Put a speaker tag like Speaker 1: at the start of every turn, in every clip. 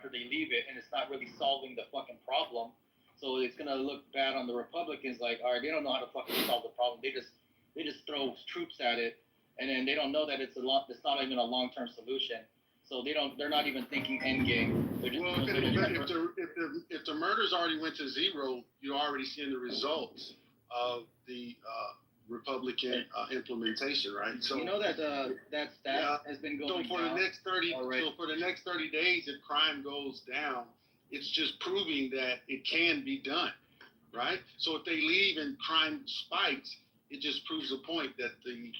Speaker 1: after they leave it, and it's not really solving the fucking problem. So it's gonna look bad on the Republicans. Like, all right, they don't know how to fucking solve the problem. They just throw troops at it, and then they don't know that it's not even a long term solution. So they're not even thinking end game. They're just,
Speaker 2: well, if the murders already went to zero, you're already seeing the results of the Republican implementation, right?
Speaker 1: So you know that that stat has been going
Speaker 2: so for
Speaker 1: down.
Speaker 2: So for the next 30 days, if crime goes down, it's just proving that it can be done, right? So if they leave and crime spikes, it just proves the point that the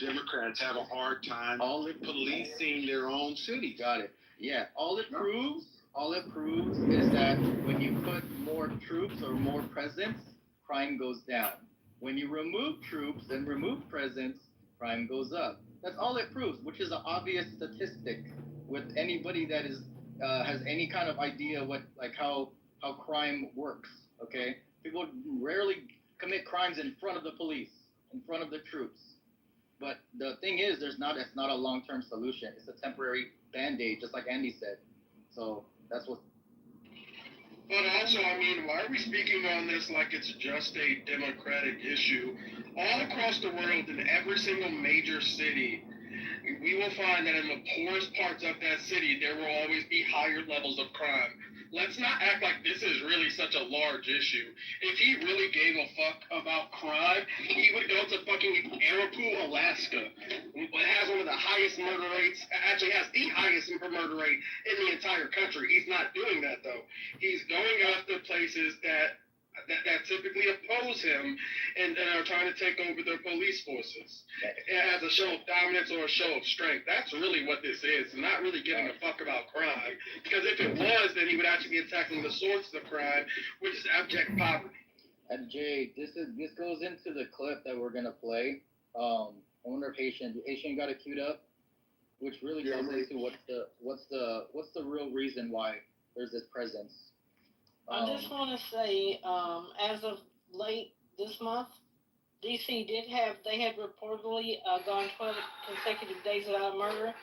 Speaker 2: Democrats have a hard time policing their own cities.
Speaker 1: Got it. Yeah. All it proves is that when you put more troops or more presence, crime goes down. When you remove troops and remove presence, crime goes up. That's all it proves, which is an obvious statistic with anybody that is has any kind of idea how crime works. Okay, people rarely commit crimes in front of the police, in front of the troops. But the thing is, it's not a long-term solution. It's a temporary band-aid, just like Andy said. So that's what.
Speaker 3: But also, I mean, why are we speaking on this like it's just a Democratic issue? All across the world, in every single major city, we will find that in the poorest parts of that city, there will always be higher levels of crime. Let's not act like this is really such a large issue. If he really gave a fuck about crime, he would go to fucking Arapahoe, Alaska. It has one of the highest murder rates, actually has the highest murder rate in the entire country. He's not doing that, though. He's going after places that typically oppose him and are trying to take over their police forces as a show of dominance or a show of strength. That's really what this is. It's not really giving a fuck about crime. Because if it was, then he would actually be attacking the source of crime, which is abject poverty.
Speaker 1: And Jay, this goes into the clip that we're gonna play. I wonder if Haitian got it queued up, which really goes into what's the real reason why there's this presence.
Speaker 4: I just want to say, as of late this month, D.C. they had reportedly gone 12 consecutive days without a murder,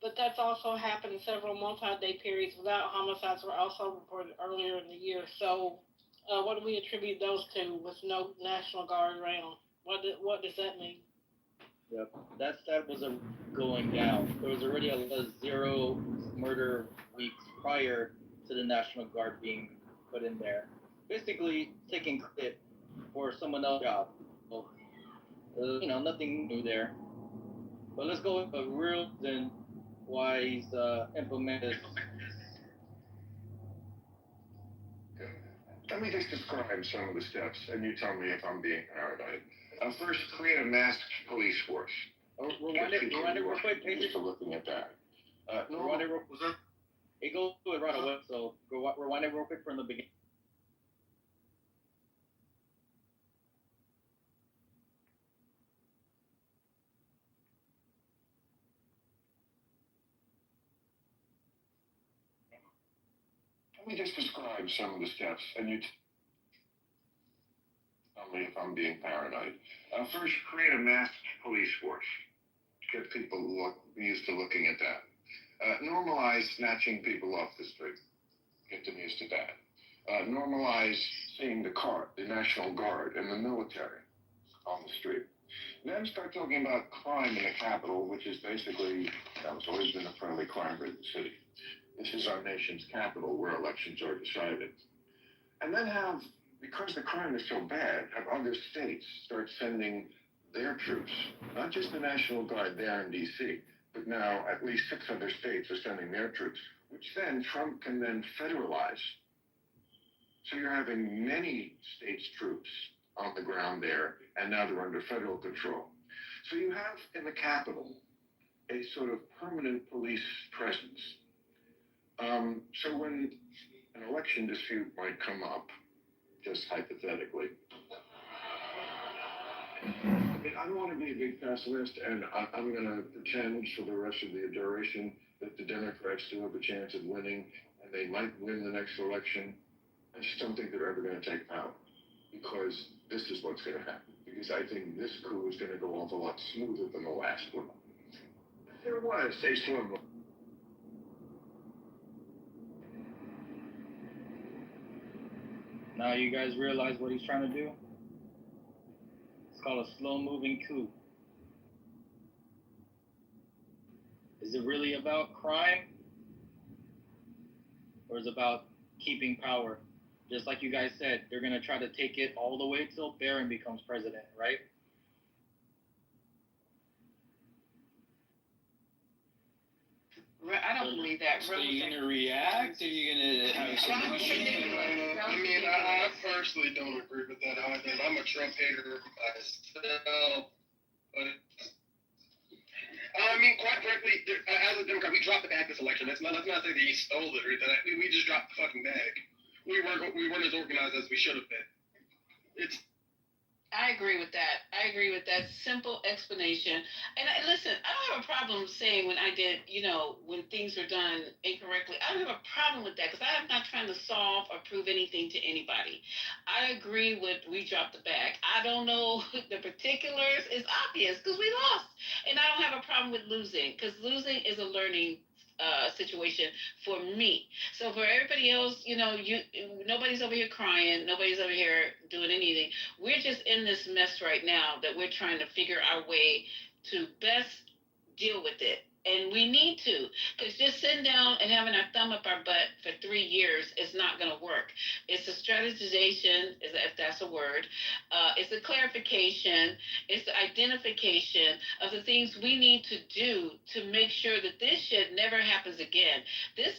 Speaker 4: but that's also happened in several multi-day periods without homicides were also reported earlier in the year. So what do we attribute those to with no National Guard around? What does that mean?
Speaker 1: Yep, that stat was going down. There was already a 0 murder weeks prior to the National Guard being put in there, basically taking credit for someone else's job. So, nothing new there. But let's go with the real reason why he's implemented.
Speaker 5: Let me just describe some of the steps, and you tell me if I'm being paranoid. First, create a masked police force.
Speaker 1: Rewind it real quick.
Speaker 5: Just looking at that.
Speaker 1: Rewind it real quick. It goes to it right away, so rewind it real quick from the beginning.
Speaker 5: Let me just describe some of the steps, and you tell me if I'm being paranoid. First, create a masked police force. Get people used to looking at that. Normalize snatching people off the street. Get them used to that. Normalize seeing the National Guard and the military on the street. Then start talking about crime in the capital, which is basically, it's always been a fairly crime-ridden city. This is our nation's capital where elections are decided. And then because the crime is so bad, have other states start sending their troops, not just the National Guard there in D.C., but now at least 6 other states are sending their troops, which then Trump can then federalize. So you're having many states' troops on the ground there, and now they're under federal control. So you have in the capital a sort of permanent police presence. So when an election dispute might come up, just hypothetically, I don't want to be a big pessimist, and I'm going to pretend for the rest of the duration that the Democrats do have a chance of winning, and they might win the next election. I just don't think they're ever going to take power, because this is what's going to happen. Because I think this coup is going to go off a lot smoother than the last one. There was a slim.
Speaker 1: Now you guys realize what he's trying to do? It's called a slow-moving coup. Is it really about crime? Or is it about keeping power? Just like you guys said, they're going to try to take it all the way till Barron becomes president, right?
Speaker 6: I don't believe that.
Speaker 7: So you gonna react? Are you gonna have a solution?
Speaker 3: I mean, I personally don't agree with that either. I'm a Trump hater myself, but I mean, quite frankly, as a Democrat, we dropped the bag this election. Let's not say that he stole it or that. We just dropped the fucking bag. We weren't as organized as we should have been.
Speaker 6: I agree with that. I agree with that simple explanation. And listen, I don't have a problem saying when I did, when things were done incorrectly. I don't have a problem with that because I'm not trying to solve or prove anything to anybody. I agree with we dropped the bag. I don't know the particulars. It's obvious because we lost. And I don't have a problem with losing because losing is a learning situation for me. So for everybody else, nobody's over here crying, nobody's over here doing anything. We're just in this mess right now that we're trying to figure our way to best deal with it. And we need to, because just sitting down and having our thumb up our butt for 3 years is not going to work. It's a strategization, if that's a word. It's a clarification. It's the identification of the things we need to do to make sure that this shit never happens again. This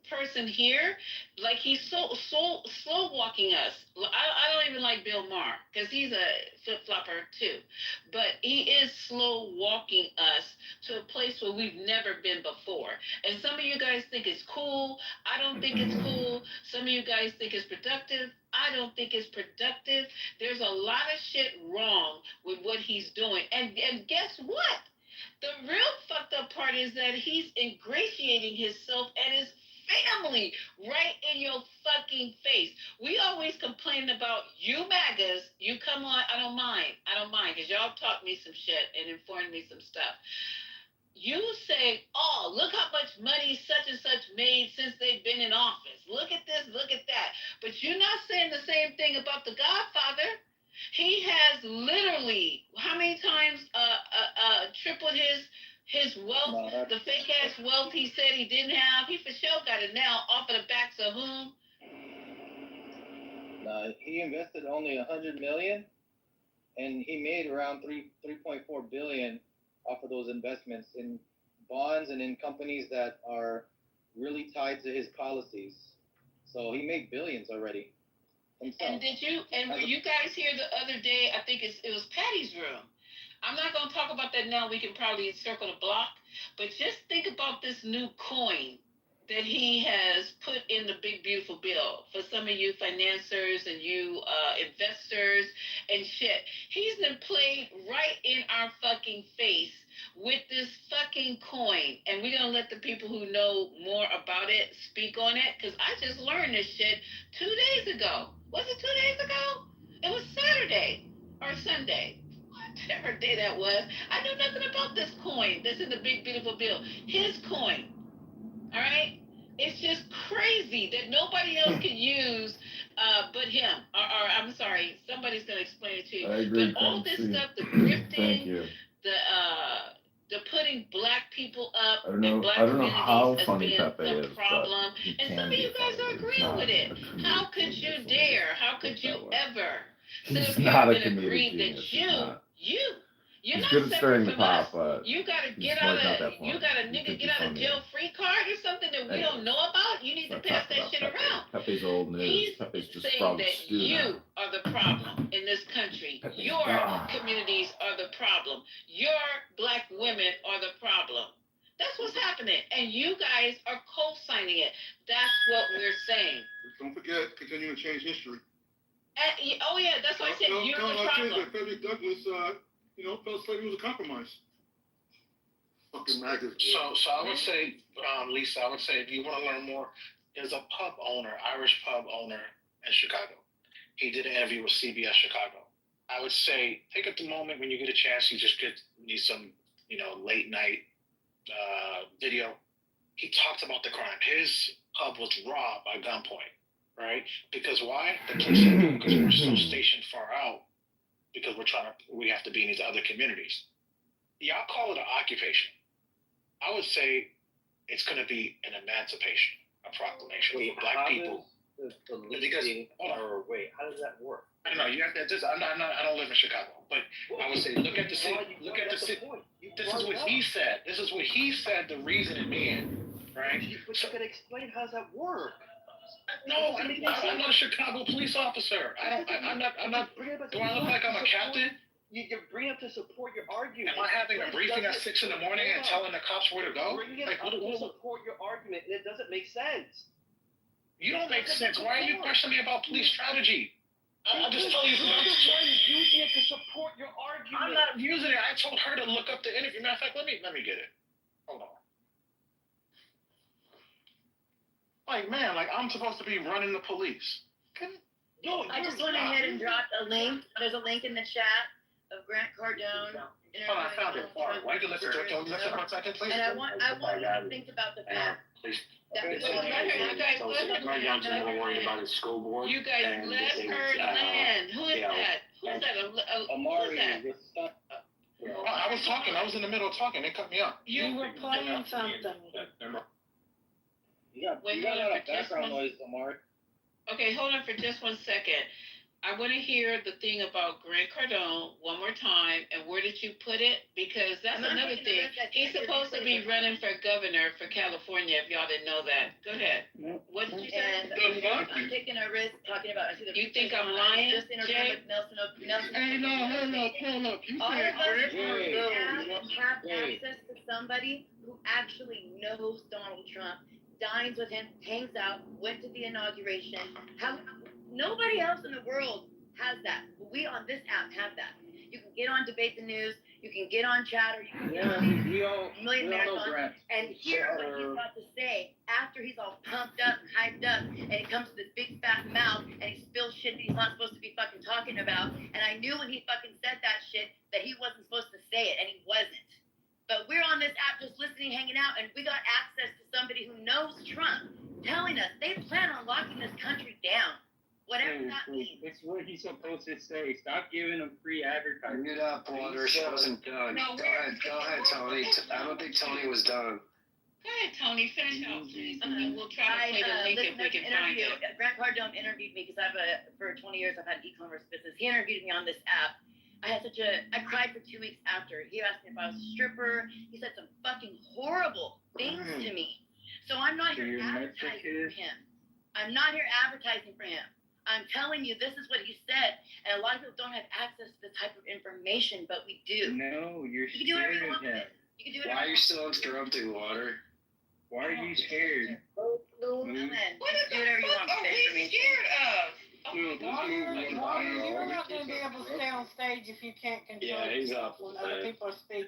Speaker 6: person here, like he's so slow walking us. I don't even like Bill Maher because he's a flip flopper too, but he is slow walking us to a place where we've never been before. And some of you guys think it's cool. I don't think it's cool. Some of you guys think it's productive. I don't think it's productive. There's a lot of shit wrong with what he's doing. And guess what? The real fucked up part is that he's ingratiating himself and his family right in your fucking face. We always complain about you MAGAs. You come on, I don't mind, because y'all taught me some shit and informed me some stuff. You say, oh, look how much money such and such made since they've been in office. Look at this, look at that. But you're not saying the same thing about the Godfather. He has literally, how many times tripled his wealth, the fake ass wealth he said he didn't have. He for sure got it now off of the backs of whom?
Speaker 1: He invested only $100 million, and he made around 3.4 billion off of those investments in bonds and in companies that are really tied to his policies. So he made billions already himself.
Speaker 6: And were you guys here the other day? I think it was Patty's room. I'm not going to talk about that now. We can probably circle the block. But just think about this new coin that he has put in the big, beautiful bill for some of you financiers and you investors and shit. He's been played right in our fucking face with this fucking coin. And we're going to let the people who know more about it speak on it. Because I just learned this shit 2 days ago. Was it 2 days ago? It was Saturday or Sunday. Whatever day that was. I knew nothing about this coin that's in the big, beautiful bill. His coin. All right? It's just crazy that nobody else can use but him. Or I'm sorry, somebody's going to explain it to you.
Speaker 8: I agree,
Speaker 6: but all this
Speaker 8: Fancy.
Speaker 6: stuff, the grifting,
Speaker 8: you.
Speaker 6: the putting black people up
Speaker 8: I don't know,
Speaker 6: and black
Speaker 8: I don't know how
Speaker 6: communities as
Speaker 8: funny
Speaker 6: being
Speaker 8: Pepe
Speaker 6: the
Speaker 8: is,
Speaker 6: problem.
Speaker 8: but he
Speaker 6: And
Speaker 8: can
Speaker 6: some of
Speaker 8: be
Speaker 6: you guys
Speaker 8: funny,
Speaker 6: are
Speaker 8: but he's
Speaker 6: agreeing
Speaker 8: not
Speaker 6: with it.
Speaker 8: a comedic
Speaker 6: How could you
Speaker 8: genius.
Speaker 6: dare? How could
Speaker 8: Put it
Speaker 6: you
Speaker 8: that way.
Speaker 6: ever sit
Speaker 8: He's
Speaker 6: up here
Speaker 8: not a
Speaker 6: and
Speaker 8: comedic
Speaker 6: agree
Speaker 8: genius.
Speaker 6: that
Speaker 8: He's not.
Speaker 6: you're
Speaker 8: He's
Speaker 6: not
Speaker 8: good at
Speaker 6: separate
Speaker 8: stirring the
Speaker 6: from us.
Speaker 8: pot, but
Speaker 6: You gotta
Speaker 8: he's
Speaker 6: get
Speaker 8: like
Speaker 6: out
Speaker 8: not
Speaker 6: of,
Speaker 8: that
Speaker 6: you
Speaker 8: funny.
Speaker 6: got a
Speaker 8: He
Speaker 6: nigga
Speaker 8: could
Speaker 6: get
Speaker 8: be
Speaker 6: out of
Speaker 8: funnier.
Speaker 6: jail free card or something that we
Speaker 8: Anyways,
Speaker 6: don't know about. You need to
Speaker 8: let's
Speaker 6: pass
Speaker 8: talk
Speaker 6: that
Speaker 8: about
Speaker 6: shit
Speaker 8: Pepe.
Speaker 6: around.
Speaker 8: Pepe's old news.
Speaker 6: He's
Speaker 8: Pepe's just
Speaker 6: saying
Speaker 8: from
Speaker 6: that
Speaker 8: stew
Speaker 6: you
Speaker 8: now.
Speaker 6: are the problem in this country.
Speaker 8: Pepe's
Speaker 6: Your
Speaker 8: gone.
Speaker 6: communities are the problem. Your black women are the problem. That's what's happening. And you guys are co-signing it. That's what we're saying.
Speaker 2: Don't forget, continuing to change history.
Speaker 6: Oh yeah, that's why I said you're the problem.
Speaker 2: Frederick Douglass, felt slavery was a compromise. Fucking maggots.
Speaker 9: So I would say, Lisa, I would say if you want to learn more, there's a pub owner, Irish pub owner in Chicago. He did an interview with CBS Chicago. I would say take at the moment when you get a chance, you just need some, late night video. He talked about the crime. His pub was robbed by gunpoint. right? Because why? The police are doing because we're so stationed far out because we have to be in these other communities. Y'all call it an occupation. I would say it's going to be an emancipation, a proclamation for black people.
Speaker 8: How does that work?
Speaker 9: I don't know. You have to. I don't live in Chicago, but I would say look at the city. Look at the city. This is what he said. This is what he said. The reasoning being, right?
Speaker 8: But you could explain how does that work?
Speaker 9: No, I'm not a Chicago police officer. I'm not. Do I look like I'm a captain?
Speaker 8: You bring up to support your argument.
Speaker 9: Am I having a briefing at 6 a.m. and telling the cops where to go?
Speaker 8: Bring it up to support your argument, and it doesn't make sense.
Speaker 9: You don't make sense. Why are you questioning me about police strategy? I'm just telling you.
Speaker 8: You're using it to support your argument.
Speaker 9: I'm not using it. I told her to look up the interview. Matter of fact, let me get it. Hold on. Like, man, like I'm supposed to be running the police.
Speaker 10: I just went ahead and dropped a link. There's a link in the chat of Grant Cardone.
Speaker 9: Hold on, I found it. Why you listen to it? Can we listen for a second, please?
Speaker 10: And I want you to think about the fact that
Speaker 6: You guys let her land. Who is that? Who's that?
Speaker 1: Amari,
Speaker 9: I was talking. I was in the middle of talking. They cut me off.
Speaker 4: You were playing something.
Speaker 1: You got
Speaker 6: Wait,
Speaker 1: a
Speaker 6: hold
Speaker 1: lot
Speaker 6: on
Speaker 1: of
Speaker 6: for just
Speaker 1: background
Speaker 6: one-
Speaker 1: noise, Amari.
Speaker 6: Okay, hold on for just 1 second. I want to hear the thing about Grant Cardone one more time, and where did you put it? Because that's another thing. He's supposed to be running for governor for California, if y'all didn't know that. Go ahead. What did you say?
Speaker 10: and I'm taking a risk talking about. I see the
Speaker 6: You think I'm lying,
Speaker 10: Just interviewed
Speaker 6: Jay?
Speaker 10: with Nelson.
Speaker 2: Hey, no, hold up. You
Speaker 10: All of
Speaker 2: said
Speaker 10: us
Speaker 2: Grant
Speaker 10: have access to somebody who actually knows Donald Trump, dines with him, hangs out, went to the inauguration. Nobody else in the world has that. We on this app have that. You can get on Debate the News, you can get on Chatter, you can get on
Speaker 1: we all
Speaker 10: Million
Speaker 1: know
Speaker 10: Marathons,
Speaker 1: Grant.
Speaker 10: and hear what he's got to say after he's all pumped up and hyped up, and he comes with this big fat mouth, and he spills shit that he's not supposed to be fucking talking about. And I knew when he fucking said that shit that he wasn't supposed to say it, and he wasn't. But we're on this app just listening, hanging out, and we got access to somebody who knows Trump telling us they plan on locking this country down. Whatever that means.
Speaker 11: It's what he's supposed to say. Stop giving him free advertising.
Speaker 8: Bring it up, Water. She wasn't done.
Speaker 6: No,
Speaker 8: Go ahead, Tony. I don't think Tony was done.
Speaker 6: Go ahead, Tony. Finish up, please, and then we'll try to play the link if we can find it.
Speaker 10: Grant Cardone interviewed me because for 20 years I've had an e-commerce business. He interviewed me on this app. I cried for 2 weeks after. He asked me if I was a stripper. He said some fucking horrible things to me. So I'm not here advertising for him. I'm not here advertising for him. I'm telling you, this is what he said, and a lot of people don't have access to this type of information, but we do.
Speaker 11: No, you're
Speaker 10: You can do whatever
Speaker 11: scared
Speaker 10: you
Speaker 11: of
Speaker 10: want with
Speaker 11: him.
Speaker 10: it. You can do whatever
Speaker 8: Why are you
Speaker 10: you want.
Speaker 8: still interrupting, Water?
Speaker 11: Why are you scared?
Speaker 10: Ellen,
Speaker 6: What
Speaker 10: do
Speaker 6: the
Speaker 10: whatever you
Speaker 6: fuck
Speaker 10: want
Speaker 6: are
Speaker 10: with the
Speaker 6: we
Speaker 10: information.
Speaker 6: scared of?
Speaker 4: You're not going to be able to stay on stage if you can't control yourself when other people speak.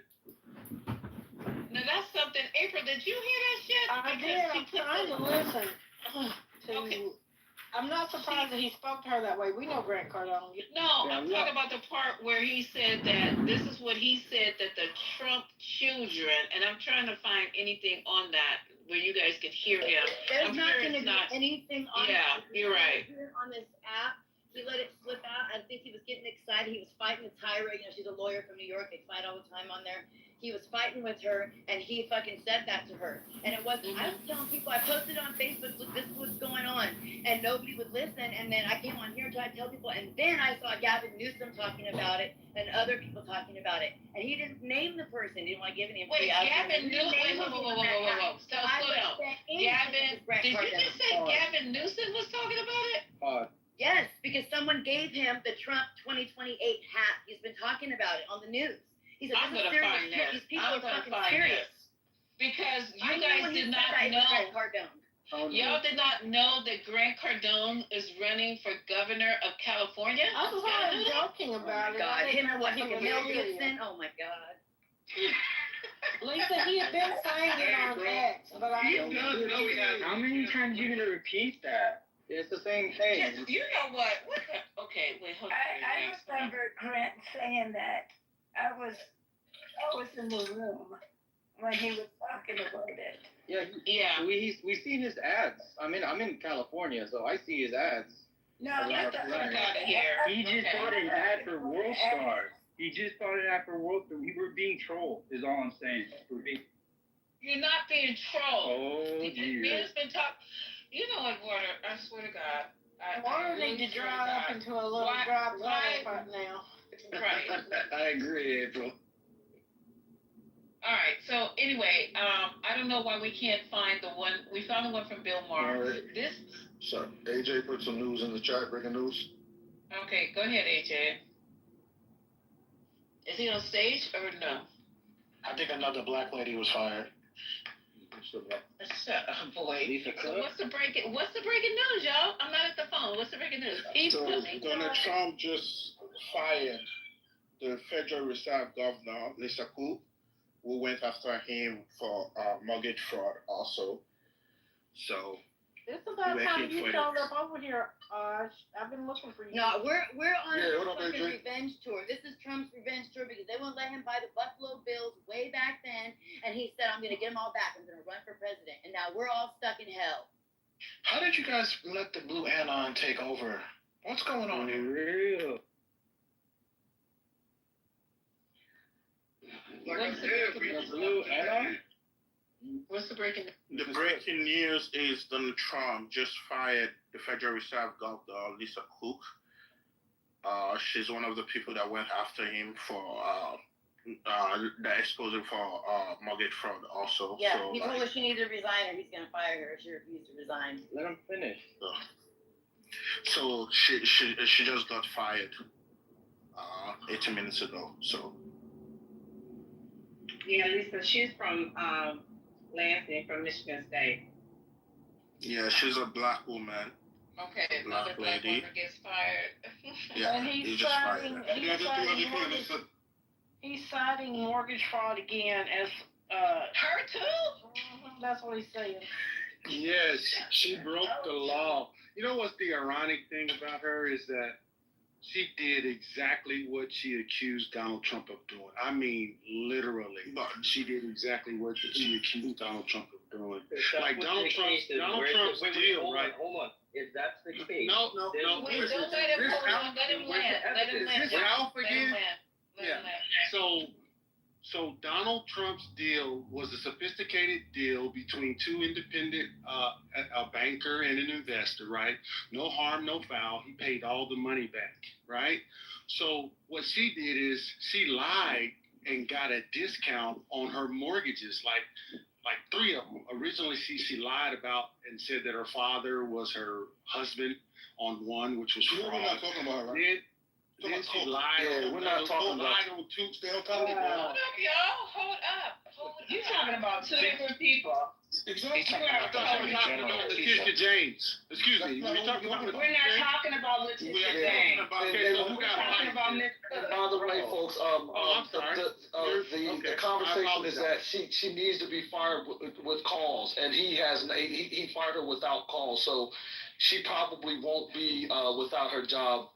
Speaker 6: Now that's something. April, did you hear that shit?
Speaker 4: I did. I'm trying to listen to.
Speaker 6: Okay.
Speaker 4: I'm not surprised that he spoke to her that way. We know Grant Cardone.
Speaker 6: No, I'm talking about the part where he said that this is what he said that the Trump children, and I'm trying to find anything on that where you guys could hear him.
Speaker 10: There's
Speaker 6: I'm
Speaker 10: not
Speaker 6: sure
Speaker 10: going to
Speaker 6: it's
Speaker 10: be
Speaker 6: not.
Speaker 10: anything on
Speaker 6: Yeah, you're right.
Speaker 10: on this app. He let it slip out. I think he was getting excited. He was fighting with Tyra. You know, she's a lawyer from New York. They fight all the time on there. He was fighting with her, and he fucking said that to her. And it wasn't, I was telling people, I posted on Facebook, look, this is what's going on. And nobody would listen. And then I came on here and tried to tell people. And then I saw Gavin Newsom talking about it and other people talking about it. And he didn't name the person. He didn't want to give any
Speaker 6: Wait, Gavin Newsom. Wait, whoa. Slow down. Gavin, did you just say Gavin Newsom was talking about it?
Speaker 10: Yes, because someone gave him the Trump 2028 hat. He's been talking about it on the news. He said,
Speaker 6: I'm
Speaker 10: this
Speaker 6: gonna
Speaker 10: is serious
Speaker 6: find
Speaker 10: shit.
Speaker 6: this.
Speaker 10: These people
Speaker 6: I'm
Speaker 10: are
Speaker 6: gonna
Speaker 10: fucking
Speaker 6: find
Speaker 10: serious.
Speaker 6: this. Because you
Speaker 10: I knew
Speaker 6: guys
Speaker 10: when he
Speaker 6: did
Speaker 10: said
Speaker 6: not
Speaker 10: that, it was Grant
Speaker 6: know.
Speaker 10: Cardone.
Speaker 6: Y'all did not know that Grant Cardone is running for governor of California?
Speaker 4: I was only joking about it.
Speaker 10: God,
Speaker 4: I
Speaker 10: him
Speaker 4: didn't
Speaker 10: and what
Speaker 4: know he
Speaker 10: fucking
Speaker 4: was
Speaker 10: Mel
Speaker 4: serious.
Speaker 10: Gibson. Oh my God.
Speaker 4: Lisa, he had been saying it on X, but I don't know.
Speaker 11: How many times are you gonna repeat that?
Speaker 1: It's the same thing.
Speaker 6: Yes, you know what? Okay, wait, hold on.
Speaker 12: I remember Grant saying that. I was in the room when he was talking about it.
Speaker 1: Yeah.
Speaker 6: Yeah.
Speaker 1: We seen his ads. I mean, I'm in California, so I see his ads.
Speaker 12: No,
Speaker 6: Get the fuck out of here.
Speaker 11: He just
Speaker 6: Okay.
Speaker 11: bought an ad for World Stars. He just bought an ad for World Stars. We were being trolled, is all I'm saying.
Speaker 6: You're not being trolled.
Speaker 11: Oh,
Speaker 6: This
Speaker 11: dear.
Speaker 6: man's been talking. You know what, Water? I swear to God.
Speaker 4: Water need to dry up into a little
Speaker 6: Why-
Speaker 4: dry
Speaker 6: why-
Speaker 4: puddle right now.
Speaker 6: Right.
Speaker 1: I agree, April.
Speaker 6: All right. So anyway, I don't know why we can't find the one. We found the one from Bill Maher.
Speaker 5: All right.
Speaker 6: This.
Speaker 5: So AJ put some news in the chat, breaking news.
Speaker 6: Okay, go ahead, AJ. Is he on stage or no?
Speaker 9: I think another black lady was fired.
Speaker 6: Shut up, boy.
Speaker 1: Lisa
Speaker 6: So
Speaker 1: Cook?
Speaker 6: what's the breaking news, y'all? I'm not at the phone. What's the breaking news?
Speaker 2: So Donald Trump just fired the Federal Reserve Governor, Lisa Cook, who went after him for mortgage fraud also. So
Speaker 4: It's about
Speaker 2: We're
Speaker 4: time
Speaker 2: looking
Speaker 4: you
Speaker 2: for
Speaker 4: showed
Speaker 2: it.
Speaker 4: up over here, I've been looking for you.
Speaker 10: No, we're on
Speaker 5: Yeah,
Speaker 10: a
Speaker 5: what up,
Speaker 10: fucking
Speaker 5: AJ?
Speaker 10: revenge tour. This is Trump's revenge tour because they won't let him buy the Buffalo Bills way back then, and he said, "I'm gonna get them all back. I'm gonna run for president." And now we're all stuck in hell.
Speaker 9: How did you guys let the Blue Anon take over? What's going on here?
Speaker 11: Real.
Speaker 6: What's the breaking
Speaker 11: Blue Anon?
Speaker 6: What's the breaking news?
Speaker 2: the breaking news is Donald Trump just fired the Federal Reserve Governor, Lisa Cook. She's one of the people that went after him for the exposure for mortgage fraud also.
Speaker 10: Yeah,
Speaker 2: so,
Speaker 10: he told her she needed to resign or he's gonna fire her if she refused to resign.
Speaker 1: Let him finish.
Speaker 2: So she just got fired 18 minutes ago. So
Speaker 13: Yeah, Lisa, she's from Lansing, from Michigan State.
Speaker 2: yeah, she's a black woman.
Speaker 6: Okay, another
Speaker 2: Black
Speaker 6: black
Speaker 2: lady.
Speaker 6: woman gets fired.
Speaker 2: Yeah,
Speaker 4: And
Speaker 2: he
Speaker 4: he's
Speaker 2: just fired
Speaker 4: citing,
Speaker 2: her.
Speaker 4: he's citing mortgage fraud again as,
Speaker 6: Her too?
Speaker 4: that's what he's saying.
Speaker 3: Yes, she broke the law. You know what's the ironic thing about her is that she did exactly what she accused Donald Trump of doing. I mean, literally, she did exactly what she accused Donald Trump of doing. Like Donald Trump's deal, right?
Speaker 8: Hold on. If that's the case.
Speaker 3: No.
Speaker 6: Wait, don't let him hold on. Let him land. Let him land.
Speaker 3: Is this Ralph
Speaker 6: Let him
Speaker 3: again?
Speaker 6: land. Let him land.
Speaker 3: So Donald Trump's deal was a sophisticated deal between two independent, a banker and an investor, right? No harm, no foul. He paid all the money back, right? So what she did is she lied and got a discount on her mortgages, like three of them. Originally, she lied about and said that her father was her husband on one, which was fraud.
Speaker 5: We're not talking about, right?
Speaker 3: Then she lied.
Speaker 5: Yeah, we're not talking about.
Speaker 3: Lied on two. Stay on top of it.
Speaker 6: Hold up, y'all. Hold up.
Speaker 13: You're talking about two different people.
Speaker 5: Exactly.
Speaker 9: He's talking about
Speaker 3: We're talking about Letitia James. Excuse me. We're talking about
Speaker 13: We're not talking about Letitia
Speaker 3: We're
Speaker 13: James.
Speaker 3: talking about.
Speaker 5: And
Speaker 3: Okay, so
Speaker 5: then
Speaker 3: who
Speaker 13: We're
Speaker 3: got
Speaker 13: talking
Speaker 3: lied?
Speaker 13: about Miss
Speaker 14: By the way, folks,
Speaker 3: I'm sorry.
Speaker 14: the conversation is that she needs to be fired with cause, and he fired her without cause, so she probably won't be without her job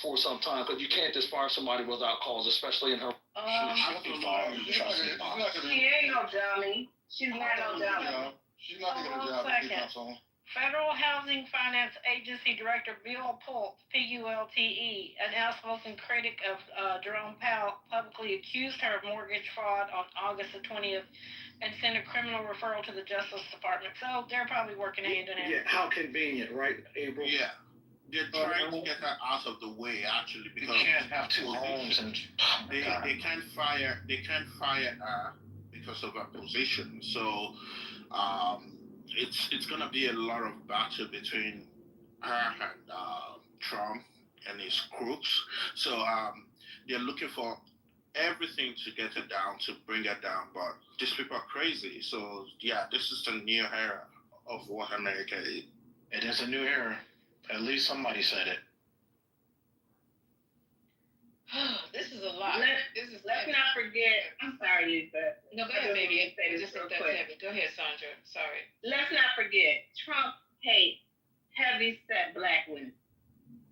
Speaker 14: for some time, because you can't just fire somebody without cause, especially in her.
Speaker 9: She'll be fired. Trust me.
Speaker 13: She ain't no dummy. She's not no dummy.
Speaker 5: She's not gonna get a
Speaker 4: Hold
Speaker 5: job
Speaker 4: on a
Speaker 5: anytime
Speaker 4: second.
Speaker 5: soon.
Speaker 4: Federal Housing Finance Agency Director Bill Pulte, Pulte, an outspoken critic of Jerome Powell, publicly accused her of mortgage fraud on August the 20th and sent a criminal referral to the Justice Department. So they're probably working hand in hand.
Speaker 3: Yeah, how convenient, right, April?
Speaker 2: Yeah, they're trying to get her out of the way actually
Speaker 9: You
Speaker 2: because
Speaker 9: can't have two homes and
Speaker 2: they can't fire her because of her position. So it's gonna be a lot of battle between her and Trump and his crooks. So they're looking for everything to get her down, to bring her down. But these people are crazy. So yeah, this is the new era of what America is.
Speaker 9: it is a new era. At least somebody said it.
Speaker 6: This is a lot.
Speaker 13: Let's not forget. I'm sorry, Lisa.
Speaker 6: No, go ahead, baby.
Speaker 13: Say this
Speaker 6: Just
Speaker 13: real
Speaker 6: that's
Speaker 13: quick.
Speaker 6: heavy. Go ahead, Sandra. Sorry.
Speaker 13: Let's not forget, Trump hates heavy-set black women.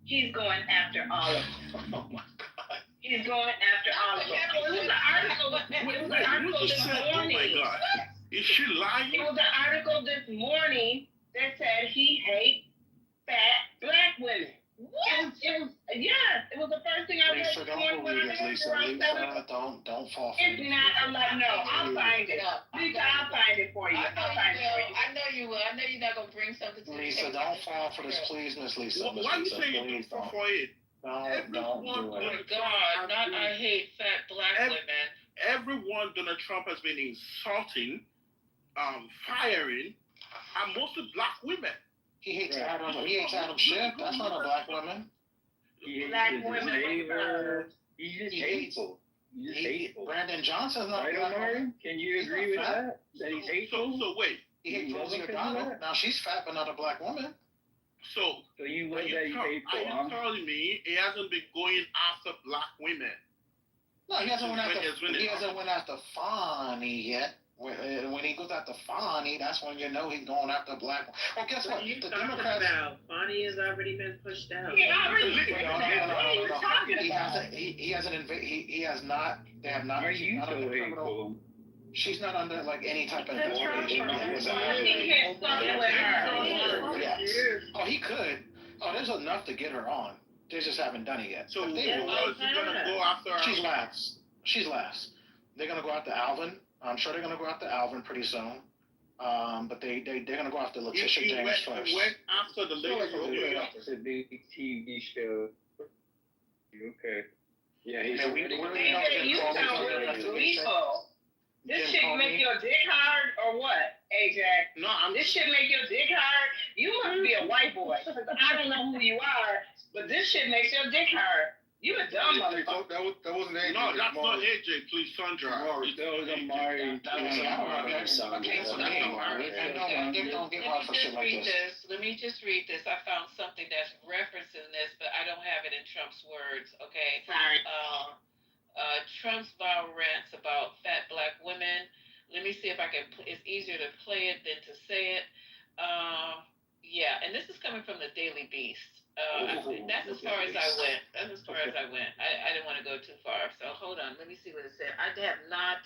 Speaker 13: He's going after all of them.
Speaker 9: Oh my God.
Speaker 13: He's going after all of them. It was an article. It was an article this
Speaker 2: Oh my
Speaker 13: morning.
Speaker 2: God. Is she lying?
Speaker 13: It was an article this morning that said he hates fat black women. What? It was the first thing I read
Speaker 9: Lisa,
Speaker 13: this
Speaker 9: don't
Speaker 13: morning when I
Speaker 9: believe it,
Speaker 13: heard
Speaker 9: Lisa.
Speaker 13: it.
Speaker 9: Don't fall for
Speaker 13: It's
Speaker 9: it.
Speaker 13: not a lot. No, I'll find it. Lisa, I'll find it for you.
Speaker 6: I know you will. I know you're not gonna bring something to
Speaker 9: Lisa,
Speaker 6: the
Speaker 9: don't fall for this, please, Miss Lisa.
Speaker 2: Why are you saying you don't fall for it?
Speaker 9: Don't do
Speaker 6: Oh
Speaker 9: it.
Speaker 6: God, not I hate fat black women.
Speaker 2: Everyone Donald Trump has been insulting, firing, are mostly black women.
Speaker 9: He hates Adam. He hates Adam Schiff. That's not a black woman.
Speaker 13: Black women.
Speaker 11: He's just hateful. He's just hateful.
Speaker 9: Brandon Johnson's not a
Speaker 11: Right,
Speaker 9: black
Speaker 11: Omari?
Speaker 9: woman.
Speaker 11: Can you agree with that? That he's hateful?
Speaker 2: So wait.
Speaker 9: He hates Rosie O'Donnell. Now she's fat, but not a black woman.
Speaker 2: So
Speaker 11: you
Speaker 2: are
Speaker 11: love that he's hateful,
Speaker 2: you telling me he hasn't been going after black women?
Speaker 9: No, he hasn't went after Fonnie yet. When he goes after Fonnie, that's when you know he's going after black. Well, guess what? The Democrats.
Speaker 8: Fonnie has already been pushed out.
Speaker 13: He hasn't.
Speaker 9: He has not. They have not.
Speaker 11: Are you so hateful?
Speaker 9: She's not under like any type of investigation.
Speaker 13: He can't fuck with her.
Speaker 9: Yes. Oh, he could. Oh, there's enough to get her on. They just haven't done it yet.
Speaker 2: So is he gonna go after her?
Speaker 9: She's last. They're gonna go after Alvin. I'm sure they're gonna go after Alvin pretty soon. But they're gonna go after Letitia James first.
Speaker 2: He went after the lady from New York.
Speaker 11: It's a big TV show. Okay. Yeah, he's
Speaker 13: You sound really lethal. This shit make your dick hard or what, AJ?
Speaker 2: No,
Speaker 13: this shit make your dick hard? You must be a white boy. I don't know who you are, but this shit makes your dick hard. You a dumb motherfucker.
Speaker 2: That wasn't AJ. No, that's not AJ. Please, Sandra.
Speaker 11: That was Amari.
Speaker 6: Let me just read this. I found something that's referencing this, but I don't have it in Trump's words. Okay.
Speaker 13: Sorry.
Speaker 6: Trump's viral rants about fat black women. Let me see if I can. It's easier to play it than to say it. Yeah, and this is coming from the Daily Beast. That's as far as I went. I didn't want to go too far. So hold on. Let me see what it said. I have not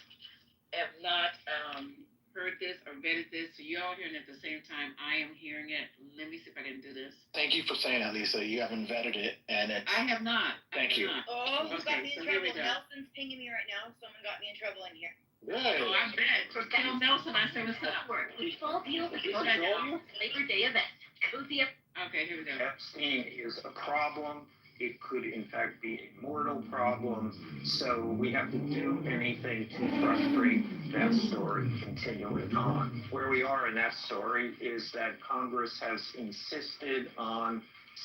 Speaker 6: heard this or vetted this. So you're all hearing it at the same time I am hearing it. Let me see if I can do this.
Speaker 9: Thank you for saying that, Lisa. You haven't vetted it, and it's.
Speaker 6: I have not.
Speaker 9: Thank you.
Speaker 10: Oh, who got me in
Speaker 6: so
Speaker 10: trouble? Nelson's pinging me right now. Someone got me in trouble in here.
Speaker 6: Oh, I bet. Tell Nelson I said what's up.
Speaker 10: Labor Day event. Cozy up.
Speaker 6: Okay, here we go.
Speaker 15: Epstein is a problem. It could, in fact, be a mortal problem. So we have to do anything to frustrate that story continuing on. Where we are in that story is that Congress has insisted on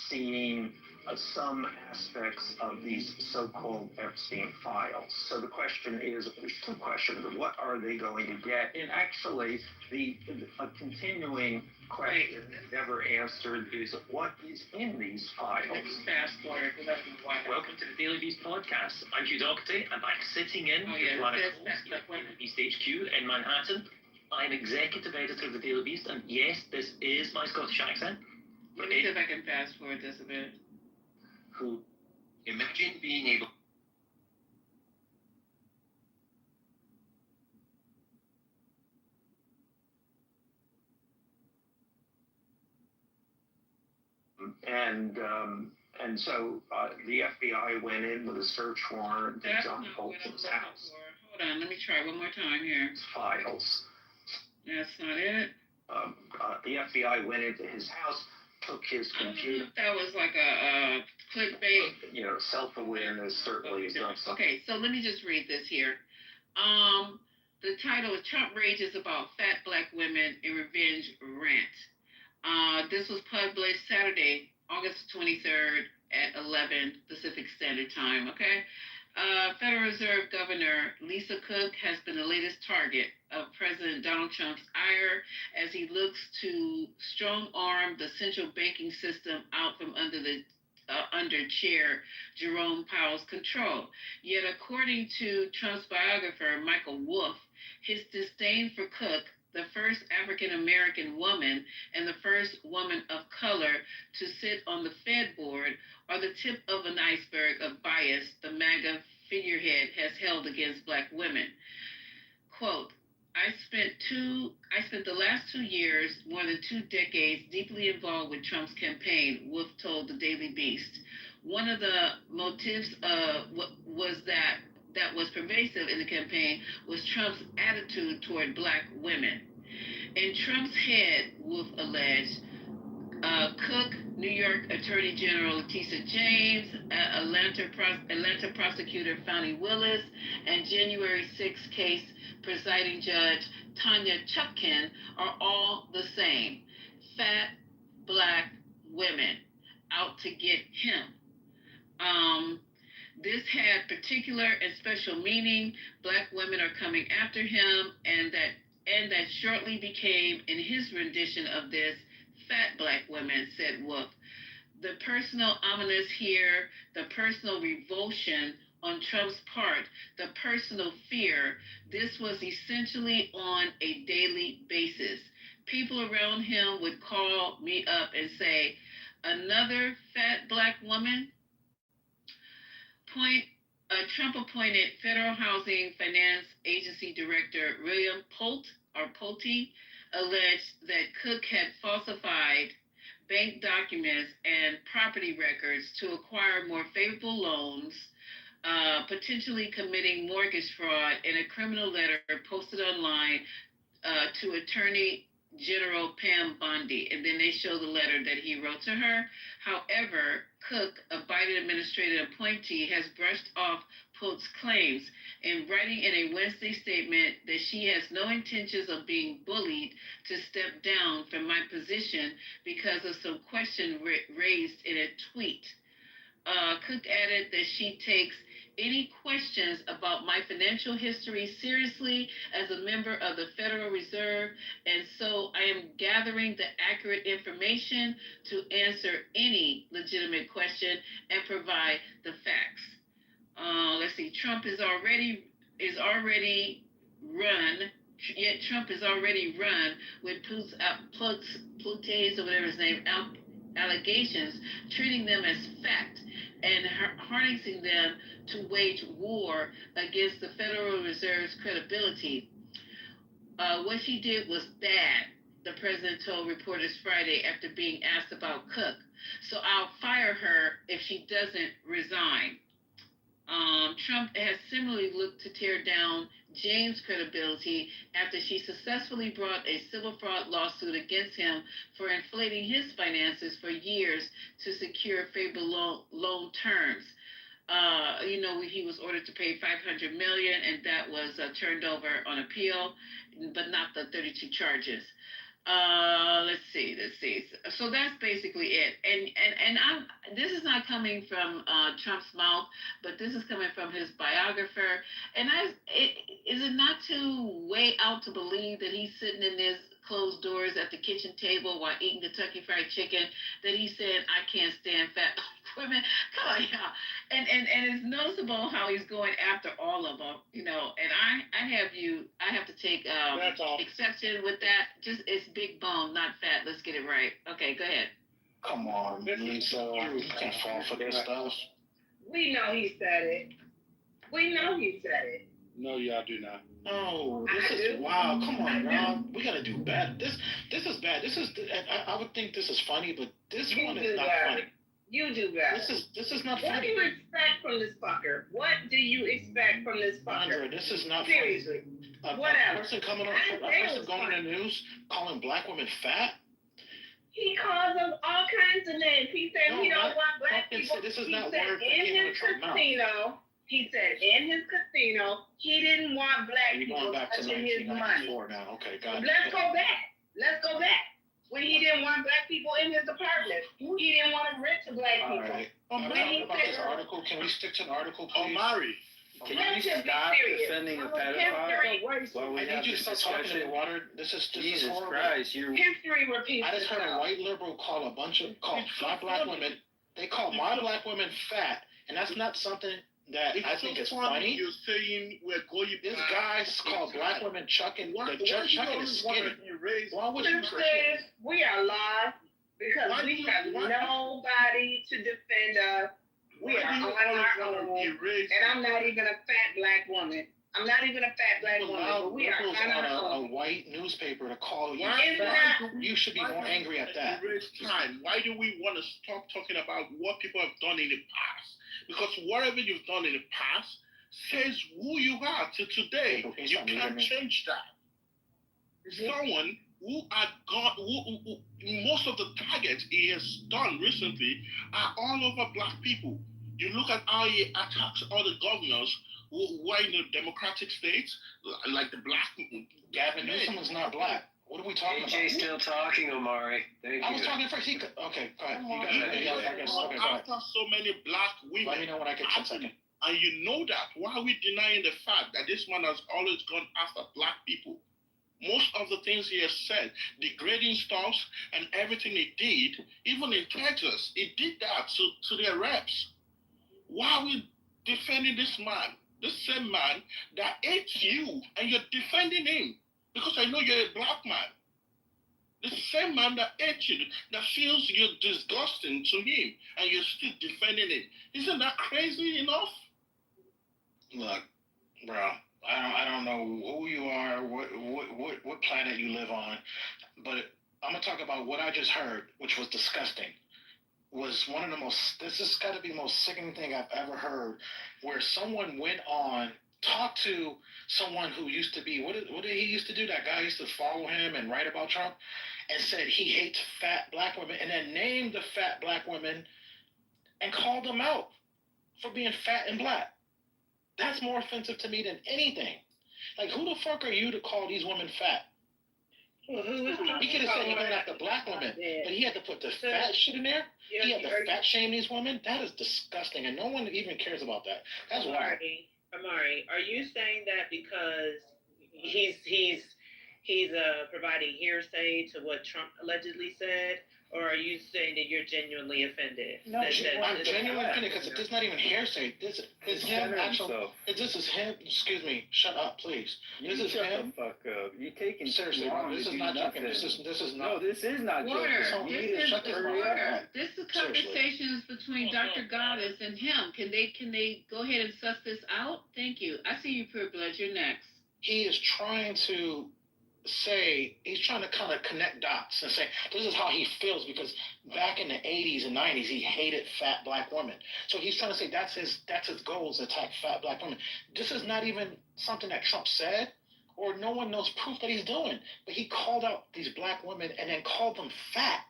Speaker 15: seeing some aspects of these so-called Epstein files. So the question is, there's two questions. What are they going to get? And actually, a continuing question never answered is what is in these files?
Speaker 16: Welcome to the Daily Beast podcast. I'm Hugh Doherty. I'm back sitting in with Lana Coles in Beast HQ in Manhattan. I'm executive editor of the Daily Beast, and yes, this is my Scottish accent.
Speaker 6: Let me see if I can fast forward this a bit.
Speaker 16: Who imagine being able
Speaker 15: and so the FBI went in with a search warrant to John Bolton's house.
Speaker 6: Hold on, let me try one more time here.
Speaker 15: Files.
Speaker 6: That's not it.
Speaker 15: The FBI went into his house, took his computer.
Speaker 6: That was like a clickbait.
Speaker 15: Self-awareness certainly is not something.
Speaker 6: Okay, so let me just read this here. The title is Trump Rages About Fat Black Women and Revenge Rant. This was published Saturday, August 23rd at 11 Pacific Standard Time, okay? Federal Reserve Governor Lisa Cook has been the latest target of President Donald Trump's ire as he looks to strong-arm the central banking system out from under Chair Jerome Powell's control. Yet, according to Trump's biographer, Michael Wolff, his disdain for Cook, the first African-American woman and the first woman of color to sit on the Fed board, are the tip of an iceberg of bias the MAGA figurehead has held against black women. Quote, I spent the last 2 years, more than 2 decades, deeply involved with Trump's campaign, Wolf told the Daily Beast. One of the motives was that was pervasive in the campaign was Trump's attitude toward black women. In Trump's head, Wolf alleged, Cook, New York Attorney General Letitia James, Atlanta prosecutor Fani Willis, and January 6th case presiding judge Tanya Chutkan are all the same. Fat black women out to get him. This had particular and special meaning. Black women are coming after him, and that shortly became, in his rendition of this, fat black women, said Wolf. The personal ominous here, the personal revulsion on Trump's part, the personal fear, this was essentially on a daily basis. People around him would call me up and say, another fat black woman? Trump appointed Federal Housing Finance Agency Director William Pulte alleged that Cook had falsified bank documents and property records to acquire more favorable loans, potentially committing mortgage fraud in a criminal letter posted online to Attorney General Pam Bondi. And then they show the letter that he wrote to her. However, Cook, a Biden administrative appointee, has brushed off Pulte's claims in writing in a Wednesday statement that she has no intentions of being bullied to step down from my position because of some question raised in a tweet. Cook added that she takes any questions about my financial history seriously as a member of the Federal Reserve, and so I am gathering the accurate information to answer any legitimate question and provide the facts. Let's see. Trump is already run. Yet Trump is already run with Pute's or whatever his name allegations, treating them as fact and harnessing them to wage war against the Federal Reserve's credibility. What she did was bad, the president told reporters Friday after being asked about Cook. So I'll fire her if she doesn't resign. Trump has similarly looked to tear down James' credibility after she successfully brought a civil fraud lawsuit against him for inflating his finances for years to secure favorable loan terms. He was ordered to pay $500 million, and that was turned over on appeal, but not the 32 charges. Let's see. So that's basically it. And this is not coming from Trump's mouth, but this is coming from his biographer. And is it not too way out to believe that he's sitting in his closed doors at the kitchen table while eating Kentucky Fried Chicken that he said, I can't stand fat women? Come on, y'all. And it's noticeable how he's going after all of them, and I have to take exception with that. Just it's big bone, not fat. Let's get it right. Okay, go ahead.
Speaker 9: Come on, Lisa, you can fall for this stuff.
Speaker 13: We know he said it.
Speaker 2: No, y'all do not.
Speaker 9: No, this is wow. Come on, y'all. We gotta do better. This is bad. I would think this is funny, but this one is not funny.
Speaker 13: You do better.
Speaker 9: This is not
Speaker 13: funny. What do you expect from this fucker?
Speaker 9: Andrea, this is not
Speaker 13: seriously.
Speaker 9: Funny.
Speaker 13: Whatever.
Speaker 9: A person going in the news calling black women fat.
Speaker 13: He calls them all kinds of names. He said he don't want black people.
Speaker 9: This is
Speaker 13: he
Speaker 9: not
Speaker 13: said
Speaker 9: word
Speaker 13: in his casino. He said in his casino he didn't want black people touching his money.
Speaker 9: Now. Okay, got it.
Speaker 13: Let's go back. When he didn't want black people in his apartment, he didn't want to rent to black people.
Speaker 9: All right. About this article, can we stick to an article, please?
Speaker 2: Mari.
Speaker 7: Can you stop defending a pedophile while we have this discussion?
Speaker 9: This is
Speaker 7: Jesus
Speaker 9: horrible.
Speaker 7: Christ,
Speaker 13: history repeats.
Speaker 9: I just heard a white liberal call black women. They call my black women fat, and that's not something that I think is funny.
Speaker 2: You're saying we're going.
Speaker 9: This guy's called black women chucking. The judge chucking is skinny. Why would you?
Speaker 13: We are lost because we have nobody to defend us. We are on our own, and I'm not even a fat black woman. I'm not even a fat black woman, but we are on our
Speaker 9: a
Speaker 13: own.
Speaker 9: white newspaper to call you.
Speaker 2: You
Speaker 9: should be more angry at that.
Speaker 2: Time. Why do we want to stop talking about what people have done in the past? Because whatever you've done in the past says who you are to today. You can't change that. Someone who had gone, who most of the targets he has done recently are all over black people. You look at how he attacks other governors who are in the democratic states, like the black.
Speaker 9: Gavin Newsom is not black. What are we talking about?
Speaker 7: AJ's still talking, Omari. Thank you.
Speaker 9: I was talking first. Okay, go ahead.
Speaker 2: After so many black women.
Speaker 9: Let me know when I get 10 seconds.
Speaker 2: And you know that. Why are we denying the fact that this man has always gone after black people? Most of the things he has said, degrading stuff and everything he did, even in Texas, he did that to their reps. Why are we defending this man? This same man that hates you, and you're defending him because I know you're a black man. The same man that hates you, that feels you're disgusting to him, and you're still defending him. Isn't that crazy enough?
Speaker 9: Look, bro, I don't know who you are, what planet you live on, but I'm gonna talk about what I just heard, which was disgusting. Was one of the most, this has got to be the most sickening thing I've ever heard, where someone went on, talked to someone who used to be, what did he used to do? That guy used to follow him and write about Trump, and said he hates fat black women, and then named the fat black women and called them out for being fat and black. That's more offensive to me than anything. Like, who the fuck are you to call these women fat?
Speaker 13: Well,
Speaker 9: he could have said you're going after black women, but he had to put the fat shit in there. He had to fat shame these women. That is disgusting, and no one even cares about that. That's why.
Speaker 17: Amari, are you saying that because he's providing hearsay to what Trump allegedly said, or are you saying that you're genuinely offended?
Speaker 9: No, I'm genuinely offended because it's not even hearsay. This is him. This is him. Excuse me. Shut up, please. This is him.
Speaker 7: Shut the fuck up. You're taking
Speaker 9: seriously. This is not joking. This is not.
Speaker 7: No, this is not joking.
Speaker 6: This is conversations between Dr. Goddess and him. Can they go ahead and suss this out? Thank you. I see you, Privilege. You're next.
Speaker 9: He is trying to say, he's trying to kind of connect dots and say this is how he feels because back in the 80s and 90s he hated fat black women. So he's trying to say that's his goal, is to attack fat black women. This is not even something that Trump said, or no one knows proof that he's doing. But he called out these black women and then called them fat.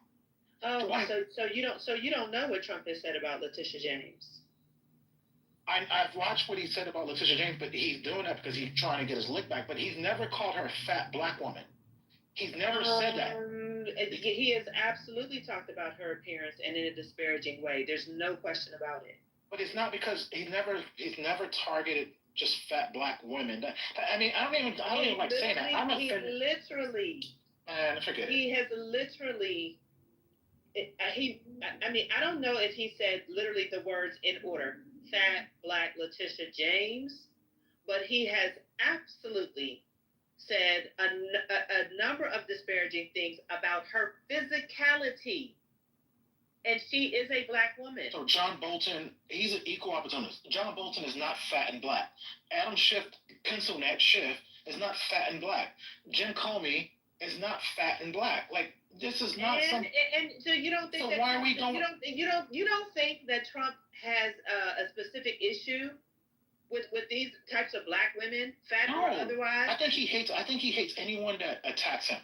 Speaker 17: Oh, so you don't know what Trump has said about Letitia James?
Speaker 9: I've watched what he said about Letitia James, but he's doing that because he's trying to get his lick back. But he's never called her a fat black woman. He's never said that.
Speaker 17: He has absolutely talked about her appearance and in a disparaging way. There's no question about it.
Speaker 9: But it's not because he's never targeted just fat black women. I mean, I don't even like saying that. I'm offended. Forget it.
Speaker 17: He has literally. I don't know if he said literally the words in order. Fat black Letitia James, but he has absolutely said a number of disparaging things about her physicality, and she is a black woman.
Speaker 9: So John Bolton, he's an equal opportunist. John Bolton is not fat and black. Adam Schiff, pencil neck Schiff, is not fat and black. Jim Comey is not fat and black. Like, this is not
Speaker 17: and so you don't think that
Speaker 9: why are we going?
Speaker 17: You don't think that Trump has a specific issue with these types of black women, fat or otherwise?
Speaker 9: I think he hates anyone that attacks him.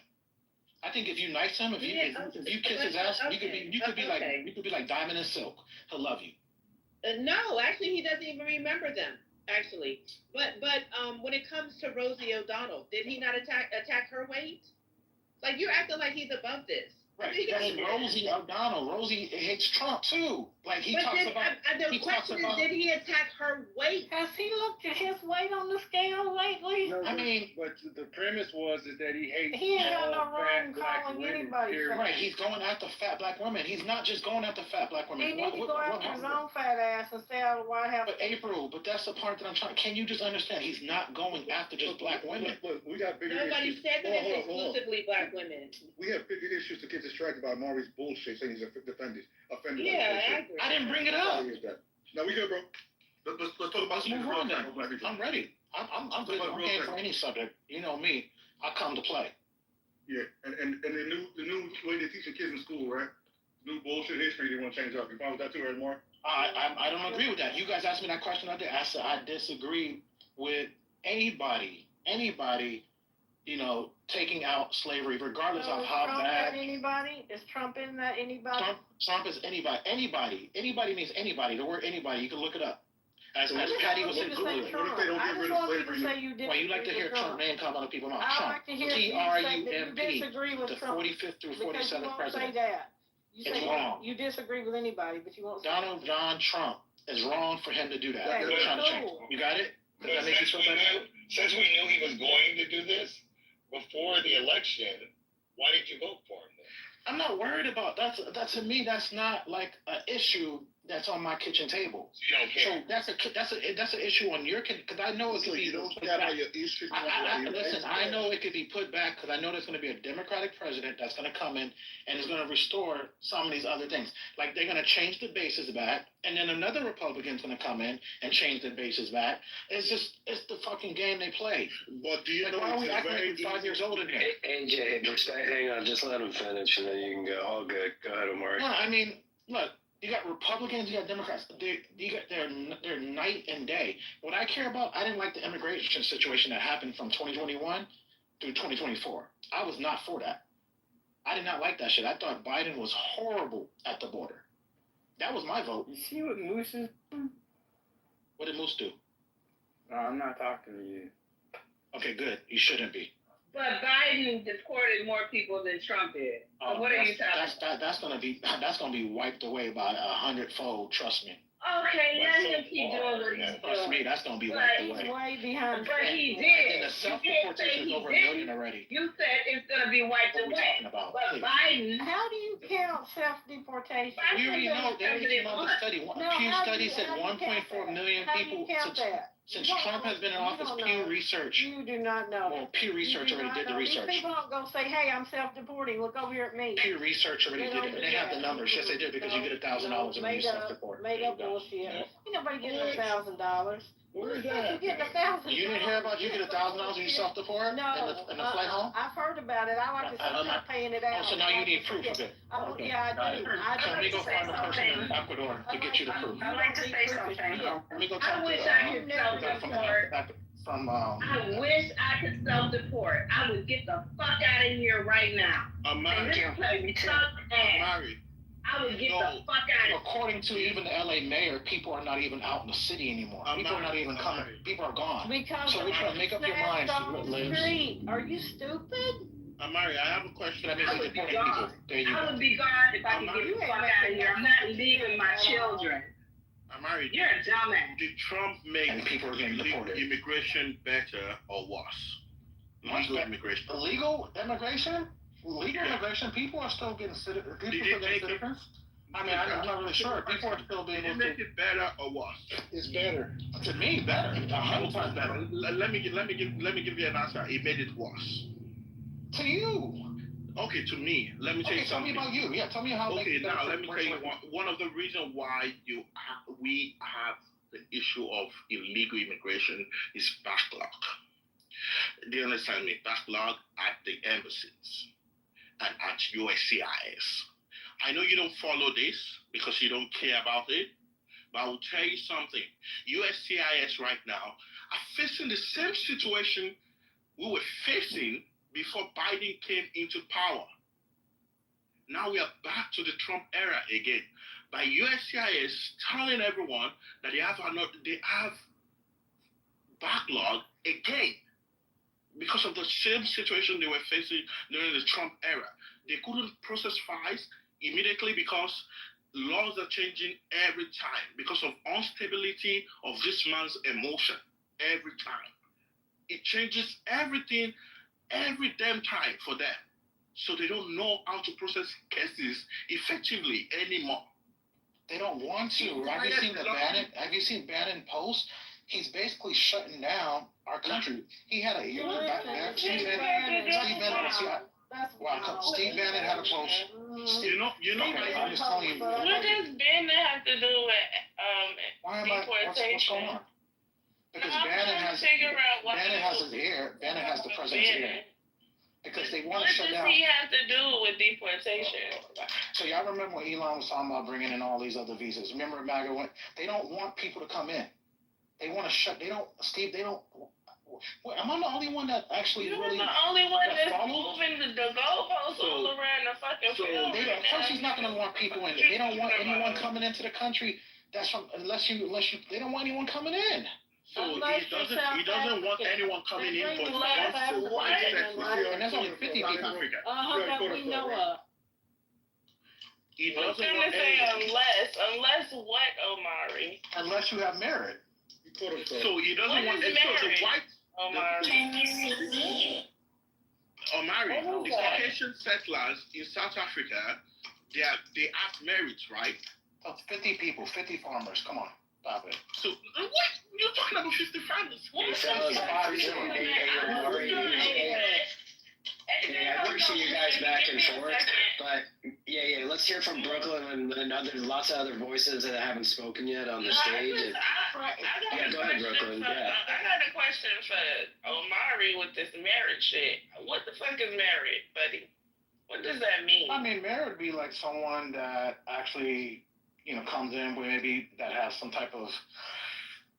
Speaker 9: I think if you nice him, if you kiss his ass, you could be like Diamond and Silk. He'll love you.
Speaker 17: No, actually, he doesn't even remember them. Actually, but when it comes to Rosie O'Donnell, did he not attack her weight? Like, you're acting like he's above this.
Speaker 9: Right. That's Rosie O'Donnell. Rosie hates Trump too. Like, he talks about.
Speaker 17: The question is, did he attack her weight?
Speaker 4: Has he looked at his weight on the scale lately?
Speaker 11: No, but the premise was that he hates.
Speaker 4: He ain't got no
Speaker 11: fat
Speaker 4: wrong
Speaker 11: black
Speaker 4: calling
Speaker 11: women.
Speaker 4: anybody fat.
Speaker 9: Right. He's going after fat black women. He's not just going after fat black women.
Speaker 4: He needs to go after his own fat ass and stay out of the White House.
Speaker 9: But April, that's the part that I'm trying. Can you just understand? He's not going after just black women.
Speaker 3: Look, we got bigger
Speaker 17: Nobody
Speaker 3: issues.
Speaker 17: said that it's exclusively black women.
Speaker 3: We have bigger issues to get distracted by Maury's bullshit saying he's offended.
Speaker 17: Yeah, I agree.
Speaker 9: I didn't bring it up.
Speaker 3: No, we good, bro. Let's talk about
Speaker 9: Let's move on then. I'm ready. I'm good. I'm game for any subject. You know me. I come to play.
Speaker 18: Yeah, and the new way they teach the kids in school, right? New bullshit history they want to change up. You fine with that too, right, Mark?
Speaker 9: I don't agree with that. You guys asked me that question the other day. I said I disagree with anybody, you know, taking out slavery, regardless of how bad.
Speaker 4: Anybody? Is Trump in that anybody?
Speaker 9: Trump is anybody. Anybody means anybody. The word anybody, you can look it up. As Patty was saying, Google it.
Speaker 18: What if they don't get rid of slavery?
Speaker 9: Well, you like to hear Trump name come other people. No,
Speaker 4: I
Speaker 9: Trump.
Speaker 4: like to hear
Speaker 9: Trump.
Speaker 4: you disagree with
Speaker 9: the
Speaker 4: Trump.
Speaker 9: 45th through 47th
Speaker 4: you won't
Speaker 9: president.
Speaker 4: say that. You
Speaker 9: It's
Speaker 4: say
Speaker 9: wrong.
Speaker 4: You disagree with anybody, but you won't say
Speaker 9: Donald John Trump is wrong for him to do that.
Speaker 4: Yeah,
Speaker 9: They're trying to change. You got it? Does that make you feel better?
Speaker 5: Since we knew he was going to do this before the election, why did you vote for him then?
Speaker 9: I'm not worried about that. That to me, that's not like an issue that's on my kitchen table.
Speaker 5: So you don't care.
Speaker 9: So that's an issue on your kitchen because I know it could be. Listen, I know it could be put back because I know there's going to be a Democratic president that's going to come in and is going to restore some of these other things. Like they're going to change the bases back, and then another Republican's going to come in and change the bases back. It's the fucking game they play.
Speaker 18: But do you know
Speaker 9: why are we acting like we're 5 years old in here?
Speaker 7: AJ, just hang on, just let him finish, and then you can go. All good. Go ahead, Omari.
Speaker 9: No, I mean, look. You got Republicans, you got Democrats. They're night and day. What I care about, I didn't like the immigration situation that happened from 2021 through 2024. I was not for that. I did not like that shit. I thought Biden was horrible at the border. That was my vote.
Speaker 11: You see what Moose is?
Speaker 9: What did Moose do?
Speaker 11: No, I'm not talking to you.
Speaker 9: Okay, good. You shouldn't be.
Speaker 13: But Biden deported more people than Trump did. So what are you talking about?
Speaker 9: That's gonna be wiped away by 100-fold. Trust me.
Speaker 13: Okay, let him keep doing what he's doing.
Speaker 9: Trust me, that's gonna be wiped away.
Speaker 4: way behind.
Speaker 13: But he did.
Speaker 9: And the self-deportation is over 1 million already.
Speaker 13: You said it's gonna be wiped
Speaker 9: What are we
Speaker 13: away.
Speaker 9: talking about?
Speaker 13: But
Speaker 9: Please.
Speaker 13: Biden.
Speaker 4: How do you count self-deportation?
Speaker 9: We already know. They already came out with a study. Pew study said 1.4 million people. Since Trump has been in office, Pew Research.
Speaker 4: You do not know.
Speaker 9: Well, Pew Research already did the research.
Speaker 4: These people don't go say, "Hey, I'm self-deporting. Look over here at me."
Speaker 9: Pew Research already did it. They have the numbers. Yes, they did because you get $1,000 when you self-deport.
Speaker 4: Made up bullshit. Ain't nobody getting $1,000.
Speaker 9: Where is
Speaker 4: You
Speaker 9: that?
Speaker 4: get $1,000.
Speaker 9: You didn't hear about you get $1,000 when you self-deport?
Speaker 4: No.
Speaker 9: In the flight home?
Speaker 4: I've heard about it. I like to see them paying it out.
Speaker 9: Oh, so now you need proof of it. Okay.
Speaker 4: Yeah, I do.
Speaker 9: So let me go find the person in Ecuador to get you the proof.
Speaker 13: I'd like to say something.
Speaker 9: Let me go
Speaker 13: I
Speaker 9: talk
Speaker 13: wish
Speaker 9: to
Speaker 13: I could self-deport. I wish I could self-deport. I would get the fuck out of here right now. And this place sucks ass. I would get the fuck out of here.
Speaker 9: According to even the LA mayor, people are not even out in the city anymore. People are not even coming. People are gone.
Speaker 4: Because
Speaker 9: so we're trying to make up your minds, Liz.
Speaker 4: Are you stupid?
Speaker 18: Amari, I have a question.
Speaker 9: That means
Speaker 13: I would be
Speaker 9: deporting
Speaker 13: gone.
Speaker 9: people. There you
Speaker 13: I
Speaker 9: go.
Speaker 13: would be gone if I could get the fuck out of here. I'm not leaving my children.
Speaker 18: Amari,
Speaker 13: You're a dumbass.
Speaker 18: did Trump make
Speaker 9: And people are getting deported.
Speaker 18: immigration better or worse? Legal immigration.
Speaker 9: Illegal immigration? Legal immigration? People are still getting citizens. People still getting citizens? I mean, I'm not really sure. People are still being able to.
Speaker 18: Make it better or worse?
Speaker 9: It's better. To me, better. 100 times better.
Speaker 18: Let me give you an answer. It made it worse.
Speaker 9: To you.
Speaker 18: Okay, to me. Let me tell you something.
Speaker 9: Tell me about you. Yeah, tell me how.
Speaker 18: Okay, now let me tell you one of the reasons why we have the issue of illegal immigration is backlog. Do you understand me? Backlog at the embassies and at USCIS. I know you don't follow this because you don't care about it, but I will tell you something. USCIS right now are facing the same situation we were facing before Biden came into power. Now we are back to the Trump era again. By USCIS telling everyone that they have backlog again because of the same situation they were facing during the Trump era. They couldn't process files immediately because laws are changing every time because of instability of this man's emotion every time. It changes everything every damn time for them. So they don't know how to process cases effectively anymore.
Speaker 9: They don't want to. Have you seen Bannon post? He's basically shutting down our country. He had a Steve Bannon had a post. I'm just telling you.
Speaker 13: What does Bannon have to do with
Speaker 9: What's going
Speaker 13: deportation?
Speaker 9: on? Because Bannon has his ear. Bannon has the president's ear. Because they want to shut down.
Speaker 13: What does he have to do with deportation?
Speaker 9: So y'all remember when Elon was talking about bringing in all these other visas? Remember MAGA went, they don't want people to come in. They want to shut, Steve, they don't, well, am I the only one that actually
Speaker 13: You're
Speaker 9: really?
Speaker 13: the only one that's
Speaker 9: follows?
Speaker 13: moving the goalposts all around the fucking field.
Speaker 9: First, he's not going to want people in. They don't want anyone coming into the country. That's from, unless you, they don't want anyone coming in.
Speaker 18: So he doesn't want anyone coming in, but he wants to
Speaker 9: and that's only 50 people.
Speaker 4: That we know of.
Speaker 18: He doesn't
Speaker 13: say
Speaker 18: want anyone.
Speaker 13: unless what, Omari?
Speaker 9: Unless you have merit.
Speaker 18: So he doesn't want any sort of white. Omari, the Caucasian settlers in South Africa, they have merit, right?
Speaker 9: Oh, 50 people, 50 farmers. Come on, stop it.
Speaker 18: So what? You're talking about 50 farmers?
Speaker 19: I do see you guys back and forth, but yeah, let's hear from Brooklyn and other, lots of other voices that haven't spoken yet on the stage. Go ahead, Brooklyn. Yeah.
Speaker 13: I got a question for Omari with this marriage shit. What the fuck is marriage, buddy? What does that mean?
Speaker 9: I mean, marriage would be like someone that actually, comes in with maybe that has some type of,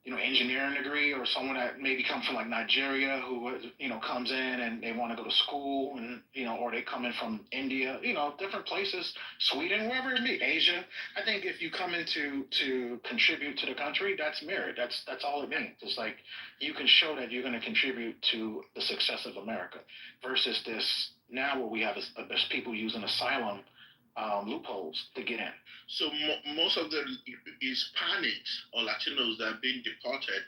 Speaker 9: engineering degree, or someone that maybe comes from like Nigeria who, comes in and they want to go to school and, or they come in from India, different places, Sweden, wherever it may be, Asia. I think if you come in to contribute to the country, that's merit. That's all it means. It's like you can show that you're going to contribute to the success of America versus this now what we have is people using asylum loopholes to get in.
Speaker 18: So most of the Hispanics or Latinos that are being deported,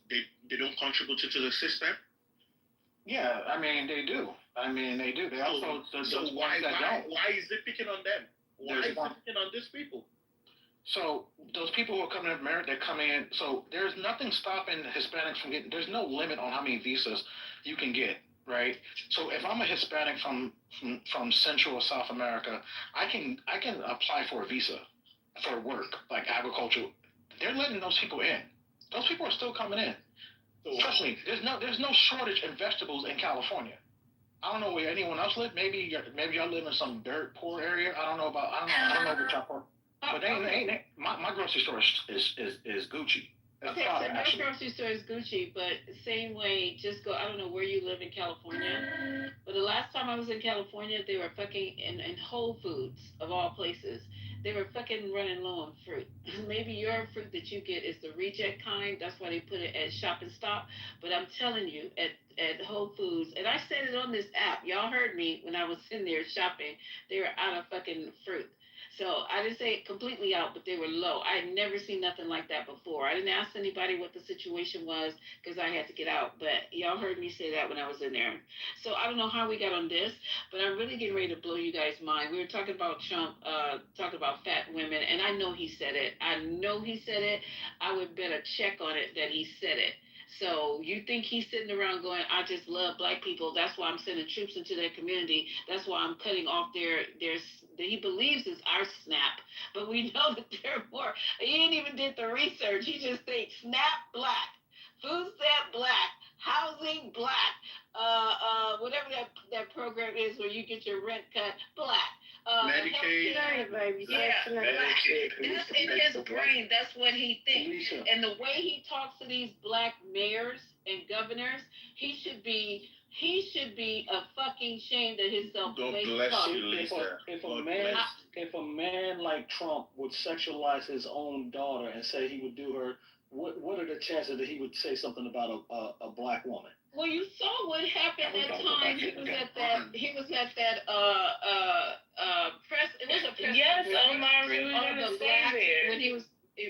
Speaker 18: they don't contribute to the system?
Speaker 9: Yeah, I mean, they do. They also,
Speaker 18: why is it picking on them? Why is it picking on these people?
Speaker 9: So those people who are coming in merit, they're coming in. So there's nothing stopping Hispanics from getting, there's no limit on how many visas you can get. Right. So if I'm a Hispanic from Central or South America, I can apply for a visa for work, like agriculture. They're letting those people in. Those people are still coming in. Trust me, there's no shortage in vegetables in California. I don't know where anyone else lives. Maybe y'all live in some dirt poor area. I don't know what y'all poor. But my grocery store is Gucci.
Speaker 4: Okay, so my grocery store is Gucci, but same way, just go, I don't know where you live in California, but the last time I was in California, they were fucking, in Whole Foods, of all places, they were fucking running low on fruit. Maybe your fruit that you get is the reject kind, that's why they put it at Shop and Stop, but I'm telling you, at Whole Foods, and I said it on this app, y'all heard me when I was in there shopping, they were out of fucking fruit. So I didn't say it completely out, but they were low. I had never seen nothing like that before. I didn't ask anybody what the situation was because I had to get out. But y'all heard me say that when I was in there. So I don't know how we got on this, but I'm really getting ready to blow you guys' mind. We were talking about Trump, talking about fat women, and I know he said it. I would bet a check on it that he said it. So you think he's sitting around going, I just love black people. That's why I'm sending troops into their community. That's why I'm cutting off their he believes is our SNAP. But we know that there are more. He ain't even did the research. He just thinks SNAP black, food stamp black, housing black, whatever that program is where you get your rent cut, black.
Speaker 18: Medicaid.
Speaker 4: Medicaid. That's in his brain. That's what he thinks. And the way he talks to these black mayors and governors, he should be a fucking shamed of himself.
Speaker 18: God bless you, Lisa.
Speaker 14: If a man like Trump would sexualize his own daughter and say he would do her, what are the chances that he would say something about a black woman?
Speaker 4: Well, you saw what happened that time. He was at that press. It was a press.
Speaker 13: Yes, Omari, we were gonna stay there.
Speaker 4: When he was.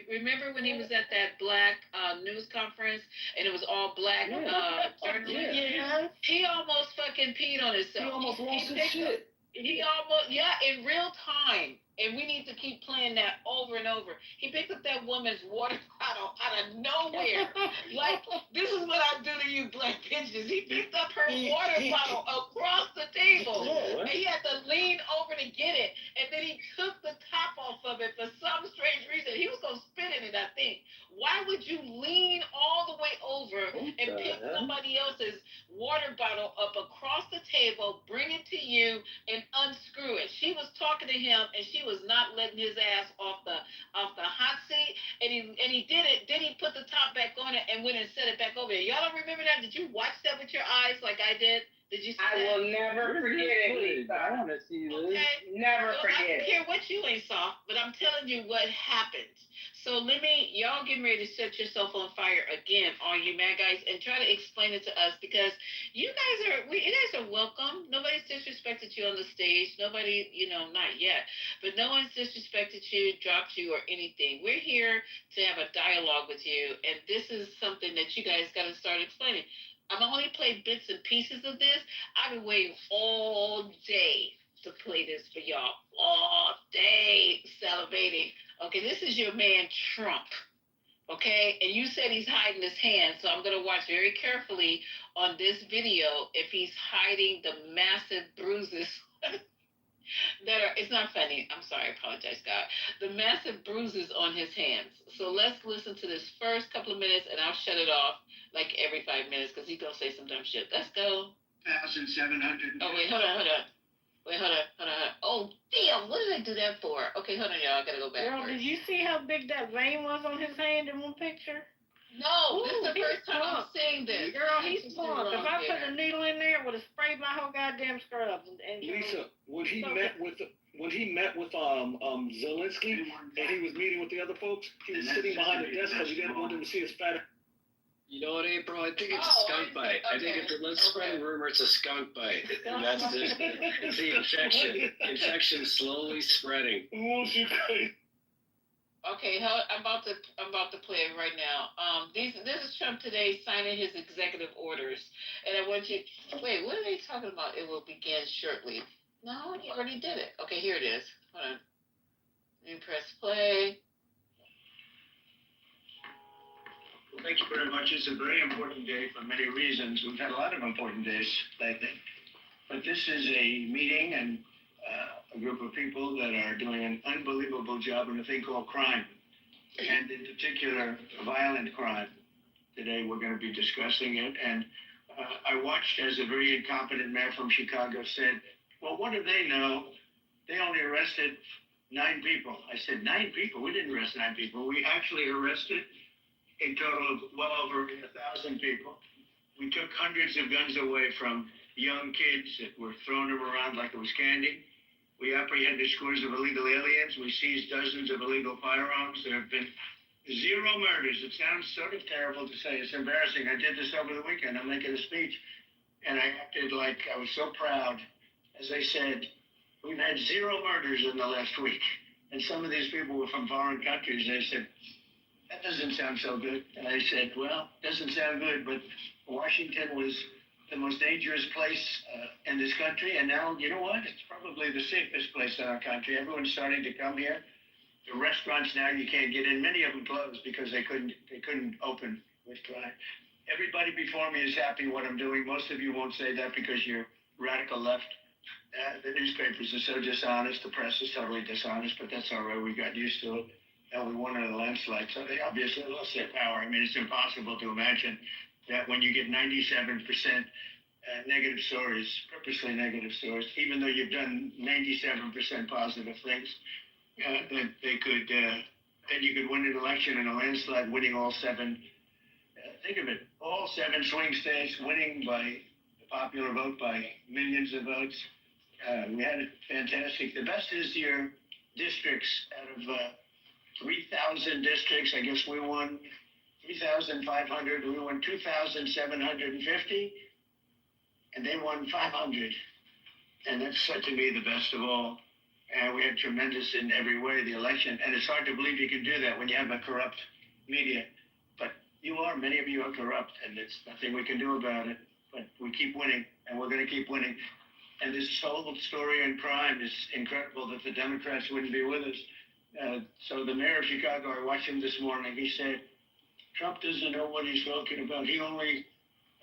Speaker 4: Remember when he was at that black news conference and it was all black journalists? Yeah. He almost fucking peed on himself.
Speaker 14: He almost lost his shit.
Speaker 4: He almost, in real time. And we need to keep playing that over and over. He picked up that woman's water bottle out of nowhere. Like, this is what I do to you black bitches. He picked up her water bottle across the table. And he had to lean over to get it. And then he took the top off of it for some strange reason. He was going to spit in it, I think.
Speaker 6: Why would you lean all the way over and pick somebody else's water bottle up across the table, bring it to you, and unscrew it? She was talking to him, and she was not letting his ass off the hot seat, and he did it. Then he put the top back on it and went and set it back over there. Y'all don't remember that? Did you watch that with your eyes like I did? Did you see that?
Speaker 8: I will never forget it, Lisa.
Speaker 11: I want to see this.
Speaker 6: Okay.
Speaker 8: Never
Speaker 6: I
Speaker 8: forget
Speaker 6: don't
Speaker 8: it.
Speaker 6: care what you ain't saw, but I'm telling you what happened. So y'all getting ready to set yourself on fire again, all you mad guys, and try to explain it to us, because you guys are welcome. Nobody's disrespected you on the stage. Nobody, not yet, but no one's disrespected you, dropped you, or anything. We're here to have a dialogue with you, and this is something that you guys got to start explaining. I've only played bits and pieces of this. I've been waiting all day to play this for y'all. All day salivating. Okay, this is your man Trump. Okay, and you said he's hiding his hand, so I'm going to watch very carefully on this video if he's hiding the massive bruises it's not funny. I'm sorry. I apologize, God. The massive bruises on his hands. So let's listen to this first couple of minutes, and I'll shut it off like every 5 minutes because he's going to say some dumb shit. Let's go.
Speaker 3: 1,700.
Speaker 6: Oh, wait, hold on. Wait, hold on. Oh, damn. What did I do that for? Okay, hold on, y'all. I got to go back.
Speaker 4: Girl, did you see how big that vein was on his hand in one picture?
Speaker 6: No, this is the first time I'm seeing this.
Speaker 4: Girl, he's pumped. If I put a needle in there, it would have sprayed my whole goddamn scrubs. And
Speaker 14: Lisa, when he met with Zelensky and he was meeting with the other folks, he was sitting behind the desk because he didn't want him to see his fat.
Speaker 19: You know what, April? I think it's a skunk bite. I think let's spread a rumor it's a skunk bite. And that's just it's the infection. Infection slowly spreading.
Speaker 6: Okay, I'm about to play it right now. This is Trump today signing his executive orders, and I want you. Wait, what are they talking about? It will begin shortly. No, he already did it. Okay, here it is. Hold on. Let me press play.
Speaker 15: Well, thank you very much. It's a very important day for many reasons. We've had a lot of important days lately, but this is a meeting and a group of people that are doing an unbelievable job in a thing called crime, and in particular, violent crime. Today we're going to be discussing it, and I watched as a very incompetent mayor from Chicago said, well, what do they know? They only arrested 9 people. I said, 9 people? We didn't arrest 9 people. We actually arrested a total of well over 1,000 people. We took hundreds of guns away from young kids that were throwing them around like it was candy. We apprehended scores of illegal aliens. We seized dozens of illegal firearms. There have been 0 murders. It sounds sort of terrible to say. It's embarrassing. I did this over the weekend. I'm making a speech, and I acted like I was so proud. As I said, we've had 0 murders in the last week. And some of these people were from foreign countries. They said, that doesn't sound so good. And I said, well, it doesn't sound good, but Washington was the most dangerous place in this country, and now, you know what? It's probably the safest place in our country. Everyone's starting to come here. The restaurants now you can't get in. Many of them closed because they couldn't open with crime. Everybody before me is happy what I'm doing. Most of you won't say that because you're radical left. The newspapers are so dishonest. The press is totally dishonest, but that's all right. We got used to it, and we won in a landslide. So they obviously lost their power. I mean, it's impossible to imagine that when you get 97% negative stories, purposely negative stories, even though you've done 97% positive things, that they could, that you could win an election in a landslide, winning all 7. Think of it, all 7 swing states, winning by the popular vote by millions of votes. We had it fantastic. The best is your districts. Out of 3,000 districts, I guess we won 3,500. We won 2,750, and they won 500. And that's, to me, the best of all. And we had tremendous in every way, the election. And it's hard to believe you can do that when you have a corrupt media. But many of you are corrupt, and there's nothing we can do about it. But we keep winning, and we're going to keep winning. And this whole story on crime is incredible that the Democrats wouldn't be with us. So the mayor of Chicago, I watched him this morning, he said, Trump doesn't know what he's talking about. He only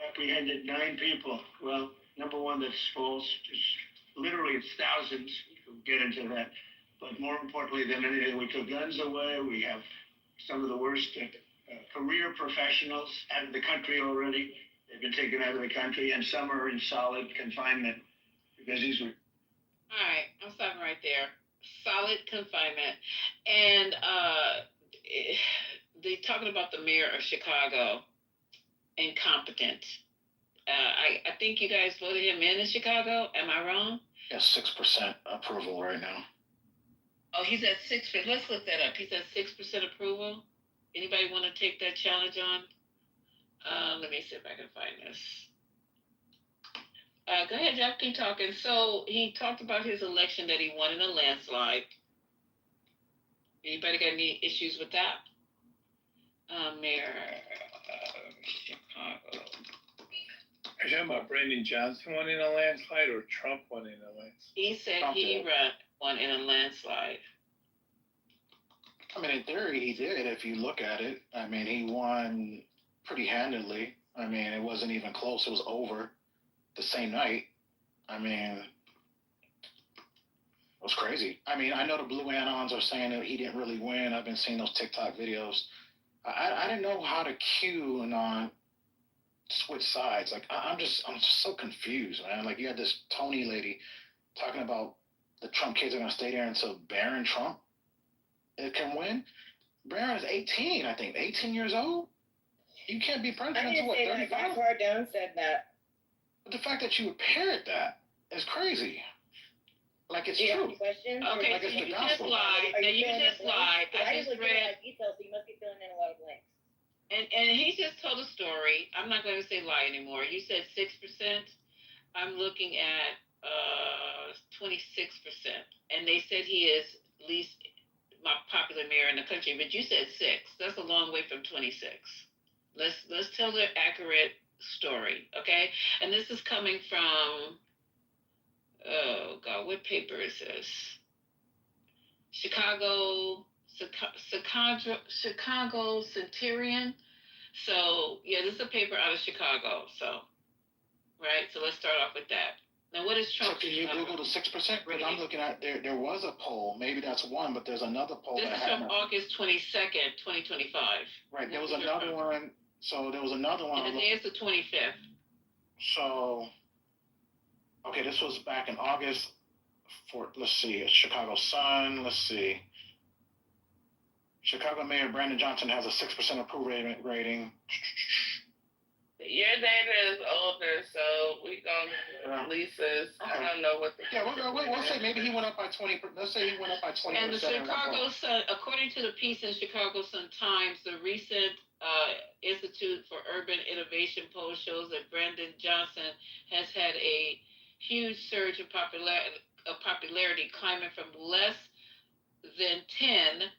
Speaker 15: apprehended 9 people. Well, number one, that's false. Literally, it's thousands. We'll get into that. But more importantly than anything, we took guns away. We have some of the worst career professionals out of the country already. They've been taken out of the country, and some are in solid confinement because these were.
Speaker 6: All right, I'm stopping right there. Solid confinement, and they talking about the mayor of Chicago, incompetent. I think you guys voted him in Chicago. Am I wrong?
Speaker 9: Yeah, 6% approval right now.
Speaker 6: Oh, he's at 6%. Let's look that up. He's at 6% approval. Anybody want to take that challenge on? Let me see if I can find this. Go ahead, Jeff, keep talking. So he talked about his election that he won in a landslide. Anybody got any issues with that? Mayor Chicago.
Speaker 7: Are you talking about Brandon Johnson won in a landslide or Trump won in a landslide?
Speaker 6: He said he won in a landslide.
Speaker 9: I mean, in theory, he did. If you look at it, I mean, he won pretty handedly. I mean, it wasn't even close. It was over the same night. I mean, it was crazy. I mean, I know the Blue Anons are saying that he didn't really win. I've been seeing those TikTok videos. I didn't know how to cue and on switch sides. Like, I'm just so confused, man. Like, you had this Tony lady talking about the Trump kids are going to stay there until Barron Trump it can win. Barron is 18, I think. 18 years old? You can't be president until what, 35?
Speaker 10: Cardone said that.
Speaker 9: But the fact that you would parrot that is crazy. Like, it's true.
Speaker 10: Questions?
Speaker 6: Okay,
Speaker 9: like
Speaker 6: so
Speaker 9: it's
Speaker 6: you
Speaker 9: the
Speaker 6: just
Speaker 9: gospel.
Speaker 6: lied. Now you just lied. I just read.
Speaker 10: Details, so you must be filling in a lot of blanks.
Speaker 6: And he just told a story. I'm not going to say lie anymore. You said 6%. I'm looking at 26%. And they said he is least my popular mayor in the country. But you said 6. That's a long way from 26. Let's tell the accurate story, okay? And this is coming from, oh God, what paper is this? Chicago Centurion. So yeah, this is a paper out of Chicago. So, right. So let's start off with that. Now, what is Trump?
Speaker 9: So can you Google the 6%? Because I'm looking at there was a poll. Maybe that's one, but there's another poll.
Speaker 6: This is from August 22nd, 2025.
Speaker 9: Right. There was another one. So there was another one.
Speaker 6: And today is the 25th.
Speaker 9: So, okay, this was back in August. Let's see, Chicago Sun. Let's see. Chicago Mayor Brandon Johnson has a 6% approval rating.
Speaker 20: Your data is older, so we gonna Lisa's. Okay. I don't know what the.
Speaker 9: Yeah, we'll say maybe he went up by 20. Let's say he went up by 20%.
Speaker 6: And the Chicago Sun, according to the piece in Chicago Sun Times, the recent Institute for Urban Innovation poll shows that Brandon Johnson has had a huge surge in popularity, climbing from less than 10.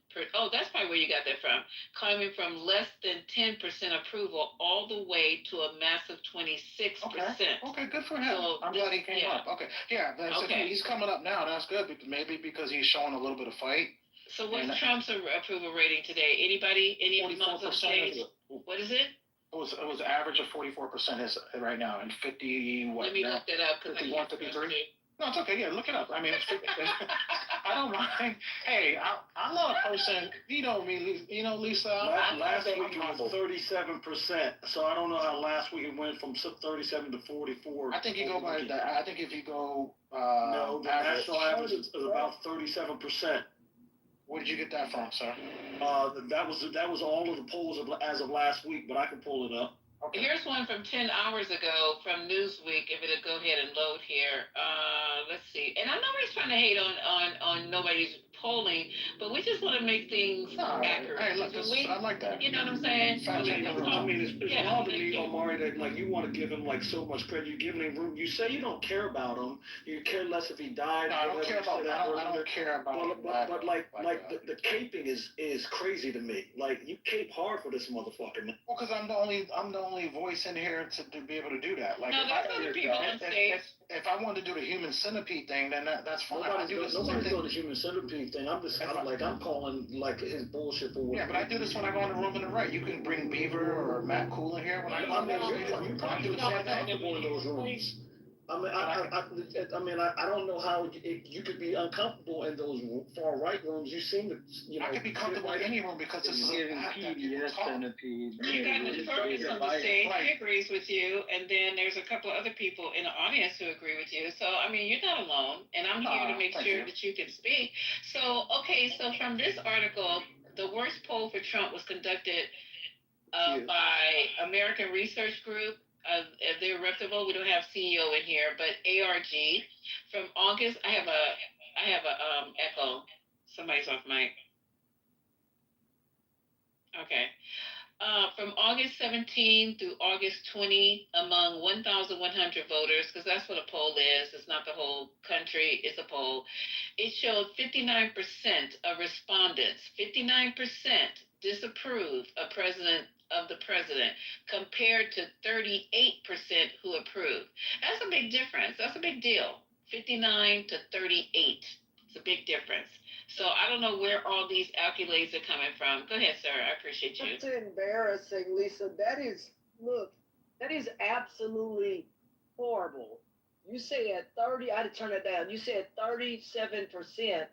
Speaker 6: That's probably where you got that from. Climbing from less than 10% approval all the way to a massive 26%.
Speaker 9: Okay, good for him. So I'm glad he came up. Okay, yeah, okay. He's coming up now. That's good. Maybe because he's showing a little bit of fight.
Speaker 6: So what's Trump's approval rating today? Anybody? Any of the stage? What is it?
Speaker 9: It was average of 44% is right now, and 50 what?
Speaker 6: Let me look that up because
Speaker 9: 51, 53. No, it's okay. Yeah, look it up. I mean, I don't mind. Hey, I'm not a person. You know me. You know, Lisa.
Speaker 21: Last week it was 37%. So I don't know how last week it went from 37 to 44.
Speaker 9: I think you go by that. I think if you go.
Speaker 21: No, the national average is about 37%.
Speaker 9: Where did you get that from, sir?
Speaker 21: That was all of the polls as of last week, but I can pull it up.
Speaker 6: Okay. Here's one from 10 hours ago from Newsweek. If it'll go ahead and load here. Let's see. And I'm nobody's trying to hate on nobody's polling, but we just want to make things accurate.
Speaker 9: Hey, look, I like that.
Speaker 6: You know what I'm saying?
Speaker 21: I mean, it's wrong to me, Omari, that like you want to give him like so much credit. You're giving him room. You say you don't care about him. You care less if he died.
Speaker 9: No, I don't care about that. I don't care about him.
Speaker 21: But the caping is crazy to me. Like you cape hard for this motherfucker, man.
Speaker 9: Well, because I'm the only voice in here to be able to do that. Like,
Speaker 6: no, there's other people on stage.
Speaker 9: If I wanted to do the human centipede thing, then that's fine.
Speaker 21: Nobody's doing the human centipede thing. I'm calling like his bullshit for what.
Speaker 9: Yeah, but I do this when I go in the room in the right. You can bring Beaver or Matt Cool in here when I go in the room.
Speaker 21: You probably do the same thing in one of those rooms. I mean, I don't know how you could be uncomfortable in those far right rooms. You seem to,
Speaker 9: I could be comfortable in any room because this is a
Speaker 11: PBS centipede.
Speaker 4: You got Ms. Perkins on the stage, he agrees with you, and then there's a couple of other people in the audience who agree with you. So, I mean, you're not alone, and I'm here to make sure that you can speak. So, okay, so from this article, the worst poll for Trump was conducted by American Research Group. They're reputable. We don't have CEO in here, but ARG from August. I have a echo. Somebody's off mic. Okay. From August 17 through August 20, among 1,100 voters, because that's what a poll is. It's not the whole country. It's a poll. It showed 59% of respondents, 59% disapproved of the president, compared to 38% who approved. That's a big difference. That's a big deal. 59 to 38. It's a big difference. So I don't know where all these accolades are coming from. Go ahead, sir. I appreciate you.
Speaker 12: It's embarrassing, Lisa. That is absolutely horrible. You said 30, I had to turn it down. You said 37%,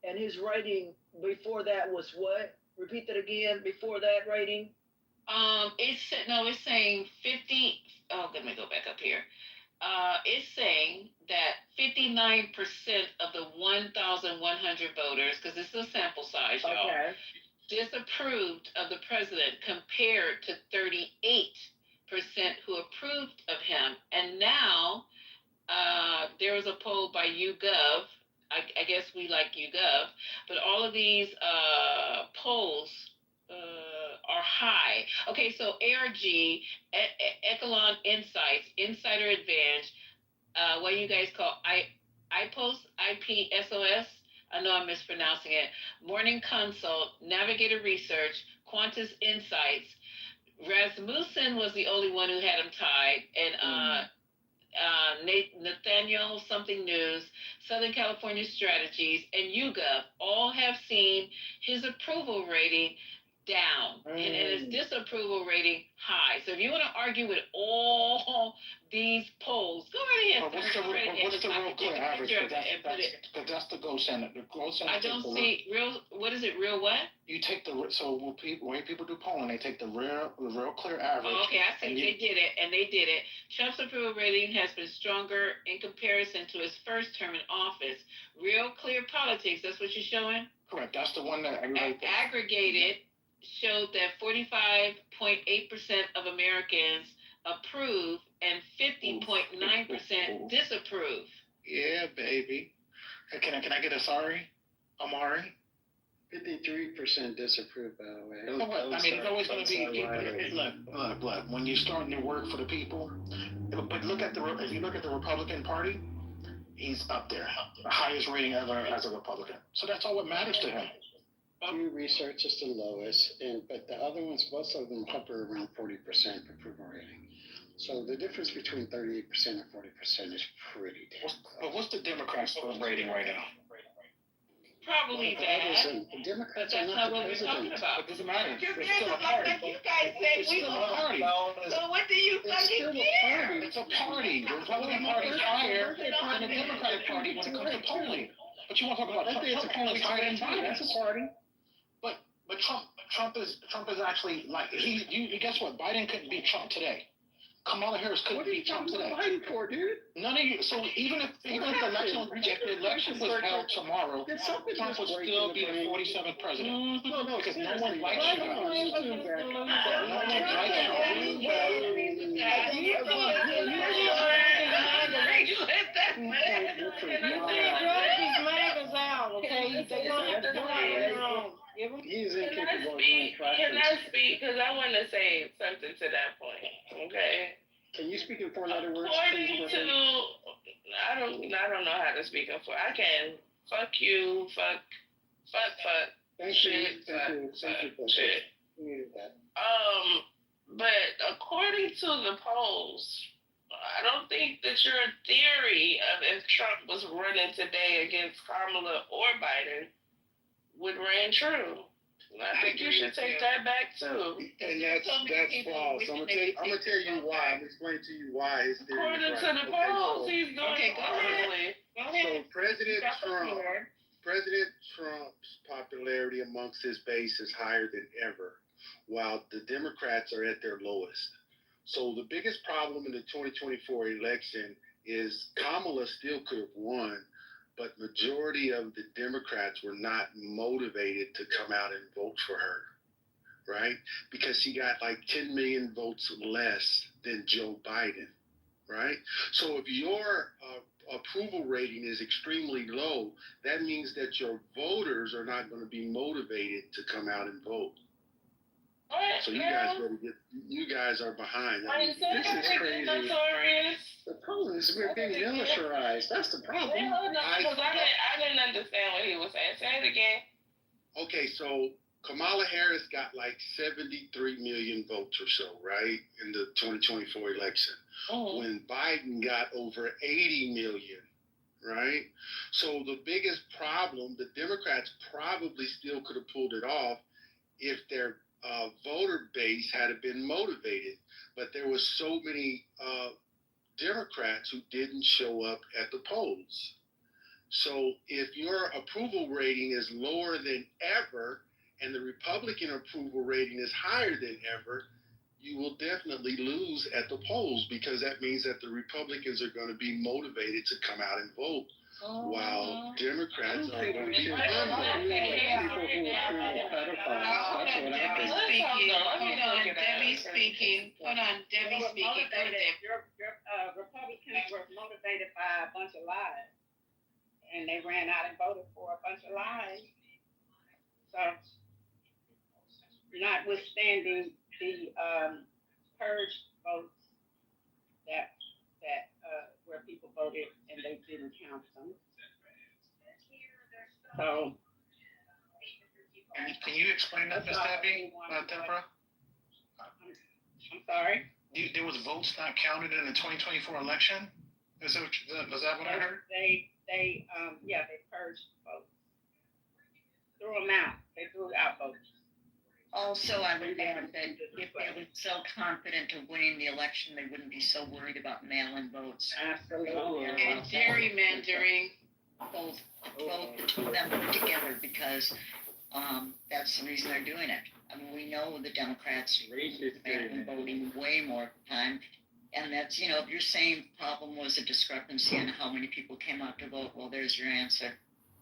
Speaker 12: and his rating before that was what? Repeat that again, before that rating?
Speaker 4: It's saying 50. Oh, let me go back up here. It's saying that 59% of the 1,100 voters, because this is a sample size, y'all, disapproved of the president compared to 38% who approved of him. And now there was a poll by YouGov. I guess we like YouGov, but all of these polls are high. Okay, so ARG, Echelon Insights, Insider Advantage, what you guys call IPOS, IPSOS, I know I'm mispronouncing it, Morning Consult, Navigator Research, Qantas Insights. Rasmussen was the only one who had him tied, and Nathaniel Something News, Southern California Strategies, and YouGov all have seen his approval rating down and his disapproval rating high. So if you want to argue with all these polls, go right ahead.
Speaker 9: What's the real clear average? Because that's the gold standard. The gold standard.
Speaker 4: I don't see real. What is it? Real what?
Speaker 9: You take the when people do polling, they take the real clear average.
Speaker 4: Oh, okay, I see. They did it. Trump's approval rating has been stronger in comparison to his first term in office. Real clear politics. That's what you're showing.
Speaker 9: Correct. That's the one that
Speaker 4: aggregated showed that 45.8% of Americans approve and 50.9% disapprove.
Speaker 9: Yeah, baby. Can I get a sorry, Amari?
Speaker 22: 53% disapprove, by the way.
Speaker 9: It's always going to be. Look. When you're starting to work for the people, but if you look at the Republican Party, he's up there, the highest rating ever as a Republican. So that's all what matters to him.
Speaker 22: Pew Research is the lowest, but the other ones, most of them hover around 40% approval rating. So the difference between 38% and 40% is pretty damn close.
Speaker 9: But what's the Democrats' rating right now?
Speaker 4: Probably bad.
Speaker 22: The Democrats
Speaker 4: but that's not what we're talking about.
Speaker 9: It doesn't matter.
Speaker 4: You guys said we were. So what do you fucking care?
Speaker 9: It's a party. The Republican Party is higher than the Democratic Party when it comes to polling. But you want to talk about Trump polling is higher than Biden.
Speaker 22: It's a party.
Speaker 9: But Trump is actually like you guess what? Biden couldn't beat Trump today. Kamala Harris couldn't beat Trump today.
Speaker 22: What are you talking about Biden for, dude?
Speaker 9: None of you. So even if the election was held tomorrow, Trump would still be the 47th president.
Speaker 22: No,
Speaker 9: because no one likes you guys. No one likes
Speaker 20: Can I speak? Because I want to say something to that point. Okay.
Speaker 22: Can you speak in 4-letter words?
Speaker 20: According to, I don't know how to speak in 4. I can. Fuck you. Fuck.
Speaker 22: Thank
Speaker 20: shit.
Speaker 22: you.
Speaker 20: Shit.
Speaker 22: We needed that.
Speaker 20: But according to the polls, I don't think that your theory of if Trump was running today against Kamala or Biden would ring true. I think you should take that back too.
Speaker 2: And that's false. I'm gonna tell you why. I'm explaining to you why his theory
Speaker 20: According
Speaker 2: is
Speaker 20: to
Speaker 2: right.
Speaker 20: the polls, he's doing horribly.
Speaker 17: Go ahead.
Speaker 2: So President Trump's popularity amongst his base is higher than ever, while the Democrats are at their lowest. So the biggest problem in the 2024 election is Kamala still could have won, but majority of the Democrats were not motivated to come out and vote for her, right? Because she got like 10 million votes less than Joe Biden, right? So if your approval rating is extremely low, that means that your voters are not going to be motivated to come out and vote.
Speaker 20: What?
Speaker 2: So you guys are behind.
Speaker 20: This is crazy.
Speaker 22: The problem is we're being militarized. That's the problem.
Speaker 20: I didn't understand what he was saying. Say it again.
Speaker 2: Okay, so Kamala Harris got like 73 million votes or so, right, in the 2024 election. When Biden got over 80 million, right? So the biggest problem, the Democrats probably still could have pulled it off if their voter base had been motivated. But there was so many Democrats who didn't show up at the polls. So if your approval rating is lower than ever and the Republican approval rating is higher than ever, you will definitely lose at the polls, because that means that the Republicans are going to be motivated to come out and vote, while Democrats are going to run.
Speaker 17: Debbie speaking. Hold on, Debbie speaking.
Speaker 13: Your Republicans were motivated by a bunch of lies, and they ran out and voted for a bunch of lies. So, notwithstanding the purge votes that where people voted and they didn't count them. So,
Speaker 9: Can you explain that, Ms. Debbie, Deborah?
Speaker 13: I'm sorry?
Speaker 9: There was votes not counted in the 2024 election? Was that what I heard?
Speaker 13: They purged votes. Threw them out. They threw out votes.
Speaker 1: Also, I would add that if they were so confident of winning the election, they wouldn't be so worried about mail-in votes.
Speaker 13: Absolutely.
Speaker 17: And gerrymandering.
Speaker 1: Both of them put together, because that's the reason they're doing it. I mean, we know the Democrats have been voting way more time. And that's, if you're saying the problem was a discrepancy in how many people came out to vote, well, there's your answer.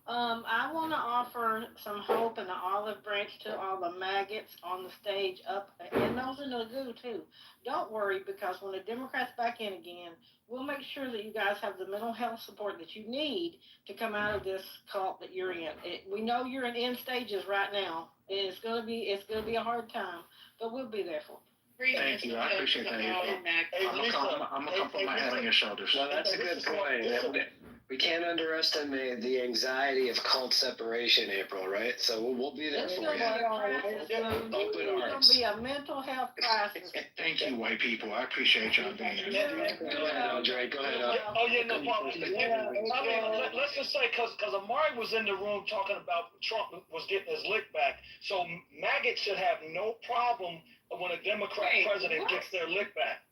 Speaker 4: I want to offer some hope and an olive branch to all the maggots on the stage up, and those in the goo too. Don't worry, because when the Democrats back in again, we'll make sure that you guys have the mental health support that you need to come out of this cult that you're in. We know you're in end stages right now. It's gonna be a hard time, but we'll be there for you.
Speaker 9: Thank you. I appreciate that. I'm gonna come put my head on your shoulders.
Speaker 19: Well, that's a good point. We can't underestimate the anxiety of cult separation, April, right? So we'll be there for you.
Speaker 4: It's going to be a mental health crisis.
Speaker 9: Thank you, white people. I appreciate y'all being here.
Speaker 19: Go ahead, Andre. Go ahead.
Speaker 21: Oh, yeah, no problem. I mean, let's just say, because Amari was in the room talking about Trump was getting his lick back. So maggots should have no problem when a Democrat president gets their lick back.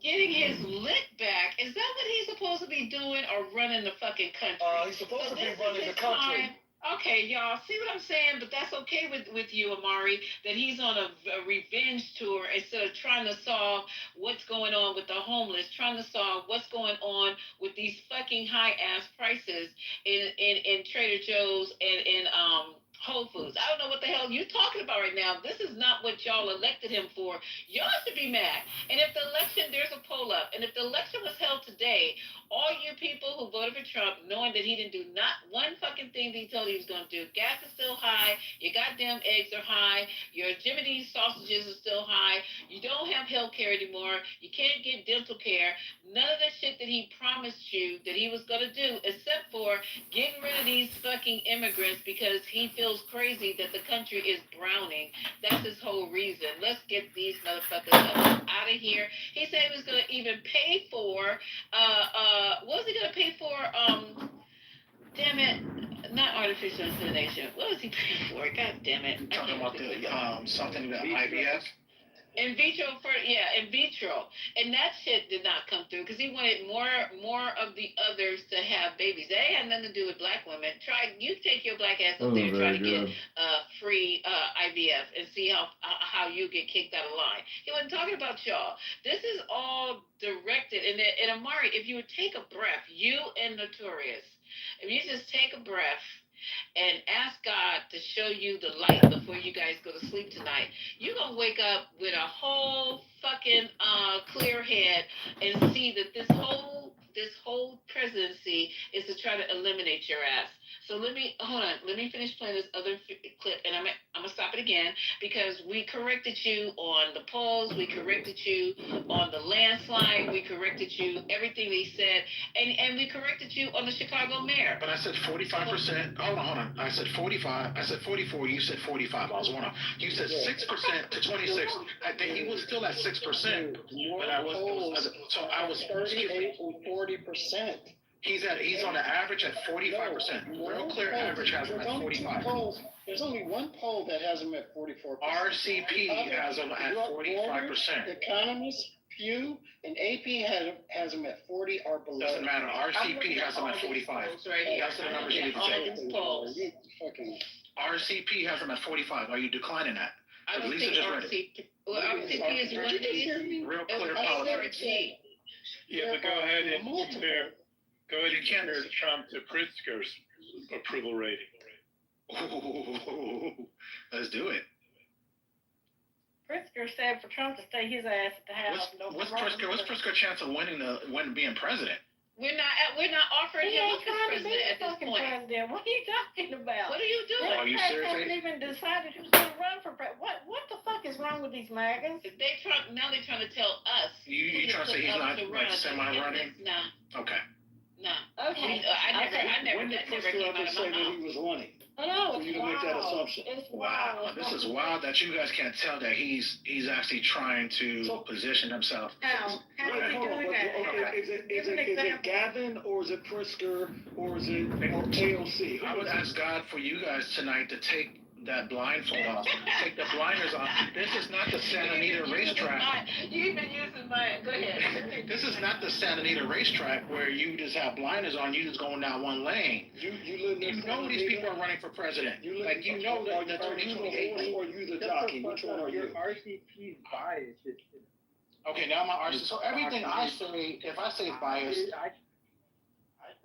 Speaker 17: Getting his lick back? Is that what he's supposed to be doing, or running the fucking country?
Speaker 21: He's supposed to be running the country.
Speaker 17: Okay, y'all, see what I'm saying? But that's okay with you, Amari, that he's on a revenge tour instead of trying to solve what's going on with the homeless, trying to solve what's going on with these fucking high-ass prices in Trader Joe's and in Whole Foods. I don't know what the hell you're talking about right now. This is not what y'all elected him for. Y'all should be mad. And if the election, there's a poll up, and if the election was held today, all you people who voted for Trump, knowing that he didn't do not one fucking thing that he told you he was going to do. Gas is still high. Your goddamn eggs are high. Your Jimmy Dean sausages are still high. You don't have health care anymore. You can't get dental care. None of the shit that he promised you that he was going to do, except for getting rid of these fucking immigrants because he feels crazy that the country is browning. That's his whole reason. Let's get these motherfuckers out of here. He said he was going to even pay for, what was he going to pay for? Damn it.
Speaker 6: not artificial insemination. What was he paying for? God damn it!
Speaker 9: You're talking about the something about IVF.
Speaker 6: In vitro in vitro, and that shit did not come through because he wanted more of the others to have babies. They had nothing to do with black women. You take your black ass up there and try to get free IVF and see how you get kicked out of line. He wasn't talking about y'all. This is all directed. And Amari, if you would take a breath, you and Notorious, if you just take a breath and ask God to show you the light before you guys go to sleep tonight, you're going to wake up with a whole fucking clear head and see that this whole presidency is to try to eliminate your ass. So let me finish playing this other clip, and I'm gonna stop it again because we corrected you on the polls, we corrected you on the landslide, we corrected you everything they said, and we corrected you on the Chicago mayor.
Speaker 9: But I said 45%. Hold on. I said 45. I said 44. You said 45. I was one off. You said 6% to 26. I think he was still at 6%. But I was
Speaker 22: 38 and 40%.
Speaker 9: He's on an average at 45%. Real clear average has him at 45.
Speaker 22: There's only one poll that has him at 44%.
Speaker 9: RCP has him at 45%.
Speaker 22: Economists, Pew, and AP has him at 40 or below.
Speaker 9: Doesn't matter. RCP has him at 45. That's the numbers you need to say. RCP has him at 45. Are you declining that?
Speaker 6: I don't think RCP is what it is.
Speaker 9: Real clear politics.
Speaker 7: Yeah, but go ahead and compare Trump to Pritzker's approval rating.
Speaker 9: Let's do it.
Speaker 4: Pritzker said for Trump to stay his ass at the house.
Speaker 9: What's Pritzker's chance of winning being president?
Speaker 6: We're not offering him up as president at this point.
Speaker 4: President. What are you talking about?
Speaker 6: What are you doing?
Speaker 9: Are you serious?
Speaker 4: Haven't even decided who's going to run for president. What the fuck is wrong with these MAGAs?
Speaker 6: Now they're trying to tell us.
Speaker 9: You trying to say he's not like semi-running?
Speaker 6: No.
Speaker 9: Okay.
Speaker 6: No.
Speaker 4: Okay.
Speaker 6: I never.
Speaker 22: When did Pritzker ever say that he was running?
Speaker 4: I know,
Speaker 22: For you to make that assumption.
Speaker 4: It's
Speaker 9: Wow,
Speaker 4: wild.
Speaker 9: this is wild that you guys can't tell that he's actually trying to position himself.
Speaker 4: How is he doing that?
Speaker 22: Okay, is it Gavin or is it Pritzker or is it AOC?
Speaker 9: I would ask God for you guys tonight to take that blindfold off, take the blinders off. This is not the Santa Anita racetrack.
Speaker 6: You've been using mine. Go ahead.
Speaker 9: This is not the Santa Anita racetrack where you just have blinders on, you just going down one lane. You know these people are running for president. You know that the 2028.
Speaker 22: Or you the jockey? Which one are you?
Speaker 11: RCP's bias.
Speaker 9: Okay, now my RC. So everything I say, if I say biased,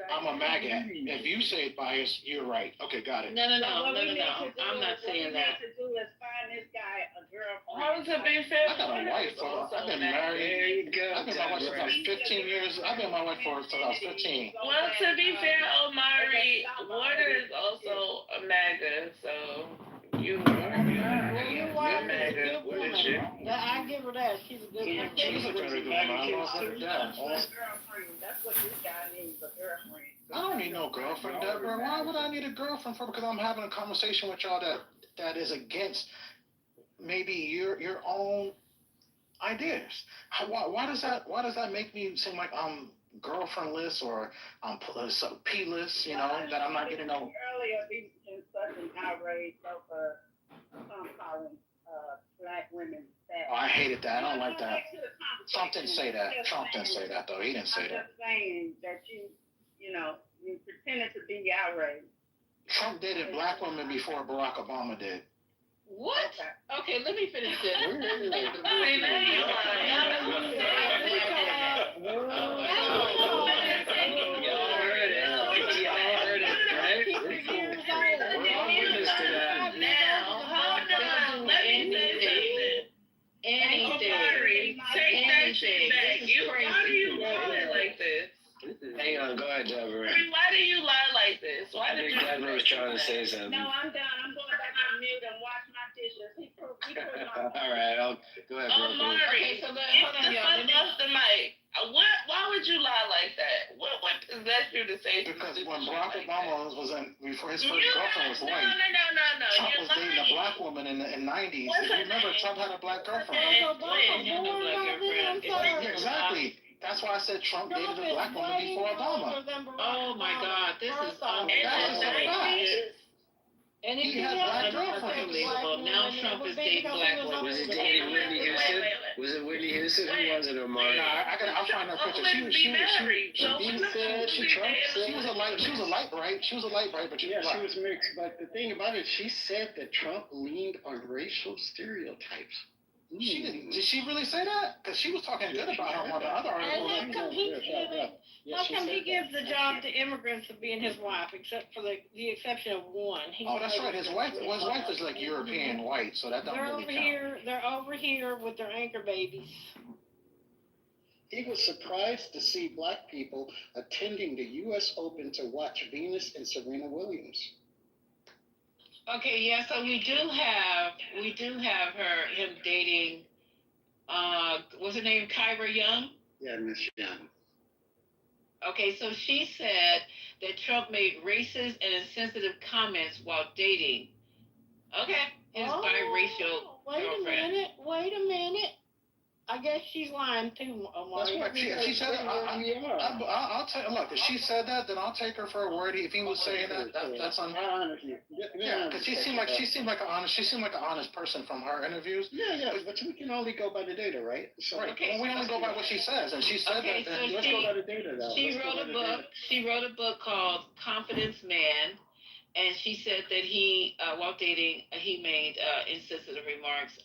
Speaker 9: I'm a MAGA. If you say biased, you're right. Okay, got it.
Speaker 6: No. I'm not saying that.
Speaker 13: What we need to do is find this guy a girlfriend.
Speaker 20: How to be fair?
Speaker 9: I got a wife. I've been married. I've been my wife for about 15 years. I've been my wife for I was 15.
Speaker 20: Well, to be fair, Omari, Water is also a MAGA, so you are MAGA. What is she?
Speaker 4: I give her that. She's a good one.
Speaker 9: She's a very good woman.
Speaker 13: That's what this guy needs, a girlfriend.
Speaker 9: I don't need no girlfriend, Deborah. Why would I need a girlfriend for? Because I'm having a conversation with y'all that is against maybe your own ideas. Why does that make me seem like I'm girlfriendless or I'm P-less? You know, that I'm not getting no.
Speaker 13: Earlier, he was such an outrage over calling black women fat.
Speaker 9: Oh, I hated that. I don't like that. Trump didn't say that. Trump didn't say that, though. He didn't say that.
Speaker 13: I'm just saying that you pretended to be outraged.
Speaker 9: Trump dated black women before Barack Obama did.
Speaker 6: What? Okay, let me finish this.
Speaker 19: Hang on, go ahead, Deborah.
Speaker 20: Why do you lie like this? Why did you?
Speaker 19: Deborah was trying to say something.
Speaker 13: No, I'm done. I'm going back on mute and wash my dishes.
Speaker 19: All right, I'll go ahead, bro.
Speaker 20: Mari,
Speaker 6: Okay, so hold on,
Speaker 20: get the
Speaker 6: y'all.
Speaker 20: fuck off the mic. Why would you lie like that? What possessed you to say?
Speaker 9: Because when Barack Obama was before his first girlfriend was white.
Speaker 20: No.
Speaker 9: Trump was dating a black woman in the 90s. If you remember, Trump had a black girlfriend.
Speaker 6: Exactly.
Speaker 9: That's why I said Trump dated a black woman before Obama.
Speaker 6: Oh my God, this is
Speaker 4: And
Speaker 9: he
Speaker 4: if
Speaker 9: had black girlfriends.
Speaker 6: Unbelievable. Now Trump is dating black women.
Speaker 19: Was he dating Whitney Houston? Was it Whitney Houston? Who was it, Omar?
Speaker 9: I'll find her picture. She was a light bright, but
Speaker 22: yeah, she was mixed. But the thing about it, she said that Trump leaned on racial stereotypes.
Speaker 9: She didn't. Did she really say that? Because she was talking good about her on the other article.
Speaker 4: And how come he gives the job to immigrants of being his wife, except for the exception of one?
Speaker 9: That's right. His wife is like European white, so that doesn't really count.
Speaker 4: They're over here with their anchor babies.
Speaker 22: He was surprised to see black people attending the U.S. Open to watch Venus and Serena Williams.
Speaker 6: Okay, yeah, so we do have him dating, what's her name, Kyra Young?
Speaker 22: Yeah, Miss Young.
Speaker 6: Okay, so she said that Trump made racist and insensitive comments while dating. Okay, his biracial girlfriend.
Speaker 4: Wait a minute. I guess she's lying too, Omar.
Speaker 9: That's what she said. I'll tell you. Look, if she said that, then I'll take her for a word. If he was saying that's on. Yeah, because she seemed like an honest person from her interviews.
Speaker 22: Yeah, but we can only go by the data, right? So,
Speaker 9: right. Okay, we only go by what she says, and she said that.
Speaker 6: So
Speaker 22: let's go by the data, though.
Speaker 6: She wrote a book called Confidence Man. And she said that he, while dating, he made insensitive remarks.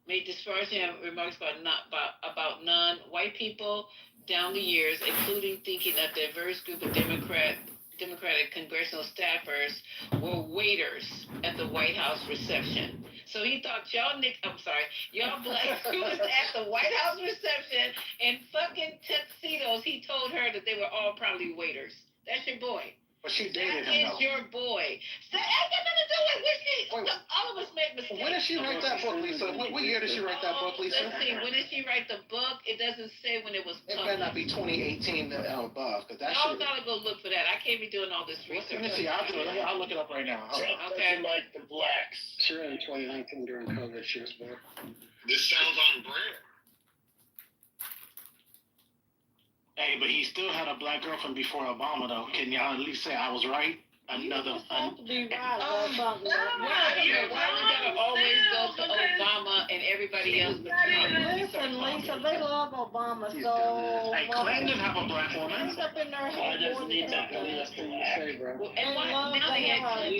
Speaker 6: Made disparaging remarks about non-white people down the years, including thinking a diverse group of Democratic congressional staffers were waiters at the White House reception. So he thought y'all black students at the White House reception in fucking tuxedos. He told her that they were all probably waiters. That's your boy.
Speaker 9: But she dated him,
Speaker 6: That is your boy. So that ain't got nothing to do with whiskey. All of us make mistakes.
Speaker 9: When did she write that book, Lisa? What year did she write that book, Lisa?
Speaker 6: Let's see. When did she write the book? It doesn't say when it was published.
Speaker 9: It better not be 2018 and above, because that
Speaker 6: Y'all gotta go look for that. I can't be doing all this research.
Speaker 9: Let me see. I'll do it. I'll look it up right now.
Speaker 6: Okay.
Speaker 21: Like the blacks.
Speaker 22: Sure, in 2019 during COVID, she was born.
Speaker 18: This sounds on brand.
Speaker 9: Hey, but he still had a black girlfriend before Obama, though. Can y'all at least say I was right?
Speaker 4: Why we gotta
Speaker 6: always go to Obama and everybody else?
Speaker 4: Listen, Lisa, they love Obama so.
Speaker 9: Hey, Clinton didn't have a black woman.
Speaker 4: It's up in their head.
Speaker 21: I just need that bro.
Speaker 6: And now they had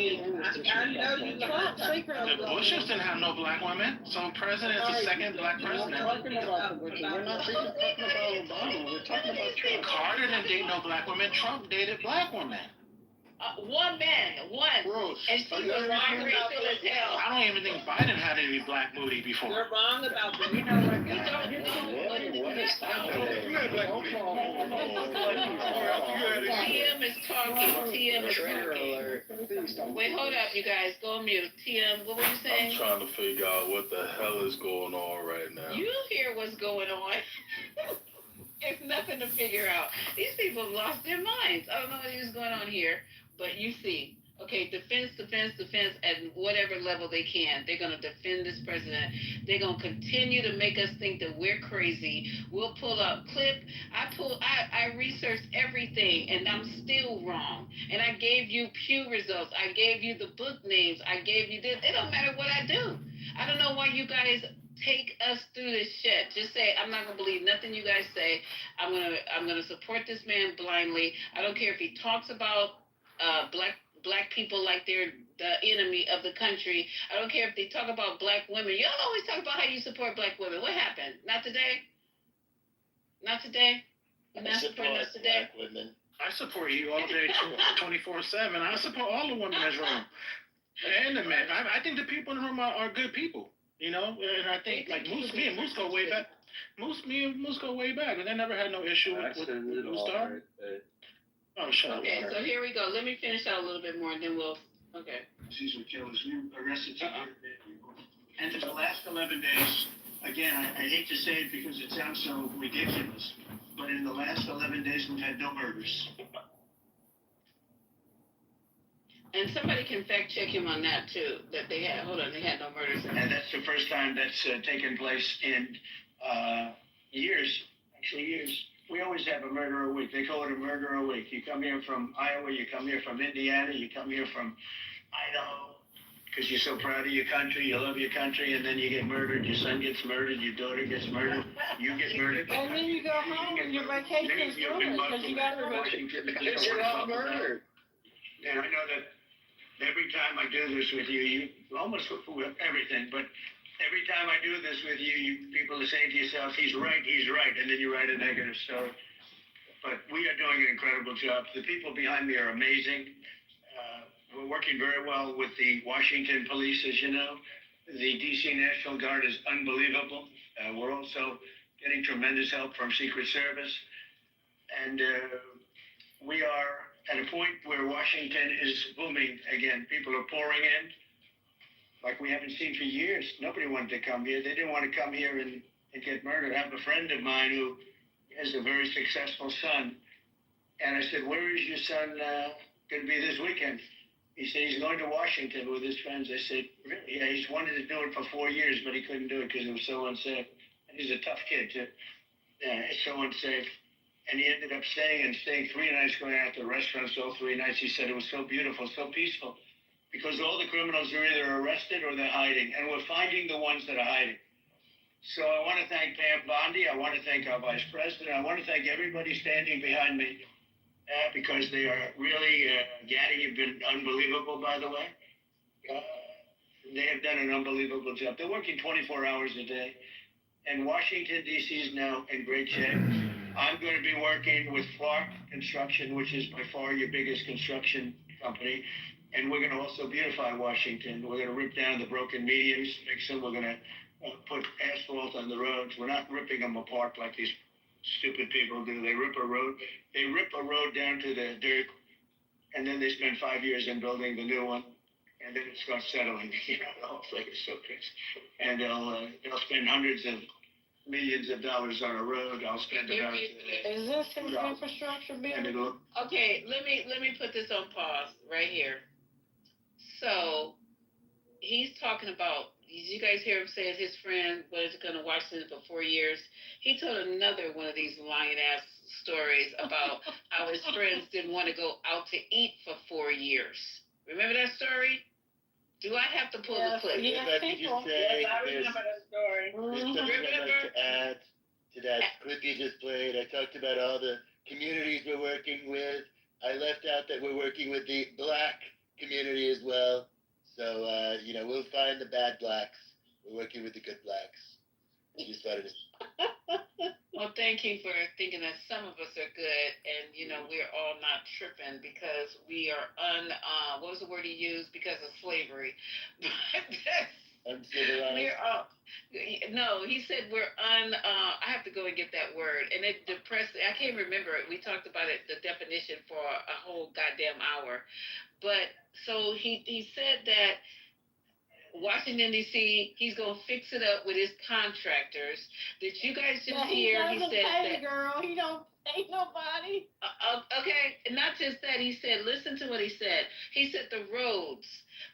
Speaker 9: The Bushes didn't have no black women, so president's the second black president.
Speaker 22: We're not even talking about Obama. We're talking about Trump.
Speaker 9: Carter didn't date no black women. Trump dated black women.
Speaker 6: One man,
Speaker 9: Bruce,
Speaker 6: and she was biracial as hell.
Speaker 9: I don't even think Biden had any black booty before.
Speaker 17: You're wrong about that.
Speaker 6: You know what? You don't know what is TM is talking. Wait, hold up, you guys. Go on mute. TM, what were you saying?
Speaker 5: I'm trying to figure out what the hell is going on right now.
Speaker 6: You hear what's going on. It's nothing to figure out. These people have lost their minds. I don't know what is going on here, but you see. Okay, defense at whatever level they can. They're going to defend this president. They're going to continue to make us think that we're crazy. We'll pull up clip. I researched everything, and I'm still wrong. And I gave you Pew results. I gave you the book names. I gave you this. It don't matter what I do. I don't know why you guys take us through this shit. Just say, I'm not gonna believe nothing you guys say. I'm gonna support this man blindly. I don't care if he talks about black people like they're the enemy of the country. I don't care if they talk about black women. Y'all always talk about how you support black women. What happened? Not today? Not today? You're not supporting us today?
Speaker 9: Black women. I support you all day, 24/7. I support all the women in this room. And the men. I think the people in the room are good people. You know, and I think like me and Moose go way back. Me and Moose go way back, and they never had no issue with Moose Star. Oh, shut up.
Speaker 6: Okay, so here we go. Let me finish out a little bit more, and then we'll. Okay.
Speaker 16: These were killers. We arrested and in the last 11 days, again, I hate to say it because it sounds so ridiculous, but in the last 11 days, we've had no murders.
Speaker 6: And somebody can fact check him on that too. That they had no murders.
Speaker 16: And that's the first time that's taken place in years, we always have a murder a week. They call it a murder a week. You come here from Iowa, you come here from Indiana, you come here from Idaho, because you're so proud of your country, you love your country, and then you get murdered, your son gets murdered, your daughter gets murdered, you get murdered.
Speaker 4: And then you go home and your vacation is ruined because you got to
Speaker 16: You're all murdered. And I know that every time I do this with you, you almost with everything, but every time I do this with you, people are saying to yourself, he's right, and then you write a negative. So, but we are doing an incredible job. The people behind me are amazing. We're working very well with the Washington police, as you know. The DC National Guard is unbelievable. We're also getting tremendous help from Secret Service. And we are at a point where Washington is booming again. People are pouring in like we haven't seen for years. Nobody wanted to come here. They didn't want to come here and get murdered. I have a friend of mine who has a very successful son. And I said, where is your son going to be this weekend? He said he's going to Washington with his friends. I said, really? Yeah, he's wanted to do it for 4 years, but he couldn't do it because it was so unsafe. And he's a tough kid, too. Yeah, it's so unsafe. And he ended up staying 3 nights, going out to restaurants all 3 nights. He said it was so beautiful, so peaceful. Because all the criminals are either arrested or they're hiding. And we're finding the ones that are hiding. So I want to thank Pam Bondi. I want to thank our Vice President. I want to thank everybody standing behind me. Because they are really, Gaddy, you've been unbelievable, by the way. They have done an unbelievable job. They're working 24 hours a day. And Washington, D.C. is now in great shape. I'm going to be working with Clark Construction, which is by far your biggest construction company. And we're going to also beautify Washington. We're going to rip down the broken medians, fix them. We're going to put asphalt on the roads. We're not ripping them apart like these stupid people do. They rip a road down to the dirt, and then they spend 5 years in building the new one, and then it starts settling. You know, the whole thing is so crazy. And they'll spend hundreds of millions of dollars on a road. I'll spend about.
Speaker 4: Is this his infrastructure bill?
Speaker 6: Okay, let me put this on pause right here. So he's talking about. Did you guys hear him say his friend was going to Washington for 4 years? He told another one of these lying-ass stories about how his friends didn't want to go out to eat for 4 years. Remember that story? Do I have to pull the clip?
Speaker 3: If I could just say,
Speaker 6: I remember that story.
Speaker 3: There's something I'd like to add to that clip you just played. I talked about all the communities we're working with. I left out that we're working with the Black community as well. So, we'll find the bad blacks. We're working with the good blacks. Just wanted to...
Speaker 6: Well, thank you for thinking that some of us are good, and we're all not tripping because we are what was the word he used? Because of slavery.
Speaker 3: Uncivilized.
Speaker 6: No, he said we're I have to go and get that word, and it depressed. I can't remember it. We talked about it, the definition, for a whole goddamn hour. But so he said that Washington, D.C., he's going to fix it up with his contractors. Did you guys just hear? He said
Speaker 4: pay, girl. He don't pay nobody.
Speaker 6: Okay, and not just that. He said, listen to what he said. He said the roads,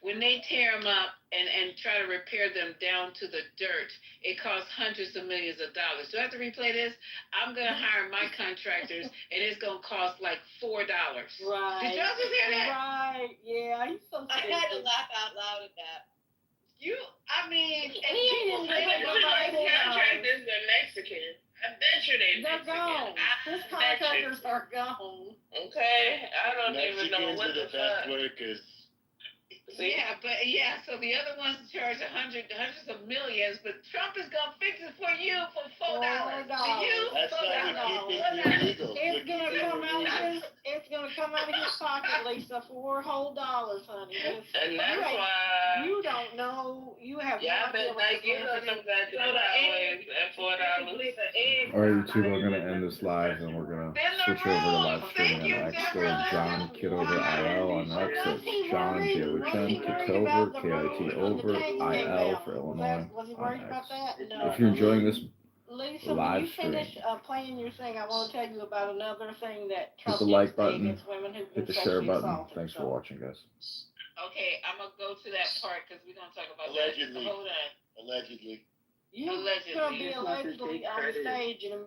Speaker 6: when they tear them up and try to repair them down to the dirt, it costs hundreds of millions of dollars. Do I have to replay this? I'm going to hire my contractors, and it's going to cost like $4.
Speaker 4: Right.
Speaker 6: Did y'all just hear that?
Speaker 4: Right. Yeah. He's so
Speaker 10: I had to laugh out loud at that.
Speaker 6: And
Speaker 20: people say contractors are Mexican. I bet you
Speaker 4: they're gone. His contractors are gone.
Speaker 20: Okay, I don't even know what the fuck.
Speaker 3: Workers.
Speaker 6: So the other ones charge hundreds of millions, but Trump is gonna fix it for you for $4.
Speaker 3: That's why we keep it illegal.
Speaker 4: It's gonna come out of his pocket, Lisa, $4 whole dollars, honey.
Speaker 20: And that's why
Speaker 4: you don't know. You have
Speaker 20: y'all better not get on them goddamn highways at $4.
Speaker 8: All right, YouTube, we're gonna end this live, and we're gonna switch over to live streaming on X. Go to John Kitover IL on X. That's John J-O-H-N Kitover K-I-T-Over IL for Illinois on X. If you're enjoying this
Speaker 4: Lisa,
Speaker 8: live
Speaker 4: when you
Speaker 8: stream,
Speaker 4: finish playing your thing, I want to tell you about another thing that
Speaker 8: hit
Speaker 4: Trump
Speaker 8: the like button,
Speaker 4: against women who've
Speaker 8: hit
Speaker 4: been
Speaker 8: the share
Speaker 4: sexually
Speaker 8: button.
Speaker 4: assaulted.
Speaker 8: Thanks for watching, guys.
Speaker 6: Okay, I'm gonna go to that part because we're gonna talk about
Speaker 3: Allegedly.
Speaker 6: that. Hold on.
Speaker 3: Allegedly.
Speaker 4: You
Speaker 6: Allegedly.
Speaker 4: gonna be allegedly on the stage and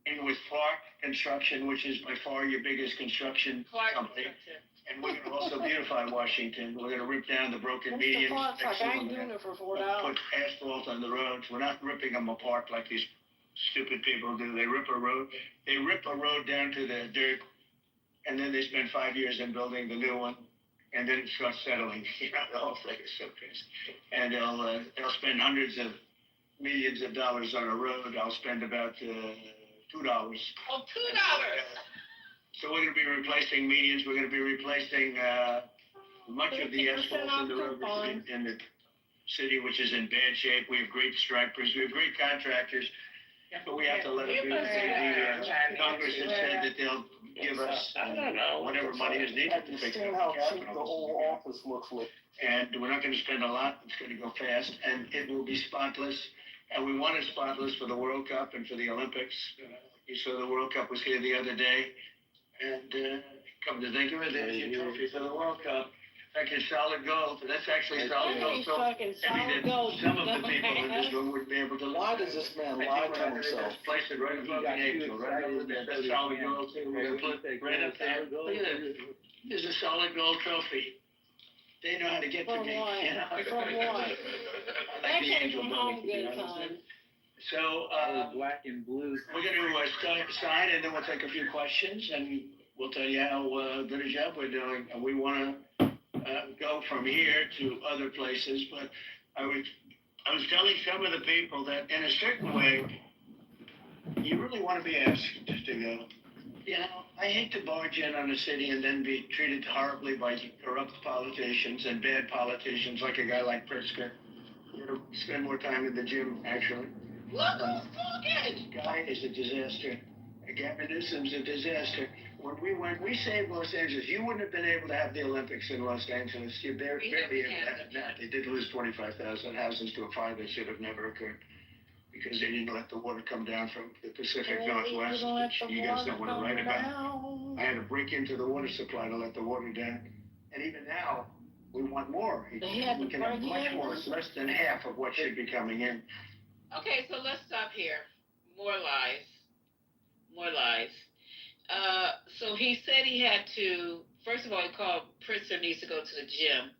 Speaker 16: And with Clark Construction, which is by far your biggest construction company. And we're gonna also beautify Washington. We're gonna rip down the broken
Speaker 4: Mr.
Speaker 16: medians.
Speaker 4: Clark's like, I ain't doing it for $4.
Speaker 16: Put asphalt on the roads. We're not ripping them apart like these stupid people do. They rip a road down to the dirt, and then they spend 5 years in building the new one, and then it starts settling. You know, the whole thing is so crazy. And they'll spend hundreds of millions of dollars on a road. I'll spend about $2.
Speaker 6: Oh, $2.
Speaker 16: So we're going to be replacing medians. We're going to be replacing much of the asphalt in the road in the city, which is in bad shape. We have great stripers. We have great contractors. But we have to let them do it. The Congress has said that they'll give us whatever money is needed to fix the Capitol.
Speaker 21: The whole office looks like.
Speaker 16: And we're not going to spend a lot. It's going to go fast. And it will be spotless. And we want it spotless for the World Cup and for the Olympics. You saw the World Cup was here the other day. And come to think of it, there's your trophy for the World Cup. Like it's solid gold. That's actually solid gold. So, some of the people in this room would be able to.
Speaker 21: Why does this man lie to himself?
Speaker 16: Just place it right above the angel, right over there. That's solid gold too. We're gonna put it right up there. Look at it. There's a solid gold trophy. They know how to get to me. You know?
Speaker 4: From what? That came from home good time.
Speaker 16: So,
Speaker 11: black and blue.
Speaker 16: we're gonna sign and then we'll take a few questions and we'll tell you how good a job we're doing. And we wanna go from here to other places, but I was telling some of the people that in a certain way, you really want to be asked to go. You know, I hate to barge in on a city and then be treated horribly by corrupt politicians and bad politicians like a guy like Pritzker. You know, spend more time in the gym, actually.
Speaker 6: Look who's talking!
Speaker 16: This guy is a disaster. Gavin Newsom's a disaster. When we saved Los Angeles, you wouldn't have been able to have the Olympics in Los Angeles. You barely have that. They did lose 25,000 houses to a fire that should have never occurred because they didn't let the water come down from the Pacific Northwest, which you guys don't want to write about. I had to break into the water supply to let the water down. And even now, we want more. We can have much more. It's less than half of what should be coming in.
Speaker 6: Okay, so let's stop here. More lies. So he said he had to, first of all, he called Pritzker needs to go to the gym.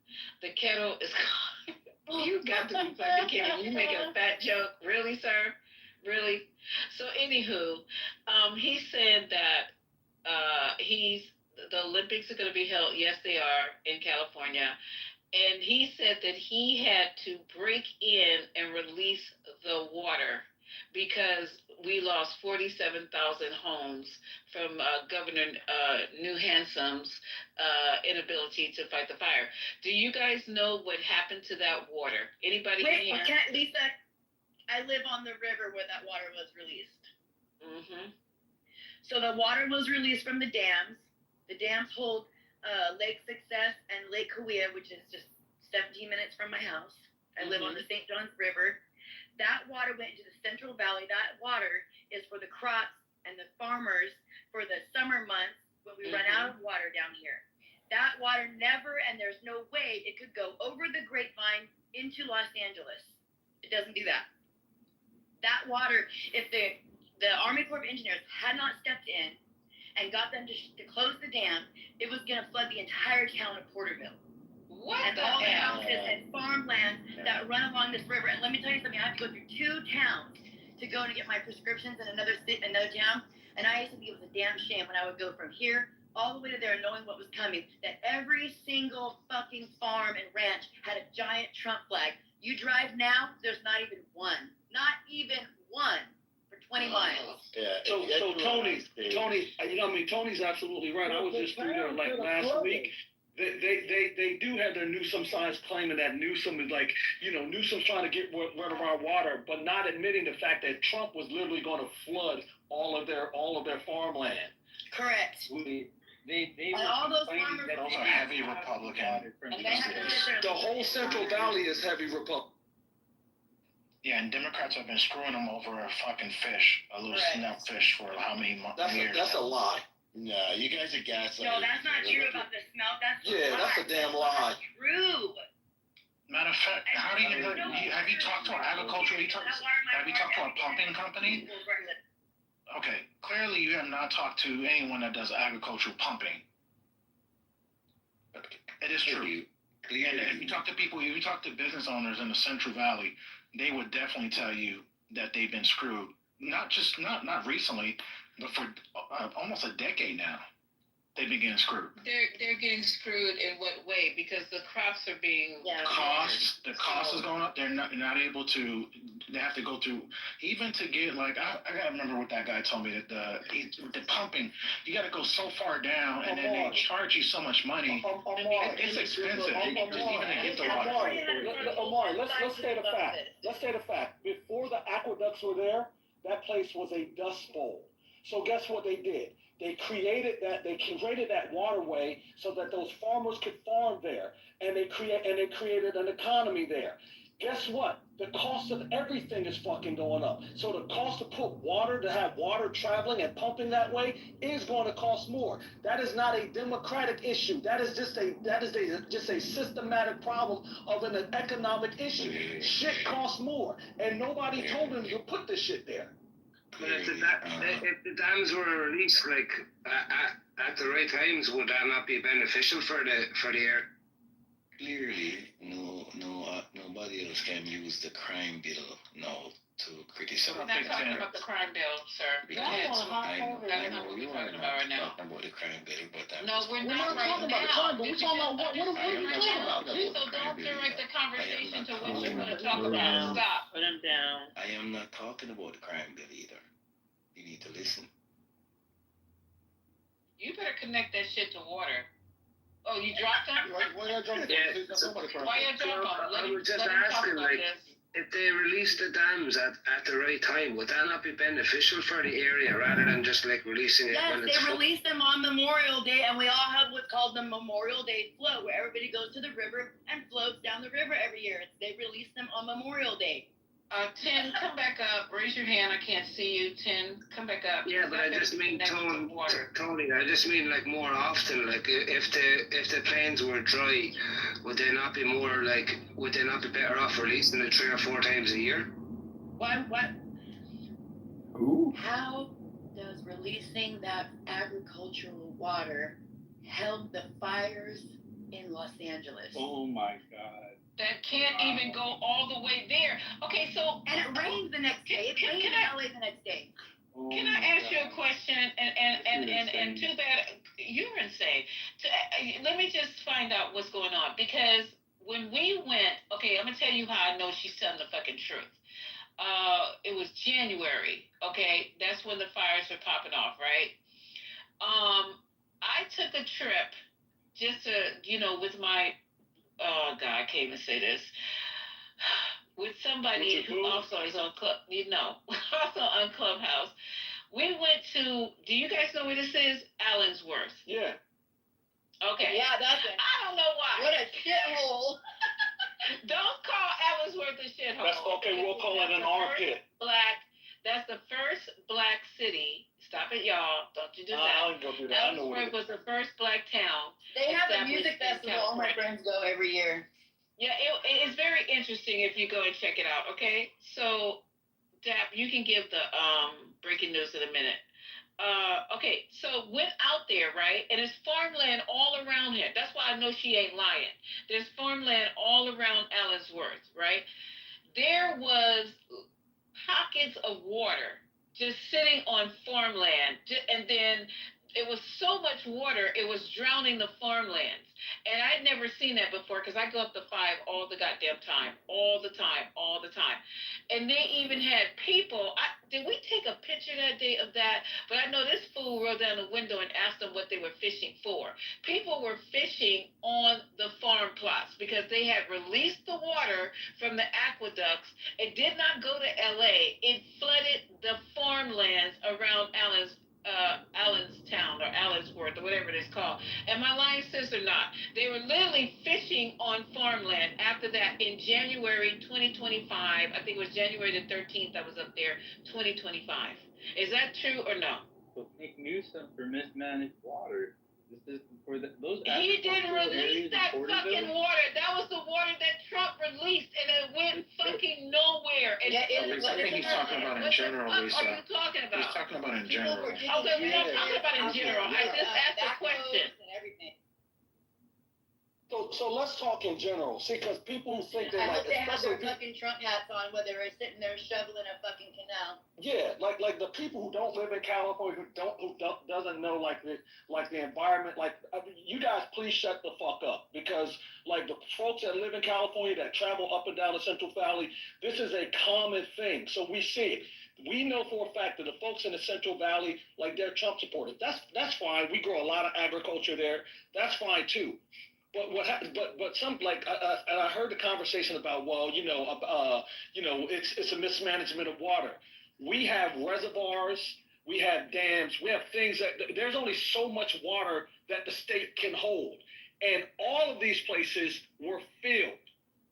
Speaker 6: The kettle is you got to be fucking kidding. You making a fat joke. Really, sir? Really? So anywho, he said that the Olympics are going to be held. Yes, they are in California. And he said that he had to break in and release the water because we lost 47,000 homes from Governor Newhansom's inability to fight the fire. Do you guys know what happened to that water? Anybody
Speaker 10: Wait,
Speaker 6: in here?
Speaker 10: Lisa, I live on the river where that water was released.
Speaker 6: Mm-hmm.
Speaker 10: So the water was released from the dams. The dams hold Lake Success and Lake Cahuilla, which is just 17 minutes from my house. I live on the St. Johns River. That water went into the Central Valley. That water is for the crops and the farmers for the summer months when we run out of water down here. That water never, and there's no way it could go over the grapevine into Los Angeles. It doesn't do that. That water, if the Army Corps of Engineers had not stepped in and got them to close the dam, it was going to flood the entire town of Porterville.
Speaker 6: What
Speaker 10: and
Speaker 6: the
Speaker 10: all the
Speaker 6: hell?
Speaker 10: houses and farmland that run along this river. And let me tell you something, I have to go through 2 towns to go to get my prescriptions in another town. And I used to think it was a damn shame when I would go from here all the way to there knowing what was coming, that every single fucking farm and ranch had a giant Trump flag. You drive now, there's not even one. Not even one. For 20 miles.
Speaker 21: Yeah. So Tony, you know, I mean, Tony's absolutely right. I was just through there like last week. They do have their Newsom signs claiming that Newsom is like, you know, Newsom's trying to get rid of our water, but not admitting the fact that Trump was literally going to flood all of their farmland.
Speaker 10: Correct.
Speaker 21: They
Speaker 10: all those farmers
Speaker 9: those are heavy Republican.
Speaker 21: The whole Central Valley is heavy Republican.
Speaker 9: Yeah, and Democrats have been screwing them over a fucking fish, a little snap fish for how many years?
Speaker 21: That's a lie.
Speaker 3: No, you guys are gaslighting.
Speaker 10: No, that's not true about the smell. That's
Speaker 21: that's a damn lie.
Speaker 10: True.
Speaker 9: Matter of fact, how do you have you talked to our agricultural? Have you talked to our pumping company? Okay, clearly you have not talked to anyone that does agricultural pumping. It is true. And if you talk to people, if you talk to business owners in the Central Valley, they would definitely tell you that they've been screwed. Not recently, but for almost a decade now. They've been getting screwed.
Speaker 6: They're getting screwed in what way? Because the crops are being
Speaker 9: the cost is going up. They're not able to. They have to go through even to get like I gotta remember what that guy told me that the pumping you got to go so far down and then they charge you so much money. It's expensive just even to get the water.
Speaker 21: Omari, let's state a fact. Let's state a fact. Before the aqueducts were there, that place was a dust bowl. So guess what they did? They created that waterway so that those farmers could farm there, and they created an economy there. Guess what? The cost of everything is fucking going up. So the cost to put water, to have water traveling and pumping that way is going to cost more. That is not a democratic issue. That is just a systematic problem of an economic issue. Shit costs more, and nobody told them to put this shit there.
Speaker 19: But if the dams were released like at the right times, would that not be beneficial for the air?
Speaker 14: Clearly, nobody else can use the crime bill now to criticize.
Speaker 6: We're not talking about the crime bill, sir.
Speaker 14: I know you are
Speaker 6: talking
Speaker 14: not
Speaker 6: about
Speaker 14: talking about the crime bill, but
Speaker 6: no, we're not
Speaker 21: talking about the crime bill. We're talking about what are we talking about?
Speaker 6: So don't direct the conversation to what you're going to talk about. Stop.
Speaker 20: Put him down.
Speaker 14: I am not talking about the crime bill either. You need to listen.
Speaker 6: You better connect that shit to water. Oh, you dropped him?
Speaker 3: Why y'all jump?
Speaker 6: Why you jump on him?
Speaker 19: I was just asking, like, if they release the dams at the right time, would that not be beneficial for the area rather than just like releasing it when it's
Speaker 10: they release them on Memorial Day, and we all have what's called the Memorial Day float, where everybody goes to the river and floats down the river every year. They release them on Memorial Day.
Speaker 6: 10, come back up. Raise your hand. I can't see you. 10, come back up.
Speaker 19: Yeah, but I just mean Tony. I just mean like more often. Like if the plains were dry, would they not be better off releasing it 3 or 4 times a year?
Speaker 10: What?
Speaker 8: Who?
Speaker 10: How does releasing that agricultural water help the fires in Los Angeles?
Speaker 11: Oh my God.
Speaker 6: That can't even go all the way there. Okay, so
Speaker 10: and it rains the next day. It rains in LA the next day.
Speaker 6: Can I ask you a question? And too bad you're insane. Let me just find out what's going on, because when we went, okay, I'm gonna tell you how I know she's telling the fucking truth. It was January. Okay, that's when the fires were popping off, right? I took a trip just to, with my. Oh God, I can't even say this. With somebody who also is on also on Clubhouse. We went to. Do you guys know where this is? Allensworth.
Speaker 21: Yeah.
Speaker 6: Okay.
Speaker 10: Yeah, that's it.
Speaker 6: I don't know why.
Speaker 10: What a shithole.
Speaker 6: Don't call Allensworth a shithole.
Speaker 21: That's okay. We'll call it an armpit.
Speaker 6: That's the first black city. Stop it, y'all. Don't you do that.
Speaker 21: I don't go do that.
Speaker 6: Allensworth was the first black town.
Speaker 10: They have a music festival. All my friends go every year.
Speaker 6: Yeah, it's very interesting if you go and check it out, okay? So, Dap, you can give the breaking news in a minute. Okay, so went out there, right? And there's farmland all around here. That's why I know she ain't lying. There's farmland all around Allensworth, right? There was pockets of water just sitting on farmland. And then it was so much water, it was drowning the farmlands. And I'd never seen that before, because I go up to 5 all the goddamn time. All the time. And they even had people. Did we take a picture that day of that? But I know this fool rolled down the window and asked them what they were fishing for. People were fishing on the farm plots because they had released the water from the aqueducts. It did not go to LA. It flooded the farmlands around Allenstown or Allensworth or whatever it is called. Am I lying, sis, or not? They were literally fishing on farmland after that in January 2025. I think it was January the 13th I was up there, 2025. Is that true or no?
Speaker 11: Well, Nick Newsom for mismanaged water. This is for those.
Speaker 6: He didn't release that fucking water. That was the water that Trump
Speaker 10: Yeah,
Speaker 9: I think he's talking about in general, Lisa.
Speaker 6: What are you talking about?
Speaker 9: He's talking about in general.
Speaker 6: Okay, we're not talking about in general. I just asked a question.
Speaker 12: So let's talk in general. See, because people think
Speaker 10: I
Speaker 12: they're
Speaker 10: hope
Speaker 12: like,
Speaker 10: they have their
Speaker 12: especially
Speaker 10: fucking Trump hats on while they're sitting there shoveling a fucking canal.
Speaker 12: yeah, like the people who don't live in California, who doesn't know like the environment. Like you guys, please shut the fuck up because like the folks that live in California that travel up and down the Central Valley, this is a common thing. So we see it. We know for a fact that the folks in the Central Valley, like they're Trump supporters. That's fine. We grow a lot of agriculture there. That's fine too. But what happens? But some like and I heard the conversation about it's a mismanagement of water. We have reservoirs, we have dams, we have things that there's only so much water that the state can hold, and all of these places were filled.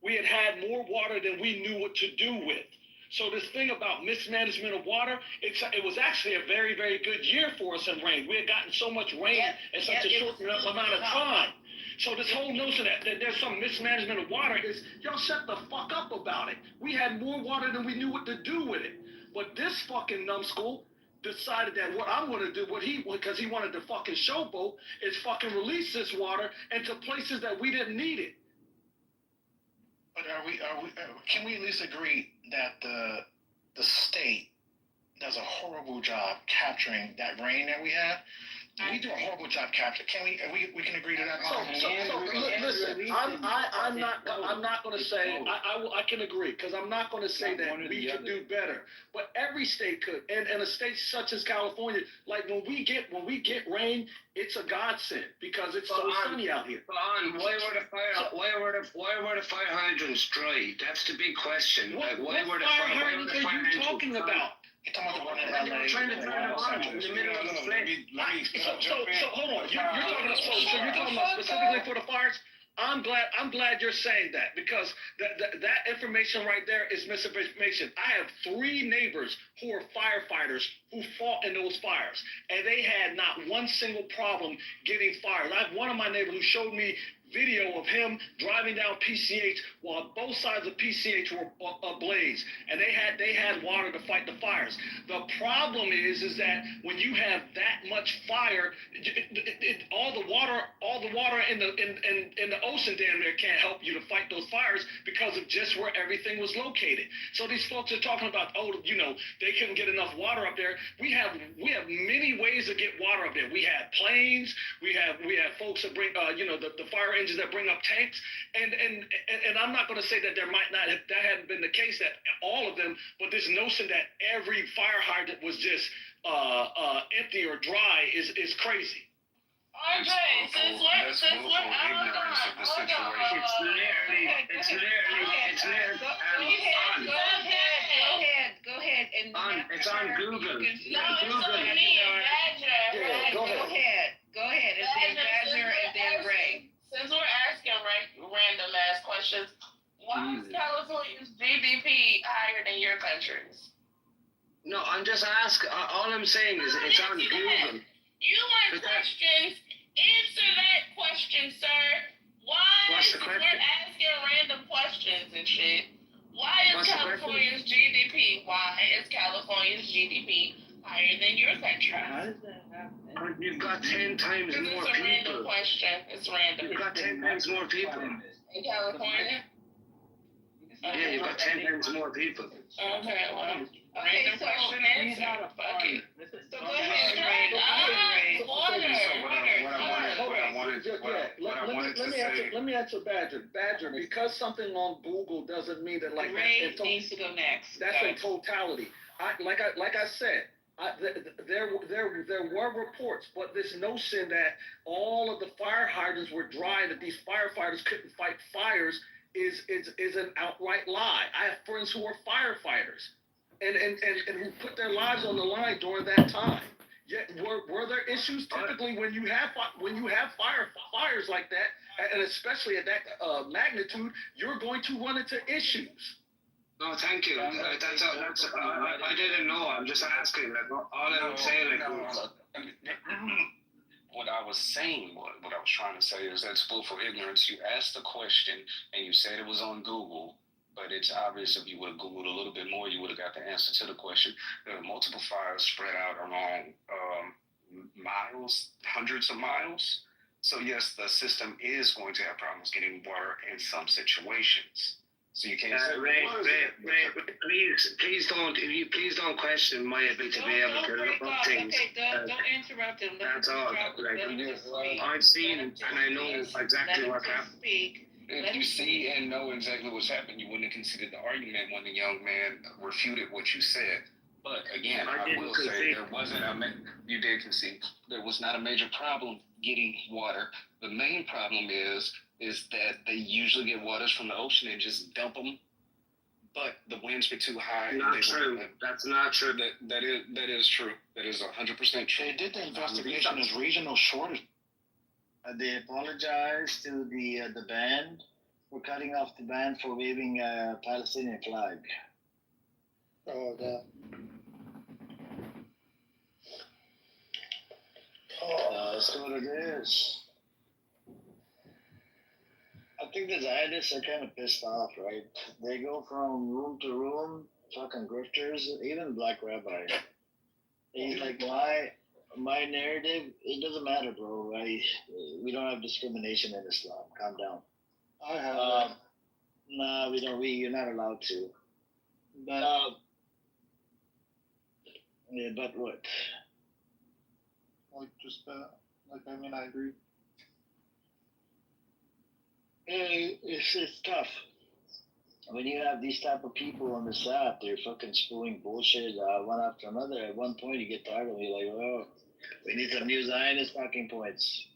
Speaker 12: We had more water than we knew what to do with. So this thing about mismanagement of water, it was actually a very, very good year for us in rain. We had gotten so much rain in such a short amount of time. So this whole notion that there's some mismanagement of water is, y'all shut the fuck up about it. We had more water than we knew what to do with it. But this fucking numbskull decided that what I'm going to do, because he wanted to fucking showboat, is fucking release this water into places that we didn't need it.
Speaker 9: But can we at least agree that the state does a horrible job capturing that rain that we have? We do a horrible job capturing. Can we can agree to that?
Speaker 12: Listen, I'm not going to say I can agree because I'm not going to say that we could do better. But every state could, and a state such as California, like when we get rain, it's a godsend because it's so sunny out here.
Speaker 19: Why were the fire hydrants dry? That's the big question.
Speaker 12: What fire hydrants are you talking about?
Speaker 19: You're trying to turn them on in the middle of the flame.
Speaker 12: So hold on. You're talking about specifically for the fires. I'm glad you're saying that because that information right there is misinformation. I have 3 neighbors who are firefighters who fought in those fires, and they had not one single problem getting fired. I have one of my neighbors who showed me video of him driving down PCH while both sides of PCH were ablaze, and they had water to fight the fires. The problem is that when you have that much fire, all the water in the ocean down there can't help you to fight those fires because of just where everything was located. So these folks are talking about, they couldn't get enough water up there. We have many ways to get water up there. We have planes. We have folks that bring the fire engines that bring up tanks, and I'm not going to say that that hadn't been the case that all of them, but this notion that every fire hydrant was just empty or dry is crazy.
Speaker 20: RJ, since we're
Speaker 6: Go ahead. And
Speaker 19: it's on Google.
Speaker 6: Go ahead. It's then Badger and then Ray.
Speaker 20: Since we're asking random ass questions, why is California's GDP higher than your country's?
Speaker 19: No, I'm just asking. All I'm saying is it's on Google.
Speaker 20: You want questions? Answer that question, sir. Why? Since we're asking random questions and shit. Why is California's GDP? Why is California's GDP higher than your country?
Speaker 19: How does that happen? You've got 10 times more people.
Speaker 20: It's a random question. It's random.
Speaker 19: You've got 10 times more people.
Speaker 20: In California?
Speaker 19: Yeah, you've got 10 times more people.
Speaker 20: Okay, well. Random question answer. Fuck it.
Speaker 6: So go ahead, Ray.
Speaker 12: Let me answer Badger. Badger, because something on Google doesn't mean that
Speaker 6: Ray needs to go next.
Speaker 12: That's in totality. Like I said, there were reports, but this notion that all of the fire hydrants were dry, that these firefighters couldn't fight fires, is an outright lie. I have friends who are firefighters, and who put their lives on the line during that time. Yet were there issues? Typically, when you have fires like that, and especially at that magnitude, you're going to run into issues.
Speaker 19: No, thank you. I didn't know. I'm just asking. All I'm saying,
Speaker 15: what I was saying, what I was trying to say is that's willful ignorance. You asked the question and you said it was on Google. But it's obvious if you would have Googled a little bit more, you would have got the answer to the question. There are multiple fires spread out along miles, hundreds of miles. So yes, the system is going to have problems getting water in some situations. So you can't say,
Speaker 19: Ray, please don't question my ability to be able to look up things.
Speaker 6: Okay, don't interrupt him.
Speaker 19: That's all. I've seen and I know exactly what happened.
Speaker 15: If you see and know exactly what's happened, you wouldn't have considered the argument when the young man refuted what you said. But again, I will say there wasn't you did concede. There was not a major problem getting water. The main problem is that they usually get waters from the ocean and just dump them. But the winds were too high.
Speaker 19: Not true. That's not true.
Speaker 15: That is true. That is 100% true.
Speaker 9: They did the investigation as regional shortage.
Speaker 1: They apologized to the band for cutting off the band for waving a Palestinian flag.
Speaker 22: Oh, that.
Speaker 1: That's what it is. I think the Zionists are kind of pissed off, right? They go from room to room, fucking grifters, even Black Rabbi. He's like, my narrative, it doesn't matter, bro. We don't have discrimination in Islam. Calm down.
Speaker 22: I have.
Speaker 1: Nah, we don't. You're not allowed to. But yeah, but what?
Speaker 22: I agree.
Speaker 1: It's tough. When you have these type of people on this app, they're fucking spewing bullshit one after another. At one point, you get tired of it. You're like, oh, we need some new Zionist talking points.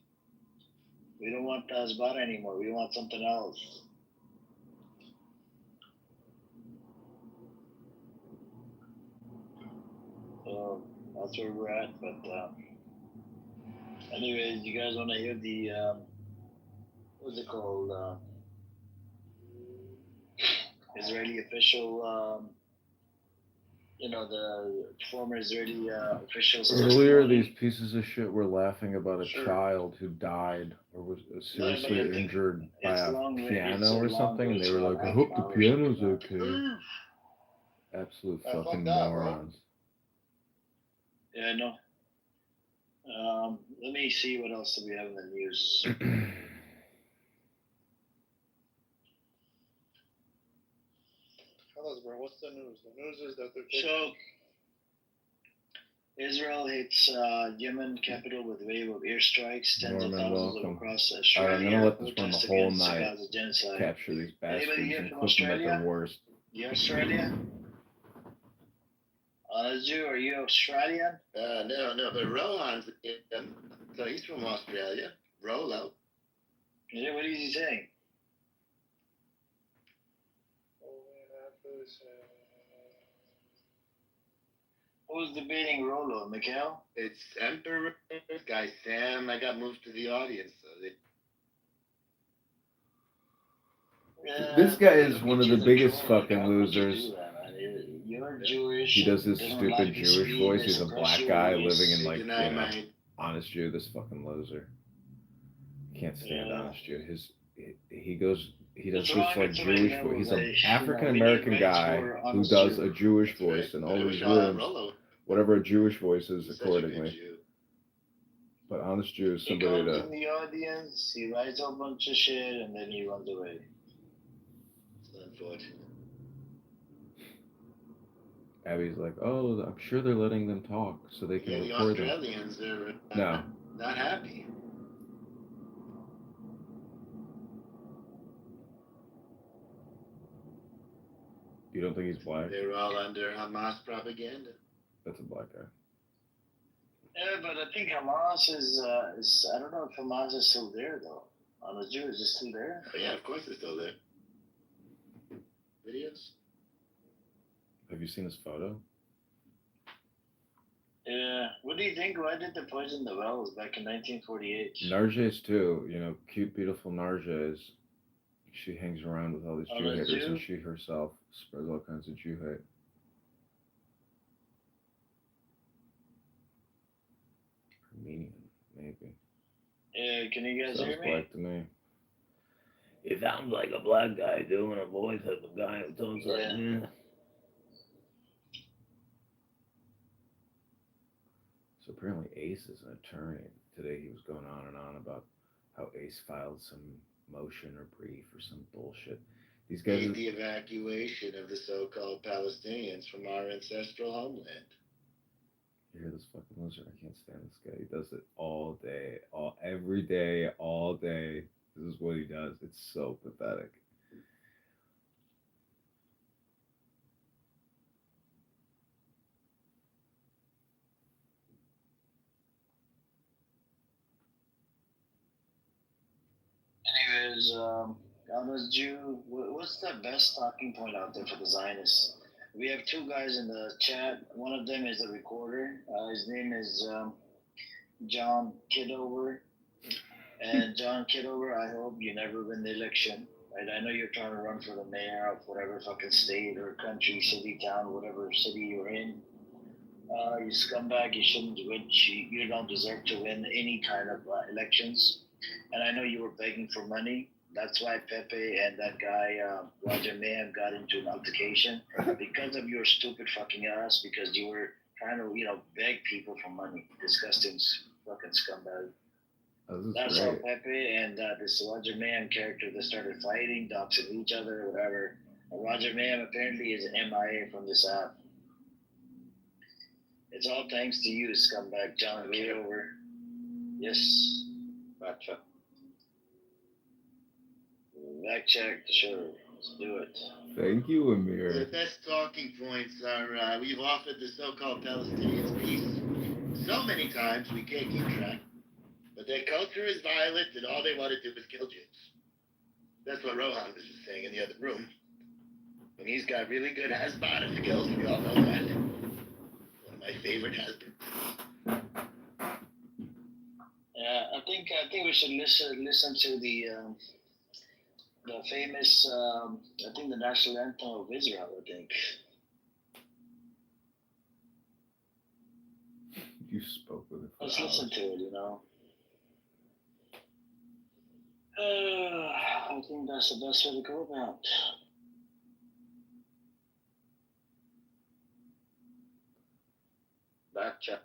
Speaker 1: We don't want Hasbara anymore. We want something else. So that's where we're at. But anyways, you guys want to hear the what's it called? Israeli official, the former Israeli officials.
Speaker 8: Earlier, these pieces of shit were laughing about a child who died or was seriously injured by a piano or something, and they were like, I hope the piano's okay. Absolute fucking morons.
Speaker 1: Yeah, I know. Let me see what else do we have in the news.
Speaker 22: Fellas, bro, what's the news? The news is that they're
Speaker 1: So, Israel hits Yemen capital with wave of airstrikes, tens of thousands across Australia.
Speaker 8: I'm gonna let this run the whole night. Capture these bastards and put them at their worst.
Speaker 1: You Australia? Azu, are you Australian?
Speaker 3: No, but Rohan's, so he's from Australia. Rolo.
Speaker 1: Yeah, what is he saying? Who's debating Rolo, Mikhail?
Speaker 3: It's Emperor, guy Sam. I got moved to the audience. So
Speaker 8: This guy is one of the biggest fucking losers.
Speaker 1: You're Jewish.
Speaker 8: He does this stupid Jewish voice. He's a black guy living in Honest Jew. This fucking loser. Can't stand Honest Jew. He does this like Jewish voice. He's an African American guy who does a Jewish voice in all these rooms, whatever a Jewish voice is accordingly. But Honest Jew is somebody
Speaker 1: he comes in the audience, he writes a bunch of shit, and then he runs away.
Speaker 3: It's unfortunate.
Speaker 8: Abby's like, oh, I'm sure they're letting them talk so they can record
Speaker 3: the Australians
Speaker 8: them.
Speaker 3: Are not happy.
Speaker 8: You don't think he's black?
Speaker 3: They're all under Hamas propaganda.
Speaker 8: That's a black guy.
Speaker 1: Yeah, but I think Hamas is I don't know if Hamas is still there, though. Honest Jew, is it still there?
Speaker 3: Oh, yeah, of course it's still there. Videos?
Speaker 8: Have you seen his photo?
Speaker 1: Yeah. What do you think? Why did they poison the wells back in 1948?
Speaker 8: Narges too. Cute, beautiful Narges. She hangs around with all these Jew haters, and she herself spreads all kinds of Jew hate. Armenian, maybe.
Speaker 1: Yeah, can you guys hear me?
Speaker 8: Black to me. It sounds like a black guy doing a voice of a guy who talks like, yeah. So apparently Ace is an attorney. Today he was going on and on about how Ace filed some motion or brief or some bullshit. These guys
Speaker 3: Need the evacuation of the so-called Palestinians from our ancestral homeland.
Speaker 8: You hear this fucking loser? I can't stand this guy. He does it all day, every day, all day. This is what he does. It's so pathetic.
Speaker 1: Anyways, Jew, what's the best talking point out there for the Zionists? We have two guys in the chat. One of them is the recorder. His name is John Kitover. And John Kitover, I hope you never win the election. Right? I know you're trying to run for the mayor of whatever fucking state or country, city, town, whatever city you're in. You scumbag, you shouldn't win. You don't deserve to win any kind of elections. And I know you were begging for money. That's why Pepe and that guy, Roger Mayhem, got into an altercation because of your stupid fucking ass, because you were trying to, beg people for money. Disgusting fucking scumbag. That's how Pepe and this Roger Mayhem character, they started fighting, doxing each other, or whatever. And Roger Mayhem apparently is MIA from this app. It's all thanks to you, scumbag John Kitover. Yes.
Speaker 3: Gotcha.
Speaker 1: Back check, sure. Let's do it.
Speaker 8: Thank you, Amir.
Speaker 3: The best talking points are we've offered the so-called Palestinians peace so many times we can't keep track. But their culture is violent and all they want to do is kill Jews. That's what Rohan was just saying in the other room. And he's got really good Hasbara skills, we all know that. One of my favorite Hasbara.
Speaker 1: Yeah, I think we should listen to the famous I think the national anthem of Israel. I think
Speaker 8: you spoke with it.
Speaker 1: Let's listen to it. I think that's the best way to go about. Gotcha.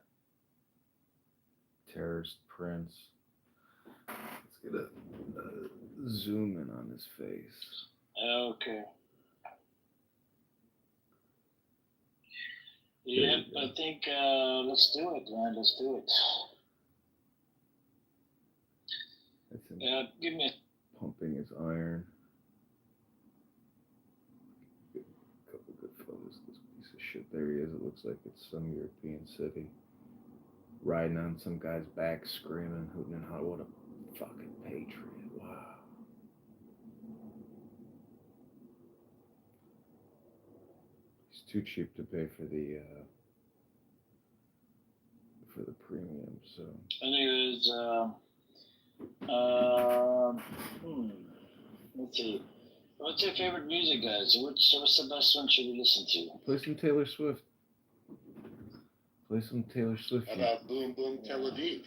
Speaker 8: Terrorist Prince. Let's get a zoom in on his face.
Speaker 1: Okay. Yep, I think let's do it, man. Let's do it. Give me
Speaker 8: pumping his iron. Couple good photos of this piece of shit. There he is. It looks like it's some European city. Riding on some guy's back, screaming, hooting and hollering. What a fucking patriot. Wow. He's too cheap to pay for the premium, so.
Speaker 1: Anyways, let's see. What's your favorite music, guys? What's the best one should we listen to?
Speaker 8: Play some Taylor Swift. Play some Taylor Swift.
Speaker 3: How about Boom Boom Tel Aviv?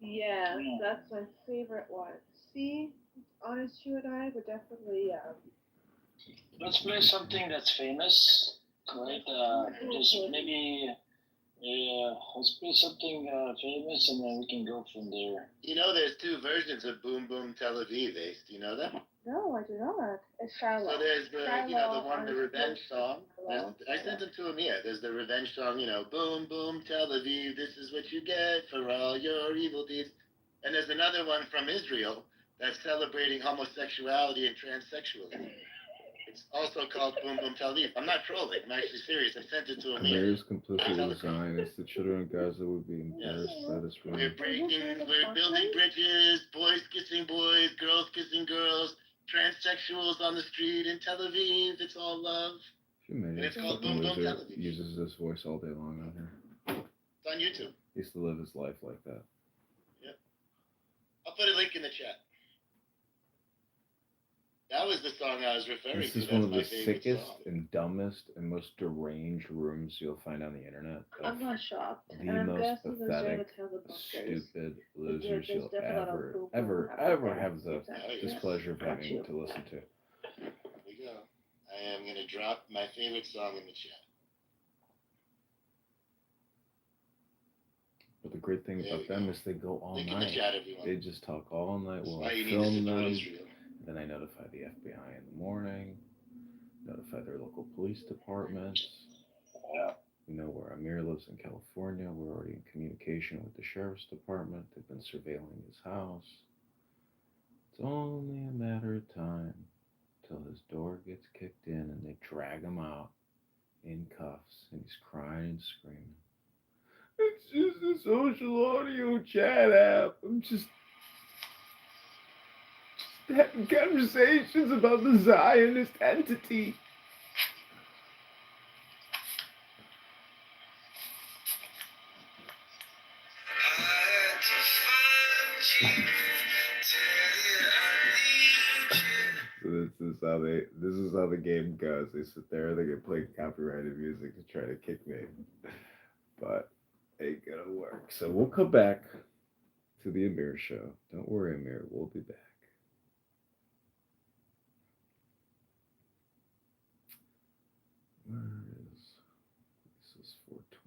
Speaker 2: Yeah, that's my favorite one. See, Honest You and I would definitely.
Speaker 1: Let's play something that's famous, right? Just maybe. Yeah, let's play something famous, and then we can go from there.
Speaker 3: There's two versions of Boom Boom Tel Aviv, Ace. Do you know that?
Speaker 2: No, I do not. It's Shiloh.
Speaker 3: So there's the one, the revenge song. I sent them to Amir. There's the revenge song, Boom Boom Tel Aviv, this is what you get for all your evil deeds. And there's another one from Israel that's celebrating homosexuality and transsexualism. It's also called Boom Boom Tel Aviv. I'm not trolling. I'm actually serious. I sent it to Amir.
Speaker 8: Amir is completely Zionist. The children of Gaza would be embarrassed by this one.
Speaker 3: We're building bridges, boys kissing boys, girls kissing girls, transsexuals on the street in Tel Aviv. It's all love.
Speaker 8: Can you imagine
Speaker 3: it's called
Speaker 8: fucking
Speaker 3: Boom Boom Tel
Speaker 8: loser
Speaker 3: Aviv.
Speaker 8: uses this voice all day long on here.
Speaker 3: It's on YouTube.
Speaker 8: He used to live his life like that.
Speaker 3: Yep. I'll put a link in the chat. That was the song I was referring
Speaker 8: This
Speaker 3: to.
Speaker 8: is one
Speaker 3: That's
Speaker 8: of
Speaker 3: my
Speaker 8: the
Speaker 3: favorite
Speaker 8: sickest
Speaker 3: song.
Speaker 8: and dumbest and most deranged rooms you'll find on the internet.
Speaker 2: I'm not shocked.
Speaker 8: The
Speaker 2: And I'm
Speaker 8: most
Speaker 2: guessing there's during the
Speaker 8: pathetic,
Speaker 2: time of bunkers.
Speaker 8: stupid
Speaker 2: There's
Speaker 8: losers you'll
Speaker 2: definitely a lot of poop
Speaker 8: ever
Speaker 2: happening
Speaker 8: have the
Speaker 2: there.
Speaker 8: displeasure of
Speaker 2: Got
Speaker 8: having
Speaker 2: you.
Speaker 8: to listen to.
Speaker 3: Here we go. I am gonna drop my favorite song in the chat.
Speaker 8: But the great thing about them is they go all
Speaker 3: Link in the
Speaker 8: night.
Speaker 3: chat, everyone.
Speaker 8: They just talk all night while
Speaker 3: Why
Speaker 8: I
Speaker 3: you need to
Speaker 8: film
Speaker 3: support
Speaker 8: them.
Speaker 3: Israel.
Speaker 8: Then I notify the FBI in the morning, notify their local police departments. We know where Amir lives in California. We're already in communication with the sheriff's department. They've been surveilling his house. It's only a matter of time till his door gets kicked in and they drag him out in cuffs and he's crying and screaming. It's just a social audio chat app. I'm just having conversations about the Zionist entity. So this is how the game goes. They sit there, they get playing copyrighted music to try to kick me. But ain't gonna work. So we'll come back to the Amir show. Don't worry, Amir, we'll be back. Where is this is 420.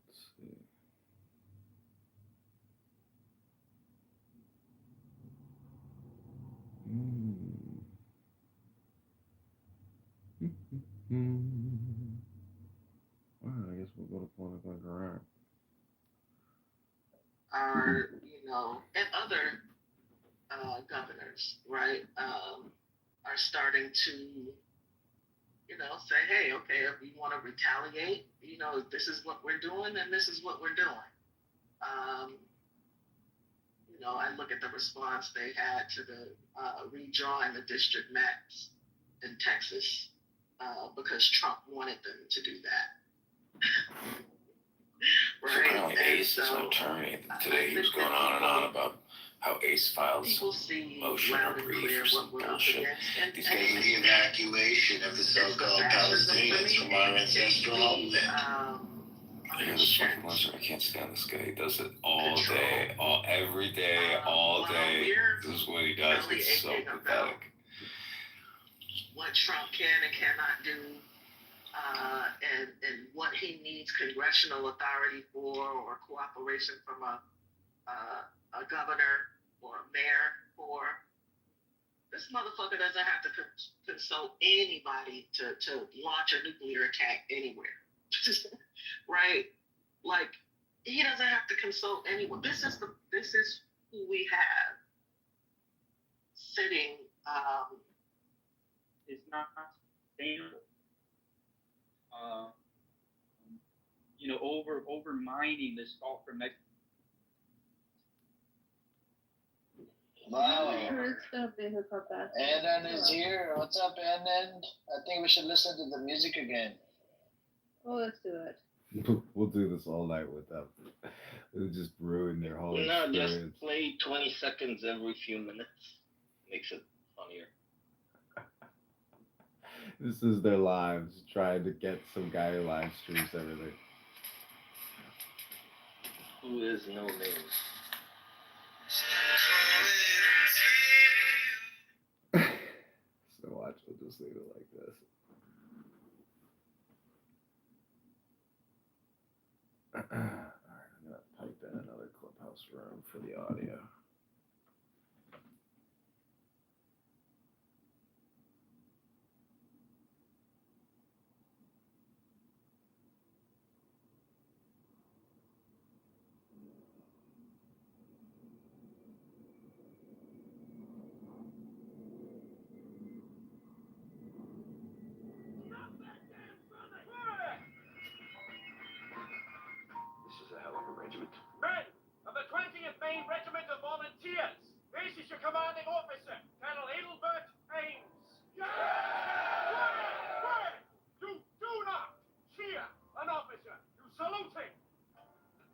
Speaker 8: Let's see. Well, I guess we'll go to political correct.
Speaker 6: Are, and other governors, right, are starting to, say, hey, okay, if we want to retaliate, this is what we're doing and this is what we're doing. I look at the response they had to the redrawing the district maps in Texas because Trump wanted them to do that.
Speaker 7: So apparently Ace is an attorney. Today he was going on and on about how Ace filed some motion or brief or some bullshit. These guys
Speaker 3: And the evacuation of the so-called Palestinians from our ancestral homeland.
Speaker 7: I hear this fucking listener. I can't stand this guy. He does it all day, every day, all day. This is what he does. It's so pathetic.
Speaker 6: What Trump can and cannot do, and what he needs congressional authority for, or cooperation from a governor or a mayor for. This motherfucker doesn't have to consult anybody to launch a nuclear attack anywhere. Right? Like, he doesn't have to consult anyone. This is who we have sitting.
Speaker 11: It's not sustainable. Over mining the salt from Mexico.
Speaker 1: Wow.
Speaker 2: It's gonna be hookup back.
Speaker 1: Annan is here. What's up, Annan? I think we should listen to the music again.
Speaker 2: Oh, let's do it.
Speaker 8: We'll do this all night with them. It'll just ruin their whole
Speaker 9: No,
Speaker 8: experience.
Speaker 9: just play 20 seconds every few minutes. Makes it funnier.
Speaker 8: This is their lives, trying to get some guy who live streams everything.
Speaker 9: Who is no name?
Speaker 8: So watch, we'll just leave it like this. Alright, I'm gonna pipe in another clubhouse room for the audio.
Speaker 13: This is a hell of a regiment. Men of the 20th Maine Regiment of Volunteers, this is your commanding officer, Colonel Adelbert Ames. Quiet! Do not cheer an officer. You salute him.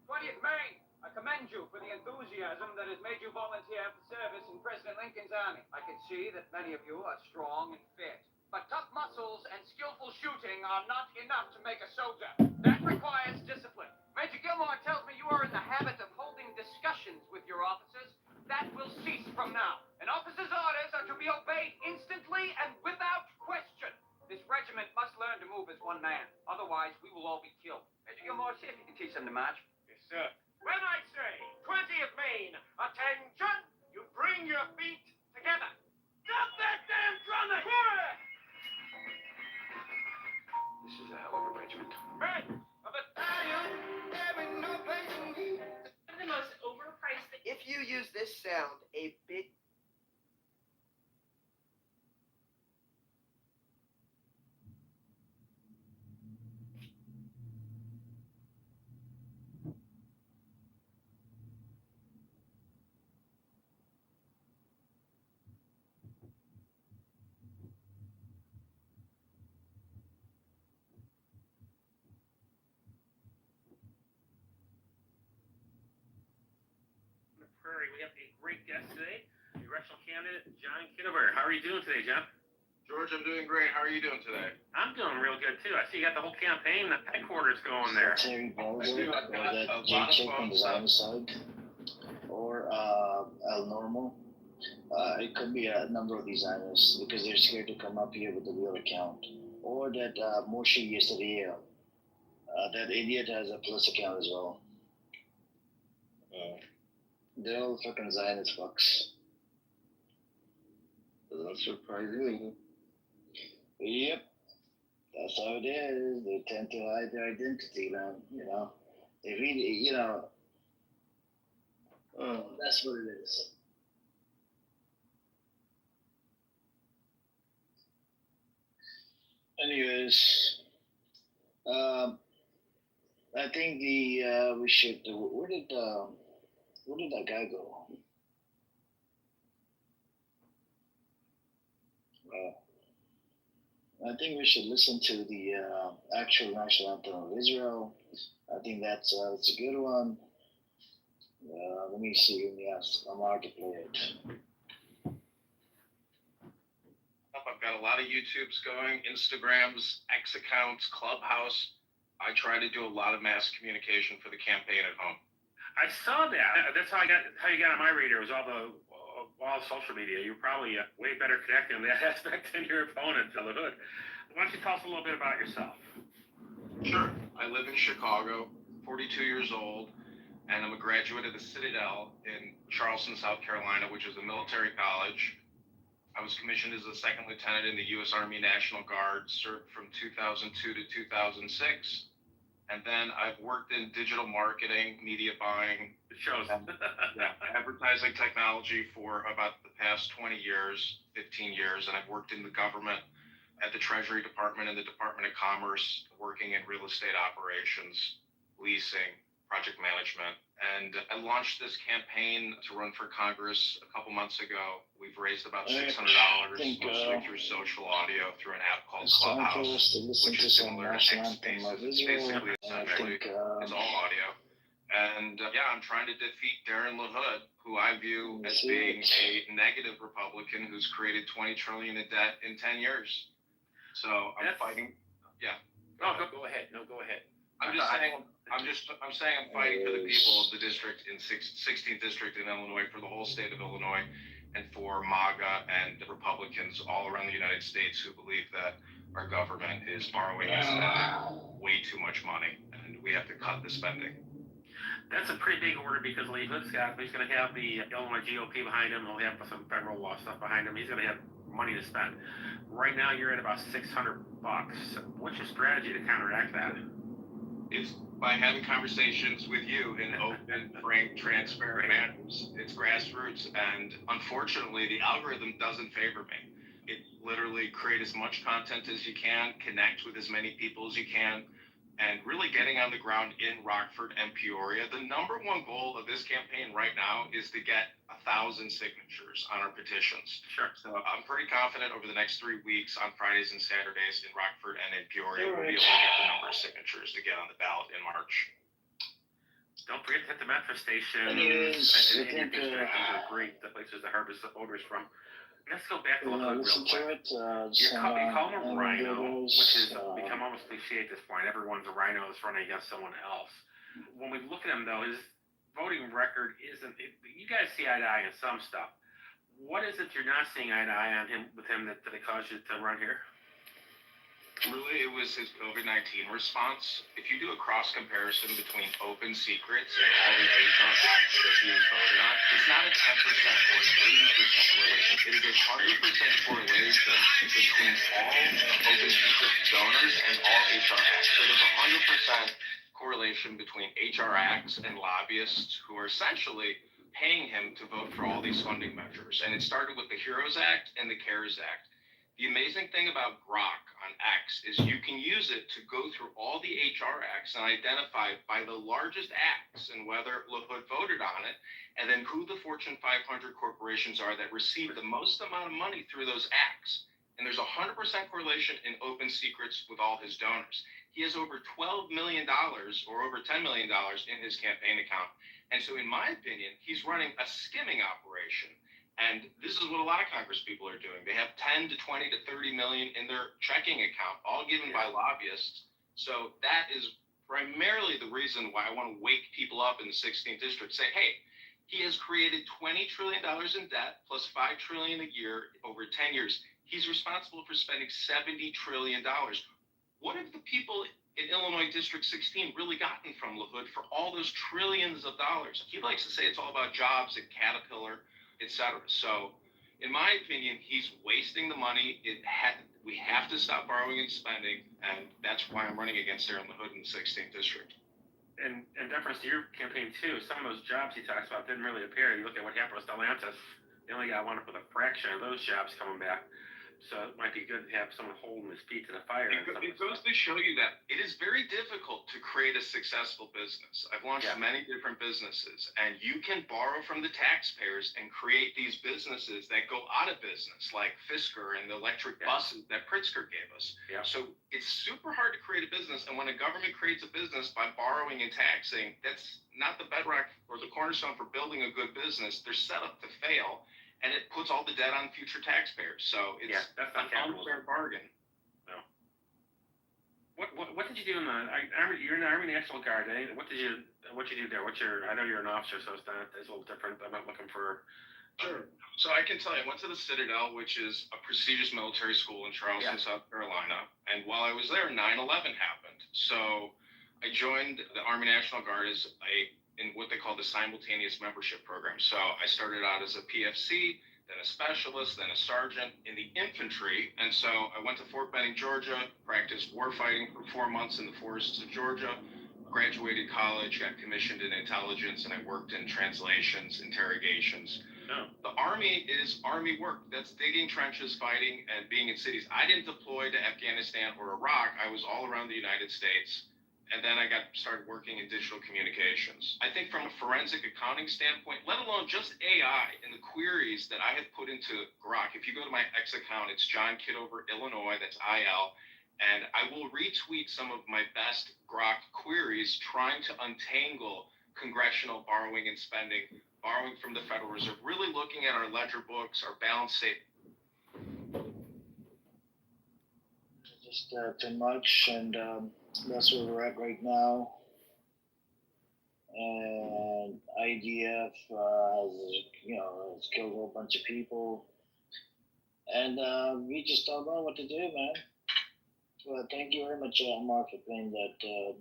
Speaker 13: 20th Maine, I commend you for the enthusiasm that has made you volunteer for service in President Lincoln's army. I can see that many of you are strong and fit. But tough muscles and skillful shooting are not enough to make a soldier. That requires discipline. Major Gilmore tells me you are in the habit of holding discussions with your officers. That will cease from now. An officer's orders are to be obeyed instantly and without question. This regiment must learn to move as one man. Otherwise, we will all be killed. Major Gilmore, see if you can teach them to march. Yes, sir. When I say 20th Maine, attention, you bring your feet together. Stop that damn drumming!
Speaker 7: This is a hell of a regiment.
Speaker 13: Men, a battalion, there is no place in me.
Speaker 17: One of the most overpriced things.
Speaker 18: If you use this sound, a big
Speaker 23: Prairie. We have a great guest today, congressional candidate John Kitover. How are you doing today, John?
Speaker 24: George, I'm doing great. How are you doing today?
Speaker 23: I'm doing real good too. I see you got the whole campaign headquarters going there.
Speaker 1: Terry Bowser,
Speaker 24: I've
Speaker 1: or
Speaker 24: got a
Speaker 1: that
Speaker 24: lot of
Speaker 1: J-Chick on
Speaker 24: fun
Speaker 1: the
Speaker 24: stuff.
Speaker 1: Zion side, or El Normal. It could be a number of these Zionists because they're scared to come up here with the real account. Or that Moshe yesterday, that idiot has a plus account as well. They're all fucking Zionist fucks.
Speaker 24: Not surprisingly.
Speaker 1: Yep. That's how it is. They tend to hide their identity, man. You know, they really, you know, that's what it is. Anyways, I think we should. Where did that guy go? I think we should listen to the actual national anthem of Israel. I think that's a good one. Let me see. Let me ask Amar to play it.
Speaker 24: I've got a lot of YouTubes going, Instagrams, X accounts, Clubhouse. I try to do a lot of mass communication for the campaign at home.
Speaker 23: I saw that. That's how you got on my radar. It was all social media. You're probably way better connected in that aspect than your opponent, the hood. Why don't you tell us a little bit about yourself?
Speaker 24: Sure. I live in Chicago, 42 years old, and I'm a graduate of the Citadel in Charleston, South Carolina, which is a military college. I was commissioned as a second lieutenant in the U.S. Army National Guard, served from 2002 to 2006. And then I've worked in digital marketing, media buying, advertising technology for about the past 20 years, 15 years. And I've worked in the government at the Treasury Department and the Department of Commerce, working in real estate operations, leasing, project management. And I launched this campaign to run for Congress a couple months ago. We've raised about $600, mostly through social audio, through an app called Clubhouse, which is similar to X Spaces. It's basically essentially it's all audio. And I'm trying to defeat Darren LaHood, who I view as being a negative Republican who's created $20 trillion in debt in 10 years. So I'm fighting. Yeah.
Speaker 23: No, go ahead. No, go ahead.
Speaker 24: I'm saying I'm fighting for the people of the district in 16th district in Illinois, for the whole state of Illinois, and for MAGA and the Republicans all around the United States who believe that our government is borrowing and spending way too much money, and we have to cut the spending.
Speaker 23: That's a pretty big order because he's going to have the Illinois GOP behind him. He'll have some federal law stuff behind him. He's going to have money to spend. Right now, you're at about $600. What's your strategy to counteract that?
Speaker 24: It's by having conversations with you in open, frank, transparent manners. It's grassroots, and unfortunately, the algorithm doesn't favor me. It literally create as much content as you can, connect with as many people as you can, and really getting on the ground in Rockford and Peoria. The number one goal of this campaign right now is to get 1,000 signatures on our petitions.
Speaker 23: Sure.
Speaker 24: So I'm pretty confident over the next 3 weeks on Fridays and Saturdays in Rockford and in Peoria, we'll be able to get the number of signatures to get on the ballot in March.
Speaker 23: Don't forget to hit the metro stations.
Speaker 1: Anyways,
Speaker 23: And your district, those are great. The places to harvest the voters from. Let's go back to the hood real quick. You call them a rhino, which has become almost cliche at this point. Everyone's a rhino that's running against someone else. When we look at him, though, his voting record isn't. You guys see eye to eye on some stuff. What is it you're not seeing eye to eye on with him that it caused you to run here?
Speaker 24: Really, it was his COVID-19 response. If you do a cross comparison between open secrets and all the HR acts that he was voted on, it's not a 10% or an 80% correlation. It is a 100% correlation between all open secret donors and all HR acts. So there's a 100% correlation between HR acts and lobbyists who are essentially paying him to vote for all these funding measures. And it started with the HEROES Act and the CARES Act. The amazing thing about Grok on X is you can use it to go through all the HR acts and identify by the largest acts and whether LaHood voted on it, and then who the Fortune 500 corporations are that receive the most amount of money through those acts. And there's a 100% correlation in open secrets with all his donors. He has over $12 million or over $10 million in his campaign account. And so in my opinion, he's running a skimming operation. And this is what a lot of Congress people are doing. They have 10 to 20 to 30 million in their checking account, all given by lobbyists. So that is primarily the reason why I want to wake people up in the 16th district. Say, hey, he has created $20 trillion in debt plus $5 trillion a year over 10 years. He's responsible for spending $70 trillion. What have the people in Illinois District 16 really gotten from LaHood for all those trillions of dollars? He likes to say it's all about jobs at Caterpillar, etc. So, in my opinion, he's wasting the money. We have to stop borrowing and spending, and that's why I'm running against Aaron LaHood in the 16th district.
Speaker 23: And in deference to your campaign too, some of those jobs he talks about didn't really appear. You look at what happened with Stellantis; they only got one up with a fraction of those jobs coming back. So it might be good to have someone holding his feet to the fire.
Speaker 24: It goes to show you that it is very difficult to create a successful business. I've launched many different businesses, and you can borrow from the taxpayers and create these businesses that go out of business, like Fisker and the electric buses that Pritzker gave us. So it's super hard to create a business, and when a government creates a business by borrowing and taxing, that's not the bedrock or the cornerstone for building a good business. They're set up to fail. And it puts all the debt on future taxpayers. So it's
Speaker 23: that's not
Speaker 24: an unfair bargain.
Speaker 23: No. What did you do in the Army? You're in the Army National Guard, eh? What did you do there? I know you're an officer, so it's a little different. I'm not looking for.
Speaker 24: Sure. So I can tell you, I went to the Citadel, which is a prestigious military school in Charleston, South Carolina. And while I was there, 9/11 happened. So I joined the Army National Guard as in what they call the simultaneous membership program. So I started out as a PFC, then a specialist, then a sergeant in the infantry. And so I went to Fort Benning, Georgia, practiced warfighting for 4 months in the forests of Georgia, graduated college, got commissioned in intelligence, and I worked in translations, interrogations. The Army is Army work. That's digging trenches, fighting, and being in cities. I didn't deploy to Afghanistan or Iraq. I was all around the United States. And then I started working in digital communications. I think from a forensic accounting standpoint, let alone just AI and the queries that I have put into Grok. If you go to my X account, it's John Kitover, Illinois, that's IL. And I will retweet some of my best Grok queries trying to untangle congressional borrowing and spending, borrowing from the Federal Reserve, really looking at our ledger books, our balance sheet.
Speaker 1: Just too much, and that's where we're at right now. And IDF has killed a whole bunch of people, and we just don't know what to do, man. Well, thank you very much, Mark, for playing that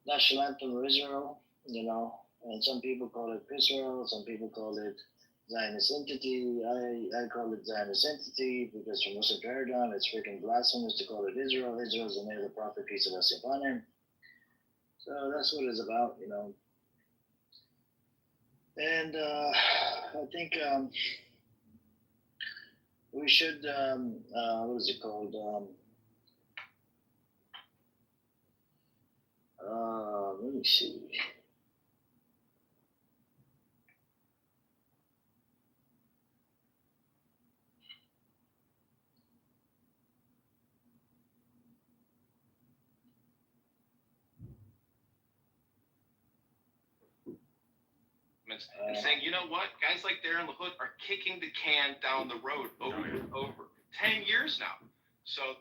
Speaker 1: national anthem of Israel. And some people call it Israel, some people call it Zionist entity. I call it Zionist entity because from Muslim paradigm, it's freaking blasphemous to call it Israel. Israel is a native prophet, peace of us upon him. So that's what it's about, And I think we should, what is it called? Let me see.
Speaker 24: and saying, you know what, guys like Darren LaHood are kicking the can down the road over and over. 10 years now. So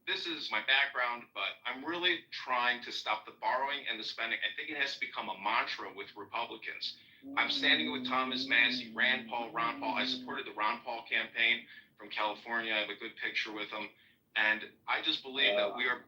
Speaker 24: this is my background, but I'm really trying to stop the borrowing and the spending. I think it has to become a mantra with Republicans. I'm standing with Thomas Massey, Rand Paul, Ron Paul. I supported the Ron Paul campaign from California. I have a good picture with him. And I just believe that we are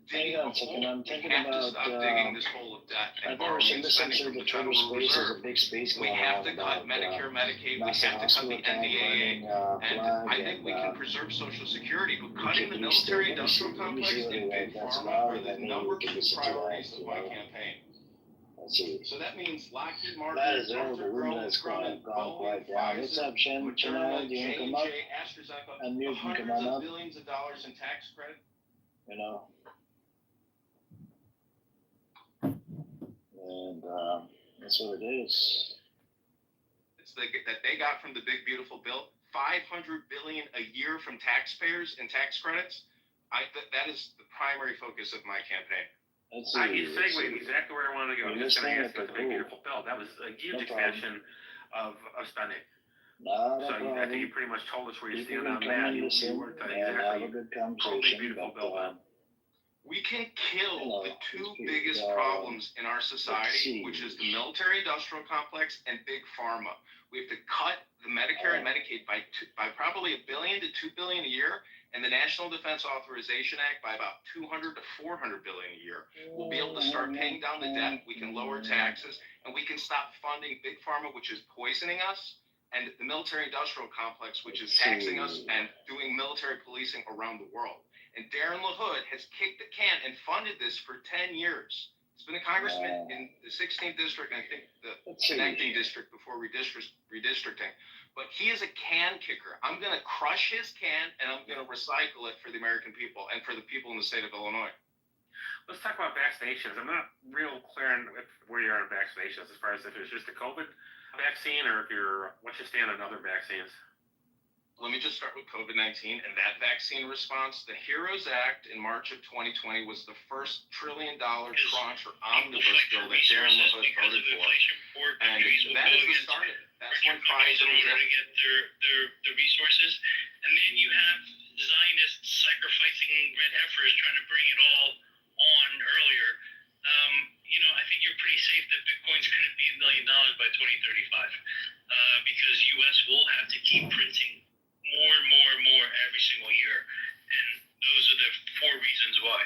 Speaker 24: digging a hole. We have to stop digging this hole of debt and borrowing and spending from the Federal Reserve. We have to cut Medicare, Medicaid. We have to cut the NDAA. And I think we can preserve Social Security, but cutting the military-industrial complex and big pharma are the number 2 priorities of my campaign. So that means Lockheed Martin, Northrop Grumman, Boeing, Pfizer, Moderna, J&J, AstraZeneca, hundreds of billions of dollars in tax credit.
Speaker 1: You know. And that's what it is.
Speaker 24: It's that they got from the big beautiful bill, $500 billion a year from taxpayers and tax credits. That is the primary focus of my campaign.
Speaker 23: You segued exactly where I wanted to go. I'm just going to ask about the big beautiful bill. That was a huge expansion of spending. I think you pretty much told us where you stand on that. You weren't exactly pro big beautiful bill then.
Speaker 24: We can kill the 2 biggest problems in our society, which is the military-industrial complex and big pharma. We have to cut the Medicare and Medicaid by probably $1 billion to $2 billion a year, and the National Defense Authorization Act by about $200 to $400 billion a year. We'll be able to start paying down the debt. We can lower taxes, and we can stop funding big pharma, which is poisoning us, and the military-industrial complex, which is taxing us and doing military policing around the world. And Darren LaHood has kicked the can and funded this for 10 years. He's been a congressman in the 16th district, and I think the connecting district before redistricting. But he is a can kicker. I'm going to crush his can, and I'm going to recycle it for the American people and for the people in the state of Illinois.
Speaker 23: Let's talk about vaccinations. I'm not real clear on where you are on vaccinations as far as if it's just a COVID vaccine or what's your stand on other vaccines?
Speaker 24: Let me just start with COVID-19 and that vaccine response. The HEROES Act in March of 2020 was the first $1 trillion tranche or omnibus bill that Darren LaHood voted for. And that is the start of it. That's when Pfizer was able to get
Speaker 4: their resources. And then you have Zionists sacrificing red heifers trying to bring it all on earlier. I think you're pretty safe that Bitcoin's going to be $1 million by 2035 because U.S. will have to keep printing more and more and more every single year. And those are the 4 reasons why.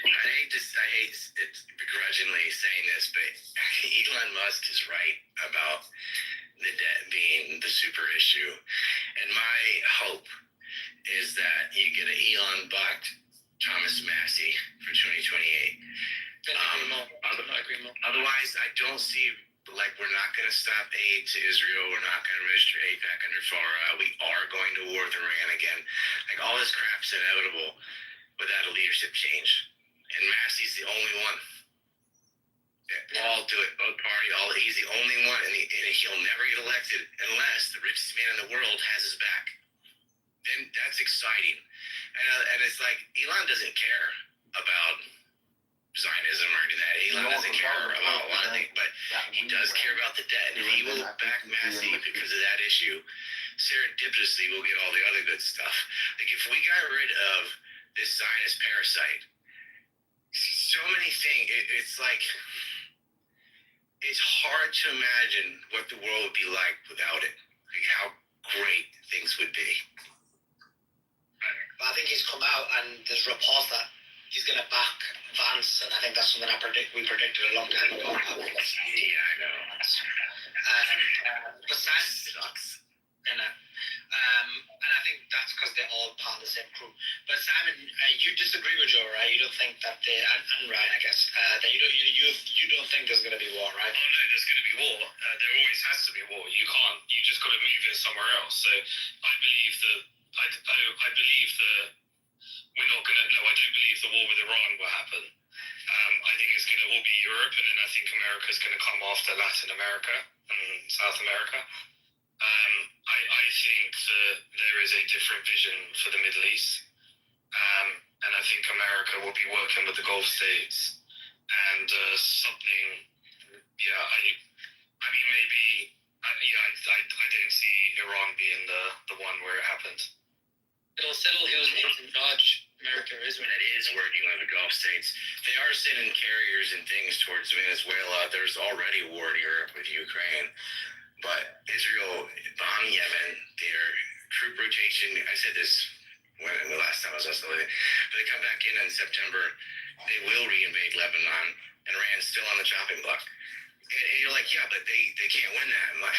Speaker 5: I hate it begrudgingly saying this, but Elon Musk is right about the debt being the super issue. And my hope is that you get an Elon-backed Thomas Massey for 2028. Otherwise, I don't see, we're not going to stop aid to Israel. We're not going to register AIPAC under FARA. We are going to war with Iran again. All this crap's inevitable without a leadership change. And Massey's the only one. All do it, both party, he's the only one, and he'll never get elected unless the richest man in the world has his back. Then that's exciting. And it's like, Elon doesn't care about Zionism or anything. Elon doesn't care about a lot of things, but he does care about the debt, and he will back Massey because of that issue. Serendipitously, we'll get all the other good stuff. If we got rid of this Zionist parasite, so many things, it's hard to imagine what the world would be like without it. How great things would be.
Speaker 4: But I think he's come out and there's reports that he's going to back Vance, and I think that's something we predicted a long time ago.
Speaker 5: Yeah, I know.
Speaker 4: But Simon sucks, and I think that's because they're all part of the same crew. But Simon, you disagree with Joe, right? You don't think that and Ryan, I guess, that you don't think there's going to be war, right?
Speaker 5: Oh no, there's going to be war. There always has to be war. You just got to move it somewhere else. So I believe that. I believe that we're not going to. No, I don't believe the war with Iran will happen. I think it's going to all be Europe, and then I think America's going to come after Latin America and South America. I think that there is a different vision for the Middle East, and I think America will be working with the Gulf states, and something Yeah, I mean, maybe. I didn't see Iran being the one where it happened. It'll settle who's in charge, America or Israel. It is working on the Gulf states. They are sending carriers and things towards Venezuela. There's already war in Europe with Ukraine. But Israel bombed Yemen. Their troop rotation, I said this when the last time I was listening, but they come back in September. They will reinvade Lebanon, and Iran's still on the chopping block. And you're like, yeah, but they can't win that. I'm like,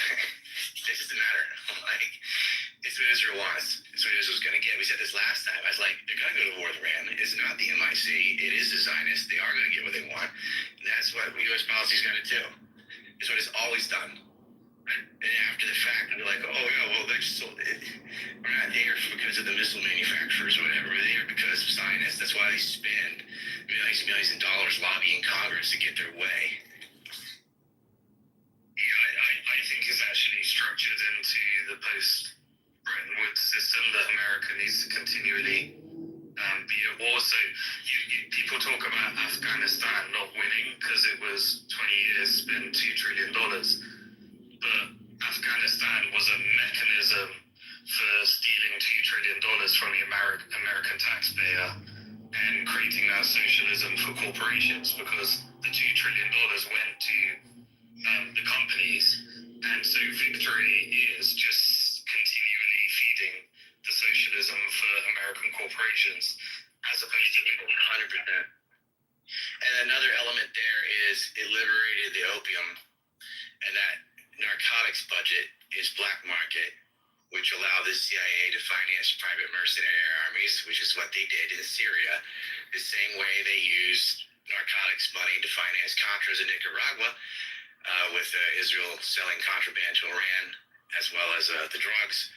Speaker 5: this doesn't matter. Like, it's what Israel wants. It's what Israel's going to get. We said this last time. I was like, they're going to go to war with Iran. It's not the MIC. It is the Zionists. They are going to get what they want. And that's what U.S. policy is going to do. It's what it's always done. And after the fact, we're like, oh, yeah, well, they just sold it. We're not there because of the missile manufacturers or whatever. We're there because of Zionists. That's why they spend millions and millions of dollars lobbying Congress to get their way. Yeah, I think it's actually structured into the post-Bretton Woods system that America needs to continually be at war. So people talk about Afghanistan not winning because it was 20 years, spent $2 trillion. But Afghanistan was a mechanism for stealing $2 trillion from the American taxpayer and creating that socialism for corporations, because the $2 trillion went to the companies, and so victory is just continually feeding the socialism for American corporations, as opposed to 100%. And another element there is it liberated the opium, and that narcotics budget is black market, which allowed the CIA to finance private mercenary armies, which is what they did in Syria, the same way they used narcotics money to finance Contras in Nicaragua, with Israel selling contraband to Iran, as well as the drugs.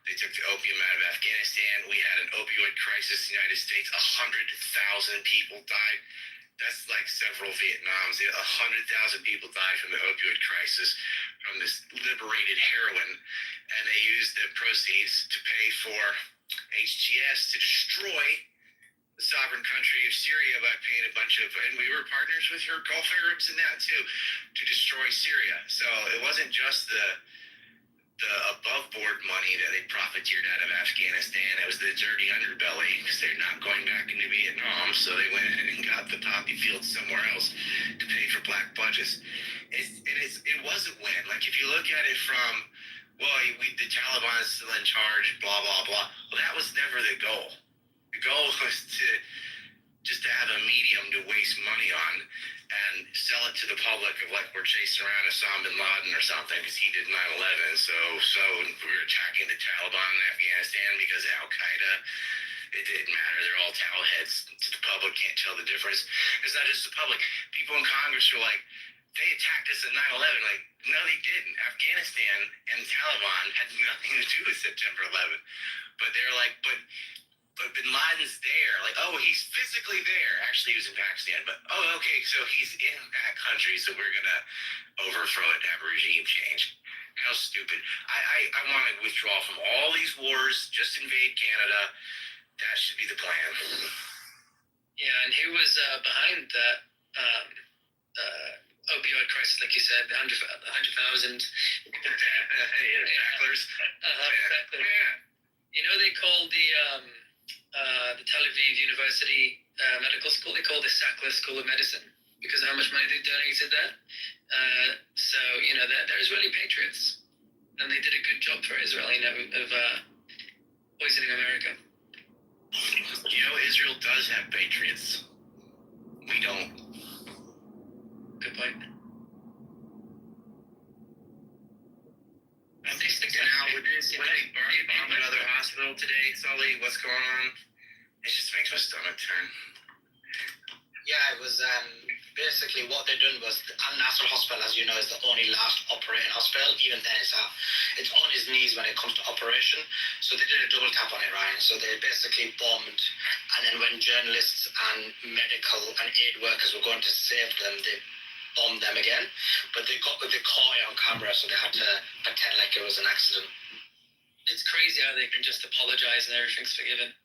Speaker 5: They took the opium out of Afghanistan. We had an opioid crisis in the United States. 100,000 people died. That's like several Vietnams. 100,000 people died from the opioid crisis, from this liberated heroin. And they used the proceeds to pay for HTS to destroy the sovereign country of Syria by paying a bunch of, and we were partners with your Gulf Arabs in that too, to destroy Syria. So it wasn't just the above board money that they profiteered out of Afghanistan. It was the dirty underbelly, because they're not going back into Vietnam, so they went and got the poppy fields somewhere else to pay for black budgets. It was a win. Like, if you look at it from, well, the Taliban is still in charge, blah, blah, blah. Well, that was never the goal. The goal was to just to have a medium to waste money on and sell it to the public of, like, we're chasing around Osama bin Laden or something because he did 9/11. So we're attacking the Taliban in Afghanistan because of Al-Qaeda. It didn't matter. They're all towel heads. The public can't tell the difference. It's not just the public. People in Congress are like, they attacked us at 9/11. Like, no, they didn't. Afghanistan and the Taliban had nothing to do with September 11th. But they're like, but bin Laden's there. Like, oh, he's physically there. Actually, he was in Pakistan. But, oh, okay, so he's in that country, so we're going to overthrow it and have a regime change. How stupid. I want to withdraw from all these wars, just invade Canada. That should be the plan.
Speaker 10: Yeah, and who was behind that opioid crisis, like you said, the 100,000 tacklers? You know, they called the Tel Aviv University Medical School, they called the Sackler School of Medicine because of how much money they donated there. So, you know, they're Israeli patriots, and they did a good job for Israel, you know, of poisoning America.
Speaker 5: You know, Israel does have patriots. We don't.
Speaker 10: Good point.
Speaker 5: I think sticking out with this, when they bombed another hospital today, Sully, what's going on? It just makes my stomach turn.
Speaker 14: Yeah, it was basically what they're doing was Al Nasser Hospital, as you know, is the only last operating hospital. Even then, it's on his knees when it comes to operation. So they did a double tap on it, Ryan. So they basically bombed, and then when journalists and medical and aid workers were going to save them, they bombed them again. But they caught it on camera, so they had to pretend like it was an accident.
Speaker 10: It's crazy how they can just apologize and everything's forgiven.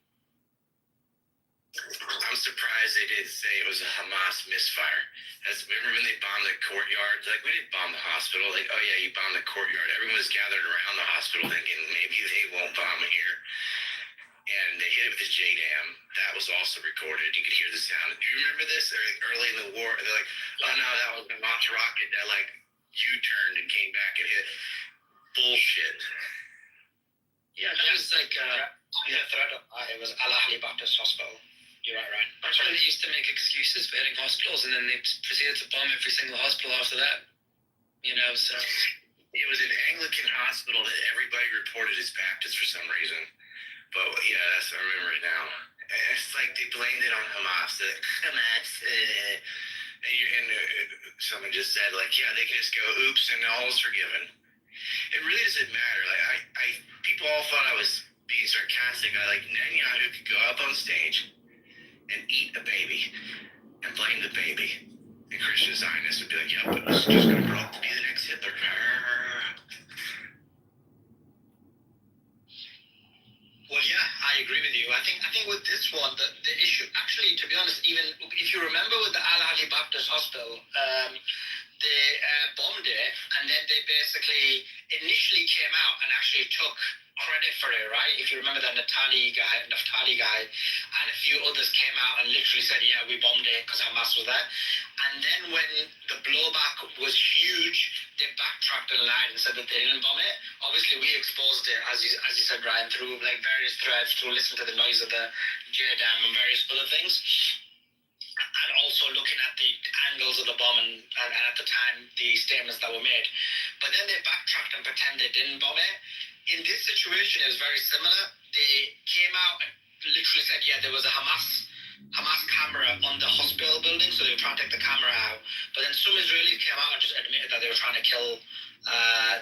Speaker 5: I'm surprised surprised they did say it was a Hamas misfire. Remember when they bombed the courtyard? Like, we didn't bomb the hospital. Like, oh yeah, you bombed the courtyard. Everyone was gathered around the hospital thinking maybe they won't bomb here. And they hit it with the JDAM. That was also recorded. You could hear the sound. Do you remember this? Early in the war, they're like, oh no, that was a launch rocket that like U-turned and came back and hit. Bullshit.
Speaker 14: Yeah, that was like it was Al Ahli Baptist Hospital. You're right, Ryan.
Speaker 10: I'm sure they used to make excuses for hitting hospitals, and then they proceeded to bomb every single hospital after that. You know, so
Speaker 5: it was an Anglican hospital that everybody reported as Baptist for some reason. But yeah, that's I remember it now. It's like they blamed it on Hamas. And someone just said like, yeah, they can just go oops and all is forgiven. It really doesn't matter. Like people all thought I was being sarcastic. Netanyahu could go up on stage and eat a baby and blame the baby. And Christian Zionists would be like, yep, it was just going to grow up to be the next Hitler.
Speaker 14: Well, yeah, I agree with you. I think with this one, the issue, actually, to be honest, even if you remember with the Al Ahli Baptist Hospital, they bombed it, and then they basically initially came out and actually took credit for it, right? If you remember that Naftali guy, and a few others came out and literally said, yeah, we bombed it because Hamas was there. And then when the blowback was huge, they backtracked and lied and said that they didn't bomb it. Obviously, we exposed it, as you said, Ryan, through like various threads, through listening to the noise of the JDAM and various other things. And also looking at the angles of the bomb and at the time the statements that were made. But then they backtracked and pretend they didn't bomb it. In this situation, it was very similar. They came out and literally said, yeah, there was a Hamas camera on the hospital building, so they were trying to take the camera out. But then some Israelis came out and just admitted that they were trying to kill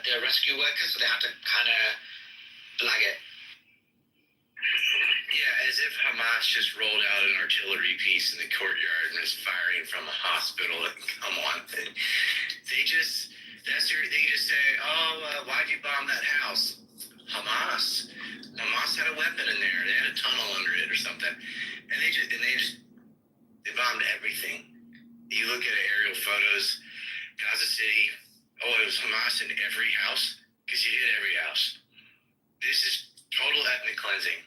Speaker 14: their rescue workers, so they had to kind of blag it.
Speaker 5: Yeah, as if Hamas just rolled out an artillery piece in the courtyard and was firing from a hospital. Come on, they just say, oh, why'd you bomb that house? Hamas had a weapon in there. They had a tunnel under it or something, and they bombed everything. You look at aerial photos, Gaza City. Oh, it was Hamas in every house because you hit every house. This is total ethnic cleansing.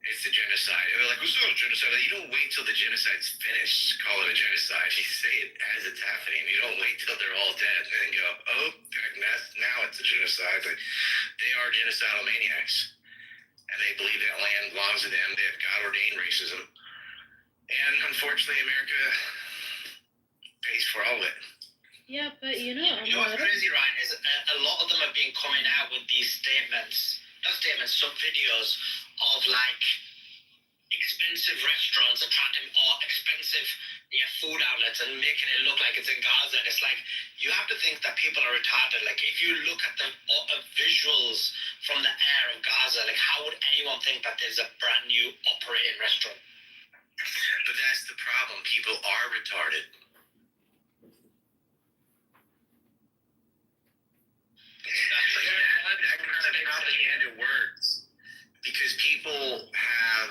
Speaker 5: It's a genocide. And they're like, it's not a genocide. You don't wait till the genocide's finished to call it a genocide. You say it as it's happening. You don't wait till they're all dead and then go, oh, now it's a genocide. Like, they are genocidal maniacs. And they believe that land belongs to them. They have God-ordained racism. And unfortunately, America pays for all of it.
Speaker 2: Yeah, but
Speaker 14: you know what's crazy, Ryan, is a lot of them have been coming out with these some videos of like expensive restaurants or expensive food outlets and making it look like it's in Gaza. And it's like, you have to think that people are retarded. Like, if you look at the visuals from the air of Gaza, like, how would anyone think that there's a brand new operating restaurant?
Speaker 5: But that's the problem. People are retarded. That kind of propaganda works because people have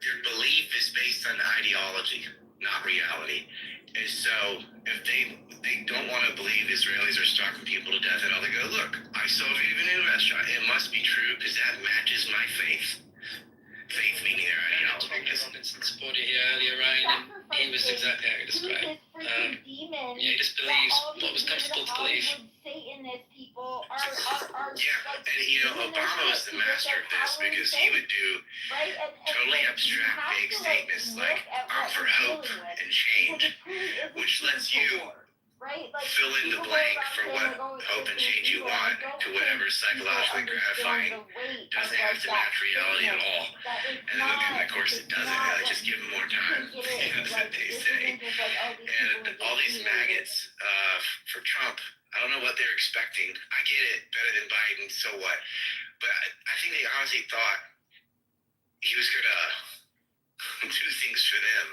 Speaker 5: their belief is based on ideology, not reality. And so if they don't want to believe Israelis are starving people to death, and all they go, look, I saw a new restaurant. It must be true because that matches my faith. Faith meaning their ideology.
Speaker 10: Robinson supported here earlier, Ryan, and he was exactly how he described. He just believes what was comfortable to believe.
Speaker 5: Satanist people are and Obama was the master of this because he would do totally abstract vague statements like I'm for hope and change, which lets you fill in the blank for what hope and change you want to whatever psychologically gratifying doesn't have to match reality at all. And of course it doesn't. Just give them more time. That's what they say. And all these maggots for Trump, I don't know what they're expecting. I get it, better than Biden, so what? But I think they honestly thought he was gonna do things for them.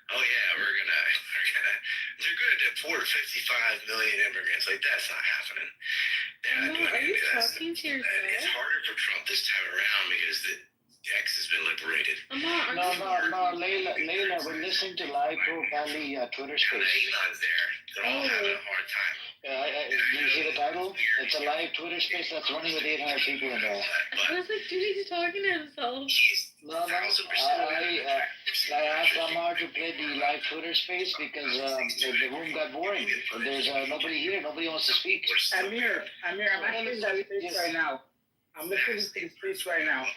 Speaker 5: Oh yeah, they're gonna deport 55 million immigrants. Like, that's not happening. They're not doing
Speaker 2: are you
Speaker 5: anything.
Speaker 2: talking to yourself?
Speaker 5: It's harder for Trump this time around because X has been liberated.
Speaker 1: No, Layla, we're listening to live Pro Valley Twitter
Speaker 5: Now
Speaker 1: space.
Speaker 5: that Elon's there, they're all having a hard time.
Speaker 1: Do you see the title? It's a live Twitter space that's running with 800 people in there.
Speaker 2: I was like, dude, he's talking to himself.
Speaker 1: No, I asked Amar to play the live Twitter space because the room got boring. There's nobody here. Nobody wants to speak.
Speaker 11: Amir, I'm actually in that space right now. I'm listening to the space right now.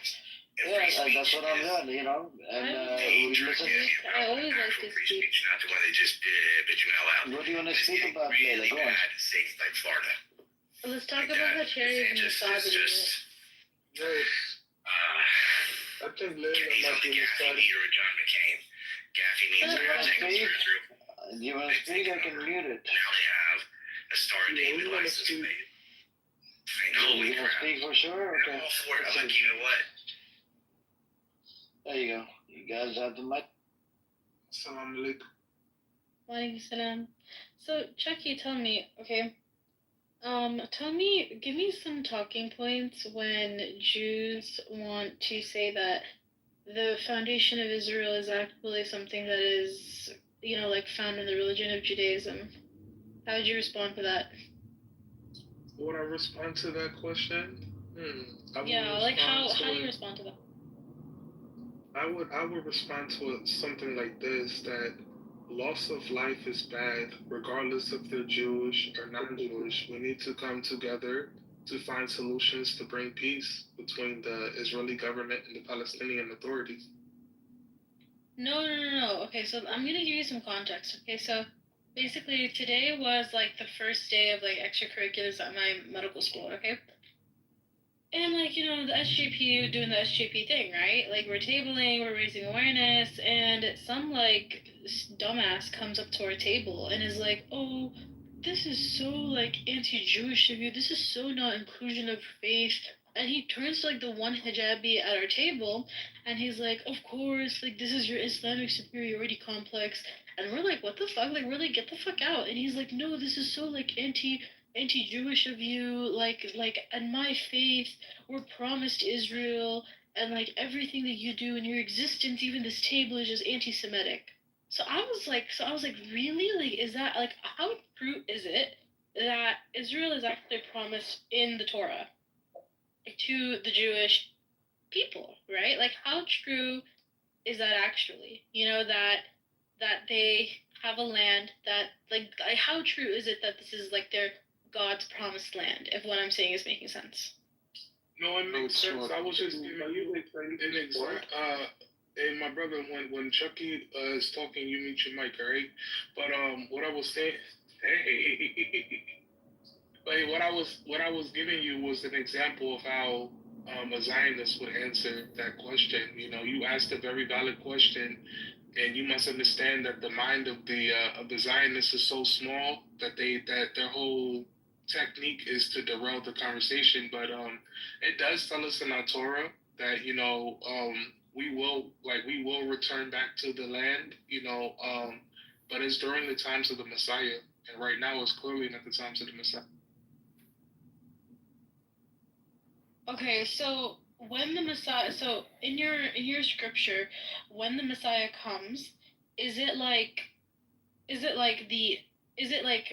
Speaker 1: Yeah, that's what I'm doing, you know. And we listen.
Speaker 2: I always like to speak.
Speaker 5: Not the one they just did, but you're not allowed.
Speaker 1: What do you want to speak about, Layla? Go on.
Speaker 5: States like Florida.
Speaker 2: Let's talk about how Cherry is misogyny.
Speaker 5: I think Layla might be Gaffney or John McCain. Gaffney needs to take us through.
Speaker 1: You want to speak? I can mute it.
Speaker 5: Now they have a Star David license plate. Holy
Speaker 1: You want to
Speaker 5: crap.
Speaker 1: speak for sure? Okay.
Speaker 5: I'm all for it. I'm like, you know what?
Speaker 1: There you go. You guys have the mic.
Speaker 9: Assalamu alaikum.
Speaker 2: Walaikum salam. So, Chucky, tell me, okay, give me some talking points when Jews want to say that the foundation of Israel is actually something that is, like found in the religion of Judaism. How would you respond to that?
Speaker 9: Would I respond to that question?
Speaker 2: How do you respond to that?
Speaker 9: I would respond to it something like this, that loss of life is bad, regardless if they're Jewish or non-Jewish. We need to come together to find solutions to bring peace between the Israeli government and the Palestinian authorities.
Speaker 2: No. Okay, so I'm gonna give you some context. Okay, so basically today was like the first day of like extracurriculars at my medical school, okay? And like, the SJP doing the SJP thing, right? Like we're tabling, we're raising awareness, and some like dumbass comes up to our table and is like, oh, this is so like anti-Jewish of you, this is so not inclusion of faith. And he turns to like the one hijabi at our table and he's like, of course, like this is your Islamic superiority complex. And we're like, what the fuck? Like, we're like, get the fuck out. And he's like, no, this is so like anti-Jewish of you, like, and my faith, we're promised Israel, and like everything that you do in your existence, even this table, is just anti-Semitic. So I was like, really? Like, is that, like, how true is it that Israel is actually promised in the Torah to the Jewish people, right? Like, how true is that actually? That they have a land that, like, how true is it that this is, like, their God's promised land, if what I'm saying is making sense?
Speaker 9: No, it makes sense. I was just giving you an example. Hey, my brother, when Chucky is talking, you mute your mic, all right? But what I was saying, what I was giving you was an example of how a Zionist would answer that question. You asked a very valid question, and you must understand that the mind of the Zionists is so small that their whole technique is to derail the conversation. But it does tell us in our Torah that we will return back to the land. But it's during the times of the Messiah, and right now it's clearly not the times of the Messiah.
Speaker 2: Okay, so when the Messiah, so in your scripture, when the Messiah comes, is it like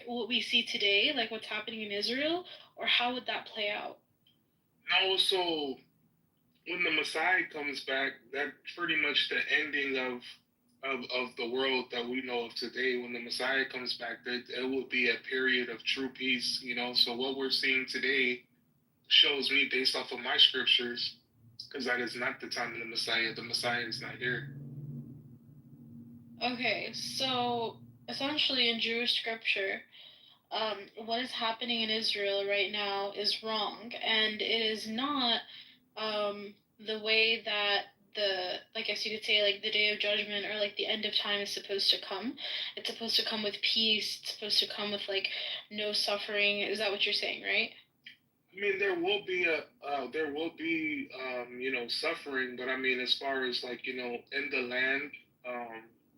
Speaker 2: what we see today, like what's happening in Israel, or how would that play out?
Speaker 9: No, so when the Messiah comes back, that's pretty much the ending of the world that we know of today. When the Messiah comes back, it will be a period of true peace. So what we're seeing today shows me, based off of my scriptures, because that is not the time of the Messiah. The Messiah is not here.
Speaker 2: Okay, so essentially in Jewish scripture, what is happening in Israel right now is wrong, and it is not the way that I guess you could say, like, the day of judgment or like the end of time is supposed to come. It's supposed to come with peace. It's supposed to come with like no suffering. Is that what you're saying, right?
Speaker 9: I mean, there will be suffering, but I mean, as far as like, in the land,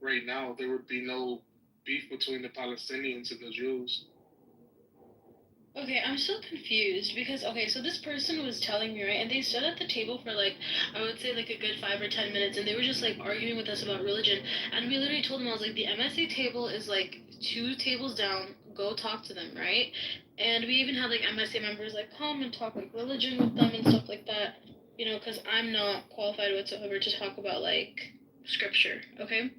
Speaker 9: right now, there would be no beef between the Palestinians and the Jews.
Speaker 2: Okay, I'm so confused because okay, so this person was telling me, right, and they stood at the table for like I would say like a good 5 or 10 minutes, and they were just like arguing with us about religion, and we literally told them I was like the MSA table is like 2 tables down, go talk to them, right? And we even had like MSA members like come and talk like religion with them and stuff like that, because I'm not qualified whatsoever to talk about like scripture, okay?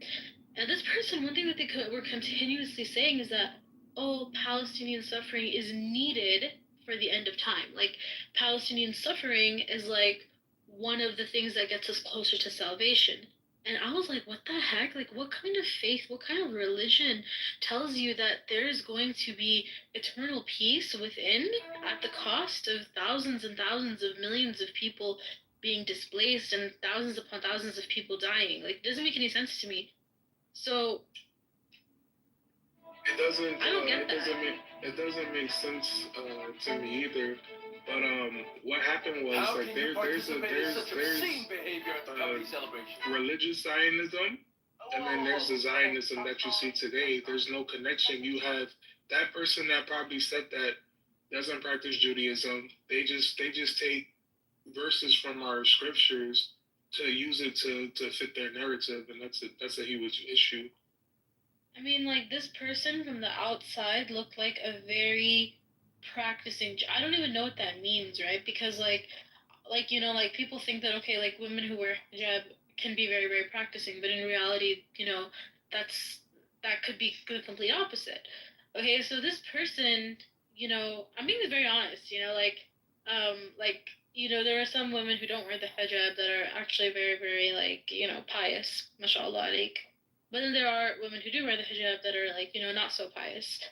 Speaker 2: And this person, one thing that were continuously saying is that, oh, Palestinian suffering is needed for the end of time. Like, Palestinian suffering is like one of the things that gets us closer to salvation. And I was like, what the heck? Like, what kind of faith, what kind of religion tells you that there is going to be eternal peace within at the cost of thousands and thousands of millions of people being displaced and thousands upon thousands of people dying? Like, it doesn't make any sense to me. So
Speaker 12: it doesn't.
Speaker 2: I don't get that.
Speaker 12: It doesn't make sense to me either. But what happened was
Speaker 16: How
Speaker 12: like
Speaker 16: can
Speaker 12: there's
Speaker 16: behavior at the company celebration?
Speaker 12: religious Zionism, and then there's the Zionism that you see today. There's no connection. You have that person that probably said that doesn't practice Judaism. They just take verses from our scriptures to use it to fit their narrative, and that's a huge issue.
Speaker 2: I mean, like, this person from the outside looked like a very practicing. I don't even know what that means, right? Because, like people think that, okay, like, women who wear hijab can be very, very practicing, but in reality, that could be the complete opposite. Okay, so this person, I'm being very honest, there are some women who don't wear the hijab that are actually very, very, like, pious, mashallah, like. But then there are women who do wear the hijab that are like, not so pious.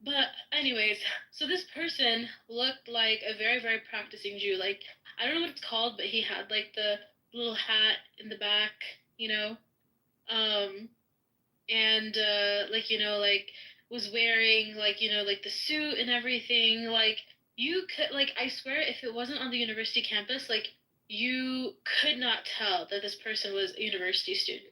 Speaker 2: But anyways, so this person looked like a very, very practicing Jew. Like, I don't know what it's called, but he had like the little hat in the back, and was wearing like the suit and everything. Like, you could, like, I swear if it wasn't on the university campus, like, you could not tell that this person was a university student.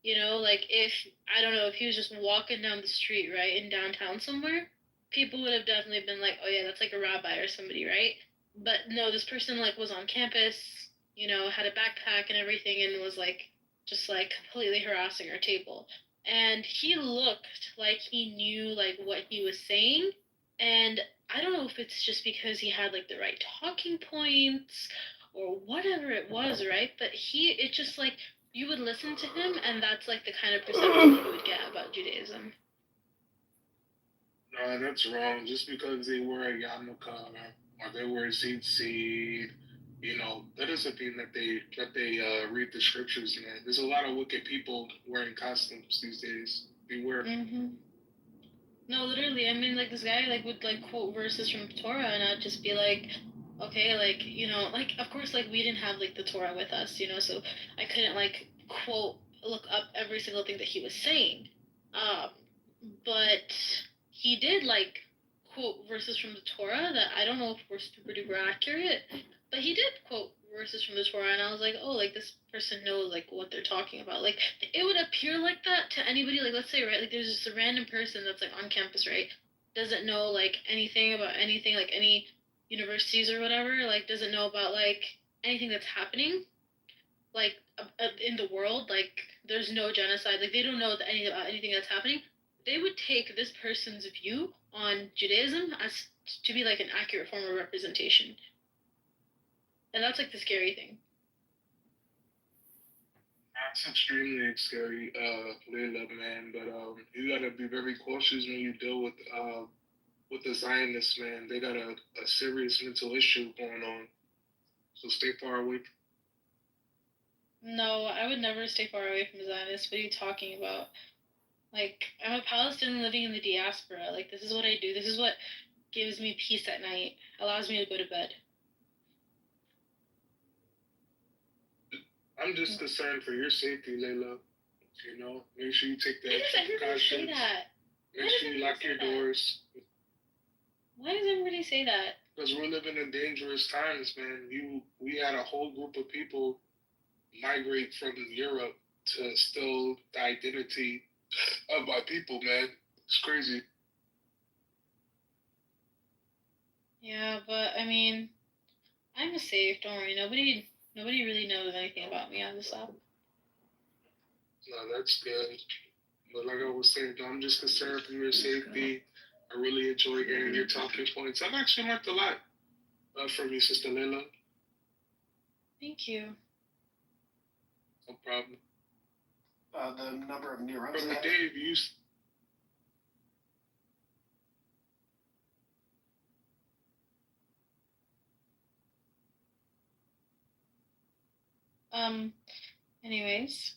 Speaker 2: Like, if, I don't know, if he was just walking down the street, right, in downtown somewhere, people would have definitely been like, oh yeah, that's like a rabbi or somebody, right? But no, this person, like, was on campus, had a backpack and everything, and was like, just like completely harassing our table. And he looked like he knew like what he was saying, and I don't know if it's just because he had like the right talking points or whatever it was, right? But it just like, you would listen to him, and that's like the kind of perception you would get about Judaism.
Speaker 12: No, that's wrong. Just because they wear a yarmulke or they wear tzitzit, that doesn't mean that they read the scriptures, man. There's a lot of wicked people wearing costumes these days. Beware.
Speaker 2: Mm-hmm. No, literally. I mean, like, this guy like would like quote verses from Torah, and I'd just be like, okay, like, like, of course, like, we didn't have like the Torah with us, so I couldn't like look up every single thing that he was saying. But he did like quote verses from the Torah that I don't know if were super duper accurate, but he did quote verses from the Torah, and I was like, oh, like, this person knows like what they're talking about. Like, it would appear like that to anybody. Like, let's say, right, like, there's just a random person that's like on campus, right, doesn't know like anything about anything, like any universities or whatever, like, doesn't know about like anything that's happening, like, in the world, like, there's no genocide, like, they don't know about anything that's happening. They would take this person's view on Judaism as to be like an accurate form of representation. And that's like the scary thing.
Speaker 12: That's extremely scary, Layla, man. But you gotta be very cautious when you deal with the Zionists, man. They got a serious mental issue going on. So stay far away.
Speaker 2: No, I would never stay far away from Zionists. What are you talking about? Like, I'm a Palestinian living in the diaspora. Like, this is what I do. This is what gives me peace at night, allows me to go to bed.
Speaker 12: I'm just concerned for your safety, Layla. Make sure you take that.
Speaker 2: Why does everybody say that?
Speaker 12: Make sure you lock your doors.
Speaker 2: Why does everybody say that?
Speaker 12: Because we're living in dangerous times, man. We had a whole group of people migrate from Europe to steal the identity of my people, man. It's crazy.
Speaker 2: Yeah, but I mean, I'm safe. Don't worry. Nobody really knows anything about me on this app.
Speaker 12: No, that's good. But like I was saying, I'm just concerned for your safety. I really enjoy hearing your talking points. I've actually learned a lot from you, Sister Lila.
Speaker 2: Thank you.
Speaker 12: No problem.
Speaker 16: The number of neurons.
Speaker 12: Brother Dave, you.
Speaker 2: Anyways.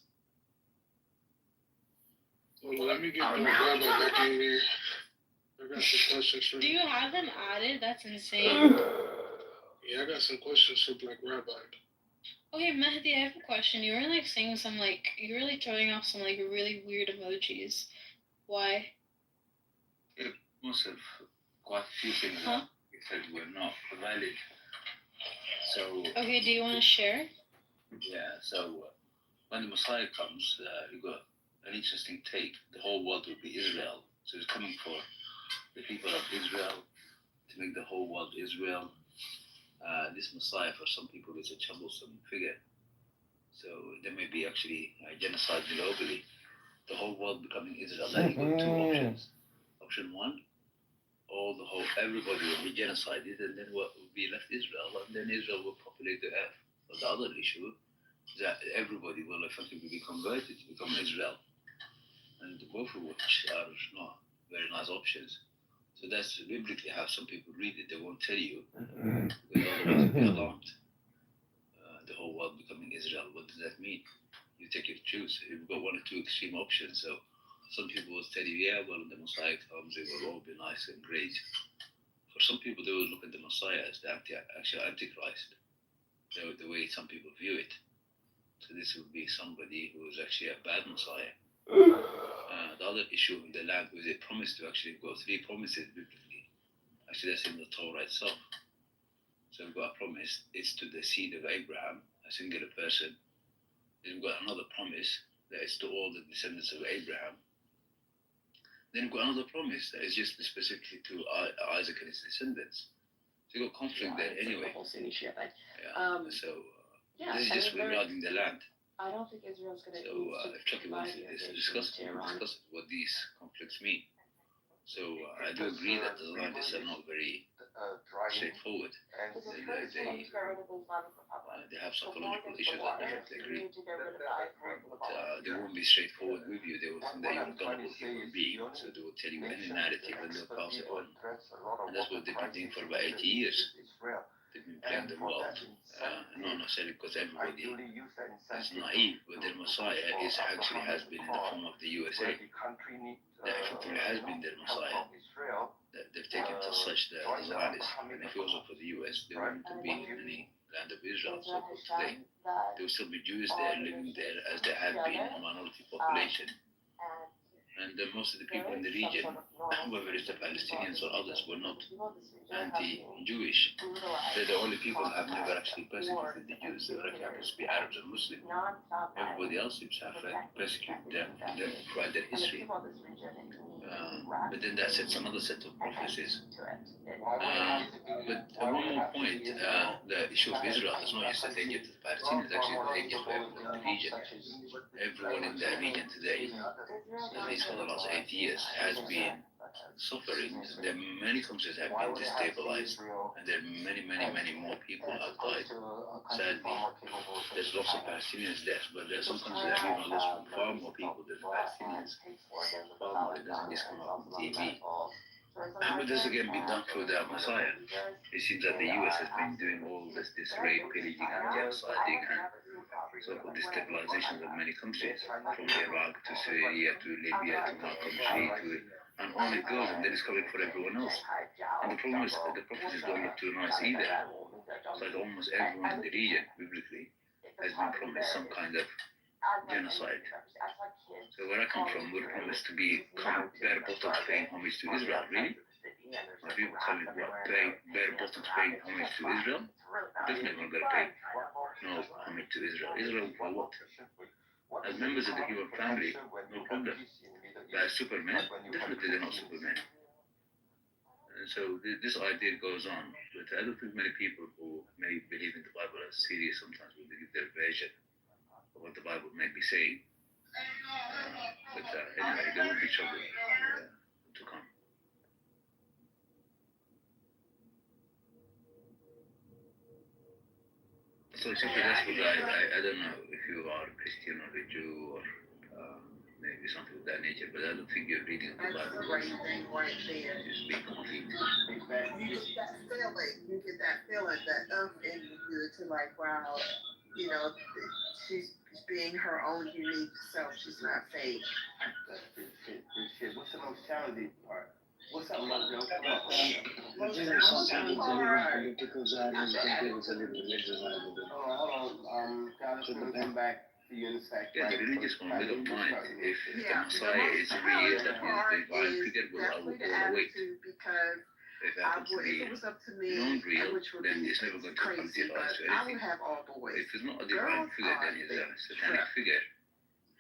Speaker 12: Well, let me get my brother back in here. I got some questions for
Speaker 2: Do you have them added? That's insane.
Speaker 12: Yeah, I got some questions for Black Rabbi.
Speaker 2: Okay, Mehdi, I have a question. You were like saying some you were like throwing off some like really weird emojis. Why?
Speaker 15: Most of quite a few things that you said were not valid. So.
Speaker 2: Okay, do you want to share?
Speaker 15: Yeah. So when the Messiah comes, you got an interesting take. The whole world will be Israel. So he's coming for the people of Israel to make the whole world Israel. This Messiah, for some people, is a troublesome figure. So there may be actually genocide globally. The whole world becoming Israel. Then you got two options. Option one, everybody will be genocided, and then what will be left Israel, and then Israel will populate the earth. But the other issue is that everybody will effectively be converted to become Israel, and both of which are not very nice options. So that's biblically how some people read it. They won't tell you because otherwise you'll be alarmed. The whole world becoming Israel. What does that mean? You take your choose. You've got one or two extreme options. So some people will tell you, yeah, well, when the Messiah comes, it will all be nice and great. For some people, they will look at the Messiah as the actual Antichrist, the way some people view it. So this would be somebody who is actually a bad Messiah. The other issue in the land was it promised to actually go 3 promises biblically. Actually, that's in the Torah itself. So we've got a promise, it's to the seed of Abraham, a singular person. Then we've got another promise that is to all the descendants of Abraham. Then we've got another promise that is just specifically to Isaac and his descendants. So you've got conflict there anyway. So this is just regarding the land.
Speaker 19: I don't think Israel's going to.
Speaker 2: So if Chucky wants to discuss what these conflicts mean. So I do agree that the Zionists are not very straightforward. They have psychological issues, I definitely agree. But they won't be straightforward with you. They will think that you're a gullible human being. So they will tell you any narrative and they'll pass it on. And that's what they've been doing for about 80 years. They've been playing the world. Not necessarily because everybody is naive, but their Messiah actually has been in the form of the USA. That effectively has been their Messiah. That they've taken to such the Zionists. And if it wasn't for the US, they wouldn't be in any land of Israel. So today, there will still be Jews there living there as there have been a minority population. And most of the people in the region, whether it's the Palestinians or others, were not anti-Jewish. They're the only people who have never actually persecuted the Jews. They only happen to be Arabs and Muslims. Everybody else seems to have persecuted them throughout their history. But then that sets another set of prophecies. But one more point, the issue of Israel is not just a danger to the Palestinians, actually it's a danger to everyone in the region. Everyone in that region today, at least for the last 8 years, has been suffering. There are many countries that have been destabilized, and there are many more people have died. Sadly, there's lots of Palestinians there, but there are some countries that have even lost far more people than the Palestinians. Far more. It doesn't just come up on TV. But this again been done through the Messiah. It seems that the US has been doing all this rape, pillaging, and genociding, and so-called destabilization of many countries, from Iraq to Syria to Libya to my country and on it goes, and then it's coming for everyone else. And the problem is that the prophecies don't look too nice either. It's like almost everyone in the region, biblically, has been promised some kind of genocide. So where I come from, we're promised to become bare bottom paying homage to Israel. Really? My people tell me what bare bottom paying homage to Israel? Definitely not gonna pay no homage to Israel. Israel for what? As members of the human family, no problem. As Superman, definitely they're not Superman.
Speaker 15: So this idea goes on, but I don't think many people who may believe in the Bible are serious sometimes will believe their version of what the Bible may be saying. But anyway, there will be trouble to come. So simply that's what I don't know if you are a Christian or a Jew or maybe something of that nature, but I don't think you're reading the Bible.
Speaker 18: That's the right thing right there.
Speaker 15: Just be complete.
Speaker 18: You get that feeling. You get that feeling, that in you to like, wow, you know, she's being her own unique self. She's not fake.
Speaker 16: What's the most challenging part? What's up, Mojo?
Speaker 1: Sometimes political Zionism can give us a little religious Zionism.
Speaker 16: Hold on. Congressman, come back to you in a second.
Speaker 15: Yeah, the religious one, we don't mind. If the Messiah is real, that means the divine figure will all await.
Speaker 18: Because
Speaker 15: If it happens to be
Speaker 18: if it was up to me,
Speaker 15: non-real,
Speaker 18: which would
Speaker 15: then
Speaker 18: be
Speaker 15: it's never going to come to
Speaker 18: crazy,
Speaker 15: life
Speaker 18: but
Speaker 15: or
Speaker 18: I would
Speaker 15: anything.
Speaker 18: have all the ways.
Speaker 15: If it's not a divine figure, then it's a satanic figure.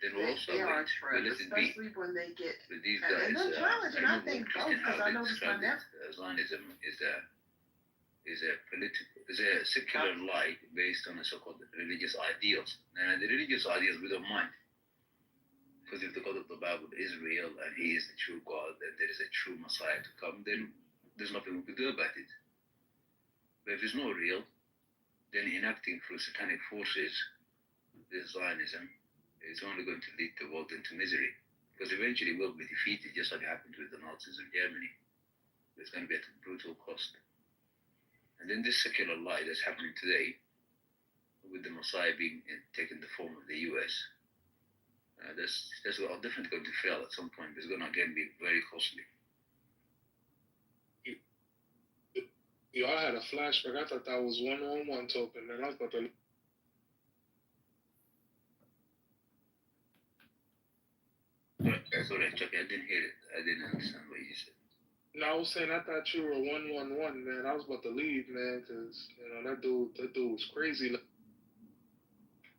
Speaker 15: Then we'll also
Speaker 18: They are
Speaker 15: wait. But
Speaker 18: trends,
Speaker 15: let it be.
Speaker 18: especially when they get.
Speaker 15: But these
Speaker 18: And
Speaker 15: guys,
Speaker 18: they're challenging. I think both,
Speaker 15: Christian,
Speaker 18: because
Speaker 15: how
Speaker 18: I
Speaker 15: they
Speaker 18: noticed my
Speaker 15: describe
Speaker 18: nephew.
Speaker 15: Zionism is a secular lie based on a so-called religious ideals. And the religious ideals we don't mind. Because if the God of the Bible is real and he is the true God and there is a true Messiah to come, then there's nothing we can do about it. But if it's not real, then enacting through satanic forces this Zionism is only going to lead the world into misery. Because eventually we'll be defeated, just like happened with the Nazis in Germany. It's going to be at a brutal cost. And then this secular lie that's happening today, with the Messiah being taken the form of the US, that's definitely going to fail at some point. It's going to again be very costly.
Speaker 12: Y'all had a flashback. I thought that was 111 token, man. I was about to.
Speaker 15: Sorry, Chuck, I didn't hear it. I didn't understand what you said.
Speaker 12: No, I was saying I thought you were 111, man. I was about to leave, man, because that dude was crazy.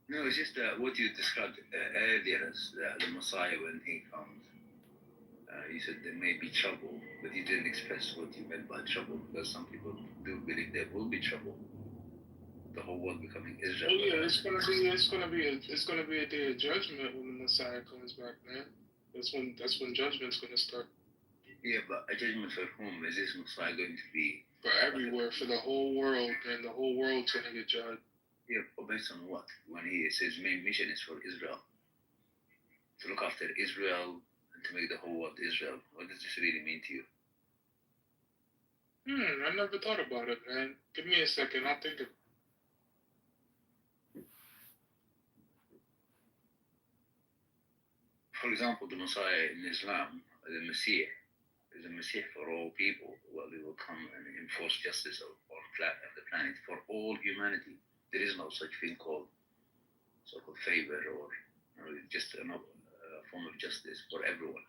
Speaker 15: No, it's just what you described earlier as the Messiah when he comes. You said there may be trouble, but you didn't express what you meant by trouble, because some people do believe there will be trouble. The whole world becoming Israel.
Speaker 12: Oh yeah, it's gonna be a day of judgment when the Messiah comes back, man. That's when judgment's gonna start.
Speaker 15: Yeah, but a judgment for whom? Is this Messiah going to be?
Speaker 12: For everywhere, for the whole world, and the whole world's gonna get judged.
Speaker 15: Yeah, but based on what? When he says his main mission is for Israel, to look after Israel and to make the whole world Israel. What does this really mean to you?
Speaker 12: I never thought about it, man. Give me a second, I'll think of.
Speaker 15: For example, the Messiah in Islam, the Messiah, is a Messiah for all people. Well, he will come and enforce justice on the planet for all humanity. There is no such thing called so-called favor or just another form of justice for everyone.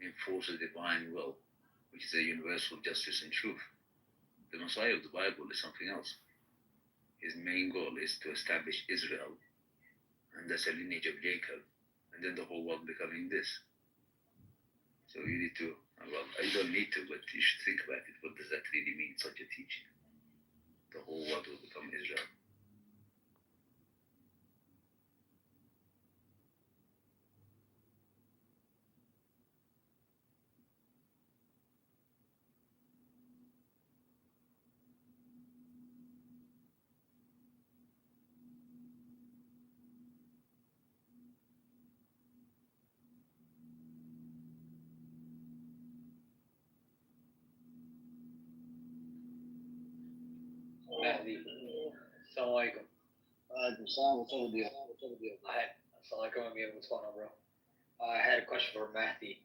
Speaker 15: Enforce the divine will, which is a universal justice and truth. The Messiah of the Bible is something else. His main goal is to establish Israel, and that's a lineage of Jacob, and then the whole world becoming this. So you need to, well, you don't need to, but you should think about it. What does that really mean, such a teaching? The whole world will become Israel.
Speaker 19: Mahdi. Assalamualaikum.
Speaker 1: What's up with you?
Speaker 19: Assalamualaikum, Amir. What's going on, bro? I had a question for Mahdi.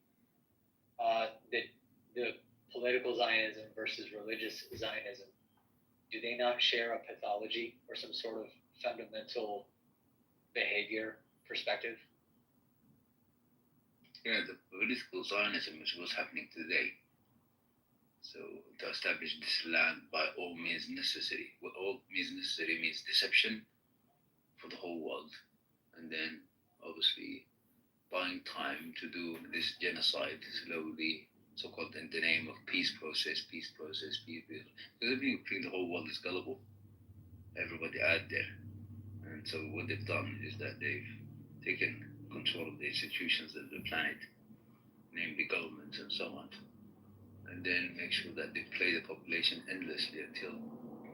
Speaker 19: The political Zionism versus religious Zionism, do they not share a pathology or some sort of fundamental behavior perspective?
Speaker 15: Yeah, the political Zionism is what's happening today. So to establish this land by all means necessary. What all means necessary means deception for the whole world. And then obviously buying time to do this genocide slowly so-called in the name of peace process. Because if you think the whole world is gullible, everybody out there. And so what they've done is that they've taken control of the institutions of the planet, namely governments and so on, and then make sure that they play the population endlessly until,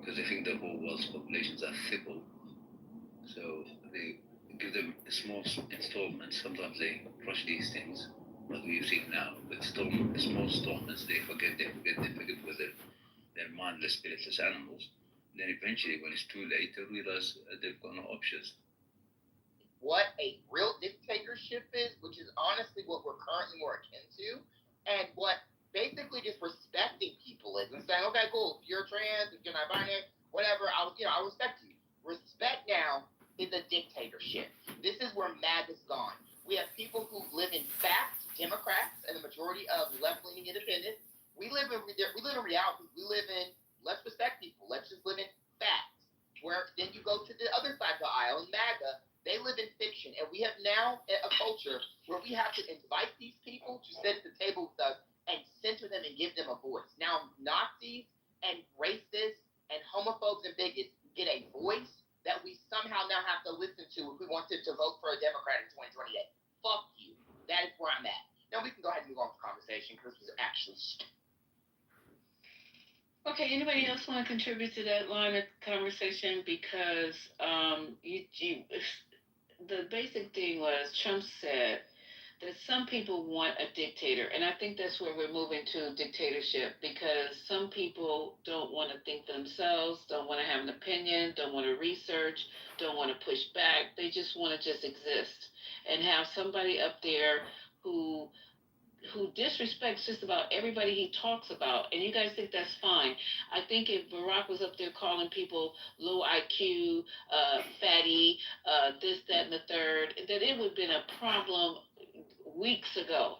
Speaker 15: because they think the whole world's populations are fickle, so they give them small installments. Sometimes they crush these things, but we've seen now with small installments, they forget whether they're mindless, spiritless animals. Then eventually, when it's too late, they realize they've got no options.
Speaker 3: What a real dictatorship is, which is honestly what we're currently more akin to, and what basically just respecting people is, and saying, okay, cool, if you're trans, if you're not binary, whatever, I'll respect you. Respect now is a dictatorship. This is where MAGA's gone. We have people who live in fact, Democrats, and the majority of left-leaning independents. We live in reality. We live in let's respect people. Let's just live in fact. Where then you go to the other side of the aisle in MAGA. They live in fiction, and we have now a culture where we have to invite these people to sit at the table with us and center them and give them a voice. Now, Nazis and racists and homophobes and bigots get a voice that we somehow now have to listen to if we wanted to vote for a Democrat in 2028. Fuck you. That is where I'm at. Now we can go ahead and move on to the conversation because this was actually stupid.
Speaker 6: Okay, anybody else want to contribute to that line of conversation? Because the basic thing was Trump said that some people want a dictator, and I think that's where we're moving to dictatorship, because some people don't want to think for themselves, don't want to have an opinion, don't want to research, don't want to push back. They just want to just exist and have somebody up there who disrespects just about everybody he talks about, and you guys think that's fine. I think if Barack was up there calling people low IQ, fatty, this, that, and the third, then it would have been a problem weeks ago.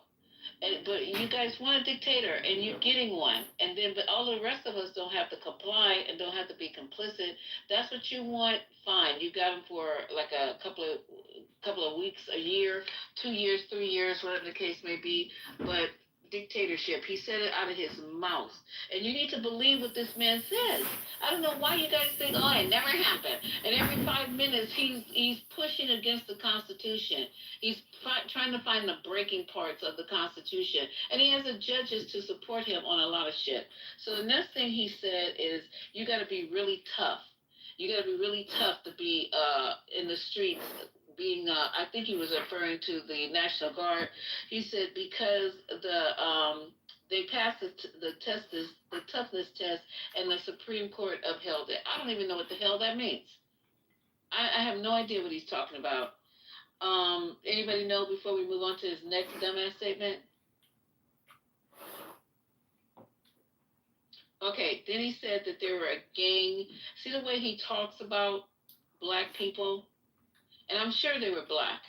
Speaker 6: But you guys want a dictator, and you're getting one, and then but all the rest of us don't have to comply and don't have to be complicit. That's what you want. Fine, you got them for like a couple of weeks, a year, 2 years, 3 years, whatever the case may be. But dictatorship, he said it out of his mouth, and you need to believe what this man says. I don't know why you guys think, oh, it never happened. And every 5 minutes, he's pushing against the Constitution. He's trying to find the breaking parts of the Constitution, and he has the judges to support him on a lot of shit. So the next thing he said is, you got to be really tough. You got to be really tough to be in the streets. Being, I think he was referring to the National Guard. He said because they passed the toughness test, and the Supreme Court upheld it. I don't even know what the hell that means. I have no idea what he's talking about. Anybody know before we move on to his next dumbass statement? Okay, then he said that there were a gang. See the way he talks about black people? And I'm sure they were black.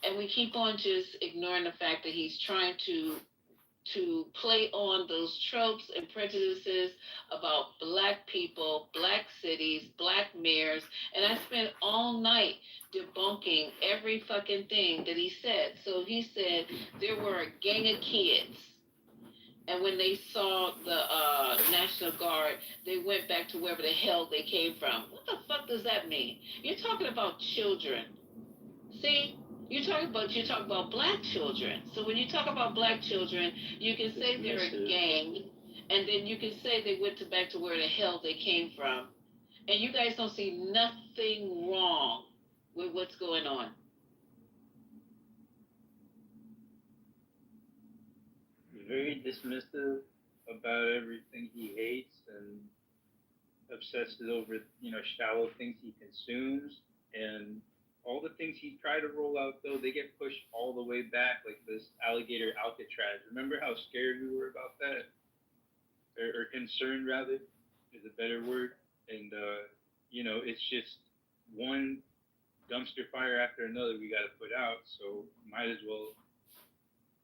Speaker 6: And we keep on just ignoring the fact that he's trying to play on those tropes and prejudices about black people, black cities, black mayors. And I spent all night debunking every fucking thing that he said. So he said there were a gang of kids. And when they saw the National Guard, they went back to wherever the hell they came from. What the fuck does that mean? You're talking about children. See? You talk about black children. So when you talk about black children, you can say they're a gang, and then you can say they went back to where the hell they came from. And you guys don't see nothing wrong with what's going on.
Speaker 11: Very dismissive about everything he hates and obsesses over, shallow things he consumes. And all the things he tried to roll out, though, they get pushed all the way back, like this alligator Alcatraz. Remember how scared we were about that? Or concerned, rather, is a better word. And, it's just one dumpster fire after another we got to put out. So might as well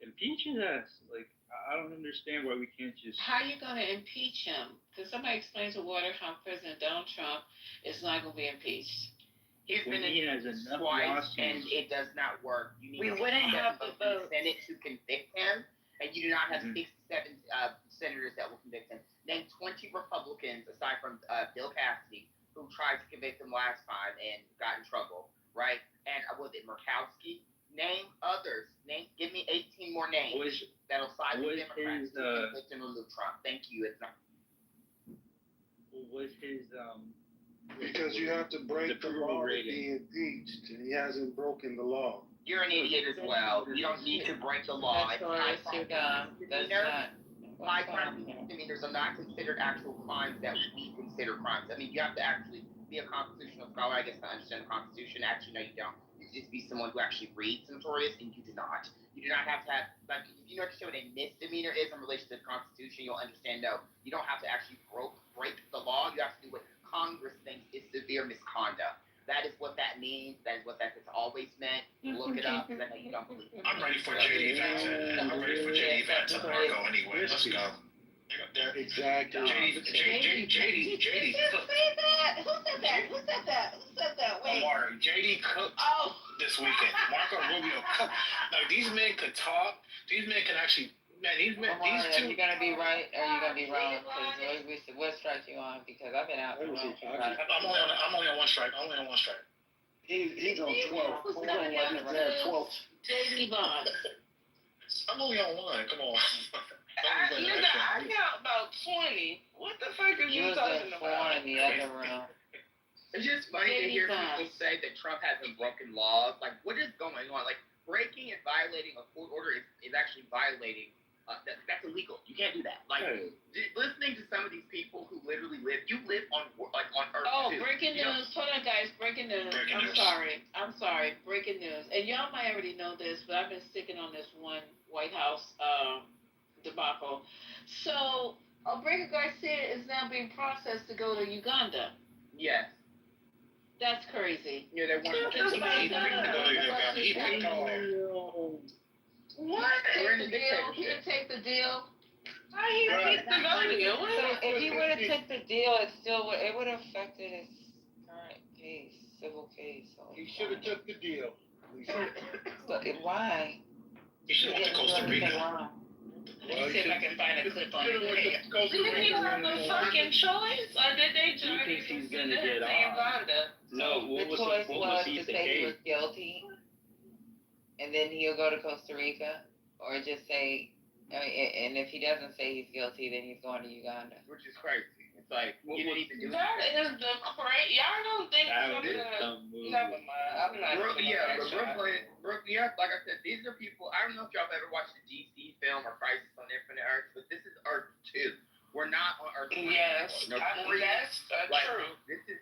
Speaker 11: impeach his ass. Like, I don't understand why we can't just...
Speaker 6: How are you going to impeach him? Because somebody explains to Water how President Donald Trump is not going to be impeached.
Speaker 3: He's been impeached twice, and it does not work. You need we wouldn't have the vote in the Senate to convict him, and you do not have 67 senators that will convict him. Name 20 Republicans, aside from Bill Cassidy, who tried to convict him last time and got in trouble, right? And was it Murkowski? Name others. Give me 18 more names that'll side with Democrats to convict and remove Trump. Thank you. It's not.
Speaker 11: Was his
Speaker 8: Because you have to break the law to be impeached, and he hasn't broken the law.
Speaker 3: You're an idiot as well. You don't need to break the law.
Speaker 6: You're dumb. That's not.
Speaker 3: High crime misdemeanors are not considered actual crimes that we consider crimes. I mean, you have to actually be a constitutional scholar, I guess, to understand the Constitution. Actually, no, you don't. You just be someone who actually reads notorious, and you do not. You do not have to have, like, if you understand what a misdemeanor is in relation to the Constitution, you'll understand, no, you don't have to actually break the law. You have to do what Congress thinks is severe misconduct. That is what that means. That is what that has always meant. Look it up, because I know you don't believe it.
Speaker 9: I'm ready for JD Vance and Marco anyway. Let's go. They're
Speaker 8: exactly.
Speaker 9: JD.
Speaker 6: Who said that? Wait.
Speaker 9: Amari, JD cooked this weekend. Marco Rubio cooked. Like, these men could talk. These men can actually. Man, these two.
Speaker 6: Are you gonna be right or are you gonna be wrong? Because what strike you on? Because I've been out.
Speaker 9: I'm only on one strike.
Speaker 8: He's on 12. Hold on, like he's 12.
Speaker 6: JD Bond.
Speaker 9: I'm only on one. Come on.
Speaker 6: I got about 20. What the fuck are you talking about? In the other room.
Speaker 3: It's just funny to hear people say that Trump hasn't broken laws. Like, what is going on? Like, breaking and violating a court order is actually violating. That's illegal. You can't do that. Like, listening to some of these people who literally live on Earth.
Speaker 6: Oh, breaking news. Hold on, guys. Breaking news. I'm sorry. Breaking news. And y'all might already know this, but I've been sticking on this one White House debacle. So, Obregon Garcia is now being processed to go to Uganda.
Speaker 3: Yes.
Speaker 6: That's crazy.
Speaker 3: Yeah, they want to go to Uganda. He picked on there.
Speaker 6: What? He didn't take the deal. How he picked the deal? If he would have took the deal, it would have affected his current case, civil case. So
Speaker 8: he should have took the deal.
Speaker 6: Why?
Speaker 9: He should have went to Costa Rica.
Speaker 6: Let me see if I can find a clip on it.
Speaker 2: Didn't he have a fucking choice, or did they try to
Speaker 11: he's gonna get off? No,
Speaker 6: the choice was to say he was guilty, and then he'll go to Costa Rica, or just say, and if he doesn't say he's guilty, then he's going to Uganda.
Speaker 3: Which is crazy. It's like, you didn't even do it.
Speaker 6: That is the crazy. Y'all don't think never mind. I'm not.
Speaker 3: Brooke, like I said, these are people. I don't know if y'all have ever watched the DC film or Crisis on Infinite Earth, but this is Earth 2. We're not on Earth 1.
Speaker 6: Yes, that's true.
Speaker 3: This is,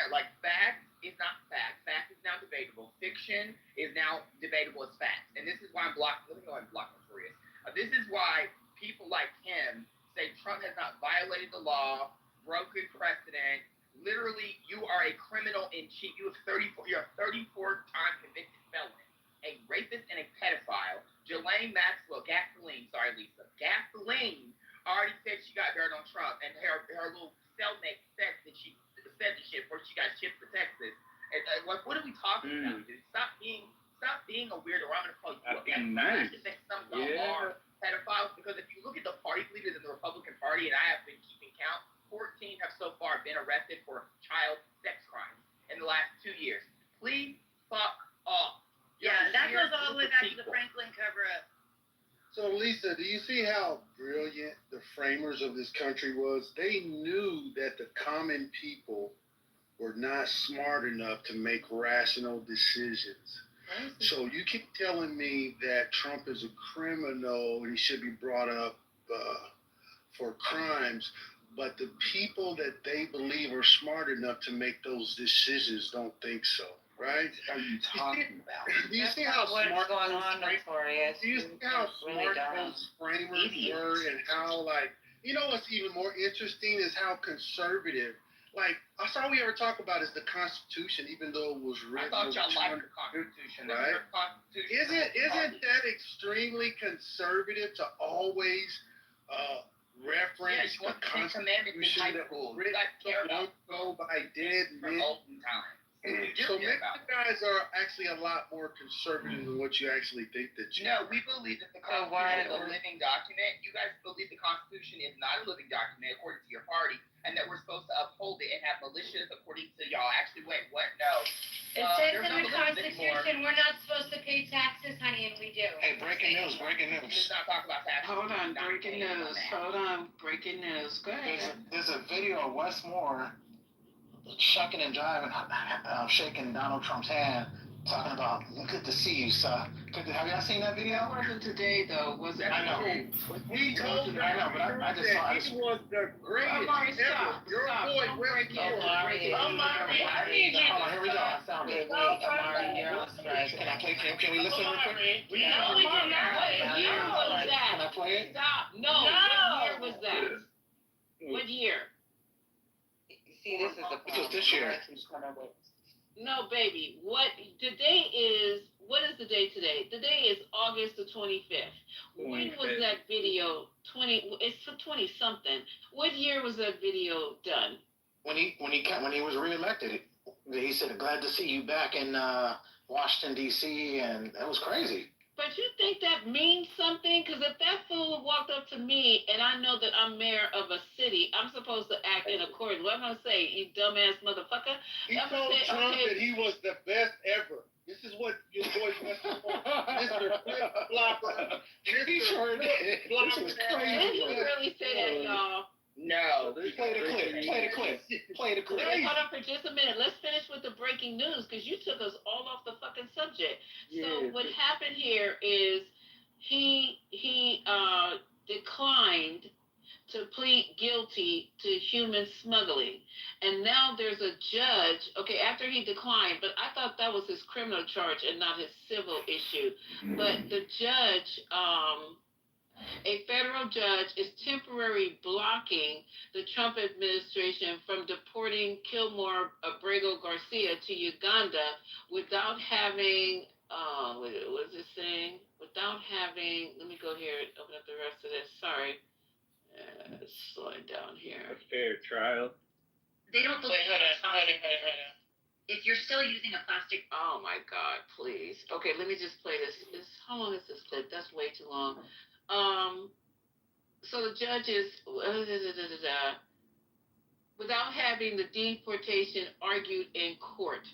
Speaker 3: like, fact is not fact. Fact is now debatable. Fiction is now debatable as fact. And this is why I'm blocking. Let me go ahead and block Notorious. This is why people like him say Trump has not violated the law, broken precedent. Literally, you are a criminal in chief. You're a 34-time convicted felon, a rapist and a pedophile. Ghislaine Maxwell, Gasoline already said she got dirt on Trump, and her little cellmate said that she said the shit before she got shipped to Texas. And what are we talking about, dude? Stop being a weirdo. I'm gonna call you a pedophile. I just think some of y'all are pedophiles, because if you look at the party leaders in the Republican Party, and I have been keeping count, 14 have so far been arrested for child sex crimes in the last 2 years. Please fuck off.
Speaker 2: Yeah, that goes all the way back to the Franklin cover-up.
Speaker 8: So, Lisa, do you see how brilliant the framers of this country was? They knew that the common people were not smart enough to make rational decisions. So you keep telling me that Trump is a criminal and he should be brought up for crimes, but the people that they believe are smart enough to make those decisions don't think so, right?
Speaker 3: What are you talking about?
Speaker 8: Do you see how smart
Speaker 6: going on, Notorious?
Speaker 8: Do you see how smart those framers were, and how, like, you know what's even more interesting is how conservative. Like, that's all we ever talk about is the Constitution, even though it was written.
Speaker 3: I thought y'all liked the Constitution,
Speaker 8: right? Isn't that extremely conservative to always reference the Constitution that was written so long ago by dead men? So maybe the guys are actually a lot more conservative than what you actually think that you
Speaker 3: No, we believe that the Constitution is a living document. You guys believe the Constitution is not a living document according to your party, and that we're supposed to uphold it and have militias according to y'all. Actually, wait, what? No.
Speaker 7: It says
Speaker 3: there's
Speaker 7: in
Speaker 3: no
Speaker 7: the
Speaker 3: militias anymore.
Speaker 7: Constitution we're not supposed to pay taxes, honey, and we do.
Speaker 9: Hey, breaking news.
Speaker 3: Let's not talk about that.
Speaker 6: Hold on, breaking news. Hold on, breaking news. Go ahead.
Speaker 9: There's a video of Wes Moore shucking and jiving, shaking Donald Trump's hand, talking about, good to see you, sir. Have y'all seen that video?
Speaker 6: It wasn't today, though, was it?
Speaker 9: I know.
Speaker 8: He told
Speaker 9: I know, but I just saw it.
Speaker 8: he was the greatest
Speaker 6: Omari,
Speaker 8: ever.
Speaker 6: stop.
Speaker 8: Your boy,
Speaker 6: Don't
Speaker 8: Wes
Speaker 6: break it.
Speaker 8: Moore.
Speaker 6: Omari,
Speaker 3: I need you.
Speaker 9: Hold on, here we go. I found it.
Speaker 6: Omari, you're on strike.
Speaker 9: Can I play? Can we listen real quick?
Speaker 6: No, we cannot. What year was that?
Speaker 9: Can I play it?
Speaker 6: Stop. No. What year was that? What year?
Speaker 3: See, this is the
Speaker 9: This was this year.
Speaker 6: No, baby. What the day is? What is the day today? The day is August the 25th. When was that video? 20. It's for 20 something. What year was that video done?
Speaker 9: When he was reelected, he said, "Glad to see you back in Washington D.C." and that was crazy.
Speaker 6: But you think that means something? Because if that fool walked up to me and I know that I'm mayor of a city, I'm supposed to act in accordance. What am I going to say, you dumbass motherfucker?
Speaker 8: He told Trump that he was the best ever. This is what your boy Wes Moore, Mr. Flip Flopper.
Speaker 9: He sure did. This is crazy.
Speaker 6: Did he really say that, y'all?
Speaker 3: No.
Speaker 9: Play the clip.
Speaker 6: Wait, hold on for just a minute. Let's finish with the breaking news because you took us all off the fucking subject. So what happened here is he declined to plead guilty to human smuggling. And now there's a judge, okay, after he declined, but I thought that was his criminal charge and not his civil issue. But the judge, a federal judge is temporarily blocking the Trump administration from deporting Kilmore Abrego Garcia to Uganda without having, what is it saying? Without having, let me go here and open up the rest of this. Sorry. Slowing down here.
Speaker 11: A fair trial.
Speaker 7: They don't believe.
Speaker 6: Wait, hold on.
Speaker 7: If you're still using a plastic.
Speaker 6: Oh my God, please. Okay, let me just play this. How long is this clip? That's way too long. So the judge is without having the deportation argued in court.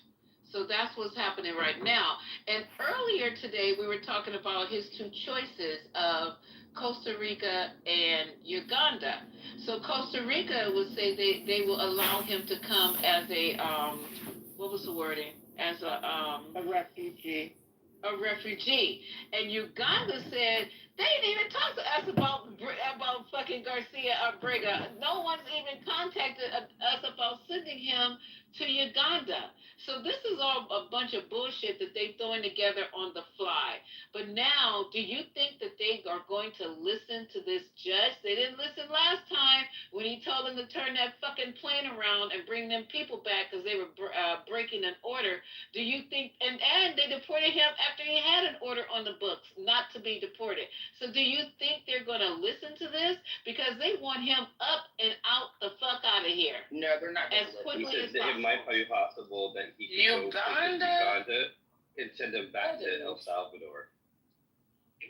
Speaker 6: So that's what's happening right now. And earlier today, we were talking about his two choices of Costa Rica and Uganda. So Costa Rica would say they will allow him to come as a, what was the wording? As a refugee. A refugee. And Uganda said, they didn't even talk to us about fucking Garcia Abrego. No one's even contacted us about sending him to Uganda. So this is all a bunch of bullshit that they're throwing together on the fly. But now, do you think that they are going to listen to this judge? They didn't listen last time when he told them to turn that fucking plane around and bring them people back because they were breaking an order. Do you think, and they deported him after he had an order on the books not to be deported. So do you think they're going to listen to this? Because they want him up and out the fuck out of here.
Speaker 3: No, they're not.
Speaker 6: As quickly as possible.
Speaker 20: It might be possible that he can go to Uganda and send him back to El Salvador.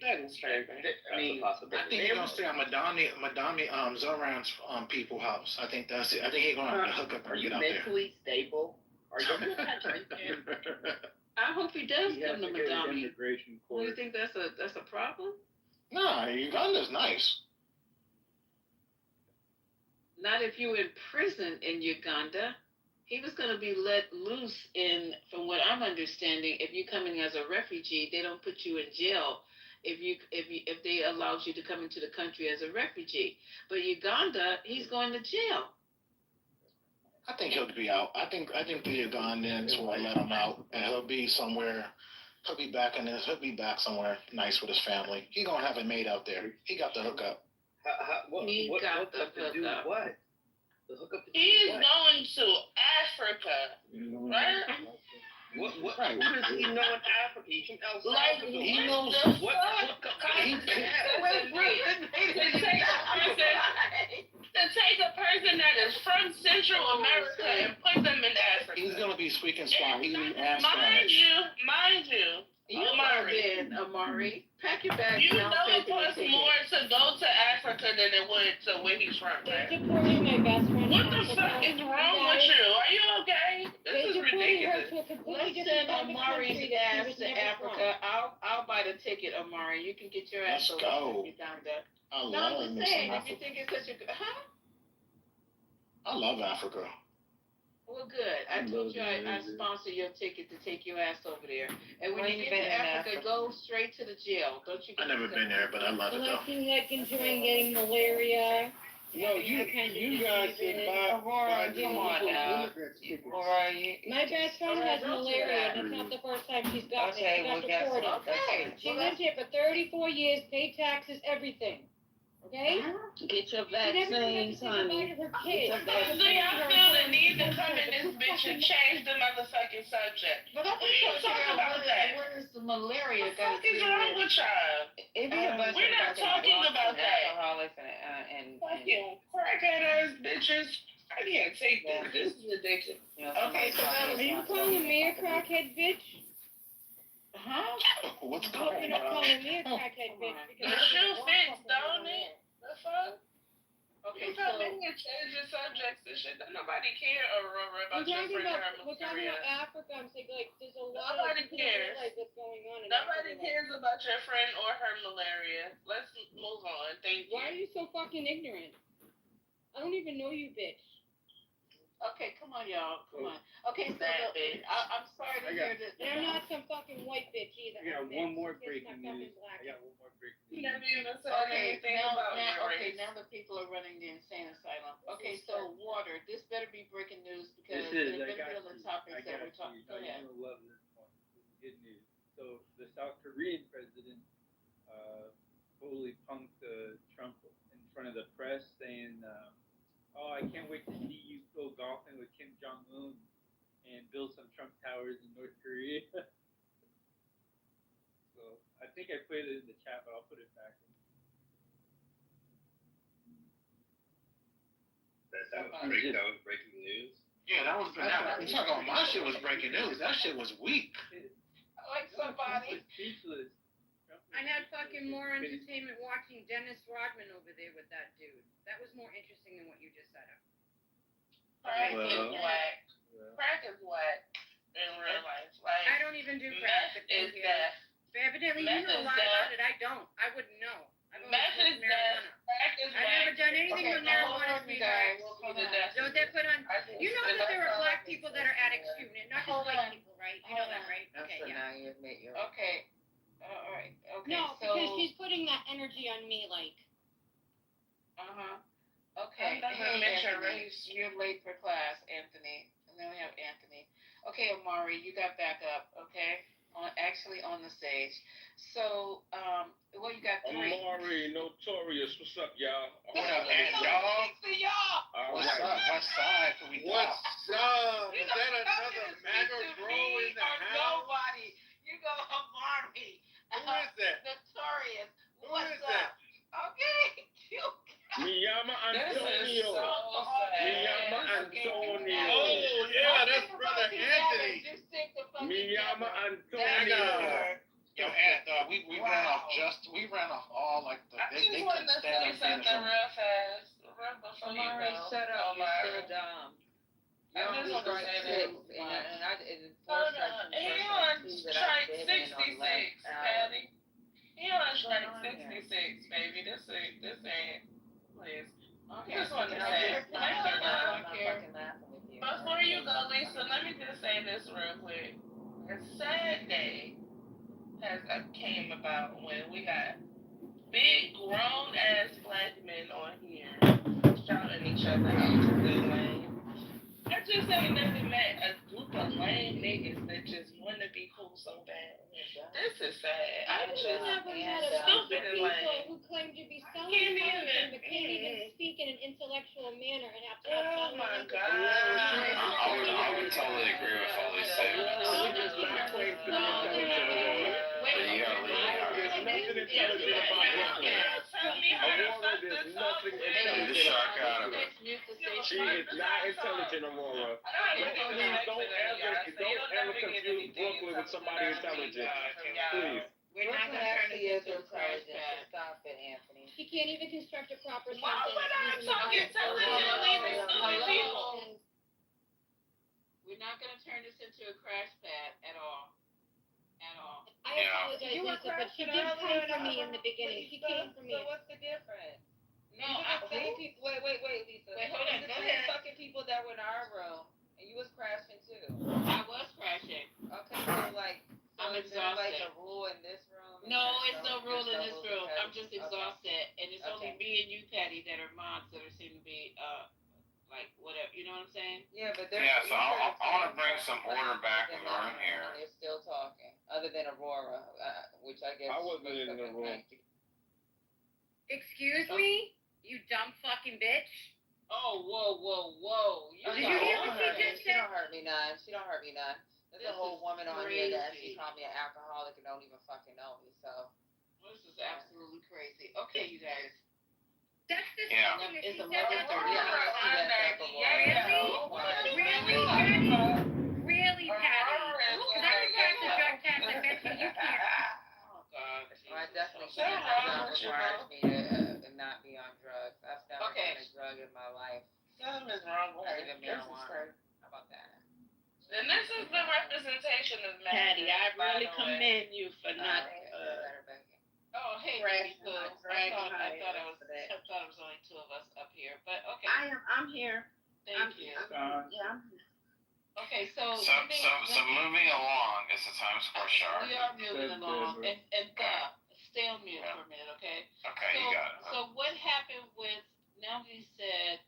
Speaker 9: That's fair.
Speaker 20: I mean,
Speaker 9: I think he's gonna stay at Madame Zoran's people house. I think that's it. I think he's gonna have to hook up and get out there.
Speaker 3: Mentally stable? Are you
Speaker 6: I hope he does
Speaker 11: He has
Speaker 6: come to
Speaker 11: to go to
Speaker 6: Madame.
Speaker 11: immigration
Speaker 6: Do
Speaker 11: court.
Speaker 6: you think that's a problem?
Speaker 9: No, Uganda's nice.
Speaker 6: Not if you're in prison in Uganda. He was going to be let loose from what I'm understanding, if you come in as a refugee, they don't put you in jail if they allowed you to come into the country as a refugee. But Uganda, he's going to jail.
Speaker 9: I think he'll be out. I think the Ugandans will let him out, and he'll be somewhere. He'll be back somewhere nice with his family. He gonna have it made out there. He got the hookup.
Speaker 20: What
Speaker 6: The hookup.
Speaker 20: what? The hookup.
Speaker 21: He's going to Africa, right?
Speaker 20: What?
Speaker 9: Right.
Speaker 20: Who does he know in Africa? He's from El
Speaker 21: Like,
Speaker 20: Salvador.
Speaker 9: He knows
Speaker 20: what
Speaker 21: to take a person that is from Central America and put them in Africa. Africa.
Speaker 9: He's gonna be speaking Spanish. He's gonna be half
Speaker 21: Mind
Speaker 9: Spanish.
Speaker 21: you,
Speaker 6: You are then, Amari. Pack your bags.
Speaker 21: You
Speaker 6: and I'll
Speaker 21: know
Speaker 6: take
Speaker 21: it
Speaker 6: you
Speaker 21: costs
Speaker 6: to
Speaker 21: more to go to Africa than it would to where he's from,
Speaker 2: They
Speaker 21: right?
Speaker 2: deported my best friend.
Speaker 21: What
Speaker 2: to
Speaker 21: the
Speaker 2: Africa.
Speaker 21: fuck is wrong with you? Are you okay? This
Speaker 2: They
Speaker 21: is
Speaker 2: deported her
Speaker 21: ridiculous.
Speaker 2: to a completely
Speaker 6: Let's
Speaker 2: different
Speaker 6: send
Speaker 2: part of the
Speaker 6: Amari's
Speaker 2: country that she
Speaker 6: ass
Speaker 2: was
Speaker 6: to
Speaker 2: never
Speaker 6: Africa. I'll buy the ticket, Amari. You can get your ass
Speaker 9: Let's
Speaker 6: over
Speaker 9: go.
Speaker 6: if you're down there.
Speaker 9: I
Speaker 6: No,
Speaker 9: love
Speaker 6: I'm just
Speaker 9: me
Speaker 6: saying,
Speaker 9: some
Speaker 6: if you
Speaker 9: Africa.
Speaker 6: think it's such a good, huh?
Speaker 9: I love Africa.
Speaker 6: Well, good. I told you I sponsor your ticket to take your ass over there. And when
Speaker 18: Where
Speaker 6: you
Speaker 18: you
Speaker 6: get
Speaker 18: been
Speaker 6: to
Speaker 18: in
Speaker 6: Africa,
Speaker 18: Africa?
Speaker 6: go straight to the jail. Don't you?
Speaker 9: I never been there, but I love it
Speaker 2: Well, I
Speaker 9: though.
Speaker 2: feel like enjoying getting malaria.
Speaker 8: No, you guys should buy
Speaker 6: Aurora, come on now. Aurora,
Speaker 2: My best friend has malaria. That's not the first time she's gotten
Speaker 18: Okay,
Speaker 2: it. She
Speaker 18: well,
Speaker 2: got
Speaker 18: guess
Speaker 2: deported.
Speaker 18: what?
Speaker 6: Okay.
Speaker 2: She lived here for 34 years, paid taxes, everything. Okay?
Speaker 6: Get your
Speaker 2: She never even
Speaker 6: vaccines,
Speaker 2: got to
Speaker 6: honey.
Speaker 2: say goodbye to her kids.
Speaker 21: Do y'all feel the need to come in this bitch and change the motherfucking subject?
Speaker 6: But I'm
Speaker 21: What are you talking about that?
Speaker 6: What is the malaria
Speaker 21: What the
Speaker 6: got
Speaker 21: fuck
Speaker 6: to
Speaker 21: is
Speaker 6: do
Speaker 21: wrong
Speaker 6: with?
Speaker 21: with y'all?
Speaker 18: If you're a bunch
Speaker 21: We're
Speaker 18: of
Speaker 21: not
Speaker 18: fucking
Speaker 21: talking
Speaker 18: drunks
Speaker 21: about
Speaker 18: and
Speaker 21: that.
Speaker 18: alcoholics and
Speaker 21: Fucking crackhead ass bitches. I can't take this. This is ridiculous.
Speaker 6: Okay, so
Speaker 2: Are you calling me a crackhead bitch?
Speaker 6: Huh?
Speaker 9: What's
Speaker 2: I hope you're
Speaker 9: going
Speaker 2: not
Speaker 9: on?
Speaker 2: calling me a crackhead bitch
Speaker 21: The
Speaker 2: because
Speaker 21: shoe fits, don't it? The fuck?
Speaker 6: Okay,
Speaker 21: You come
Speaker 6: so
Speaker 21: in and change your subjects and shit. Don't nobody care, Aurora,
Speaker 2: we're
Speaker 21: about your
Speaker 2: talking
Speaker 21: friend
Speaker 2: about
Speaker 21: or
Speaker 2: we're talking
Speaker 21: malaria.
Speaker 2: about Africa. I'm saying like there's a lot
Speaker 21: Nobody
Speaker 2: of people don't
Speaker 21: cares.
Speaker 2: realize what's going on in
Speaker 21: Nobody
Speaker 2: Africa.
Speaker 21: cares about your friend or her malaria. Let's move on. Thank you.
Speaker 2: Why are you so fucking ignorant? I don't even know you, bitch.
Speaker 6: okay, come on, y'all, come on. Okay, so
Speaker 21: That bitch.
Speaker 6: I'm sorry to hear that.
Speaker 2: And I'm not some fucking white bitch either.
Speaker 11: I got
Speaker 2: bitch.
Speaker 11: one more
Speaker 2: Kiss
Speaker 11: breaking
Speaker 2: my fucking
Speaker 11: news.
Speaker 2: black
Speaker 11: I got one more breaking
Speaker 21: You
Speaker 11: news.
Speaker 21: never even said
Speaker 6: Okay,
Speaker 21: anything about your race.
Speaker 6: now the people are running the insane asylum. Okay, so water. This better be breaking news because
Speaker 11: This is,
Speaker 6: it
Speaker 11: I
Speaker 6: better
Speaker 11: got
Speaker 6: be on the
Speaker 11: you.
Speaker 6: topics
Speaker 11: I
Speaker 6: that
Speaker 11: got
Speaker 6: we're talking.
Speaker 11: you.
Speaker 6: Go ahead.
Speaker 11: You're gonna love this one. This is good news. So the South Korean president totally punked Trump in front of the press, saying, "Oh, I can't wait to see you go golfing with Kim Jong Un and build some Trump towers in North Korea." So I think I put it in the chat, but I'll put it back.
Speaker 20: That was breaking news.
Speaker 9: Yeah, that was. I'm talking about my shit was breaking news. That shit was weak.
Speaker 6: Like somebody.
Speaker 11: Speechless.
Speaker 2: I had fucking more entertainment watching Dennis Rodman over there with that dude. That was more interesting than what you just said.
Speaker 21: Crack is
Speaker 11: Well.
Speaker 21: whack. Crack is whack in real life. Like,
Speaker 2: I don't even do crack.
Speaker 21: meth is death.
Speaker 2: But evidently you
Speaker 21: Meth
Speaker 2: know a
Speaker 21: is
Speaker 2: lot
Speaker 21: death.
Speaker 2: about it. I don't. I wouldn't know. I've only
Speaker 21: Meth is
Speaker 2: smoked
Speaker 21: death.
Speaker 2: marijuana.
Speaker 21: Crack is
Speaker 2: I've never
Speaker 21: whack.
Speaker 2: done anything with
Speaker 6: now hold
Speaker 2: marijuana,
Speaker 6: on, you guys.
Speaker 2: sweetheart. Don't they put on? You know that there are black people that are addicts too, not just
Speaker 6: Hold
Speaker 2: white
Speaker 6: on.
Speaker 2: people, right? You know that, right? Okay,
Speaker 18: so
Speaker 2: yeah.
Speaker 18: now you admit you're
Speaker 6: Okay. All right. Okay.
Speaker 2: No,
Speaker 6: so,
Speaker 2: because she's putting that energy on me, like.
Speaker 6: Okay.
Speaker 21: I'm never
Speaker 6: Hey,
Speaker 21: met your
Speaker 6: Anthony,
Speaker 21: race.
Speaker 6: you're late for class, Anthony. And then we have Anthony. Okay, Amari, you got back up. Okay. Actually on the stage. So, well, you got three.
Speaker 13: Amari, Notorious. What's up, y'all?
Speaker 9: What up, man, y'all? What's up? What side can we talk?
Speaker 8: What's up? Is that another MAGA bro in the house?
Speaker 6: Nobody. You go, Amari.
Speaker 8: Who is that?
Speaker 6: Notorious.
Speaker 8: Who
Speaker 6: What's
Speaker 8: is that?
Speaker 6: up? Okay.
Speaker 13: Miyama
Speaker 21: This is
Speaker 13: Antonio.
Speaker 21: so
Speaker 13: Miyama
Speaker 21: sad.
Speaker 13: Antonio.
Speaker 8: Oh, yeah, that's Brother Anthony.
Speaker 6: Just stick the fucking
Speaker 13: Miyama
Speaker 6: together.
Speaker 13: Antonio.
Speaker 9: Yo, Ant, we ran off all like the
Speaker 21: I
Speaker 9: they
Speaker 21: just
Speaker 9: couldn't
Speaker 21: wanted to
Speaker 9: stand
Speaker 21: say
Speaker 9: up
Speaker 21: something
Speaker 9: finish.
Speaker 21: real fast. Real before you
Speaker 18: Amari,
Speaker 21: go.
Speaker 18: shut up. You're so dumb.
Speaker 21: I just want to say this. Hold on. He on strike 66, Patty. He on strike 66, baby. This ain't. Please.
Speaker 6: Okay.
Speaker 21: Just want to say. Before you go, Lisa, let me just say this real quick. A sad day has came about when we got big grown ass black men on here shouting each other out to the lane. I just ain't never met a group of lame niggas that just want to be cool so bad. This is sad.
Speaker 2: I never met a bunch of
Speaker 21: stupid and
Speaker 2: people
Speaker 21: lame.
Speaker 2: who claim to be so
Speaker 21: Can't even-
Speaker 2: intelligent but can't even speak in an intellectual manner and have to have
Speaker 21: Oh
Speaker 2: someone
Speaker 21: my
Speaker 2: else to
Speaker 21: God.
Speaker 5: I would totally agree with all these things.
Speaker 13: There's nothing intelligent about Brooklyn. Aurora, there's nothing intelligent about her. She is not intelligent, Aurora. Don't ever confuse Brooklyn with somebody intelligent. Please.
Speaker 3: We're not going to turn this into a trash bag. Stop it, Anthony.
Speaker 7: He can't even construct a proper sentence.
Speaker 21: Why would I talk intelligently to stupid people?
Speaker 6: We're not going to turn this into a crash pad at all. At all.
Speaker 7: I apologize, Lisa, but he did come for me in the beginning. He came for me.
Speaker 3: So what's the difference?
Speaker 6: No,
Speaker 3: Wait, Lisa.
Speaker 6: Wait, hold on,
Speaker 3: These
Speaker 6: go
Speaker 3: are the
Speaker 6: ahead.
Speaker 3: same fucking people that were in our room, and you was crashing too.
Speaker 6: I was crashing.
Speaker 3: Okay, so like,
Speaker 6: I'm
Speaker 3: is there like
Speaker 6: exhausted.
Speaker 3: a rule in this room?
Speaker 6: No, it's no rule in
Speaker 3: there's
Speaker 6: this
Speaker 3: no
Speaker 6: room.
Speaker 3: rules in
Speaker 6: I'm just
Speaker 3: Patty?
Speaker 6: exhausted, and it's only
Speaker 3: Okay.
Speaker 6: me and you, Patty, that are mods that are seem to be like whatever. You know what I'm saying?
Speaker 3: Yeah, but they're
Speaker 17: Yeah, so I want to bring some order back in the room here.
Speaker 3: They're still talking, other than Aurora, which I guess
Speaker 13: I wasn't in the room.
Speaker 7: Excuse me? You dumb fucking bitch.
Speaker 6: Oh, whoa!
Speaker 7: Did you hear what she just
Speaker 3: She
Speaker 7: said?
Speaker 3: don't hurt me none. She don't hurt me none. There's a
Speaker 6: This
Speaker 3: whole
Speaker 6: is
Speaker 3: woman on here that
Speaker 6: crazy.
Speaker 3: she called me an alcoholic and don't even fucking know me. So
Speaker 6: This is absolutely crazy. Okay, you guys.
Speaker 7: That's the
Speaker 17: Yeah.
Speaker 7: thing. If
Speaker 6: It's
Speaker 7: she
Speaker 6: a
Speaker 7: said
Speaker 6: mother
Speaker 7: that
Speaker 6: thirty.
Speaker 3: yeah, I see that stuff, Aurora.
Speaker 7: Really, Patty? Because I was trying to drug test and mention you can't.
Speaker 6: Oh God.
Speaker 3: I definitely
Speaker 6: Jesus.
Speaker 3: can't. That requires me to not be on drugs. I've never
Speaker 6: Okay.
Speaker 3: done a drug in my life.
Speaker 21: Something is wrong with
Speaker 3: Not
Speaker 21: her.
Speaker 3: even
Speaker 21: This is
Speaker 3: marijuana.
Speaker 21: crazy.
Speaker 3: How about that?
Speaker 21: And this is the representation of
Speaker 6: Patty, I
Speaker 21: by
Speaker 6: really
Speaker 21: the way.
Speaker 6: commend you for not.
Speaker 3: Better, Becky.
Speaker 6: Oh, hey,
Speaker 18: Bragging,
Speaker 6: baby, cool.
Speaker 18: bragging
Speaker 6: I
Speaker 18: high
Speaker 6: thought it was.
Speaker 18: for that.
Speaker 6: I thought it was only two of us up here, but okay.
Speaker 18: I'm here.
Speaker 6: Thank you.
Speaker 18: Yeah, I'm here.
Speaker 6: Okay, so
Speaker 17: So moving along, it's the Times Square shark.
Speaker 6: we are moving along, and stay on mute
Speaker 17: Yeah.
Speaker 6: for a minute, okay?
Speaker 17: Okay,
Speaker 6: So,
Speaker 17: you got it.
Speaker 6: so what happened with, now he said,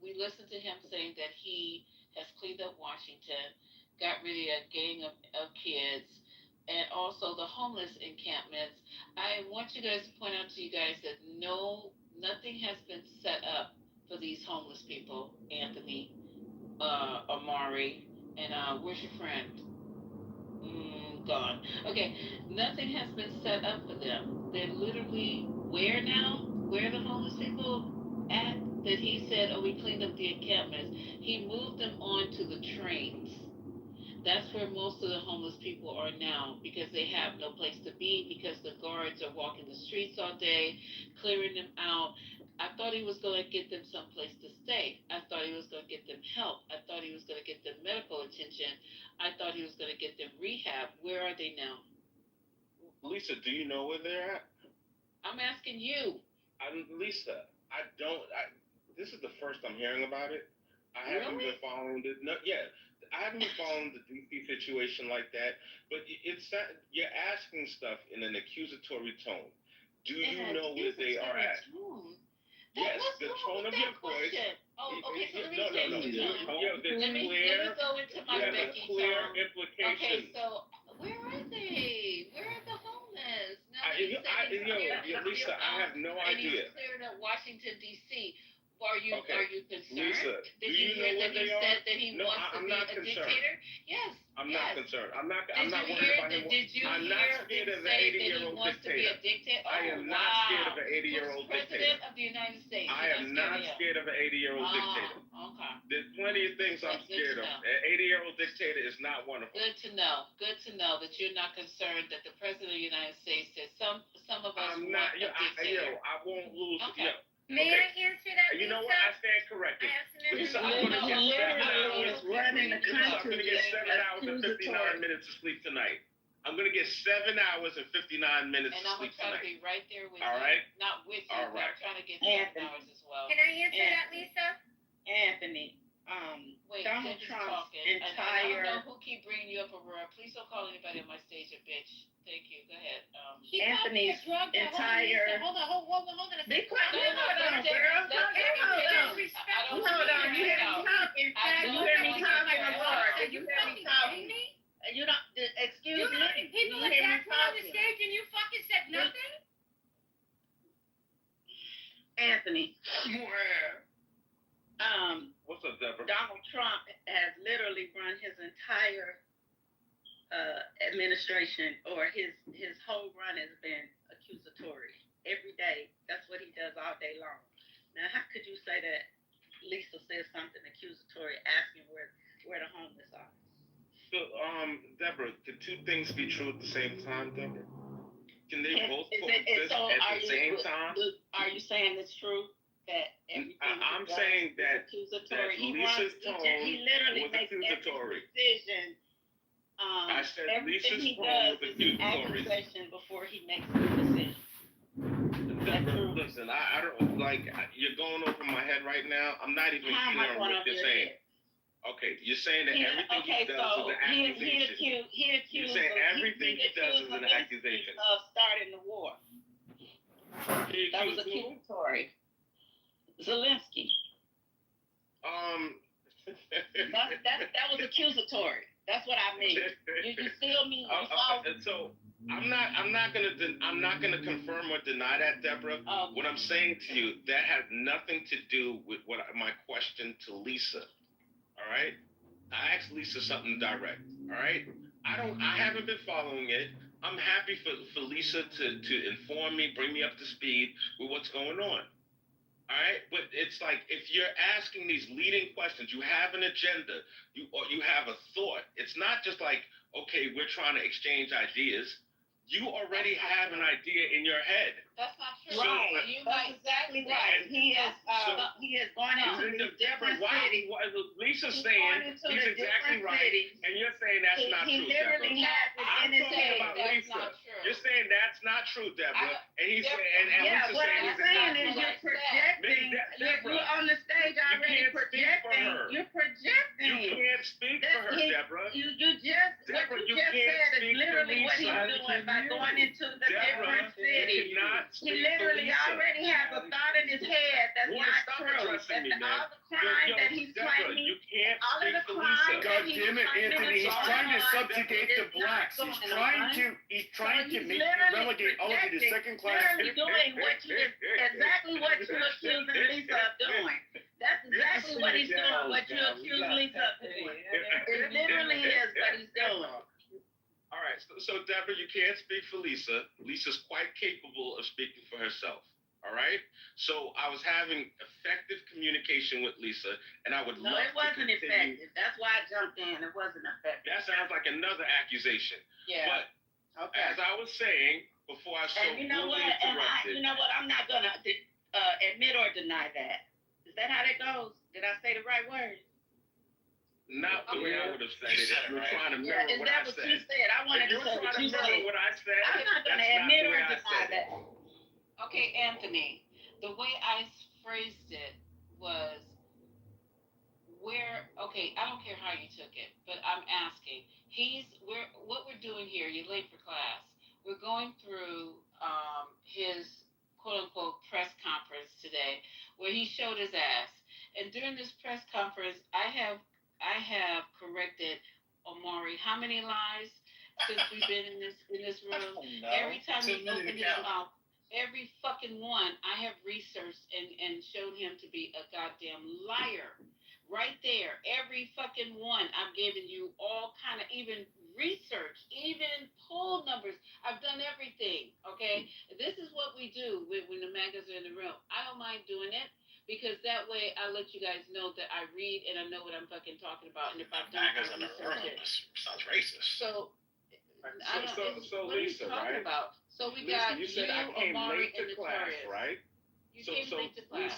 Speaker 6: we listened to him saying that he has cleaned up Washington, got rid of a gang of kids, and also the homeless encampments. I want you guys to point out to you guys that nothing has been set up for these homeless people, Anthony, Amari, and where's your friend? Gone. Okay, nothing has been set up for them. They're literally where now? Where are the homeless people at? That he said, oh, we cleaned up the encampments. He moved them onto the trains. That's where most of the homeless people are now because they have no place to be because the guards are walking the streets all day, clearing them out. I thought he was going to get them someplace to stay. I thought he was going to get them help. I thought he was going to get them medical attention. I thought he was going to get them rehab. Where are they now?
Speaker 13: Lisa, do you know where they're at?
Speaker 6: I'm asking you.
Speaker 13: Lisa, this is the first I'm hearing about it. I haven't been following it. No, yeah, I haven't been following the DC situation like that. But it's that you're asking stuff in an accusatory tone. Do you know where they are at? Yes, the tone of your voice.
Speaker 6: Oh, okay, so
Speaker 13: No. Let
Speaker 6: me go into my Becky
Speaker 13: clear
Speaker 6: tone.
Speaker 13: implications.
Speaker 6: Okay, so where are they? Where are the homeless?
Speaker 13: Lisa, I have no idea.
Speaker 6: He's cleared up Washington D.C. Are you concerned?
Speaker 13: Lisa,
Speaker 6: Did you hear that he said that he wants to be a dictator? Yes.
Speaker 13: I'm not concerned. I'm not
Speaker 6: Did
Speaker 13: worried about him.
Speaker 6: Did you
Speaker 13: I'm
Speaker 6: hear
Speaker 13: not
Speaker 6: him
Speaker 13: scared of an
Speaker 6: say that he
Speaker 13: 80-year-old
Speaker 6: wants to be a
Speaker 13: dictator.
Speaker 6: dictator?
Speaker 13: I am not scared of an 80-year-old
Speaker 6: President
Speaker 13: dictator.
Speaker 6: of the United States.
Speaker 13: I am not scared of an 80-year-old dictator.
Speaker 6: Okay.
Speaker 13: There's plenty of things I'm scared of. An 80-year-old dictator is not one of them.
Speaker 6: Good to know. Good to know that you're not concerned that the president of the United States said some of us
Speaker 13: I'm
Speaker 6: want
Speaker 13: not.
Speaker 6: a dictator.
Speaker 13: I won't lose.
Speaker 6: Okay.
Speaker 7: May I answer that,
Speaker 13: You know
Speaker 7: Lisa?
Speaker 13: what? I stand corrected. Lisa, I'm going to get 7 hours.
Speaker 18: running the
Speaker 13: Lisa, I'm
Speaker 18: country.
Speaker 13: going to get 7 hours and 59 minutes of sleep tonight. I'm going to get 7 hours and 59 minutes
Speaker 6: And
Speaker 13: of
Speaker 6: I'm going
Speaker 13: sleep
Speaker 6: to try to
Speaker 13: tonight.
Speaker 6: be right there with
Speaker 13: All
Speaker 6: you.
Speaker 13: right?
Speaker 6: Not with you,
Speaker 13: All
Speaker 6: but
Speaker 13: right.
Speaker 6: I'm trying to get 7 hours as well.
Speaker 7: Can I answer that, Lisa?
Speaker 18: Anthony,
Speaker 6: Wait,
Speaker 18: Donald
Speaker 6: Debbie's
Speaker 18: Trump's
Speaker 6: talking. And I
Speaker 18: entire
Speaker 6: don't know who keep bringing you up, Aurora. Please don't call anybody on my stage a bitch. Thank you. Go ahead.
Speaker 7: He
Speaker 18: Anthony's
Speaker 7: called me a drug
Speaker 18: entire.
Speaker 7: Hold on a
Speaker 18: Be
Speaker 7: second.
Speaker 18: quiet.
Speaker 6: No,
Speaker 18: Hold on, girl. Hold on. Hold on. You hear me talking? You hear me talking, Aurora? Did you hear me talking? You don't. Excuse
Speaker 7: You
Speaker 18: me.
Speaker 7: know how many people
Speaker 18: You hear me
Speaker 7: attacked me on the
Speaker 18: talking?
Speaker 7: stage and you fucking said nothing?
Speaker 18: Anthony.
Speaker 13: What's up, Deborah?
Speaker 18: Donald Trump has literally run his entire administration, or his whole run has been accusatory.
Speaker 6: every day. That's what he does all day long. Now, how could you say that Lisa said something accusatory, asking where the homeless are?
Speaker 13: So, Deborah, could two things be true at the same time, Deborah? Can they both coexist at the same time?
Speaker 6: Are you saying it's true that everything
Speaker 13: I'm saying that
Speaker 6: accusatory?
Speaker 13: Lisa's tone
Speaker 6: he literally
Speaker 13: was
Speaker 6: makes
Speaker 13: accusatory.
Speaker 6: every decision.
Speaker 13: I said
Speaker 6: Everything
Speaker 13: Lisa's
Speaker 6: he
Speaker 13: tone
Speaker 6: does
Speaker 13: was
Speaker 6: is an
Speaker 13: accusatory.
Speaker 6: accusation before he makes the decision.
Speaker 13: Deborah, listen, I don't like you're going over my head right now. I'm not even
Speaker 6: How am I
Speaker 13: clear on
Speaker 6: going
Speaker 13: what
Speaker 6: over
Speaker 13: you're
Speaker 6: your
Speaker 13: saying.
Speaker 6: head?
Speaker 13: Okay, you're saying that everything he does is an accusation. You're saying everything he does is an accusation.
Speaker 6: Of starting the war. That was accusatory. Zelensky. That was accusatory. That's what I mean. You feel me?
Speaker 13: So I'm not gonna confirm or deny that, Deborah. What I'm saying to you, that has nothing to do with my question to Lisa. All right, I asked Lisa something direct. All right, I haven't been following it. I'm happy for Lisa to inform me, bring me up to speed with what's going on. All right, but it's like if you're asking these leading questions, you have an agenda, you have a thought. It's not just like, okay, we're trying to exchange ideas. You already have an idea in your head.
Speaker 6: That's not true.
Speaker 13: So,
Speaker 6: Right. That's exactly right. He has gone into these different cities.
Speaker 13: Lisa's saying he's exactly right, and you're saying that's not true, Deborah. I'm talking about Lisa. You're saying that's not true, Deborah. And he's saying, and Lisa's
Speaker 6: what
Speaker 13: saying
Speaker 6: I'm
Speaker 13: he's
Speaker 6: saying
Speaker 13: exactly
Speaker 6: is you're
Speaker 13: right.
Speaker 6: projecting. You're on the stage already projecting. You're projecting.
Speaker 13: You can't speak for her, Deborah.
Speaker 6: You just
Speaker 13: Deborah,
Speaker 6: what
Speaker 13: you
Speaker 6: you just
Speaker 13: can't
Speaker 6: said
Speaker 13: speak
Speaker 6: is literally
Speaker 13: for
Speaker 6: what he's
Speaker 13: Lisa.
Speaker 6: doing by going into the
Speaker 13: Deborah,
Speaker 6: different cities.
Speaker 13: you cannot
Speaker 6: He
Speaker 13: speak
Speaker 6: literally
Speaker 13: for Lisa.
Speaker 6: already has a thought in his head that's
Speaker 13: Boy,
Speaker 6: not
Speaker 13: stop
Speaker 6: true.
Speaker 13: addressing me, man.
Speaker 6: All the crime
Speaker 13: Yo,
Speaker 6: that he's
Speaker 13: Deborah,
Speaker 6: claiming,
Speaker 13: you can't
Speaker 6: all of
Speaker 13: speak
Speaker 6: the
Speaker 13: for
Speaker 6: crime
Speaker 13: Lisa.
Speaker 6: that
Speaker 8: God
Speaker 6: he's
Speaker 8: damn it,
Speaker 6: claiming
Speaker 8: Anthony!
Speaker 6: is
Speaker 8: He's
Speaker 6: going
Speaker 8: trying to
Speaker 6: on
Speaker 8: subjugate
Speaker 6: is
Speaker 8: the blacks.
Speaker 6: not
Speaker 8: He's
Speaker 6: going
Speaker 8: trying
Speaker 6: on.
Speaker 8: to
Speaker 6: He's
Speaker 8: make
Speaker 6: literally
Speaker 8: relegate all of you to
Speaker 6: projecting,
Speaker 8: second class.
Speaker 6: literally doing what you exactly what you accusing Lisa of doing. That's exactly what he's doing. What you accuse Lisa of doing. It literally is what he's doing.
Speaker 13: All right, so Deborah, you can't speak for Lisa. Lisa's quite capable of speaking for herself. All right, so I was having effective communication with Lisa, and I would
Speaker 6: No,
Speaker 13: love
Speaker 6: it wasn't
Speaker 13: to continue.
Speaker 6: effective. That's why I jumped in. It wasn't effective.
Speaker 13: That sounds like another accusation.
Speaker 6: Yeah.
Speaker 13: But as I was saying before, I so
Speaker 6: And you know what?
Speaker 13: rudely
Speaker 6: And
Speaker 13: interrupted.
Speaker 6: you know what? I'm not gonna admit or deny that. Is that how that goes? Did I say the right words?
Speaker 13: Not the way I would have said it. You're trying to mirror
Speaker 6: Is
Speaker 13: what
Speaker 6: that
Speaker 13: I
Speaker 6: what
Speaker 13: said.
Speaker 6: you said? I wanted to
Speaker 13: If
Speaker 6: say
Speaker 13: you're
Speaker 6: what
Speaker 13: trying
Speaker 6: you
Speaker 13: to mirror
Speaker 6: said.
Speaker 13: what I said,
Speaker 6: I'm not gonna
Speaker 13: that's not
Speaker 6: admit
Speaker 13: the
Speaker 6: or
Speaker 13: way I
Speaker 6: deny
Speaker 13: said
Speaker 6: that.
Speaker 13: it.
Speaker 6: Okay, Anthony. The way I phrased it was I don't care how you took it, but I'm asking. What we're doing here, you're late for class. We're going through his quote unquote press conference today where he showed his ass. And during this press conference, I have corrected Omari how many lies since we've been in this room? Every time he opened his mouth, every fucking one I have researched and showed him to be a goddamn liar. Right there, every fucking one. I've given you all kind of even research, even poll numbers. I've done everything. Okay, this is what we do when the magazines are in the room. I don't mind doing it because that way I let you guys know that I read and I know what I'm fucking talking about. And if I don't, I research it.
Speaker 13: Sounds racist.
Speaker 6: So
Speaker 13: So
Speaker 6: what are you
Speaker 13: Lisa,
Speaker 6: talking
Speaker 13: right?
Speaker 6: about? So we
Speaker 13: Lisa,
Speaker 6: got
Speaker 13: you said I came
Speaker 6: Omari,
Speaker 13: late to
Speaker 6: and
Speaker 13: class,
Speaker 6: Notorious.
Speaker 13: right?
Speaker 6: You came late to class.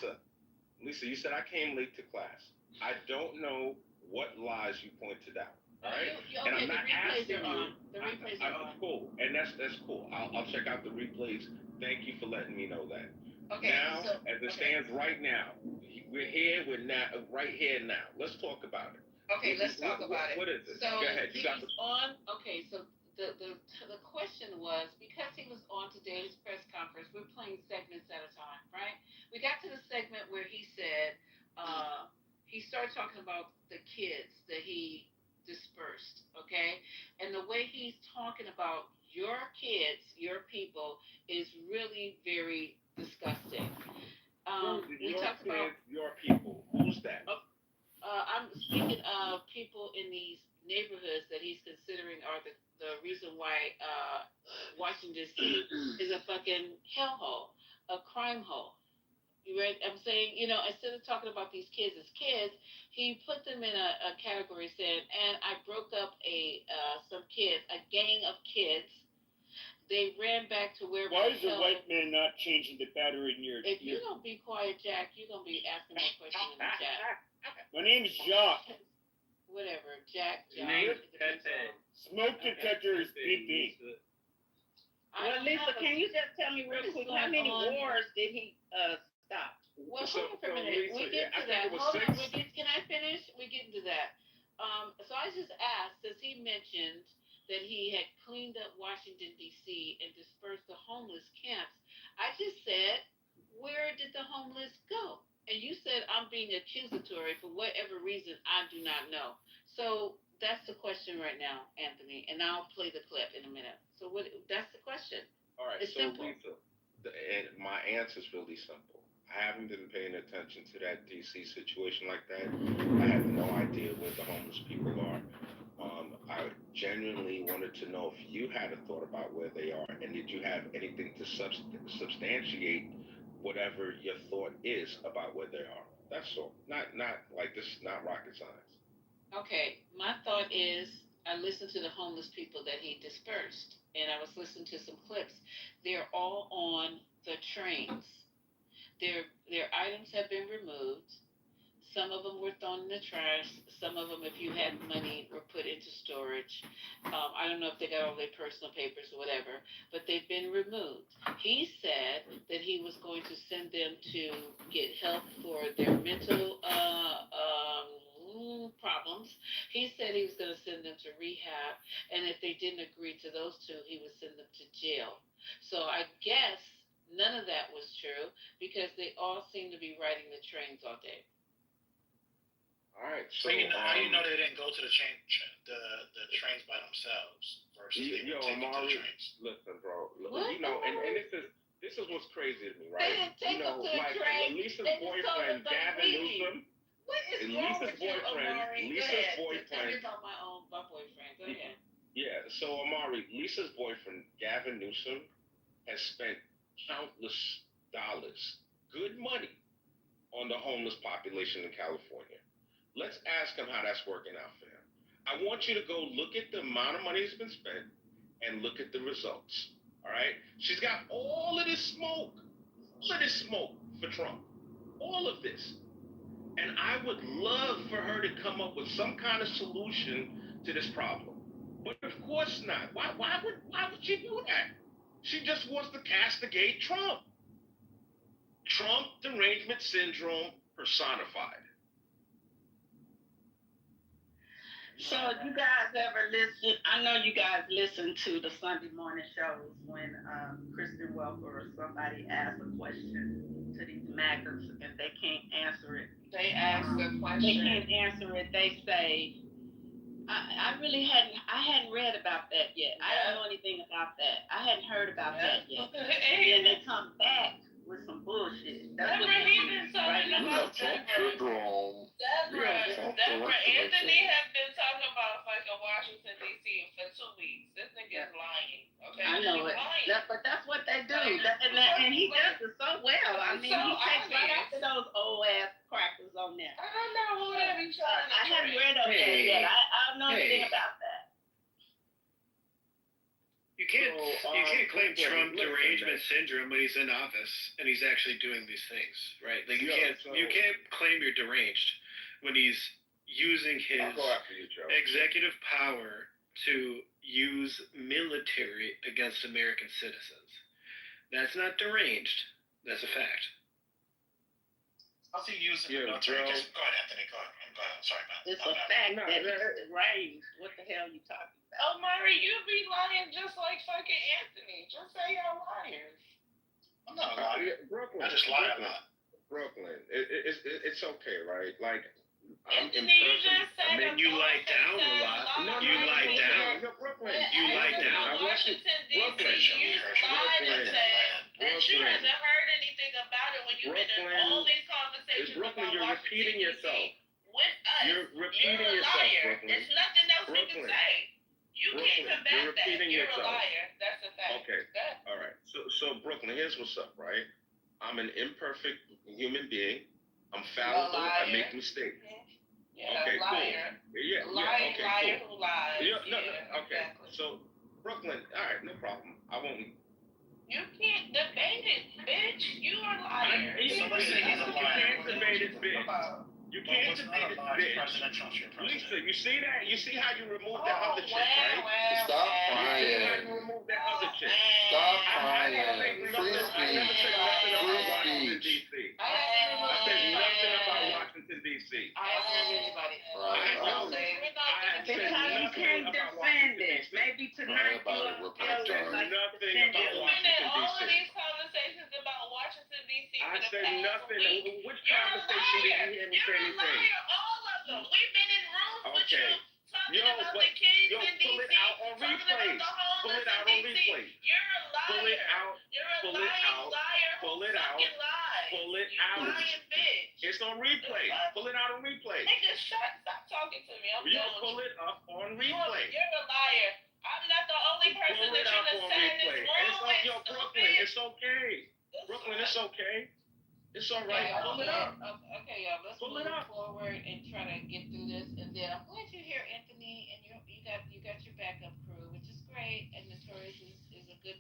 Speaker 13: Lisa, you said I came late to class. I don't know what lies you pointed out. All right, and I'm not asking you.
Speaker 6: The replays are on.
Speaker 13: Cool, and that's cool. I'll check out the replays. Thank you for letting me know that.
Speaker 6: Okay.
Speaker 13: Now, as it stands right now, we're here. We're now right here now. Let's talk about it.
Speaker 6: Okay, let's talk about it.
Speaker 13: What is it?
Speaker 6: So
Speaker 13: Go ahead. You got
Speaker 6: he's on. Okay, so the question was because he was on today's press conference. We're playing segments at a time, right? We got to the segment where he said he started talking about the kids that he dispersed. Okay, and the way he's talking about your kids, your people, is really very disgusting. We
Speaker 13: your
Speaker 6: talked
Speaker 13: kids,
Speaker 6: about
Speaker 13: your people. Who's that?
Speaker 6: I'm speaking of people in these neighborhoods that he's considering are the reason why Washington D.C. is a fucking hellhole, a crime hole. You read? I'm saying, instead of talking about these kids as kids, he put them in a category saying, and I broke up some kids, a gang of kids. They ran back to where.
Speaker 4: Why is the white man not changing the battery in your?
Speaker 6: If you don't be quiet, Jack, you're gonna be asking more questions in the chat.
Speaker 4: My name is Jacques.
Speaker 6: Whatever, Jack.
Speaker 4: Smoke detector is beeping.
Speaker 22: Well, Lisa, can you just tell me real quick how many wars did he stop?
Speaker 6: Well, hold on for a minute. We get to that. Hold on. Can I finish? We get into that. So I just asked, since he mentioned that he had cleaned up Washington, D.C. and dispersed the homeless camps, I just said, where did the homeless go? And you said I'm being accusatory for whatever reason I do not know. So that's the question right now, Anthony, and I'll play the clip in a minute. So that's the question.
Speaker 13: All right,
Speaker 6: it's
Speaker 13: so
Speaker 6: simple.
Speaker 13: Lisa, and my answer is really simple. I haven't been paying attention to that DC situation like that. I have no idea where the homeless people are. I genuinely wanted to know if you had a thought about where they are, and did you have anything to substantiate whatever your thought is about where they are. That's all. Not like this is not rocket science.
Speaker 6: Okay, my thought is I listened to the homeless people that he dispersed, and I was listening to some clips. They're all on the trains. Their items have been removed. Some of them were thrown in the trash. Some of them, if you had money, were put into storage. I don't know if they got all their personal papers or whatever, but they've been removed. He said that he was going to send them to get help for their mental problems. He said he was going to send them to rehab, and if they didn't agree to those two, he would send them to jail. So I guess none of that was true because they all seem to be riding the trains all day.
Speaker 13: All right.
Speaker 9: So how do you know they didn't go to the trains by themselves versus they were taken to the trains?
Speaker 13: Listen, bro.
Speaker 6: What?
Speaker 13: And this is what's crazy to me, right?
Speaker 6: They didn't take them to the train.
Speaker 13: Lisa's boyfriend, Gavin Newsom.
Speaker 6: What is wrong with you, Amari?
Speaker 13: Lisa's
Speaker 6: boyfriend. Tell me
Speaker 13: boyfriend.
Speaker 6: about my boyfriend. Go ahead.
Speaker 13: Yeah. So Amari, Lisa's boyfriend, Gavin Newsom, has spent countless dollars, good money, on the homeless population in California. Let's ask him how that's working out for him. I want you to go look at the amount of money that's been spent and look at the results. All right? She's got all of this smoke for Trump. All of this. And I would love for her to come up with some kind of solution to this problem. But of course not. Why would she do that? She just wants to castigate Trump. Trump derangement syndrome personified.
Speaker 22: So you guys ever listen? I know you guys listen to the Sunday morning shows when Kristen Welker or somebody asks a question to these MAGAs and they can't answer it.
Speaker 21: They ask the question.
Speaker 22: They can't answer it. They say, I hadn't read about that yet. I don't know anything about that. I hadn't heard about that yet. And then they come back with some bullshit. That's what
Speaker 21: he been talking about Deborah. Anthony has been talking about fucking Washington D.C. for 2 weeks. This nigga is lying. Okay,
Speaker 22: I know it. But that's what they do. And he does it so well. I mean, he takes right after those old ass crackers on there.
Speaker 21: I don't know who that be trying to
Speaker 22: I haven't read up there yet. I don't know anything about that.
Speaker 23: You can't claim Trump derangement syndrome when he's in office and he's actually doing these things, right? Like you can't claim you're deranged when he's using his executive power to use military against American citizens. That's not deranged. That's a fact.
Speaker 9: How's he using the military? Go ahead, Anthony. Go ahead. Sorry, man.
Speaker 22: It's a fact that it's deranged. What the hell are you talking about?
Speaker 21: Oh, Mari, you be lying just like fucking Anthony. Just say y'all liars.
Speaker 9: I'm not lying.
Speaker 13: Brooklyn.
Speaker 9: I just lie a lot.
Speaker 13: Brooklyn. It's okay, right? Like,
Speaker 21: Anthony, you just said
Speaker 23: you lie down a lot. You lie down.
Speaker 13: Brooklyn.
Speaker 23: You lie down.
Speaker 21: Washington, D.C., you lied and said that you haven't heard anything about it when you've been in all these conversations about
Speaker 13: you're
Speaker 21: Washington,
Speaker 13: repeating yourself.
Speaker 21: with us.
Speaker 13: You're repeating
Speaker 21: a
Speaker 13: yourself,
Speaker 21: liar.
Speaker 13: Brooklyn.
Speaker 21: There's nothing else we can
Speaker 13: Brooklyn.
Speaker 21: say. You can't
Speaker 13: Brooklyn,
Speaker 21: combat
Speaker 13: you're
Speaker 21: that.
Speaker 13: repeating
Speaker 21: You're
Speaker 13: yourself.
Speaker 21: a liar. That's a fact.
Speaker 13: Okay.
Speaker 21: Good.
Speaker 13: All right. So Brooklyn, here's what's up, right? I'm an imperfect human being. I'm fallible. I make mistakes.
Speaker 21: Yeah,
Speaker 13: Okay,
Speaker 21: liar.
Speaker 13: cool. Yeah,
Speaker 21: Liar,
Speaker 13: okay,
Speaker 21: liar
Speaker 13: cool.
Speaker 21: who lies.
Speaker 13: No, okay.
Speaker 21: Exactly.
Speaker 13: So Brooklyn, all right, no problem. I won't.
Speaker 21: You can't debate it, bitch. You are a liar.
Speaker 13: You
Speaker 20: Someone said he's a liar.
Speaker 13: can't debate it, bitch. You can't
Speaker 9: what's
Speaker 13: debate
Speaker 9: not a
Speaker 13: it,
Speaker 9: lie?
Speaker 13: bitch.
Speaker 9: President Trump's your president.
Speaker 13: Lisa, you see that? You see how you removed that other chick,
Speaker 21: well,
Speaker 13: right?
Speaker 21: well,
Speaker 8: Stop
Speaker 13: You see how
Speaker 8: crying.
Speaker 13: you removed that other chick.
Speaker 8: Stop
Speaker 13: I
Speaker 8: crying.
Speaker 13: never said
Speaker 8: Free
Speaker 13: nothing about
Speaker 8: speech.
Speaker 13: Washington, D.C.
Speaker 21: I
Speaker 13: I said nothing about Washington, D.C.
Speaker 21: I haven't heard anybody.
Speaker 6: Because you can't defend it. Maybe tonight you will feel like
Speaker 13: nothing
Speaker 6: defend
Speaker 13: about
Speaker 6: it.
Speaker 13: Washington,
Speaker 21: All of
Speaker 13: D.C.
Speaker 21: these conversations about Washington, D.C.
Speaker 13: I
Speaker 21: for the
Speaker 13: said
Speaker 21: past
Speaker 13: nothing.
Speaker 21: week.
Speaker 13: Which
Speaker 21: You're a
Speaker 13: conversation did
Speaker 21: liar.
Speaker 13: you hear me
Speaker 21: You're
Speaker 13: say
Speaker 21: a
Speaker 13: anything?
Speaker 21: liar. All of them. We've been in rooms with you
Speaker 13: Okay.
Speaker 21: talking
Speaker 13: Yo,
Speaker 21: about
Speaker 13: but-
Speaker 21: the kids
Speaker 13: yo,
Speaker 21: in
Speaker 13: pull
Speaker 21: D.C.
Speaker 13: it out on
Speaker 21: talking
Speaker 13: replays.
Speaker 21: about the
Speaker 13: Pull
Speaker 21: homeless
Speaker 13: it out
Speaker 21: in
Speaker 13: on
Speaker 21: D.C.
Speaker 13: replays.
Speaker 21: You're a liar.
Speaker 13: Pull it out.
Speaker 21: You're a
Speaker 13: Pull it
Speaker 21: lying
Speaker 13: out.
Speaker 21: liar who
Speaker 13: Pull it out.
Speaker 21: fucking lies.
Speaker 13: Pull it
Speaker 21: You
Speaker 13: out.
Speaker 21: lying bitch.
Speaker 13: It's on replay. Pull it out on replay.
Speaker 21: Nigga, stop talking to me. I'm
Speaker 13: You
Speaker 21: done with
Speaker 13: pull
Speaker 21: you.
Speaker 13: it up on
Speaker 21: You're
Speaker 13: replay.
Speaker 21: a liar. I'm not the only person
Speaker 13: Pull
Speaker 21: that
Speaker 13: it
Speaker 21: you
Speaker 13: up
Speaker 21: done
Speaker 13: on
Speaker 21: sat in
Speaker 13: replay.
Speaker 21: this room with,
Speaker 13: Yo, Brooklyn,
Speaker 21: stupid.
Speaker 13: it's okay. Brooklyn, it's okay. It's all right.
Speaker 6: Okay,
Speaker 13: Pull it up.
Speaker 6: Okay, y'all. Let's
Speaker 13: Pull
Speaker 6: move
Speaker 13: it up.
Speaker 6: forward and try to get through this. And then I'm glad you're here, Anthony, and you got your backup crew, which is great. And Notorious is a good.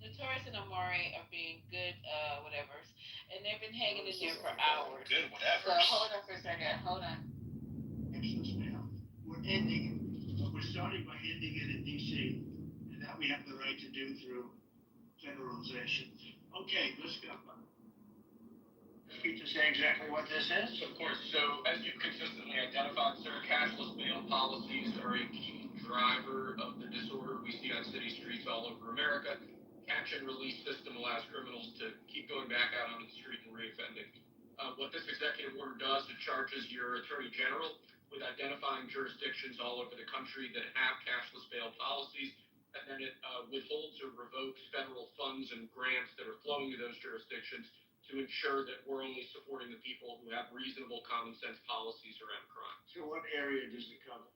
Speaker 6: Notorious and Amari are being good, whatevers, and they've been hanging in there for hours.
Speaker 9: Good, whatever.
Speaker 6: So hold on for a second. Hold on.
Speaker 10: We're ending it, but we're starting by ending it in DC, and that we have the right to do through federalization. Okay, let's go. Pete to say exactly what this is?
Speaker 14: Of course. So, as you've consistently identified, sir, cashless bail policies are a key driver of the disorder we see on city streets all over America. Catch and release system allows criminals to keep going back out on the street and reoffending. What this executive order does, it charges your attorney general with identifying jurisdictions all over the country that have cashless bail policies, and then it withholds or revokes federal funds and grants that are flowing to those jurisdictions to ensure that we're only supporting the people who have reasonable common sense policies around crime.
Speaker 10: So what area does it cover?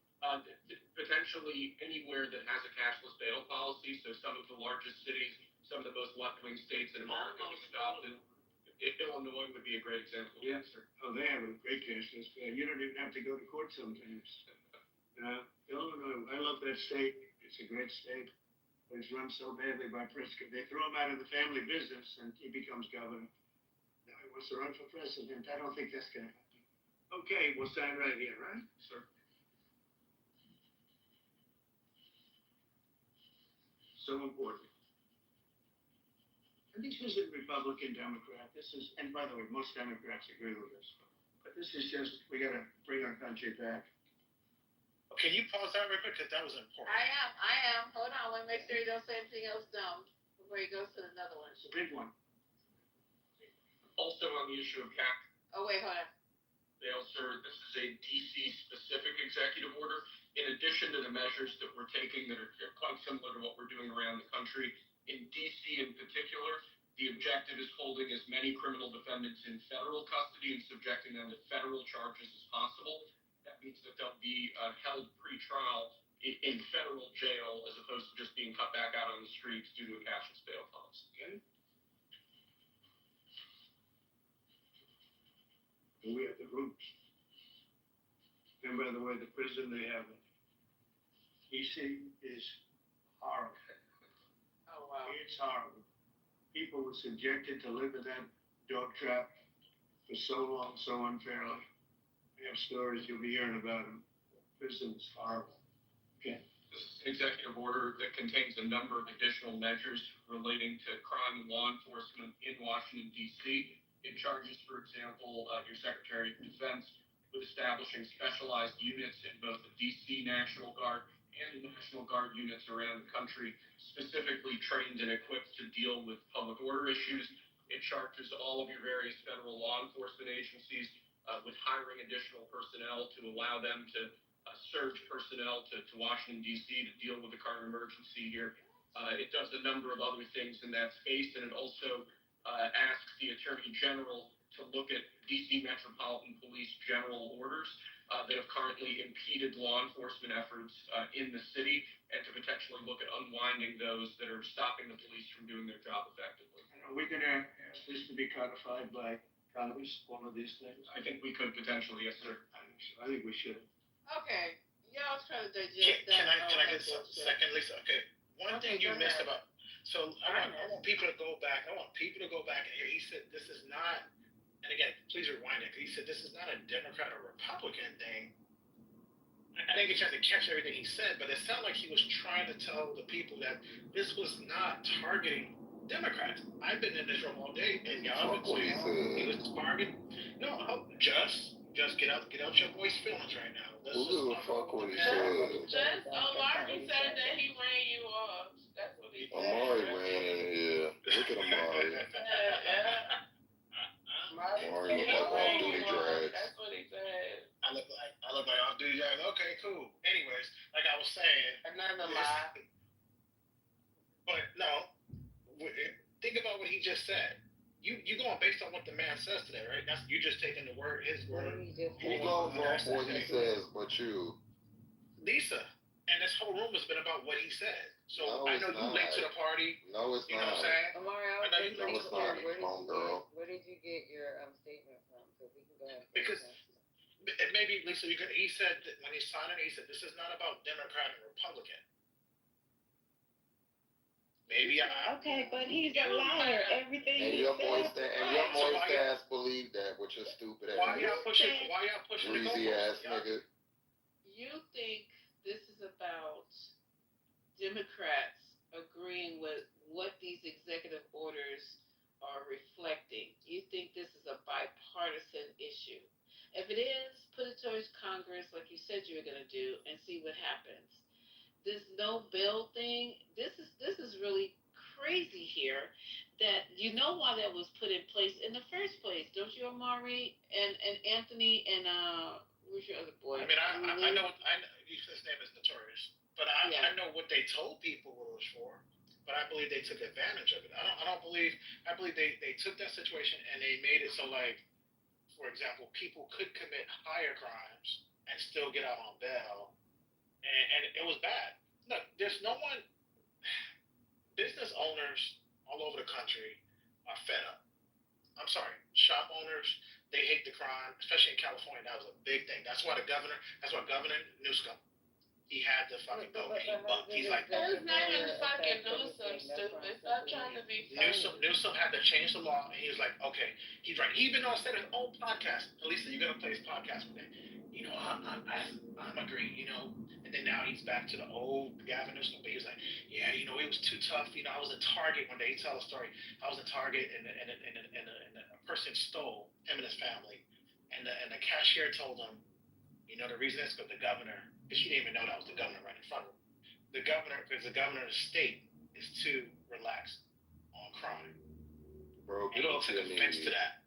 Speaker 14: Potentially anywhere that has a cashless bail policy. So some of the largest cities, some of the most left-wing states in America have adopted. Illinois would be a great example.
Speaker 10: Yes, sir. Oh, they have a great cashless bail. You don't even have to go to court sometimes. Illinois, I love that state. It's a great state. But it's run so badly by Pritzker. They throw him out of the family business and he becomes governor. Now he wants to run for president. I don't think that's going to happen. Okay, we'll sign right here, right?
Speaker 14: Sir.
Speaker 10: So important. And this isn't Republican, Democrat. This is, and by the way, most Democrats agree with this. But this is just, we got to bring our country back.
Speaker 9: Can you pause that real quick? Because that was important.
Speaker 6: I am. Hold on. Let me make sure you don't say anything else dumb before he goes to another one.
Speaker 10: It's a big one.
Speaker 14: Also on the issue of cap
Speaker 6: Oh, wait, hold on.
Speaker 14: bail, sir, this is a DC-specific executive order. In addition to the measures that we're taking that are quite similar to what we're doing around the country, in DC in particular, the objective is holding as many criminal defendants in federal custody and subjecting them to federal charges as possible. That means that they'll be held pre-trial in federal jail as opposed to just being cut back out on the streets due to a cashless bail policy.
Speaker 10: Okay? And we have the roots. And by the way, the prison they have in DC is horrible.
Speaker 6: Oh, wow.
Speaker 10: It's horrible. People were subjected to live in that dog trap for so long, so unfairly. We have stories you'll be hearing about them. Prison is horrible. Okay.
Speaker 14: This is an executive order that contains a number of additional measures relating to crime and law enforcement in Washington, D.C. It charges, for example, your Secretary of Defense with establishing specialized units in both the D.C. National Guard and the National Guard units around the country, specifically trained and equipped to deal with public order issues. It charges all of your various federal law enforcement agencies with hiring additional personnel to allow them to surge personnel to Washington, D.C. to deal with the current emergency here. It does a number of other things in that space, and it also asks the Attorney General to look at D.C. Metropolitan Police general orders that have currently impeded law enforcement efforts in the city, and to potentially look at unwinding those that are stopping the police from doing their job effectively.
Speaker 10: Are we gonna ask this to be codified by Congress, one of these things?
Speaker 14: I think we could potentially, yes, sir.
Speaker 10: I think we should.
Speaker 6: Okay, y'all try to digest that.
Speaker 9: Can I
Speaker 6: that
Speaker 9: get a
Speaker 6: bullshit.
Speaker 9: second, Lisa? Okay. One thing you
Speaker 6: go
Speaker 9: missed
Speaker 6: ahead.
Speaker 9: about. So I want people to go back. I want people to go back and hear. He said this is not. And again, please rewind it. He said this is not a Democrat or Republican thing. I didn't get a chance to catch everything he said, but it sounded like he was trying to tell the people that this was not targeting Democrats. I've been in this room all day, and y'all been saying he was targeting. No, just get out your boy's feelings right now.
Speaker 1: Who gives a fuck what he said?
Speaker 21: Just Omari said that he ran you off. That's what he said.
Speaker 1: Amari ran in here. Look at Amari. Amari look like off-duty drags.
Speaker 21: That's what he said.
Speaker 9: I look like off duty guys. Okay, cool. Anyways, like I was saying,
Speaker 6: Another lie.
Speaker 9: but no, think about what he just said. You going based on what the man says today, right? That's you just taking his word.
Speaker 1: Who goes off what he says but you?
Speaker 9: Lisa, and this whole room has been about what he said. So
Speaker 1: No,
Speaker 9: I
Speaker 1: it's
Speaker 9: know you late to the party.
Speaker 1: No, it's
Speaker 9: You know what I'm
Speaker 1: not.
Speaker 9: saying?
Speaker 12: Amari, I
Speaker 9: I
Speaker 12: was
Speaker 9: know you
Speaker 12: thinking,
Speaker 9: know it's not.
Speaker 12: where did you get your statement from? So we can go ahead and
Speaker 9: Because maybe Lisa, he said that when he signed it, he said this is not about Democrat and Republican. Maybe
Speaker 6: Okay, but he's a liar. Everything
Speaker 1: And
Speaker 6: he
Speaker 1: your
Speaker 6: says.
Speaker 1: moist ass believe that with your stupid ass.
Speaker 9: Why y'all pushing the
Speaker 1: greasy ass
Speaker 9: goalposts,
Speaker 1: nigga?
Speaker 6: You think this is about Democrats agreeing with what these executive orders are reflecting? You think this is a bipartisan issue? If it is, put it towards Congress like you said you were going to do and see what happens. This no bill thing, this is really crazy here. That you know why that was put in place in the first place, don't you, Amari and Anthony and who's your other boy?
Speaker 9: I mean, I know his name is Notorious, but I know what they told people what it was for. But I believe they took advantage of it. I believe they took that situation and they made it so, like, for example, people could commit higher crimes and still get out on bail. And it was bad. Look, there's no one. Business owners all over the country are fed up. I'm sorry, shop owners, they hate the crime, especially in California. That was a big thing. That's why Governor Newsom, he had the fucking vote. He's like,
Speaker 21: his name is fucking Newsom, stupid. Stop trying to be funny.
Speaker 9: Newsom had to change the law, and he was like, okay, he's right. He even said his own podcast. Lisa, you're gonna play his podcast today. You know, I'm agreeing. You know, and then now he's back to the old Gavin Newsom. But he was like, yeah, you know, it was too tough. You know, I was a target when they tell a story. I was a target, and a person stole him and his family, and the cashier told him, you know, the reason is because the governor, because she didn't even know that was the governor right in front of her. The governor of the state is too relaxed on crime.
Speaker 1: Bro, get off your knees.
Speaker 9: To that.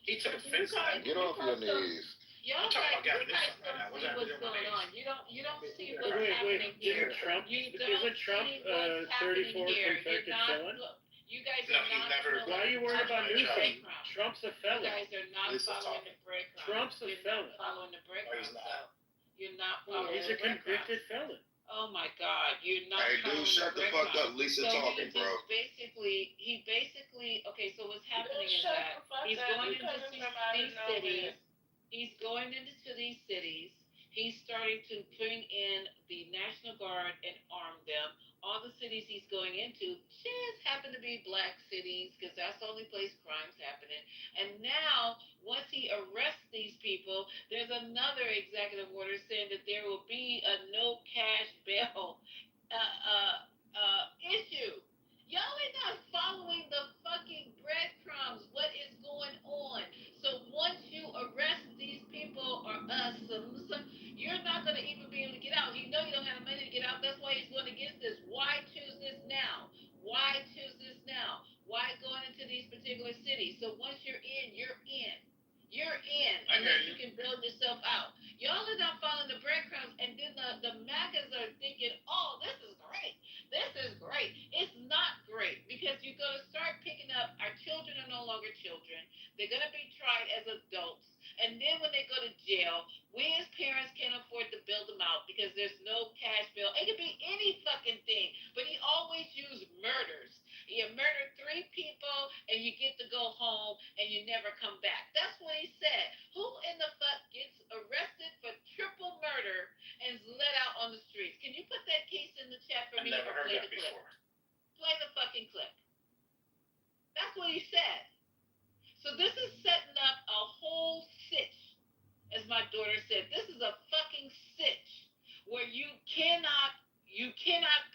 Speaker 9: He took offense to that.
Speaker 1: Get off your knees.
Speaker 6: Y'all
Speaker 9: talking about Gavin
Speaker 6: guys
Speaker 9: Newsom right now.
Speaker 6: don't see what's going on. You don't see what's
Speaker 23: Wait,
Speaker 6: happening here.
Speaker 23: Trump,
Speaker 6: You don't
Speaker 23: isn't Trump
Speaker 6: see what's
Speaker 23: 34
Speaker 6: happening here.
Speaker 23: convicted
Speaker 6: You're not,
Speaker 23: felon?
Speaker 6: look, you guys
Speaker 9: No,
Speaker 6: are
Speaker 9: he
Speaker 6: not
Speaker 9: never.
Speaker 23: Why are you worried about Newsom? Trump's a
Speaker 6: You
Speaker 23: felon.
Speaker 6: guys are not following the breadcrumbs.
Speaker 23: Trump's a
Speaker 6: You're
Speaker 23: felon.
Speaker 6: not following the breadcrumbs.
Speaker 9: he's not.
Speaker 6: You're not following
Speaker 23: He's
Speaker 6: the
Speaker 23: a convicted felon.
Speaker 6: Oh my God, you're not
Speaker 1: Hey, dude,
Speaker 6: following
Speaker 1: shut the fuck up. Lisa
Speaker 6: so
Speaker 1: talking,
Speaker 6: he
Speaker 1: bro.
Speaker 6: basically, okay, so what's happening is
Speaker 21: Shut
Speaker 6: that
Speaker 21: the fuck
Speaker 6: he's
Speaker 21: up.
Speaker 6: going
Speaker 21: You
Speaker 6: into
Speaker 21: coming
Speaker 6: these
Speaker 21: from out of
Speaker 6: cities.
Speaker 21: nowhere.
Speaker 6: He's going into these cities. He's starting to bring in the National Guard and arm them. All the cities he's going into just happen to be black cities because that's the only place crime's happening. And now, once he arrests these people, there's another executive order saying that there will be a no cash bail issue. Y'all are not following the fucking breadcrumbs. What is going on? So once you arrest these people or us, you're not going to even be able to get out. You know you don't have the money to get out. That's why he's going against this. Why choose this now? Why choose this now? Why going into these particular cities? So once you're in, you're in. You're in unless you can build yourself out. Y'all are not following the breadcrumbs, and then the MAGAs are thinking, oh, this is great. This is great. It's not great because you're going to start picking up, our children are no longer children. They're going to be tried as adults. And then when they go to jail, where's there's no cash bill. It could be any fucking thing, but he always used murders. You murder 3 people and you get to go home and you never come back. That's what he said. Who in the fuck gets arrested for triple murder and is let out on the streets? Can you put that case in the chat for
Speaker 9: I
Speaker 6: me
Speaker 9: never
Speaker 6: or
Speaker 9: heard
Speaker 6: play
Speaker 9: that
Speaker 6: the clip?
Speaker 9: before.
Speaker 6: Play the fucking clip. That's what he said. So this is setting up a whole sitch, as my daughter said. This is a fucking sitch where you cannot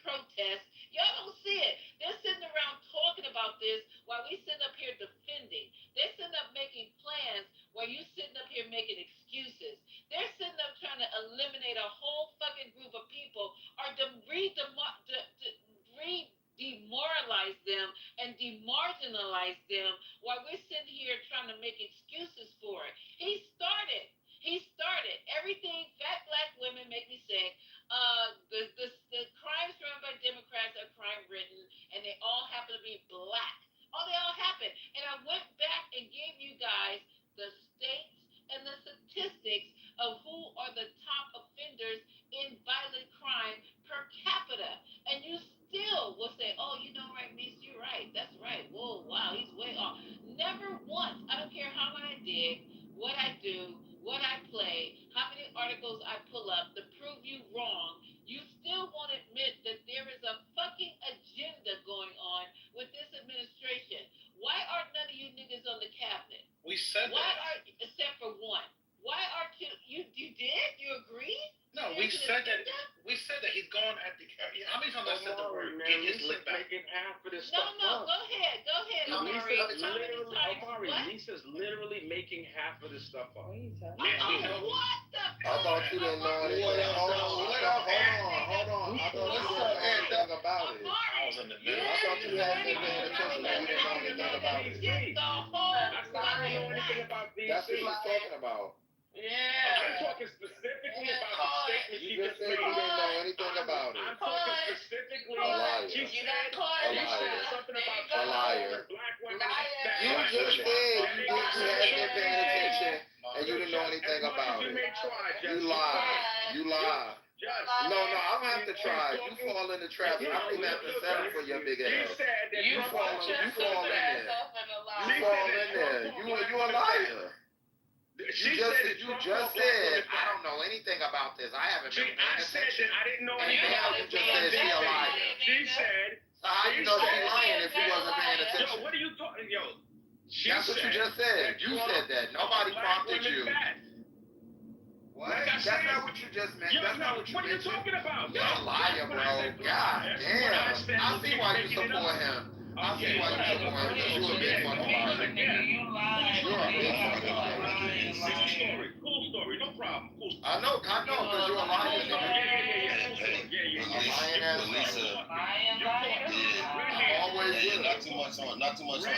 Speaker 6: protest. Y'all don't see it. They're sitting around talking about this while we sitting up here defending. They're sitting up making plans while you sitting up here making excuses. They're sitting up trying to eliminate a whole fucking group of people or demoralize them and demarginalize them while we're sitting here trying to make excuses for it. He started. Everything fat black women make me sick. The crimes run by Democrats are crime written, and they all happen to be black. Oh, they all happen. And I went back and gave you guys the states and the statistics of who are the top offenders in violent crime per capita. And you still will say, oh, you know, right, Miss, you're right. That's right. Whoa, wow, he's way off. Never once, I don't care how I dig, what I do, what I play, how many articles I pull up to prove you wrong, you still won't admit that there is a fucking agenda going on with this administration. Why are none of you niggas on the cabinet?
Speaker 9: We said that.
Speaker 6: Except for one. Why aren't you did? You agree?
Speaker 9: No, we said that. We said that he's going at the. How many times I said the word? Get his lick back.
Speaker 4: Making half of this
Speaker 6: No,
Speaker 4: stuff
Speaker 6: no,
Speaker 4: up.
Speaker 6: go ahead.
Speaker 4: Lisa's literally making half of this stuff up.
Speaker 6: What the
Speaker 1: I thought you didn't know anything. Hold on. I thought you didn't know anything about it.
Speaker 9: I was in the middle.
Speaker 1: I thought you hadn't been paying attention and you didn't know anything about it. That's what he's talking about.
Speaker 4: I'm talking specifically about the statement
Speaker 1: You just said you didn't know anything about it.
Speaker 4: I'm talking specifically.
Speaker 1: A liar.
Speaker 4: She said something about
Speaker 1: A liar.
Speaker 4: black women.
Speaker 1: You just said you hadn't been paying attention and you didn't know anything about it. You lied. You lied. No, I don't have to try. You fall in the trap. I don't even have to settle for your big ass. You fall in there. You fall in there. You a liar. You just said, I don't know anything about this. I haven't been paying attention.
Speaker 4: I didn't know
Speaker 1: And
Speaker 4: anything
Speaker 1: now
Speaker 4: about
Speaker 1: you
Speaker 4: it.
Speaker 1: just said she a liar.
Speaker 4: She said.
Speaker 1: So how you know she lying if you wasn't paying attention?
Speaker 4: Yo, what are you talking? Yo.
Speaker 1: That's what you just said. You said that. Nobody prompted you. What? That's not what you just meant. That's not what you meant.
Speaker 4: What are you talking about?
Speaker 1: You're a liar, bro. God damn. I see why you support him. I see why you support him. Because you a big fucking liar. You're a big fucking liar.
Speaker 4: Cool story. No problem. Cool story.
Speaker 1: I know, because you're a liar, nigga. A lying ass always will.
Speaker 15: Not too much on him. Not too much on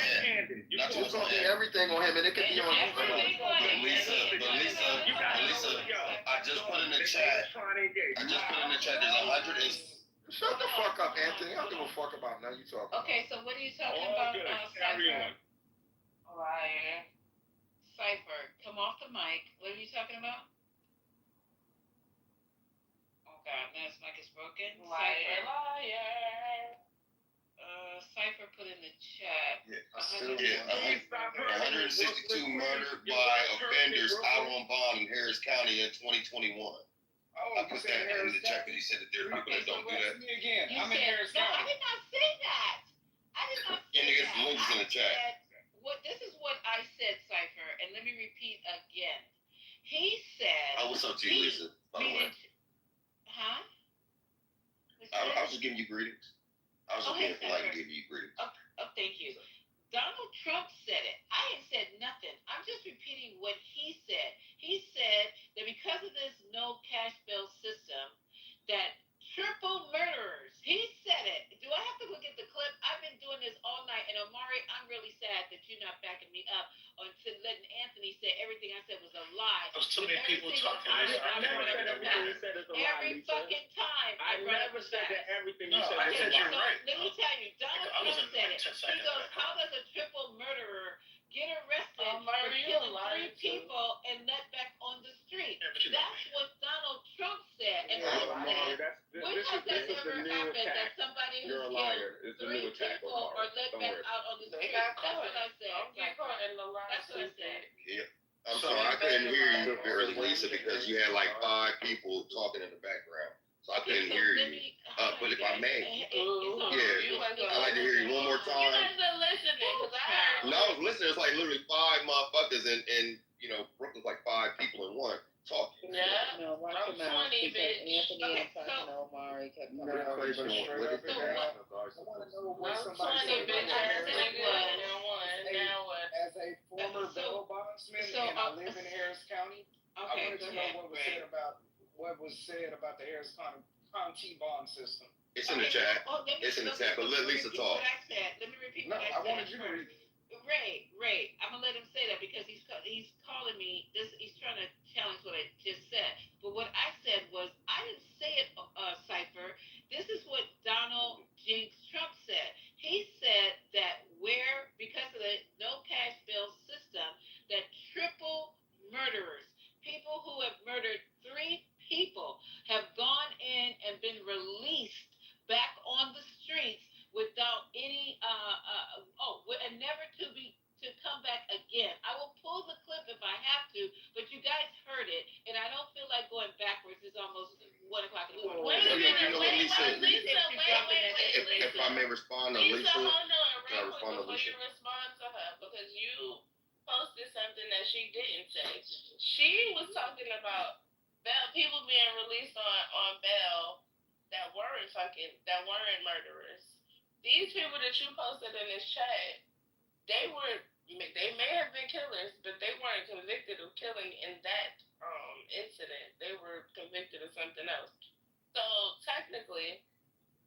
Speaker 1: Everything on him, and it could be on you.
Speaker 15: But Lisa, I just put in the chat. There's 100 and.
Speaker 1: Shut the fuck up, Anthony. I don't give a fuck about now you talking.
Speaker 6: Okay, so what are you talking about? Cypher? Liar. Cypher, come off the mic. What are you talking about? Oh God, now his mic is broken.
Speaker 21: Liar.
Speaker 6: Cypher put in the chat.
Speaker 15: 162 murdered by offenders out on bond in Harris County in 2021. I put that in the chat because you said that there are people that don't do that.
Speaker 6: I'm in Harris County. I did not say that.
Speaker 15: And you get the links in the chat.
Speaker 6: This is what I said, Cypher, and let me repeat again. He said.
Speaker 15: What's up to you, Lisa? By the way.
Speaker 6: Huh?
Speaker 15: I was just giving you greetings. I was just being polite and giving you greetings.
Speaker 6: Thank you. Donald Trump said it. I ain't said nothing. I'm just repeating what he said. He said that because of this no cash bail system, that triple murderers, he said it. Do I have to go get the clip? I've been doing this all night. And Omari, I'm really sad that you're not backing me up on letting Anthony say everything I said was a lie.
Speaker 9: There's too many people talking.
Speaker 4: I never said everything you said is a lie.
Speaker 6: Every fucking time.
Speaker 4: I never said that everything you said
Speaker 9: I
Speaker 4: is
Speaker 9: said
Speaker 4: a
Speaker 9: you're
Speaker 4: lie.
Speaker 9: right.
Speaker 6: Let me tell you, Donald Trump said it. He goes, how does a triple murderer get arrested for killing 3 people and let back on the street? That's what Donald Trump said. said, and I said, when has that ever happened that somebody who's killed 3 people or let back out on the street? That's what I said. That's what I said.
Speaker 15: Yeah. I'm sorry, I couldn't hear you very, Lisa, because you had like 5 people talking in the background. So I couldn't hear you. But if I may, I'd like to hear you one more time.
Speaker 21: You guys are listening, because I heard.
Speaker 15: No, I was listening. It's like literally 5 motherfuckers, and you know, Brooklyn's like 5 people in one talking.
Speaker 21: Yeah.
Speaker 12: No, watch
Speaker 21: I'm
Speaker 12: your mouth.
Speaker 21: 20,
Speaker 12: Because
Speaker 21: bitch.
Speaker 12: Anthony and fucking Omari kept coming over.
Speaker 1: What is that?
Speaker 10: I want to know what
Speaker 21: I'm
Speaker 10: somebody
Speaker 21: 20, bitch. I said one. Now what?
Speaker 10: As a former bail bondsman, and I live in Harris County, I
Speaker 6: Okay,
Speaker 10: wanted to know what was said about the Harris County bond system.
Speaker 15: It's in the chat. It's in the chat. But let Lisa talk.
Speaker 6: Let me repeat
Speaker 10: No,
Speaker 6: what I
Speaker 10: I
Speaker 6: said.
Speaker 10: wanted you to read it.
Speaker 6: Ray, I'm gonna let him say that because he's calling me. He's trying to challenge what I just said. But what I said was I didn't say it, Cipher. This is what Donald Jinx Trump said. He said that because of the no cash bail system, that triple murderers, people who have murdered 3 people, have gone in and been released back on the streets without any and never to come back again. I will pull the clip if I have to, but you guys heard it, and I don't feel like going backwards. It's almost 1 o'clock in the morning.
Speaker 21: Wait a minute, Lisa,
Speaker 15: If I may respond to Lisa,
Speaker 21: hold on,
Speaker 15: can I
Speaker 21: real
Speaker 15: respond to
Speaker 21: quick before
Speaker 15: Lisa?
Speaker 21: you respond to her, because you posted something that she didn't say. She was talking about people being released on bail that weren't murderers. These people that you posted in this chat, they may have been killers, but they weren't convicted of killing in that incident. They were convicted of something else. So technically,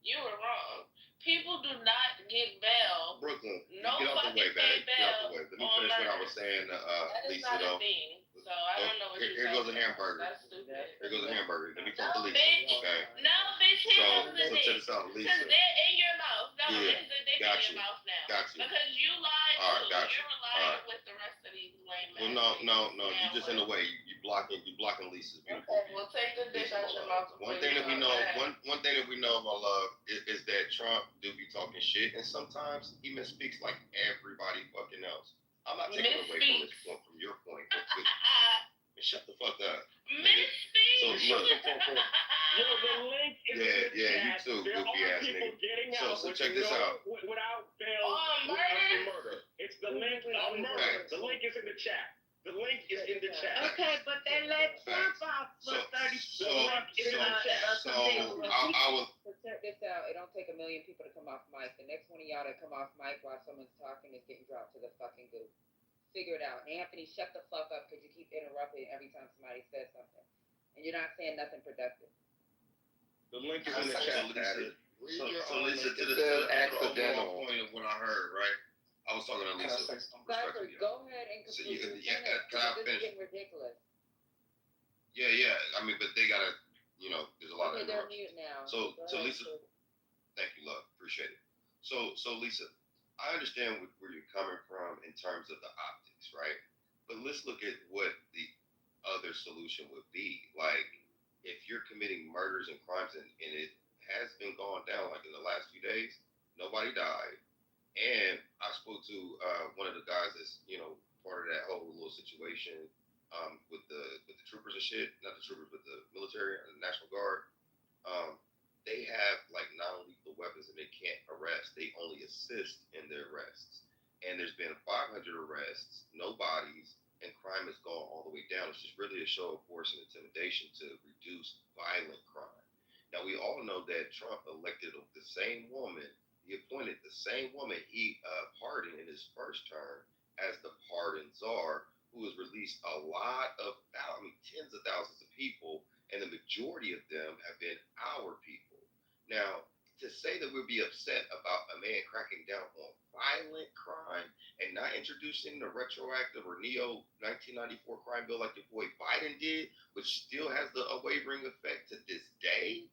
Speaker 21: you were wrong. People do not get bail.
Speaker 15: Brooklyn,
Speaker 21: No
Speaker 15: get out the way,
Speaker 21: fucking
Speaker 15: babe. Get out the way. Let me finish what I was saying to
Speaker 21: That is
Speaker 15: Lisa,
Speaker 21: not
Speaker 15: though.
Speaker 21: a thing. So I don't know what
Speaker 15: Here goes a hamburger.
Speaker 21: That's stupid.
Speaker 15: Here goes a hamburger. Let me
Speaker 21: No,
Speaker 15: talk to Lisa.
Speaker 21: bitch.
Speaker 15: Okay.
Speaker 21: No, bitch. Here goes the
Speaker 15: So
Speaker 21: dick.
Speaker 15: check this out, Lisa.
Speaker 21: Because they're in your mouth. No,
Speaker 15: Yeah,
Speaker 21: it's the dick
Speaker 15: got
Speaker 21: in
Speaker 15: you.
Speaker 21: your mouth now.
Speaker 15: Got you.
Speaker 21: Because you lied
Speaker 15: All right,
Speaker 21: too.
Speaker 15: got you.
Speaker 21: You're
Speaker 15: All
Speaker 21: lying
Speaker 15: right.
Speaker 21: with the rest of these lame
Speaker 15: Well, no. You just in the way. You blocking Lisa's beautiful.
Speaker 21: Okay, well, take the dick out your mouth.
Speaker 15: One thing that we know, one thing that we know, my love, is that Trump do be talking shit, and sometimes he misspeaks like everybody fucking else. I'm not taking away from this point, from your point. But shut the fuck up. So look,
Speaker 4: The link is in the
Speaker 15: you
Speaker 4: chat.
Speaker 15: too,
Speaker 4: There
Speaker 15: goofy
Speaker 4: are
Speaker 15: ass
Speaker 4: people
Speaker 15: nigga.
Speaker 4: getting
Speaker 15: So
Speaker 4: out
Speaker 15: check this out.
Speaker 4: without bail for murder. It's the link of murder. The link is in the chat. The link is in the chat.
Speaker 22: Okay, but they let Trump off for 30
Speaker 15: So I was.
Speaker 12: So check this out. It don't take a million people to come off mic. The next one of y'all that come off mic while someone's talking is getting dropped to the fucking goo. Figure it out. And Anthony, shut the fuck up because you keep interrupting every time somebody says something. And you're not saying nothing productive.
Speaker 13: The link is in the chat.
Speaker 15: So Lisa, to the accidental point of what I heard, right? I was talking to Lisa.
Speaker 12: Cipher, go ahead and
Speaker 15: So
Speaker 12: complete
Speaker 15: can
Speaker 12: your
Speaker 15: I
Speaker 12: sentence. This is
Speaker 15: finish?
Speaker 12: getting ridiculous.
Speaker 15: Yeah. I mean, but they gotta, there's a lot
Speaker 12: Okay,
Speaker 15: of
Speaker 12: they're
Speaker 15: interruptions.
Speaker 12: mute now.
Speaker 15: So
Speaker 12: Go ahead,
Speaker 15: Lisa, thank you, love, appreciate it. So Lisa, I understand where you're coming from in terms of the optics, right? But let's look at what the other solution would be. Like, if you're committing murders and crimes, and it has been going down, like in the last few days, nobody died. And I spoke to one of the guys that's, part of that whole little situation with the troopers and shit. Not the troopers, but the military or the National Guard. They have like non-lethal weapons and they can't arrest. They only assist in their arrests. And there's been 500 arrests, no bodies, and crime has gone all the way down. It's just really a show of force and intimidation to reduce violent crime. Now, we all know that Trump elected the same woman. He appointed the same woman he pardoned in his first term as the pardon czar, who has released a lot of, tens of thousands of people, and the majority of them have been our people. Now, to say that we'd be upset about a man cracking down on violent crime and not introducing the retroactive or neo-1994 crime bill like your boy Biden did, which still has a wavering effect to this day,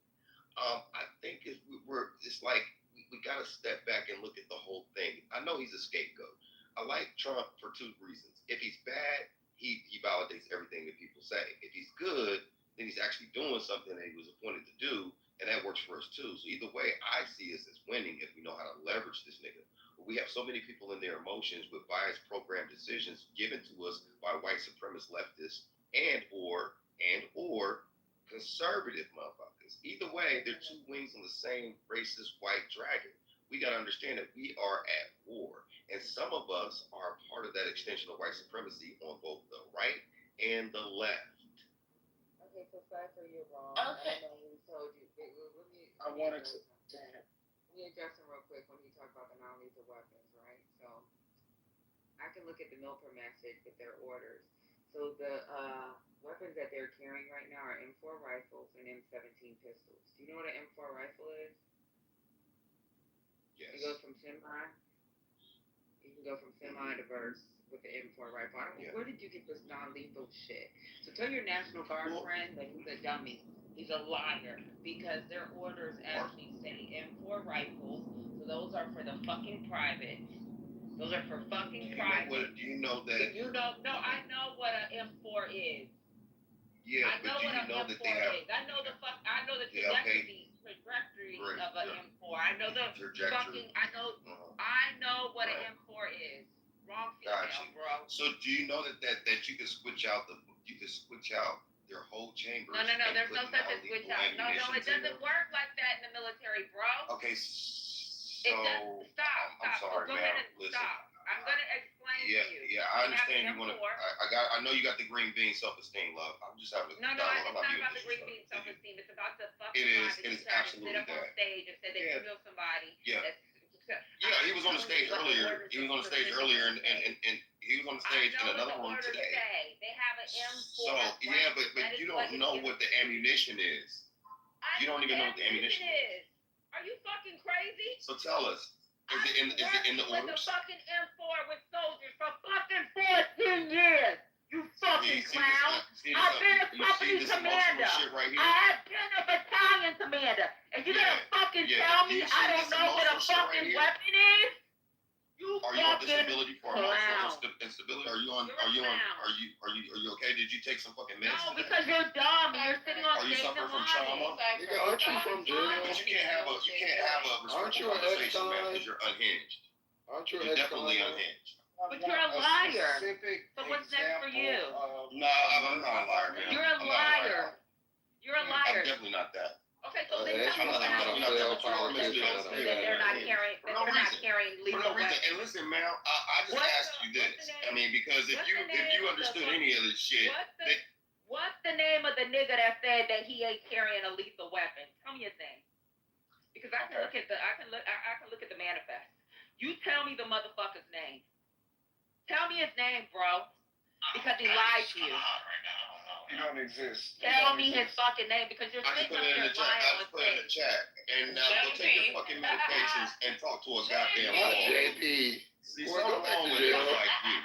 Speaker 15: I think it's like we got to step back and look at the whole thing. I know he's a scapegoat. I like Trump for 2 reasons. If he's bad, he validates everything that people say. If he's good, then he's actually doing something that he was appointed to do, and that works for us too. So either way, I see us as winning if we know how to leverage this nigga. But we have so many people in their emotions with biased program decisions given to us by white supremacist leftists and or conservative motherfuckers. Either way, they're two wings on the same racist white dragon. We gotta understand that we are at war, and some of us are part of that extension of white supremacy on both the right and the left.
Speaker 12: Okay, so Cypher, you're wrong.
Speaker 21: Okay.
Speaker 12: I don't know who told you.
Speaker 8: I wanted to.
Speaker 12: Let me address him real quick when he talked about the non-lethal weapons, right? So I can look at the Milper message with their orders. So the weapons that they're carrying right now are M4 rifles and M17 pistols. Do you know what an M4 rifle is?
Speaker 15: Yes.
Speaker 12: It goes from semi. You can go from semi to verse with the M4 rifle. I don't know, where did you get this non-lethal shit? So tell your National Guard friend that he's a dummy. He's a liar because their orders actually say M4 rifles. So those are for the fucking privates. Those are for fucking privates.
Speaker 15: Do you know that?
Speaker 12: You know, no, I know what an M4 is.
Speaker 15: Yeah,
Speaker 12: I know
Speaker 15: but do
Speaker 12: what
Speaker 15: you
Speaker 12: an
Speaker 15: know
Speaker 12: M4
Speaker 15: that they have?
Speaker 12: is. I know the
Speaker 15: Yeah, okay.
Speaker 12: trajectory
Speaker 15: Great,
Speaker 12: of an
Speaker 15: yeah.
Speaker 12: M4. I know the
Speaker 15: Trajectory.
Speaker 12: fucking. I know what an M4 is. Wrong female,
Speaker 15: Gotcha.
Speaker 12: bro.
Speaker 15: So do you know that you can switch out their whole chambers?
Speaker 12: No.
Speaker 15: and
Speaker 12: There's
Speaker 15: put
Speaker 12: no such as switch
Speaker 15: non-lethal
Speaker 12: out. No, it
Speaker 15: ammunition in
Speaker 12: doesn't
Speaker 15: them?
Speaker 12: work like that in the military, bro.
Speaker 15: Okay,
Speaker 12: It
Speaker 15: so
Speaker 12: doesn't. Stop.
Speaker 15: I'm sorry,
Speaker 12: Go
Speaker 15: ma'am.
Speaker 12: ahead and
Speaker 15: Listen.
Speaker 12: stop. I'm gonna explain
Speaker 15: Yeah,
Speaker 12: to you.
Speaker 15: yeah, I
Speaker 12: You have
Speaker 15: understand
Speaker 12: an
Speaker 15: you want to.
Speaker 12: M4.
Speaker 15: I know you got the green bean self-esteem, love. I'm just having a
Speaker 12: No,
Speaker 15: dialogue.
Speaker 12: it's not about the green bean self-esteem. It's about the fucking
Speaker 15: It is.
Speaker 12: guy
Speaker 15: It is
Speaker 12: that
Speaker 15: absolutely
Speaker 12: sit up on
Speaker 15: that.
Speaker 12: stage and said they
Speaker 15: Yeah.
Speaker 12: killed somebody.
Speaker 15: Yeah.
Speaker 12: Yeah,
Speaker 15: he was on the stage earlier. He was on the stage earlier, and he was on the stage in another room today.
Speaker 12: They have an M4.
Speaker 15: So yeah, but you don't know what the ammunition is. You don't even know what the ammunition is.
Speaker 12: Are you fucking crazy?
Speaker 15: So tell us, is it in the
Speaker 12: With the
Speaker 15: orders?
Speaker 12: fucking M4 with soldiers for fucking 14 years. You fucking clown. I've been a company commander.
Speaker 15: Right
Speaker 12: I have been a battalion commander. And you gonna fucking tell me I don't know what a fucking weapon is? You
Speaker 15: Are you on
Speaker 12: fucking
Speaker 15: disability for
Speaker 12: clown.
Speaker 15: emotional instability? Are you okay? Did you take some fucking medicine?
Speaker 12: No, because you're dumb. You're sitting on
Speaker 15: Are you
Speaker 12: stage
Speaker 15: suffering from
Speaker 12: lying.
Speaker 15: trauma?
Speaker 1: Nigga, aren't you from jail?
Speaker 15: Because you can't have a
Speaker 1: Aren't you
Speaker 15: respectful
Speaker 1: an
Speaker 15: conversation, man,
Speaker 1: ex-con?
Speaker 15: because you're unhinged.
Speaker 1: Aren't you
Speaker 15: You're
Speaker 1: an
Speaker 15: definitely
Speaker 1: ex-con?
Speaker 15: unhinged.
Speaker 12: But you're a liar. So what's next for you?
Speaker 15: No, I'm not a liar, man.
Speaker 12: You're a
Speaker 15: I'm not
Speaker 12: liar. You're a
Speaker 15: I'm
Speaker 12: liar.
Speaker 15: definitely not that.
Speaker 12: Okay, so then
Speaker 1: That's
Speaker 12: tell me
Speaker 1: not
Speaker 12: what
Speaker 1: how
Speaker 12: happened.
Speaker 1: to sell
Speaker 12: That
Speaker 1: politicians.
Speaker 12: they're not carrying.
Speaker 15: For no reason.
Speaker 12: lethal
Speaker 15: For no reason.
Speaker 12: weapons.
Speaker 15: And listen, man, I just asked you this. I mean, because if you understood any of this shit,
Speaker 12: What's the name of the nigga that said that he ain't carrying a lethal weapon? Tell me his name. Because I can look at the manifest. You tell me the motherfucker's name. Tell me his name, bro. Because he lied to you.
Speaker 8: He don't exist.
Speaker 12: Tell me his fucking name because you're
Speaker 15: I just
Speaker 12: sitting
Speaker 15: put
Speaker 12: up
Speaker 15: it in
Speaker 12: here
Speaker 15: the chat.
Speaker 12: lying
Speaker 15: I
Speaker 12: on
Speaker 15: just put it in the
Speaker 12: stage.
Speaker 15: chat. And now go take your fucking medications and talk to a goddamn
Speaker 1: Not
Speaker 15: wall.
Speaker 1: JP.
Speaker 15: See,
Speaker 1: Boy,
Speaker 15: something
Speaker 1: go back
Speaker 15: wrong
Speaker 1: to
Speaker 15: with
Speaker 1: jail.
Speaker 15: niggas like you.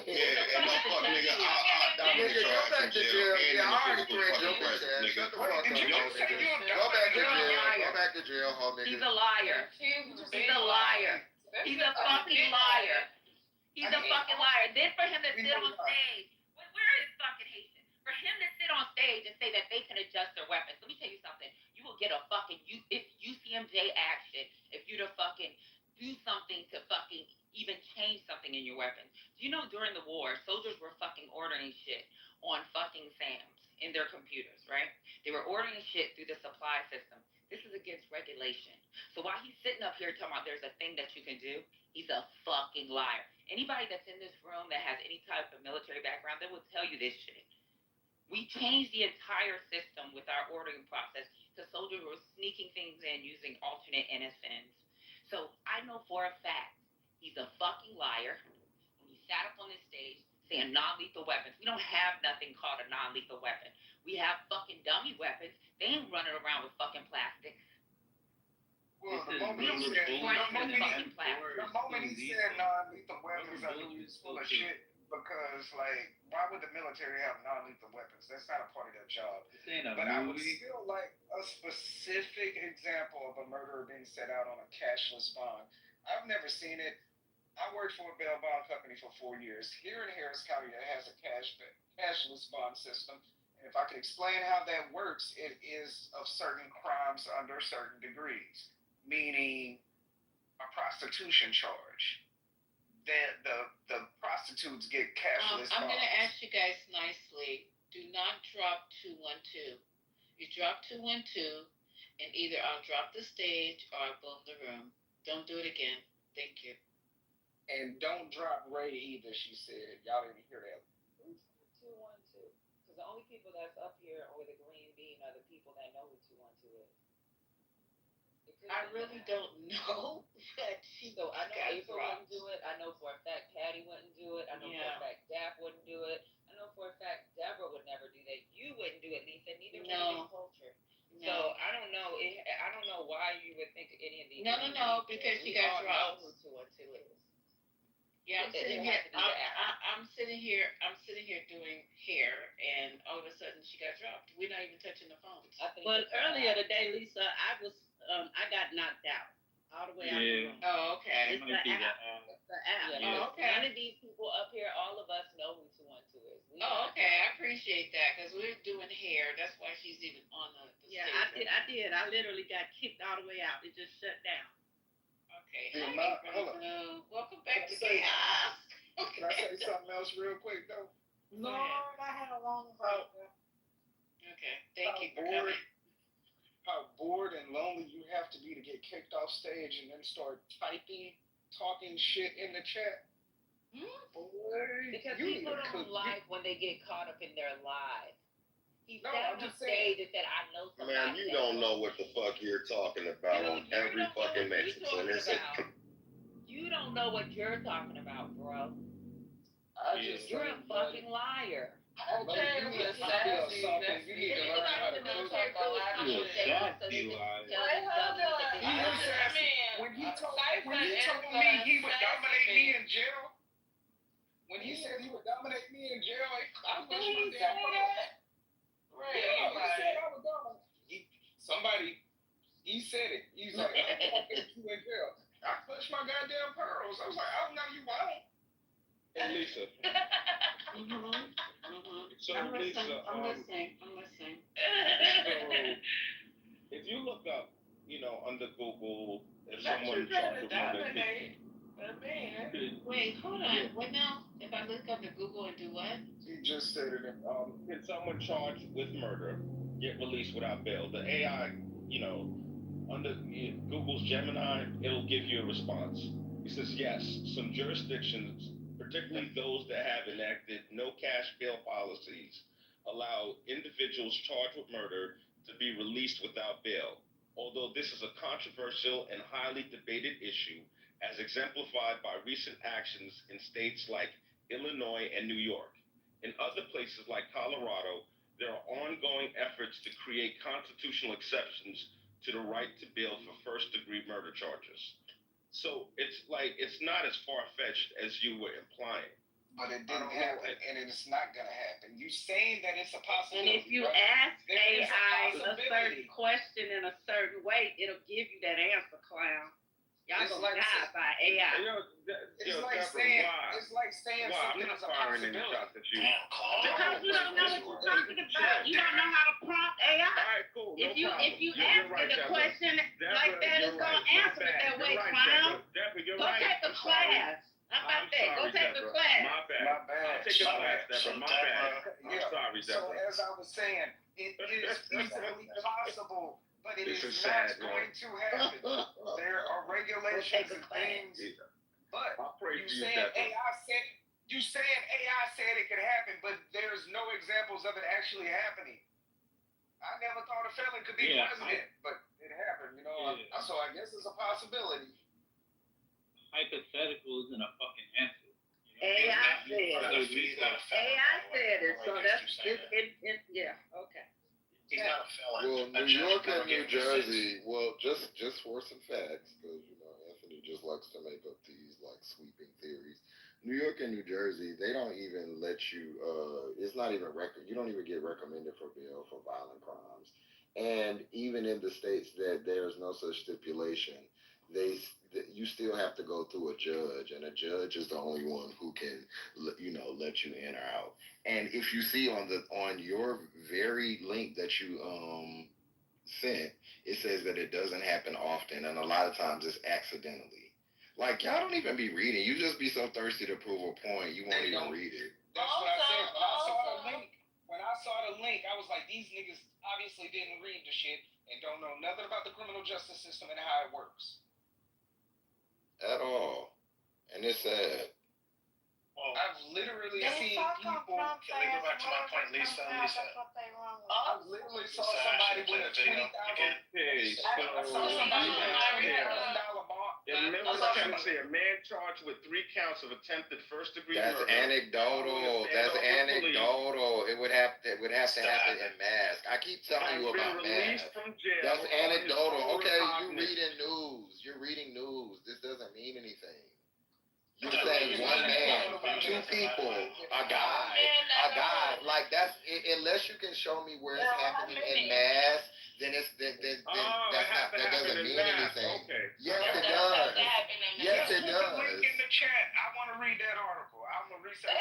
Speaker 15: Yeah, and no fuck, nigga. I'll dominate
Speaker 1: Nigga,
Speaker 15: your
Speaker 1: go
Speaker 15: ass
Speaker 1: back
Speaker 15: in
Speaker 1: to
Speaker 15: jail.
Speaker 1: jail.
Speaker 15: And
Speaker 1: Yeah, I
Speaker 15: in
Speaker 1: already
Speaker 15: the physical
Speaker 1: read your
Speaker 15: fucking
Speaker 1: bitch
Speaker 15: presence,
Speaker 1: ass.
Speaker 15: nigga.
Speaker 1: Shut the fuck up,
Speaker 8: Did you
Speaker 1: hoe
Speaker 8: say
Speaker 1: nigga.
Speaker 8: you
Speaker 1: Go back to
Speaker 12: You're a
Speaker 1: jail.
Speaker 12: liar.
Speaker 1: Go back to jail, hoe
Speaker 12: He's
Speaker 1: nigga.
Speaker 12: a liar. He's a liar. He's a fucking liar. He's a fucking liar. Then for him to sit on stage, where is fucking Haitian? For him to sit on stage and say that they can adjust their weapons. Let me tell you something. You will get a fucking UCMJ action if you to fucking do something to fucking even change something in your weapons. Do you know during the war, soldiers were fucking ordering shit on fucking SAMs in their computers, right? They were ordering shit through the supply system. This is against regulation. So while he's sitting up here talking about there's a thing that you can do, he's a fucking liar. Anybody that's in this room that has any type of military background, they will tell you this shit. We changed the entire system with our ordering process because soldiers were sneaking things in using alternate NSNs. So I know for a fact he's a fucking liar. When he sat up on this stage saying non-lethal weapons, we don't have nothing called a non-lethal weapon. We have fucking dummy weapons. They ain't running around with fucking plastics.
Speaker 8: Well, the
Speaker 12: We don't
Speaker 8: moment
Speaker 12: use fucking
Speaker 8: he
Speaker 12: plastics.
Speaker 8: said non-lethal weapons, I knew he was full of shit. Because, like, why would the military have non-lethal weapons? That's not a part of their job. But I would still like a specific example of a murderer being set out on a cashless bond. I've never seen it. I worked for a bail bond company for 4 years. Here in Harris County, that has a cashless bond system.
Speaker 11: If I could explain how that works, it is of certain crimes under certain degrees, meaning a prostitution charge. The prostitutes get cashless.
Speaker 6: I'm going to ask you guys nicely. Do not drop 212. You drop 212, and either I'll drop the stage or I'll boom the room. Don't do it again. Thank you.
Speaker 11: And don't drop Ray either, she said. Y'all didn't hear that.
Speaker 12: 212. Because the only people that's up here with a green bean are the people that know who 212 is.
Speaker 6: I really don't know.
Speaker 12: So I know April wouldn't do it. I know for a fact Patty wouldn't do it. I know for a fact Dap wouldn't do it. I know for a fact Deborah would never do that. You wouldn't do it, Lisa. Neither would Miss Culture.
Speaker 6: No.
Speaker 12: So I don't know. I don't know why you would think of any of these.
Speaker 6: No, because you guys
Speaker 12: know
Speaker 6: dropped.
Speaker 12: who 212 is.
Speaker 6: Yeah, I'm sitting here. I'm sitting here doing hair, and all of a sudden she got dropped. We're not even touching the phones.
Speaker 22: Well, earlier today, Lisa, I got knocked out all the way out the room.
Speaker 6: Oh, okay.
Speaker 22: It's the app. It's the app.
Speaker 12: Yeah.
Speaker 6: Oh, okay.
Speaker 12: None of these people up here, all of us know who 212 is.
Speaker 6: Oh, okay. I appreciate that because we're doing hair. That's why she's even on the
Speaker 22: Yeah,
Speaker 6: stage.
Speaker 22: I did. I literally got kicked all the way out. It just shut down.
Speaker 6: Okay.
Speaker 11: Yeah,
Speaker 6: Hi,
Speaker 11: hold on.
Speaker 6: welcome back to
Speaker 11: Can I say-
Speaker 6: chaos.
Speaker 11: Can I say something else real quick though?
Speaker 12: Lord, I had a long break.
Speaker 6: Okay. Thank you for
Speaker 11: bored,
Speaker 6: coming.
Speaker 11: how bored and lonely you have to be to get kicked off stage and then start talking shit in the chat. Boy,
Speaker 12: Because
Speaker 11: you
Speaker 12: people
Speaker 11: need to
Speaker 12: don't
Speaker 11: cook.
Speaker 12: like when they get caught up in their lives. He
Speaker 11: No,
Speaker 12: sat
Speaker 11: I'm
Speaker 12: on the
Speaker 11: just saying.
Speaker 12: stage and said, I know somebody.
Speaker 15: Man, you don't know what the fuck you're talking about on every fucking message. And it's
Speaker 12: You don't know what you're talking about, bro. You're a
Speaker 11: think,
Speaker 12: fucking liar.
Speaker 11: Okay, you need to learn how to cook. When he told me he would dominate me in jail, when he said he would dominate me in jail, I pushed my damn pearls. He said I would dominate. He said it. He's like, I'm gonna put you in jail. I pushed my goddamn pearls. I was like, oh no, you won't.
Speaker 13: Hey, Lisa. So,
Speaker 6: I'm
Speaker 13: Lisa,
Speaker 6: listening. I'm listening.
Speaker 13: so if you look up, under Google, if someone charged with murder,
Speaker 6: Wait, hold on. What now? If I look up to Google and do what?
Speaker 11: He just said it.
Speaker 13: Can someone charged with murder get released without bail? The AI, under Google's Gemini, it'll give you a response. It says yes, some jurisdictions, particularly those that have enacted no cash bail policies, allow individuals charged with murder to be released without bail. Although this is a controversial and highly debated issue, as exemplified by recent actions in states like Illinois and New York. In other places like Colorado, there are ongoing efforts to create constitutional exceptions to the right to bail for first-degree murder charges. So it's not as far-fetched as you were implying.
Speaker 11: But it didn't happen, and it's not gonna happen. You saying that it's a
Speaker 22: And
Speaker 11: possibility.
Speaker 22: if you
Speaker 11: right?
Speaker 22: ask
Speaker 11: There is
Speaker 22: AI a
Speaker 11: possibility.
Speaker 22: certain question in a certain way, it'll give you that answer, clown. Y'all
Speaker 11: It's
Speaker 22: gonna
Speaker 11: like
Speaker 22: die by AI.
Speaker 11: It's like saying something is a possibility.
Speaker 22: Because you don't know what you're talking about. You don't know how to prompt AI.
Speaker 13: All right, cool.
Speaker 22: If you
Speaker 13: problem.
Speaker 22: ask it a question like that, it's gonna answer it that way, clown. Go take a class. How about that? Go take a class.
Speaker 13: My bad.
Speaker 11: My bad.
Speaker 13: I'll take a class, Deborah. My bad. I'm sorry,
Speaker 11: So
Speaker 13: Deborah.
Speaker 11: as I was saying, it is feasibly possible, but it
Speaker 13: This
Speaker 11: is
Speaker 13: is
Speaker 11: not
Speaker 13: sad,
Speaker 11: going to happen. There are regulations and things. But
Speaker 13: I'll pray
Speaker 11: you
Speaker 13: for you,
Speaker 11: saying
Speaker 13: Deborah.
Speaker 11: you saying AI said it could happen, but there's no examples of it actually happening. I never thought a felon could be president, but it happened. So I guess it's a possibility.
Speaker 16: Hypothetical isn't a fucking answer.
Speaker 22: AI said it, so that's yeah, okay.
Speaker 1: He's not a felon. Well, New York and New Jersey, just for some facts, because Anthony just likes to make up these sweeping theories. New York and New Jersey, they don't even let you. It's not even you don't even get recommended for bail for violent crimes. And even in the states that there's no such stipulation, you still have to go through a judge, and a judge is the only one who can, let you in or out. And if you see on your very link that you sent, it says that it doesn't happen often, and a lot of times it's accidentally. Like y'all don't even be reading. You just be so thirsty to prove a point, you won't even read it.
Speaker 11: That's what I said. When I saw the link, I was like, these niggas obviously didn't read the shit and don't know nothing about the criminal justice system and how it works.
Speaker 1: At all. And it's sad.
Speaker 9: Well,
Speaker 11: I've literally seen people.
Speaker 9: Can we go back to my point, Lisa?
Speaker 11: I literally saw somebody with a $20,000.
Speaker 13: Okay, so
Speaker 11: I saw somebody with a $20,000 bond.
Speaker 13: in Memphis, Tennessee, a man charged with 3 counts of attempted first-degree
Speaker 1: That's
Speaker 13: murder.
Speaker 1: anecdotal. That's anecdotal. It would have to happen in mass. I keep telling you about mass. That's anecdotal. Okay, you reading news. You're reading news. This doesn't mean anything. You're saying one man, 2 people, a guy. Like that's unless you can show me where it's happening in mass, then that doesn't mean anything.
Speaker 13: Okay.
Speaker 1: Yes, it does. Yes, it
Speaker 11: Put the
Speaker 1: does.
Speaker 11: link in the chat. I want to read that article. I'm gonna research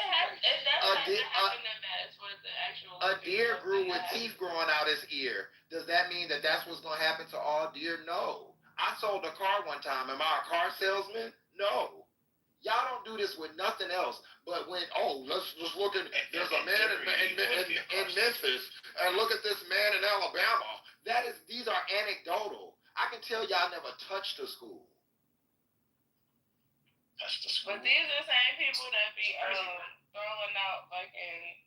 Speaker 1: A deer grew with teeth growing out his ear. Does that mean that that's what's gonna happen to all deer? No. I sold a car one time. Am I a car salesman? No. Y'all don't do this with nothing else. But when let's look at there's a man in Memphis and look at this man in Alabama. These are anecdotal. I can tell y'all never touched a school.
Speaker 9: That's the school.
Speaker 21: But these are the same people that be throwing out like in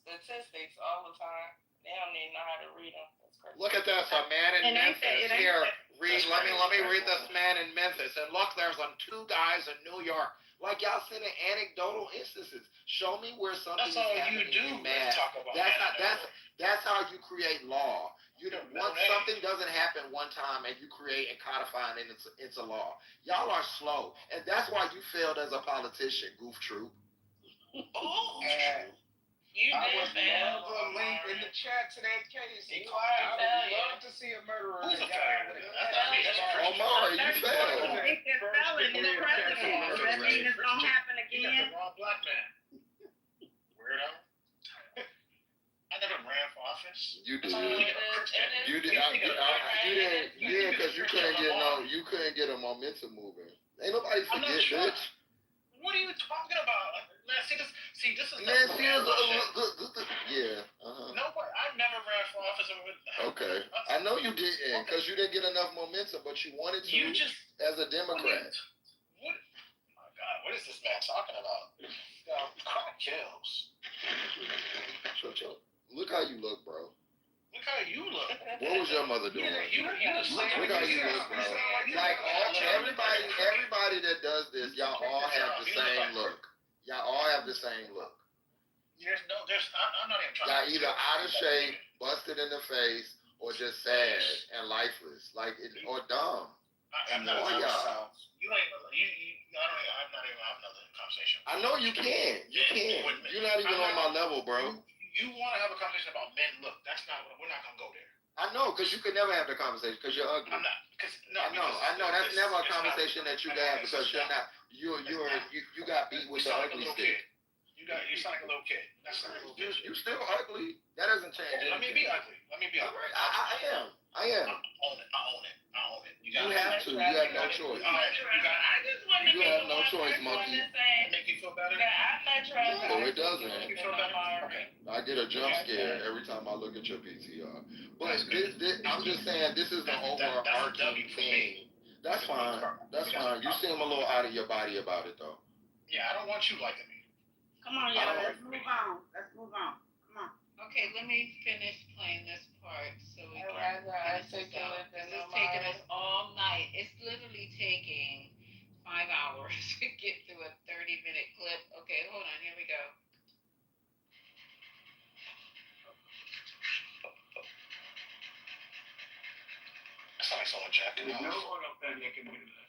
Speaker 21: statistics all the time. They don't even know how to read them. That's crazy.
Speaker 1: Look at this, a man in Memphis. Here, let me read this man in Memphis. And look, there's 2 guys in New York. Like y'all sending anecdotal instances. Show me where something is happening in mass. That's how you create law. Once something doesn't happen one time and you create and codify it, it's a law. Y'all are slow, and that's why you failed as a politician, goof troop.
Speaker 11: I would love a link in the chat to that case. I would love to see a murderer.
Speaker 9: Who's a failure?
Speaker 1: Omar, you failed.
Speaker 22: If it's felon is president, does that mean it's gonna happen
Speaker 9: You got
Speaker 22: again?
Speaker 9: the wrong black man. Weirdo. I never ran for office.
Speaker 1: You did. You did. Yeah, because you couldn't get a momentum moving. Ain't nobody forget, bitch.
Speaker 9: What are you talking about? Man, this is
Speaker 1: Man,
Speaker 9: the
Speaker 1: yeah.
Speaker 9: Nobody. I never ran for office.
Speaker 1: Okay. I know you didn't, because you didn't get enough momentum, but you wanted to as a Democrat.
Speaker 9: What? Oh my God, what is this man talking about? Crack kills.
Speaker 1: Look how you look, bro.
Speaker 9: Look how you look.
Speaker 1: What was your mother doing? Look how you look, bro. Like everybody that does this, y'all all have the same look. Y'all all have the same look.
Speaker 9: I'm not even trying.
Speaker 1: Y'all either out of shape, busted in the face, or just sad and lifeless, or dumb.
Speaker 9: I'm not even having another conversation.
Speaker 1: I know you can. You can. You're not even on my level, bro.
Speaker 9: You want to have a conversation about men look? We're not gonna go there.
Speaker 1: I know, because you could never have the conversation because you're ugly.
Speaker 9: I'm not.
Speaker 1: I know. That's never a conversation that you can have because you're not. You got beat with the ugly stick.
Speaker 9: You sound like a little kid. That's not a little kid.
Speaker 1: You still ugly. That doesn't change anything.
Speaker 9: Let me be ugly.
Speaker 1: I am.
Speaker 9: I own it.
Speaker 1: You have to. You have no choice. You have no choice, monkey.
Speaker 9: Make you feel better?
Speaker 1: No, it doesn't.
Speaker 9: Make you feel better? Okay.
Speaker 1: I get a jump scare every time I look at your PTR. But I'm just saying, this is the overarching thing. That's fine. You seem a little out of your body about it, though.
Speaker 9: Yeah, I don't want you liking me.
Speaker 22: Come on, y'all. Let's move on. Come on.
Speaker 6: Okay, let me finish playing this part so we can
Speaker 21: This
Speaker 6: is taking us all night. It's literally taking 5 hours to get through a 30-minute clip. Okay, hold on. Here we go.
Speaker 9: That's not like someone jacking off.
Speaker 10: No one up there that can do that.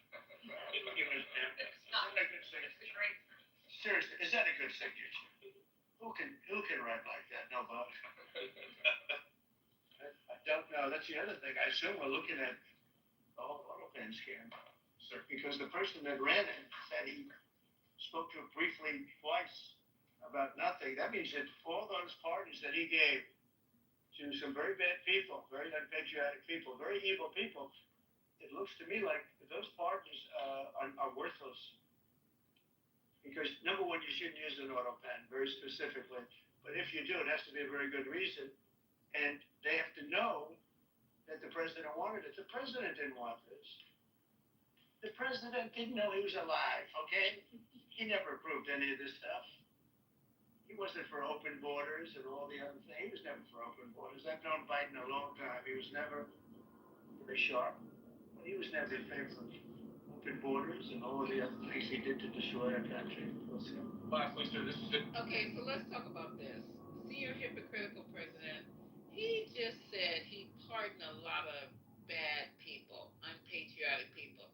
Speaker 10: Seriously, is that a good signature? Who can write like that? Nobody. I don't know. That's the other thing. I assume we're looking at the whole pen scam. Because the person that ran it said he spoke to it briefly twice about nothing. That means that all those pardons that he gave to some very bad people, very unpatriotic people, very evil people, it looks to me like those pardons are worthless. Because number one, you shouldn't use an auto pen very specifically. But if you do, it has to be a very good reason. And they have to know that the president wanted it. The president didn't want this. The president didn't know he was alive, okay? He never approved any of this stuff. He wasn't for open borders and all the other things. He was never for open borders. I've known Biden a long time. He was never very sharp. But he was never in favor of open borders and all of the other things he did to destroy our country.
Speaker 14: Lastly, sir, this is it.
Speaker 6: Okay, so let's talk about this. See your hypocritical president. He just said he pardoned a lot of bad people, unpatriotic people.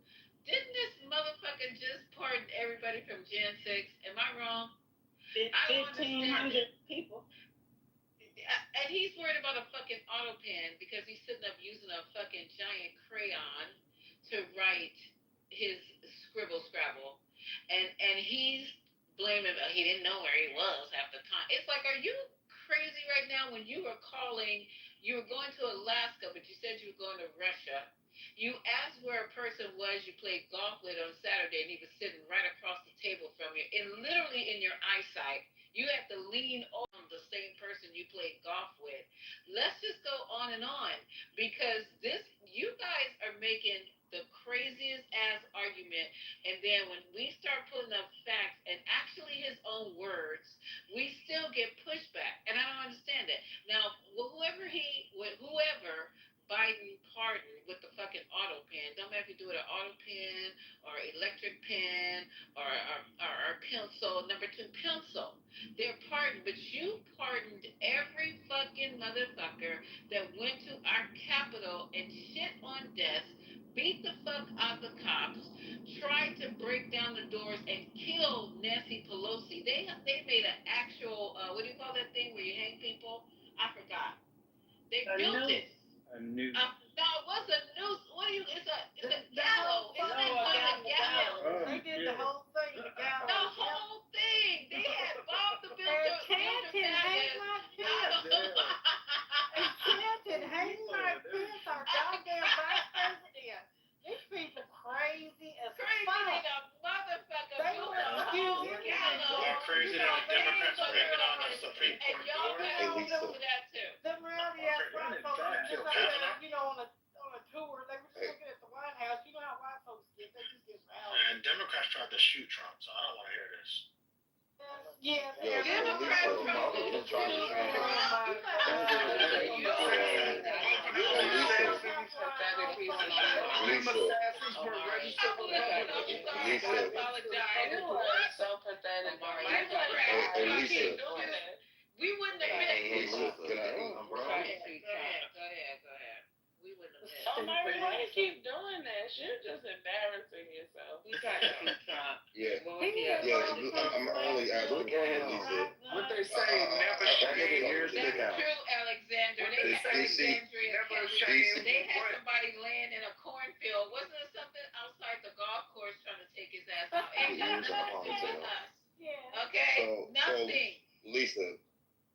Speaker 6: Didn't this motherfucker just pardon everybody from Jan 6? Am I wrong?
Speaker 22: 1,500 people.
Speaker 6: And he's worried about a fucking auto pen because he's sitting up using a fucking giant crayon to write his scrabble. And he's blaming, he didn't know where he was half the time. It's like, are you crazy right now? When you were calling, you were going to Alaska, but you said you were going to Russia. You asked where a person was you played golf with on Saturday, and he was sitting right across the table from you, and literally in your eyesight. You have to lean on the same person you played golf with. Let's just go on and on, because you guys are making the craziest ass argument, and then when we start pulling up facts and actually his own words, we still get pushback, and I don't understand it. Now, whoever Biden pardoned with the fucking auto pen, don't matter if you do it an auto pen or electric pen or pencil, number 2 pencil. They're pardoned, but you pardoned every fucking motherfucker that went to our Capitol and shit on desks, beat the fuck out the cops, tried to break down the doors and kill Nancy Pelosi. They made an actual, what do you call that thing where you hang people? I forgot. They built it.
Speaker 23: A noose.
Speaker 6: No, it was a noose. It's a gallows. It's a gallows.
Speaker 22: They did the whole thing. The gallows.
Speaker 6: The whole thing. They had Bob the Builder.
Speaker 22: Canton hang my pants. Canton hang my pants. Our goddamn vice president. These people crazy as
Speaker 6: Crazy
Speaker 22: fuck.
Speaker 6: than a motherfucker.
Speaker 22: They
Speaker 6: built
Speaker 22: were
Speaker 6: a
Speaker 22: accusing
Speaker 6: whole
Speaker 22: him.
Speaker 6: gallows.
Speaker 23: They're crazy than the Democrats banging on the Supreme
Speaker 6: And
Speaker 23: Court
Speaker 6: y'all
Speaker 23: door.
Speaker 6: better do that too.
Speaker 22: Them rowdy ass white folks just up there, on a tour. They were just looking at the White House. You know how white folks get. They just get rowdy.
Speaker 9: And Democrats tried to shoot Trump, so I don't want to hear this.
Speaker 22: Yes,
Speaker 1: Yo,
Speaker 6: Democrats
Speaker 1: so Republicans try to shoot him.
Speaker 6: We wouldn't have missed.
Speaker 1: Go ahead.
Speaker 6: We wouldn't have missed.
Speaker 21: Oh, Mary, why do you keep doing that? You're just embarrassing yourself.
Speaker 6: We tried to beat Trump.
Speaker 15: Yeah. I'm only asking. Lisa.
Speaker 11: What they say, never shame.
Speaker 6: That's true, Alexander. They had Alexandria. They had somebody laying in a cornfield. Wasn't there something outside the golf course trying to take his ass out? Ain't got nothing to do with us. Okay? Nothing.
Speaker 15: Lisa,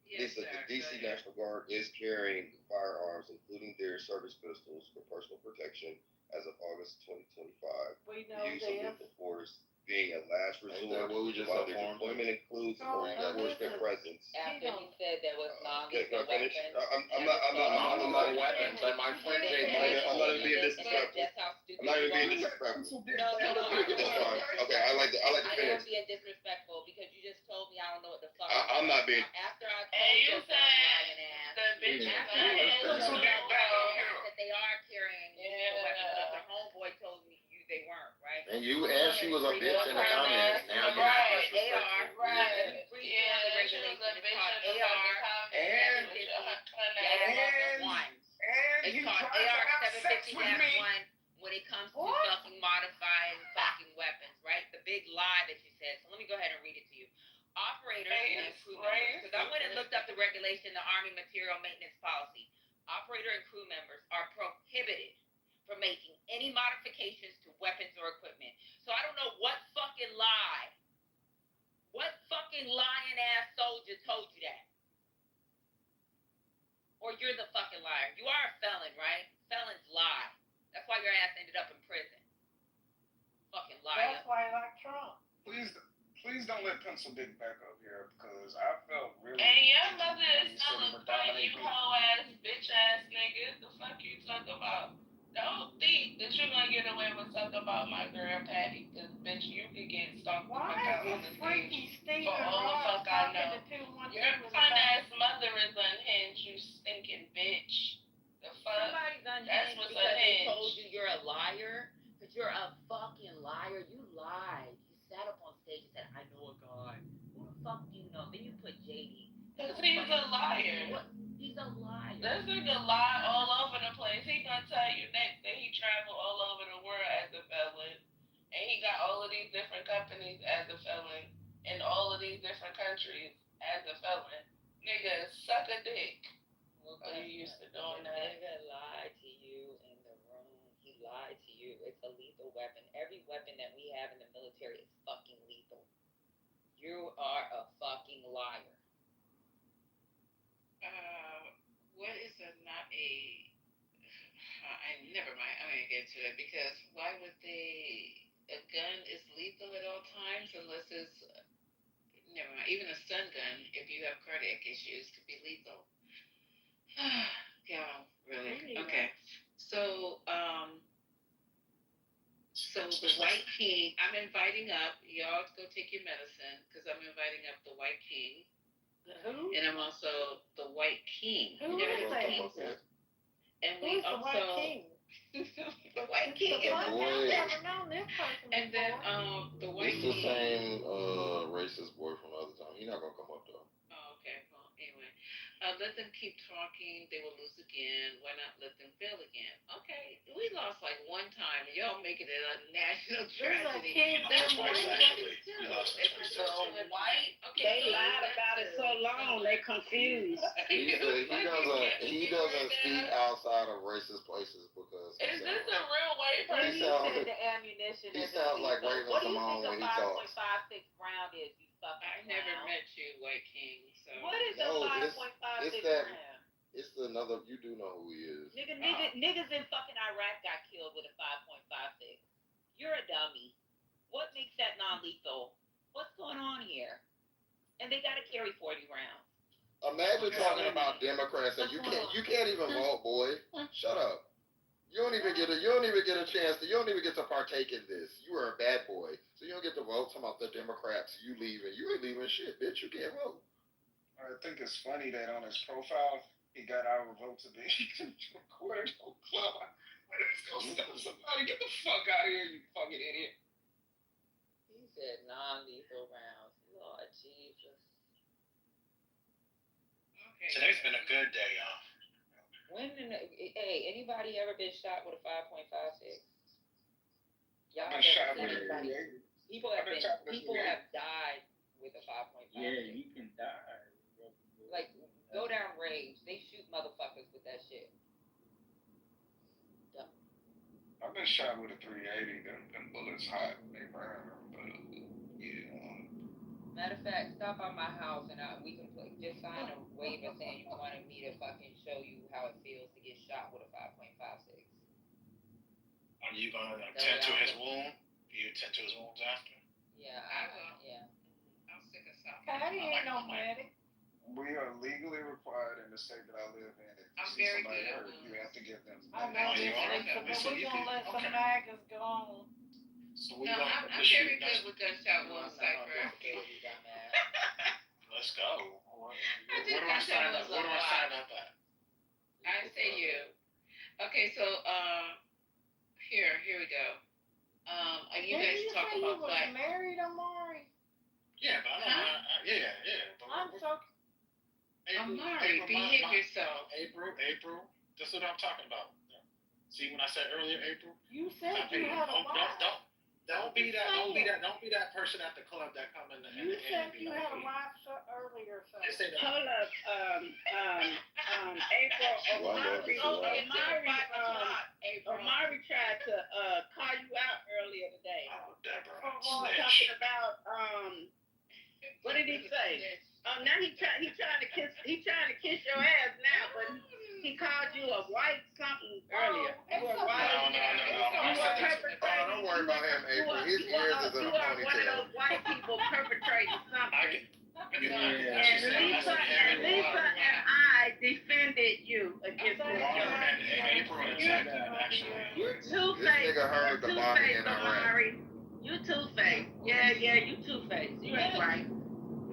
Speaker 6: Yes,
Speaker 15: the
Speaker 6: sir.
Speaker 15: DC National Guard is carrying firearms, including their service pistols, for personal protection as of August 2025.
Speaker 22: We know
Speaker 15: The use of
Speaker 22: them.
Speaker 15: lethal force being a last
Speaker 1: Ain't that
Speaker 15: resort,
Speaker 1: what we just
Speaker 15: while their
Speaker 1: informed?
Speaker 15: deployment includes law enforcement presence.
Speaker 12: After he said there was
Speaker 15: Can I finish?
Speaker 12: weapons.
Speaker 15: I'm not
Speaker 1: weapons. Like my friend Jay
Speaker 15: I'm not even being disrespectful.
Speaker 12: That's how stupid
Speaker 15: I'm not even being
Speaker 12: you are.
Speaker 15: disrespectful.
Speaker 12: No.
Speaker 15: That's fine. Okay, I like to
Speaker 12: I
Speaker 15: finish.
Speaker 12: am being disrespectful because you just told me I don't know what the fuck.
Speaker 15: I'm not being.
Speaker 12: After I
Speaker 21: And
Speaker 12: told
Speaker 21: you
Speaker 12: your
Speaker 21: said
Speaker 12: lying ass.
Speaker 21: the bitches
Speaker 12: After I told
Speaker 21: that
Speaker 12: you that they are carrying lethal weapons, but the homeboy told me they weren't, right?
Speaker 1: And she was a bitch in the comments. Now you're not
Speaker 12: Right, they are.
Speaker 21: Right.
Speaker 12: Free
Speaker 21: Yeah,
Speaker 12: the
Speaker 21: she was
Speaker 12: regulation.
Speaker 21: a
Speaker 12: It's
Speaker 21: bitch
Speaker 12: called
Speaker 21: in the
Speaker 12: AR.
Speaker 11: And
Speaker 12: It's
Speaker 11: he
Speaker 12: called
Speaker 11: tried to
Speaker 12: AR
Speaker 11: have sex with me.
Speaker 12: 750-1 when it comes to fucking modifying fucking weapons, right? The big lie that you said. So let me go ahead and read it to you. Operators and crew members, because I went and looked up the regulation, the Army Material Maintenance Policy. Operator and crew members are prohibited
Speaker 3: for making any modifications to weapons or equipment. So I don't know what fucking lying ass soldier told you that. Or you're the fucking liar. You are a felon, right? Felons lie. That's why your ass ended up in prison. Fucking liar.
Speaker 11: That's why I like Trump.
Speaker 2: Please don't let Pencil Dick back up here because I felt really.
Speaker 21: And your mother is still a friend, you hoe ass, bitch ass nigga. The fuck you talk about? Don't think that you're gonna get away with something about my girl Patty, cause bitch, you could get stalked the fuck out on the stage for all the fuck I know. Your fun ass mother is unhinged, you stinking bitch. The fuck?
Speaker 3: Somebody's unhinged
Speaker 21: That's what's
Speaker 3: because they
Speaker 21: unhinged.
Speaker 3: told you you're a liar. Because you're a fucking liar. You lied. You sat up on stage and said, I know a guy. Who the fuck do you know? Then you put JD.
Speaker 21: Cause he's a liar.
Speaker 3: What? He's a liar.
Speaker 21: This nigga lie all over the place. He gonna tell you next that he traveled all over the world as a felon. And he got all of these different companies as a felon. In all of these different countries as a felon. Nigga, suck a dick.
Speaker 3: Well,
Speaker 21: you used to doing that.
Speaker 3: Nigga lied to you in the room. He lied to you. It's a lethal weapon. Every weapon that we have in the military is fucking lethal. You are a fucking liar.
Speaker 6: What is never mind, I'm gonna get to it because why would a gun is lethal at all times unless it's, never mind, even a stun gun, if you have cardiac issues, could be lethal. Yeah, really? Okay. So, the White King, I'm inviting up, y'all go take your medicine, because I'm inviting up the White King.
Speaker 11: Who?
Speaker 6: And I'm also the White King.
Speaker 11: Who is that?
Speaker 6: And we
Speaker 11: Who's the
Speaker 6: also
Speaker 11: White King?
Speaker 6: the White King is
Speaker 11: I've never known this person.
Speaker 6: and then the White
Speaker 1: It's the
Speaker 6: King.
Speaker 1: same racist boy from the other time. He's not gonna come up though.
Speaker 6: Oh, okay. Well, anyway, let them keep talking. They will lose again. Why not let them fail again? Okay, we lost like one time. Y'all making it a national tragedy.
Speaker 9: Twice actually. We lost twice.
Speaker 6: So white. Okay.
Speaker 12: They lied about it so long, they confused.
Speaker 1: He doesn't speak outside of racist places because
Speaker 21: Is this a real white person?
Speaker 3: The ammunition
Speaker 1: he
Speaker 3: is
Speaker 1: sounds like Raven
Speaker 3: What do you
Speaker 1: Simone when
Speaker 3: think
Speaker 1: he
Speaker 3: a
Speaker 1: talks.
Speaker 3: 5.56 round is, you fucking
Speaker 6: I never
Speaker 3: clown?
Speaker 6: met you, White King. So
Speaker 3: What is a
Speaker 1: No,
Speaker 3: 5.56
Speaker 1: it's that-
Speaker 3: round?
Speaker 1: It's another. You do know who he is.
Speaker 3: Niggas in fucking Iraq got killed with a 5.56. You're a dummy. What makes that non-lethal? What's going on here? And they gotta carry 40 rounds.
Speaker 1: Imagine talking about Democrats and you can't even vote, boy. Shut up. You don't even get a chance to. You don't even get to partake in this. You are a bad boy, so you don't get to vote. Talking about the Democrats, you leaving. You ain't leaving shit, bitch. You can't vote.
Speaker 2: I think it's funny that on his profile he got our vote to be recorded on club. Let's go stop somebody. Get the fuck out of here, you fucking idiot.
Speaker 3: He said non-lethal rounds. Lord Jesus.
Speaker 6: okay.
Speaker 9: Today's been a good day, y'all.
Speaker 3: Hey, anybody ever been shot with a 5.56? Y'all
Speaker 2: I've been
Speaker 3: ever
Speaker 2: shot
Speaker 3: seen
Speaker 2: with a
Speaker 3: anybody?
Speaker 2: 380.
Speaker 3: People
Speaker 2: I've been shot with a
Speaker 3: people
Speaker 2: 380.
Speaker 3: have died with a 5.56.
Speaker 10: Yeah, you can die.
Speaker 3: Like, go down range. They shoot motherfuckers with that shit.
Speaker 2: I've been shot with a 380. Them bullets hot. They burn. But yeah.
Speaker 3: Matter of fact, stop by my house and we can just sign a waiver saying you wanted me to fucking show you how it feels to get shot with a 5.56.
Speaker 9: Are you gonna tend to his wound? Do you tend to his wounds after?
Speaker 3: Yeah,
Speaker 6: I will.
Speaker 3: Yeah.
Speaker 6: I'm sick of something.
Speaker 11: Patty ain't no medic.
Speaker 2: We are legally required in the state that I live in. If you
Speaker 6: I'm
Speaker 2: see
Speaker 6: very
Speaker 2: somebody
Speaker 6: good at
Speaker 2: hurt,
Speaker 6: wounds.
Speaker 2: you have to give them.
Speaker 11: I know
Speaker 9: Oh, you
Speaker 11: this,
Speaker 9: are?
Speaker 11: but
Speaker 9: So
Speaker 11: we're
Speaker 9: you
Speaker 11: gonna
Speaker 9: can-
Speaker 11: let some
Speaker 9: okay.
Speaker 11: maggots go on.
Speaker 9: So we
Speaker 6: No,
Speaker 9: gonna
Speaker 6: I'm
Speaker 9: shoot
Speaker 6: very good with gunshot wound cipher.
Speaker 9: Let's go. What
Speaker 6: I
Speaker 9: do
Speaker 6: think
Speaker 9: I sign
Speaker 6: that
Speaker 9: up?
Speaker 6: was
Speaker 9: What do
Speaker 6: a
Speaker 9: I
Speaker 6: lot.
Speaker 9: sign up at?
Speaker 6: I say you. Okay, so here we go. You
Speaker 11: Didn't
Speaker 6: guys
Speaker 11: you
Speaker 6: talk
Speaker 11: say you
Speaker 6: about
Speaker 11: was
Speaker 6: black.
Speaker 11: married, Amari?
Speaker 9: Yeah, but I don't know. Yeah. But
Speaker 11: I'm so.
Speaker 6: Amari, behave yourself.
Speaker 9: April. That's what I'm talking about. See, when I said earlier, April.
Speaker 11: You said you had a wife.
Speaker 9: Don't be that person at the club that come in and
Speaker 5: You said
Speaker 9: be
Speaker 5: you
Speaker 9: like,
Speaker 5: had a
Speaker 9: hey,
Speaker 5: wife earlier, so.
Speaker 9: just say that.
Speaker 22: Hold up, April, Omari tried to call you out earlier today.
Speaker 9: Oh, Deborah,
Speaker 22: Talking about what did he say? Now he trying to kiss your ass now, but he called you a white something earlier. You were white.
Speaker 1: Don't worry about him, April. His ears is in a
Speaker 22: You are one of
Speaker 1: ponytail.
Speaker 22: those white people perpetrating something.
Speaker 9: Yeah.
Speaker 22: And Lisa and I defended you against this charge.
Speaker 9: And April attacked that actually.
Speaker 22: You
Speaker 1: This
Speaker 22: two-faced.
Speaker 1: nigga heard the Bobby in Iraq.
Speaker 22: Omari. You two-faced. Yeah, you two-faced. You ain't right.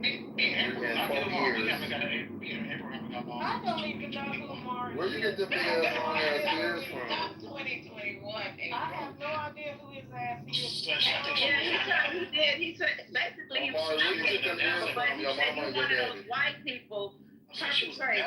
Speaker 9: April,
Speaker 1: Yeah,
Speaker 9: I
Speaker 1: 4 years.
Speaker 9: never got April never got balls.
Speaker 5: I don't even know who Mari
Speaker 1: Where'd you get them big ass long ass ears from?
Speaker 21: 2021.
Speaker 5: I have no idea who his ass is.
Speaker 22: Yeah, he did. He said basically he was
Speaker 1: Where you get them ears
Speaker 22: but
Speaker 1: from?
Speaker 22: he
Speaker 1: Your
Speaker 22: said
Speaker 1: mama
Speaker 22: you
Speaker 1: or your
Speaker 22: one of those
Speaker 1: daddy?
Speaker 22: white people perpetrating.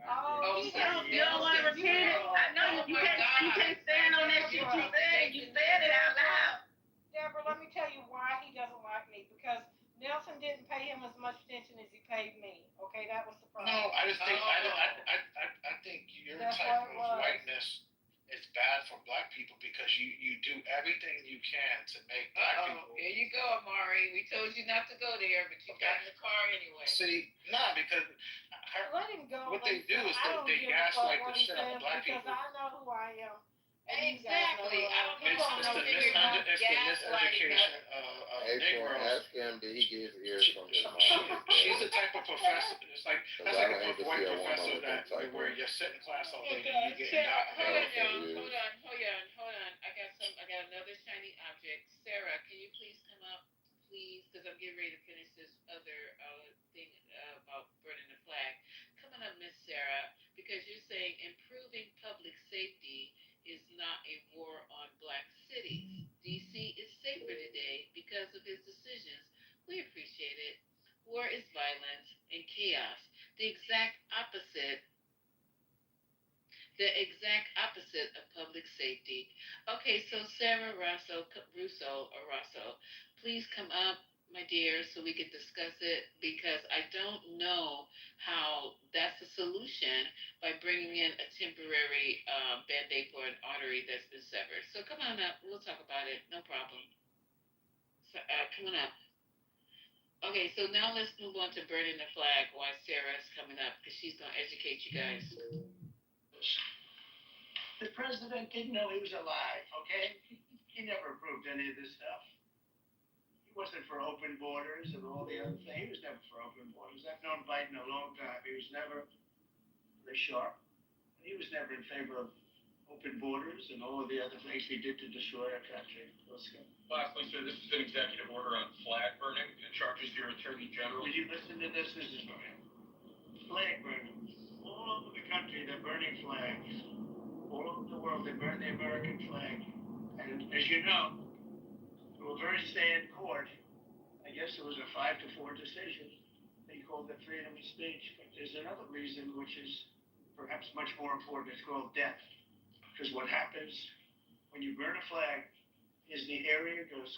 Speaker 5: Oh,
Speaker 22: You don't want to repeat it? I know you can't stand on that shit you said. You said it out loud.
Speaker 5: Deborah, let me tell you why he doesn't like me. Because Nelson didn't pay him as much attention as he paid me. Okay, that was the problem.
Speaker 9: No, I just think I think your
Speaker 5: That's
Speaker 9: type
Speaker 5: what it
Speaker 9: of
Speaker 5: was.
Speaker 9: whiteness is bad for black people because you do everything you can to make black people.
Speaker 21: Here you go, Amari. We told you not to go there, but you got in the car anyway.
Speaker 9: See, nah, because
Speaker 5: Let him go.
Speaker 9: what they do is
Speaker 5: I don't
Speaker 9: they
Speaker 5: give a fuck
Speaker 9: gaslight
Speaker 5: what
Speaker 9: the
Speaker 5: he
Speaker 9: shit out
Speaker 5: says
Speaker 9: of black
Speaker 5: because
Speaker 9: people.
Speaker 5: I know who I am.
Speaker 21: Exactly. I don't know
Speaker 9: It's
Speaker 21: how
Speaker 9: the
Speaker 21: to figure out
Speaker 9: miseducation of
Speaker 1: April,
Speaker 9: Negroes.
Speaker 1: ask him, did he get his ears from his mom?
Speaker 9: She's the type of professor. It's like
Speaker 1: Cause
Speaker 9: that's
Speaker 1: I
Speaker 9: like
Speaker 1: don't
Speaker 9: a
Speaker 1: even
Speaker 9: white
Speaker 1: see a woman
Speaker 9: professor
Speaker 1: with
Speaker 9: that
Speaker 1: them type
Speaker 9: where
Speaker 1: of.
Speaker 9: you sit in class all day
Speaker 21: Okay,
Speaker 9: and you get
Speaker 21: Sarah, hold on,
Speaker 1: Yeah,
Speaker 21: y'all. Hold on. I got another shiny object. Sarah, can you please come up, please? Because I'm getting ready to finish this other thing about burning the flag. Come on up, Miss Sarah, because you're saying improving public safety is not a war on black cities. DC is safer today because of his decisions. We appreciate it. War is violence and chaos. The exact opposite of public safety. Okay, so Sarah Russo, please come up, my dear, so we can discuss it because I don't know how that's a solution by bringing in a temporary Band-Aid for an artery that's been severed. So come on up, we'll talk about it, no problem. So, come on up. Okay, so now let's move on to burning the flag while Sarah's coming up because she's going to educate you guys.
Speaker 10: The president didn't know he was alive, okay? He never approved any of this stuff. He wasn't for open borders and all the other things. He was never for open borders. I've known Biden a long time. He was never very sharp. He was never in favor of open borders and all of the other things he did to destroy our country. Let's go.
Speaker 14: Lastly, sir, this is an executive order on flag burning. It charges your attorney general.
Speaker 10: Will you listen to this? This is flag burning. All over the country, they're burning flags. All over the world, they burn the American flag. And as you know, through a very sad court, I guess it was a 5-4 decision. They called it freedom of speech. But there's another reason, which is perhaps much more important. It's called death. Because what happens when you burn a flag is the area goes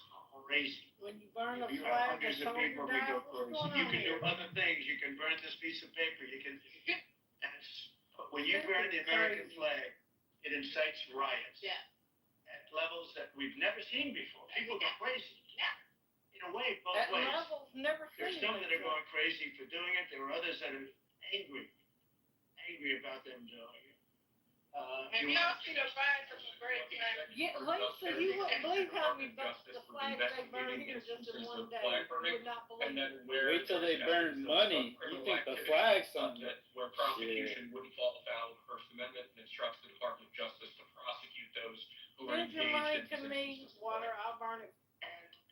Speaker 10: crazy.
Speaker 5: When you burn a
Speaker 10: You
Speaker 5: flag,
Speaker 10: have
Speaker 5: a
Speaker 10: hundreds of
Speaker 5: soldier
Speaker 10: people that
Speaker 5: dies.
Speaker 10: go
Speaker 5: What's
Speaker 10: crazy.
Speaker 5: going
Speaker 10: You
Speaker 5: on
Speaker 10: can do
Speaker 5: here?
Speaker 10: other things. You can burn this piece of paper. You can. But when you burn the American flag, it incites riots.
Speaker 21: Yeah.
Speaker 10: At levels that we've never seen before. People go crazy. In a way, both
Speaker 5: At
Speaker 10: ways.
Speaker 5: levels never
Speaker 10: There's
Speaker 5: seen
Speaker 10: some that are
Speaker 5: before.
Speaker 10: going crazy for doing it. There are others that are angry about them doing it.
Speaker 21: Have y'all seen a flag from a great flag?
Speaker 5: Yeah, Lisa, you wouldn't believe how many the flags they burn here just in one day. You would not believe it.
Speaker 16: Wait till they burn money. You think the flag's something?
Speaker 14: Where prosecution wouldn't fall afoul of the First Amendment and instructs the Department of Justice to prosecute those who are
Speaker 5: Send your money
Speaker 14: engaged
Speaker 5: to me, water, I'll burn it.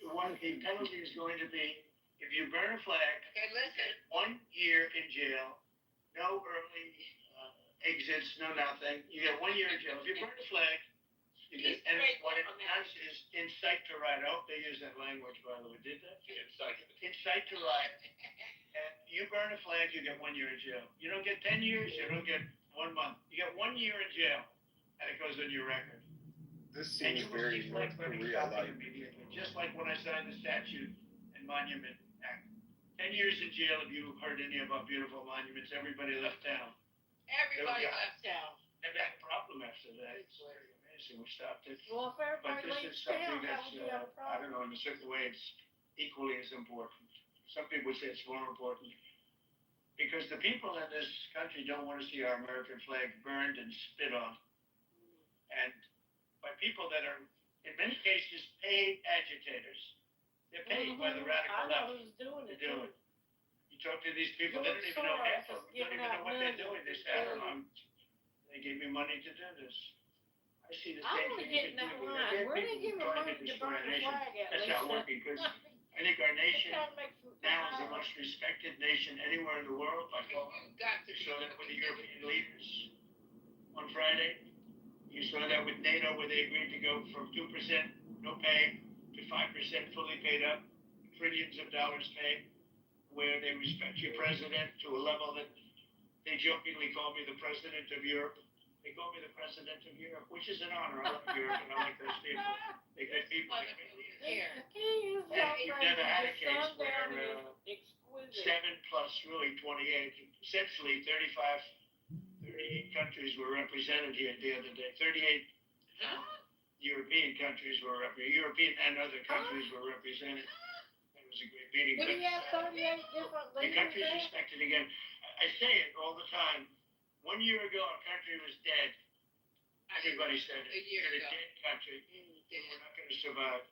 Speaker 10: One, the penalty is going to be, if you burn a flag,
Speaker 21: Okay, listen.
Speaker 10: 1 year in jail, no early exits, no nothing. You get 1 year in jail. If you burn a flag, you get, and what it does is incite to riot. I hope they use that language, by the way. Did that? Incite to riot. And you burn a flag, you get 1 year in jail. You don't get 10 years, you don't get 1 month. You get 1 year in jail, and it goes on your record.
Speaker 2: This
Speaker 10: And
Speaker 2: seems
Speaker 10: you will
Speaker 2: very
Speaker 10: see
Speaker 2: North
Speaker 10: flag burning
Speaker 2: Korea
Speaker 10: stopping
Speaker 2: like.
Speaker 10: immediately, just like when I signed the Statute and Monument Act. 10 years in jail if you heard any of our beautiful monuments. Everybody left town.
Speaker 6: Everybody left town.
Speaker 10: Never had a problem after that. It's very amazing. We stopped it.
Speaker 5: Well, if
Speaker 10: But
Speaker 5: everybody
Speaker 10: this
Speaker 5: leaves
Speaker 10: is something
Speaker 5: town, how
Speaker 10: that's,
Speaker 5: would you have a
Speaker 10: I
Speaker 5: problem?
Speaker 10: don't know, in a certain way, it's equally as important. Some people say it's more important. Because the people in this country don't want to see our American flag burned and spit on. And by people that are, in many cases, paid agitators. They're paid by the radical
Speaker 5: I know
Speaker 10: left
Speaker 5: who's doing
Speaker 10: to
Speaker 5: it.
Speaker 10: do it. You talk to these people, they
Speaker 5: George
Speaker 10: don't even know
Speaker 5: Soros
Speaker 10: half of
Speaker 5: is
Speaker 10: them. They don't
Speaker 5: giving
Speaker 10: even know
Speaker 5: out
Speaker 10: what they're doing.
Speaker 5: millions.
Speaker 10: They say, I don't know. They gave me money to do this. I see the
Speaker 5: I
Speaker 10: same
Speaker 5: want to
Speaker 10: thing.
Speaker 5: get in that line. Where they giving money to burn the flag at?
Speaker 10: That's not working because I think our nation
Speaker 5: Trying to make some.
Speaker 10: now is the most respected nation anywhere in the world by far.
Speaker 6: Got to
Speaker 10: You saw that with the European leaders on Friday. You saw that with NATO where they agreed to go from 2% no pay to 5% fully paid up, trillions of dollars paid, where they respect your president to a level that they jokingly call me the president of Europe. They call me the president of Europe, which is an honor. I love Europe and I like those people. They got people like me. And you've never had a case where 7 plus really 28, essentially 38 countries were represented here the other day. 38 European countries were represented. European and other countries were represented. It was a great meeting.
Speaker 5: What do you have 38 different
Speaker 10: The country's respected again. I say it all the time. 1 year ago, our country was dead. Everybody said it.
Speaker 6: A year
Speaker 10: We're
Speaker 6: ago.
Speaker 10: a dead country. We're not going to survive.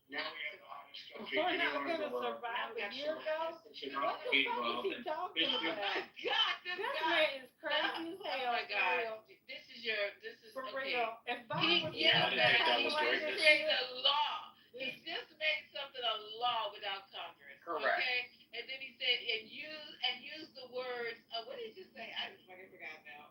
Speaker 10: Now we have the hottest country
Speaker 5: We're not
Speaker 10: anywhere in
Speaker 5: going
Speaker 10: the
Speaker 5: to
Speaker 10: world.
Speaker 5: survive a year ago?
Speaker 10: It's an
Speaker 5: What the fuck is he talking
Speaker 10: It's-
Speaker 5: about?
Speaker 6: God, this
Speaker 5: This
Speaker 6: guy.
Speaker 5: man is crazy as hell.
Speaker 6: Oh my
Speaker 5: for
Speaker 6: God.
Speaker 5: real.
Speaker 6: This is
Speaker 5: For
Speaker 6: okay.
Speaker 5: real. If Biden was
Speaker 6: Yeah,
Speaker 5: in
Speaker 6: I didn't think
Speaker 5: the
Speaker 6: that was
Speaker 5: population
Speaker 6: greatness.
Speaker 5: of
Speaker 6: Created
Speaker 5: this-
Speaker 6: a law. He just made something a law without Congress.
Speaker 3: Correct.
Speaker 6: Okay? And then he said, and use the words, what did he just say? I just fucking forgot now.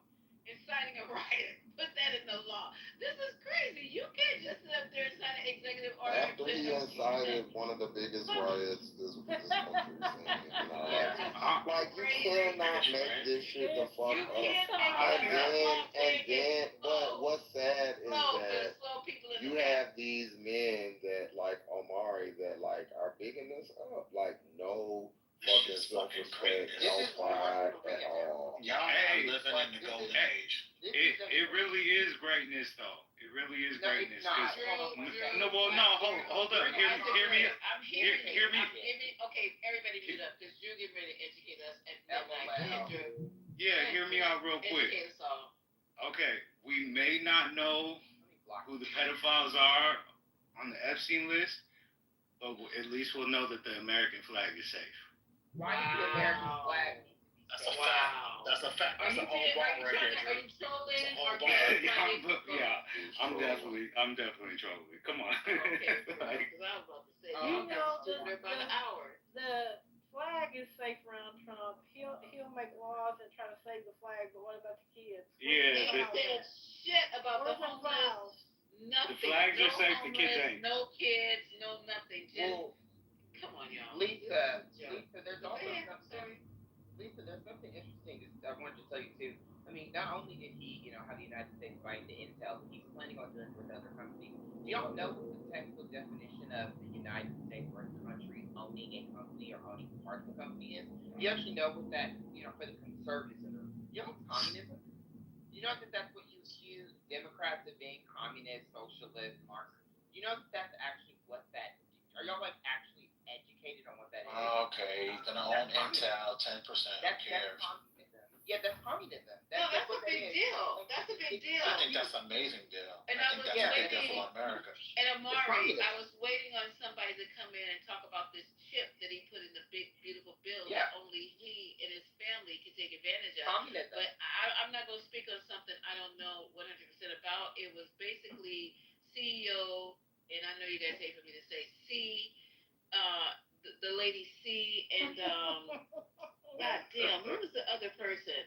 Speaker 6: Inciting a riot. Put that in the law. This is crazy. You can't just sit up there and sign an executive order.
Speaker 1: After he incited one of the biggest riots this country's seen in our life. Like, you cannot make this shit the fuck
Speaker 6: You
Speaker 1: up.
Speaker 6: can't make
Speaker 1: And then, but what's sad is that
Speaker 6: slow people in
Speaker 1: you
Speaker 6: the
Speaker 1: have these men that, like Omari, that, like, are bigging this up. Like, no fucking self-respect, no pride at all.
Speaker 9: Y'all are living in the golden age.
Speaker 7: It really is greatness, though. It really is
Speaker 3: No,
Speaker 7: greatness.
Speaker 3: it's not.
Speaker 7: 'Cause- No, well, no, hold up. Hear me.
Speaker 6: I'm hearing you.
Speaker 7: Hear me.
Speaker 6: I'm giving, okay, everybody mute up because you're getting ready to educate us and Andrew.
Speaker 7: Yeah, hear me out real quick.
Speaker 6: Educate us all.
Speaker 7: Okay, we may not know who the pedophiles are on the Epstein list, but at least we'll know that the American flag is safe.
Speaker 3: Why does the American flag?
Speaker 9: That's a fact. That's a fact. That's a whole bar right there,
Speaker 6: Are you trolling or
Speaker 7: Yeah, I'm definitely trolling. Come on.
Speaker 6: Okay, because I was about to say,
Speaker 5: You know,
Speaker 6: they're by the hour.
Speaker 5: the flag is safe around Trump. He'll make laws and try to save the flag, but what about the kids?
Speaker 7: Yeah,
Speaker 6: He said shit about the
Speaker 5: Where's the
Speaker 6: homeless. Nothing.
Speaker 7: The flags are
Speaker 6: no
Speaker 7: safe, the kids
Speaker 6: homeless,
Speaker 7: ain't.
Speaker 6: No kids, no nothing. Just come on, y'all.
Speaker 3: Lisa, there's
Speaker 6: Go
Speaker 3: also
Speaker 6: ahead.
Speaker 3: something. Lisa, there's something interesting that I wanted to tell you too. I mean, not only did he, have the United States fight the intel, but he's planning on doing it with other companies. Do y'all know what the technical definition of the United States or a country owning a company or owning part of a company is? Do you actually know what that, for the conservatives, you know what's communism? You know that that's what you accuse Democrats of being communist, socialist, Marxist. You know that that's actually what that is? Are y'all actually educated on what that is?
Speaker 9: Okay, you're gonna own Intel 10%. Who
Speaker 3: That's
Speaker 9: cares?
Speaker 3: communism. Yeah, that's communism.
Speaker 6: That's
Speaker 3: what
Speaker 6: a big deal. That's a big deal.
Speaker 9: I think that's an amazing deal.
Speaker 6: And
Speaker 9: I think that's a big deal for America.
Speaker 6: And Amari, I was waiting on somebody to come in and talk about this chip that he put in the big, beautiful bill that only he and his family can take advantage of.
Speaker 3: Communism.
Speaker 6: But I'm not going to speak on something I don't know 100% about. It was basically CEO, and I know you guys hate for me to say C, the lady C, and God damn, who was the other person?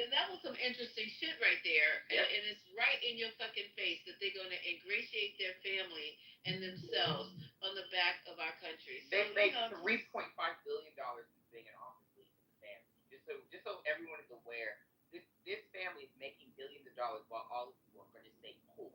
Speaker 6: Then that was some interesting shit right there, and it's right in your fucking face that they're going to ingratiate their family and themselves on the back of our country. So,
Speaker 3: They make $3.5 billion since being in office, leading the family. Just so everyone is aware, this family is making billions of dollars while all of you are going to stay poor.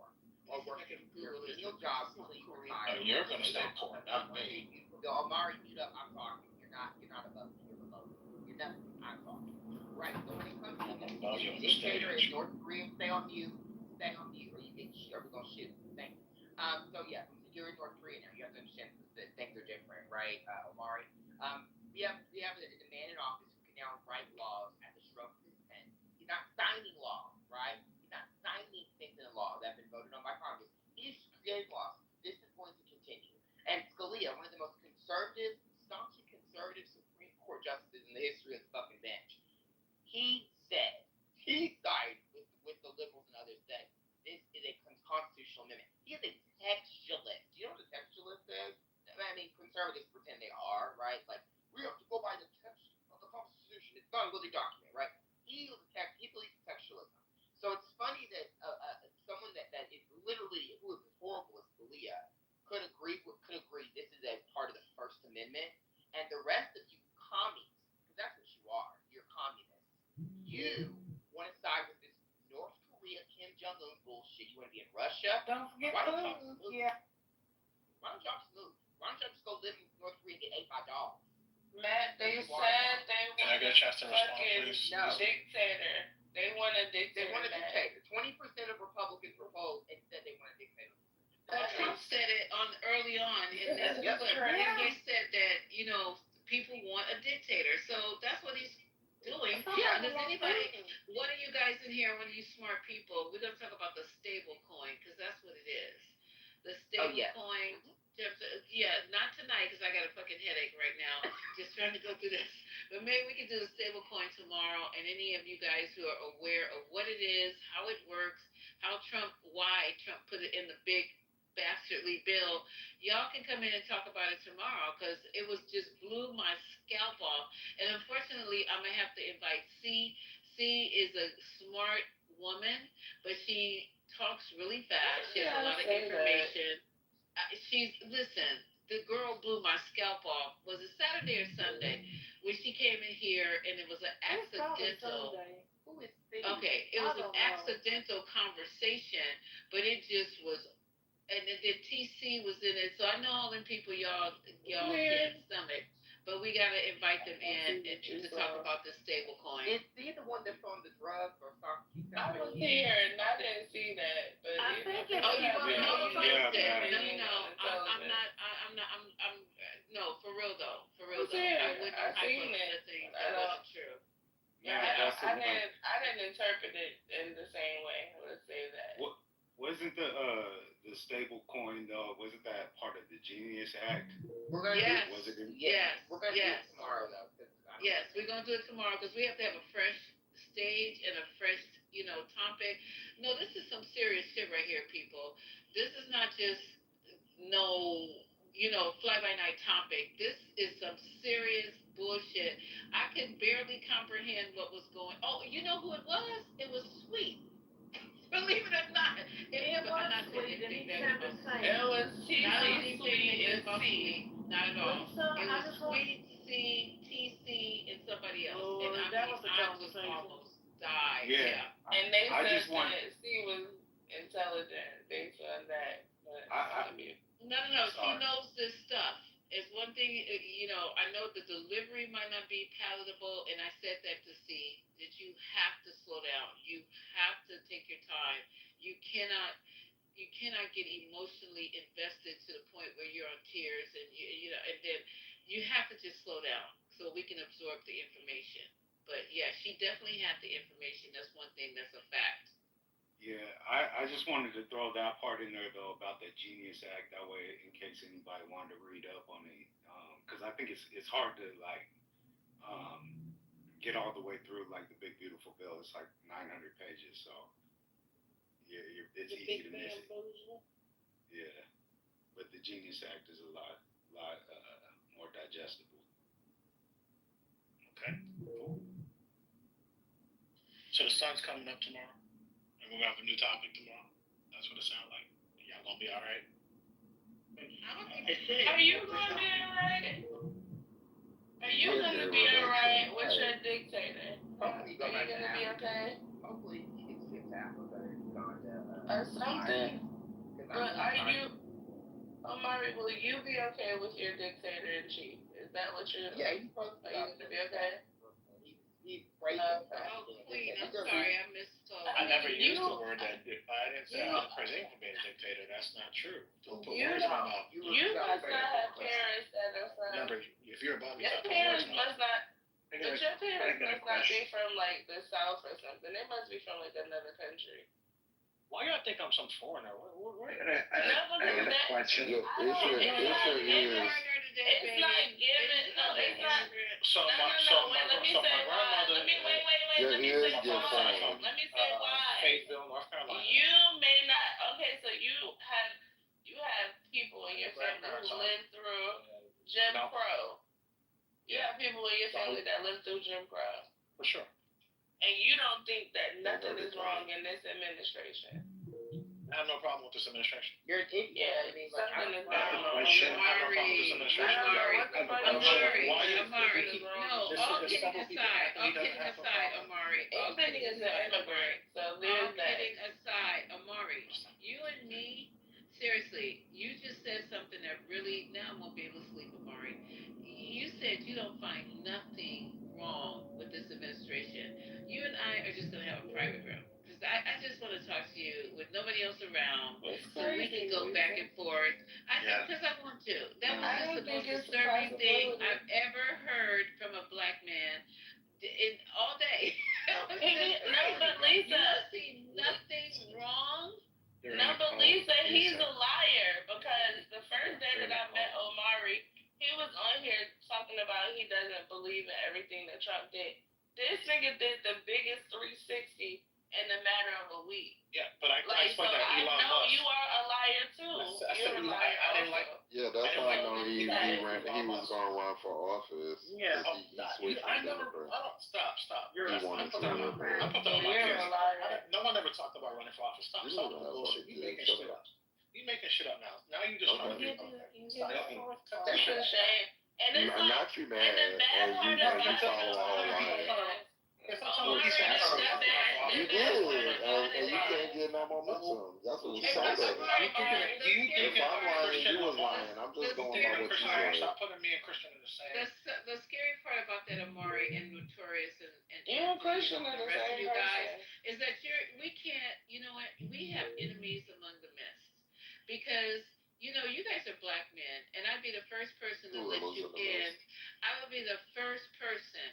Speaker 3: Or working your menial jobs until you retire.
Speaker 9: Oh, you're gonna stay poor, not me.
Speaker 3: Omari, mute up. I'm talking. You're not above me. You're below me. You're nothing. I'm talking. Right. So when it comes to the dictator in North Korea, stay on mute. Stay on mute, or you get or we're gonna shoot. Thank you. So yeah, you're in North Korea now. You have to understand that things are different, right, Omari? We have a man in office who can now write laws at the stroke of his pen. He's not signing laws, right? He's not signing things in the law that have been voted on by Congress. He's creating laws. This is going to continue. And Scalia, one of the most staunchly conservative Supreme Court justices in the history of the fucking bench, he sided with the liberals and others that this is a constitutional amendment. He is a textualist. Do you know what a textualist is? I mean, conservatives pretend they are, right? Like, we have to go by the text of the Constitution. It's not a living document, right? He believes in textualism. So it's funny that someone that is literally, who is as horrible as Scalia, could agree this is a part of the First Amendment, and the rest of you commies, because that's what you are, you're communists. You want to side with this North Korea Kim Jong-un bullshit. You want to be in Russia?
Speaker 5: Don't forget food. Yeah.
Speaker 3: Why don't y'all just move? Why don't y'all just go live in North Korea and get $85?
Speaker 21: Matt, they said they
Speaker 9: Can I get a chance to respond, please?
Speaker 21: dictator. They want a dictator.
Speaker 3: They want a dictator. 20% of Republicans proposed and said they want a dictator.
Speaker 6: Trump said it early on in this clip. He said that, people want a dictator. So that's what he's doing.
Speaker 5: Yeah.
Speaker 6: And does anybody, what are you guys in here, one of you smart people, we're going to talk about the stable coin, because that's what it is. The stable coin. Yeah, not tonight, because I got a fucking headache right now, just trying to go through this. But maybe we can do the stable coin tomorrow, and any of you guys who are aware of what it is, how it works, why Trump put it in the big bastardly bill, y'all can come in and talk about it tomorrow, because it was just blew my scalp off. And unfortunately, I'm gonna have to invite C. C is a smart woman, but she talks really fast. She has a lot of information. Listen, the girl blew my scalp off. Was it Saturday or Sunday when she came in here and it was an accidental? Okay, it was an accidental conversation, but it just was. And then TC was in it, so I know all them people y'all can't stomach, but we gotta invite them in and to talk about this stable coin.
Speaker 3: Is he the one that's on the drugs or something?
Speaker 21: I was here and I didn't see that, but
Speaker 5: I think it's
Speaker 6: you want to know about
Speaker 21: yeah,
Speaker 6: that? No, for real though. I wouldn't
Speaker 21: seen it.
Speaker 6: That wasn't true.
Speaker 21: Yeah, I didn't interpret it in the same way. Let's say that.
Speaker 7: Wasn't the stable coin though? Wasn't that part of the Genius Act?
Speaker 3: We're gonna
Speaker 6: Yes.
Speaker 3: do it tomorrow though.
Speaker 6: Yes, we're gonna do it tomorrow because we have to have a fresh stage and a fresh, topic. No, this is some serious shit right here, people. This is not just fly by night topic. This is some serious bullshit. I could barely comprehend what was going. Oh, you know who it was? It was Sweet. Believe it or not, it was Sweet.
Speaker 21: It was TC,
Speaker 6: not anything about me. Not at all. It was Sweet, TC, and somebody else. And I was almost died. Yeah.
Speaker 21: And they said that C was intelligent based on that. But
Speaker 6: No. She knows this stuff. It's one thing, I know the delivery might not be palatable, and I said that to C, that you have to slow down. You have to take your time. You cannot get emotionally invested to the point where you're on tears, and and then you have to just slow down so we can absorb the information. But yeah, she definitely had the information. That's one thing that's a fact.
Speaker 7: Yeah, I just wanted to throw that part in there though about the Genius Act. That way, in case anybody wanted to read up on it, because I think it's hard to get all the way through like the Big Beautiful Bill. It's like 900 pages, so yeah, it's easy to miss it. Yeah, but the Genius Act is a lot more digestible.
Speaker 9: Okay, cool. So the sun's coming up tomorrow. We're gonna have a new topic tomorrow. That's what it sounds like. Y'all gonna be all right?
Speaker 21: Are you gonna be all right? Are you gonna be all right with your dictator?
Speaker 3: Hopefully,
Speaker 21: are you gonna be okay?
Speaker 3: Hopefully, he gets kicked out of the Uganda.
Speaker 21: Or something.
Speaker 3: Because
Speaker 21: But are you, Omari, will you be okay with your dictator in chief? Is that what you're?
Speaker 3: Yeah, he's supposed to.
Speaker 21: Are you gonna be okay?
Speaker 3: He's crazy.
Speaker 6: Queen, I'm sorry, I misspoke.
Speaker 9: I never used the word that. I didn't say I'm the president for being a dictator. That's not true. Don't put
Speaker 21: You
Speaker 9: words in my mouth.
Speaker 21: You must not have parents that are from.
Speaker 9: Remember, if you're above me,
Speaker 21: Your
Speaker 9: stop putting words
Speaker 21: parents
Speaker 9: in my mouth.
Speaker 21: must not.
Speaker 9: I
Speaker 21: But
Speaker 9: got
Speaker 21: your parents
Speaker 9: a
Speaker 21: must not be
Speaker 9: question.
Speaker 21: from like the South or something. They must be from like another country.
Speaker 9: Why y'all think I'm some foreigner? What?
Speaker 2: I got a question.
Speaker 21: It's not given. No, it's not.
Speaker 9: So my grandmother.
Speaker 21: Let me wait. Let me say why. Let me say why.
Speaker 9: Fayetteville, North Carolina.
Speaker 21: You may not. Okay, so you have people in your family who lived through Jim Crow. You have people in your family that lived through Jim Crow.
Speaker 9: For sure.
Speaker 21: And you don't think that nothing is wrong in this administration.
Speaker 9: I have no problem with this administration.
Speaker 21: Something is
Speaker 9: I
Speaker 21: wrong.
Speaker 9: shouldn't have no problem with this administration.
Speaker 6: Amari, no, all kidding aside, Amari, all
Speaker 21: Anthony is an immigrant, so there's that.
Speaker 6: kidding aside, Amari, you and me, seriously, you just said something that really, now I won't be able to sleep, Amari. You said you don't find nothing wrong with this administration. You and I are just going to have a private room. Because I just want to talk to you with nobody else around so we can go back and forth. Because I want to. That was just the most disturbing thing I've ever heard from a black man in all day.
Speaker 21: No, but Lisa.
Speaker 6: You see nothing wrong?
Speaker 21: No, but Lisa, he's a liar because the first day that I met Omari, he was on here talking about he doesn't believe in everything that Trump did. This nigga did the biggest 360 in a matter of a week.
Speaker 9: Yeah, but I
Speaker 21: Like, so
Speaker 9: explained that
Speaker 21: I
Speaker 9: Elon
Speaker 21: know
Speaker 9: Musk.
Speaker 21: you are a liar too. You're a liar
Speaker 9: I didn't like.
Speaker 1: Yeah, that's how I know he was gonna run for office.
Speaker 9: Yeah,
Speaker 1: He switched
Speaker 9: I
Speaker 1: to
Speaker 9: never.
Speaker 1: Democrat.
Speaker 9: Stop. You're.
Speaker 1: He
Speaker 9: I
Speaker 1: wanted
Speaker 9: put
Speaker 1: to
Speaker 9: that on
Speaker 1: run
Speaker 9: my. I put that on my
Speaker 21: You're
Speaker 9: kids.
Speaker 21: a liar.
Speaker 9: No one ever talked about running for office. Stop
Speaker 1: You
Speaker 9: with
Speaker 1: know
Speaker 9: the bullshit. You making
Speaker 1: shut
Speaker 9: shit
Speaker 1: up.
Speaker 9: up. You making shit up now. Now you just trying to be. Stop. Cut that
Speaker 21: That's
Speaker 9: shit
Speaker 21: a
Speaker 9: out.
Speaker 21: shame. And it's like,
Speaker 1: Not you mad,
Speaker 21: and the bad
Speaker 1: and
Speaker 21: part
Speaker 1: you
Speaker 21: about it
Speaker 1: follow all
Speaker 21: is,
Speaker 1: liars.
Speaker 21: Omari,
Speaker 1: You did, and you can't get no momentum. That's what we said. If I'm lying, you was lying. I'm just going by what you said.
Speaker 9: Stop putting me and Christian in the same.
Speaker 6: The scary part about that, Amari and Notorious and
Speaker 21: You and Christian are
Speaker 6: the
Speaker 21: the
Speaker 6: rest of
Speaker 21: same
Speaker 6: you guys,
Speaker 21: person.
Speaker 6: is that we can't, you know what, we have enemies among the midst. Because, you know, you guys are black men, and I'd be the first person to let you in. I would be the first person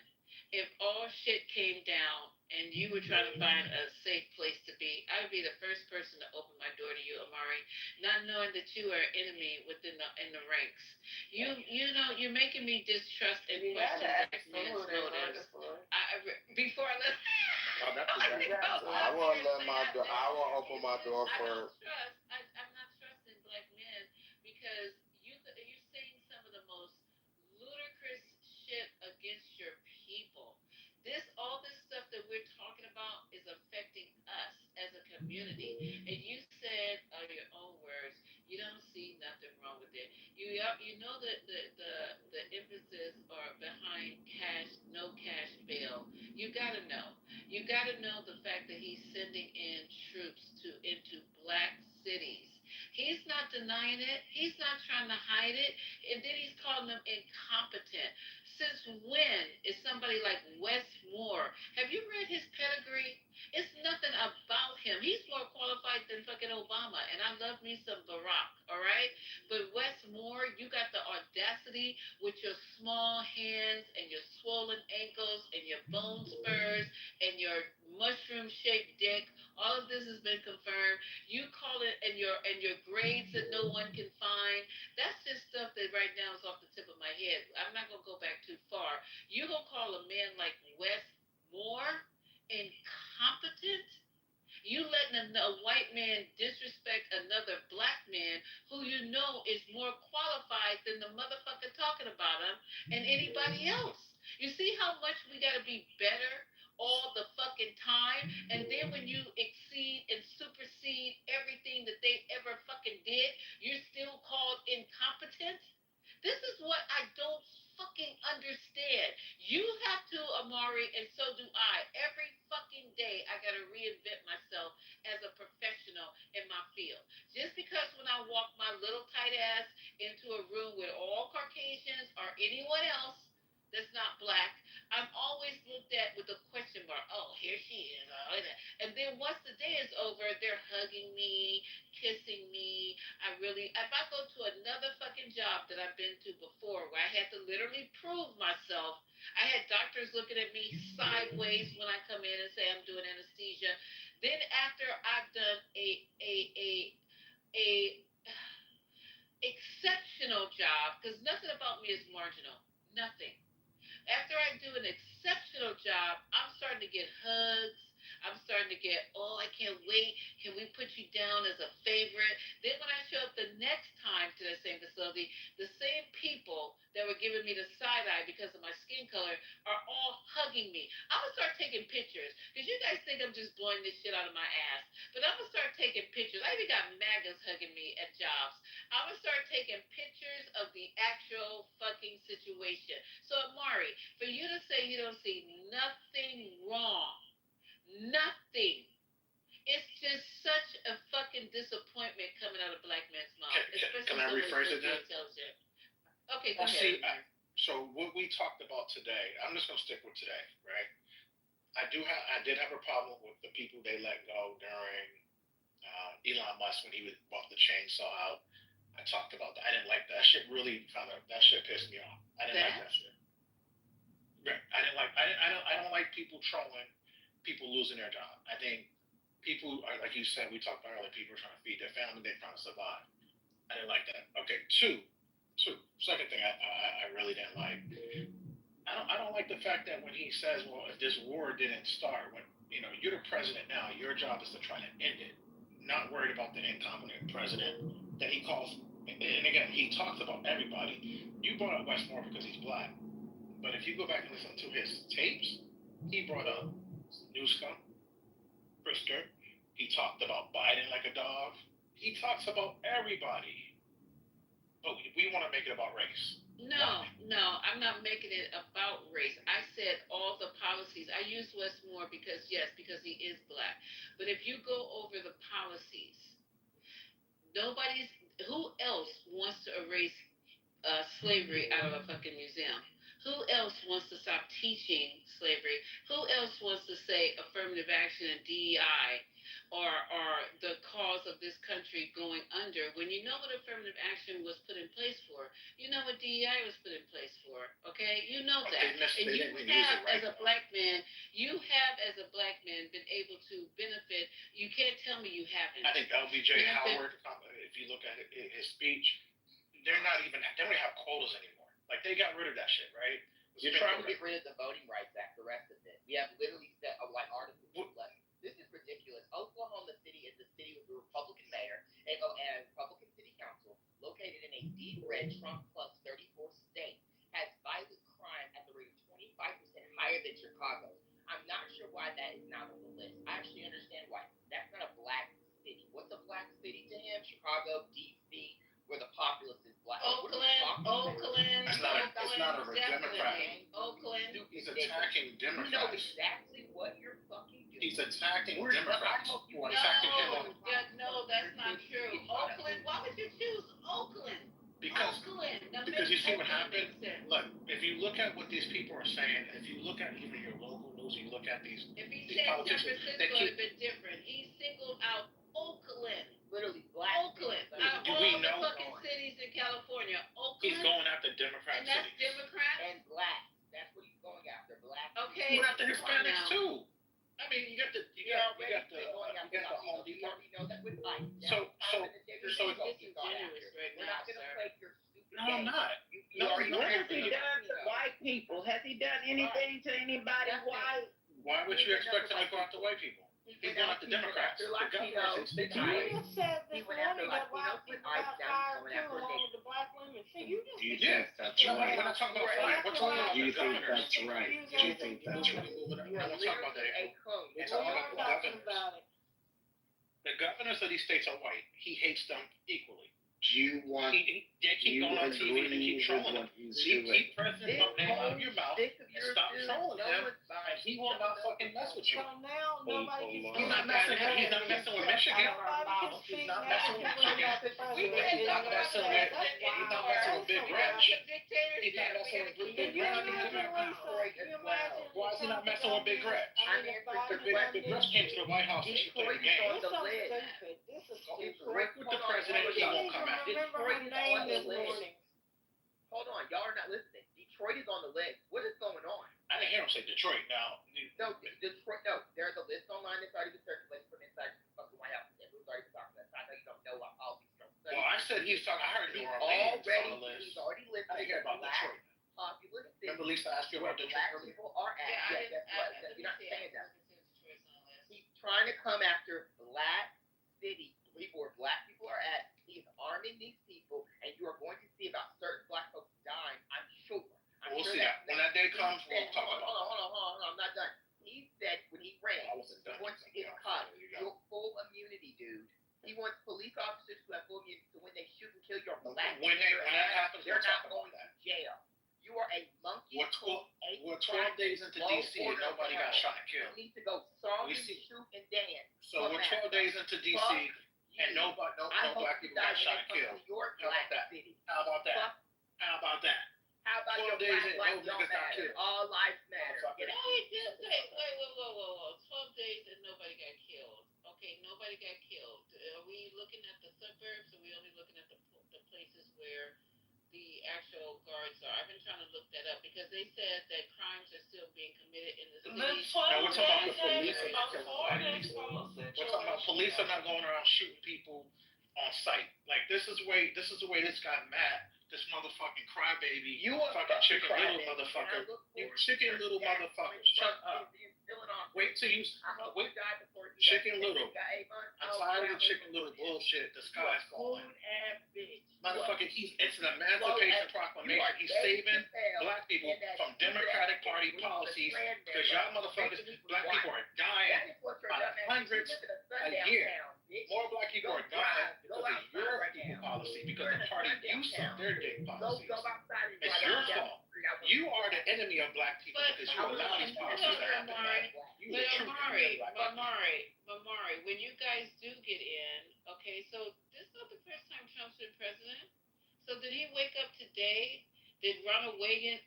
Speaker 6: if all shit came down and you were trying to find a safe place to be. I would be the first person to open my door to you, Amari, not knowing that you are an enemy in the ranks. You know, you're making me distrust and question black men's motives. Before I let.
Speaker 1: I want to let I will open my door first.
Speaker 6: I'm not trusting black men because you're saying some of the most ludicrous shit against your people. All this stuff that we're talking about is affecting us as a community. And you said, your own words, you don't see nothing wrong with it. You know that the emphasis are behind no cash bail. You gotta know. You gotta know the fact that he's sending in troops into black cities. He's not denying it. He's not trying to hide it. And then he's calling them incompetent. Since when is somebody like Wes Moore? Have you read his pedigree? It's nothing about him. He's more qualified than fucking Obama. And I love me some Barack, all right? But Wes Moore, you got the audacity with your small hands and your swollen ankles and your bone spurs and your mushroom-shaped dick. All of this has been confirmed. You call it, and your grades that no one can find. That's just stuff that right now is off the tip of my head. I'm not gonna go back too far. You gonna call a man like Wes Moore incompetent? You letting a white man disrespect another black man who you know is more qualified than the motherfucker talking about him and anybody else. You see how much we gotta be better all the fucking time, and then when you exceed and supersede everything that they ever fucking did, you're still called incompetent? This is what I don't fucking understand. You have to, Amari, and so do I. Every fucking day, I gotta reinvent myself as a professional in my field. Just because when I walk my little tight ass into a room with all Caucasians or anyone else that's not black, I'm always looked at with a question mark. Oh, here she is. And then once the day is over, they're hugging me, kissing me. If I go to another fucking job that I've been to before where I had to literally prove myself, I had doctors looking at me sideways when I come in and say I'm doing anesthesia. Then after I've done a exceptional job, because nothing about me is marginal. Nothing. After I do an exceptional job, I'm starting to get hugs. I'm starting to get, oh, I can't wait. Can we put you down as a favorite? Then when I show up the next time to that same facility, the same people that were giving me the side eye because of my skin color are all hugging me. I'm going to start taking pictures because you guys think I'm just blowing this shit out of my ass. But I'm going to start taking pictures. I even got MAGAs hugging me at jobs. I'm going to start taking pictures of the actual fucking situation. So, Amari, for you to say you don't see nothing wrong, nothing. It's just such a fucking disappointment coming out of black man's mouth.
Speaker 9: Can I rephrase it then?
Speaker 6: Okay, go ahead.
Speaker 9: See, so what we talked about today, I'm just gonna stick with today, right? I did have a problem with the people they let go during Elon Musk when he bought the chainsaw out. I talked about that. I didn't like that shit. That shit pissed me off. I didn't like that shit. Right. I don't like people trolling, people losing their job. I think people are, like you said, we talked about earlier, people are trying to feed their family, they're trying to survive. I didn't like that. Okay, second thing I really didn't like. I don't like the fact that when he says, well, if this war didn't start, when you're the president now, your job is to try to end it. Not worried about the incompetent president that he calls. And again, he talks about everybody. You brought up Westmore because he's black. But if you go back and listen to his tapes, he brought up Newscomb, Brisker. He talked about Biden like a dog. He talks about everybody. But we want to make it about race.
Speaker 6: No, I'm not making it about race. I said all the policies. I used Westmore because he is black. But if you go over the policies, who else wants to erase slavery out of a fucking museum? Who else wants to stop teaching slavery? Who else wants to say affirmative action and DEI are the cause of this country going under? When you know what affirmative action was put in place for, you know what DEI was put in place for, okay? You know that. And you have, as a black man, been able to benefit. You can't tell me you haven't.
Speaker 9: I think LBJ Howard, if you look at it, his speech, they don't have quotas anymore. Like, they got rid of that shit, right?
Speaker 3: You're trying to get rid of the Voting Rights Act, the rest of it. We have literally set of articles left. This is ridiculous. Oklahoma City is the city with a Republican mayor and a Republican city council located in a deep red Trump plus 34 state, has violent crime at the rate of 25% higher than Chicago. I'm not sure why that is not on the list. I actually understand why. That's not a black city. What's a black city to him? Chicago, D.C., where the populace is black.
Speaker 6: Oakland.
Speaker 9: It's not a Democrat.
Speaker 6: Oakland.
Speaker 9: He's attacking Democrats.
Speaker 3: You know exactly what you're fucking doing.
Speaker 9: He's attacking Democrats.
Speaker 6: No, that's not true. Oakland. Why would you choose Oakland?
Speaker 9: Because you see what happened. Look, if you look at what these people are saying, if you look at even your local news, you look at these.
Speaker 6: If he said San Francisco, it would have been different. He singled out Oakland.
Speaker 3: Literally black.
Speaker 6: Oakland. Out of all the fucking cities in California, Oakland.
Speaker 9: He's going after Democrat
Speaker 6: cities. And that's
Speaker 9: cities.
Speaker 6: Democrat?
Speaker 3: And black. That's what he's going after. Black.
Speaker 6: Okay.
Speaker 9: He's going after Hispanics too. I mean, you got the Home Depot.
Speaker 3: You know that with Mike.
Speaker 9: So
Speaker 3: we're not gonna play your stupid
Speaker 9: No, I'm not.
Speaker 17: What has he done to white people? Has he done anything to anybody white?
Speaker 9: Why would you expect him to go after white people? He's going after Democrats. The governors.
Speaker 5: You just said this morning that white people got fired too, along with the black women. See, you just
Speaker 9: That's right. We're not talking about fight. What's going on with the governors?
Speaker 8: Do you think that's right?
Speaker 9: We're not talking about that. We're talking about the governors. The governors of these states are white. He hates them equally.
Speaker 8: you want
Speaker 9: They keep going on TV and they keep trolling him. Keep President Trump name out of your mouth and stop trolling him, and he will not fucking mess with you.
Speaker 5: So now nobody can
Speaker 9: He's not messing with Michigan. He's not messing with Michigan. He's not messing with Big Rich. He's not messing with Big Rich. Why is he not messing with Big Rich? Big Rich came to the White House and play the game. Work with the president, he won't come out.
Speaker 3: Detroit is on the list. Hold on, y'all are not listening. Detroit is on the list. What is going on?
Speaker 9: I didn't hear him say Detroit now.
Speaker 3: No, Detroit. No, there's a list online that's already been circulated from inside the White House. And we've already talked about that. I know you don't know all these things.
Speaker 9: Well, I said he's talking. I heard New Orleans on the list.
Speaker 3: He's already listed.
Speaker 9: I didn't hear about Detroit.
Speaker 3: Populous city.
Speaker 9: Remember Lisa asked you about
Speaker 3: Black
Speaker 9: Detroit?
Speaker 3: people are at. Yeah, guess what? You're not saying that. He's trying to come after black city people where black people are at. He's arming these people, and you are going to see about certain black folks dying. I'm sure.
Speaker 9: We'll see that. When that day comes, we'll talk about it.
Speaker 3: Hold on. I'm not done. He said when he ran, he wants to get caught. You're full immunity, dude. He wants police officers who have full immunity, so when they shoot and kill your black
Speaker 9: when that happens,
Speaker 3: they're
Speaker 9: we'll
Speaker 3: not
Speaker 9: talk
Speaker 3: going
Speaker 9: about that.
Speaker 3: to jail. You are a monkey.
Speaker 9: We're 12 days into DC and nobody got shot and killed.
Speaker 3: You need to go song and shoot and dance.
Speaker 9: So we're 12 days into DC and no black people got shot and killed. How about that? How about that? How about that?
Speaker 3: How about
Speaker 9: 12
Speaker 3: your
Speaker 9: days
Speaker 3: black
Speaker 9: in,
Speaker 3: lives
Speaker 9: no
Speaker 3: don't
Speaker 9: niggas got
Speaker 3: matter?
Speaker 9: killed.
Speaker 3: All lives matter.
Speaker 6: No, he did say, whoa. 12 days and nobody got killed. Okay, nobody got killed. Are we looking at the suburbs, or are we only looking at the places where the actual guards are? I've been trying to look that up because they said that crimes are still being committed in the city.
Speaker 9: No, we're talking about the police. We're talking about police are not going around shooting people on sight. Like this is the way this guy Matt, this motherfucking crybaby, you fucking chicken little motherfucker, you chicken little motherfucker, shut up. Wait till you chicken little. I'm tired of the chicken little bullshit. The sky's falling. Motherfucking, it's an emancipation proclamation. He's saving black people from Democratic Party policies because y'all motherfuckers, black people are dying by the hundreds a year. More black people are dying because of your people policy, because the party you support their gay policies. It's your fault. You are the enemy of black people because you allow these policies to happen.
Speaker 6: But Amari, when you guys do get in, okay, so this is not the first time Trump's been president. So did he wake up today? Did Ronald Reagan,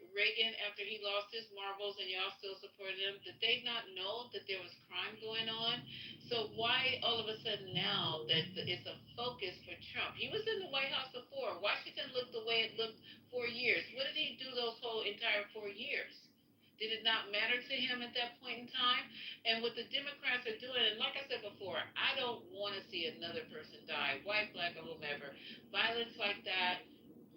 Speaker 6: after he lost his marbles and y'all still supported him, did they not know that there was crime going on? So why all of a sudden now that it's a focus for Trump? He was in the White House before. Washington looked the way it looked 4 years. What did he do those whole entire 4 years? Did it not matter to him at that point in time? And what the Democrats are doing, and like I said before, I don't want to see another person die, white, black, or whomever. Violence like that,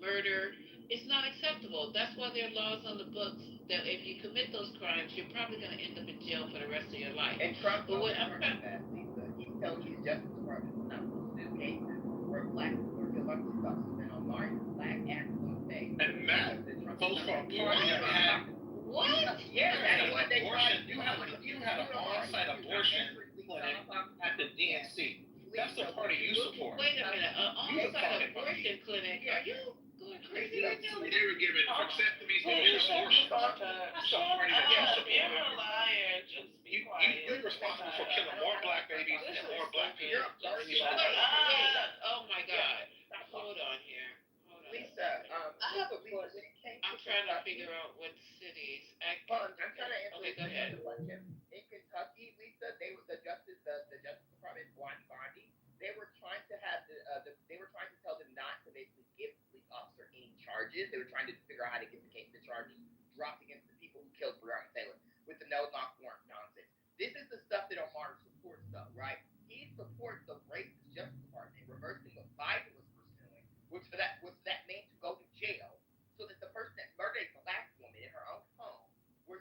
Speaker 6: murder, it's not acceptable. That's why there are laws on the books that if you commit those crimes, you're probably going to end up in jail for the rest of your life.
Speaker 3: And Trump
Speaker 6: but what I'm
Speaker 3: that, Lisa. He's telling you the Justice Department is not going to do cases where black people are guilty of stuff. And Omar is black and going to say.
Speaker 9: And Matt, folks from a party that had
Speaker 6: what?
Speaker 3: Yeah, that's what they tried to do.
Speaker 9: You had an on-site abortion clinic at the DNC. That's the party you support.
Speaker 6: Wait a minute, an on-site abortion clinic? Are you going crazy right now?
Speaker 9: They were giving vasectomies and abortions. That's the party that you support.
Speaker 21: You're a liar. Just be quiet.
Speaker 9: You're responsible for killing more black babies and more black people.
Speaker 6: Oh my God. Hold on here.
Speaker 3: Lisa,
Speaker 6: I have a question. I'm trying to figure out what cities. I'm trying to answer. Okay, go ahead.
Speaker 3: In Kentucky, Lisa, the Justice Department, Bondi, they were trying to have they were trying to tell them not to basically give the police officer any charges. They were trying to figure out how to get the charges dropped against the people who killed Breonna Taylor with the no-knock warrant nonsense. This is the stuff that Omar supports, though, right? He supports the racist Justice Department reversing what Biden was pursuing, which for that man to go to jail, so that the person that murdered a black woman in her own home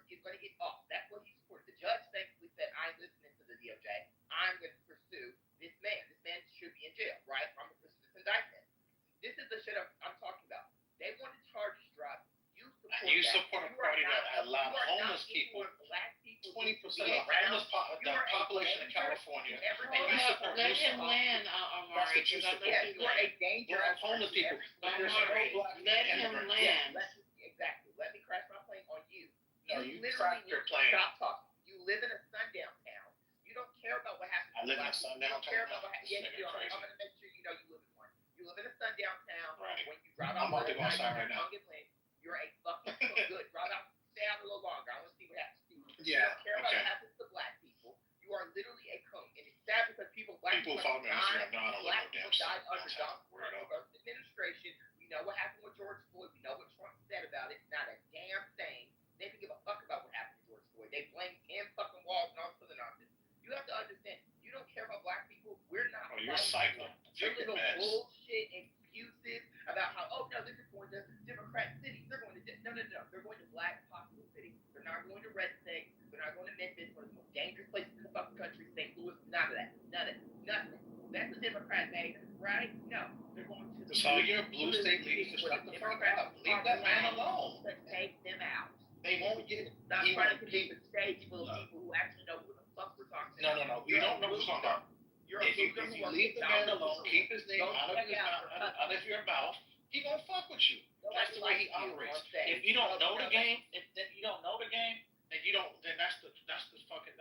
Speaker 3: is going to get off. That's what he supports. The judge thankfully said, "I'm listening to the DOJ. I'm going to pursue this man. This man should be in jail, right? I'm going to pursue this indictment." This is the shit I'm talking about. They want the charges dropped. You support
Speaker 9: a party that allowed homeless people, 20% of the homeless population in California, and you support
Speaker 6: Let him land, Omar. Amari, because I
Speaker 3: Yeah,
Speaker 6: let you
Speaker 3: you are a
Speaker 6: land.
Speaker 3: danger.
Speaker 9: We're homeless people. There's no
Speaker 6: Amari,
Speaker 9: black
Speaker 6: let him
Speaker 9: immigrants.
Speaker 6: land.
Speaker 3: Exactly. Let me crash my plane on you.
Speaker 9: No, you
Speaker 3: literally
Speaker 9: cracked your plane.
Speaker 3: Stop talking. You live in a sundown town. You don't care about what happens.
Speaker 9: I live in a
Speaker 3: black people.
Speaker 9: sundown
Speaker 3: You don't care
Speaker 9: town.
Speaker 3: about what happens. Yeah, you do. I'm gonna make sure you know you live in one. You live in a sundown town.
Speaker 9: Right.
Speaker 3: When you drive
Speaker 9: I'm
Speaker 3: out
Speaker 9: about to go outside right now.
Speaker 3: You're a fucking good. Drive out, stay out a little longer. I want to see what happens to you.
Speaker 9: Yeah,
Speaker 3: You don't care about
Speaker 9: okay.
Speaker 3: what happens to black people. You are literally a coon, and it's sad because black
Speaker 9: People
Speaker 3: people
Speaker 9: follow me on
Speaker 3: died.
Speaker 9: Instagram. No, I don't
Speaker 3: Black
Speaker 9: live no
Speaker 3: people
Speaker 9: damn
Speaker 3: died under
Speaker 9: sundown.
Speaker 3: Donald Trump's administration. We know what happened with George Floyd. We know what Trump said about it. Not a damn thing. They didn't give a fuck about what happened to George Floyd. They blamed 10 fucking walls and all this other nonsense. You have to understand. You don't care about black people. We're not.
Speaker 9: Oh, you're psycho.
Speaker 3: Your
Speaker 9: Take the
Speaker 3: little
Speaker 9: meds.
Speaker 3: bullshit excuses about how they're just going to Democrat cities. They're going to no. They're going to black populous cities. They're not going to red states. They're not going to Memphis, one of the most dangerous places in the fucking country. St. Louis. None of that. Nothing. That's the Democrat base, right? No. They're going to.
Speaker 9: So your blue state leaders to shut the fuck up. Leave that man alone.
Speaker 3: To take them out.
Speaker 9: They won't get it.
Speaker 3: Stop trying to convince the stage full of people who actually know what the fuck we're talking about.
Speaker 9: No. We don't know what we're talking about. If you leave the man alone, keep his name out of your mouth, he gonna fuck with you. That's the way he operates. If you don't know the game, then that's the fucking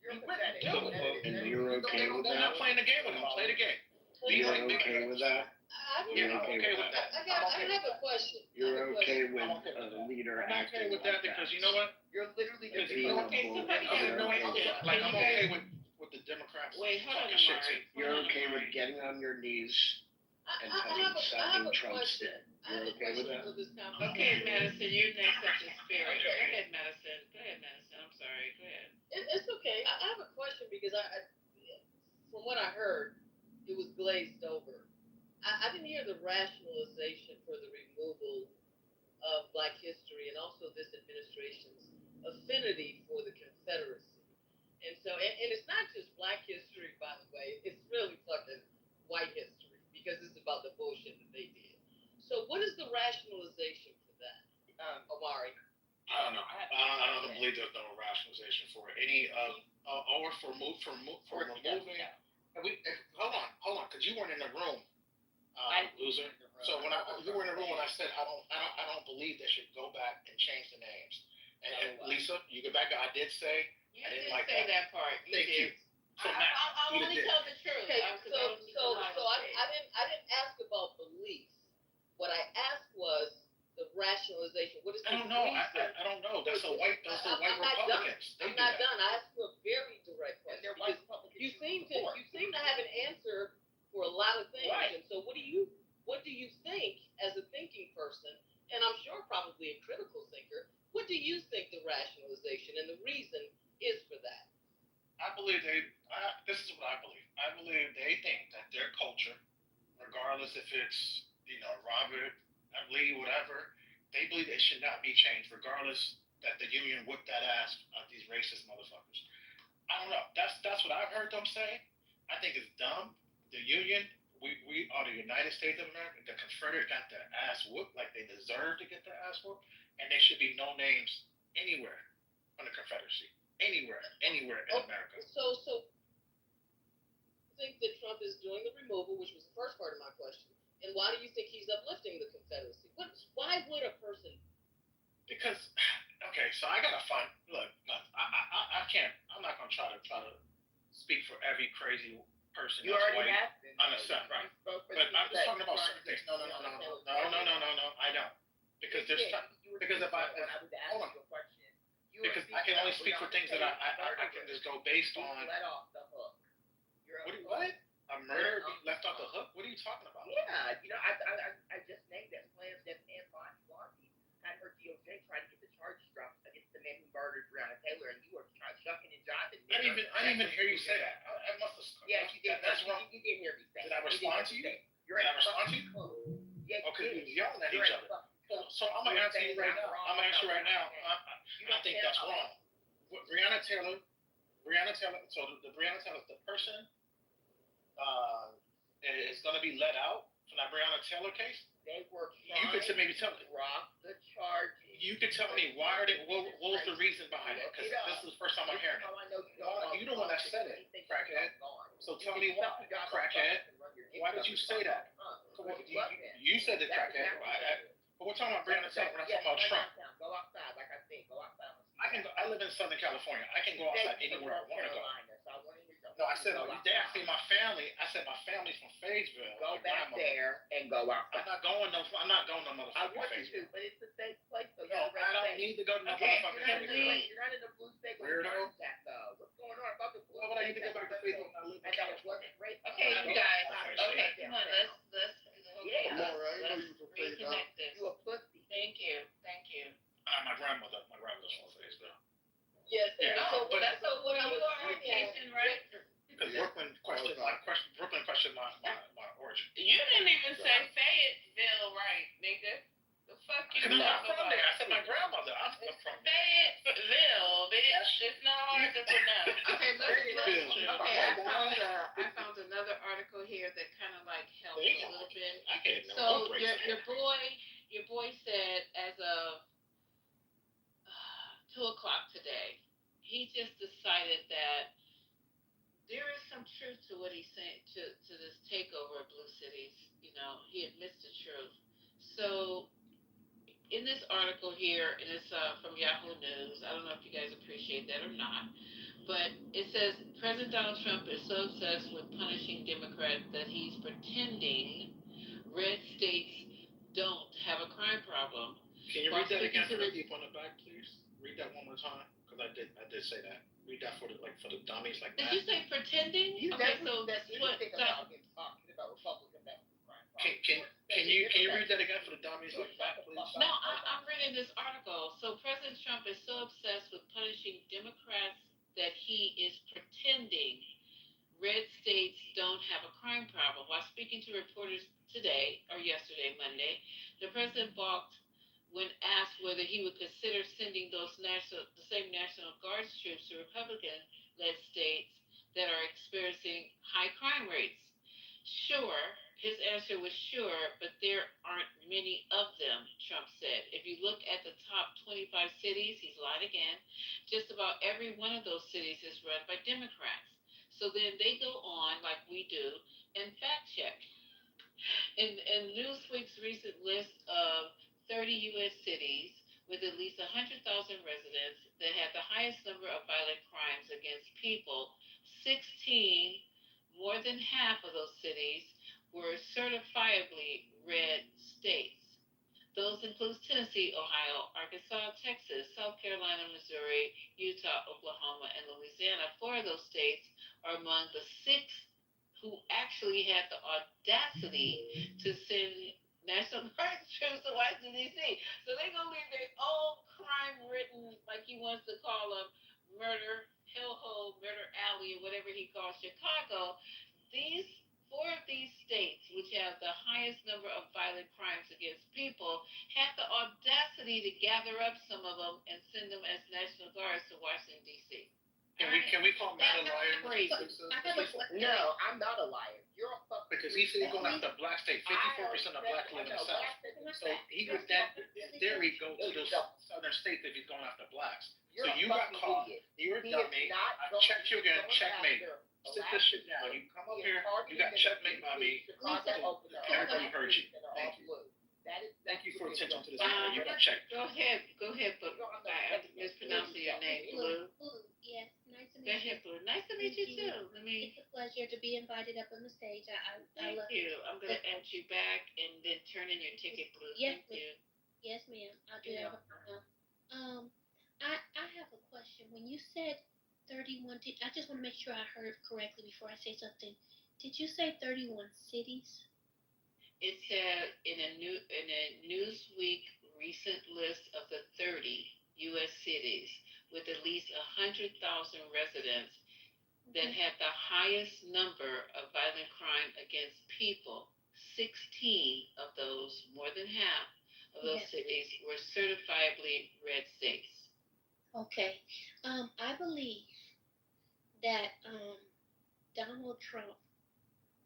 Speaker 3: You're
Speaker 9: And
Speaker 10: you're okay with
Speaker 9: They're not
Speaker 10: that?
Speaker 9: playing the game with him. Play the game.
Speaker 10: You're okay with that?
Speaker 9: Yeah, I'm okay with that.
Speaker 18: I have a question.
Speaker 10: You're okay with a leader
Speaker 9: I'm okay
Speaker 10: acting
Speaker 9: with that
Speaker 10: like
Speaker 9: because
Speaker 10: that?
Speaker 9: you know what?
Speaker 3: You're literally
Speaker 9: Because
Speaker 3: just
Speaker 9: you know
Speaker 6: Okay, somebody
Speaker 10: You're
Speaker 6: else.
Speaker 10: okay.
Speaker 9: I'm okay with the Democrats.
Speaker 6: Wait, hold on,
Speaker 9: talking shit
Speaker 6: Amari.
Speaker 9: too.
Speaker 10: You're okay with getting on your knees and
Speaker 18: I have
Speaker 10: having
Speaker 18: a
Speaker 10: Trump
Speaker 18: question.
Speaker 10: sit?
Speaker 18: I have
Speaker 10: You're
Speaker 18: a
Speaker 10: okay with
Speaker 18: question
Speaker 10: that?
Speaker 18: for this conversation.
Speaker 6: Okay, Madison, you're next up to Spirit. Go ahead, Madison. I'm sorry. Go ahead.
Speaker 18: It's okay. I have a question because from what I heard, it was glazed over. I didn't hear the rationalization for the removal of Black history and also this administration's affinity for the Confederacy. And so, and it's not just Black history, by the way. It's really fucking white history because it's about the bullshit that they did. So, what is the rationalization for that, Amari?
Speaker 9: I don't know. I don't believe there's no rationalization for any or for removing. Hold on, because you weren't in the room, loser. So when you were in the room when I said I don't believe they should go back and change the names. And Lisa, you go back. I did say
Speaker 6: You
Speaker 9: I didn't
Speaker 6: didn't
Speaker 9: like
Speaker 6: say
Speaker 9: that.
Speaker 6: that part. You
Speaker 9: Thank
Speaker 6: did.
Speaker 9: you. So now,
Speaker 6: I'll
Speaker 9: you
Speaker 6: only
Speaker 9: did.
Speaker 6: tell the truth.
Speaker 18: Okay,
Speaker 6: So
Speaker 18: I didn't ask about beliefs. What I asked was the rationalization. What is the
Speaker 9: I don't know.
Speaker 18: reason?
Speaker 9: I don't know. That's the white
Speaker 18: I'm not
Speaker 9: Republicans.
Speaker 18: done. I'm not done. I asked you a very direct question.
Speaker 3: they're white
Speaker 18: because
Speaker 3: Republicans.
Speaker 18: you seem to have an answer for a lot of things.
Speaker 3: Right.
Speaker 18: And so what do you think as a thinking person, and I'm sure probably a critical thinker, what do you think the rationalization and the reason is for that?
Speaker 9: I believe this is what I believe. I believe they think that their culture, regardless if it's, Robert, Lee, whatever, they believe it should not be changed, regardless that the union whipped that ass of these racist motherfuckers. I don't know. That's what I've heard them say. I think it's dumb. The union, we are the United States of America. The Confederate got their ass whooped like they deserve to get their ass whooped, and there should be no names anywhere on the Confederacy. Anywhere in America.
Speaker 18: So I think that Trump is doing the removal, which was the first part of my question. And why do you think he's uplifting the Confederacy? Why would a person?
Speaker 9: Because, okay, so I gotta find. Look, I can't. I'm not gonna try to speak for every crazy person.
Speaker 3: You already have been.
Speaker 9: Understand, right? But I'm just talking about certain things. No. I don't. Because there's because if I hold on. Because I can only speak for things that I can just go based on.
Speaker 3: Let off the hook.
Speaker 9: What? A murder being left off the hook? What are you talking about?
Speaker 3: Yeah, I just named that plan that man Blondie had her DOJ try to get the charges dropped against the man who murdered Breonna Taylor, and you were shucking and jiving.
Speaker 9: I didn't even hear you say that. I must have.
Speaker 3: Yeah, you did.
Speaker 9: That's wrong.
Speaker 3: You did hear me say.
Speaker 9: Did I respond to you?
Speaker 3: Did
Speaker 9: I respond to you?
Speaker 3: Yeah,
Speaker 9: okay, you're yelling at each other. So I'm gonna answer you right now. I think that's wrong. Breonna Taylor. So the Breonna Taylor, the person, is going to be let out from that Breonna Taylor case.
Speaker 3: They were.
Speaker 9: You could maybe tell me.
Speaker 3: Drop the charges.
Speaker 9: You could tell me why are they? What was the reason behind it? Because this is the first time I'm hearing it.
Speaker 3: How I know
Speaker 9: you the one that said it, crackhead. So tell me why, crackhead. Why did you say that? You said the crackhead. But we're talking about bringing this up. We're not talking about Trump.
Speaker 3: Go outside, like I said, go outside.
Speaker 9: I live in Southern California. I can go outside anywhere I want to go. No, I said they asked me my family. I said my family's from Fayetteville.
Speaker 3: Go back there and go outside.
Speaker 9: I'm not going no motherfucking
Speaker 3: I want you
Speaker 9: Fayetteville.
Speaker 3: to, but it's a safe place. So
Speaker 9: No, I don't need to go to no motherfucking Fayetteville.
Speaker 3: You're not in the blue state where
Speaker 9: Weirdo.
Speaker 3: you're that though. What's going on about the blue
Speaker 9: Why would I need to go back to Fayetteville when I live in
Speaker 3: and that
Speaker 9: California?
Speaker 3: wasn't great.
Speaker 6: Okay, you guys. Okay, come on, let's
Speaker 3: Yeah.
Speaker 1: Come on, right? You know you from Fayetteville.
Speaker 6: reconnect this.
Speaker 3: You a pussy.
Speaker 6: Thank you.
Speaker 9: My grandmother's from Fayetteville.
Speaker 18: Yes,
Speaker 6: Yeah,
Speaker 18: so
Speaker 6: but
Speaker 18: that's so what
Speaker 6: You are on vacation, right?
Speaker 9: Because Brooklyn questioned my origin.
Speaker 21: You didn't even say Fayetteville right, nigga. The fuck you
Speaker 9: I'm not
Speaker 21: talking
Speaker 9: from
Speaker 21: about?
Speaker 9: there. I said my grandmother. I'm from
Speaker 21: Fayetteville, bitch. It's not hard to pronounce.
Speaker 6: Okay,
Speaker 21: Okay,
Speaker 6: I found another article here that kind of like helped a little bit.
Speaker 9: I can't know.
Speaker 6: So your boy said as of 2:00 today, he just decided that there is some truth to what he's saying to this takeover of blue cities. You know, he admits the truth. So in this article here, and it's from Yahoo News. I don't know if you guys appreciate that or not, but it says President Donald Trump is so obsessed with punishing Democrats that he's pretending red states don't have a crime problem.
Speaker 9: Can you read that again for the people in the back, please? Read that one more time, because I did say that. Read that for the dummies like
Speaker 6: Did
Speaker 9: that.
Speaker 6: you say pretending? Okay, so
Speaker 3: that's
Speaker 6: what?
Speaker 3: talking about Republican.
Speaker 9: Can you read that again for the dummies like that, please?
Speaker 6: No, I'm reading this article. So President Trump is so obsessed with punishing Democrats that he is pretending red states don't have a crime problem. While speaking to reporters today, or yesterday, Monday, the president balked when asked whether he would consider sending the same National Guards troops to Republican-led states that are experiencing high crime rates. Sure, his answer was sure, but there aren't many of them, Trump said. If you look at the top 25 cities, he's lied again, just about every one of those cities is run by Democrats. So then they go on, like we do, and fact check. In Newsweek's recent list of 30 U.S. cities with at least 100,000 residents that had the highest number of violent crimes against people, 16, more than half of those cities, were certifiably red states. Those include Tennessee, Ohio, Arkansas, Texas, South Carolina, Missouri, Utah, Oklahoma, and Louisiana. 4 of those states are among the 6 who actually had the audacity to send National Guard troops to Washington, D.C. So they're going to leave their own crime-ridden, like he wants to call them, murder, hellhole, murder alley, or whatever he calls Chicago. These 4 of these states, which have the highest number of violent crimes against people, have the audacity to gather up some of them and send them as National Guards to Washington, D.C.
Speaker 9: Can we call Matt a liar?
Speaker 3: No, I'm not a liar. You're a fucking.
Speaker 9: Because he said he's going after a black state. 54% of black live in the South. So he would then, in theory, go to those southern states if he's going after blacks. So you got caught. You're a dummy. I checked you again. Checkmate. Sit this shit down. You come up here. You got checkmate by me. Everybody heard you. Thank you. Thank you for attention to this. You got checked.
Speaker 6: Go ahead, but I'm mispronouncing your name, Blue.
Speaker 4: Yes, nice to
Speaker 6: Go
Speaker 4: meet
Speaker 6: ahead,
Speaker 4: you.
Speaker 6: Blue. Nice to meet you too.
Speaker 4: It's a pleasure to be invited up on the stage. I
Speaker 6: Thank
Speaker 4: love
Speaker 6: you. I'm gonna add you back and then turn in your ticket, Blue.
Speaker 4: Yes,
Speaker 6: Thank you.
Speaker 4: Yes, ma'am. I'll do
Speaker 6: Yeah.
Speaker 4: that. I have a question. When you said 31, I just want to make sure I heard correctly before I say something. Did you say 31 cities?
Speaker 6: It said in a Newsweek recent list of the 30 U.S. cities with at least 100,000 residents that had the highest number of violent crime against people. 16 of those, more than half of those cities, were certifiably red states.
Speaker 4: Okay. I believe that Donald Trump,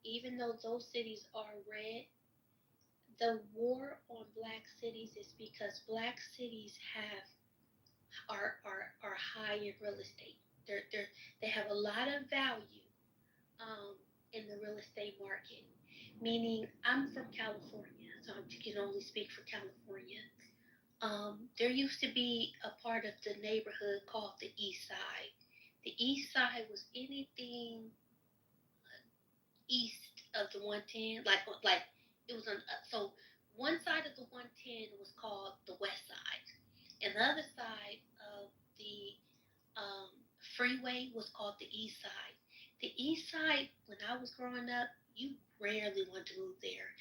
Speaker 4: even though those cities are red, the war on black cities is because black cities are high in real estate. They have a lot of value in the real estate market, Meaning, I'm from California, so I can only speak for California. There used to be a part of the neighborhood called the East Side. The East Side was anything east of the 110, like it was on. So one side of the 110 was called the West Side, and the other side of the um, freeway was called the East Side. The East Side, when I was growing up, you rarely want to move there.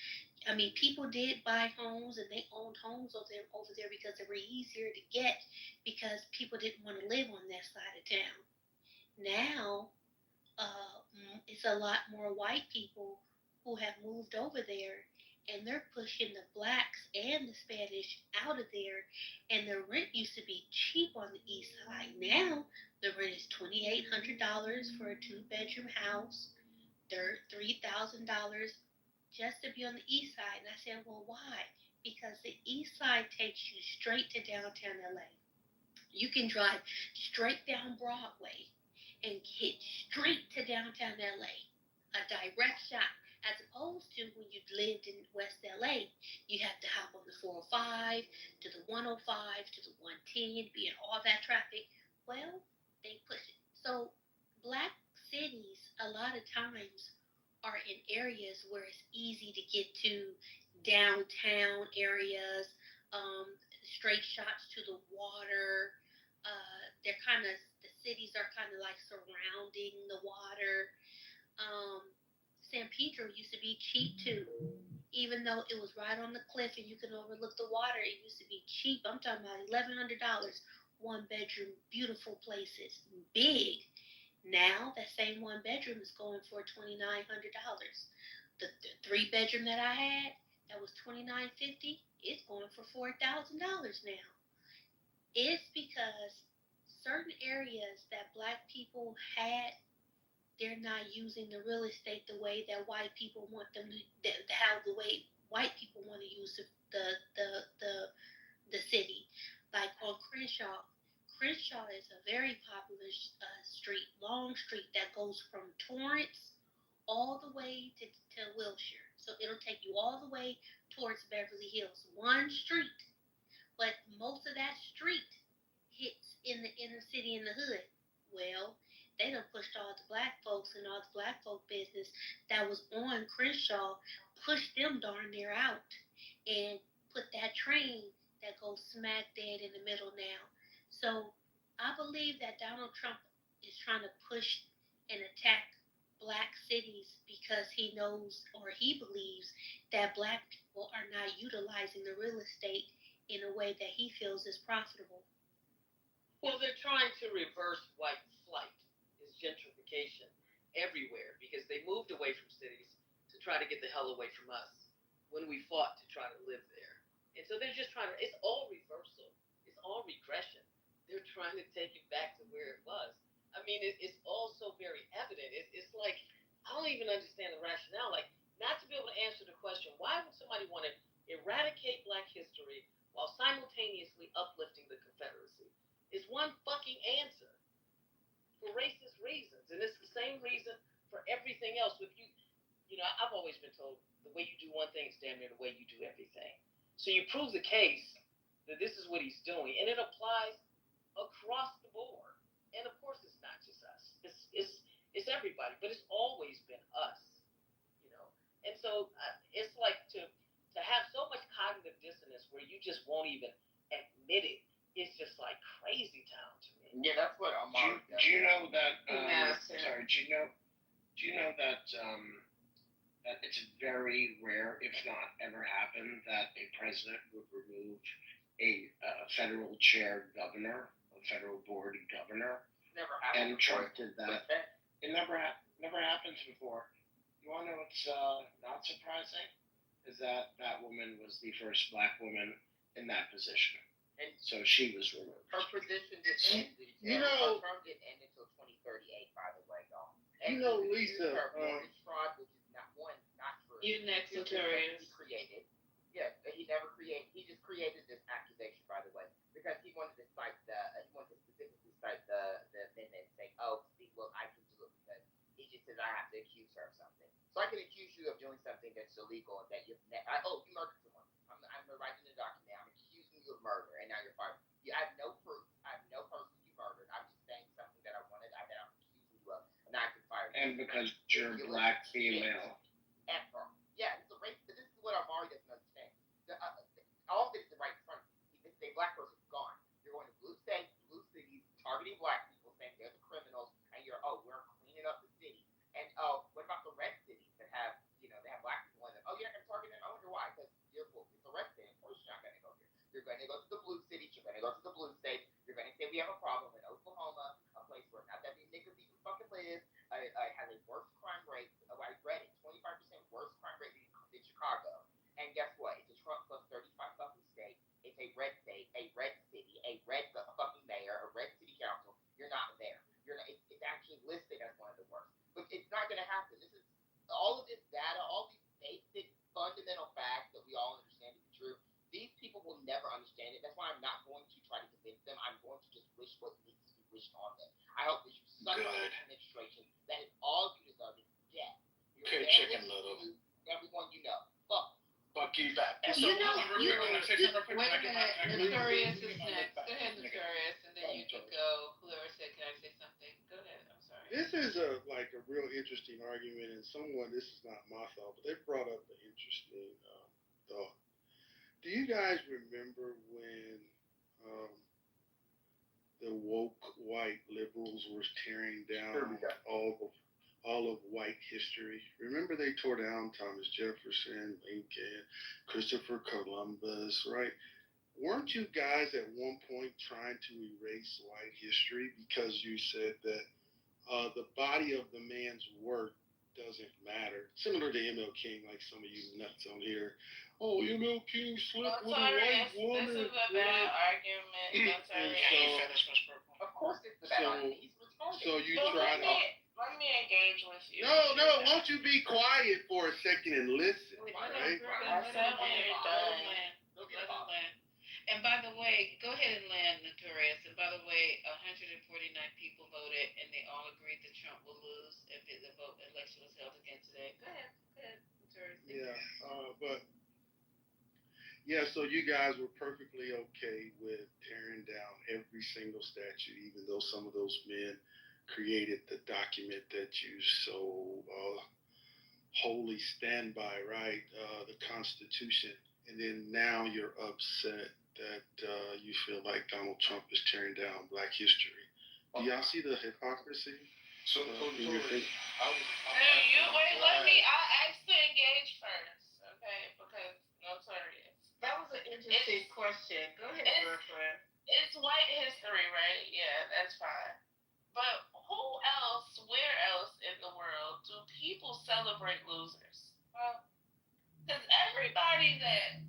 Speaker 4: I mean, people did buy homes and they owned homes over there because they were easier to get because people didn't want to live on that side of town. Now, it's a lot more white people who have moved over there and they're pushing the blacks and the Spanish out of there. And the rent used to be cheap on the east side. Now, the rent is $2,800 for a two-bedroom house, $3,000 just to be on the east side. And I said, well, why? Because the east side takes you straight to downtown LA. You can drive straight down Broadway and get straight to downtown LA, a direct shot. As opposed to when you lived in West LA, you have to hop on the 405 to the 105 to the 110, be in all that traffic. Well, they push it. So black cities a lot of times are in areas where it's easy to get to, downtown areas, straight shots to the water. They're kind of, the cities are kind of like surrounding the water. Um, San Pedro used to be cheap too, even though it was right on the cliff and you could overlook the water. It used to be cheap. I'm talking about $1,100, one bedroom, beautiful places, big. Now that same one bedroom is going for $2,900. The three bedroom that I had that was $2,950, it's going for $4,000 now. It's because certain areas that black people had, they're not using the real estate the way that white people want them to, how the way white people want to use the city. Like on Crenshaw. Crenshaw is a very popular street, long street that goes from Torrance all the way to Wilshire. So it'll take you all the way towards Beverly Hills. One street. But most of that street hits in the inner city in the hood. Well, they done pushed all the black folks and all the black folk business that was on Crenshaw, pushed them darn near out and put that train that goes smack dead in the middle now. So I believe that Donald Trump is trying to push and attack black cities because he knows or he believes that black people are not utilizing the real estate in a way that he feels is profitable.
Speaker 18: Well, they're trying to reverse white flight, is gentrification everywhere because they moved away from cities to try to get the hell away from us when we fought to try to live there. And so they're just trying to, it's all reversal. It's all regression. They're trying to take it back to where it was. I mean, it's all so very evident. It's like, I don't even understand the rationale. Like, not to be able to answer the question, why would somebody want to eradicate black history while simultaneously uplifting the Confederacy? Is one fucking answer for racist reasons. And it's the same reason for everything else. If you know, I've always been told the way you do one thing is damn near the way you do everything. So you prove the case that this is what he's doing, and it applies across the board. And of course, it's not just us. It's everybody, but it's always been us, you know. And so it's like to have so much cognitive dissonance where you just won't even admit it. It's just like crazy town to me.
Speaker 3: Yeah, that's what I'm on.
Speaker 9: Do you know that? Sorry. Do you know that that it's very rare, if not ever happened, that a president would remove a federal chair governor, a federal board governor?
Speaker 3: Never happened.
Speaker 9: And Trump did that. It never happens before. You want to know what's not surprising? Is that woman was the first black woman in that position.
Speaker 3: And
Speaker 9: so she was removed.
Speaker 3: Her position didn't end. Her term didn't end until 2038, by the way, y'all.
Speaker 8: You know, Lisa.
Speaker 3: Her mortgage fraud, which is not true.
Speaker 6: You're next, Notorious.
Speaker 3: He created. Yeah, he never created. He just created this accusation, by the way, because he wanted to cite he wanted to specifically cite the amendment and say, oh, see, well, I can do it because it just says I have to accuse her of something. So I can accuse you of doing something that's illegal and that you murdered someone. I'm writing the document. I'm accusing you of murder, and now you're fired. I have no proof. I have no person you murdered. I'm just saying something that I wanted. That I'm accusing you of, and now I can fire you.
Speaker 2: And because you're a black female.
Speaker 3: Yeah, it's a race. This is what Amari doesn't understand. All of this is right in front of you. If it's a black person, gone. You're going to blue states, blue cities, targeting black people, saying they're the criminals, and we're cleaning up the city. And what about the red cities that have, they have black people in them? Oh, you're not going to target them? I wonder why. Because it's a red city. Of course you're not going to go here. You're going to go to the blue cities. You're going to go to the blue states. You're going to say we have a problem in Oklahoma, a place where not that many niggas even fucking live, has a worse crime rate. I read it, 25% worse crime rate than Chicago. And guess what? It's a Trump plus 35 fucking state. It's a red state, a red city, a red fucking mayor, a red city council. You're not there. It's actually listed as one of the worst. But it's not going to happen. This is all of this data, all these basic fundamental facts that we all understand to be true. These people will never understand it. That's why I'm not going to try to convince them. I'm going to just wish what needs to be wished on them. I hope that you suck on this administration. That is all you deserve is death.
Speaker 9: Good chicken little.
Speaker 3: Everyone you know. Fuck
Speaker 9: you back.
Speaker 6: Wait a minute, Notorious is next. Go ahead, Notorious, and then you can go. Whoever said, can I say something? Go ahead. I'm sorry.
Speaker 8: This is a real interesting argument, and this is not my thought, but they brought up an interesting thought. Do you guys remember when the woke white liberals were tearing down all of white history? Remember they tore down Thomas Jefferson, Lincoln, Christopher Columbus, right? Weren't you guys at one point trying to erase white history because you said that the body of the man's work doesn't matter? Similar to ML King, like some of you nuts on here. Oh, ML King slept with a white woman.
Speaker 21: This is a bad argument.
Speaker 3: Of course it's a bad argument. He's retarded.
Speaker 8: So you try to...
Speaker 21: Let me engage with you.
Speaker 8: No, won't you be quiet for a second and listen, right?
Speaker 6: And by the way, go ahead and land, Notorious. And by the way, 149 people voted, and they all agreed that Trump will lose if the election was held again today. Go ahead, Notorious.
Speaker 8: So you guys were perfectly okay with tearing down every single statue, even though some of those men created the document that you so wholly stand by, right? The Constitution. And then now you're upset that you feel like Donald Trump is tearing down Black history. Do y'all see the hypocrisy?
Speaker 21: I asked to engage first, okay? Because Notorious.
Speaker 6: That was an interesting question. Go ahead, girlfriend.
Speaker 21: It's white history, right? Yeah, that's fine. But where else in the world do people celebrate losers? Well, because everybody that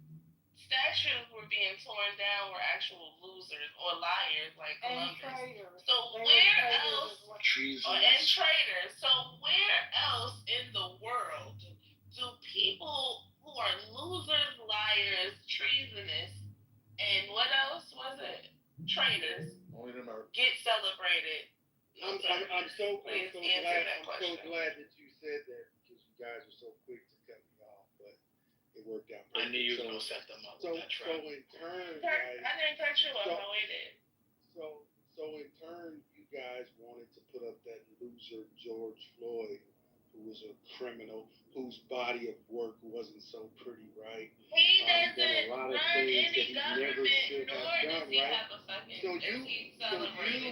Speaker 21: statues were being torn down were actual losers or liars like Columbus. So where else? And traitors. So where else in the world do people who are losers, liars, treasonous, and what else was it? Traitors get celebrated?
Speaker 8: I'm so glad that you said that because you guys are so quick to cut me off, but it worked out.
Speaker 9: I knew you were going to set them up.
Speaker 8: So in turn,
Speaker 21: I didn't cut you off. I waited.
Speaker 8: So in turn, you guys wanted to put up that loser George Floyd, who was a criminal, whose body of work wasn't so pretty, right?
Speaker 21: He doesn't
Speaker 8: done a lot of
Speaker 21: run
Speaker 8: things
Speaker 21: any
Speaker 8: that he never should have done, right? So you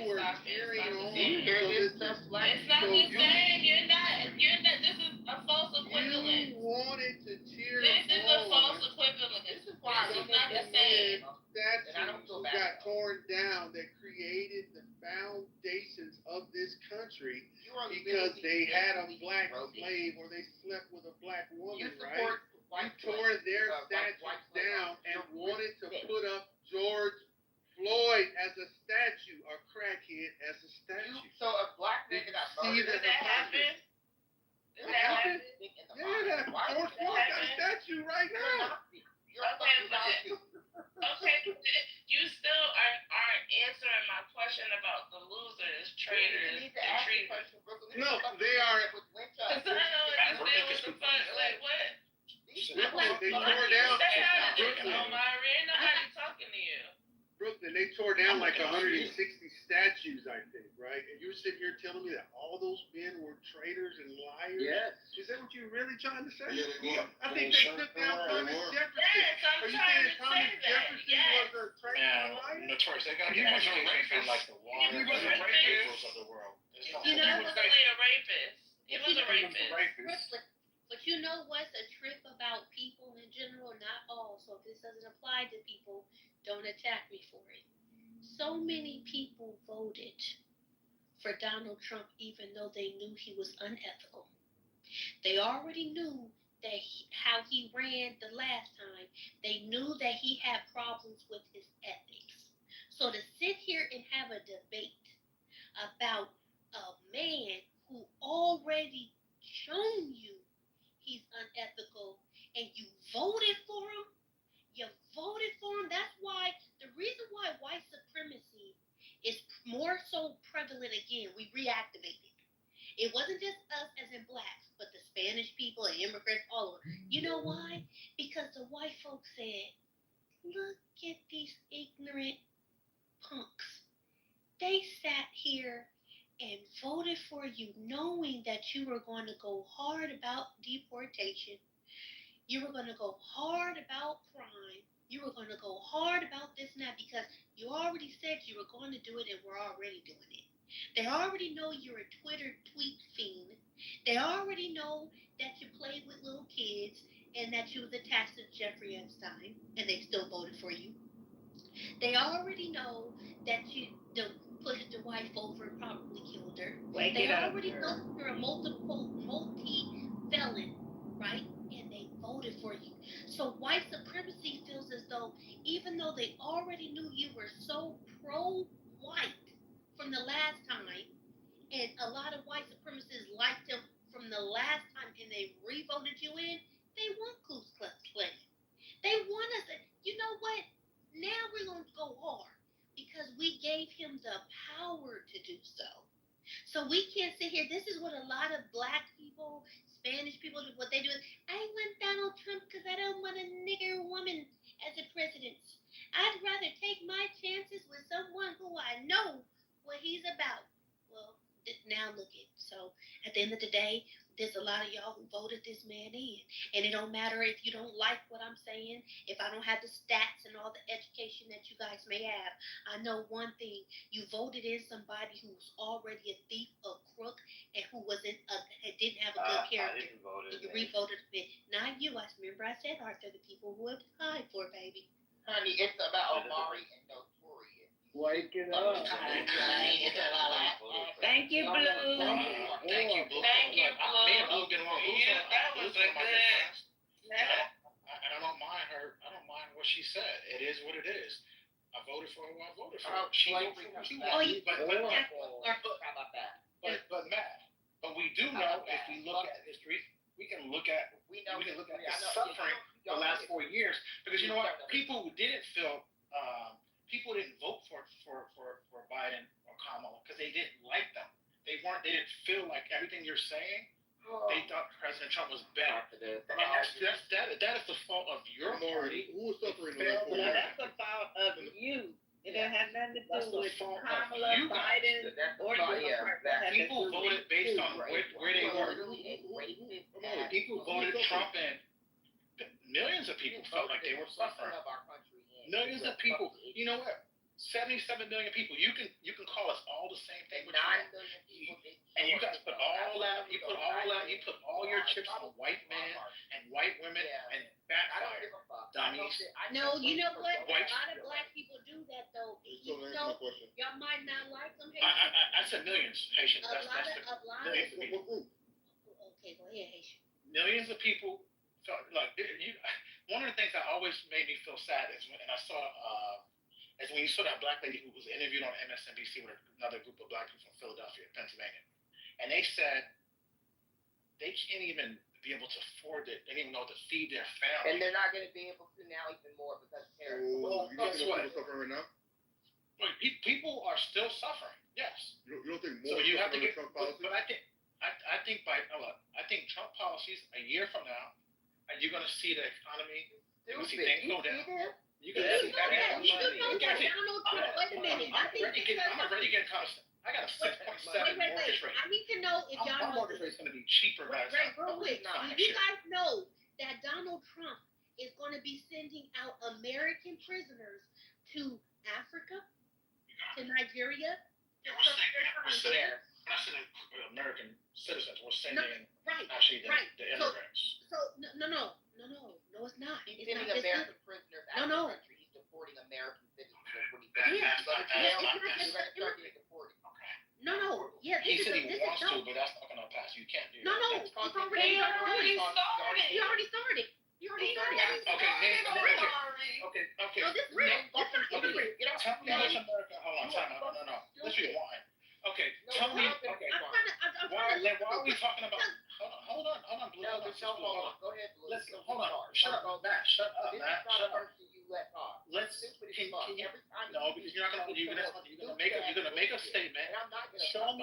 Speaker 8: were carrying on.
Speaker 21: It's not the same. You're not. This is a false equivalence.
Speaker 8: You wanted to cheer
Speaker 21: This is a false equivalence. This is why it's not the same.
Speaker 8: Statues got torn down that created the foundations of this country because they had a black slave or they slept with a black woman, right? You tore their statues down and wanted to put up George Floyd as a statue, or crackhead as a statue.
Speaker 3: So a black man got murdered.
Speaker 21: Did that happen?
Speaker 8: Did that happen? Yeah, George Floyd got a statue right now.
Speaker 21: Okay, you still aren't answering my question about the losers, traitors, and treasonous.
Speaker 8: No, they are they
Speaker 21: Well,
Speaker 8: tore down
Speaker 21: stay out of this,
Speaker 8: Brooklyn.
Speaker 21: Omari. Ain't nobody talking to you.
Speaker 8: Brooklyn, they tore down like 160 statues, I think, right? And you're sitting here telling me that all those men were traitors and liars?
Speaker 1: Yes.
Speaker 8: Is that what you're really trying to say?
Speaker 1: Yeah, they were.
Speaker 8: I think they took down Thomas Jefferson.
Speaker 21: Yes, I'm
Speaker 8: Are you
Speaker 21: trying
Speaker 8: saying
Speaker 21: to
Speaker 8: Thomas
Speaker 21: say that.
Speaker 8: Jefferson
Speaker 21: Yes.
Speaker 8: was a traitor
Speaker 9: Man,
Speaker 8: and liar?
Speaker 9: notorious. They got
Speaker 21: He
Speaker 9: the
Speaker 21: was a
Speaker 9: education from
Speaker 21: rapist.
Speaker 9: like the water,
Speaker 21: He was a
Speaker 9: the
Speaker 21: rapist.
Speaker 9: Gabriels of the world. It's not-
Speaker 4: You know,
Speaker 21: He was really a rapist. He was a rapist.
Speaker 4: Brooklyn. But you know what's a trip about people in general? Not all. So if this doesn't apply to people, don't attack me for it. So many people voted for Donald Trump even though they knew he was unethical. They already knew that how he ran the last time. They knew that he had problems with his ethics. So to sit here and have a debate about a man who already shown you he's unethical and you voted for him, that's why the reason why white supremacy is more so prevalent again, we reactivated. It wasn't just us as in blacks, but the Spanish people and immigrants all over. You know why? Because the white folks said, look at these ignorant punks. They sat here and voted for you knowing that you were going to go hard about deportation. You were going to go hard about crime. You were going to go hard about this and that because you already said you were going to do it and we're already doing it. They already know you're a Twitter tweet fiend. They already know that you played with little kids and that you was attached to Jeffrey Epstein and they still voted for you. They already know that you pushed the wife over and probably killed her. They already know you're a multi-felon, right? And they voted for you. So white supremacy feels as though even though they already knew you were so pro-white from the last time, and a lot of white supremacists liked him from the last time and they re-voted you in, they want Ku Klux Klan. They want us. You know what? Now we're going to go hard because we gave him the power to do so. So we can't sit here. This is what a lot of black people, Spanish people, what they do is, I want Donald Trump because I don't want a nigger woman as a president. I'd rather take my chances with someone who I know what he's about. Well, now look at it. So at the end of the day, there's a lot of y'all who voted this man in. And it don't matter if you don't like what I'm saying, if I don't have the stats and all the education that you guys may have. I know one thing. You voted in somebody who's already a thief, a crook, and who didn't have a good character.
Speaker 13: I didn't vote
Speaker 4: You re-voted it. Not you. I remember I said, Arthur, the people who have died for, baby.
Speaker 3: Honey, it's about Omari and Notorious.
Speaker 16: Wake it up.
Speaker 17: Thank you, Blue.
Speaker 9: Thank you, Blue.
Speaker 21: Thank you,
Speaker 9: Look,
Speaker 21: Blue.
Speaker 9: me and Blue been along.
Speaker 21: Yeah, that was a good.
Speaker 9: And I don't mind her. I don't mind what she said. It is what it is. I voted for who I voted for. She voted for who she wanted. But Matt, but we do know if we look at history, we can look at the suffering the last 4 years because you know what? People didn't vote for Biden or Kamala because they didn't like them. They didn't feel like everything you're saying. They thought President Trump was better. And that is the fault of your party.
Speaker 8: Who was suffering
Speaker 17: That's the fault of you. It didn't have nothing to do with Kamala, Biden, or Democrats.
Speaker 9: People voted based on where they were. People voted Trump in. Millions of people felt like they were suffering. Millions of people. You know what? 77 million people. You can call us all the same thing. And you guys put all that. You put all your chips on white men and white women and backfire. Dummies.
Speaker 4: No, you know what? A
Speaker 9: White.
Speaker 4: lot of black people do that though. You know, y'all might not like them.
Speaker 9: I said millions, Haitian.
Speaker 4: A lot of
Speaker 9: millions of people.
Speaker 4: Okay, go ahead, Haitian.
Speaker 9: Millions of people felt like one of the things that always made me feel sad is when you saw that black lady who was interviewed on MSNBC with another group of black people from Philadelphia, Pennsylvania, and they said they can't even be able to afford it. They don't even know to feed their family.
Speaker 3: And they're not going to be able to now even more because parents.
Speaker 9: Well, guess what?
Speaker 8: Suffering right now?
Speaker 9: But people are still suffering. Yes.
Speaker 8: You don't think more?
Speaker 9: So you have to get.
Speaker 8: Trump policy?
Speaker 9: But I think Trump policies a year from now Are you gonna see the economy? You're gonna see
Speaker 3: Stupid.
Speaker 9: things
Speaker 3: You
Speaker 9: go
Speaker 3: see
Speaker 9: down.
Speaker 3: this?
Speaker 9: You
Speaker 3: You
Speaker 9: can
Speaker 3: do
Speaker 9: see
Speaker 3: know that. You do know that Donald Trump. Wait a minute. I think
Speaker 9: I'm already getting constant. I got a 6.7 mortgage rate.
Speaker 4: I need to know if y'all
Speaker 9: My
Speaker 4: know.
Speaker 9: mortgage rate's gonna be cheaper by the
Speaker 4: Right,
Speaker 9: time.
Speaker 4: real quick. Do you guys know that Donald Trump is going to be sending out American prisoners to Africa, to Nigeria?
Speaker 9: We're sending American citizens. We're sending actually the immigrants.
Speaker 4: So no, it's not.
Speaker 3: He's
Speaker 4: It's
Speaker 3: sending
Speaker 4: not.
Speaker 3: American prisoners out of the country. He's deporting American citizens. That's what he's doing.
Speaker 9: That's not
Speaker 3: You're gonna start getting deported.
Speaker 4: No. Yeah,
Speaker 9: He said he wants
Speaker 4: no.
Speaker 9: to, but that's not gonna pass. You can't do
Speaker 4: No,
Speaker 9: that.
Speaker 4: it's already started. He already started.
Speaker 9: Okay.
Speaker 4: No, this is real.
Speaker 9: Tell me how much America. Hold on, time out. No. Let's rewind. Okay, tell me. Okay. Why are we talking about? Hold on, Blue.
Speaker 3: No, there's no hold on. Go ahead, Blue.
Speaker 9: Hold on. Shut up, Matt. Shut up.
Speaker 3: You let talk.
Speaker 9: Let's.
Speaker 3: Can you, every time
Speaker 9: no, because you're gonna make a statement.
Speaker 3: And I'm not gonna
Speaker 9: Show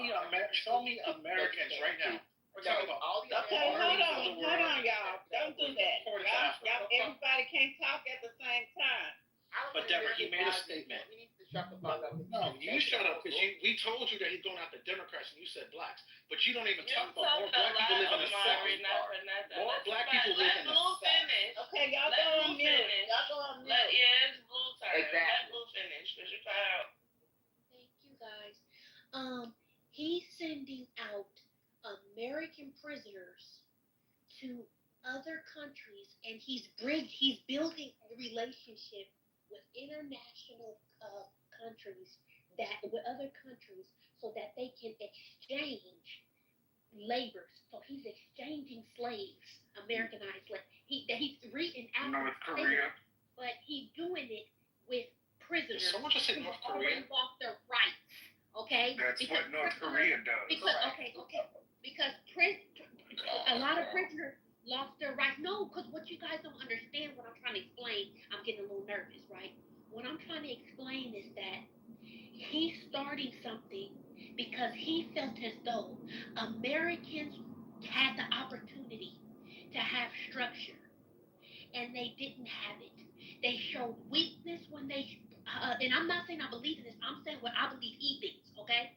Speaker 9: me Americans right now. We're talking about
Speaker 3: all the
Speaker 17: Okay, hold on, y'all. Don't do that. Y'all, everybody can't talk at the same time.
Speaker 9: But Deborah, he made a statement.
Speaker 3: He needs to shut the fuck up.
Speaker 9: No, you shut up because we told you that he's going after Democrats and you said blacks, but you don't even talk about more black people live in the South. More black people live in the South.
Speaker 17: Okay, y'all go on mute.
Speaker 18: It's Blue turn.
Speaker 3: Exactly.
Speaker 18: Let Blue finish because you're tired.
Speaker 4: Thank you guys. He's sending out American prisoners to other countries, and he's building a relationship with international countries with other countries so that they can exchange labor. So he's exchanging slaves, Americanized slaves. He's reenacting
Speaker 2: North Korea.
Speaker 4: but he's doing it with prisoners.
Speaker 9: Someone just said North
Speaker 4: who
Speaker 9: Korea.
Speaker 4: already lost their rights. Okay.
Speaker 2: That's what North Korea does.
Speaker 4: Because a lot of prisoners lost their rights. No, because what you guys don't understand, what I'm trying to explain, I'm getting a little nervous, right? What I'm trying to explain is that he's starting something because he felt as though Americans had the opportunity to have structure, and they didn't have it. They showed weakness when they, and I'm not saying I believe in this, I'm saying what I believe he thinks, okay?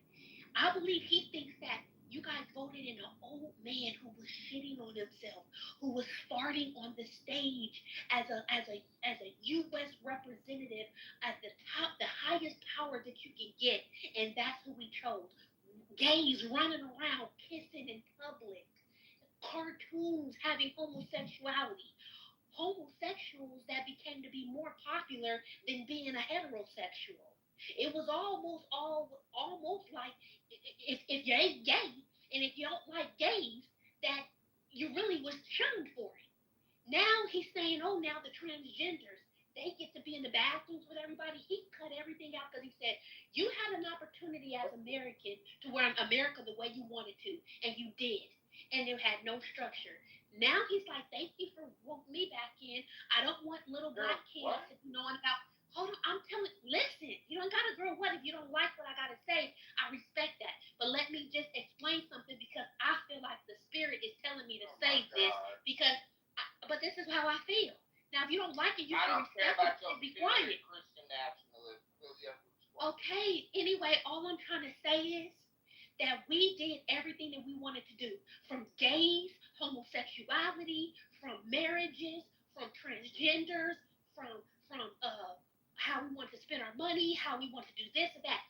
Speaker 4: I believe he thinks that you guys voted in an old man who was shitting on himself, who was farting on the stage as a U.S. representative at the top, the highest power that you can get, and that's who we chose. Gays running around kissing in public, cartoons having homosexuality, homosexuals that became to be more popular than being a heterosexual. It was almost like if you ain't gay and if you don't like gays, that you really was shunned for it. Now he's saying, oh, now the transgenders, they get to be in the bathrooms with everybody. He cut everything out because he said, you had an opportunity as American to run America the way you wanted to, and you did. And it had no structure. Now he's like, thank you for voting me back in. I don't want little black kids to be knowing about. Hold on, I'm telling. Listen, you don't gotta grow what if you don't like what I gotta say. I respect that, but let me just explain something because I feel like the spirit is telling me to say this because. But this is how I feel. Now, if you don't like it, you can respect it and be quiet.
Speaker 3: Christian nationalism.
Speaker 4: Okay. Anyway, all I'm trying to say is that we did everything that we wanted to do, from gays, homosexuality, from marriages, from transgenders, from how we want to spend our money, how we want to do this and that.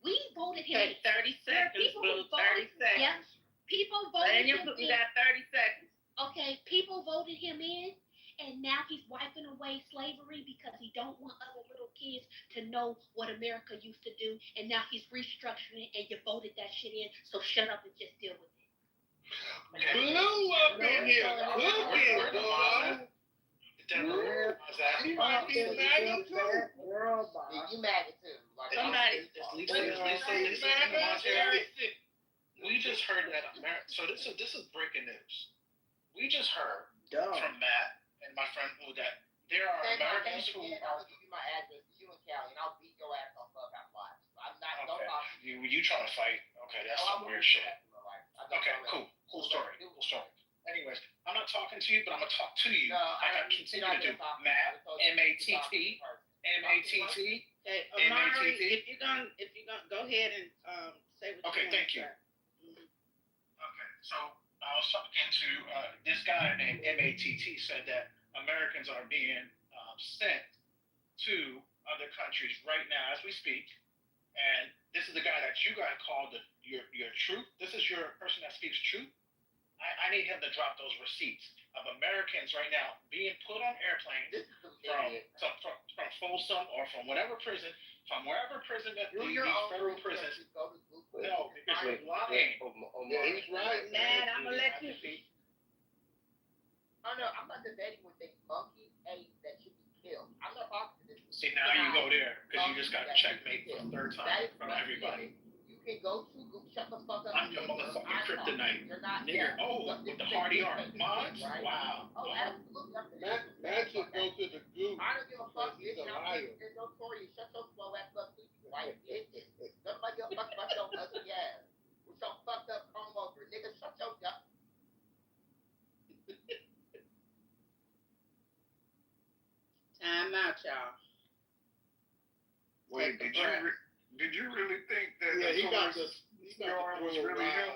Speaker 4: We voted him.
Speaker 17: Okay, 30 seconds, Blue. 30 seconds.
Speaker 4: Yeah, people voted him in.
Speaker 17: You got 30 seconds.
Speaker 4: Okay, people voted him in, and now he's wiping away slavery because he don't want other little kids to know what America used to do, and now he's restructuring it, and you voted that shit in, so shut up and just deal with it.
Speaker 9: Blue up in here. Cooking, boy.
Speaker 3: You maggot too.
Speaker 9: Somebody. We just heard that America. So this is breaking news. We just heard from Matt and my friend that there are Americans who
Speaker 3: I'll give you my address, you and Callie, and I'll beat your ass on Clubhouse Live. I'm not.
Speaker 9: Okay.
Speaker 3: Don't talk.
Speaker 9: You trying to fight? Okay, that's some weird shit. Okay, cool story. Anyways, I'm not talking to you, but I'm gonna talk to you.
Speaker 3: No,
Speaker 9: I continue to do. Matt, M-A-T-T, M-A-T-T.
Speaker 12: Okay, Amari, if you're gonna go ahead and say what
Speaker 9: Okay, thank you. Okay, so I was talking to this guy named M-A-T-T said that Americans are being sent to other countries right now as we speak, and this is the guy that you guys call your truth. This is your person that speaks truth. I need him to drop those receipts of Americans right now being put on airplanes from Folsom or from whatever prison, from wherever prison that these federal prisons. No, because you're lying.
Speaker 1: Yeah, he's right.
Speaker 12: Man, I'm gonna let you.
Speaker 3: Oh no, I'm not debating with a monkey ape that should be killed. I'm not talking to this.
Speaker 9: See, now you go there because you just got checkmate for the third time from everybody.
Speaker 3: You can go to shut the fuck up.
Speaker 9: I'm your motherfucking kryptonite.
Speaker 3: You're not.
Speaker 9: Nigga, with the hardy arm. Mods? Wow.
Speaker 3: Oh, absolutely.
Speaker 8: Matt should go to the goose.
Speaker 3: I don't give a fuck.
Speaker 8: He's a liar.
Speaker 3: It's notorious. Shut your slow ass up, so you can white bitches. Nobody give a fuck about your ugly ass. With your fucked up comb over. Nigga, shut your dumb.
Speaker 12: Time out, y'all.
Speaker 2: Wait, did you really think that
Speaker 8: He about to
Speaker 2: was really him?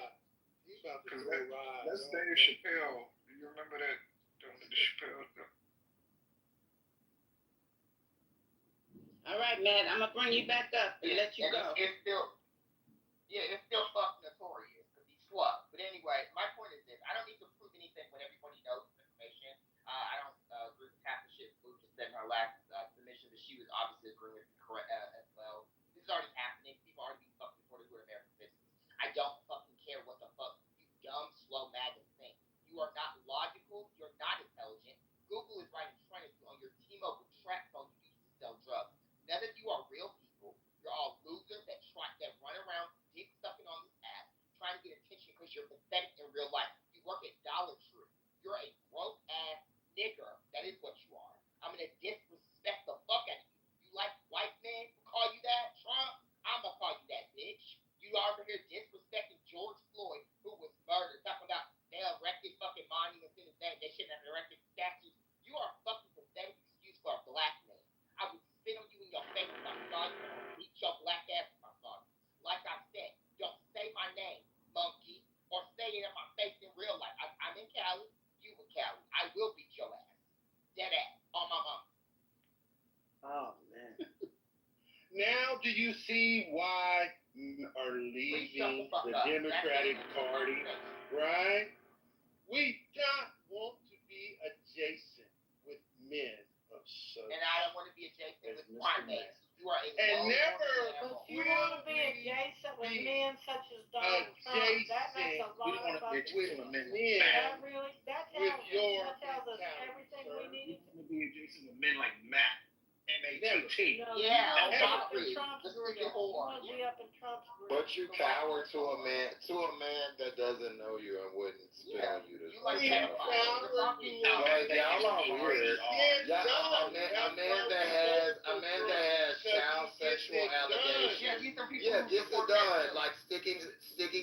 Speaker 8: He's about to
Speaker 2: Because
Speaker 8: go ride.
Speaker 2: that's Dave Chappelle. Do you remember that? The Chappelle?
Speaker 12: All right, Matt, I'm gonna bring you back up and let you go.
Speaker 3: It's still fucking notorious because he's slugged. But anyway, my point is this: I don't need to prove anything when everybody knows this information. I don't agree with half the shit Blue just said in her last submission, but she was obviously agreeing with me correct as well. This is already happening. People are already being fucking deported who are American citizens. I don't fucking care what the fuck you dumb, slow maggot think. You are not logical. You're not intelligent. Google is right in front of you on your T-Mobile track phone you use to sell drugs. None of you are real people. You're all losers that run around dick sucking on this app, trying to get attention because you're pathetic in real life. You work at Dollar Tree. You're a broke ass nigger. That is what you are. I'm gonna disrespect the fuck out of you. You like white men who call you that, Trump? I'm gonna call you that, bitch. You over here disrespecting George Floyd, who was murdered, talking about they erected fucking monuments in his name. They shouldn't have erected statues. You are a fucking pathetic excuse for a black man. I would spit on you in your face if I saw you and beat your black ass if I saw you. Like I said, don't say my name, monkey, or say it in my face in real life. I'm in Cali. You in Cali. I will beat your ass. Dead ass. On my mom.
Speaker 8: Oh, man. Now do you see why are leaving the Democratic Party, right? We don't want to be adjacent with men of such.
Speaker 3: And I don't want to be adjacent with primates. You are a
Speaker 8: and never
Speaker 5: You want to be adjacent with men such as Donald Trump. That makes a lot of fucking sense. That tells us everything we need
Speaker 9: to be adjacent with men like Matt. M-A-T-T.
Speaker 3: Yeah,
Speaker 5: Trump's group. You want to be up in Trump's group.
Speaker 1: But you cower to a man that doesn't know you and wouldn't spit on you to
Speaker 3: like
Speaker 1: y'all are weird. A man that has child sexual allegations. Yeah, this is done. Like sticking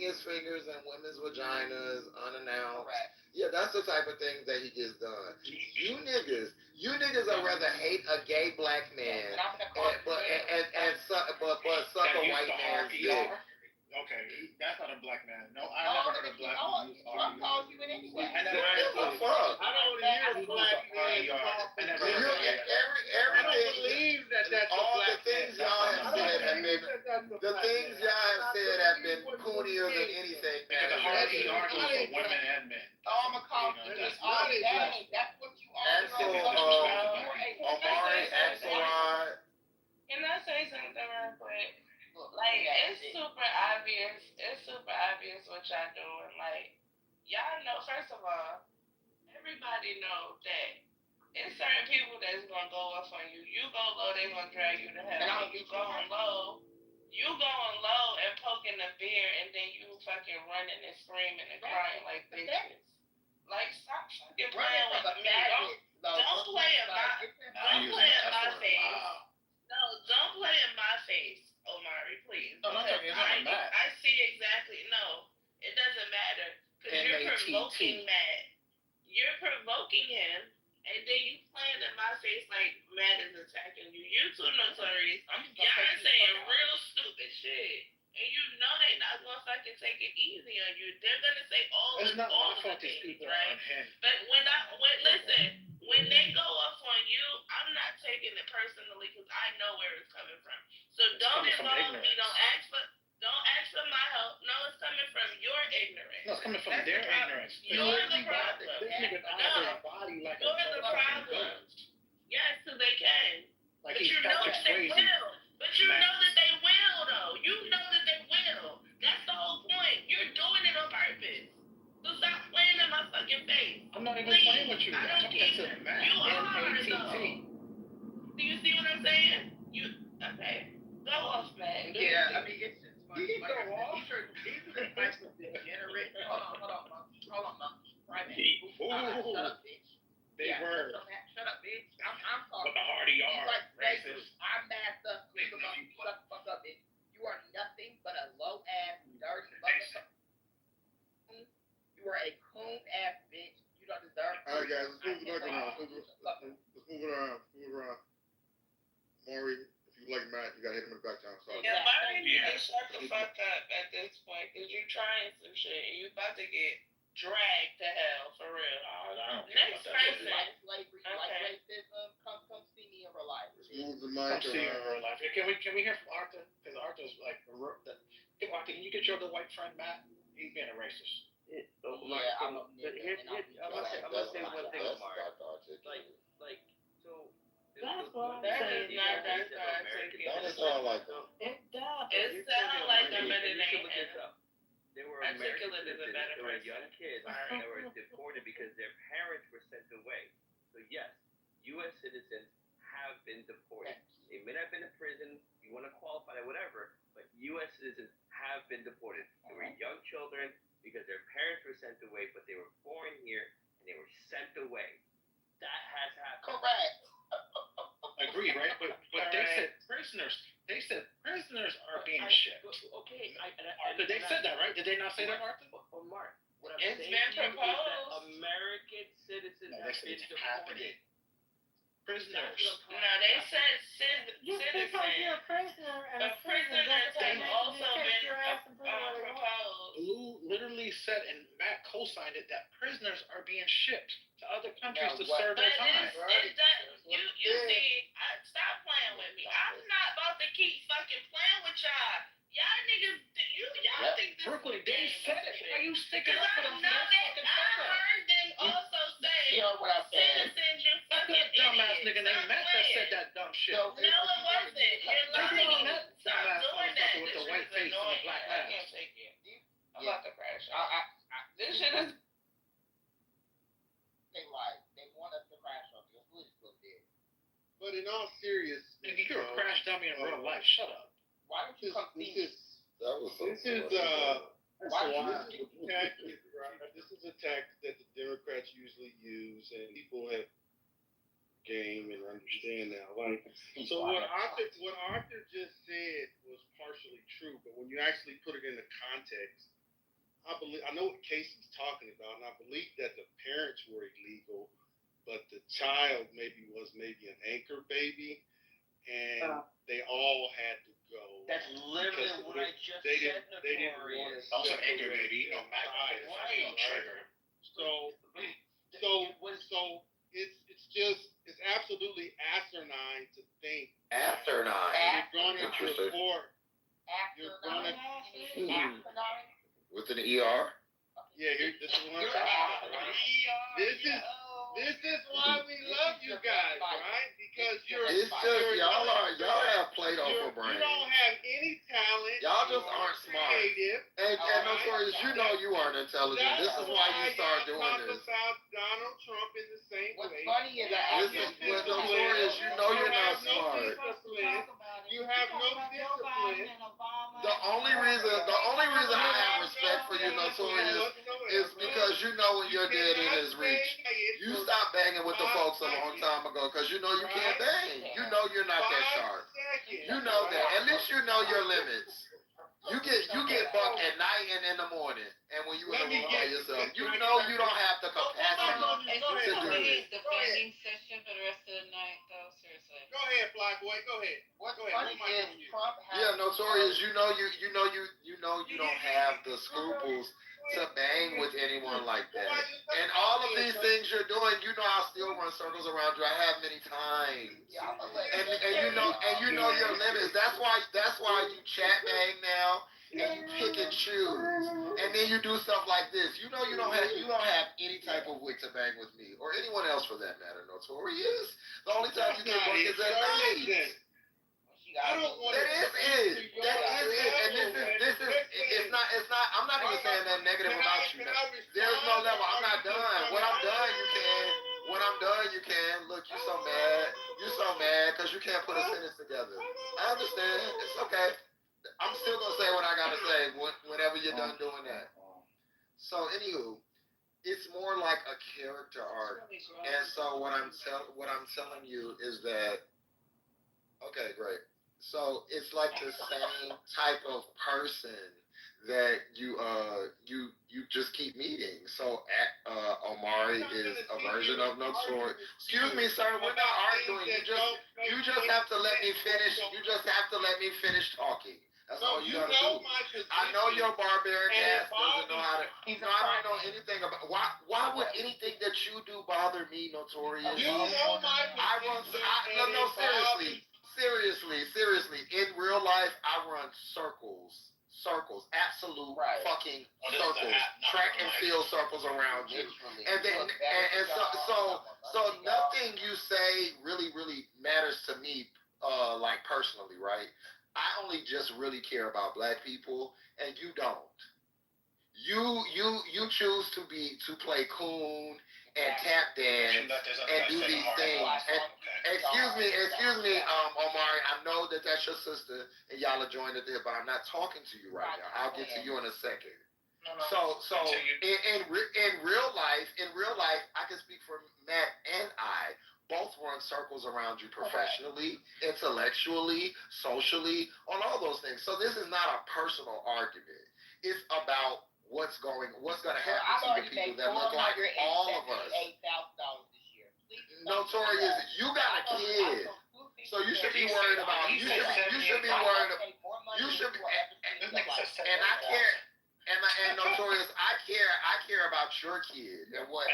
Speaker 1: his fingers in women's vaginas unannounced. Yeah, that's the type of things that he gets done. You niggas would rather hate a gay black man but suck a white man's dick.
Speaker 9: Okay, that's not a black man. No, I never heard a black man use
Speaker 3: Trump calls you it anyway.
Speaker 9: I never heard a
Speaker 8: fuck. I don't hear a black man
Speaker 9: I never heard
Speaker 8: I don't believe that that's
Speaker 1: all
Speaker 8: a black
Speaker 1: the things y'all have said have been coonier than anything.
Speaker 9: Because the hardly argues for women and men.
Speaker 3: Oh, I'm gonna call you this all day. That's what you are.
Speaker 1: Omari, Axelrod.
Speaker 21: Can I say something real quick? Like, it's super obvious. It's super obvious what y'all doing. Like, y'all know, first of all, everybody know that it's certain people that's gonna go off on you. You go low, they gonna drag you to hell. You going low and poking the beer, and then you fucking running and screaming and crying like bitches. Like, stop fucking playing with me. Don't play in my face. No, don't play in my face, Omari, please.
Speaker 9: No,
Speaker 21: I see exactly. No, it doesn't matter. Because you're provoking Matt. poking him, and then you playing in my face like Matt is attacking you. You too notorious. Y'all saying real stupid shit. And you know they not gonna fucking take it easy on you. They're gonna say all
Speaker 9: It's
Speaker 21: the
Speaker 9: not
Speaker 21: all
Speaker 9: my
Speaker 21: the
Speaker 9: fault these
Speaker 21: things,
Speaker 9: people are
Speaker 21: right?
Speaker 9: unhinged.
Speaker 21: But when they go off on you, I'm not taking it personally because I know where it's coming from. So don't
Speaker 9: coming from
Speaker 21: involve me.
Speaker 9: ignorance.
Speaker 21: Don't ask for my help. No, it's coming from your ignorance.
Speaker 9: No, it's coming from
Speaker 21: That's
Speaker 9: their
Speaker 21: the problem.
Speaker 9: ignorance.
Speaker 21: You're the problem.
Speaker 9: This nigga out their body like
Speaker 21: You're
Speaker 9: a
Speaker 21: the
Speaker 9: fucking
Speaker 21: problem.
Speaker 9: ghost.
Speaker 21: Yes, so they can.
Speaker 9: Like
Speaker 21: But
Speaker 9: he's
Speaker 21: you know
Speaker 9: Patrick
Speaker 21: that they
Speaker 9: Swayze.
Speaker 21: will. But you know that they will, though. You know that they will. That's the whole point. You're doing it on purpose. So stop playing in my fucking face.
Speaker 9: I'm not even
Speaker 21: Please.
Speaker 9: playing with you.
Speaker 21: I don't
Speaker 9: I'm
Speaker 21: care.
Speaker 9: talking to Matt.
Speaker 21: You are,
Speaker 9: M-A-T-T.
Speaker 21: though. Do you see what I'm saying? Okay. Go off, man.
Speaker 3: Yeah, I mean, it's just funny.
Speaker 9: You can
Speaker 3: Like I
Speaker 9: go
Speaker 3: said,
Speaker 9: off.
Speaker 3: these are the types of degenerate. Hold on, right, man.
Speaker 9: Ooh.
Speaker 3: Shut up, bitch.
Speaker 9: Big word.
Speaker 3: Shut up, bitch. I'm talking.
Speaker 9: With the hardy
Speaker 3: You
Speaker 9: R.
Speaker 3: like
Speaker 9: Racist.
Speaker 3: I'm masked up. Shut the fuck up, bitch. You are nothing but a low ass, dirty motherfucker. You are a coon ass bitch. You don't deserve.
Speaker 1: All right, guys, let's move it around. Let's move it around. Maury, if you like Matt, you gotta hit him in the back channel. Sorry.
Speaker 21: Yeah, Murray need to shut the fuck up at this point because you're trying some shit and you about to get dragged to hell for real. Next person.
Speaker 3: Like slavery, like racism. Come see me in real life.
Speaker 1: Move the
Speaker 9: Come
Speaker 1: mic
Speaker 9: see you in
Speaker 1: around.
Speaker 9: real life. Can we hear from Arthur? Because Arthur's like, hey, Arthur, can you get your other white friend Matt? He's being a racist.
Speaker 3: I'm gonna say one thing, Mark.
Speaker 13: Like, so.
Speaker 5: That's what I'm
Speaker 21: That
Speaker 5: saying.
Speaker 21: is not that articulate.
Speaker 1: That sound like a
Speaker 5: It does.
Speaker 21: It sounds like a better name.
Speaker 13: They were
Speaker 21: Articulate is a better
Speaker 13: They were
Speaker 21: person.
Speaker 13: young kids that were deported because their parents were sent away. So yes, U.S. citizens have been deported. They may not have been in prison. You want to qualify that, whatever. But U.S. citizens have been deported. They were young children because their parents were sent away, but they were born here and they were sent away. That has happened.
Speaker 3: Correct.
Speaker 9: Agreed, right? But they said prisoners. They said prisoners are being shipped.
Speaker 13: Okay,
Speaker 9: Arthur, they said that, right? Did they not say that, Arthur?
Speaker 13: Mark, what I'm
Speaker 21: It's
Speaker 13: saying
Speaker 21: been
Speaker 13: to you is that
Speaker 21: proposed.
Speaker 13: American citizens
Speaker 9: No, they
Speaker 13: have
Speaker 9: said
Speaker 13: been
Speaker 9: it's
Speaker 13: deported.
Speaker 9: happening. Prisoners.
Speaker 21: No, they said
Speaker 5: Just because you're a prisoner and a
Speaker 21: But
Speaker 5: citizen
Speaker 21: prisoners
Speaker 5: doesn't
Speaker 21: have
Speaker 5: mean
Speaker 21: also
Speaker 5: you
Speaker 21: been
Speaker 5: kick your ass and put it where they want.
Speaker 21: proposed.
Speaker 9: Lou literally said, and Matt co-signed it, that prisoners are being shipped to other countries to serve
Speaker 21: But
Speaker 9: their time.
Speaker 21: you see, stop playing with me. I'm not about to keep fucking playing with y'all. Y'all niggas, y'all think this
Speaker 9: Brooklyn,
Speaker 21: is
Speaker 9: they said it. Why you sticking up for them?
Speaker 21: I heard them also say, citizens, you fucking
Speaker 9: That dumbass
Speaker 21: idiot.
Speaker 9: nigga named Matt that said that dumb shit.
Speaker 21: No, it wasn't. You're lying. Stop doing that.
Speaker 9: With
Speaker 21: This
Speaker 9: the
Speaker 21: shit
Speaker 9: white
Speaker 21: is
Speaker 9: face and the
Speaker 21: annoying.
Speaker 9: black
Speaker 21: I
Speaker 9: mask.
Speaker 21: can't take it. I'm about to crash out. This shit is.
Speaker 3: They lied. They want us to crash on you. Who is still dead?
Speaker 1: But in all seriousness,
Speaker 9: Nigga, you're a crash dummy in real life. Shut up.
Speaker 3: Why don't you come see me?
Speaker 1: this is a tactic that the Democrats usually use, and people have game and understand now. Like, so what Arthur just said was partially true, but when you actually put it into context, I know what Casey's talking about, and I believe that the parents were illegal, but the child was maybe an anchor baby, and they all had to go.
Speaker 13: That's literally what I just said.
Speaker 1: They didn't want to.
Speaker 9: Also, anchor baby, Matt on trigger.
Speaker 1: So it's absolutely asinine to think
Speaker 3: Asinine.
Speaker 1: you're going to
Speaker 3: Interesting.
Speaker 1: report. You're going to
Speaker 3: With an ER?
Speaker 1: Yeah, this is what I'm talking about. This is why we love you guys, right? Because
Speaker 3: It's just y'all have Play-Doh for brains.
Speaker 1: You don't have any talent.
Speaker 3: Y'all just aren't smart.
Speaker 1: Creative.
Speaker 3: And Notorious, you know you aren't intelligent. This is why you start doing this.
Speaker 1: About Donald Trump in the same way.
Speaker 3: What's funny is that Notorious, you know you're not smart.
Speaker 1: You have no discipline.
Speaker 3: The only reason I have respect for you, Notorious, is because you know when your dead end is reached. You stopped banging with the folks a long time ago because you know you can't bang. You know you're not that sharp. You know that. At least you know your limits.
Speaker 1: You get bucked at night and in the morning, and when you in the room by yourself, you know you don't have the capacity to do it.
Speaker 12: Defending session for the rest of the night, though. Seriously.
Speaker 8: Go ahead, Fly Boy. Go ahead.
Speaker 3: What's
Speaker 8: Go ahead.
Speaker 3: funny is Trump has
Speaker 1: Yeah, Notorious. You know you don't have the scruples to bang with anyone like that. And all of these things you're doing, you know I'll still run circles around you. I have many times. And you know your limits. That's why you chat bang now and you pick and choose. And then you do stuff like this. You know you don't have any type of wit to bang with me or anyone else for that matter, Notorious. The only time you get booked is at night.
Speaker 8: I don't want
Speaker 1: That is it. And this is it's not I'm not even saying that negative about you. There's no level. I'm not done. When I'm done you can. Look, you're so mad because you can't put a sentence together. I understand. It's okay. I'm still gonna say what I gotta say whenever you're done doing that. So anywho, it's more like a character arc. And so what I'm telling you is that okay, great. So it's like the same type of person that you just keep meeting. So Omari is a version of Notorious. Excuse me, sir, we're not arguing. You just have to let me finish. You just have to let me finish talking. That's all you gotta do. I know your barbaric ass doesn't know how to. I don't know anything about. Why would anything that you do bother me, Notorious?
Speaker 8: You know my position.
Speaker 1: No, seriously. In real life, I run circles, absolute fucking circles, track and field circles around you. And then, so nothing you say really matters to me, like personally, right? I only just really care about black people, and you don't. You choose to play coon and tap dance and do these things. And excuse me, Omari. I know that that's your sister, and y'all are joined at there, but I'm not talking to you right now. I'll get to you in a second. So in real life, I can speak for Matt and I. Both run circles around you professionally, intellectually, socially, on all those things. So this is not a personal argument. It's about what's going to happen to the people that look like all of us.
Speaker 3: $8,000 this year.
Speaker 1: Notorious, you got a kid, so you should be worried about. You should be worried. You should be. And I care. And Notorious, I care about your kid and what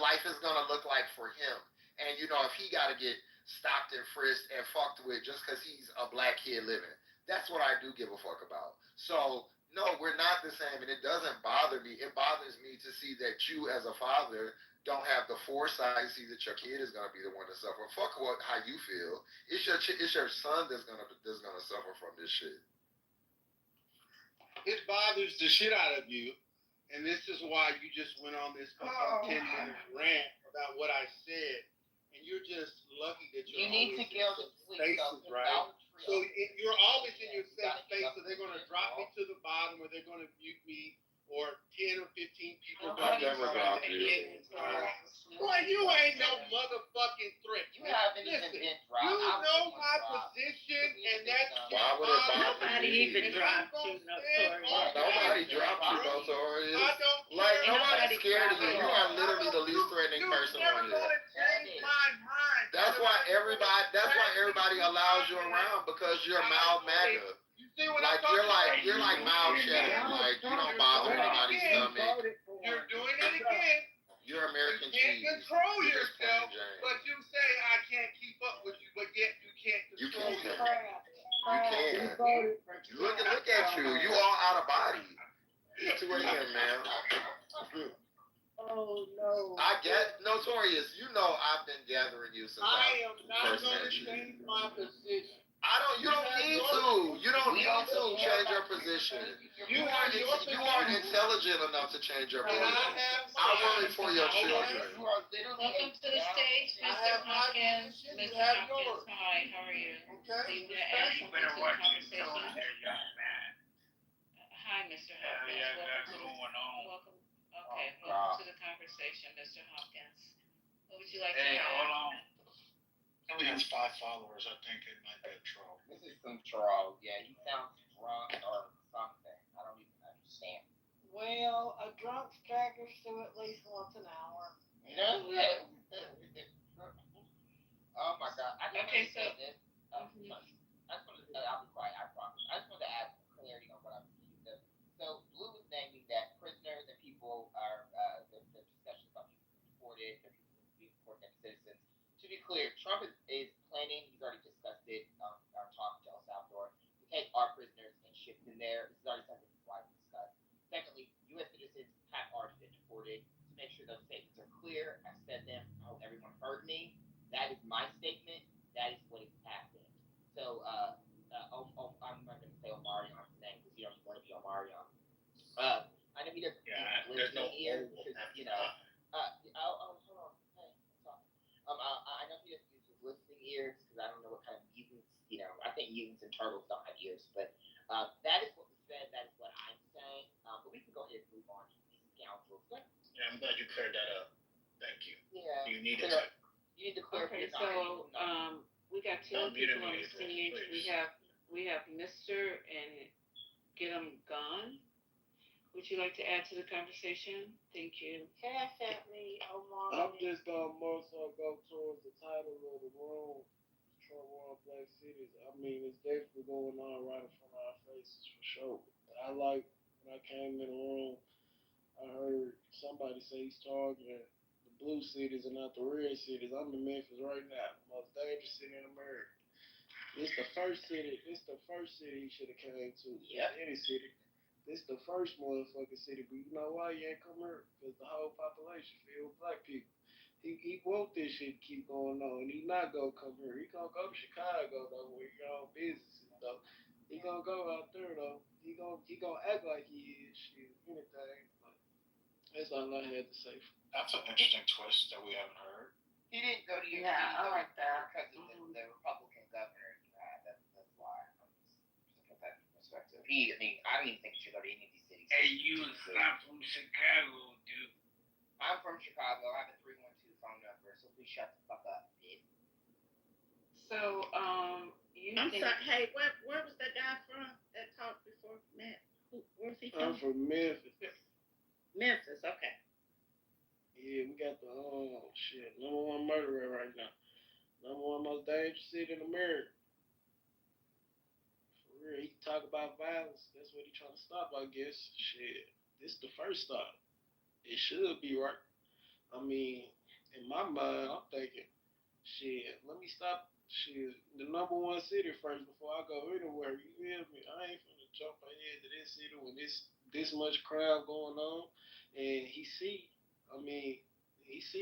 Speaker 1: life is gonna look like for him. And you know, if he gotta get stopped and frisked and fucked with just because he's a black kid living, that's what I do give a fuck about. So no, we're not the same, and it doesn't bother me. It bothers me to see that you, as a father, don't have the foresight to see that your kid is gonna be the one to suffer. Fuck how you feel. It's your son that's gonna suffer from this shit.
Speaker 8: It bothers the shit out of you, and this is why you just went on this 10-minute rant about what I said, and you're just lucky that you're
Speaker 3: need to get the
Speaker 8: spaces, right? So you're always in your safe space, so they're going to drop me to the bottom, or they're going to mute me, or 10 or 15 people.
Speaker 1: I've never dropped you.
Speaker 8: Boy, you ain't no motherfucking threat.
Speaker 3: You haven't even been dropped.
Speaker 8: You know my position, and that's
Speaker 1: why would it bother
Speaker 17: Nobody even dropped you, Notorious.
Speaker 1: Nobody dropped you, Notorious.
Speaker 8: I don't
Speaker 1: like nobody's scared of you. You are literally the least threatening person on here. That's why everybody allows you around, because you're mild mannered. Like you're like mild shattered. Like you don't bother anybody's stomach.
Speaker 8: You're doing it again.
Speaker 1: You're American
Speaker 8: cheese. You can't control yourself, but you say I can't keep up with you, but yet you can't control yourself.
Speaker 1: You can. Look at you. You all out of body. It's 2 a.m., man.
Speaker 5: Oh no.
Speaker 1: I get Notorious. You know I've been gathering you since
Speaker 8: I am not
Speaker 1: first
Speaker 8: going
Speaker 1: met
Speaker 8: to
Speaker 1: you.
Speaker 8: change my position.
Speaker 1: You don't need to. You don't need to change your position. You aren't intelligent enough to change your position. I worry for your children.
Speaker 12: Welcome to the stage, Mr. Hopkins. Mr. Hopkins, hi, how are you? So you want to add something to the conversation? Hi, Mr. Hopkins. Welcome. Okay, welcome to the conversation, Mr. Hopkins. What would you like to add?
Speaker 9: Hold on. He only has 5 followers. I think it might be a troll.
Speaker 3: This is some troll. Yeah, he sounds drunk or something. I don't even understand.
Speaker 5: Well, a drunk staggers through at least once an hour.
Speaker 3: No. Oh my God.
Speaker 6: Okay, so.
Speaker 3: This. I just want to. I'll be quiet. I promise. I just want to add clarity on what I'm saying. So Blue was naming that prisoners and people are the discussion about people deported, the people being deported as citizens. To be clear, Trump is planning. He's already discussed it. Our talk to El Salvador to take our prisoners and ship them there. This is already something he's widely discussed. Secondly, U.S. citizens have already been deported. To make sure those statements are clear, I said them. I hope everyone heard me. That is my statement. That is what has happened. So, I'm not going to say Omarion's name because you don't want to be Omarion. I know he doesn't
Speaker 9: there's no
Speaker 3: here because, hold on. Hey, I'm talking. I know he doesn't use his listening ears because I don't know what kind of mutants, I think mutants and turtles don't have ears, but that is what was said. That is what I'm saying. But we can go ahead and move on to these scoundrels.
Speaker 9: Yeah, I'm glad you cleared that up. Thank you.
Speaker 3: Yeah.
Speaker 9: You needed to.
Speaker 3: You need to clear.
Speaker 6: Okay, so we got two people on the stage. We have Mr. and Get 'em Gone. Would you like to add to the conversation? Thank you.
Speaker 5: Cash at me, Omar.
Speaker 16: I'm just gonna more so go towards the title of the room, Trump War Black Cities. I mean, it's definitely going on right in front of our faces for sure. I like when I came in the room, I heard somebody say he's targeting the blue cities and not the red cities. I'm in Memphis right now, the most dangerous city in America. It's the first city he should have came to.
Speaker 3: Yep.
Speaker 16: Any city. This the first motherfucking city, but you know why he ain't come here? Because the whole population filled with black people. He want this shit to keep going on, and he not gonna come here. He gonna go to Chicago though, where he got businesses though. He gonna go out there though. He gonna act like he is shit, anything. But that's all I had to say.
Speaker 9: That's an interesting twist that we haven't heard.
Speaker 3: He didn't go to your
Speaker 6: I like that.
Speaker 3: because of the Republican governor you had. That's why. Just put that in perspective. I don't even think he should go to any of these cities.
Speaker 10: Hey, you is not from Chicago, dude.
Speaker 3: I'm from Chicago. I have a 312 phone number, so please shut the fuck up, bitch.
Speaker 6: So,
Speaker 17: I'm sorry. Hey, where was that guy from that talked before? Matt. Where's he from?
Speaker 16: I'm from Memphis.
Speaker 17: Memphis. Okay.
Speaker 16: Yeah, we got the number one murderer right now. Number one most dangerous city in America. For real, he talk about violence. That's what he trying to stop, I guess. Shit, this the first stop. It should be right. I mean, in my mind, I'm thinking, shit, let me stop. Shit, the number one city first before I go anywhere. You feel me? I ain't finna jump ahead to this city when this much crime going on, and he see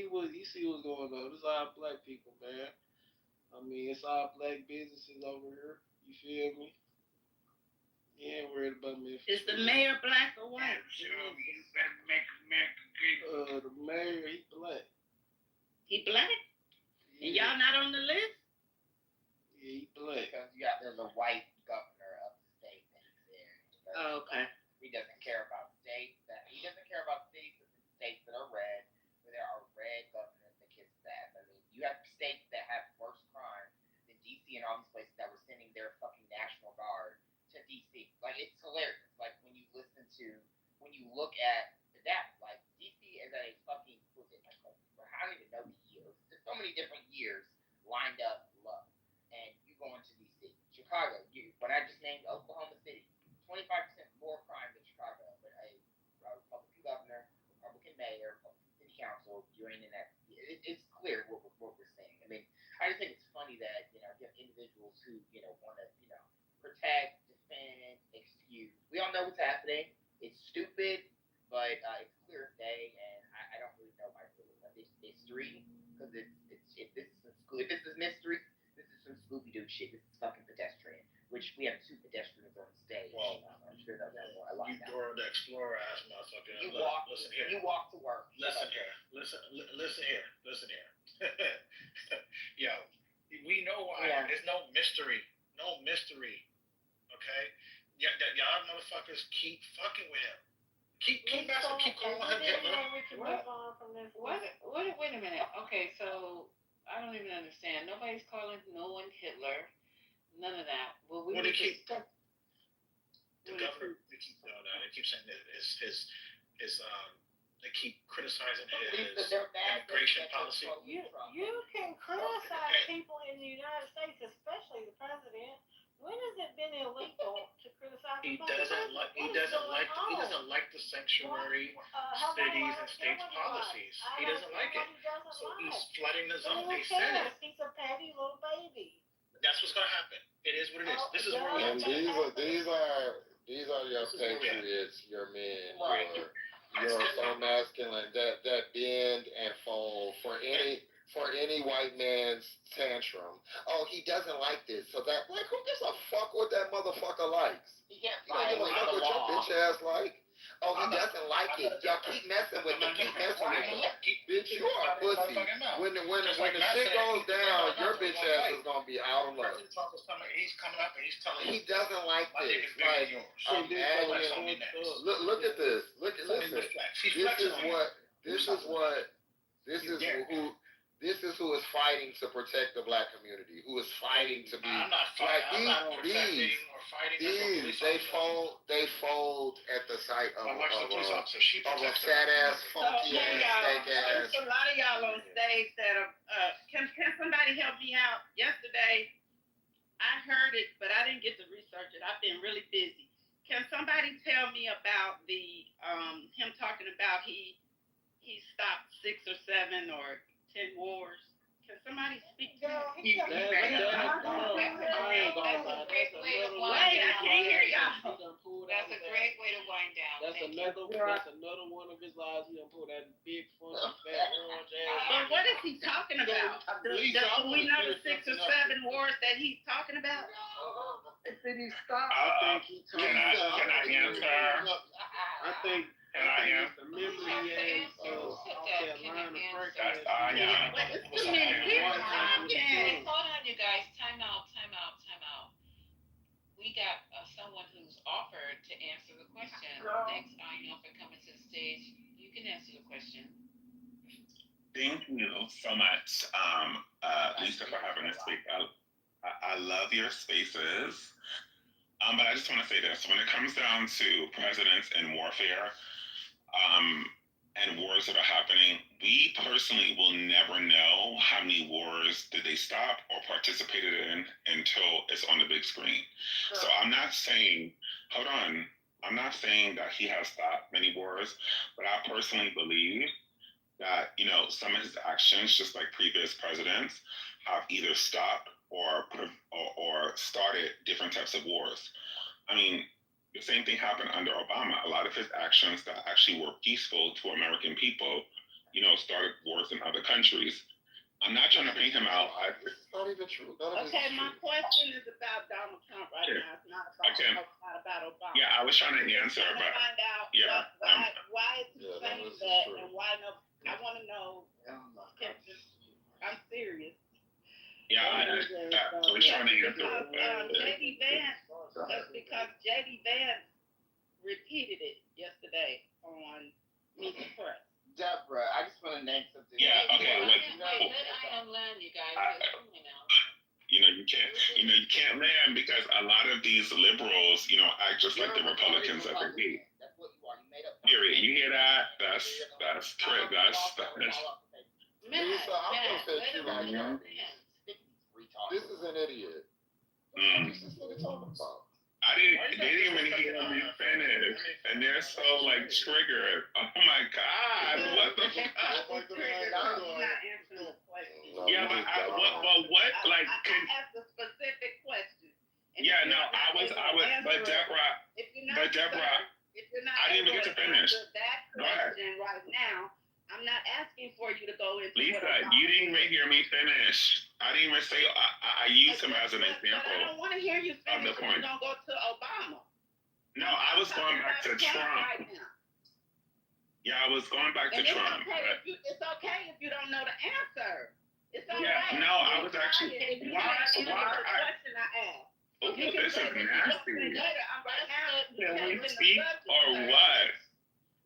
Speaker 16: what's going on. It's all black people, man. I mean, it's all black businesses over here. You feel me? He ain't worried about Memphis.
Speaker 17: Is the mayor black or white?
Speaker 10: Sure, you better make America great.
Speaker 16: The mayor, he black.
Speaker 17: He black?
Speaker 16: Yeah.
Speaker 17: And y'all not on the list?
Speaker 16: Yeah, he black.
Speaker 3: Because there's a white governor of the state that he's in.
Speaker 17: Oh, okay.
Speaker 3: He doesn't care about states that are red, where there are red governors that kiss that. I mean, you have states that have worse crime than DC and all these places that were sending their fucking National Guard to DC. Like, it's hilarious. Like, when you look at that, like, DC is at a fucking, I don't even know the years. There's so many different years lined up low. And you go into DC. Chicago, when I just named Oklahoma City, 25% more crime than Chicago. But a Republican governor, Republican mayor, Republican city council, you ain't in that. It's clear what we're saying. I mean, I just think it's funny that, you have individuals who, want to, protect, defend, excuse. We all know what's happening. It's stupid, but it's clear as day, and I don't really know my history, because if this is mystery, this is some Scooby-Doo shit. This is fucking pedestrian, which we have 2 pedestrians on stage.
Speaker 9: Well,
Speaker 3: I'm sure they'll know a lot
Speaker 9: you
Speaker 3: now.
Speaker 9: Dora the Explorer ass motherfucker. Listen here.
Speaker 3: You walk to work.
Speaker 9: Listen here. Listen here. Yo, we know why.
Speaker 3: Yeah.
Speaker 9: There's no mystery. Okay? Y'all motherfuckers keep fucking with him. Keep calling him Hitler.
Speaker 6: Wait a minute. Okay, so I don't even understand. Nobody's calling no one Hitler. None of that. Well, we
Speaker 9: What do you keep? the governor, they keep doing that. They keep saying that they keep criticizing his immigration policy.
Speaker 5: You can criticize people in the United States, especially the president. When has it been illegal to criticize?
Speaker 9: He doesn't like the sanctuary cities and states policies. He doesn't like it. So he's flooding the zone. They said it.
Speaker 5: He's a petty little baby.
Speaker 9: That's what's gonna happen. It is what it is. This is where we
Speaker 1: And
Speaker 9: are.
Speaker 1: these are your patriots, your men,
Speaker 9: Right.
Speaker 1: your so masculine that bend and fold for any white man's tantrum. Oh, he doesn't like this, so that like who gives a fuck what that motherfucker likes?
Speaker 3: He can't
Speaker 1: You don't give a
Speaker 3: violate
Speaker 1: fuck
Speaker 3: the
Speaker 1: what your
Speaker 3: law.
Speaker 1: bitch ass like. Oh, he doesn't like it. Y'all keep messing with him. Keep messing with him. Bitch, you are a pussy. When the shit goes down, your bitch ass is gonna be out of luck.
Speaker 9: He's coming up and he's telling you.
Speaker 1: He doesn't like
Speaker 9: My
Speaker 1: this.
Speaker 9: dick is bigger than yours.
Speaker 1: Look at this. Listen. This is who is fighting to protect the black community. Who is fighting to be
Speaker 9: I'm not fighting. I'm not protecting or fighting.
Speaker 1: They fold at the sight of
Speaker 9: My wife's a police officer. She
Speaker 1: a
Speaker 9: protects
Speaker 1: fat ass, funky
Speaker 22: hey,
Speaker 1: ass, fake ass.
Speaker 22: there's a lot of y'all on stage that are. Can somebody help me out? Yesterday, I heard it, but I didn't get to research it. I've been really busy. Can somebody tell me about the him talking about he stopped 6 or 7 or 10 wars? Can somebody speak to that?
Speaker 16: Wait, I
Speaker 22: can't hear y'all.
Speaker 17: That's a great way to wind down.
Speaker 16: That's another one of his lies. He done pull that big funky fat orange ass.
Speaker 22: But what is he talking about? Do we know the 6 or 7 wars that he's talking about?
Speaker 16: Did he stop?
Speaker 9: Can I answer?
Speaker 16: I think
Speaker 9: Can I answer?
Speaker 16: the memory is South Carolina.
Speaker 9: That's Ayana.
Speaker 17: Hold on, you guys. Time out. We got someone who's offered to answer the question. Thanks, Ayana, for coming to the stage. You can answer the question.
Speaker 19: Thank you so much, Lisa, for having us speak. I love your spaces. But I just want to say this. When it comes down to presidents and warfare, and wars that are happening, we personally will never know how many wars did they stop or participated in until it's on the big screen. So I'm not saying that he has stopped many wars, but I personally believe that, some of his actions, just like previous presidents, have either stopped or started different types of wars. I mean, the same thing happened under Obama. A lot of his actions that actually were peaceful to American people, started wars in other countries. I'm not trying to paint him out.
Speaker 1: It's not even true.
Speaker 22: My question is about Donald Trump right now. It's not about Obama.
Speaker 19: Yeah, I was trying to answer,
Speaker 22: I'm
Speaker 19: but
Speaker 22: find out why is he saying that and why no. I want to know. I'm serious.
Speaker 19: Yeah, I was trying to answer.
Speaker 22: J.D. Vance, just because J.D. Vance repeated it yesterday on Meet the Press.
Speaker 3: Deborah, I just want to name something.
Speaker 19: Yeah, okay.
Speaker 17: Let Ion land, you guys.
Speaker 19: You can't land because a lot of these liberals, act just like the Republicans that they beat.
Speaker 3: That's what you are. You made up.
Speaker 19: Period. You hear that? That's true.
Speaker 1: Lisa, I'm gonna say you like that. This is an idiot. This is what they're talking about.
Speaker 19: They didn't even hear me finish, and they're so triggered. Oh my God! What the fuck? Yeah, but what?
Speaker 22: I asked a specific question.
Speaker 19: Yeah, no, I was, but Deborah,
Speaker 22: if you're not
Speaker 19: I didn't even get to finish.
Speaker 22: That question right now, I'm not asking for you to go into.
Speaker 19: Lisa, you didn't even hear me finish. I didn't even say I used him as an example.
Speaker 22: But I don't want to hear you finish. You're gonna go to Obama.
Speaker 19: No, I was going back to Trump.
Speaker 22: Right now.
Speaker 19: Yeah, I was going back to Trump.
Speaker 22: It's okay if you don't know the answer. It's all
Speaker 19: yeah,
Speaker 22: right.
Speaker 19: no, I was actually. Why?
Speaker 22: The question I asked.
Speaker 19: Oh, this is nasty.
Speaker 22: Can
Speaker 19: we speak or what?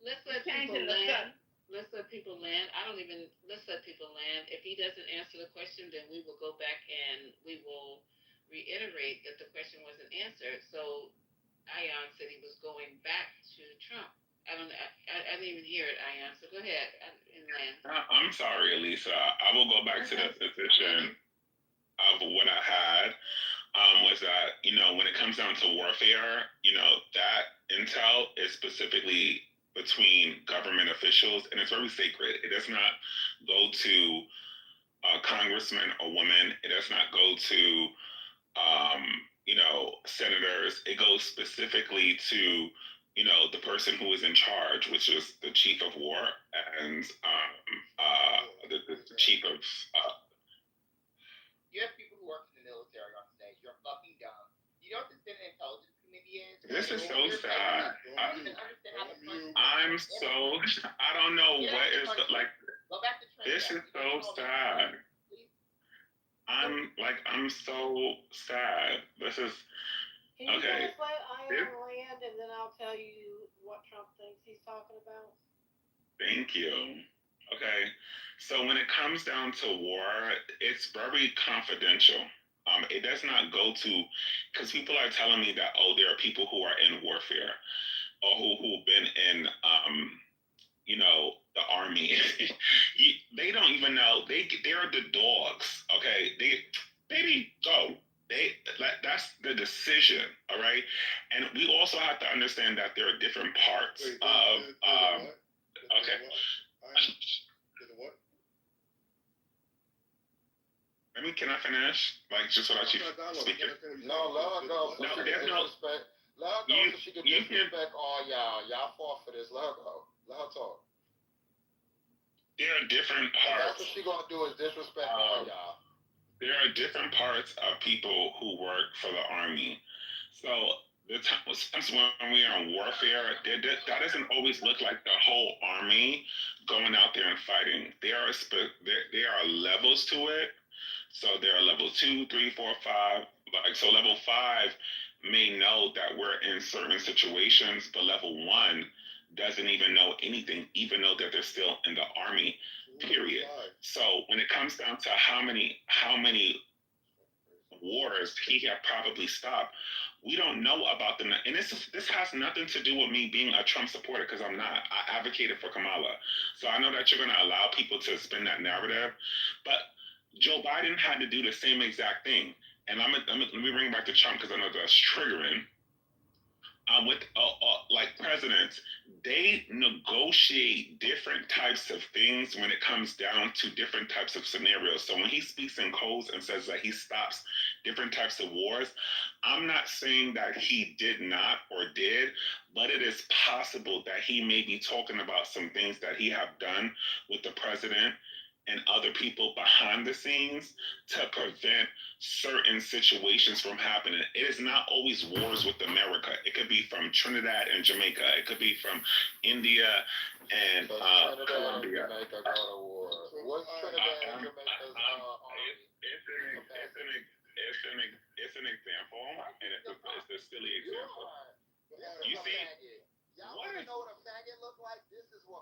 Speaker 17: Let's let people land. Let's let people land. Let's let people land. If he doesn't answer the question, then we will go back and we will reiterate that the question wasn't answered. So Ion said he was going back to Trump. I didn't even hear it, Ion. So go ahead, Inland.
Speaker 19: I'm sorry, Elisa. I will go back to the position of what I had. Was that, when it comes down to warfare, that intel is specifically between government officials, and it's very sacred. It does not go to a congressman or woman. It does not go to, senators. It goes specifically to, the person who is in charge, which is the chief of war and the chief of.
Speaker 3: You have people who work in the military on stage. You're fucking dumb. You know what the Senate Intelligence Committee is?
Speaker 19: This is so sad. I'm so. I don't know what is like.
Speaker 3: Go back to training.
Speaker 19: This is so sad. I'm so sad. This is.
Speaker 5: Can you
Speaker 19: Okay.
Speaker 5: just let Ion land, and then I'll tell you what Trump thinks he's talking about?
Speaker 19: Thank you. Okay. So when it comes down to war, it's very confidential. It does not go to, because people are telling me that, there are people who are in warfare or who've been in, the army. They don't even know. They're the dogs. Okay. Baby, go. That's the decision. All right. And we also have to understand that there are different parts of, okay. Can I finish? Just without you speaking?
Speaker 1: No, let her go.
Speaker 19: No, there's no.
Speaker 1: Let her go so she can disrespect all y'all. Y'all fought for this. Let her go. Let her talk.
Speaker 19: There are different parts.
Speaker 1: That's what she gonna do is disrespect all y'all.
Speaker 19: There are different parts of people who work for the army. So the times when we are in warfare, that doesn't always look like the whole army going out there and fighting. There are levels to it. So there are level 2, 3, 4, 5. So level 5 may know that we're in certain situations, but level 1 doesn't even know anything, even though that they're still in the army, period. So when it comes down to how many wars he had probably stopped, we don't know about them. And this has nothing to do with me being a Trump supporter, because I'm not. I advocated for Kamala. So I know that you're going to allow people to spin that narrative, but Joe Biden had to do the same exact thing. And let me bring it back to Trump, because I know that's triggering. With presidents, they negotiate different types of things when it comes down to different types of scenarios. So when he speaks in codes and says that he stops different types of wars, I'm not saying that he did not or did, but it is possible that he may be talking about some things that he have done with the president and other people behind the scenes to prevent certain situations from happening. It is not always wars with America. It could be from Trinidad and Jamaica. It could be from India and Colombia.
Speaker 1: Jamaica go to war. What's Trinidad and Jamaica's army?
Speaker 19: It's an example, and it's a silly example. You see,
Speaker 1: y'all want to know what a faggot look like? This is a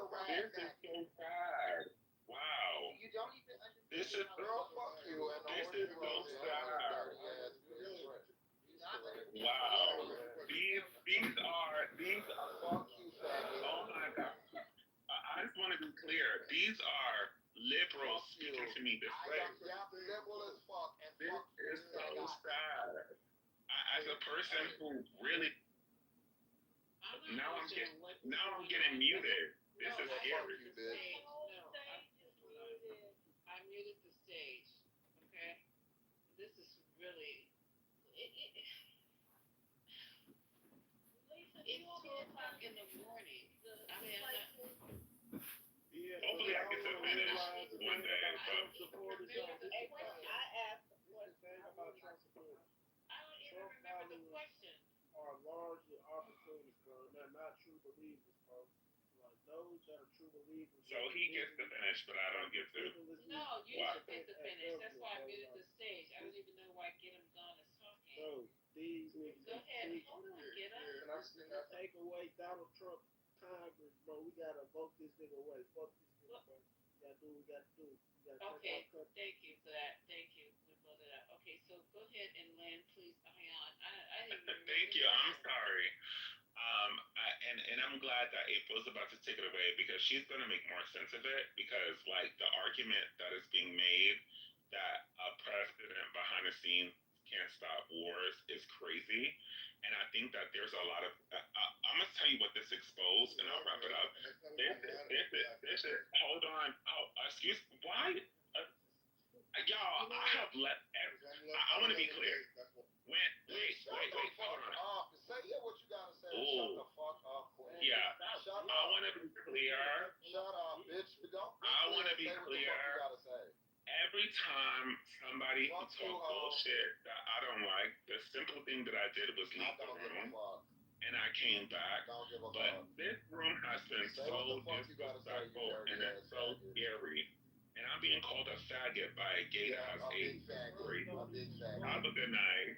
Speaker 1: rag faggot.
Speaker 19: This is so sad. Wow.
Speaker 3: You don't even understand.
Speaker 1: This is girl, fuck you. And
Speaker 19: this is so sad. Wow. These are
Speaker 1: fuck you, faggot.
Speaker 19: Oh my God. I just want to be clear. These are liberals speaking to me this way.
Speaker 1: Yeah, liberal as fuck. And
Speaker 19: this is so sad. As a person who really now I'm getting muted. This is scary.
Speaker 17: I muted the stage. Okay, this is really. It's 2:00 in the morning. I mean,
Speaker 19: hopefully I get to finish one day.
Speaker 17: I asked what
Speaker 16: about Trump supporters.
Speaker 17: I don't even remember the question.
Speaker 16: Are largely opportunists, bro. They're not true believers, bro. Like those that are true believers.
Speaker 19: So he gets to finish, but I don't get to.
Speaker 17: No, you should get to finish. That's why I muted the stage. I don't even know why Get Him Gone is talking.
Speaker 16: Bro, these niggas.
Speaker 17: Go ahead. Hold on, Get Him.
Speaker 16: And I'm gonna take away Donald Trump Congress, bro. We gotta vote this nigga away. Fuck this nigga, bro. We gotta do what we gotta do.
Speaker 17: Okay, thank you for that. Thank you. We voted out. Okay, so go ahead and land, please, Ion. I didn't
Speaker 19: Thank you. I'm sorry. I'm glad that April's about to take it away because she's gonna make more sense of it. Because like the argument that is being made that a president behind the scenes can't stop wars is crazy, and I think that there's a lot of. I'm gonna tell you what this exposed, and I'll wrap it up. This is. Hold on. Oh, excuse. Why? Y'all, I have let. I want to be clear. Wait. Hold on.
Speaker 1: Say what you gotta say.
Speaker 19: Ooh.
Speaker 1: Shut the fuck up, Queen.
Speaker 19: Yeah.
Speaker 1: Shut
Speaker 19: I want to be clear.
Speaker 1: Shut up, bitch.
Speaker 19: I want to be
Speaker 1: say
Speaker 19: clear.
Speaker 1: What the fuck you gotta say.
Speaker 19: Every time somebody talks bullshit that I don't like, the simple thing that I did was leave the room, and I came back. But this room has been so disrespectful and it's so scary. And I'm being called a faggot by a gay ass age. Have a good night.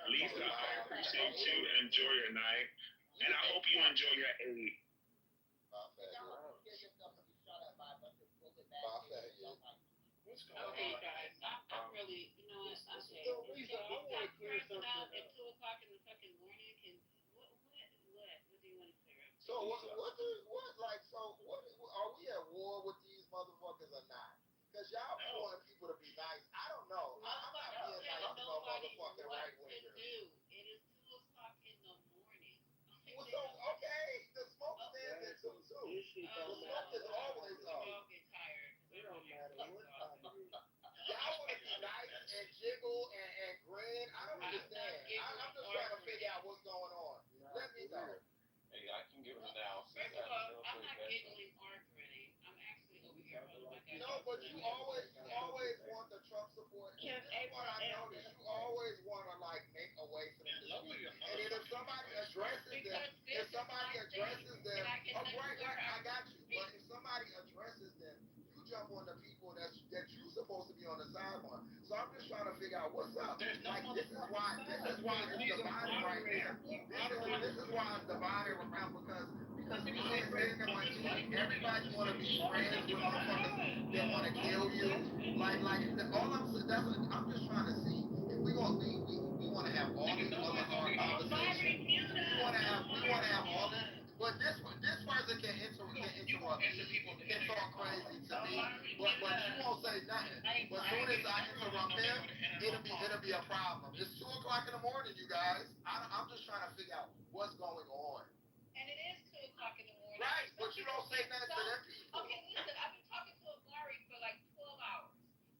Speaker 19: Lisa, I appreciate you. Enjoy your night. And I hope you enjoy your age.
Speaker 17: Okay, guys, I'm really, you know what, I'm saying, if you stop crashing out at 2 o'clock in the fucking morning, what do you want to clear up?
Speaker 1: So what are we at war with these motherfuckers or not? Because y'all want people to be nice. I don't know. I'm not being nice to no motherfucking right winger.
Speaker 17: It is 2 o'clock in the morning.
Speaker 1: Well, so, okay, the smoke stands at 2 too. The smoke is always up.
Speaker 17: We all get tired.
Speaker 16: It don't matter what time it is.
Speaker 1: Y'all want to be nice and jiggle and grin. I don't understand. I'm just trying to figure out what's going on. Let me know.
Speaker 13: Hey, I can give it an analysis.
Speaker 17: First of all, I'm not giggling or grinning. I'm actually over here holding my goddamn.
Speaker 1: No, but you always want the Trump support. This is what I noticed. You always want to like make a way for them to speak. And then if somebody addresses them, oh right, I got you. But if somebody addresses them, you jump on the people that you supposed to be on the sideline. So I'm just trying to figure out what's up. Like this is why it's divided right now. This is why it's divided right now because people ain't saying that like everybody want to be friends with motherfuckers that want to kill you. Like all I'm just trying to see if we want to have all these other hard conversations. We want to have all this. But this person can interrupt me, can talk crazy to me, but you won't say nothing. But as soon as I interrupt him, it'll be a problem. It's 2 o'clock in the morning, you guys. I'm just trying to figure out what's going on.
Speaker 17: And it is 2 o'clock in the morning.
Speaker 1: Right, but you don't say nothing to them people.
Speaker 17: Okay, listen, I've been talking to Amari for like 12 hours.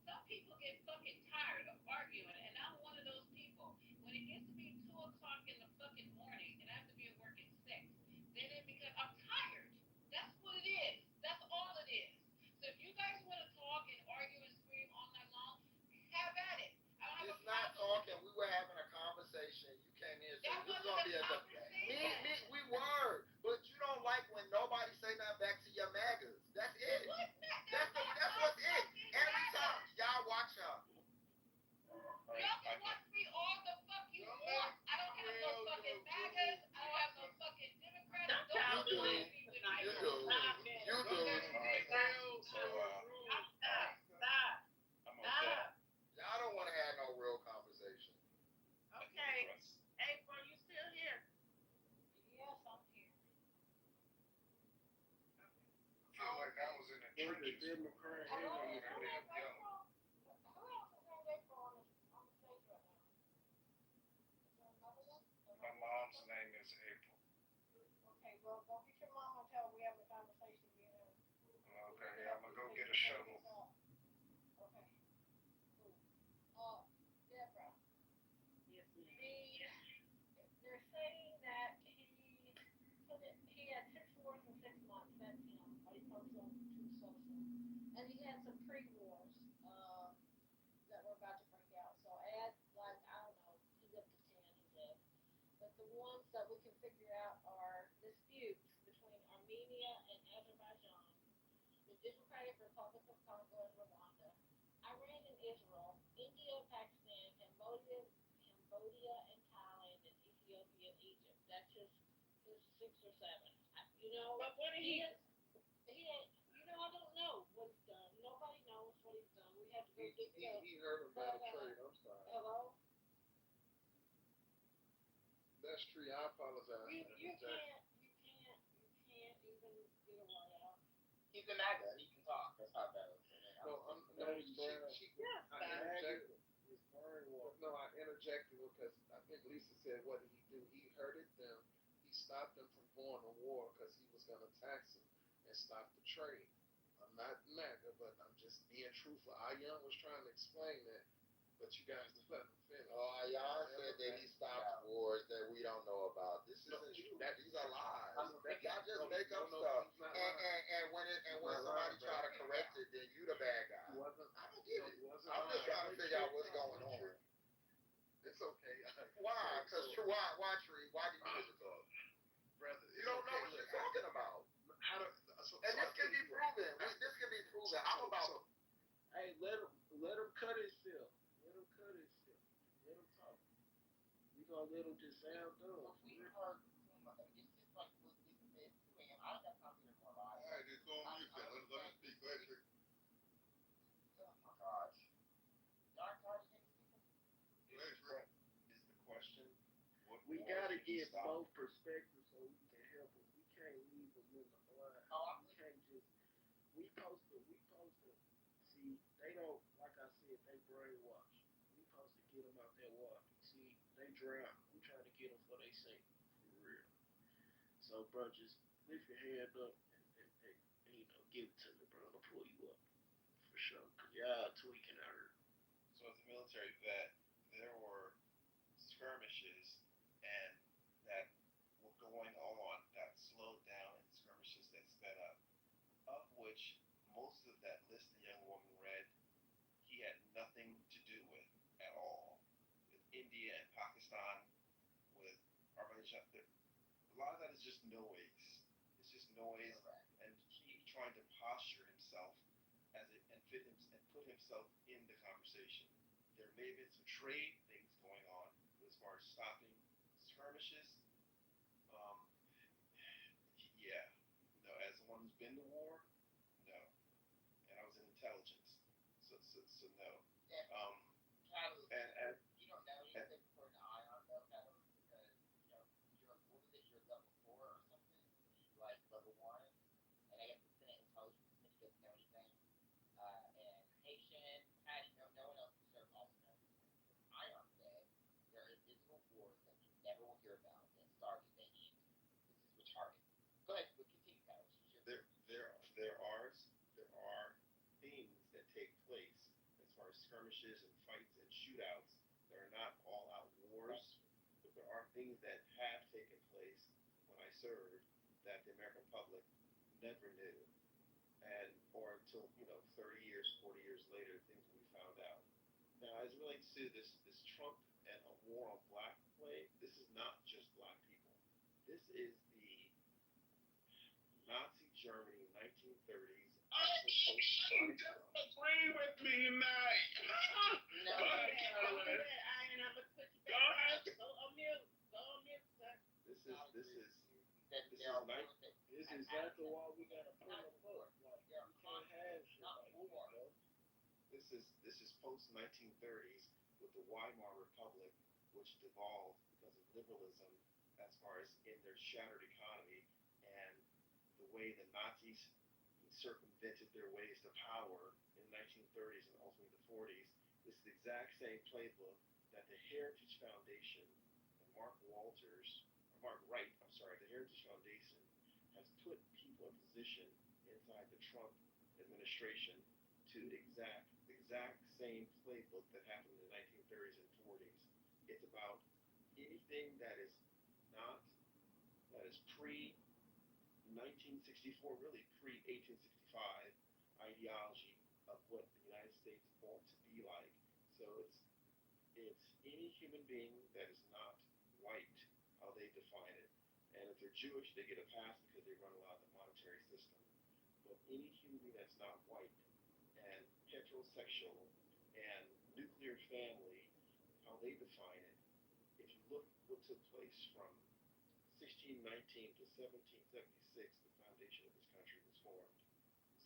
Speaker 17: Some people get fucking tired of arguing, and I'm one of those people. When it gets to be 2 o'clock in the fucking morning, and I have to be at work at 6, then it becomes, I'm tired. That's what it is. That's all it is. So if you guys want to talk and argue and scream all night long, have at it. I don't have
Speaker 1: It's not talking. We were having a conversation. You came in. So this is gonna be we were, but you don't like when nobody say nothing back to your MAGAs. That's it. That's what's it. Every time y'all watch y'all.
Speaker 17: Y'all can watch me all the fuck you want. I don't have no fucking MAGAs. I don't have no fucking Democrats. Don't believe me when I
Speaker 1: You do.
Speaker 17: Stop.
Speaker 1: Y'all don't want to have no real conversation.
Speaker 17: Okay. April, you still here?
Speaker 5: Yes, I'm here.
Speaker 2: I feel like I was in the trenches.
Speaker 16: Democrat.
Speaker 5: Who else is named April on the stage right now? Is there another one?
Speaker 2: My mom's name is April.
Speaker 5: Okay, well, go get your mom and tell her we have a conversation.
Speaker 2: Okay, I'm gonna go get a shovel.
Speaker 5: Okay. Cool. Deborah.
Speaker 17: Yes,
Speaker 5: They're saying that he had 6 wars in 6 months. That's him. He posted on Truth Social, and he had some pre-wars that were about to break out. So add like I don't know, he's up to 10. He said, but the ones that we can figure out are disputes between Armenia and Azerbaijan, the Democratic Republic of Congo and Rwanda, Iran and Israel, India, Pakistan, Cambodia and Thailand, and Ethiopia and Egypt. That's just his 6 or 7. You know,
Speaker 17: but what did he?
Speaker 5: I don't know what he's done. Nobody knows what he's done. We have to go get
Speaker 8: He heard about a trade. I'm sorry.
Speaker 5: Hello?
Speaker 8: That's true. I apologize.
Speaker 5: You can't
Speaker 3: He's a MAGA. He can talk. That's how that is.
Speaker 2: I interjected because I think Lisa said, what did he do? He hurted them. He stopped them from going to war because he was going to tax them and stop the trade. I'm not MAGA, but I'm just being truthful. Young was trying to explain that, but you guys let him finish.
Speaker 1: Y'all said that he stopped wars that we don't know about. This isn't true. These are lies. Y'all just make up stuff. And when somebody try to correct it, then you the bad guy. I don't get it. I'm just trying to figure out what's going on.
Speaker 2: It's okay.
Speaker 1: Why? Because why, Tree? Why do you need to talk?
Speaker 2: Brother,
Speaker 1: You don't know what you're talking about. And this can be proven. This can be proven. I'm about.
Speaker 16: Hey, let him cut himself. Let him cut himself. Let him talk. We gonna let him just sound dumb.
Speaker 3: We heard too much. It's just like what Lisa said, 2 a.m. I don't got time to hear more lies.
Speaker 1: All right, just go on mute then. Let me speak. Go ahead, Tree.
Speaker 3: Oh my gosh. Y'all tired of getting people?
Speaker 9: Is the question?
Speaker 16: We gotta get both perspectives so we can help them. We can't leave them in the blind. We can't just. We supposed to. See, they don't. Like I said, they brainwashed. We supposed to get them out that water. See, they drown. We trying to get them for they sink. For real. So, bro, just lift your hand up and give it to me, bro. I'll pull you up for sure. Cause y'all tweaking out here.
Speaker 9: So as a military vet, there were skirmishes and that were going on that slowed down and skirmishes that sped up, of which most of that list the young woman read, he had nothing to do with at all. With India and Pakistan, with Armenia, a lot of that is just noise. It's just noise, and he trying to posture himself as it and put himself in the conversation. There may have been some trade things going on as far as stopping skirmishes. Yeah, no. As the one who's been to war, no. And I was in intelligence, so no. And
Speaker 3: you don't know anything for an ION though, Catalyst, because you're what is it? You're level 4 or something. You like level 1, and I guess the Senate Intelligence Committee doesn't know anything. And Haitian, Patty, no one else can serve also knows anything. ION said there are invisible wars that we never will hear about and started they need. This is retarded. Go ahead, continue, Catalyst.
Speaker 9: There are things that take place as far as skirmishes and fights and shootouts. There are not all out wars, but there are things that have taken place when I served that the American public never knew, and or until 30 years, 40 years later, things we found out. Now, as it relates to this Trump and a war on black plague, this is not just black people. This is the Nazi Germany 1930s.
Speaker 11: Disagree with me tonight.
Speaker 3: No.
Speaker 16: This is exactly why we gotta put them up. Like, we can't have shit like this, bro.
Speaker 9: This is post 1930s with the Weimar Republic, which devolved because of liberalism as far as in their shattered economy and the way the Nazis circumvented their ways to power in the 1930s and ultimately the 40s. This is the exact same playbook that the Heritage Foundation and Mark Wright, the Heritage Foundation has put people in position inside the Trump administration to exact same playbook that happened in the 1930s and 40s. It's about anything that is pre-1964, really pre-1865 ideology of what the United States ought to be like. So it's any human being that is not white, how they define it. And if they're Jewish, they get a pass because they run a lot of the monetary system. But any human being that's not white and heterosexual and nuclear family, how they define it, if you look what took place from 1619 to 1776, the foundation of this country was formed.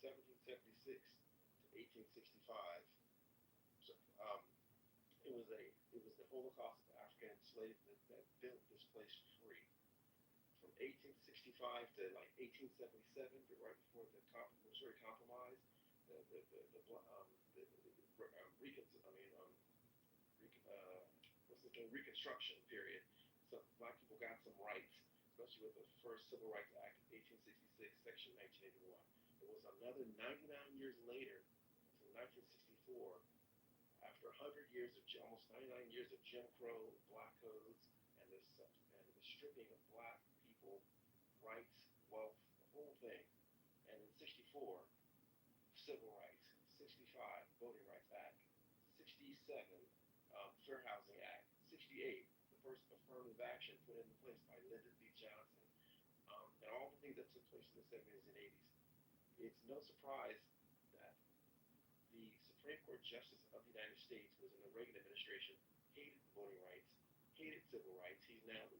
Speaker 9: 1776 to 1865, it was the Holocaust of African enslavement that built this place free. From 1865 to like 1877, right before the
Speaker 15: Missouri Compromise, Reconstruction period. So black people got some rights, especially with the first Civil Rights Act of 1866, Section 1981. It was another 99 years later, until 1964, after 100 years of almost 99 years of Jim Crow, black codes, and the stripping of black people rights, wealth, the whole thing. And in 64, Civil Rights, 65, Voting Rights Act, 67, Fair Housing Act, 68, the first affirmative action put into place by Lyndon B. Johnson, and all the things that took place in the 70s and 80s. It's no surprise that the Supreme Court Justice of the United States was in the Reagan administration, hated voting rights, hated civil rights. He's now the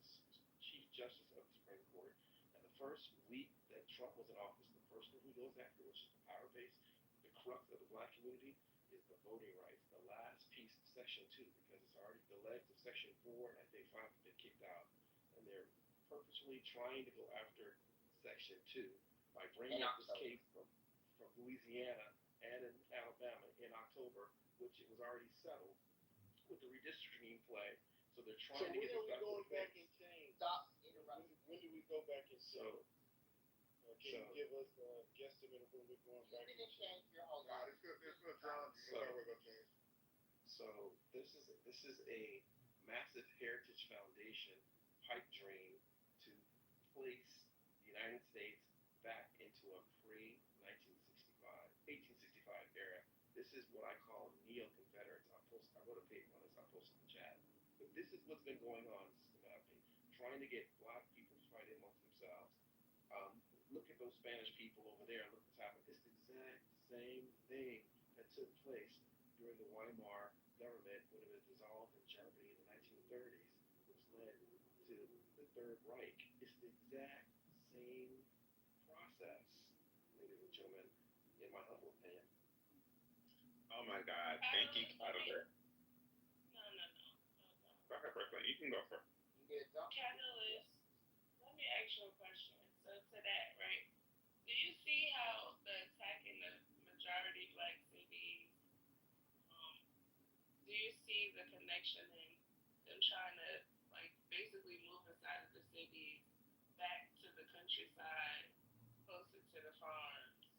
Speaker 15: Chief Justice of the Supreme Court. And the first week that Trump was in office, the first thing he goes after, which is the power base, the crux of the black community, is the voting rights, the last piece of Section 2, because it's already the legs of Section 4, and I think 5 have been kicked out. And they're purposely trying to go after Section 2 by bringing up this case from Louisiana and in Alabama in October, which it was already settled with the redistricting play. So they're trying to get this back.
Speaker 16: So when are we going back and change?
Speaker 3: Stop interrupting.
Speaker 16: When do we go back and change?
Speaker 15: So
Speaker 16: can you give us a guesstimate of when we're going back and
Speaker 3: change your whole life?
Speaker 1: It's good, John. You know we're gonna change.
Speaker 15: So this is a massive heritage foundation pipe dream to place the United States back into a pre-1865 era. This is what I call neo-Confederates. I wrote a paper on this. I posted in the chat. But this is what's been going on systematically, trying to get black people to fight amongst themselves. Look at those Spanish people over there. Look what's happened. It's the exact same thing that took place during the Weimar government when it was dissolved in Germany in the 1930s, which led to the Third Reich. It's the exact same process, ladies and gentlemen, in my humble opinion.
Speaker 19: Oh my God! Thank you, Kitover.
Speaker 21: No.
Speaker 19: Go ahead, Brooklyn. You can go first.
Speaker 21: Catalyst, let me ask you a question. So to that, right? Do you see how the attack in the majority black cities, do you see the connection in them trying to like basically move inside of the cities back to the countryside, closer to the farms?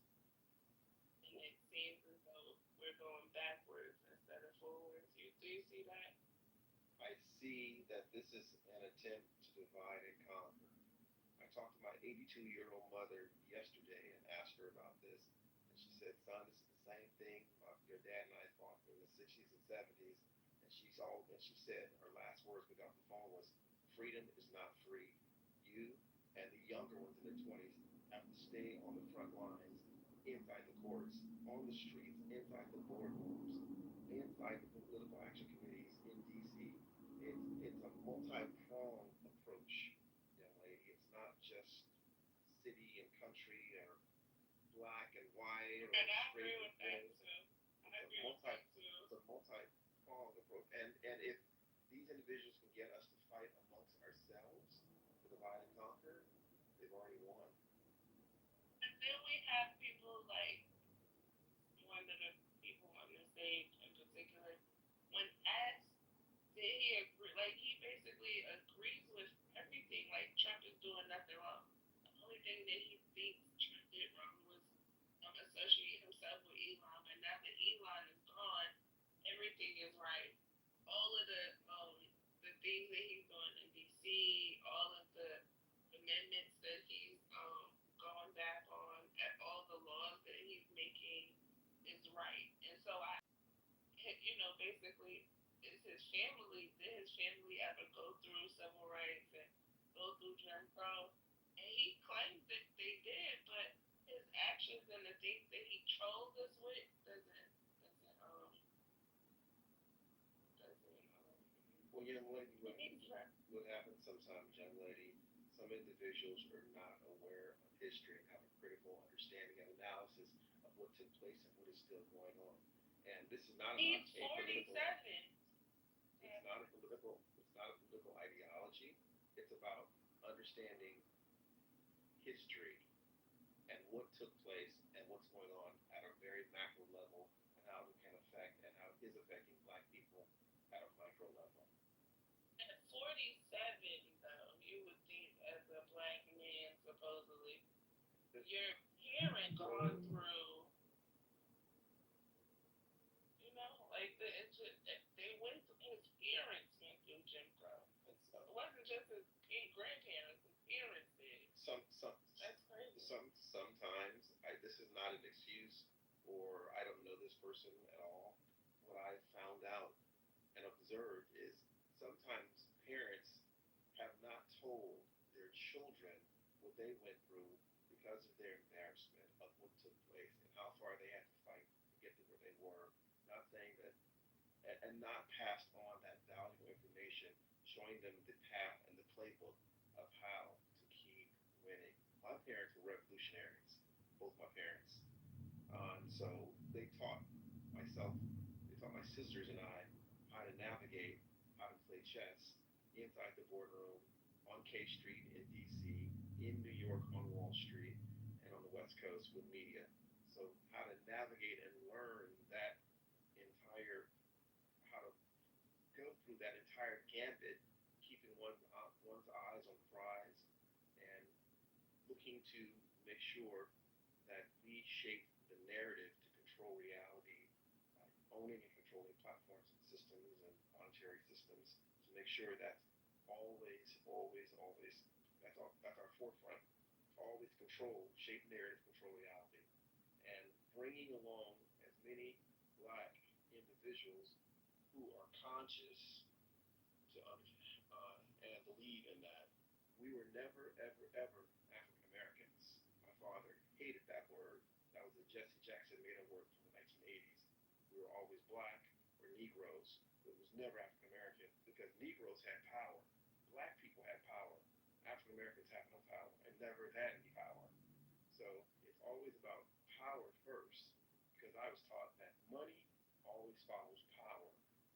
Speaker 21: And it seems as though we're going backwards instead of forwards. Do you see that?
Speaker 15: I see that this is an attempt to divide and conquer. I talked to my 82-year-old mother yesterday and asked her about this, and she said, "Son, this is the same thing your dad and I fought in the 60s and 70s." And she said her last words we got on the phone was, "Freedom is not free. You and the younger ones in their 20s have to stay on the front lines, inside the courts, on the streets, inside the boardrooms, inside the political action committees in D.C. It's a multi-pronged approach, young lady. It's not just city and country or black and white or straight and gay. It's a multi-pronged approach. And if these individuals can get us to fight amongst ourselves to divide and conquer, they've already won.
Speaker 21: And then we have people like one of the people on the stage in particular, when asked, did he agree? Like, he basically agrees with everything. Like, Trump is doing nothing wrong. The only thing that he thinks Trump did wrong was associate himself with Elon. And now that Elon is gone, everything is right. All of the things that he's doing in D.C., all of the amendments that he's going back on, all the laws that he's making is right. And so basically, is his family, did his family ever go through civil rights and go through Jim Crow? And he claims that they did, but his actions and the things that he trolled us with
Speaker 15: Well, young lady, what happens sometimes, young lady, some individuals are not aware of history and have a critical understanding and analysis of what took place and what is still going on. And this is not
Speaker 21: He's
Speaker 15: about
Speaker 21: 47.
Speaker 15: It's not a political ideology. It's about understanding history and what took place and what's going on at a very macro level and how it can affect and how it is affecting Black people at a micro level.
Speaker 21: At 47, though, you would think as a Black man, supposedly, your parent gone through, you know, like they went through, his parents went through Jim Crow. It wasn't just his grandparents, his parents did. That's crazy.
Speaker 15: Sometimes this is not an excuse, or I don't know this person at all. What I found out and observed is sometimes parents have not told their children what they went through because of their embarrassment of what took place and how far they had to fight to get to where they were. Not saying that, and not passed on that valuable information, showing them the path and the playbook of how to keep winning. My parents were revolutionaries, both my parents. So they taught myself, they taught my sisters and I how to navigate, how to play chess inside the boardroom, on K Street in DC, in New York on Wall Street, and on the West Coast with media. So how to navigate and learn that entire, how to go through that entire gambit, keeping one's eyes on the prize and looking to make sure that we shape the narrative to control reality by owning and controlling platforms and systems and monetary systems to make sure that's always that's our forefront. Always control, shape narrative, control reality. And bringing along as many Black individuals who are conscious to and believe in that. We were never, ever, ever African Americans. My father hated that word. That was a Jesse Jackson made up word from the 1980s. We were always Black or Negroes. It was never African American because Negroes had power. Black people had power. African Americans have no power and never had any power. So it's always about power first because I was taught that money always follows power.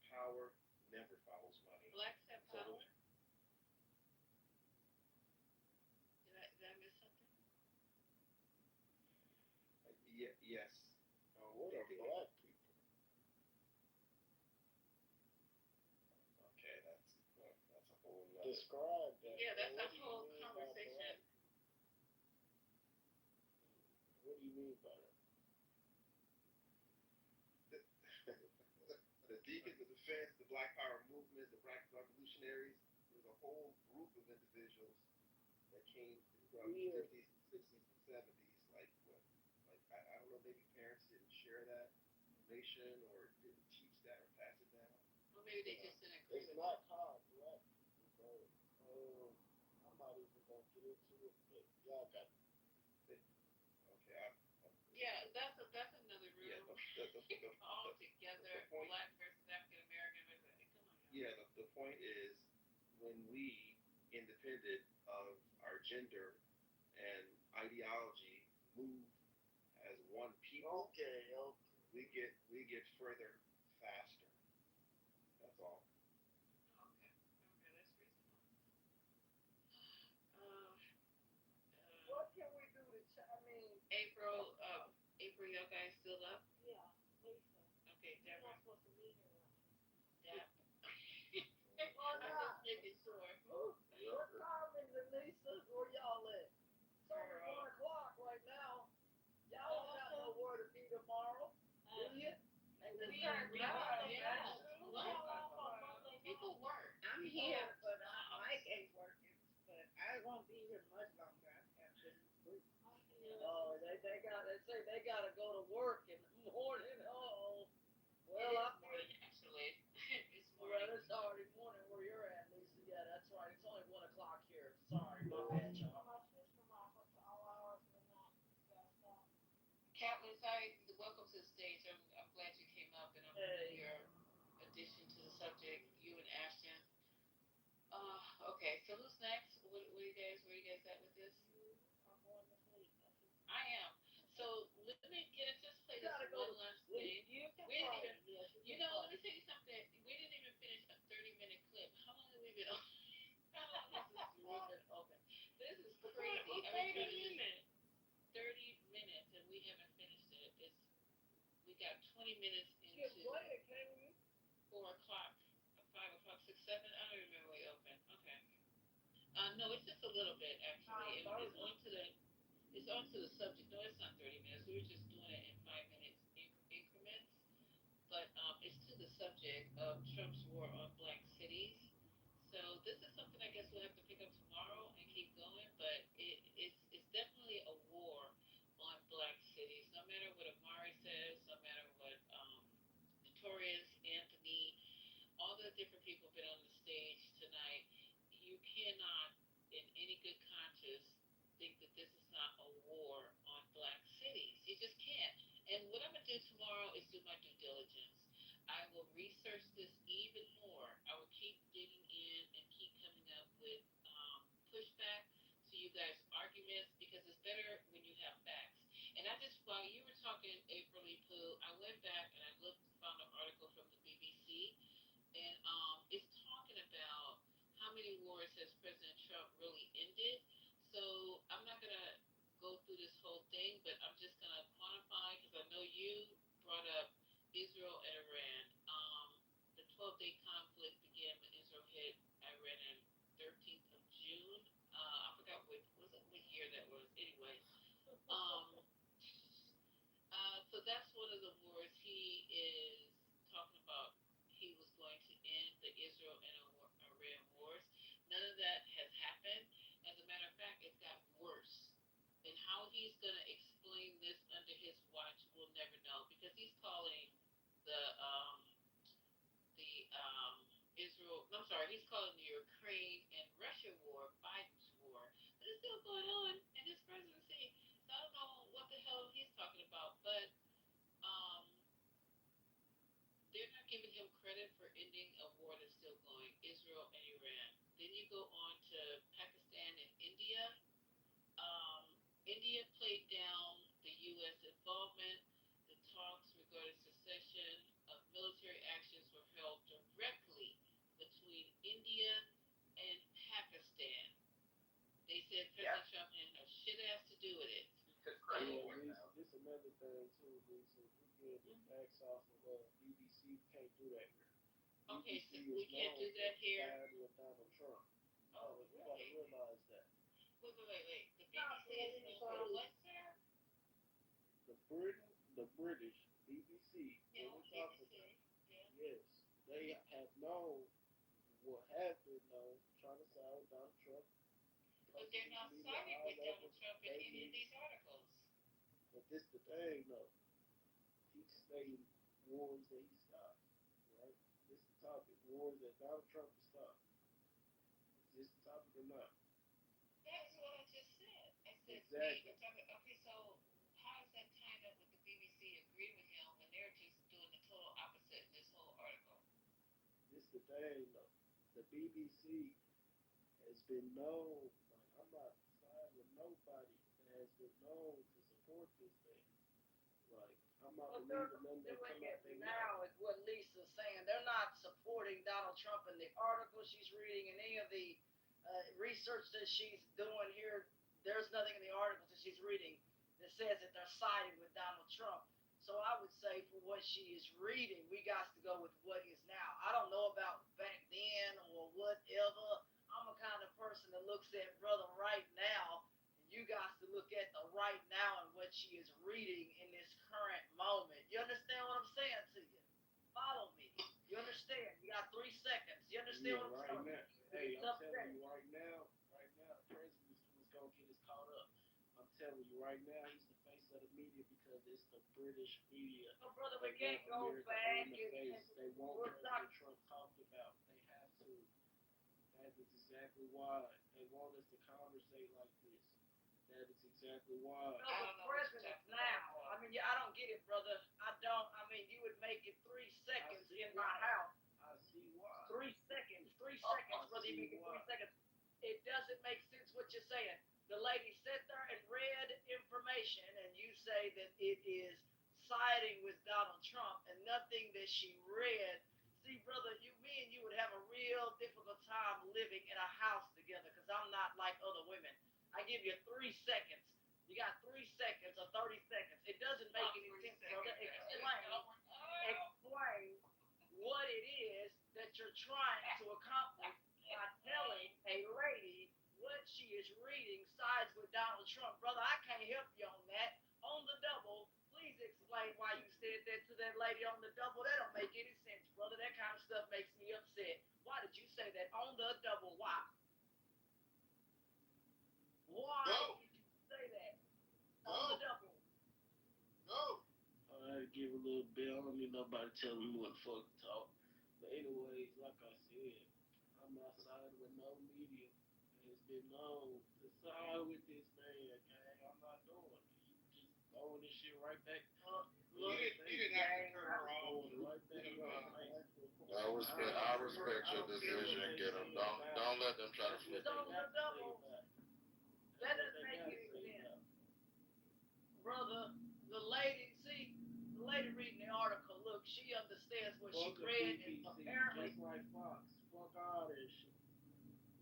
Speaker 15: Power never follows money.
Speaker 21: Blacks have power? Did I miss something?
Speaker 15: Yes.
Speaker 2: What are Black people?
Speaker 15: Okay, that's a whole nother.
Speaker 2: Describe that.
Speaker 21: Yeah, that's
Speaker 2: What
Speaker 21: a
Speaker 2: do you
Speaker 21: whole
Speaker 2: mean by
Speaker 21: conversation.
Speaker 2: Black? What do you mean by that?
Speaker 15: The Deacons of Defense, the Black Power movement, the Black revolutionaries, there was a whole group of individuals that came throughout the 50s, 60s, and 70s. Like what? Like I don't know, maybe parents didn't share that information or didn't teach that or pass it down.
Speaker 21: Well, maybe they just didn't agree
Speaker 2: It's
Speaker 21: with
Speaker 2: not
Speaker 21: it.
Speaker 2: called Black people, bro. I'm not even gonna get into it, but y'all got it.
Speaker 15: Okay.
Speaker 21: Yeah, that's another room.
Speaker 15: Yeah,
Speaker 21: All together,
Speaker 15: point,
Speaker 21: Black versus African American versus. Come on.
Speaker 15: Yeah, the point is when we, independent of our gender and ideology, move as one people.
Speaker 2: Okay.
Speaker 15: We get further faster. That's all.
Speaker 21: Okay, that's reasonable.
Speaker 18: What can we do to?
Speaker 21: April, y'all guys still up?
Speaker 5: Yeah, Lisa.
Speaker 21: Okay,
Speaker 5: You're
Speaker 21: Deborah.
Speaker 5: not supposed to be here.
Speaker 21: Deb.
Speaker 18: Why
Speaker 21: I'm
Speaker 18: not?
Speaker 21: just making sure.
Speaker 18: What time is it, Lisa? Where y'all at? It's only 1 o'clock right now. Y'all don't got nowhere to be tomorrow, do you?
Speaker 21: People work.
Speaker 12: I'm here, but Mike ain't working. But I won't be here much longer. I have this week.
Speaker 18: Oh, they say they gotta go to work in the morning. Oh, well, I feel.
Speaker 21: Actually, it's
Speaker 18: Well,
Speaker 21: morning.
Speaker 18: it's already morning where you're at, Lisa. Yeah, that's right. It's only 1 o'clock here. Sorry, my bad, y'all.
Speaker 5: My sister off up to all hours of the night.
Speaker 21: Catlin, sorry, welcome to the stage. I'm glad you came up and your addition to the subject, you and Ashton. Okay, so who's next? Where you guys at with this?
Speaker 5: I'm going to sleep.
Speaker 21: I am. So let me let's just play this
Speaker 18: Gotta go
Speaker 21: one
Speaker 18: to
Speaker 21: last
Speaker 18: sleep.
Speaker 21: thing.
Speaker 18: You can
Speaker 21: We didn't
Speaker 18: play.
Speaker 21: even, let me tell you something. We didn't even finish a 30-minute clip. How long have we been on? How long has this room been open? This is crazy. I mean, 30 minutes. 30
Speaker 6: We got 20 minutes
Speaker 18: Yeah,
Speaker 6: into
Speaker 18: go ahead, Karen.
Speaker 6: 4 o'clock, 5 o'clock, 6, 7. I don't remember we open. Okay. No, it's just a little bit actually. It's on to the subject. No, it's not 30 minutes. We were just doing it in 5 minutes increments. But it's to the subject of Trump's war on black cities. So this is something I guess we'll have to pick up tomorrow and keep going. But it's definitely a war on black cities. No matter what Amari says, no matter what Notorious, Anthony, all the different people have been on the stage tonight, you cannot, in any good conscience, think that this is not a war on black cities. You just can't. And what I'm going to do tomorrow is do my due diligence. I will research this even more. I will keep digging in and keep coming up with pushback to you guys' arguments because it's better when you have facts. And I just, while you were talking, April E. Pooh, I went back and I found an article from the BBC, and it's talking about how many wars has President Trump really ended. So I'm not going to go through this whole thing, but I'm just going to quantify because I know you brought up Israel and Iran. The 12-day conflict began when Israel hit Iran on 13th of June. I forgot what year that was. Anyway, so that's one of the wars he is talking about. He was going to end the Israel and Iran wars. None of that has happened. As a matter of fact, it got worse. And how he's going to explain this under his watch, we'll never know because he's calling the he's calling the Ukraine and Russia war Biden's war, but it's still going on in his presidency. So I don't know what the hell he's talking about, but they're not giving him credit for ending a war that's still going, Israel and Iran. Then you go on to Pakistan and India. India played down the U.S. involvement. The talks regarding cessation of military actions were held directly between India and Pakistan. They said President Trump had no shit ass to do with it.
Speaker 16: This another thing too, Lisa. We get the facts off of BBC. We can't do that here.
Speaker 6: Okay,
Speaker 16: BBC
Speaker 6: so we can't do that here.
Speaker 16: With Donald Trump.
Speaker 6: Oh,
Speaker 16: we gotta realize that.
Speaker 6: Wait. The BBC is no what, sir?
Speaker 16: The British BBC.
Speaker 6: Yeah,
Speaker 16: What we're talking
Speaker 6: BBC.
Speaker 16: about.
Speaker 6: Yeah.
Speaker 16: Yes, they have known what has been known, trying to side with Donald Trump.
Speaker 6: But they're not siding with Donald Trump in any of these articles.
Speaker 16: But this the thing, though. He stated wars that he stopped, right? This is the topic. Wars that Donald Trump has stopped. Is this the topic or not?
Speaker 6: That's what I just said. I said,
Speaker 16: exactly.
Speaker 6: Okay, so how is that tied up with the BBC agreeing with him when they're just doing the total opposite in this whole article?
Speaker 16: This is the thing, though. The BBC has been known, like, I'm not siding with nobody that has been known to support this thing. Like, I'm not believing them that come out there
Speaker 18: now is what Lisa's saying. They're not supporting Donald Trump in the article she's reading and any of the research that she's doing here. There's nothing in the articles that she's reading that says that they're siding with Donald Trump. So I would say for what she is reading, we got to go with what is now. I don't know about back then or whatever. I'm a kind of person that looks at brother right now. You got to look at the right now and what she is reading in this current moment. You understand what I'm saying to you? Follow me. You understand? You got 3 seconds. You understand what I'm saying?
Speaker 16: Hey, I'm telling you right now, the president was going to get us caught up. I'm telling you right now, he's the face of the media because it's the British media.
Speaker 18: No, brother, we can't go back.
Speaker 16: They want President Trump talked about. They have to. That is exactly why. They want us to conversate like this. That is exactly why.
Speaker 18: No, the president now. I mean, I don't get it, brother. I don't. I mean, you would make it 3 seconds in my house.
Speaker 16: I see why.
Speaker 18: 3 seconds. 3 seconds, brother. You make it 3 seconds. It doesn't make sense what you're saying. The lady sat there and read information, and you say that it is siding with Donald Trump, and nothing that she read. See, brother, me and you would have a real difficult time living in a house together because I'm not like other women. I give you 3 seconds. You got 3 seconds or 30 seconds. It doesn't make any sense, brother. Explain what it is that you're trying to accomplish by telling a lady what she is reading sides with Donald Trump. Brother, I can't help you on that. On the double, please explain why you said that to that lady on the double. That don't make any sense, brother. That kind of stuff makes me upset. Why did you say that on the double? Why? Why did you say that on the double?
Speaker 16: I had to give a little bit. I don't need nobody telling me what the fuck to talk. But anyways, like I said, I'm outside with no media. And it's been known to side with this man, okay? I'm not doing it. You just throwing this shit right back.
Speaker 1: You didn't have to turn her off. I respect your decision. Get them. Don't let them try to flip it.
Speaker 18: That doesn't make any sense. Brother, the lady reading the article, look, she understands what she read, and apparently.
Speaker 16: Just like Fox. Fuck all that shit.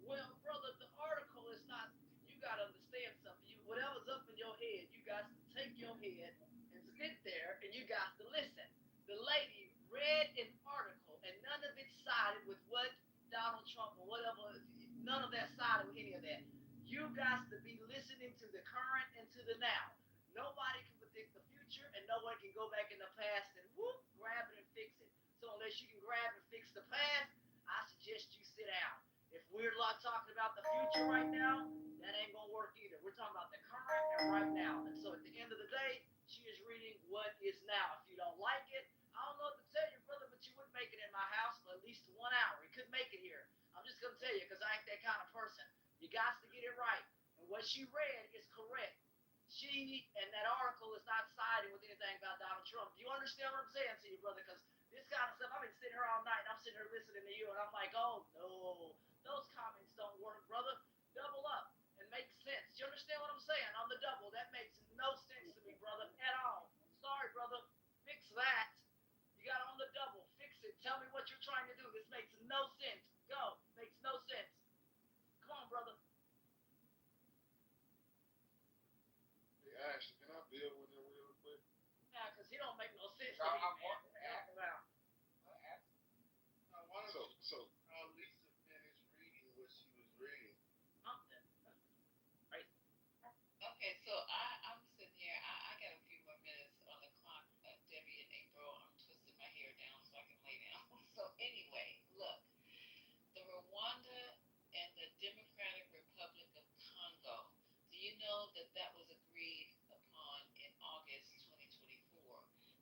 Speaker 18: Well, brother, the article is not. You gotta understand something. Whatever's up in your head, you got to take your head and sit there, and you got to listen. The lady read an article, and none of it sided with what Donald Trump or whatever. None of that sided with any of that. You got to be listening to the current and to the now. Nobody can predict the future, and no one can go back in the past and whoop, grab it and fix it. So unless you can grab and fix the past, I suggest you sit down. If we're not talking about the future right now, that ain't gonna work either. We're talking about the current and right now. And so at the end of the day, she is reading what is now. If you don't like it, I don't know what to tell you, brother, but you wouldn't make it in my house for at least 1 hour. You couldn't make it here. I'm just gonna tell you, because I ain't that kind of person. You got to get it right. And what she read is correct. She and that article is not siding with anything about Donald Trump. Do you understand what I'm saying to you, brother? Because this kind of stuff, I've been sitting here all night, and I'm sitting here listening to you, and I'm like, oh, no, those comments don't work, brother. Double up and make sense. Do you understand what I'm saying? On the double, that makes no sense to me, brother, at all. Sorry, brother. Fix that. You got on the double. Fix it. Tell me what you're trying to do. This makes no sense. Go. Makes no sense. Come on, brother.
Speaker 2: Hey, Ashley, can I build with him real quick?
Speaker 18: Yeah, because he don't make no sense to me, man.
Speaker 2: So, Lisa finished reading what she was reading.
Speaker 18: Something. Right.
Speaker 6: Okay, so I'm sitting here. I got a few more minutes on the clock. Debbie and April, I'm twisting my hair down so I can lay down. So anyway, look, the Rwanda and the Democratic Republic of Congo. Do you know that that was agreed upon in August 2024?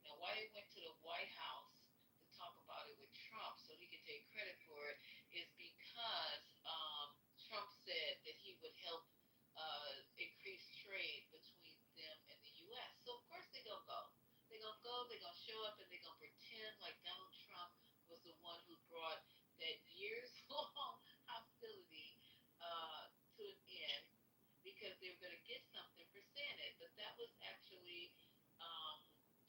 Speaker 6: Now, why they went to the White House to talk about it with Trump so he could take credit for it is because Trump said that he would help increase trade between them and the U.S. So, of course, they're going to go. They're going to go, they're going to show up, and they're going to pretend like Donald Trump was the one who brought that years-long hostility to an end because they were going to get something for saying it. But that was actually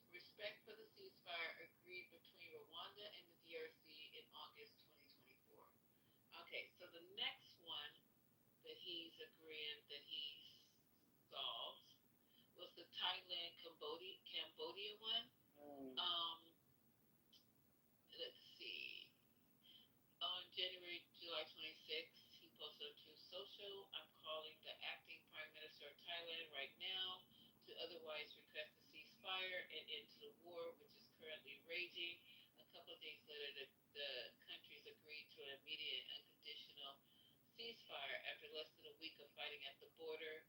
Speaker 6: respect for the ceasefire agreed between Rwanda and the DRC in August 2024. Okay, so the next one that he's agreeing that he solves was the Thailand Cambodia one. Let's see. On July 26th, he posted on Truth Social, I'm calling the acting Prime Minister of Thailand right now to otherwise request a ceasefire and end to the war, which is currently raging. A couple of days later, the countries agreed to an immediate and unconditional ceasefire after less than a week of fighting at the border.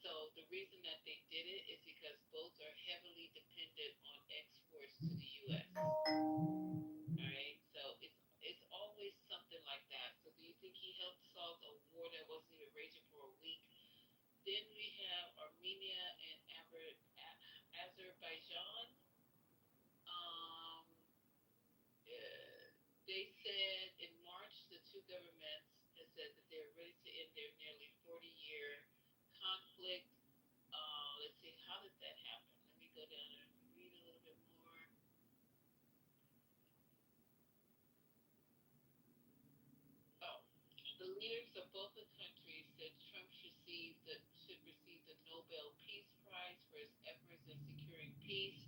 Speaker 6: So the reason that they did it is because both are heavily dependent on exports to the U.S. Alright, so it's always something like that. So do you think he helped solve a war that wasn't even raging for a week? Then we have Armenia and Azerbaijan. They said in March the two governments have said that they're ready to end their nearly 40-year conflict. Let's see, how did that happen? Let me go down and read a little bit more. The leaders of both the countries said Trump should receive the peace,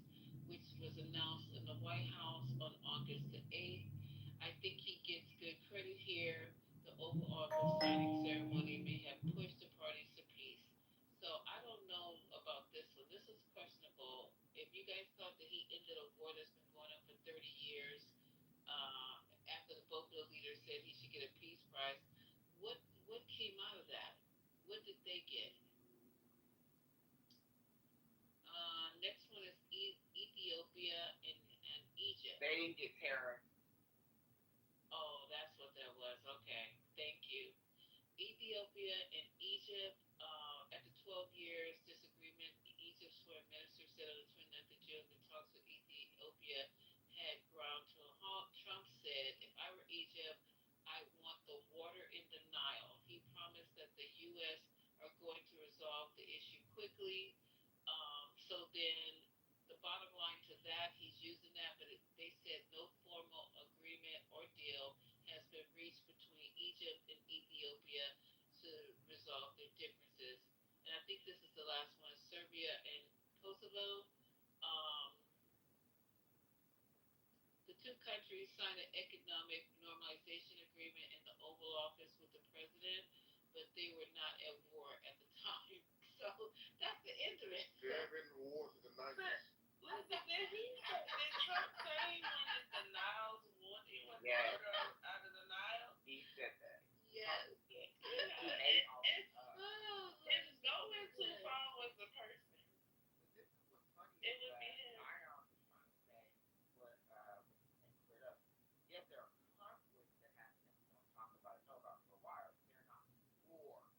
Speaker 6: which was announced in the White House on August the 8th. I think he gets good credit here. The Oval Office signing ceremony may have pushed the parties to peace. So I don't know about this one. This is questionable. If you guys thought that he ended a war that's been going on for 30 years, uh, after both of the leaders said he should get a peace prize, what came out of that? What did they get? Next one is Ethiopia and Egypt.
Speaker 3: They didn't get terror.
Speaker 6: Oh, that's what that was. Okay, thank you. Ethiopia and Egypt, after 12 years disagreement, Egypt's foreign minister said on the 29th of June the talks with Ethiopia had ground to a halt. Trump said, if I were Egypt, I want the water in the Nile. He promised that the U.S. are going to resolve the issue quickly. So then the bottom line to that, he's using that, but they said no formal agreement or deal has been reached between Egypt and Ethiopia to resolve their differences. And I think this is the last one, Serbia and Kosovo. Um, the two countries signed an economic normalization agreement in the Oval Office with the president, but they were not at war at the time. So that's the end of it.
Speaker 1: They have been in wars in the 90s.
Speaker 6: Listen, did Trump say he wanted the Nile's water, he wanted
Speaker 3: Yes.
Speaker 6: water out of the Nile?
Speaker 3: He said that.
Speaker 6: Yes. It's going too far with the person.
Speaker 3: But this is what's funny.
Speaker 6: It would be him.
Speaker 3: Ion is trying to say what and clear up. Yes, there are conflicts that happen that we don't talk about and know about for a while, but they're not wars.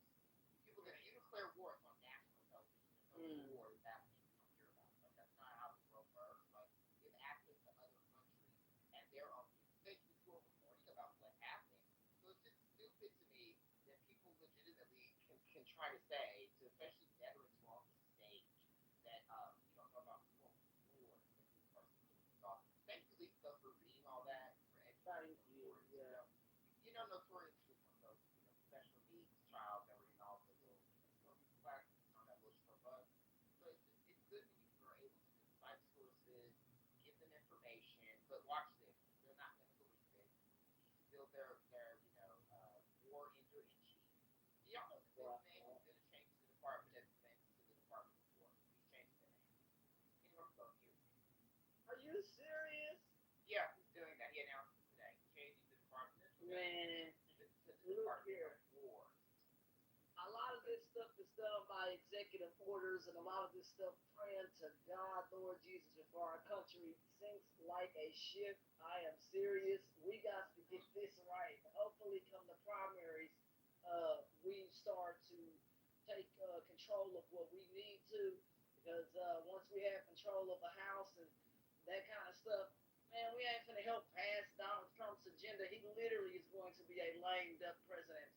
Speaker 3: People that declare war on national television, there's no war is happening. You don't hear about it. Like, that's not how the world works. Like, give access to other countries and their own things which we're reporting about what happened. So it's just stupid to me that people legitimately can try to say, to especially veterans who are on the stage, that you don't know about quote wars that this person could have resolved. Thank you, Lisa, for reading all that, for educating Notorious.
Speaker 12: Yeah.
Speaker 3: You know, Notorious was one of those, special needs child that were in all the little, classes on that little short bus. So it's good when you are able to just cite sources, give them information, but watch this. They're not going to believe it. He's still their war ender in chief. Y'all know that his name is going to change to the Department of Defense to the Department of War. He's changing the name. Anyone can go here.
Speaker 12: Are you serious?
Speaker 3: Yeah, he's doing that. He announced it today. Changing the Department of Defense
Speaker 12: Man,
Speaker 3: to the
Speaker 12: look
Speaker 3: Department
Speaker 12: here.
Speaker 3: of War.
Speaker 12: A lot of this stuff is done by executive orders, and a lot of this stuff praying to God, Lord Jesus, before our country sinks like a ship. I am serious. We got to get this right. Hopefully, come the primaries, we start to take control of what we need to, because once we have control of the House and that kind of stuff, man, we ain't gonna help pass Donald Trump's agenda. He literally is going to be a lame duck president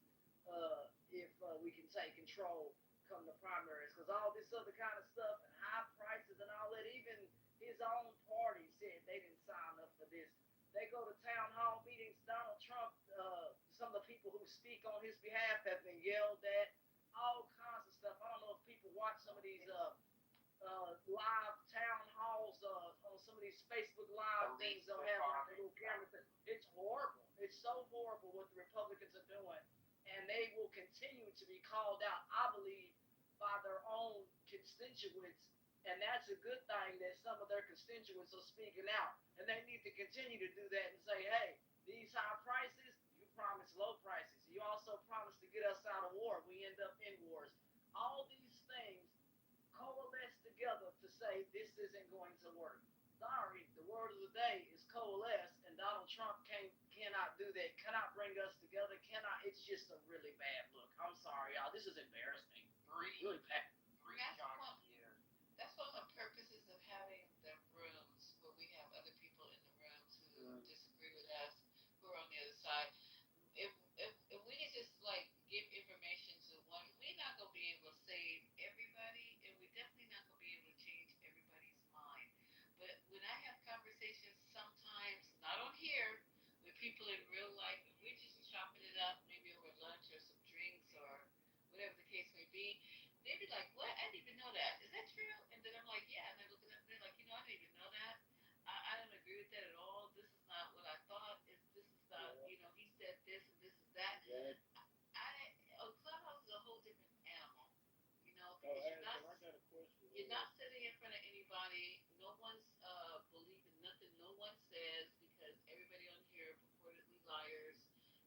Speaker 12: if we can take control come the primaries, because all this other kind of stuff and high prices and all that, even his own party said they didn't sign up for this. They go to town hall meetings. Donald Trump, some of the people who speak on his behalf have been yelled at, all kinds of stuff. I don't know if people watch some of these live town halls on some of these Facebook Live things. They'll have like a little camera thing. It's horrible. It's so horrible what the Republicans are doing. And they will continue to be called out, I believe, by their own constituents. And that's a good thing that some of their constituents are speaking out. And they need to continue to do that and say, hey, these high prices, you promised low prices. You also promised to get us out of war. We end up in wars. All these things coalesce together to say this isn't going to work. Sorry, the word of the day is coalesce, and Donald Trump cannot do that, cannot bring us together, it's just a really bad look. I'm sorry, y'all, this is embarrassing. Really bad.
Speaker 6: That's one of the purposes of having the rooms where we have other people in the rooms who disagree with us, who are on the other side. If we could just give information to one, we're not gonna be able to save everybody, and we're definitely not gonna be able to change everybody's mind. But when I have conversations sometimes, not on here, with people in real life, and we're just chopping it up, maybe over lunch or some drinks or whatever the case may be, they'd be like, what? I didn't even know that. Is that true? And then I'm like, yeah. And I look it up, and they're like,
Speaker 18: with that at all. This is not what I thought. This is not, you know, he said this and this is that. Clubhouse is a whole different animal, you know, because you're not sitting in front of anybody. No one's believing nothing no one says because everybody on here purportedly liars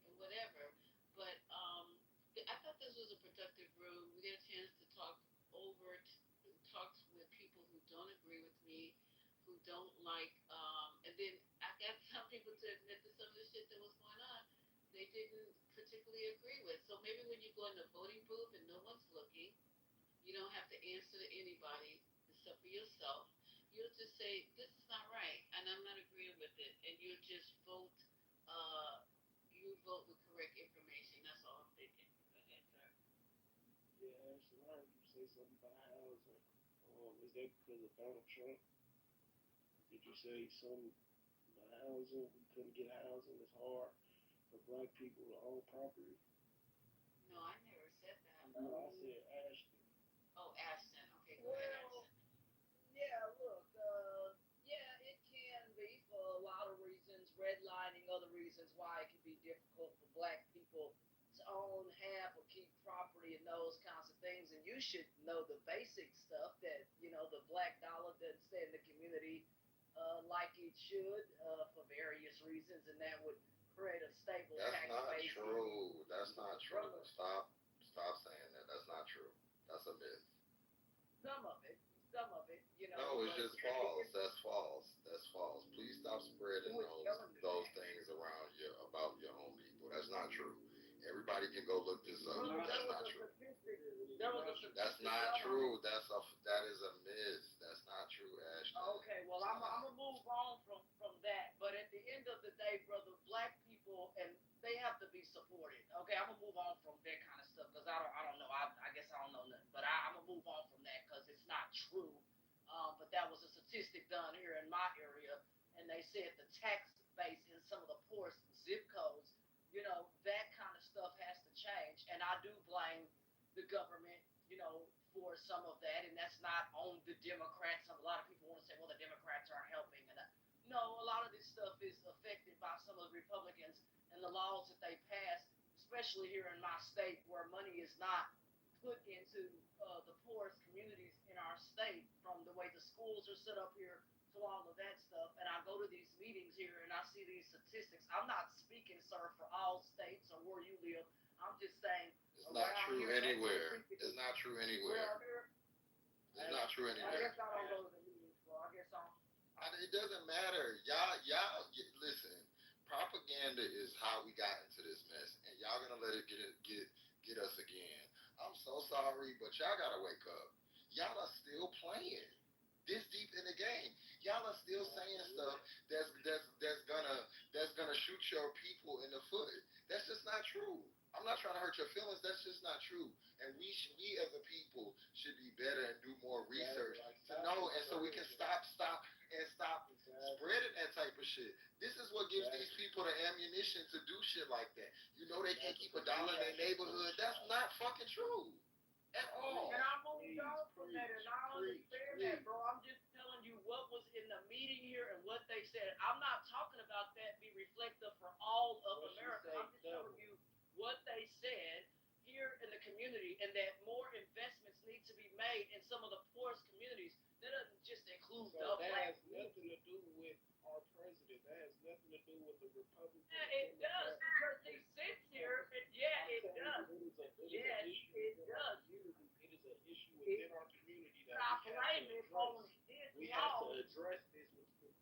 Speaker 18: and whatever. But I thought this was a productive room. We get a chance to talk over, talk with people who don't agree with me, who don't like, and then I got some people to admit that some of the shit that was going on, they didn't particularly agree with. So maybe when you go in the voting booth and no one's looking, you don't have to answer to anybody except for yourself. You'll just say, this is not right, and I'm not agreeing with it, and you just vote, you vote with correct information. That's all I'm thinking. Go ahead, sir.
Speaker 16: Yeah, actually, I heard you say something about housing. Is that because of Donald Trump? Did you say something about housing? We couldn't get housing. It's hard for black people to own property.
Speaker 18: No, I never said that.
Speaker 16: No, I said Ashton.
Speaker 18: Oh, Ashton. Okay, go ahead, Ashton.
Speaker 14: Yeah, look, yeah, it can be for a lot of reasons, redlining, other reasons why it can be difficult for black people to own, have, or keep property and those kinds of things. And you should know the basic stuff that, you know, the black dollar doesn't stay in the community like it should for various reasons, and that would create a stable tax base.
Speaker 1: That's not true. That's not true. Stop saying that. That's not true. That's a myth.
Speaker 14: Some of it, you know.
Speaker 1: No, it's just false. That's false. That's false. Please stop spreading those things around you about your own people. That's not true. Everybody can go look this up. That's not true. That's not true. That is a myth. That's not true, Ashton.
Speaker 14: Okay, well, I'm gonna move on from that. But at the end of the day, brother, black people, and they have to be supported. Okay, I'm gonna move on from that kind of stuff because I don't know. I guess I don't know nothing. But I'm gonna move on from that because it's not true. But that was a statistic done here in my area, and they said the tax base in some of the poorest zip codes, you know, that kind of stuff has to change. And I do blame the government, you know, for some of that, and that's not on the Democrats. A lot of people want to say, well, the Democrats aren't helping. And no, a lot of this stuff is affected by some of the Republicans and the laws that they passed, especially here in my state where money is not put into the poorest communities in our state, from the way the schools are set up here to all of that stuff. And I go to these meetings here and I see these statistics. I'm not speaking, sir, for all states or where you live. I'm just saying
Speaker 1: it's not true anywhere. It's not true anywhere. It's not true anywhere.
Speaker 14: I guess I don't go to the meetings, bro. I guess
Speaker 1: it doesn't matter. Y'all listen. Propaganda is how we got into this mess, and y'all gonna let it get us again. I'm so sorry, but y'all gotta wake up. Y'all are still playing this deep in the game. Y'all are still saying stuff that's gonna shoot your people in the foot. That's just not true. I'm not trying to hurt your feelings. That's just not true. And we as a people should be better and do more research to know, and so we can stop spreading that type of shit. This is what gives these people the ammunition to do shit like that. You know they can't keep $1 in their neighborhood. That's not fucking true at all.
Speaker 14: And I moved on from that, and I understand that, bro. I'm just telling you what was in the meeting here and what they said. I'm not talking about that be reflective for all of America. I'm just telling you what they said here in the community, and that more investments need to be made in some of the poorest communities. That doesn't just include the
Speaker 16: that
Speaker 14: black
Speaker 16: has nothing to do with our president. That has nothing to do with the Republicans.
Speaker 14: Yeah, it does, because he sits here, and yeah, it does. Yes, it does.
Speaker 16: It is an issue within our community that we have to address this.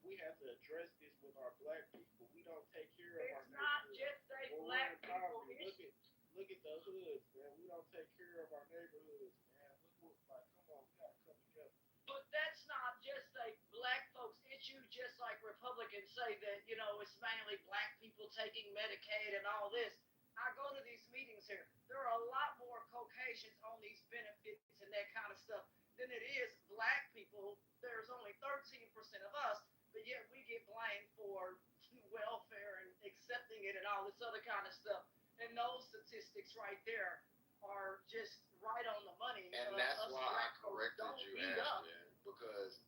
Speaker 16: We have to address this with our black people. We don't take care of our
Speaker 14: neighborhoods. It's not just a black people issue.
Speaker 16: Look at the hoods, man. We don't take care of our neighborhoods, man. Look what, come on, we gotta come together.
Speaker 14: But that's not just a black folks issue, just like Republicans say that, you know, it's mainly black people taking Medicaid and all this. I go to these meetings here. There are a lot more Caucasians on these benefits and that kind of stuff than it is black people. There's only 13% of us, but yet we get blamed for welfare and accepting it and all this other kind of stuff. And those statistics right there are just right on the money.
Speaker 1: And that's why I corrected you, Ashton, because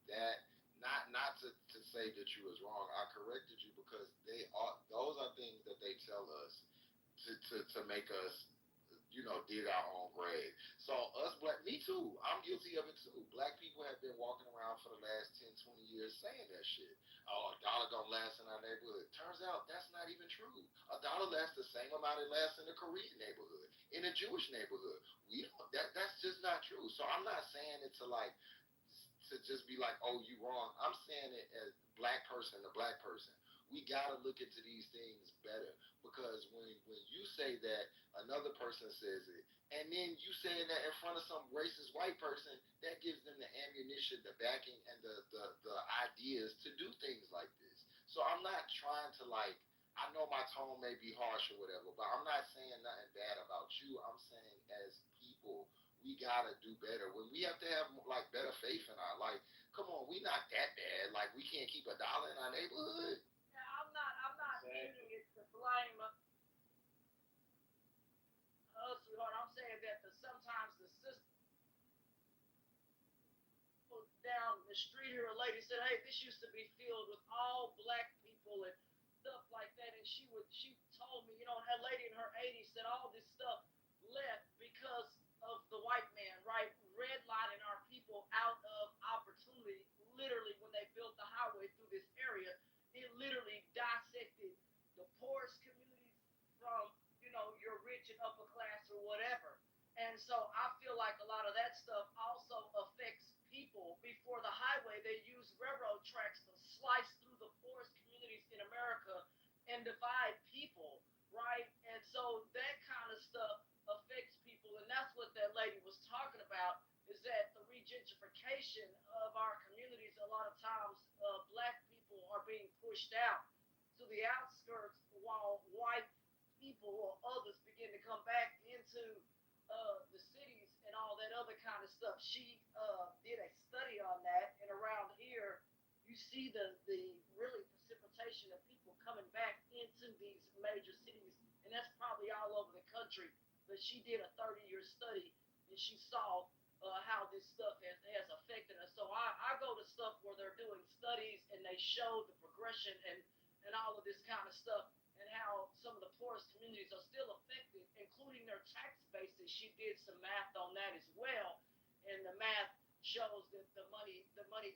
Speaker 1: that not to say that you was wrong. I corrected you because those are things that they tell us to make us, dig our own grave. So us black, me too, I'm guilty of it too. Black people have been walking around for the last 10, 20 years saying that shit. Oh, a dollar don't last in our neighborhood. Turns out that's not even true. A dollar lasts the same amount it lasts in a Korean neighborhood, in a Jewish neighborhood. We don't, that's just not true. So I'm not saying it to just be like, oh, you wrong. I'm saying it as black person to black person. We gotta look into these things better because when you say that, another person says it, and then you saying that in front of some racist white person, that gives them the ammunition, the backing, and the ideas to do things like this. So I'm not trying to like. I know my tone may be harsh or whatever, but I'm not saying nothing bad about you. I'm saying as people, we gotta do better. When we have to have like better faith in our life. Come on, we not that bad. Like we can't keep a dollar in our neighborhood.
Speaker 5: Yeah, I'm not using it to blame us, sweetheart. I'm saying that sometimes the system down the street here, a lady said, "Hey, this used to be filled with all black people and stuff like that." And she told me, that lady in her 80s said all this stuff left because of the white man, right? Redlining our people out of opportunity. Literally, when they built the highway through this area, it literally dissected the poorest communities from, your rich and upper class or whatever. And so I feel like a lot of that stuff also affects people. Before the highway, they used railroad tracks to slice through the poorest communities in America and divide people, right? And so that kind of stuff affects people. And that's what that lady was talking about, is that the regentrification of our communities, a lot of times black people are being pushed out to the outskirts while white people or others begin to come back into the cities and all that other kind of stuff. She did a study on that, and around here, you see the really precipitation of people coming back into these major cities, and that's probably all over the country. But she did a 30-year study, and she saw how this stuff has affected us. So I go to stuff where they're doing studies, and they show the progression and all of this kind of stuff, and how some of the poorest communities are still affected, including their tax bases. She did some math on that as well, and the math shows that the money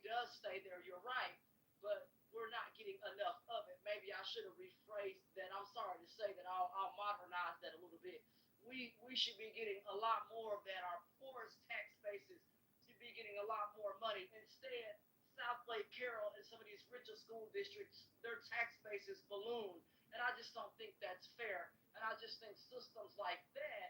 Speaker 5: does stay there. You're right, but we're not getting enough of it. Maybe I should have rephrased that. I'm sorry to say that. I'll modernize that a little bit. We should be getting a lot more of that. Our poorest tax bases should be getting a lot more money. Instead, South Lake Carroll and some of these richer school districts, their tax bases balloon. And I just don't think that's fair. And I just think systems like that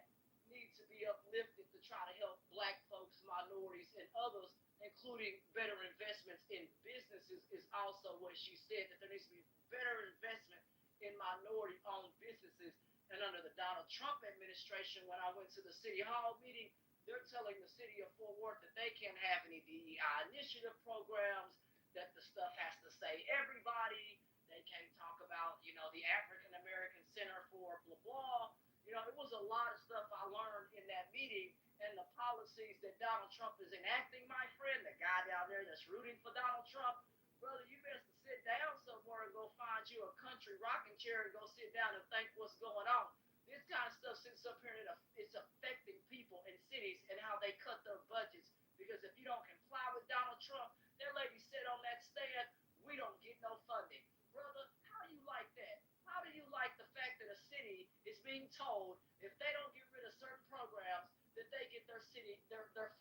Speaker 5: need to be uplifted to try to help black folks, minorities, and others, including better investments in businesses is also what she said, that there needs to be better investment in minority-owned businesses. And under the Donald Trump administration, when I went to the City Hall meeting, they're telling the city of Fort Worth that they can't have any DEI initiative programs, that the stuff has to say everybody. They can't talk about, the African American Center for blah, blah. It was a lot of stuff I learned in that meeting, and the policies that Donald Trump is enacting, my friend, the guy down there that's rooting for Donald Trump, brother, you best sit down somewhere and go find you a country rocking chair and go sit down and think what's going on. This kind of stuff sits up here and it's affecting people in cities and how they cut their budgets. Because if you don't comply with Donald Trump, that lady said on that stand, we don't get no funding. Brother, how do you like that? How do you like the fact that a city is being told if they don't get rid of certain programs that they get their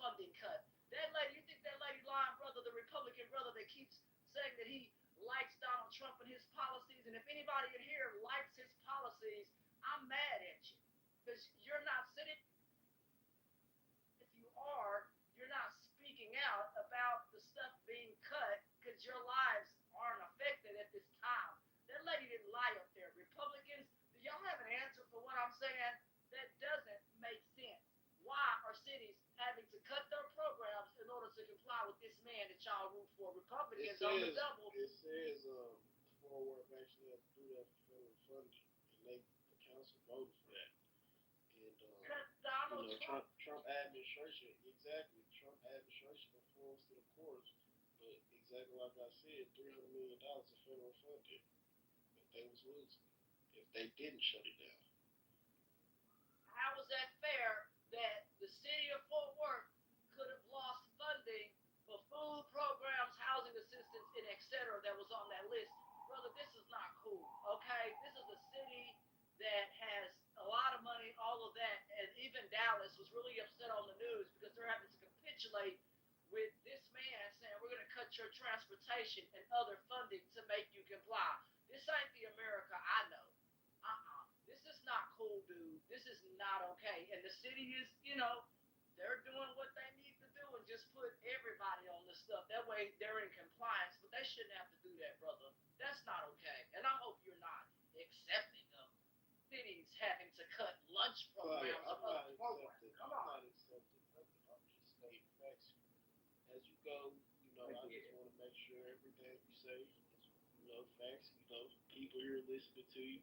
Speaker 5: funding cut? That lady, you think that lady lying, brother, the Republican brother that keeps saying that he likes Donald Trump and his policies, and if anybody in here likes his policies, I'm mad at you. Because you're not sitting, if you are, you're not speaking out about the stuff being cut because your lives aren't affected at this time. That lady didn't lie up there. Republicans, do y'all have an answer for what I'm saying? That doesn't make sense. Why are cities having to cut their programs in order to comply with this man that y'all root for? Republicans on the double.
Speaker 16: It says Fort Worth actually has to do that for federal funding, and the council voted for that. And Trump administration, exactly. Trump administration enforced it, of course, but exactly like I said, $300 million of federal funding that they was losing if they didn't shut it down.
Speaker 14: How was that fair that the city of Fort Worth could have lost funding for food programs, housing assistance, and etc. that was on that list? Brother, this is not cool, okay? This is a city that has a lot of money, all of that, and even Dallas was really upset on the news because they're having to capitulate with this man saying we're going to cut your transportation and other funding to make you comply. This ain't the America I know. This is not cool, dude. This is not okay. And the city is, they're doing what they need to do and just put everybody on this stuff. That way they're in compliance, but they shouldn't have to do that, brother. That's not okay. And I hope you're not accepting of cities having to cut lunch programs or other programs. Come on.
Speaker 16: I'm not accepting nothing. I'm just stating facts. As you go, I just want to make sure everything you say is, facts. People here listening to you.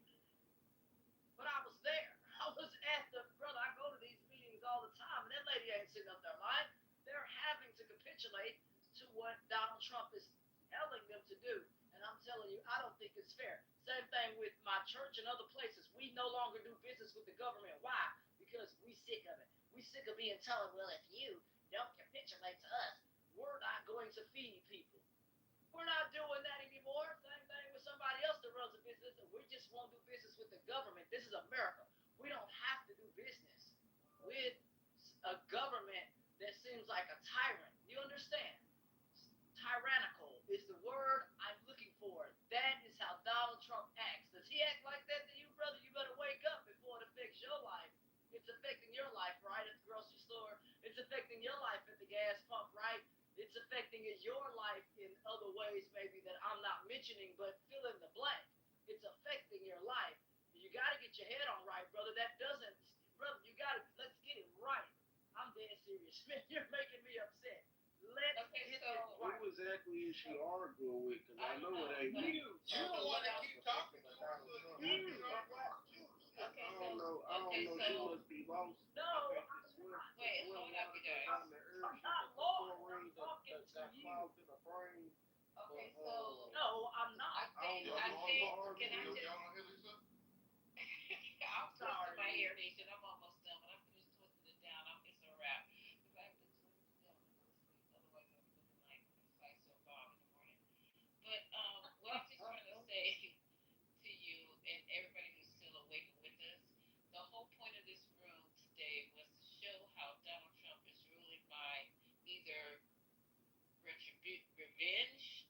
Speaker 14: But I was there. I was at brother, I go to these meetings all the time, and that lady ain't sitting up there lying. They're having to capitulate to what Donald Trump is telling them to do. And I'm telling you, I don't think it's fair. Same thing with my church and other places. We no longer do business with the government. Why? Because we sick of it. We sick of being told, well, if you don't capitulate to us, we're not going to feed people. We're not doing that anymore. Same thing with somebody else that runs a business, and we just won't do business with the government. This is America. We don't have to do business with a government that seems like a tyrant. You understand? Tyrannical is the word I'm looking for. That is how Donald Trump acts. Does he act like that to you, brother? You better wake up before it affects your life. It's affecting your life, right, at the grocery store. It's affecting your life at the gas pump, right? It's affecting your life in other ways maybe that I'm not mentioning, but fill in the blank. It's affecting your life. You got to get your head on right, brother. Brother, you got to, let's get it right. I'm dead serious, man. You're making me upset. Let's get this right.
Speaker 16: Who exactly is she arguing with? Because I know it ain't me.
Speaker 1: You don't want to keep talking to Donald Trump.
Speaker 16: I don't know. She must be lost.
Speaker 14: No,
Speaker 17: wait, hold up, you guys.
Speaker 14: I'm not lost. I'm talking to you.
Speaker 17: Okay, so
Speaker 14: no, I'm not.
Speaker 17: I think, can I just? I'm sorry. My hair nation. I'm almost done. When I finish twisting it down, it's a wrap. Because I have to twist it down and go to sleep. Otherwise, I'll be looking like so Bob in the morning. But what I'm just trying to say to you and everybody who's still awake and with us, the whole point of this room today was to show how Donald Trump is ruling by either revenge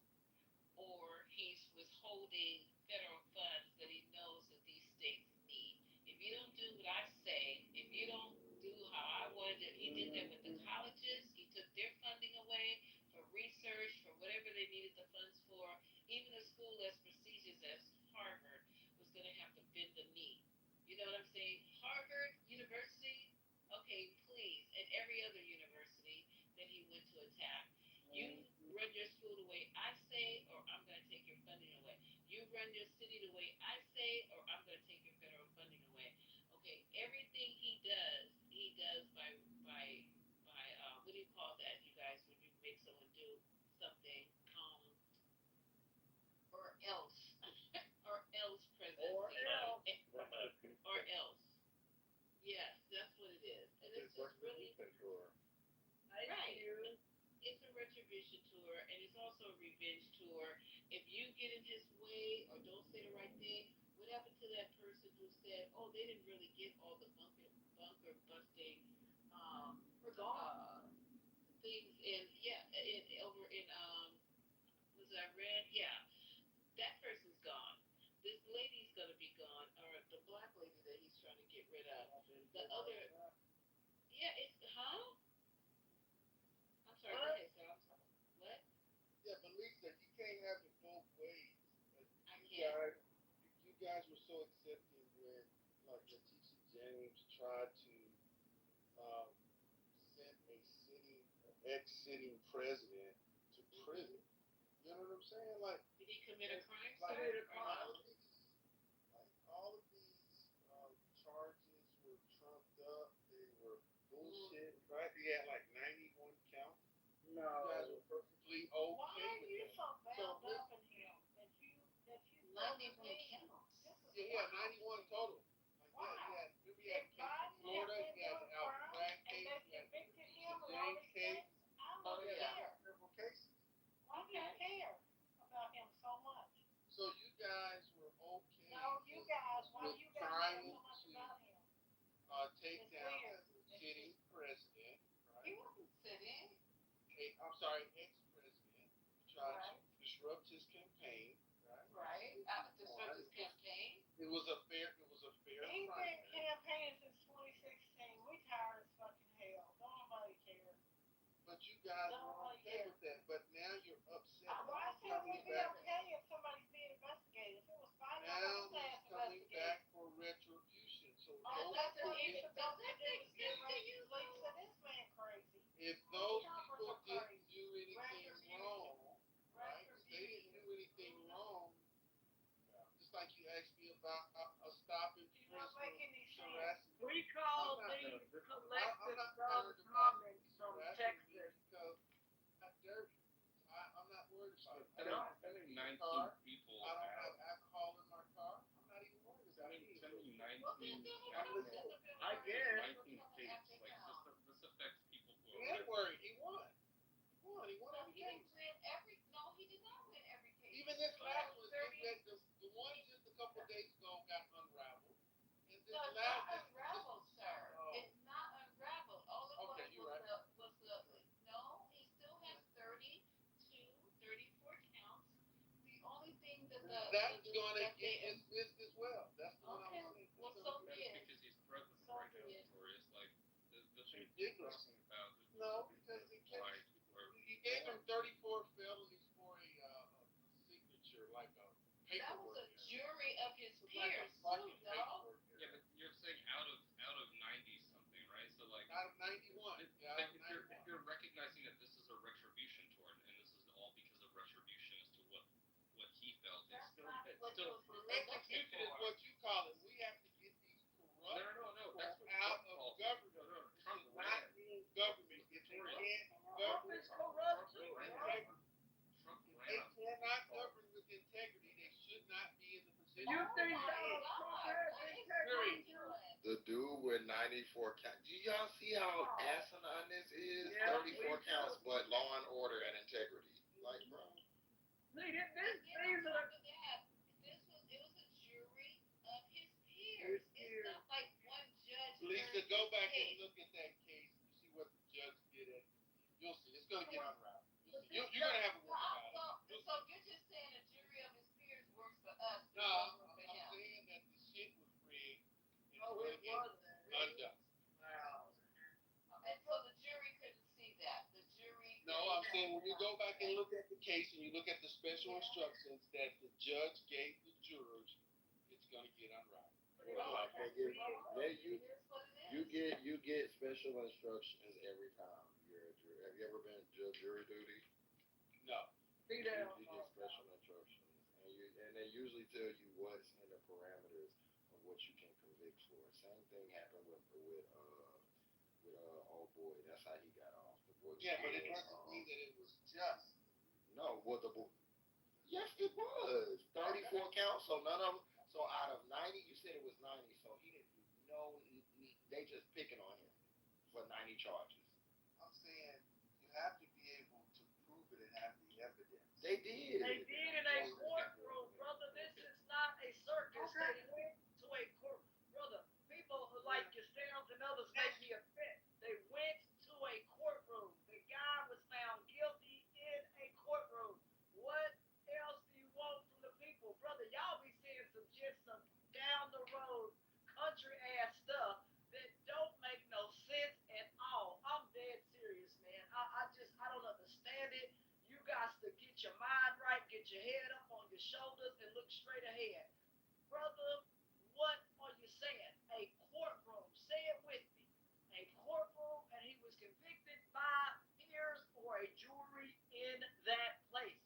Speaker 17: or he's withholding federal funds that he knows that these states need. If you don't do what I say, if you don't do how I wanted it, he did that with the colleges. He took their funding away for research, for whatever they needed the funds for. Even a school as prestigious as Harvard was going to have to bend the knee. You know what I'm saying? Harvard University, okay, please, and every other university that he went to attack. You run your school the way I say, or I'm going to take your funding away. You run your city the way I say, or I'm going to take your federal funding away. Okay, everything he does by what do you call that, you guys, when you make someone do something, or else presidency. Or else. Yes, that's what it is. And it's just really right. It's a retribution tour, and it's also a revenge tour. If you get in his way or don't say the right thing, what happened to that person who said, "Oh, they didn't really get all the bunker busting things over in was it Iran? Yeah, that person's gone. This lady's gonna be gone, or the black lady that he's trying to get rid of. The other, it's I'm sorry. Go ahead, sir. I'm sorry. What?
Speaker 8: Yeah, but Lisa, you can't have it both ways.
Speaker 17: I can't.
Speaker 8: You guys were so accepting when, like, Letitia James tried to send a ex-sitting president to prison. You know what I'm saying? Like,
Speaker 17: did he commit a crime?
Speaker 8: All of these charges were trumped up. They were bullshit, right? He had like 91 counts.
Speaker 16: No.
Speaker 8: You guys were perfectly okay.
Speaker 14: Why are you
Speaker 2: Yeah, he had 91 total. Like, yeah, he had Florida, he had Al Bragg case, he had James case.
Speaker 5: Oh,
Speaker 2: Yeah, several cases.
Speaker 5: Why do you care about him so much?
Speaker 2: So you guys were okay.
Speaker 5: No, you guys, why
Speaker 2: with
Speaker 5: you guys
Speaker 2: trying
Speaker 5: care so much
Speaker 2: to
Speaker 5: about him?
Speaker 2: take
Speaker 5: It's
Speaker 2: down
Speaker 5: weird.
Speaker 2: the sitting president, right?
Speaker 3: He wasn't sitting.
Speaker 2: I'm sorry, ex-president. Tried to disrupt his campaign, right?
Speaker 3: Right. Disrupt his campaign.
Speaker 2: It was a fair
Speaker 5: He's been
Speaker 2: primary.
Speaker 5: campaigning since 2016. We tired as fucking hell. Don't nobody care.
Speaker 2: But you guys
Speaker 5: Don't
Speaker 2: were
Speaker 5: nobody
Speaker 2: okay
Speaker 5: care.
Speaker 2: with that. But now you're upset.
Speaker 5: Why should we be okay if somebody's being investigated? If it was fine,
Speaker 2: Now
Speaker 5: I
Speaker 2: he's coming back for retribution. So
Speaker 5: Oh,
Speaker 2: those
Speaker 5: that's
Speaker 2: people
Speaker 5: what you
Speaker 2: didn't-
Speaker 5: should get ready to Lisa, this man crazy.
Speaker 2: if those people didn't do anything wrong, right? If they didn't do anything wrong, just like you asked me about a stop and frisk for harassing.
Speaker 14: We call
Speaker 2: I'm not
Speaker 14: these
Speaker 2: gonna-
Speaker 14: collective
Speaker 2: I'm not concerned about
Speaker 14: comments from
Speaker 2: harassing me
Speaker 14: Texas.
Speaker 2: because I'm not dirty. I'm not worried about it. I
Speaker 7: Telling
Speaker 2: don't have
Speaker 7: 19
Speaker 2: car.
Speaker 7: people
Speaker 2: I don't
Speaker 7: out.
Speaker 2: have alcohol in my car. I'm not even worried about it.
Speaker 7: Telling 19
Speaker 14: I guess.
Speaker 7: 19 states. Like this affects people who
Speaker 2: He
Speaker 7: are
Speaker 2: ain't worried. He won. He won every
Speaker 3: He
Speaker 2: case.
Speaker 3: didn't win every. No, he did not win every case.
Speaker 2: Even this last one, the one just a couple of days ago got unraveled. And this
Speaker 3: No, it's
Speaker 2: last
Speaker 3: not unraveled, sir.
Speaker 2: Oh.
Speaker 3: It's not unraveled. All it
Speaker 2: Okay, you're right.
Speaker 3: was the no. He still has 34 counts. The only thing that
Speaker 2: that's gonna get dismissed as well. That's the one
Speaker 3: Okay,
Speaker 2: I'm saying.
Speaker 3: well, so be it.
Speaker 7: because he's president right now, Victoria. It's like the thing
Speaker 2: ridiculous.
Speaker 7: talking about.
Speaker 2: No, because he
Speaker 7: why
Speaker 2: can't.
Speaker 7: people are.
Speaker 2: He gave him 34 felonies for a signature, like a
Speaker 3: That was
Speaker 2: paperwork.
Speaker 3: a jury of his
Speaker 2: It's like a
Speaker 3: peers,
Speaker 2: fucking
Speaker 3: too, dog.
Speaker 2: paperwork.
Speaker 7: Yeah, but you're saying out of 90 something, right? So like.
Speaker 2: Out of 91. Yeah, out of 91.
Speaker 7: If you're recognizing that this is a retribution toward, and this is all because of retribution as to what he felt, it's still.
Speaker 2: Retribution is what you call it. We have to get these corrupt
Speaker 7: No. That's what
Speaker 2: out
Speaker 7: Trump
Speaker 2: of
Speaker 7: calls it.
Speaker 2: government.
Speaker 7: No,
Speaker 2: This
Speaker 7: Trump
Speaker 2: is not being government. If they can't
Speaker 14: Trump
Speaker 2: govern,
Speaker 14: is corrupt too,
Speaker 7: Trump
Speaker 14: dog.
Speaker 7: ran
Speaker 2: they
Speaker 7: up.
Speaker 2: cannot govern with integrity. They should not be in the position.
Speaker 14: You think
Speaker 3: my
Speaker 14: Donald
Speaker 3: God.
Speaker 14: Trump has integrity?
Speaker 1: The dude with 94 counts. Do y'all see how asinine this is?
Speaker 14: Yeah,
Speaker 1: 34 counts, but law and order and integrity. Like, bro.
Speaker 14: See, these are the
Speaker 3: It was a jury of his peers. It's not like one judge.
Speaker 2: Lisa,
Speaker 3: heard
Speaker 2: go
Speaker 3: his
Speaker 2: back
Speaker 3: case.
Speaker 2: and look at that case and see what the judge did. You'll see. It's going to get unraveled. You're going to have a work about it.
Speaker 3: So you're just saying a jury of his peers works for us.
Speaker 2: No,
Speaker 3: but
Speaker 2: I'm
Speaker 3: for him.
Speaker 2: saying that the shit was rigged and
Speaker 14: Oh,
Speaker 2: it's
Speaker 14: it
Speaker 2: going to
Speaker 14: wasn't.
Speaker 2: get undone.
Speaker 14: Wow.
Speaker 3: And so the jury couldn't see that. The jury.
Speaker 2: No, I'm saying when you go back and look at the case and you look at the special instructions that the judge gave the jurors, it's going to get unraveled.
Speaker 1: Well, you get special instructions every time you're a jury. Have you ever been jury duty?
Speaker 2: No.
Speaker 14: Be there.
Speaker 1: You get special instructions, and they usually tell you what's in the parameters of what you can convict for. Same thing happened with old boy. That's how he got off. The boy.
Speaker 2: Yeah, but it doesn't mean that it was just.
Speaker 1: No, well the boy. Yes, it was 34 counts. So none of them. So out of 90, you said it was 90. So he didn't do no. They just picking on him for 90 charges.
Speaker 2: I'm saying you have to be able to prove it and have the evidence.
Speaker 1: They did.
Speaker 14: They did in a courtroom, brother. This is not a circus. They went to a court, brother. People like yourselves and others make me upset. They went to a courtroom. The guy was found guilty in a courtroom. What else do you want from the people, brother? Y'all be seeing some down the road country ass stuff that don't make no sense at all. I'm dead serious, man. I don't understand it. You guys to get your mind right, get your head up on your shoulders, and look straight ahead. Brother, what are you saying? A courtroom. Say it with me. A courtroom, and he was convicted by peers or a jury in that place.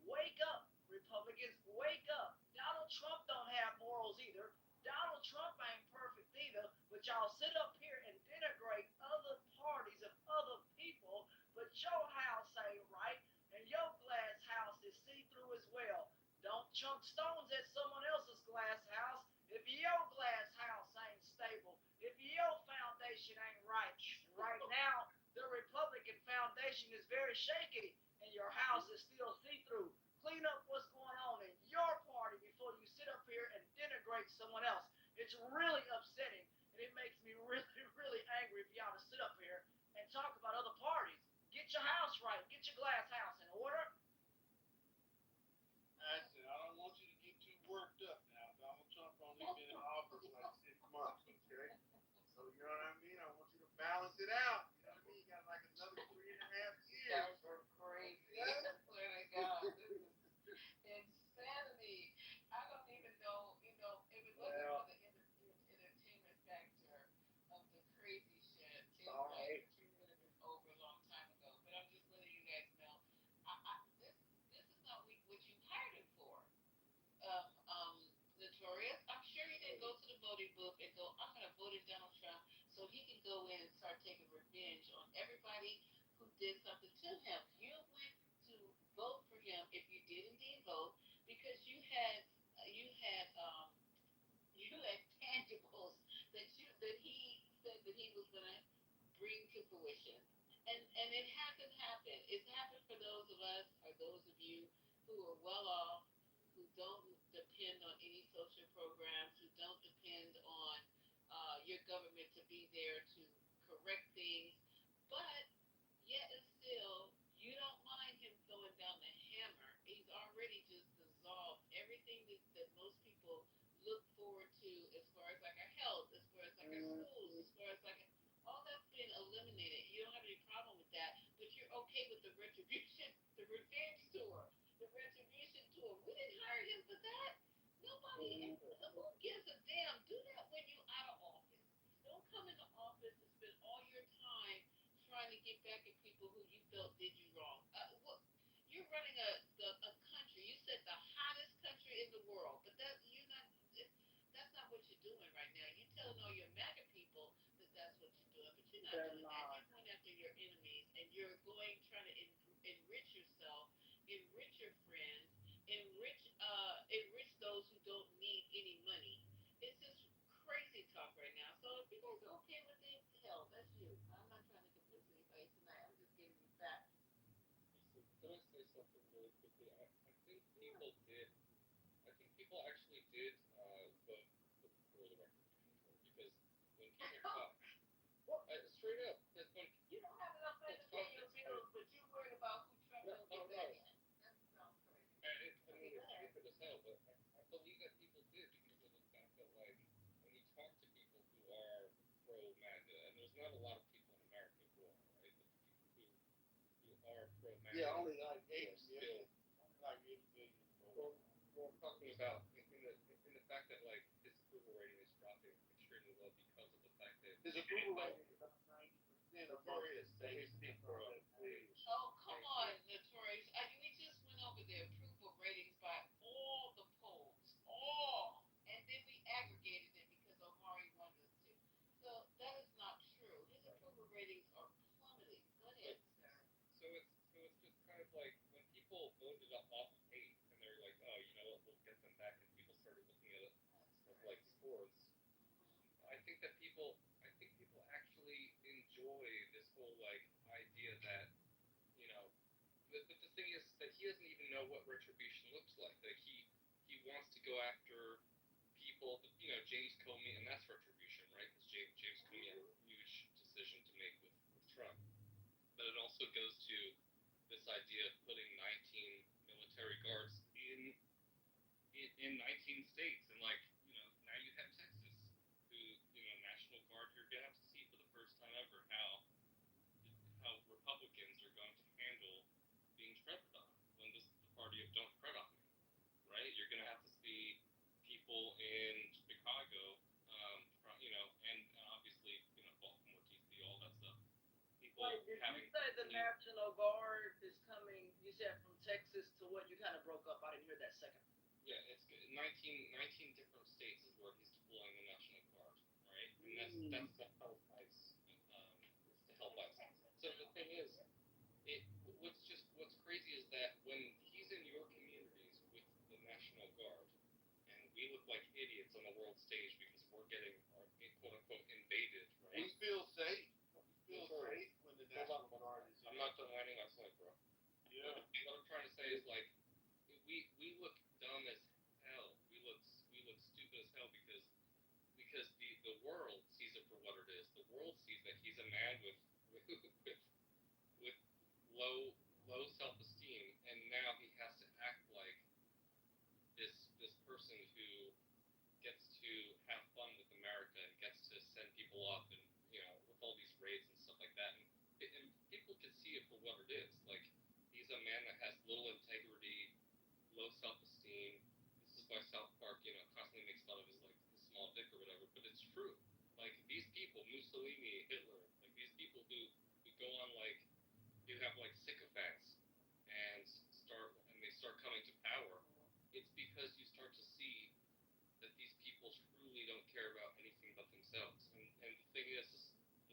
Speaker 14: Wake up, Republicans. Wake up. Donald Trump don't have morals either. Donald Trump ain't perfect either, but y'all sit up here and denigrate other parties and other people, but your house ain't right, and your glass house is see-through as well. Don't chunk stones at someone else's glass house if your glass house ain't stable, if your foundation ain't right. And right now, the Republican foundation is very shaky, and your house is still see-through. Clean up what's going on in your party before you sit up here and denigrate someone else. It's really upsetting, and it makes me really, really angry for y'all to sit up here and talk about other parties. Get your house right. Get your glass house in order.
Speaker 16: I said, I don't want you to get too worked up now. Donald Trump only been in office like 6 months, okay? So, you know what I mean? I want you to balance it out. You know what I mean? You got like another 3.5 years.
Speaker 3: Guys are crazy. I swear to God, this is insanity. I don't even know, if it wasn't for the entertainment factor of the crazy shit, it would have been over a long time ago. But I'm just letting you guys know, this is not what you hired him for. Notorious. I'm sure he didn't go to the voting booth and go, I'm going to vote in Donald Trump so he can go in and start taking revenge on everybody who did something to him. You went to vote for him if you did indeed vote because you had tangibles that he said that he was going to bring to fruition. And it hasn't happened. It's happened for those of us or those of you who are well off, who don't depend on any social programs, who don't depend on your government to be there to correct things. But yet and still, you don't mind him throwing down the hammer. He's already just dissolved everything that most people look forward to as far as like our health, as far as like our schools, as far as like all that's been eliminated. You don't have any problem with that, but you're okay with the retribution, the revenge tour, the retribution tour. We didn't hire him for that. Nobody, who gives a damn? Do that when you're out of office. Don't come into office and spend all your time trying to get back at people who you felt did you wrong. You're running a country. You said the hottest country in the world, but that's not what you're doing right now. You're telling all your MAGA people that that's what you're doing, but you're not doing that. You're going after your enemies, and you're trying to enrich yourself, enrich your friends, enrich those who don't need any money. It's just crazy talk right now. So if you guys are okay with it, hell, that's you. I'm not trying to convince anybody tonight. I'm just giving you facts.
Speaker 7: Can I say something really quickly? I think people actually did vote for the retribution tour because when people talk, straight up, because when
Speaker 3: you don't have enough money to pay your bills, but you're worried about who Trump will get back in. That sounds crazy.
Speaker 7: I mean, it's stupid as hell, but I believe that people did because of the fact that, like, when you talk to people who are pro-MAGA, and there's not a lot of people in America who are, right? But the people who are pro-MAGA,
Speaker 16: Yeah, only like 8
Speaker 7: still,
Speaker 16: million. Only like 8 million.
Speaker 7: we're talking about in the fact that, like, his approval rating is dropping extremely low because of the fact that
Speaker 16: His approval rating is about 90% among the states.
Speaker 3: Oh, come on, Notorious. We just went over the approval ratings by all the polls. All. And then we aggregated it because Omari wanted us to. So that is not true. His approval ratings are plummeting. Go ahead, sir.
Speaker 7: So it's just kind of like when people voted off of hate and they're like, oh, you know what, we'll get them back, and people started looking at it as like sports. I think people actually enjoy this whole like idea that, you know, but the thing is that he doesn't even know what retribution looks like. Like he wants to go after people, you know, James Comey, and that's retribution, right? Because James Comey had a huge decision to make with Trump. But it also goes to this idea of putting 19 military guards in 19 states, and like, you know, now you have Texas, who, you know, National Guard. You're gonna have to see for the first time ever how Republicans are going to handle being treaded on when this is the party of don't tread on me, right? You're gonna have to see people in Chicago, you know, and obviously, you know, Baltimore, DC, all that stuff. People
Speaker 14: Wait, did you say the National Guard is coming? You said from Texas to what? You kind of broke up. I didn't hear that second.
Speaker 7: Yeah, it's 19 different states is where he's deploying the National Guard, right? And that's to help ICE. It's to help ICE. So the thing is, what's crazy is that when he's in your communities with the National we look like idiots on the world stage because we're getting quote unquote invaded, right?
Speaker 2: We feel safe. We feel safe when the national minorities.
Speaker 7: I'm not done landing my point, bro.
Speaker 2: Yeah.
Speaker 7: What I'm trying to say is like we look dumb as hell. We look stupid as hell because the world sees it for what it is. The world sees that he's a man with low self esteem, and now he has to act like this person who gets to have fun with America and gets to send people up and with all these raids and stuff like that, and people can see it for what it is. Like he's a man that has little integrity, low self esteem. This is why South Park constantly makes fun of his small dick or whatever, but it's true. Like these people, Mussolini, Hitler, like these people who go on like you have like sycophants and they start coming to power. It's because you start to see that these people truly don't care about anything but themselves. And the thing is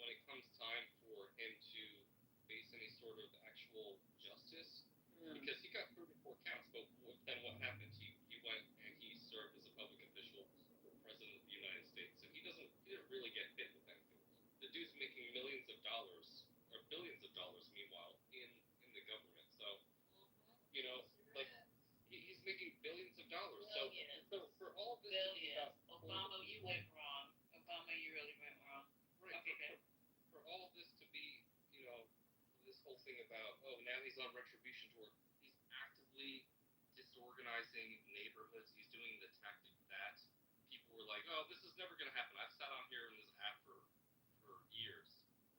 Speaker 7: when it comes time for him to face any sort of actual justice, because he got 34 counts, but then what happened? He went and he served as a public official for President of the United States, so he didn't really get hit with anything. The dude's making millions of dollars or billions of dollars, meanwhile, in the government. So like he's making billions of dollars. So for all this to be about
Speaker 6: Obama, you went wrong. Obama, you really went wrong.
Speaker 7: Right. Okay, for all this to be, this whole thing about, now he's on retribution tour. He's actively disorganizing neighborhoods. He's doing the tactic that people were like, oh, this is never going to happen. I've sat on here in this app for years.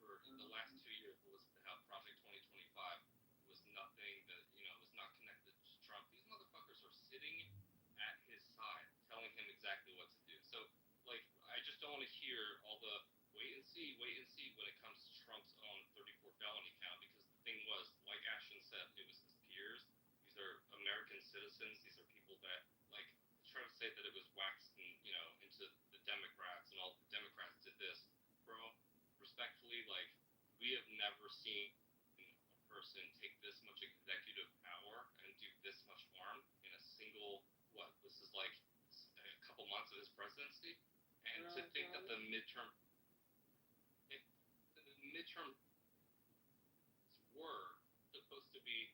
Speaker 7: For the last 2 years, was how Project 2025 was nothing that, was not connected to Trump. These motherfuckers are sitting at his side, telling him exactly what to do. So, like, I just don't want to hear all the wait and see when it comes to Trump's own 34 felony count, because the thing was, like Ashton said, it was his peers. These are American citizens. These are people that, like, try to say that it was waxed into the Democrats and all the Democrats did this. Bro, respectfully, like, we have never seen a person take this much executive power and do this much harm in a single, this is like a couple months of his presidency. And to think that the midterm were supposed to be,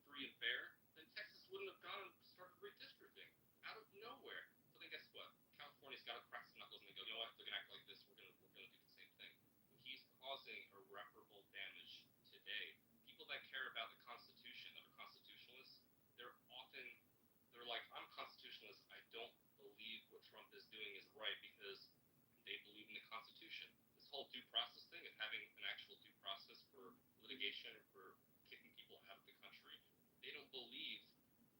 Speaker 7: free and fair, then Texas wouldn't have gone and started redistricting out of nowhere. So then guess what? California's got to crack some knuckles and they go, you know what? They're gonna act like this. We're gonna do the same thing. He's causing irreparable damage today. People that care about the Constitution, that are constitutionalists, they're like, I'm constitutionalist. I don't believe what Trump is doing is right because they believe in the Constitution. This whole due process thing of having an actual due process for litigation or for kicking people out of the country, they don't believe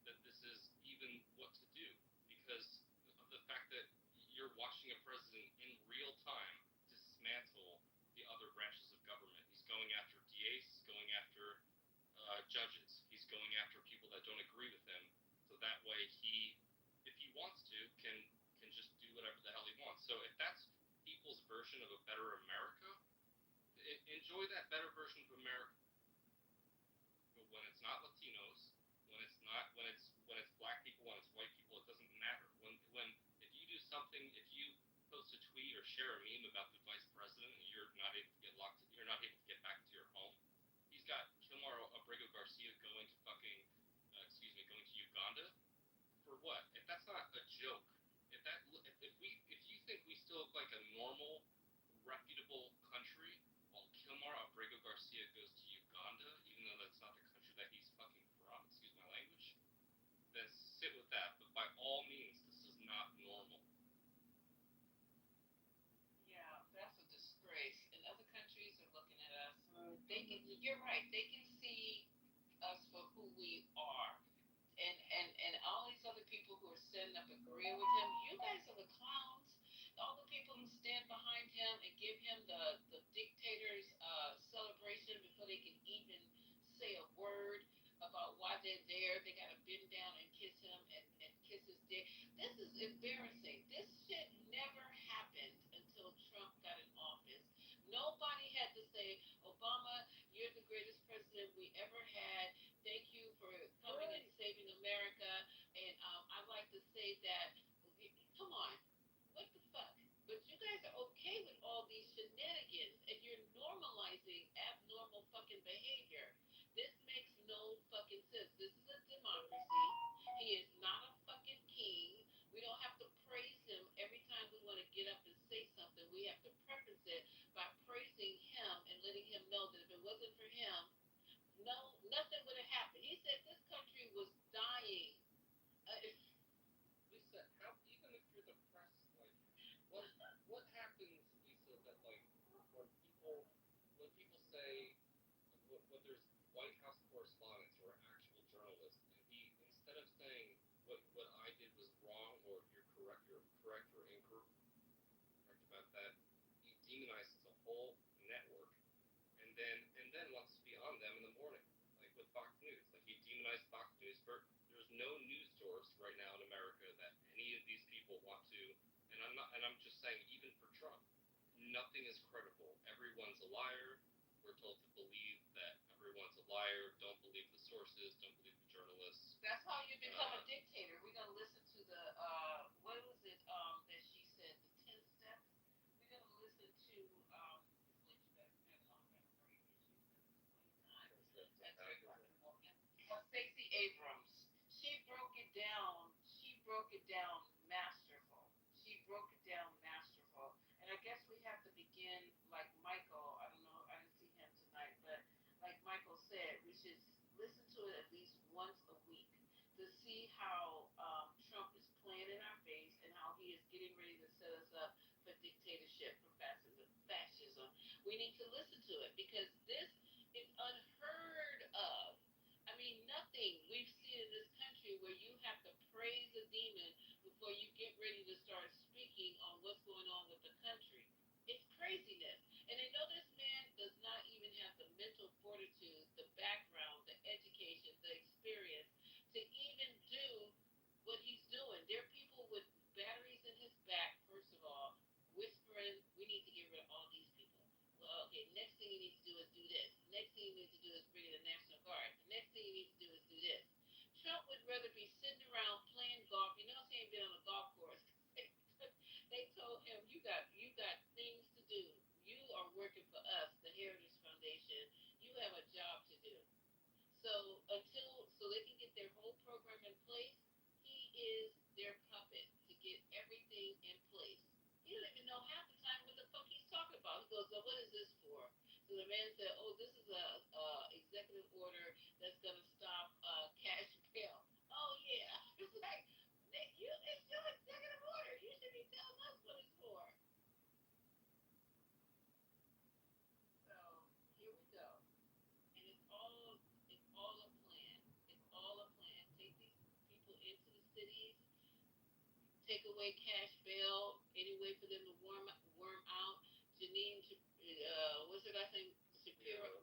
Speaker 7: that this is even what to do because of the fact that you're watching a president in real time dismantle the other branches of government. He's going after DAs, he's going after judges, he's going after people that don't agree with him, so that way he, if he wants to, can just do whatever the hell he wants. So if that's people's version of a better America, enjoy that better version of America. But when it's not Latinos, when it's black people, when it's white people, it doesn't matter. When if you do something, if you post a tweet or share a meme about the vice president and you're not able to get back to your home, he's got Kilmar Abrego Garcia going to going to Uganda for what? If that's not a joke, if you think we still look like a normal, reputable country while Kilmar Abrego Garcia goes to Uganda, even though that's not the country that he's fucking from, excuse my language, then sit with that. But by all means, this is not normal.
Speaker 6: Yeah, that's a disgrace. And other countries are looking at us. You're right. They can see us for who we are. And all these other people who are standing up agreeing with him, you guys are the clowns. All the people who stand behind him and give him the dictator's celebration before they can even say a word about why they're there. They got to bend down and kiss him and kiss his dick. This is embarrassing. This shit never happened until Trump got in office. Nobody had to say, Obama, you're the greatest president we ever had. Thank you for coming and saving America. And I'd like to say that Come on. What the fuck? But you guys are okay with all these shenanigans and you're normalizing abnormal fucking behavior. This makes no fucking sense. This is a democracy. He is not a fucking king. We don't have to praise him every time we want to get up and say something. We have to preface it by praising him and letting him know that if it wasn't for him, no, nothing would have happened. He said this country was dying.
Speaker 7: Lisa, how even if you're the press, like, what happens, Lisa, that like when people say when there's White House correspondents or actual journalists, and he instead of saying what I did was wrong or you're correct or incorrect about that, he demonizes a whole network and then wants to be on them in the morning, like with Fox News. Like he demonized Fox News for there's no news source right now in America that any of these people want to, and I'm just saying even for Trump, nothing is credible. Everyone's a liar. We're told to believe that everyone's a liar. Don't believe the sources. Don't believe the journalists.
Speaker 6: That's how you become a dictator. We're gonna listen to the what was it that she said, the 10 steps. We're gonna listen to Stacey Abrams. She broke it down. She broke it down masterful. She broke it down masterful. And I guess we have to begin like Michael. I don't know. I didn't see him tonight, but like Michael said, we should listen to it at least once a week to see how Trump is playing in our face and how he is getting ready to set us up for dictatorship, for fascism. Fascism. We need to listen to it because this is unheard of. I mean, nothing we've seen in this country where you have to praise a demon before you get ready to start speaking on what's going on with the country. It's craziness. And I know this man does not even have the mental fortitude, the background, the education, the experience to even do what he's doing. There are people with batteries in his back, first of all, whispering, we need to get rid of all these people. Well, okay, next thing you need to do is do this. Next thing you need to do is bring in the National Guard. Next thing you need to do is do this. Trump would rather be sitting around playing golf. You notice he ain't been on a golf course. They told him you got things to do. You are working for us, the Heritage Foundation. You have a job to do. So they can get their whole program in place, he is their puppet to get everything in place. He don't even know half the time what the fuck he's talking about. He goes, "So what is this for?" So the man said, "Oh, this is a executive order that's gonna stop cash bail." Oh yeah, it's like it's your executive order. You should be telling us what it's for. So here we go. And it's all a plan. It's all a plan. Take these people into the cities, take away cash bail, any way for them to worm out. Janine, what's her last name? Shapiro.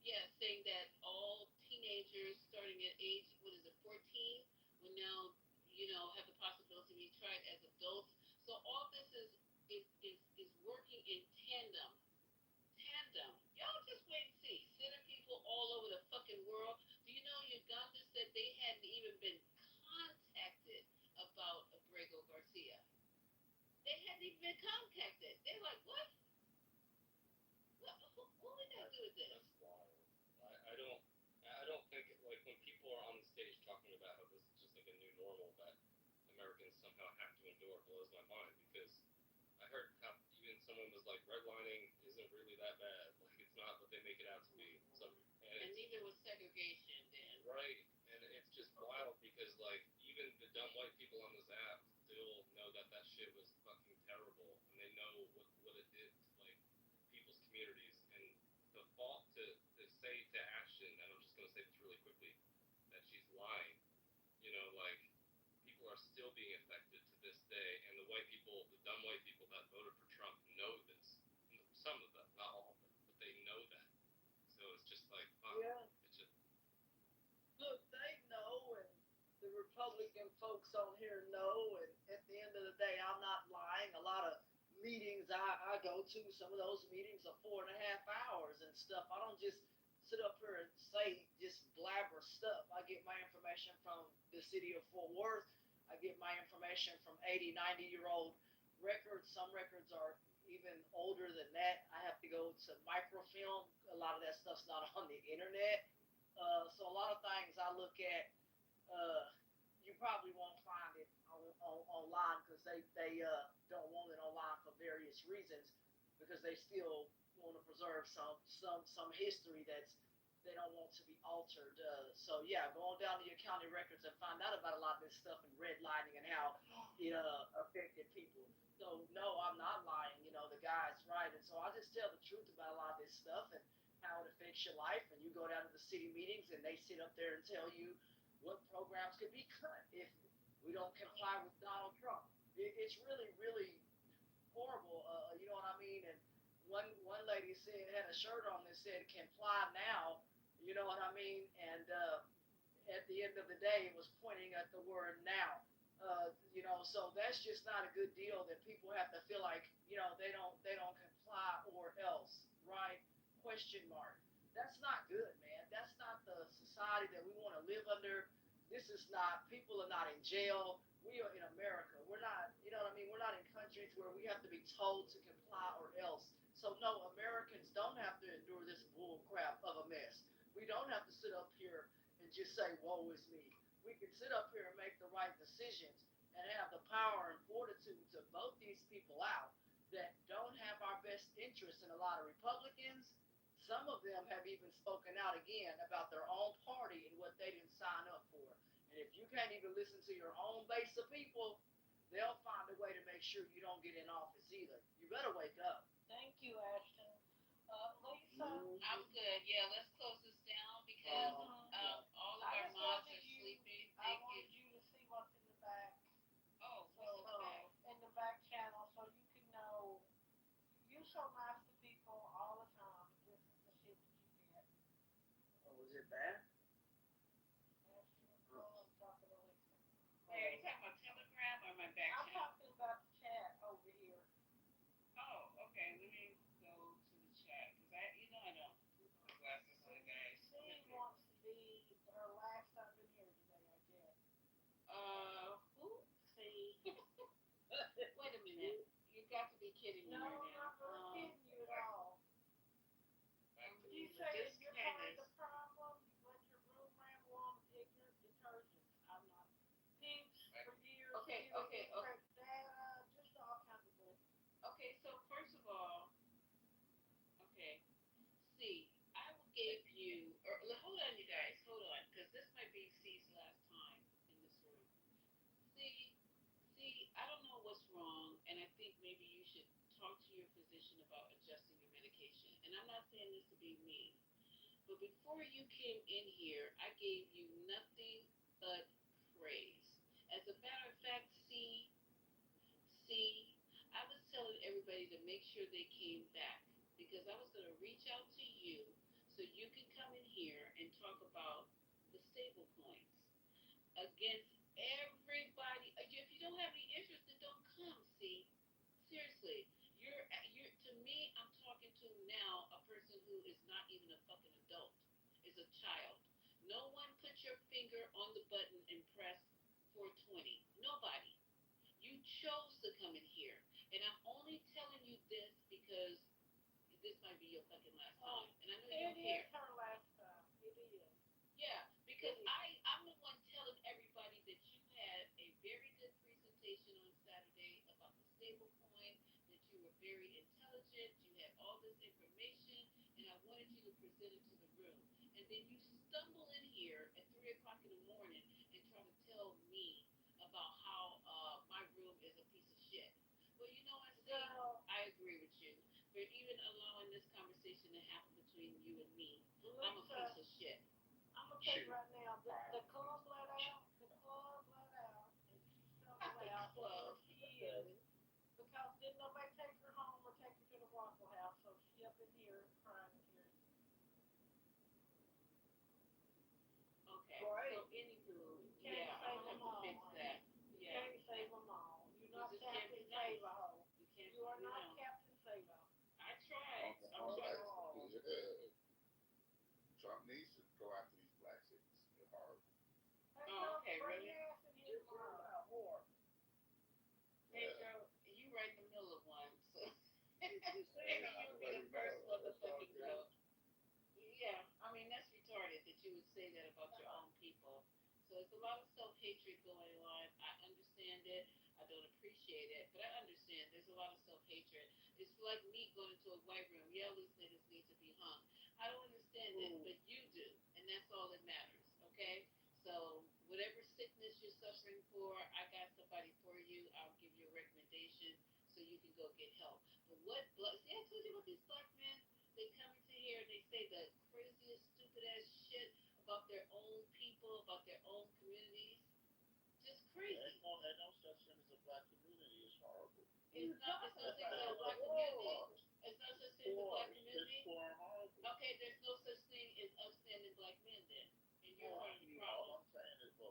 Speaker 6: Yeah, saying that all teenagers starting at age, what is it, 14, will now, have the possibility to be tried as adults. So all this is working in tandem. Y'all just wait and see. Sending people all over the fucking world. Do you know Uganda said they hadn't even been contacted about Abrego Garcia? They hadn't even been contacted. They're like, what? What we got to do with this?
Speaker 7: That's wild. I don't think like when people are on the stage talking about how this is just like a new normal that Americans somehow have to endure blows my mind because I heard how even someone was like redlining isn't really that bad. Like it's not what they make it out to be.
Speaker 6: And neither was segregation then.
Speaker 7: Right. And it's just wild because like even the dumb white people on this app still know that shit was fucking terrible and they know what it did to like people's communities and the fault to say to Ashton, and I'm just gonna say this really quickly, that she's lying, like people are still being affected to this day and the white people, the dumb white people that voted for Trump know this. Some of them, not all of them, but they know that. So it's just like
Speaker 14: Yeah.
Speaker 7: it's just
Speaker 14: Look, they know, and the Republican folks on here know, and at the end of the day, I'm not lying. A lot of meetings I go to, some of those meetings are 4.5 hours and stuff. I don't just sit up here and say just blabber stuff. I get my information from the city of Fort Worth, I get my information from 80, 90-year-old records. Some records are even older than that. I have to go to microfilm. A lot of that stuff's not on the internet. So a lot of things I look at, you probably won't find it online because they don't want it online for various reasons because they still want to preserve some history they don't want to be altered. So yeah, go on down to your county records and find out about a lot of this stuff and redlining and how it affected people. So no, I'm not lying. The guy's right, and so I just tell the truth about a lot of this stuff and how it affects your life. And you go down to the city meetings and they sit up there and tell you what programs could be cut if we don't comply with Donald Trump. It's really, really horrible. You know what I mean? And one lady said had a shirt on that said "Comply now." You know what I mean? And at the end of the day, it was pointing at the word now. So that's just not a good deal. That people have to feel like they don't comply or else, right? Question mark. That's not good, man. That's not the society that we want to live under. This is not. People are not in jail. We are in America. We're not. You know what I mean? We're not in countries where we have to be told to comply or else. So no, Americans don't have to endure this bull crap of a mess. We don't have to sit up here and just say, woe is me. We can sit up here and make the right decisions and have the power and fortitude to vote these people out that don't have our best interests. And a lot of Republicans, some of them have even spoken out again about their own party and what they didn't sign up for. And if you can't even listen to your own base of people, they'll find a way to make sure you don't get in office either. You better wake up.
Speaker 5: Thank you, Ashton. Lisa?
Speaker 6: I'm good. Yeah, let's close this down because all of
Speaker 5: I
Speaker 6: our
Speaker 5: just
Speaker 6: mods
Speaker 5: wanted
Speaker 6: are
Speaker 5: you,
Speaker 6: sleeping.
Speaker 5: I
Speaker 6: Thank
Speaker 5: wanted
Speaker 6: you.
Speaker 5: you to see what's in the back.
Speaker 6: Oh,
Speaker 5: So,
Speaker 6: what's in the back?
Speaker 5: in the back channel, so you can know. You show nice to people all the time, but this is the shit that you get.
Speaker 14: Oh, was it bad?
Speaker 5: Ashton, I'm talking to Lisa.
Speaker 6: Hey, are you talking about Telegram or my back
Speaker 5: I'm
Speaker 6: channel?
Speaker 5: talking about the chat over here.
Speaker 6: Oh, okay. Let me go to the chat because I don't put my glasses on, guys.
Speaker 5: She wants to be her last time in here today, I guess.
Speaker 6: Who?
Speaker 5: See?
Speaker 6: Wait a minute. You got to be kidding me
Speaker 5: No,
Speaker 6: right
Speaker 5: I'm
Speaker 6: now.
Speaker 5: not really kidding you at all. You say
Speaker 6: This
Speaker 5: you're part of
Speaker 6: Candace.
Speaker 5: the problem, you let your room ramble on with ignorant detergents. I'm not. Peeps for years.
Speaker 6: Okay,
Speaker 5: giving
Speaker 6: okay,
Speaker 5: incorrect data, just all kinds of bullshit.
Speaker 6: Okay, so first of all, okay, see, I gave you, hold on, you guys, hold on, because this might be C's last time in this room. See, I don't know what's wrong, and I think maybe you should talk to your physician about adjusting your medication. And I'm not saying this to be mean, but before you came in here, I gave you nothing but praise. As a matter of fact, I was telling everybody to make sure they came back because I was going to reach out to you so you can come in here and talk about the stable points against everybody. If you don't have any interest, then don't come. See, seriously, you're to me. I'm talking to now a person who is not even a fucking adult. Is a child. No one put your finger on the button and press 420. Nobody. You chose to come in here, and I'm only telling you this because this might be your fucking last time, and I know you don't care.
Speaker 5: It is her last time. It is.
Speaker 6: Yeah, because I'm the one telling everybody that you had a very good presentation on Saturday about the stable coin, that you were very intelligent, you had all this information, and I wanted you to present it to the room. And then you stumble in here at 3 o'clock in the morning and try to tell me about how my room is a piece of shit. Well, you know what, I agree with you. For even allowing this conversation to happen between you and me, I'm a piece of shit.
Speaker 5: I'm gonna tell you right now, the club let out. The club let out, and she stumbled out.
Speaker 6: Club.
Speaker 5: She is because didn't nobody take her home or take her to the Waffle House, so she up in here crying tears.
Speaker 6: Okay.
Speaker 5: Right.
Speaker 6: So anywho,
Speaker 5: Can't
Speaker 6: yeah,
Speaker 5: save
Speaker 6: I'm
Speaker 5: them
Speaker 6: gonna
Speaker 5: all.
Speaker 6: fix that.
Speaker 5: You
Speaker 6: Yeah.
Speaker 5: can't save them all. You're not
Speaker 6: You just can't
Speaker 5: Captain
Speaker 6: be nice.
Speaker 5: Save-A-Ho.
Speaker 6: can't,
Speaker 5: You are not
Speaker 6: know.
Speaker 5: Captain Save-A.
Speaker 6: I tried.
Speaker 1: Trump needs to go after these black chicks. They're horrible.
Speaker 6: Oh, okay,
Speaker 5: Bring
Speaker 6: really?
Speaker 5: your ass in here tomorrow.
Speaker 6: say that about your own people. So it's a lot of self hatred going on. I understand it. I don't appreciate it, but I understand there's a lot of self hatred. It's like me going into a white room. Yeah, these niggas need to be hung. I don't understand it, but you do, and that's all that matters. Okay. So whatever sickness you're suffering for, I got somebody for you. I'll give you a recommendation so you can go get help. But see, I told you about these black men. They come into here and they say the craziest, stupid ass shit about their own people, about their own communities. Just crazy.
Speaker 4: Ain't no such thing as a black community. It's horrible.
Speaker 6: It's not such thing as a black community. It's no such thing as a black community. Okay, there's no such thing as upstanding black men then. And you're part of the problem.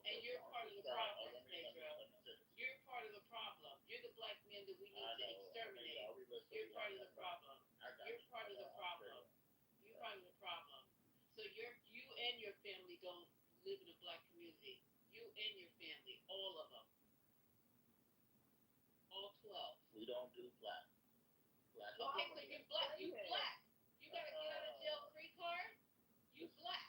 Speaker 6: And you're part of the problem, Pedro. You're part of the problem. You're the black men that we need to exterminate. You're part of the problem. You're part of the problem. You're part of the problem. So you and your family don't live in a black community. You and your family, all of them. All 12.
Speaker 4: We don't do black.
Speaker 6: Okay, so you're black. You black. You got a get out of jail free card? You black.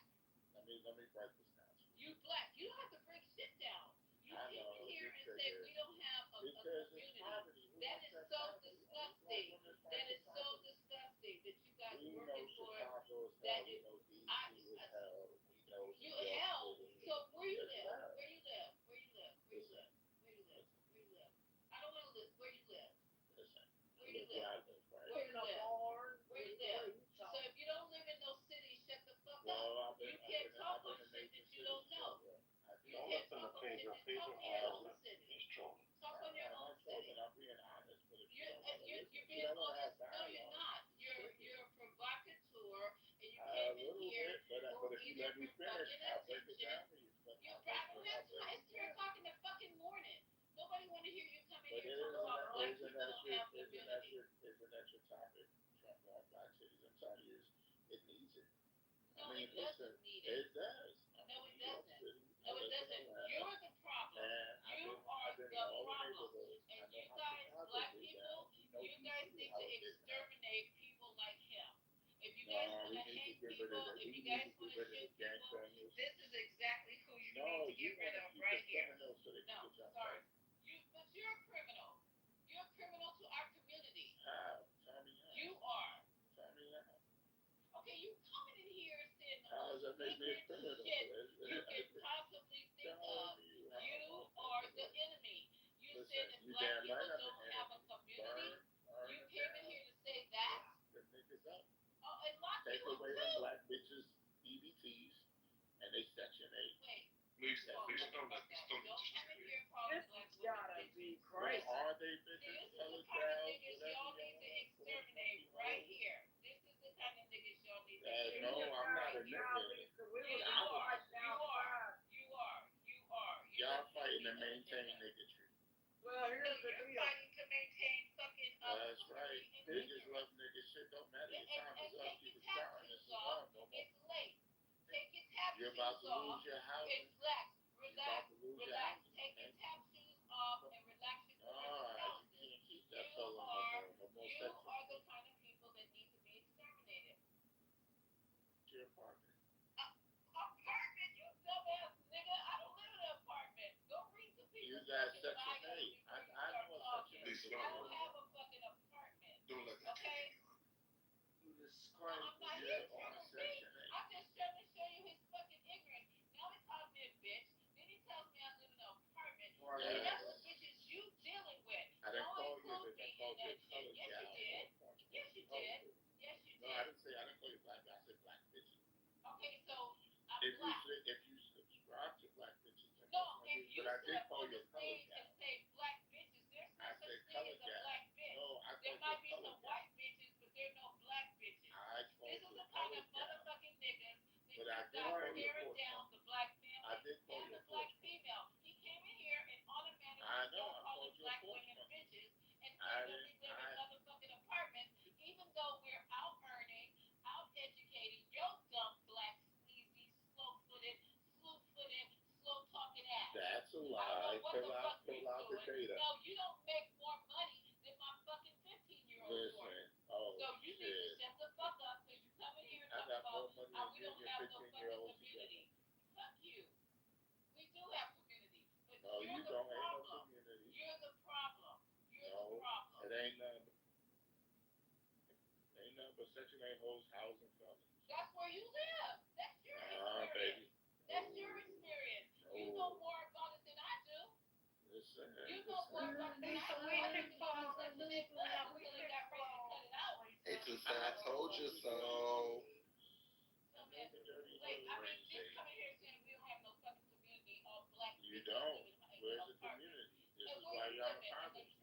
Speaker 4: Let me break this down.
Speaker 6: You black. You don't have to break shit down. You came in here and say we don't have a community. That is so disgusting. That is so disgusting that you guys working for that is you hell. So where you live? Where you live? Where you live? Where you live? Where you live? Where you live? I don't want to live. Where you live? Where you live? Where you live? Where you live? So if you don't live in those cities, shut the fuck up. You can't talk on shit that you don't know. You can't talk on shit that talk on your own city. Talk on your own city. You're being honest. No, you're not. You're a provocateur, and you came in here for either provoking attention. You're probably that's why it's 3 o'clock in the fucking morning. Nobody want to hear you come in here talking about black people don't have community.
Speaker 4: Isn't that your topic? Trump on black cities. I'm telling you, it needs it.
Speaker 6: No, it doesn't need it.
Speaker 4: It does.
Speaker 6: No, it doesn't. No, it doesn't. You're the problem. You are the problem. And you guys, black people, you guys need to exterminate people like him. If you guys want to hate people, if you guys want to shoot people, this is exactly who you need to get rid of right here. No, sorry. But you're a criminal. You're a criminal to our community. You are. Okay, you coming in here saying the most ignorant shit you can possibly think of. You are the enemy. You said that black people don't have a community. You came in here to say that. Oh, and black
Speaker 4: Take
Speaker 6: people
Speaker 4: away
Speaker 6: too.
Speaker 4: the black bitches, EBTs, and they Section 8.
Speaker 6: Wait.
Speaker 7: Please don't
Speaker 6: Don't come in here calling black women bitches.
Speaker 4: Well, are they bitches?
Speaker 6: This is the kind of niggas y'all need to exterminate right here. This is the kind of niggas y'all need to exterminate.
Speaker 4: No, I'm not a nigga.
Speaker 6: You are.
Speaker 4: Y'all fighting to maintain niggatry.
Speaker 6: Well, here's the deal. You're fighting to maintain fucking
Speaker 4: That's right. Niggas love niggas. Shit don't matter. Your time is up. Keep it starting. This is love. No more.
Speaker 6: It's late. Take your tap
Speaker 4: You're
Speaker 6: shoes
Speaker 4: about to
Speaker 6: off.
Speaker 4: lose your house.
Speaker 6: It's relax.
Speaker 4: You're about to lose your house.
Speaker 6: Take your tap shoes off and relax your
Speaker 4: You can't keep that fellow no more.
Speaker 6: You are the kind of people that need to be exterminated.
Speaker 4: Your apartment.
Speaker 6: Apartment, you dumbass nigga. I don't live in an apartment. Go read the people.
Speaker 4: You got Section 8. I know what Section 8 is.
Speaker 6: I don't have a fucking apartment.
Speaker 7: Don't let that
Speaker 6: okay?
Speaker 4: You describe
Speaker 6: I'm not
Speaker 4: you're
Speaker 6: here
Speaker 4: on
Speaker 6: to
Speaker 4: Section 8.
Speaker 6: I'm just trying to show you his fucking ignorance. Now he calls me a bitch. Then he tells me I live in an apartment.
Speaker 4: Right.
Speaker 6: And that's what bitches you dealing with.
Speaker 4: I didn't
Speaker 6: Don't
Speaker 4: call you
Speaker 6: include
Speaker 4: that. I
Speaker 6: me in
Speaker 4: called you
Speaker 6: that
Speaker 4: a
Speaker 6: shit.
Speaker 4: colored
Speaker 6: Yes,
Speaker 4: gal.
Speaker 6: you did. Yes, you did. Yes, you
Speaker 4: No,
Speaker 6: did.
Speaker 4: I didn't say. I didn't call you black. I said black bitches.
Speaker 6: Okay, so I'm
Speaker 4: If
Speaker 6: black.
Speaker 4: you subscribe to black bitches,
Speaker 6: No, if you
Speaker 4: but I
Speaker 6: sit
Speaker 4: did
Speaker 6: up
Speaker 4: call
Speaker 6: on
Speaker 4: you
Speaker 6: the
Speaker 4: a colored
Speaker 6: stage
Speaker 4: gal.
Speaker 6: and say black bitches, there's no
Speaker 4: I
Speaker 6: such
Speaker 4: said
Speaker 6: thing as
Speaker 4: colored
Speaker 6: a
Speaker 4: gal.
Speaker 6: black bitch.
Speaker 4: No, I
Speaker 6: There
Speaker 4: called
Speaker 6: might
Speaker 4: you
Speaker 6: be
Speaker 4: a
Speaker 6: some
Speaker 4: colored gal.
Speaker 6: white bitches, but there are no black bitches.
Speaker 4: I called
Speaker 6: This
Speaker 4: you
Speaker 6: is
Speaker 4: a
Speaker 6: the kind of
Speaker 4: colored gal.
Speaker 6: motherfucking niggas that
Speaker 4: But
Speaker 6: you
Speaker 4: I
Speaker 6: got
Speaker 4: did call you a
Speaker 6: tearing
Speaker 4: fortune.
Speaker 6: down the black
Speaker 4: I
Speaker 6: family
Speaker 4: did call
Speaker 6: and
Speaker 4: you
Speaker 6: the
Speaker 4: a
Speaker 6: black
Speaker 4: fortune.
Speaker 6: female. He came in here and automatically
Speaker 4: I know,
Speaker 6: started
Speaker 4: I
Speaker 6: calling
Speaker 4: called you a
Speaker 6: black
Speaker 4: fortune.
Speaker 6: women bitches and
Speaker 4: I
Speaker 6: said that we
Speaker 4: didn't-
Speaker 6: live in motherfucking apartments, even though we're out earning, out educating your dumb black sleazy, slow-footed, slow-talking ass.
Speaker 4: That's a
Speaker 6: I don't know
Speaker 4: lie.
Speaker 6: what
Speaker 4: Pull
Speaker 6: the
Speaker 4: out,
Speaker 6: fuck
Speaker 4: pull
Speaker 6: you
Speaker 4: out but Section 8 holds housing felons.
Speaker 5: That's where you live. That's your
Speaker 4: Baby.
Speaker 5: experience. That's your experience. You know more about it than I do.
Speaker 4: Listen.
Speaker 5: You know more about it than I do. I didn't know Section 8 black until they got ready to cut it out.
Speaker 1: It's just that I told you so.
Speaker 5: Like, I mean, just coming here saying we don't have no fucking community, all black
Speaker 4: You
Speaker 5: people
Speaker 4: don't.
Speaker 5: living in
Speaker 4: Where's the
Speaker 5: apartments.
Speaker 4: community? This
Speaker 5: And
Speaker 4: is
Speaker 5: where
Speaker 4: why
Speaker 5: you
Speaker 4: y'all
Speaker 5: live
Speaker 4: are
Speaker 5: at?
Speaker 4: poverty.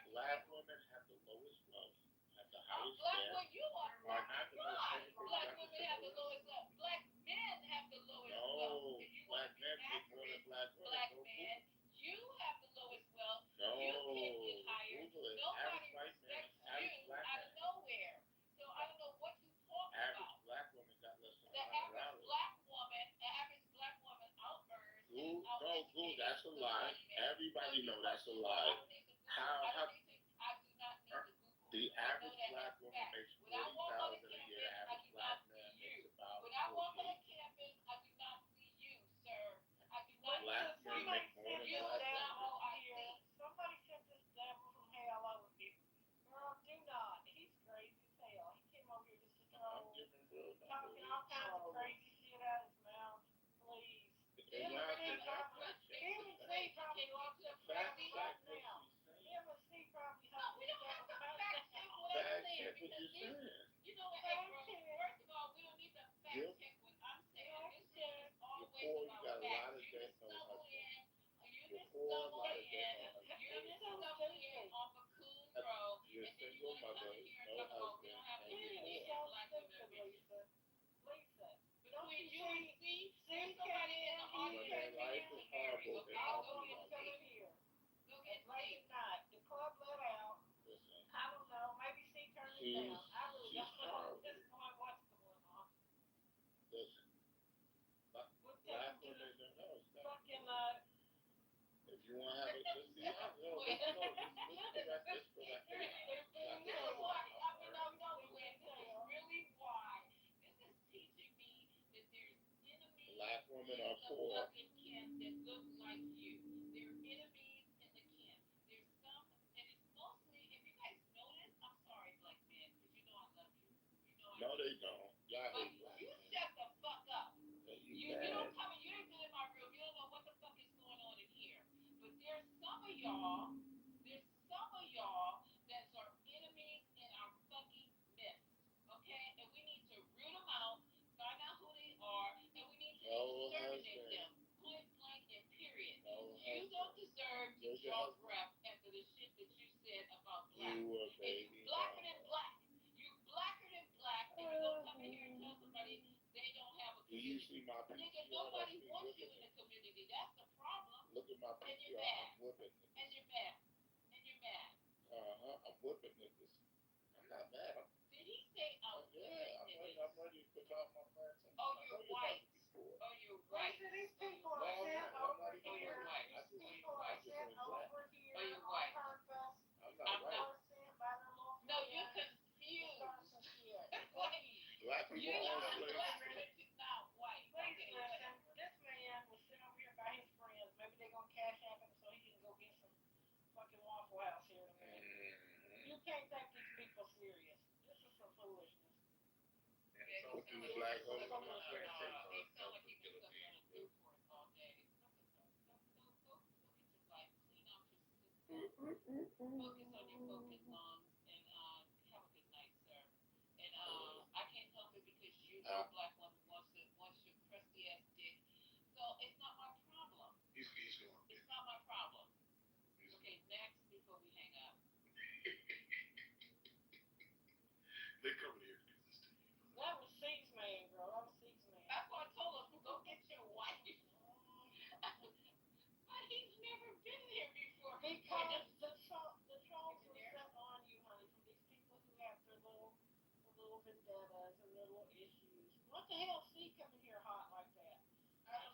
Speaker 4: Black women have the lowest wealth, have the highest
Speaker 5: Black
Speaker 4: debt.
Speaker 5: women, you are
Speaker 4: Are not the most
Speaker 5: right.
Speaker 4: educated
Speaker 5: Black women have the lowest wealth. Black men have the lowest wealth.
Speaker 4: No,
Speaker 5: If you
Speaker 4: black
Speaker 5: want to
Speaker 4: men
Speaker 5: be
Speaker 4: make more than
Speaker 5: accurate,
Speaker 4: black women.
Speaker 5: black
Speaker 4: Go
Speaker 5: men, you have the lowest wealth.
Speaker 4: No,
Speaker 5: You can get hired.
Speaker 4: Google it.
Speaker 5: Nobody
Speaker 4: Average white man,
Speaker 5: respects
Speaker 4: average
Speaker 5: you
Speaker 4: black
Speaker 5: out
Speaker 4: man.
Speaker 5: of nowhere. So I don't know what you talking
Speaker 4: Average
Speaker 5: about.
Speaker 4: black woman got less than
Speaker 5: The average black woman out-earns
Speaker 4: Google, no, that's a lie. Everybody know that's a lie. How
Speaker 5: I do not need to Google.
Speaker 4: the average black woman makes $40,000 a year. Average black man makes about
Speaker 5: When I walk on campus, I do not see you, sir. I do not
Speaker 4: black
Speaker 5: see
Speaker 4: men
Speaker 5: you.
Speaker 4: make more than
Speaker 5: You
Speaker 4: black
Speaker 5: now
Speaker 4: women.
Speaker 5: all I see. Somebody sent this devil from hell over you. Girl, do not. He's crazy as hell. He came over here just to
Speaker 4: I'm
Speaker 5: throw,
Speaker 4: giving real
Speaker 5: talking
Speaker 4: numbers.
Speaker 5: all kinds of crazy shit out of his mouth. Please.
Speaker 4: And y'all can
Speaker 5: Him and C probably locked up
Speaker 4: fact
Speaker 5: right
Speaker 4: check what
Speaker 5: now.
Speaker 4: she's saying.
Speaker 5: Him and C probably we don't have to fact check what
Speaker 4: Fact
Speaker 5: I'm saying.
Speaker 4: check what you're saying.
Speaker 5: You know what, April? First of all, we don't need to fact check what I'm saying. This shit is always
Speaker 4: You're poor, you
Speaker 5: about
Speaker 4: got a lot
Speaker 5: facts.
Speaker 4: of
Speaker 5: You
Speaker 4: debt,
Speaker 5: just
Speaker 4: no
Speaker 5: stumble
Speaker 4: husband.
Speaker 5: in. You
Speaker 4: You're
Speaker 5: just
Speaker 4: poor, a
Speaker 5: stumble
Speaker 4: lot of
Speaker 5: in.
Speaker 4: debt, no husband.
Speaker 5: You just stumble in off a cool road.
Speaker 4: You're a
Speaker 5: And then you
Speaker 4: single
Speaker 5: want to
Speaker 4: mother,
Speaker 5: come in here
Speaker 4: no
Speaker 5: and talk about we
Speaker 4: husband,
Speaker 5: don't have
Speaker 4: and
Speaker 5: community
Speaker 4: you're
Speaker 5: and
Speaker 4: poor.
Speaker 5: black women are bitches. Lisa. Between you and C, there's somebody in the audience
Speaker 4: When their life is horrible,
Speaker 5: okay?
Speaker 4: they
Speaker 5: I'll
Speaker 4: all
Speaker 5: go
Speaker 4: belong.
Speaker 5: and come in here. Go get late at night. The club let out.
Speaker 4: Listen,
Speaker 5: I don't know. Maybe C turned it
Speaker 4: she's
Speaker 5: down. I really don't know
Speaker 4: horrible.
Speaker 5: at this point what's going on.
Speaker 4: Listen.
Speaker 5: We'll take
Speaker 4: Black
Speaker 5: him to
Speaker 4: women
Speaker 5: the
Speaker 4: don't know. Stop.
Speaker 5: fucking
Speaker 4: If you want to have a just be honest, no, let's go. Let's go back to
Speaker 5: You know what? I mean, I know when this is really why. This is teaching me that there's enemies
Speaker 4: black women
Speaker 5: in
Speaker 4: are
Speaker 5: the
Speaker 4: poor.
Speaker 5: fucking camp that look like you. They're enemies in the camp. There's some, and it's mostly, if you guys notice, I'm sorry, black men, because you know I love you. You know I
Speaker 4: No,
Speaker 5: do.
Speaker 4: they don't. Y'all
Speaker 5: But
Speaker 4: hate black
Speaker 5: you
Speaker 4: men.
Speaker 5: shut the fuck up. You
Speaker 4: bad.
Speaker 5: don't come in, you ain't been in my room, you don't know what the fuck is going on in here. But there's some of y'all that are enemies in our fucking midst. Okay? And we need to root them out, find out who they are, and we need to
Speaker 4: No
Speaker 5: exterminate
Speaker 4: husband.
Speaker 5: them. Point blank and period.
Speaker 4: No
Speaker 5: You
Speaker 4: husband.
Speaker 5: don't deserve to
Speaker 4: Where's your
Speaker 5: draw
Speaker 4: husband?
Speaker 5: breath after the shit that you said about black.
Speaker 4: You a
Speaker 5: And
Speaker 4: baby
Speaker 5: you blacker than
Speaker 4: mama.
Speaker 5: black. You blacker than black, and you gonna come in here and tell somebody they don't have a
Speaker 4: Do you
Speaker 5: community.
Speaker 4: see my
Speaker 5: Nigga,
Speaker 4: PTR?
Speaker 5: nobody
Speaker 4: That's me
Speaker 5: wants you
Speaker 4: whipping
Speaker 5: in
Speaker 4: it.
Speaker 5: the community. That's the problem.
Speaker 4: Look at my
Speaker 5: And you're
Speaker 4: PTR.
Speaker 5: mad.
Speaker 4: I'm whipping it.
Speaker 5: And you're mad. And you're mad.
Speaker 4: I'm whipping niggas. I'm not mad.
Speaker 5: Did he say
Speaker 4: Yeah, I'm ready to pick out my friends.
Speaker 5: Oh, you're white. Oh, you're white.
Speaker 12: These people
Speaker 4: No,
Speaker 12: are
Speaker 4: I'm
Speaker 12: sent
Speaker 4: not. I'm
Speaker 12: over
Speaker 4: not even
Speaker 12: here.
Speaker 5: You're white.
Speaker 4: I just
Speaker 12: These people are
Speaker 4: I'm just
Speaker 12: sent
Speaker 4: doing black.
Speaker 12: over here
Speaker 5: Oh, you're
Speaker 12: on
Speaker 5: white.
Speaker 12: purpose.
Speaker 4: I'm not
Speaker 5: I'm
Speaker 4: white.
Speaker 5: not.
Speaker 12: Sent by their little
Speaker 5: No, you're
Speaker 12: friends.
Speaker 5: confused.
Speaker 12: Start some shit.
Speaker 4: Black people
Speaker 5: You
Speaker 4: own
Speaker 5: are
Speaker 4: slaves.
Speaker 5: black, but you're not white.
Speaker 12: Please
Speaker 5: Okay,
Speaker 12: listen. This man was sent over here by his friends. Maybe they're gonna cash app him so he can go get some fucking Waffle House here in a minute. You can't take these people serious. This is some foolishness.
Speaker 4: Look at the black woman.
Speaker 5: They sound like he been stuck on a group for us all day. Go get your life, clean out your system, focus on your focus lungs, and have a good night, sir. And I can't help it because you know black woman wants your crusty ass dick. So it's not my problem.
Speaker 4: He's going.
Speaker 5: It's not my problem. Okay, next before we hang up.
Speaker 4: They coming here to do this to you.
Speaker 12: That was C's man, girl. That was C's man.
Speaker 5: That's why I told him, go get your wife. But he's never been here before.
Speaker 12: Because the trolls were set on you, honey, from these people who have their little vendettas and their little issues. What the hell, C coming here hot like that?
Speaker 5: I don't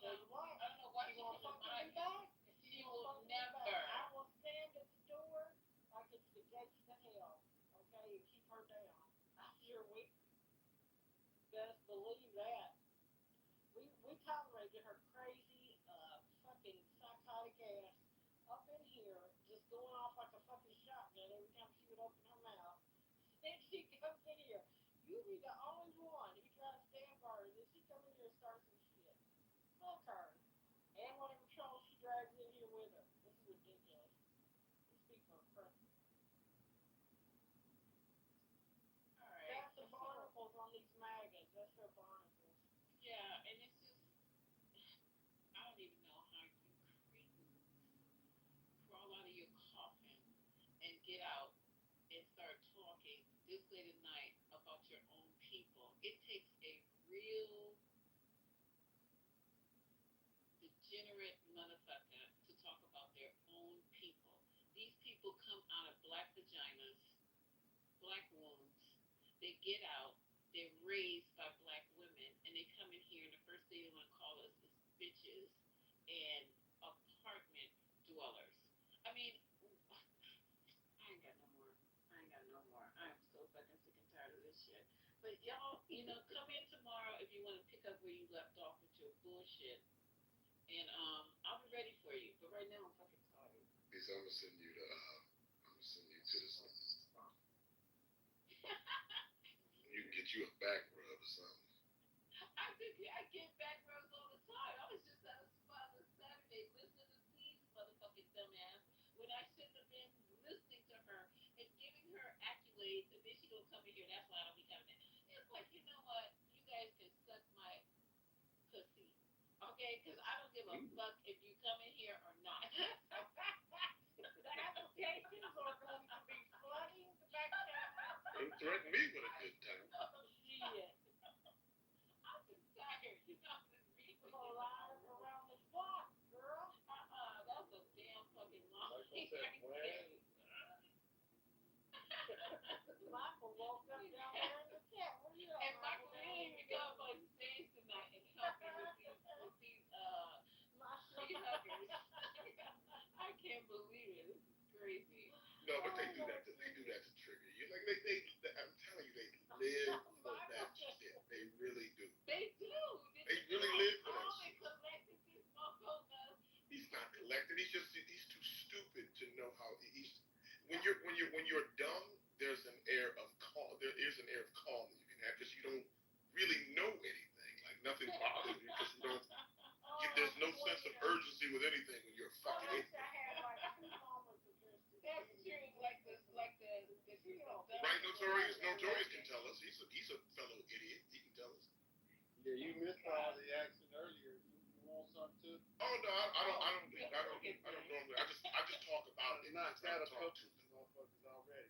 Speaker 5: know why
Speaker 12: You
Speaker 5: she
Speaker 12: want
Speaker 5: was
Speaker 12: to fuck
Speaker 5: like
Speaker 12: me back?
Speaker 5: She
Speaker 12: You
Speaker 5: will
Speaker 12: wanna fuck me
Speaker 5: never.
Speaker 12: back? I will stand at the door like it's the gates to hell, okay, and keep her down. I sure we best believe that. We tolerated her crazy, fucking psychotic ass up in here, just going off like a fucking shotgun every time she would open her mouth. Then she comes in here.
Speaker 5: the only one. He drives damn cars. If she come in here and start some shit, fuck her. And whatever trouble she drags in here with her. This is ridiculous. You speak for president.
Speaker 6: All right.
Speaker 5: That's the barnacles on these maggots. That's their barnacles.
Speaker 6: Yeah, and it's just, I don't even know how you crawl out of your coffin and get out and start talking this late at night about your own people. It takes a real degenerate motherfucker to talk about their own people. These people come out of black vaginas, black wombs. They get out. They're raised by black women, and they come in here, and the first thing they want to call us is bitches and apartment dwellers. I mean, I ain't got no more. I ain't got no more. I am so fucking sick and tired of this shit. But y'all, come in tomorrow if you want to pick up where you left off with your bullshit, and I'll be ready for you. But right now, I'm fucking tired.
Speaker 1: Because I'm gonna send you to this. You can get you a back rub or something.
Speaker 6: I get back rubs all the time. I was just at a spot on Saturday listening to these motherfucking dumbass when I shouldn't have been listening to her and giving her accolades, and then she gonna come in here. That's why I don't be coming in. It's like, you know what? You guys can suck my pussy, okay? Because I don't give a fuck if you come in here or not.
Speaker 5: The applications are going to be flooding the back channel.
Speaker 1: Don't threaten me with a good time.
Speaker 5: Oh, shit.
Speaker 6: I'm just tired. I'm just
Speaker 5: People are lying around the block, girl.
Speaker 6: That's a damn fucking lie.
Speaker 5: Michael woke up down there in the cat. Where you at,
Speaker 6: And Michael didn't even come on stage tonight and help me with these tree huggers. I can't believe it. This is crazy.
Speaker 1: No, but they do that to trigger you. Like I'm telling you, they live for that shit. They really do.
Speaker 6: They do.
Speaker 1: They really live for that
Speaker 6: shit. Collected this motherfucker.
Speaker 1: He's not collected. He's too stupid to know how he's. When you're dumb, there's an air of calm. There is an air of calm that you can have because you don't really know anything. Like nothing bothers you because you don't. There's no sense of urgency with anything when you're a fucking idiot.
Speaker 6: That's true. Like the
Speaker 1: Right, Notorious can tell us. He's a fellow idiot. He can tell us.
Speaker 16: Yeah, you missed all the action earlier. You want something too?
Speaker 1: Oh no, I don't normally. I just talk about it.
Speaker 16: Not that a couple motherfuckers already.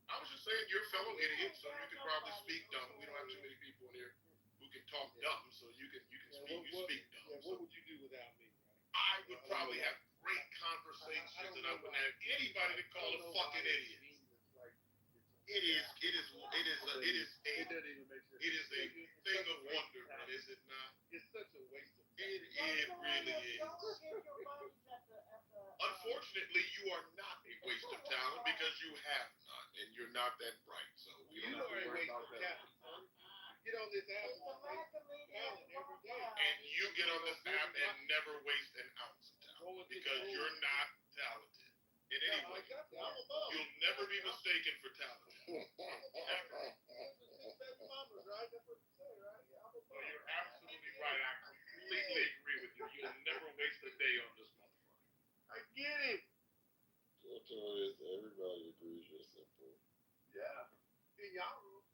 Speaker 1: I was just saying you're a fellow idiot, so you can probably speak dumb. We don't have too many people in here who can talk dumb, so you can speak dumb.
Speaker 16: Yeah, what would you do without me?
Speaker 1: I would probably have great conversations, and I wouldn't have anybody to call a fucking idiot. It is a thing of wonder, is it not?
Speaker 16: It's such a waste of time.
Speaker 1: It really is. Unfortunately, you are not a waste of talent because you have none, and you're not that bright. So
Speaker 16: you are a waste of talent. Get on this app talent every day.
Speaker 1: And you get on this app and never waste an ounce of talent because you're not talented. In any way, you'll never be mistaken for talent. Never.
Speaker 4: Well, you're absolutely right. I completely agree with you. You'll never waste a day on this motherfucker.
Speaker 16: I get it.
Speaker 1: Notorious, everybody agrees you're simple.
Speaker 16: Yeah. In y'all room.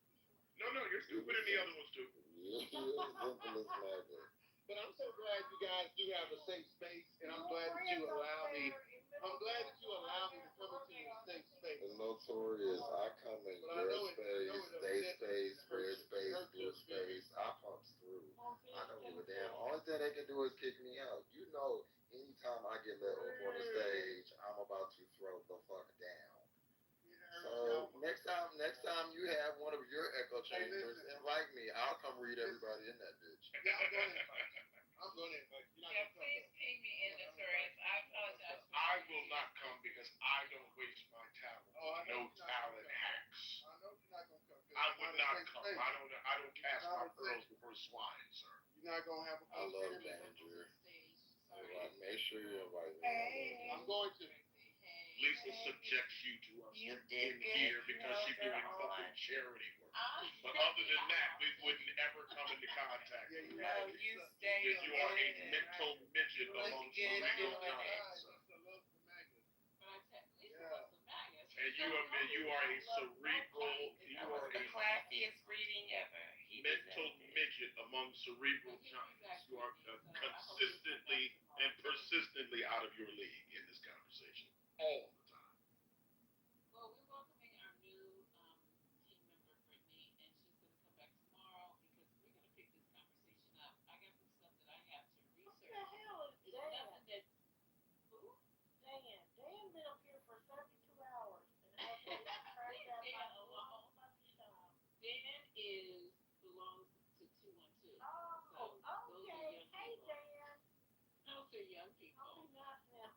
Speaker 4: No, you're stupid and the other one's stupid.
Speaker 1: Yeah, simple as magnet.
Speaker 16: But I'm so glad you guys do have a safe space, and I'm glad that you allow me. I'm glad that you allow me to come into your safe space.
Speaker 1: The Notorious, I come in girl space, day space, red space, blue space. I pump through. I don't give a damn. Only thing they can do is kick me out. You know, anytime I get let up on the stage, I'm about to throw the fuck down. So next time you have one of your echo chambers, invite me. I'll come read everybody in that bitch.
Speaker 16: Yeah, I'm gonna invite you.
Speaker 6: Yeah, please ping me in the stories. I apologize.
Speaker 4: I will not come because I don't waste my talent. No talent hacks.
Speaker 16: I know you're not gonna come.
Speaker 4: I would not come. I don't cast my pearls before swine, sir.
Speaker 16: You're not gonna have a
Speaker 1: I love danger. Make sure you invite me.
Speaker 16: I'm going to.
Speaker 4: Lisa subjects you to us
Speaker 17: You
Speaker 4: in
Speaker 17: did good,
Speaker 4: here because she's doing
Speaker 17: Kitover,
Speaker 4: fucking
Speaker 17: on.
Speaker 4: charity work. But other than that, we wouldn't ever come into contact with you.
Speaker 17: No, you stay
Speaker 4: Because you are a
Speaker 17: good.
Speaker 4: mental midget
Speaker 17: You look
Speaker 4: among
Speaker 17: good
Speaker 4: cerebral
Speaker 17: doing it.
Speaker 4: giants.
Speaker 6: But I tell Lisa loves the maggots.
Speaker 4: And you are a cerebral, you
Speaker 17: That
Speaker 4: are
Speaker 17: was the
Speaker 4: a
Speaker 17: classiest greeting ever. He
Speaker 4: mental
Speaker 17: deserved it.
Speaker 4: midget among cerebral giants. You are consistently and persistently out of your league in this conversation all the time.
Speaker 6: Well, we're welcoming our new team member, Brittany, and she's going to come back tomorrow because we're going to pick this conversation up. I got some stuff that I have to research.
Speaker 5: What the hell is
Speaker 6: It's
Speaker 5: Dan?
Speaker 6: nothing that. Who?
Speaker 5: Dan. Dan been up here for 72 hours and hasn't even cracked out
Speaker 6: Dan
Speaker 5: my
Speaker 6: alone.
Speaker 5: fucking time.
Speaker 6: Dan belongs to 212.
Speaker 5: Oh,
Speaker 6: So those are
Speaker 5: okay.
Speaker 6: young
Speaker 5: Hey,
Speaker 6: people.
Speaker 5: Dan.
Speaker 6: Those are young people.
Speaker 5: I'll be nice now.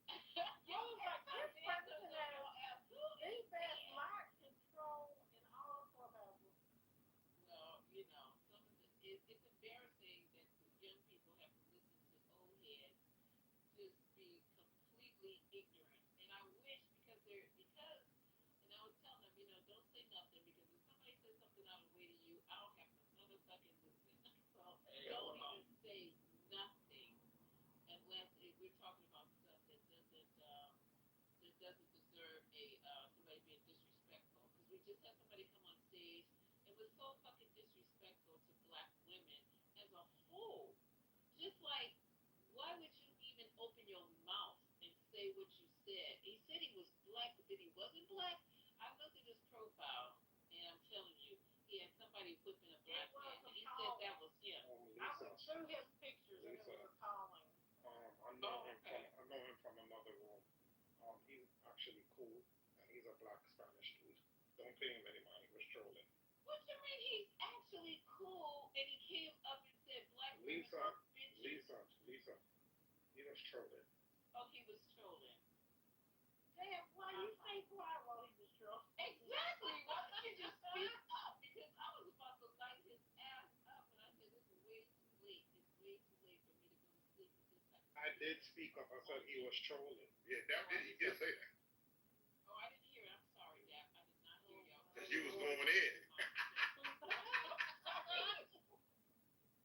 Speaker 6: You
Speaker 5: I was like, this
Speaker 6: Dan
Speaker 5: person
Speaker 6: doesn't
Speaker 5: has
Speaker 6: know
Speaker 5: the best mic control in all of Clubhouse.
Speaker 6: Well, some of it's embarrassing that the young people have to listen to old heads just be completely ignorant. And I wish and I was telling them, don't say nothing because if somebody says something out of the way to you, I don't have no motherfucking listen. So don't even say nothing unless we're talking about stuff that doesn't deserve somebody being disrespectful. Because we just had somebody come on stage and was so fucking disrespectful to black women as a whole. Just like, why would you even open your mouth and say what you said? He said he was black, but then he wasn't black. I looked at his profile, and I'm telling you, he had somebody whipping a black man, and he said that was him.
Speaker 5: I went through his pictures and it was appalling.
Speaker 15: I know him from another room. He's actually cool, and he's a black Spanish dude. Don't pay him any money. He was trolling.
Speaker 6: What you mean he's actually cool, and he came up and said black women are bitches?
Speaker 15: Lisa. He was trolling.
Speaker 6: Oh, he was trolling.
Speaker 5: Dan, why you say quiet while he was trolling?
Speaker 6: Exactly. Why don't you just speak up? Because I was about to light his ass up, and I said, this is way too late. It's way too late for me to go to sleep at this time.
Speaker 15: I did speak up. I said he was trolling.
Speaker 4: Yeah, he did say that.
Speaker 6: Oh, I didn't hear it. I'm sorry, Dap. I did not hear y'all.
Speaker 4: Because you was going in.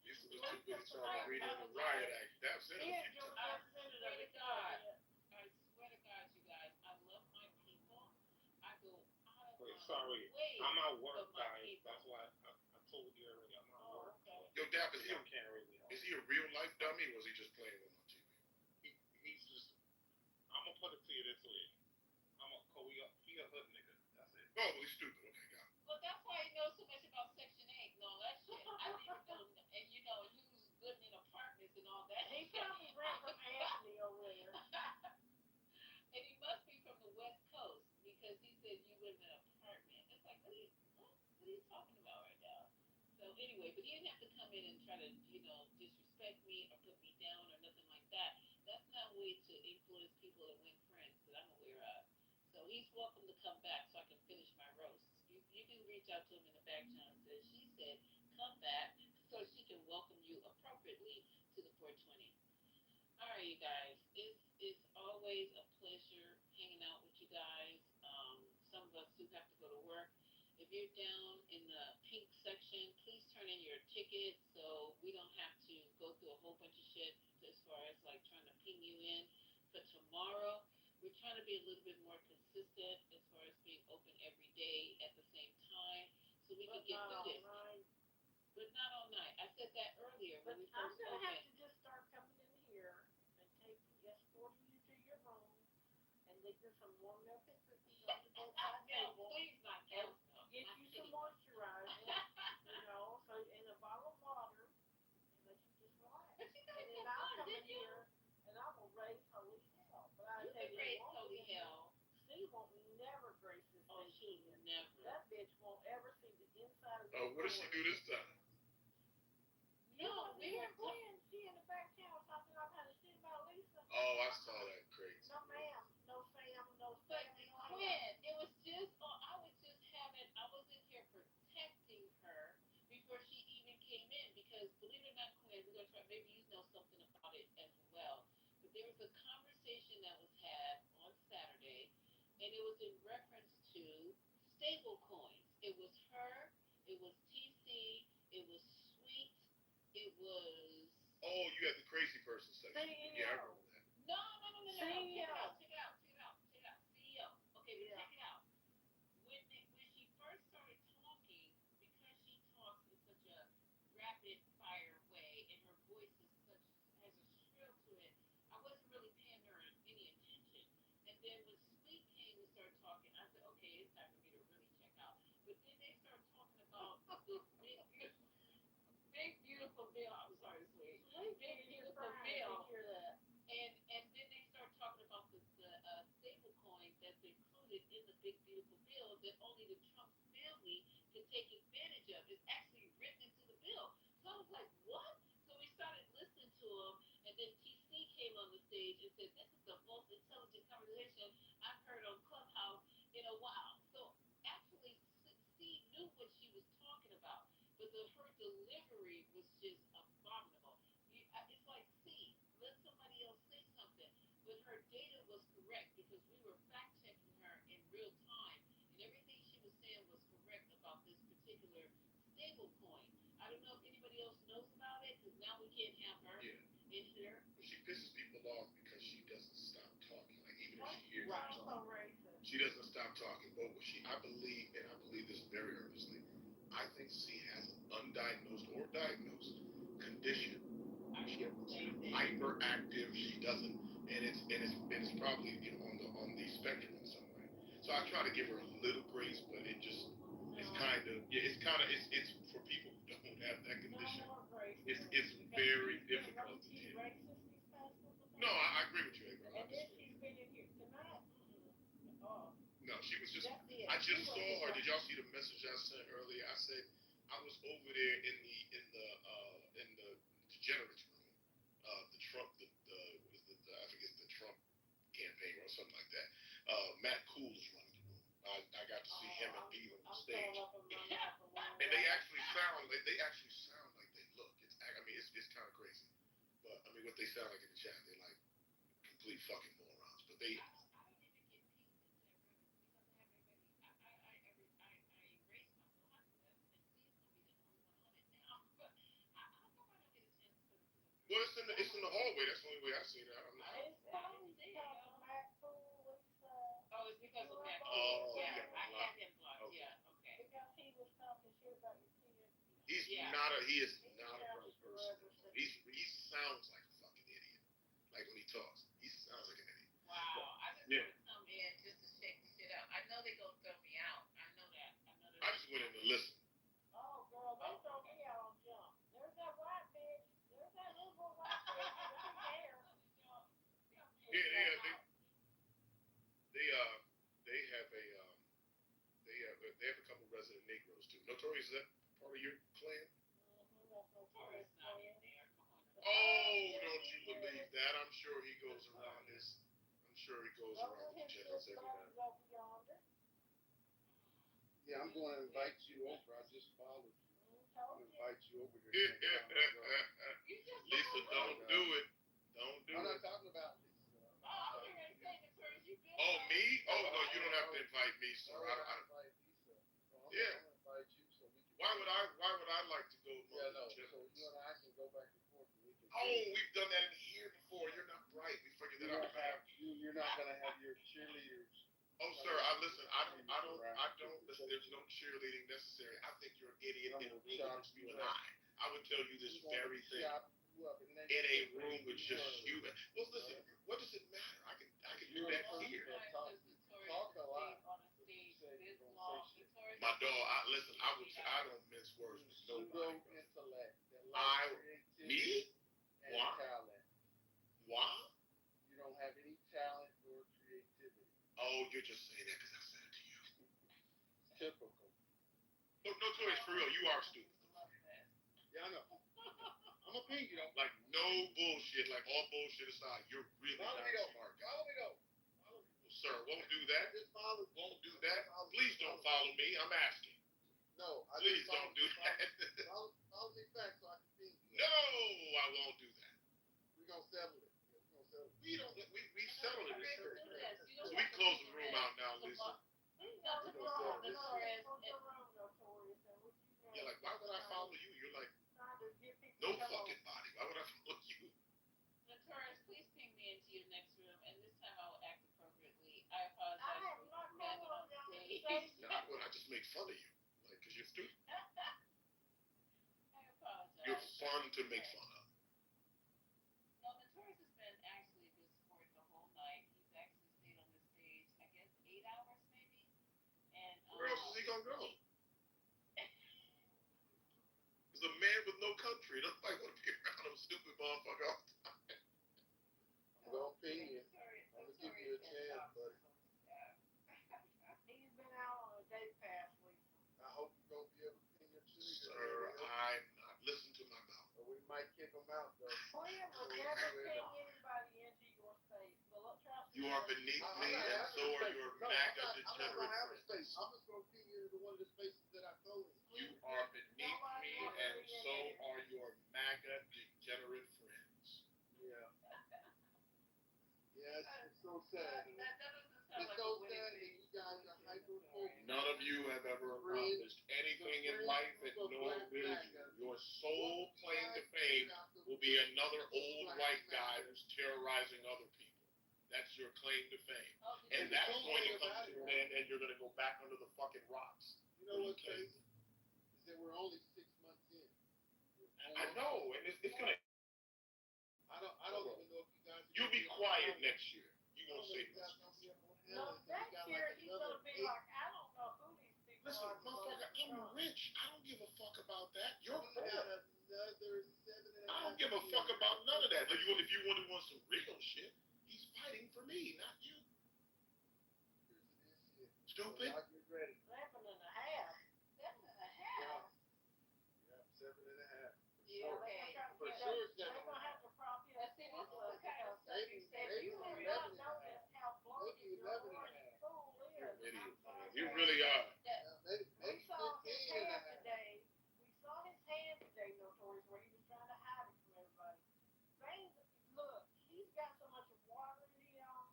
Speaker 4: You was too busy trying to read in the riot act. That's it.
Speaker 6: I swear to God. I swear to God, you guys. I love my people. I go out of my
Speaker 15: Sorry,
Speaker 6: way
Speaker 15: I'm at
Speaker 6: for
Speaker 15: work,
Speaker 6: my
Speaker 15: guys.
Speaker 6: people.
Speaker 15: That's why I told you already. I'm at work.
Speaker 4: Yo, Dap, is
Speaker 15: I can't really help.
Speaker 4: he a real life dummy or was he just playing with on TV?
Speaker 15: He's just. I'm gonna put it to you this way. He a hood nigga. That's it.
Speaker 4: Oh, he's stupid. Okay, got it.
Speaker 6: Well, that's why he knows so much about Section 8 and all that shit. I didn't even know, and who's living in apartments and all that.
Speaker 5: He probably ran from Anthony over there.
Speaker 6: And he must be from the West Coast because he said you live in an apartment. It's like, what are you talking about right now? So anyway, but he didn't have to come in and try to, disrespect me or put me down or nothing like that. That's not a way to influence people and win friends that I'm aware of. So he's welcome to come back so I can finish my roast. You can reach out to him in the back channel and say, she said, come back so she can welcome you appropriately to the 420. All right, you guys. It's always a pleasure hanging out with you guys. Some of us do have to go to work. If you're down in the pink section, please turn in your ticket so we don't have to go through a whole bunch of shit as far as like trying to ping you in for tomorrow. We're trying to be a little bit more consistent as far as being open every day at the same time so we can get through this. But not all night. I said that earlier when we
Speaker 5: I'm
Speaker 6: first
Speaker 5: going to
Speaker 6: opened.
Speaker 5: have to just start coming in here and escorting you to your room and leaving some warm milk and cookies on the bedside table.
Speaker 6: Please not
Speaker 5: And
Speaker 6: milk.
Speaker 5: get you some moisturizer, so in a bottle of water, and let you just relax.
Speaker 6: But you guys
Speaker 5: And then
Speaker 6: have
Speaker 5: I'll
Speaker 6: fun,
Speaker 5: come in
Speaker 6: didn't you?
Speaker 5: here and I will raise holy hell. But I
Speaker 6: You
Speaker 5: tell
Speaker 6: can
Speaker 5: you,
Speaker 6: raise holy hell.
Speaker 5: Steve won't never grace this
Speaker 6: Oh,
Speaker 5: thing
Speaker 6: she'll
Speaker 5: again.
Speaker 6: never.
Speaker 5: That bitch won't ever see the inside of
Speaker 4: Oh, what did she do this time?
Speaker 6: No, we were
Speaker 5: playing. She in the back channel talking all kind of shit about Lisa.
Speaker 4: Oh, I saw that crazy.
Speaker 5: No ma'am, no Sam, no
Speaker 6: But
Speaker 5: Sam.
Speaker 6: Quinn, it was just, I was in here protecting her before she even came in because believe it or not, Quinn, we're going to try, maybe you know something about it as well. But there was a conversation that was had on Saturday was in reference to stable coins. It was her, it was TC, it was Sweet, it was.
Speaker 4: Oh, you had the crazy person section. Yeah, I remember that.
Speaker 6: No. Check it out. CEO. Okay, but check it out. When she first started talking, because she talks in such a rapid fire way, and her voice has a shrill to it, I wasn't really paying her any attention. And then when Sweet came and started talking, I said, okay, it's time for me to really check out. But then they started talking about this big beautiful bill. I'm sorry, Sweet. Big beautiful bill. And then they start talking about the stable coin that's included in the big beautiful bill that only the Trump family can take advantage of. It's actually written into the bill. So I was like, what? So we started listening to him, and then TC came on the stage and said, this is the most intelligent conversation I've heard on Clubhouse in a while. So actually, C knew what she was talking about, but her delivery was just abominable. It's like, C, let somebody else say something. But her data was correct because we were fact checking her in real time, and everything she was saying was correct about this particular stable coin. I don't know if anybody else knows about it, because now we can't have her in here.
Speaker 4: But she pisses people off because she doesn't stop talking. Like even if she hears
Speaker 5: Right.
Speaker 4: you talking, she doesn't stop talking. But what I believe this very earnestly, I think she has an undiagnosed or diagnosed condition. She's hyperactive. She doesn't, and it's probably on the spectrum in some way. So I try to give her a little grace, but it's for people who don't have that condition. It's very difficult to deal. No, I agree with you, April.
Speaker 5: And then she's been in here tonight.
Speaker 4: No, she was just. I just saw her. Did y'all see the message I sent earlier? I said I was over there in the degenerates room. The Trump, I think it's the Trump campaign or something like that. Matt Cool is running the room. I got to see him and Eve on stage, and they actually sound like they look. It's kind of crazy, but I mean what they sound like in the chat, they're like complete fucking morons. But they. Well, it's in the hallway. That's the only way I see it. I don't know.
Speaker 6: Oh, it's because of Matt.
Speaker 4: Oh,
Speaker 6: yeah. I had him blocked.
Speaker 4: Okay.
Speaker 6: Yeah, okay.
Speaker 5: Because he was talking shit about your kids.
Speaker 4: He is not a bright person. He sounds like a fucking idiot. Like when he talks, he sounds like an idiot.
Speaker 6: Wow. I just want to come in just to shake the shit out. I know they gonna throw me out. I know that.
Speaker 4: I just went in to listen.
Speaker 5: Oh, girl, they throw me out on jump. There's that white bitch. There's that little boy white bitch with his hair.
Speaker 4: They have a couple resident Negroes too. Notorious, is that part of your clan?
Speaker 6: Notorious not in there. Come on.
Speaker 4: Oh, don't you believe that? I'm sure he goes around the generals every night.
Speaker 8: Yeah, I'm going to invite you over. I just followed you. I'm going to invite you over here.
Speaker 4: Lisa, don't do it. Don't do it.
Speaker 8: I'm not talking about Lisa.
Speaker 4: Oh, me? Oh, no, you don't have to invite me, sir. Yeah. Why would I like to go among the generals?
Speaker 8: So you and I can go back and forth.
Speaker 4: We've done that in here before. You're not bright. We figured that out.
Speaker 8: You're not going to have your cheerleaders.
Speaker 4: Oh, sir, I don't listen. There's no cheerleading necessary. I think you're an idiot in a room with you and I would tell you this very thing. In a room with just you. Well, listen, what does it matter? I can do that here.
Speaker 8: Talk a lot.
Speaker 4: My dog, I don't mince words with nobody. Me? Why? Why?
Speaker 8: You don't have any talent or creativity.
Speaker 4: Oh, you're just saying that because I said it to you.
Speaker 8: Typical.
Speaker 4: No, Notorious, for real, you are stupid.
Speaker 8: Yeah, I know. I'm a pig, you know.
Speaker 4: Like, no bullshit. Like, all bullshit aside, you're really not a smart guy.
Speaker 8: Follow me, though.
Speaker 4: Sir, won't do that. Won't do that. Please don't follow me. I'm asking.
Speaker 8: No,
Speaker 4: please don't do that.
Speaker 8: Follow me back so I can see.
Speaker 4: No, I won't do that.
Speaker 8: We're gonna settle it.
Speaker 4: We settled it. So we close the room out now, Lisa. Yeah, like, why would I follow you? You're like, no fucking body. Why would I follow you?
Speaker 6: Notorious, please ping me into your next room, and this time I will act appropriately. I apologize for nagging on stage.
Speaker 4: Not when I just make fun of you. Like, because you're stupid.
Speaker 6: I apologize.
Speaker 4: You're fun to make fun of.
Speaker 6: No, Notorious has been actually a good sport the whole night. He's actually stayed on the stage, I guess, 8 hours maybe. And
Speaker 4: where else is he gonna go? He's a man with no country. Nobody want to be around him, stupid motherfucker all the time.
Speaker 2: I'm gonna pay you. I'm gonna give you a chance, buddy.
Speaker 5: He's been out on a day pass, Lisa.
Speaker 2: I hope you're gonna be able to pay your cheerleader.
Speaker 4: Sir, I'm not. Listen to my mouth.
Speaker 2: Or we might kick him out, though.
Speaker 5: Quinn will never ping anybody into your space. But look, trust me.
Speaker 4: You are beneath me, and so are your MAGA degenerate friends.
Speaker 2: Space. I'm just gonna ping you into one of the spaces that I go in.
Speaker 4: You are beneath me, and so are your MAGA degenerate friends.
Speaker 2: Yeah. Yes, it's so sad.
Speaker 6: That doesn't sound
Speaker 2: It's
Speaker 6: like
Speaker 2: so
Speaker 6: a winning
Speaker 2: sad that
Speaker 6: thing.
Speaker 2: you guys are hyper-focused.
Speaker 4: None of you have ever accomplished anything in life that no one will do. Your sole claim to fame will be another old white guy who's terrorizing other people. That's your claim to fame. And that's going to come to an end, and you're going to go back under the fucking rocks.
Speaker 2: You know what's crazy? Is that we're only 6 months in.
Speaker 4: I know, and it's going to...
Speaker 2: I don't even know if you guys...
Speaker 4: You be quiet next year. You won't say this.
Speaker 5: No, next year he's gonna be like, I don't know who these people
Speaker 4: Listen,
Speaker 5: are.
Speaker 4: motherfucker, I'm rich. I don't give a fuck about that. You're
Speaker 2: We
Speaker 4: poor.
Speaker 2: got another 7.5
Speaker 4: I don't give a fuck about none of that. If you want to want some real shit, he's fighting for me, not you. Stupid.
Speaker 2: Y'all get ready.
Speaker 5: 11 and a half. 7 and a half?
Speaker 2: Yeah, 7.5.
Speaker 5: Yeah,
Speaker 2: For sure it's
Speaker 5: they're
Speaker 2: 7.5.
Speaker 5: gonna have to prop you up.
Speaker 6: See, this is the kind of stuff
Speaker 2: Maybe,
Speaker 6: you said
Speaker 2: maybe
Speaker 5: You
Speaker 6: before.
Speaker 5: may
Speaker 2: 11
Speaker 5: not
Speaker 2: and a
Speaker 5: know
Speaker 2: half.
Speaker 5: how bloated
Speaker 2: Maybe
Speaker 5: your
Speaker 2: 11 and a
Speaker 5: orange
Speaker 2: half.
Speaker 5: fool
Speaker 4: You're
Speaker 5: is.
Speaker 4: an idiot. You really are.
Speaker 2: Maybe
Speaker 5: We saw his
Speaker 2: 15 and a
Speaker 5: hand
Speaker 2: half.
Speaker 5: today. We saw his hand today, Notorious, where he was trying to hide it from everybody. Things, look, he's got so much water in him.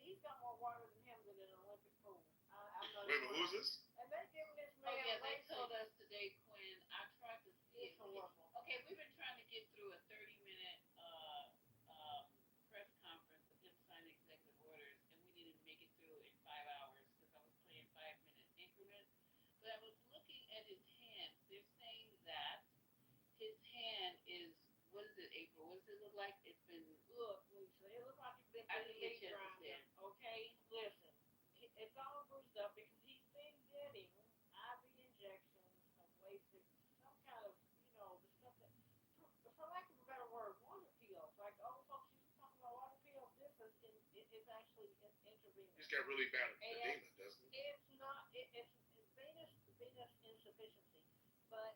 Speaker 5: He's got more water than him than an Olympic pool. I'm not
Speaker 4: Wait a minute, who's this?
Speaker 5: And they're giving this
Speaker 6: Oh
Speaker 5: man
Speaker 6: yeah, they
Speaker 5: lazy.
Speaker 6: told us today, Quinn. I tried to see.
Speaker 5: It's horrible.
Speaker 6: Okay, we've been trying to get through a 30-minute press conference of him signing executive orders, and we needed to make it through in 5 hours because I was playing 5-minute increments. But I was looking at his hands. They're saying that his hand is, what is it, April? What does it look like? It's been,
Speaker 5: Look, Lisa, it looks like he's been
Speaker 6: I
Speaker 5: through
Speaker 6: didn't
Speaker 5: the
Speaker 6: get a
Speaker 5: meat
Speaker 6: chance to see
Speaker 5: grinder.
Speaker 6: it.
Speaker 5: Okay, listen, it's all bruised up because he's been getting IV injections of Lasix, some kind of, the stuff that, for lack of a better word, water pills. Like old folks used to talk about water pills. This is actually intravenous.
Speaker 4: He's got really bad
Speaker 5: And
Speaker 4: edema, doesn't he?
Speaker 5: it's not, it's venous insufficiency, but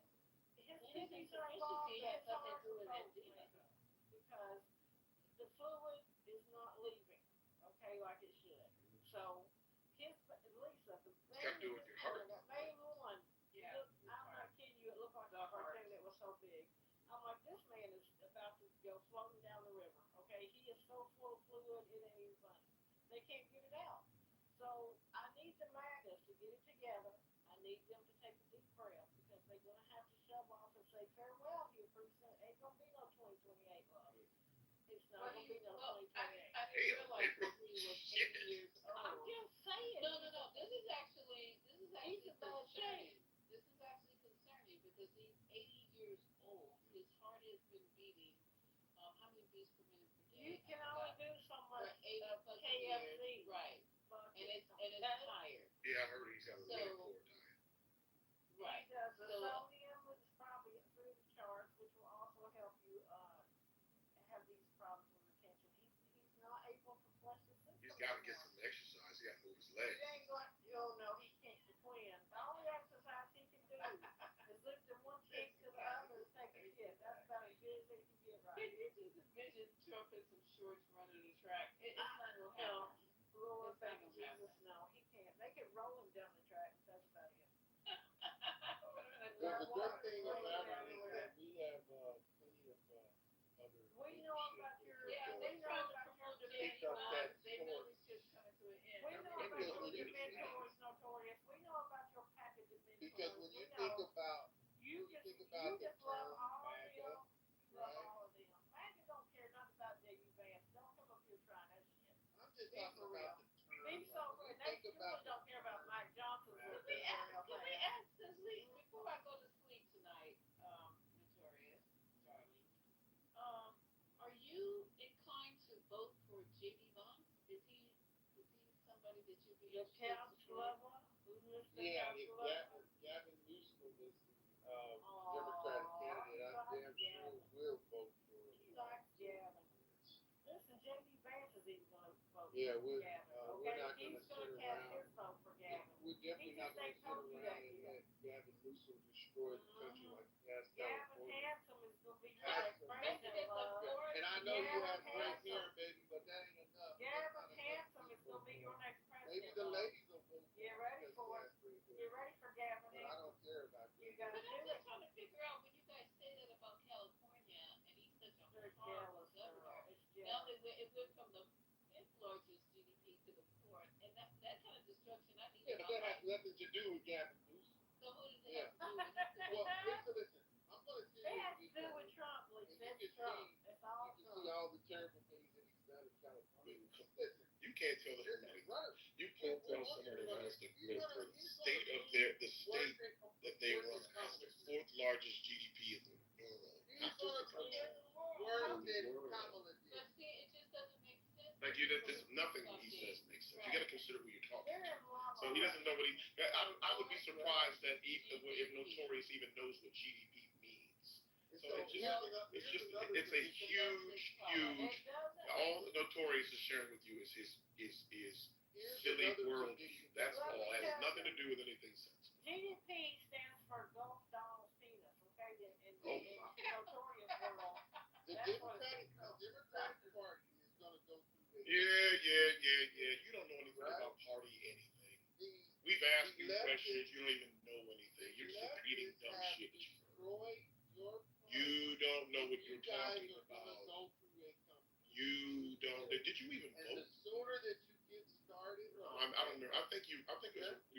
Speaker 5: his kidneys are involved.
Speaker 6: Insufficiency has
Speaker 5: His
Speaker 6: something
Speaker 5: heart
Speaker 6: to do with
Speaker 5: is
Speaker 6: edema,
Speaker 5: open
Speaker 6: though.
Speaker 5: because the fluid is not leaving, okay, like it should. So Lisa, the
Speaker 4: It's got to do with your heart.
Speaker 5: the main one,
Speaker 6: Yeah.
Speaker 5: I'm not kidding you, it looked like a heart thing that was so big. I'm like, this man is about to go floating down the river, okay? He is so full of fluid, it ain't even funny. They can't get it out. So I need the MAGAs to get it together. I need them to take a deep breath because they're going to have to shove off and say farewell here pretty soon. Ain't going to be no 2028 love. It's not going to be no 2028.
Speaker 6: I didn't realize that he was 80 years old.
Speaker 5: I'm just saying.
Speaker 6: No. This is actually
Speaker 5: He's in bad
Speaker 6: concerning.
Speaker 5: shape.
Speaker 6: This is actually concerning because he's 80 years old. His heart has been beating. How many beats per minute per day?
Speaker 5: You can only do so much
Speaker 6: For 80 plus
Speaker 5: KFC.
Speaker 6: years. Right. And it's higher.
Speaker 4: Yeah, I heard he's got a really poor diet.
Speaker 6: Right.
Speaker 5: He does the
Speaker 6: So-
Speaker 5: sodium is probably through the charts, which will also help you have these problems with retention. He's not able to flush the system.
Speaker 4: He's got to get some exercise. He got to move his legs.
Speaker 5: He ain't going. Oh no, he can't. The twin. The only exercise he can do is lift the one cheek to the other and take a shit. That's about as good as he can get right.
Speaker 6: Can you just envision Trump in some shorts running the track? It's not gonna
Speaker 5: No,
Speaker 6: happen.
Speaker 5: Lord,
Speaker 6: It's not
Speaker 5: thank
Speaker 6: gonna
Speaker 5: Jesus,
Speaker 6: happen.
Speaker 5: no, he can't. They can roll him down the track. That's about it.
Speaker 2: The good thing about it is that we have plenty of other.
Speaker 5: We know about your.
Speaker 6: Yeah,
Speaker 5: We
Speaker 6: they
Speaker 5: know
Speaker 6: trying to
Speaker 5: about
Speaker 6: promote the
Speaker 5: your.
Speaker 6: mentors. They know this shit's coming to an end.
Speaker 5: We know about your mentors, Notorious. We know about
Speaker 2: because when you think about
Speaker 5: you
Speaker 2: the
Speaker 5: just
Speaker 2: term
Speaker 5: love all of
Speaker 2: MAGA,
Speaker 5: them. Love
Speaker 2: right?
Speaker 5: all of them. MAGA don't care nothing about J.D. Vance. Don't come up here trying that shit.
Speaker 2: I'm just
Speaker 5: Be
Speaker 2: talking
Speaker 5: for real.
Speaker 2: about the term.
Speaker 5: Be so
Speaker 2: Like,
Speaker 5: real.
Speaker 2: when you
Speaker 5: They
Speaker 2: think about
Speaker 5: don't care about Mike Johnson.
Speaker 2: Can
Speaker 18: we ask this week before I go to sleep tonight, Notorious, Charlie? Are you inclined to vote for J.D. Vance? Is he somebody that you'd be
Speaker 5: Your
Speaker 18: interested
Speaker 5: couch
Speaker 18: to
Speaker 5: lover? Who's the
Speaker 2: yeah,
Speaker 5: couch
Speaker 2: if
Speaker 5: lover?
Speaker 2: Gavin Newsom is the Democratic candidate, I damn sure will vote for it.
Speaker 5: He likes Gavin. Listen, J.D. Vance is even going to vote
Speaker 2: Yeah,
Speaker 5: for
Speaker 2: we're
Speaker 5: Gavin.
Speaker 2: we're
Speaker 5: Okay,
Speaker 2: not going
Speaker 5: he's
Speaker 2: to
Speaker 5: going
Speaker 2: sit
Speaker 5: to cast
Speaker 2: around.
Speaker 5: his vote for Gavin.
Speaker 2: We're definitely not going to sit
Speaker 5: told you
Speaker 2: around
Speaker 5: that,
Speaker 2: and
Speaker 5: yeah.
Speaker 2: let Gavin Newsom destroy the country like he has
Speaker 5: Gavin
Speaker 2: California.
Speaker 5: Handsome is going to be your
Speaker 2: Has
Speaker 5: next
Speaker 2: to.
Speaker 5: president, love.
Speaker 2: And I know you have
Speaker 5: Gavin
Speaker 2: great
Speaker 5: Handsome.
Speaker 2: hair, baby, but that ain't enough.
Speaker 5: Gavin Handsome is going to be your next president.
Speaker 2: Maybe the
Speaker 5: love.
Speaker 2: ladies will vote for
Speaker 5: Get
Speaker 2: him
Speaker 5: ready
Speaker 2: because
Speaker 5: for
Speaker 2: he
Speaker 5: it.
Speaker 2: has great hair.
Speaker 5: Get ready for Gavin
Speaker 2: But I
Speaker 5: Handsome.
Speaker 2: don't care about
Speaker 5: You
Speaker 2: that.
Speaker 5: got to
Speaker 18: But
Speaker 5: do
Speaker 18: I'm
Speaker 5: it.
Speaker 18: just trying to figure out when you guys say that about California and he's such a
Speaker 5: They're
Speaker 18: horrible
Speaker 5: jealous, girl.
Speaker 18: governor.
Speaker 5: It's
Speaker 18: Now
Speaker 5: jealous.
Speaker 18: it went from the fifth largest GDP to the fourth, and that kind of destruction I need
Speaker 2: Yeah,
Speaker 18: in
Speaker 2: but
Speaker 18: my
Speaker 2: that has
Speaker 18: life.
Speaker 2: nothing to do with Gavin Newsom.
Speaker 18: So who does it
Speaker 2: Yeah.
Speaker 18: have to do with anything?
Speaker 2: Well, listen. I'm going to sit
Speaker 5: It
Speaker 2: here
Speaker 5: has
Speaker 2: and
Speaker 5: to
Speaker 2: be
Speaker 5: do with
Speaker 2: honest.
Speaker 5: Trump,
Speaker 2: And
Speaker 5: Lisa.
Speaker 2: you can
Speaker 5: It's Trump.
Speaker 2: see,
Speaker 5: It's all
Speaker 2: you can
Speaker 5: Trump.
Speaker 2: see all the terrible things that he's done in California. Listen,
Speaker 4: You can't tell somebody. You can't tell somebody that is the state of the state that they run has the fourth largest GDP in the world.
Speaker 2: He's going to be worse than Kamala did.
Speaker 18: But see, it just doesn't make sense.
Speaker 4: Like just nothing he says makes sense. You got to consider who you're talking
Speaker 5: They're
Speaker 4: to.
Speaker 5: in love.
Speaker 4: So he doesn't know what he. I would be surprised that if Notorious even knows what GDP means. So it's a huge. All the Notorious is sharing with you is his silly worldview. That's all. It has nothing to do with anything sensible.
Speaker 5: GDP stands for Gulf Donald's penis, okay? In Notorious world.
Speaker 2: The Democratic Party is going to go through it.
Speaker 4: Yeah. You don't know anything about party anything. We've asked you questions. You don't even know anything. You're just repeating dumb shit. You don't know what you're talking about. You don't. Did you even
Speaker 2: And the
Speaker 4: vote?
Speaker 2: sooner that you get started,
Speaker 4: I don't remember. I think you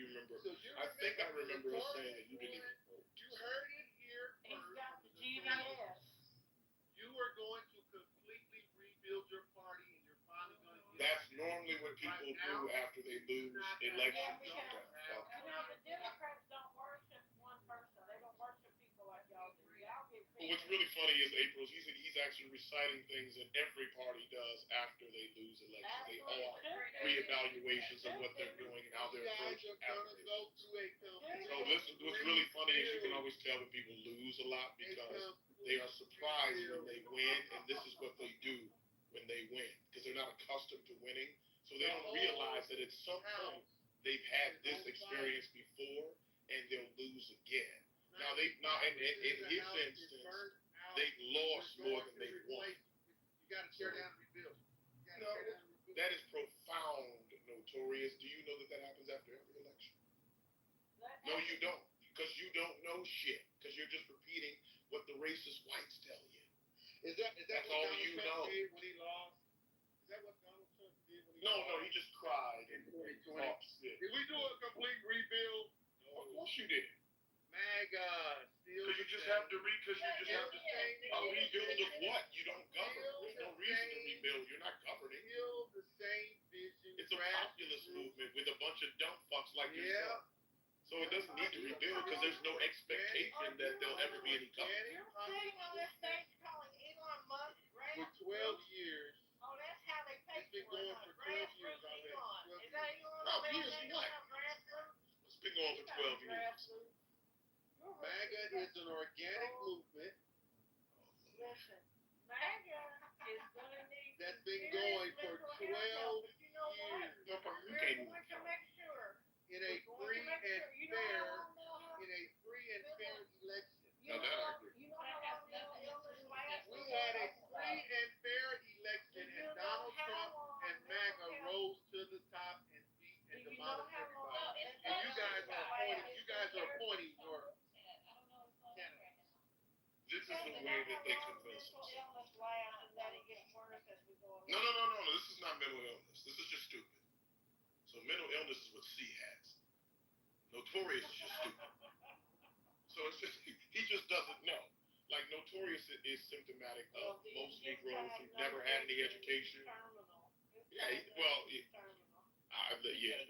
Speaker 4: remember. I think I remember us saying that you didn't even vote.
Speaker 2: You heard it here
Speaker 5: He's
Speaker 2: first.
Speaker 5: got the GBS.
Speaker 2: You are going to completely rebuild your party, and you're finally going to get.
Speaker 4: That's normally what people do after they lose elections.
Speaker 5: The Democrats don't worship one person. They don't worship people like y'all do. Y'all get
Speaker 4: But what's really funny is April's. He's actually reciting things that every party does after they lose elections. They all reevaluations of what they're doing and how they're approaching after they lose. So what's really funny is you can always tell when people lose a lot because they are surprised when they win, and this is what they do when they win because they're not accustomed to winning. So they don't realize that at some point they've had this experience before and they'll lose again. Now in his instance, they've lost more than they've won.
Speaker 2: You got to tear down and rebuild.
Speaker 4: No, that is profound, Notorious. Do you know that happens after every election? No, you don't, because you don't know shit. Because you're just repeating what the racist whites tell you.
Speaker 2: That's
Speaker 4: all
Speaker 2: what
Speaker 4: you
Speaker 2: Donald
Speaker 4: know.
Speaker 2: Trump did when he lost? Is that what Donald Trump did when he
Speaker 4: No,
Speaker 2: lost?
Speaker 4: he just cried and talked shit.
Speaker 2: Did we do a complete rebuild?
Speaker 4: Of course you did.
Speaker 2: MAGA.
Speaker 4: Because you just have to rebuild of what? You don't govern. There's no reason to rebuild. You're not governing.
Speaker 2: Still the same vision.
Speaker 4: It's a populist movement with a bunch of dumb fucks like yourself. So it doesn't need to rebuild because there's no expectation that there'll ever be any government.
Speaker 5: You're sitting on this stage calling Elon Musk
Speaker 2: For 12 years.
Speaker 5: Oh, that's how they pay
Speaker 2: It's been
Speaker 5: for it.
Speaker 2: going for 12 years already.
Speaker 5: Elon. Is that Elon?
Speaker 4: No, years what? It's been going for 12 years.
Speaker 2: MAGA is an organic movement.
Speaker 5: Listen, MAGA is going to need
Speaker 2: that's been going for 12 years.
Speaker 5: We're going to make sure.
Speaker 2: In a free and fair election.
Speaker 4: Now that I agree.
Speaker 5: You know how long illness lasts?
Speaker 2: We had a free and fair election, and Donald Trump and MAGA rose to the top and beat and demolished everybody. And you guys are appointing your candidates.
Speaker 4: This is the way that they convince us.
Speaker 5: Illness lasts and that it gets worse as we go along.
Speaker 4: No. This is not mental illness. This is just stupid. So mental illness is what C has. Notorious is just stupid. So it's just he just doesn't know. Like Notorious is symptomatic of most Negroes who never had any education. Yeah, yeah,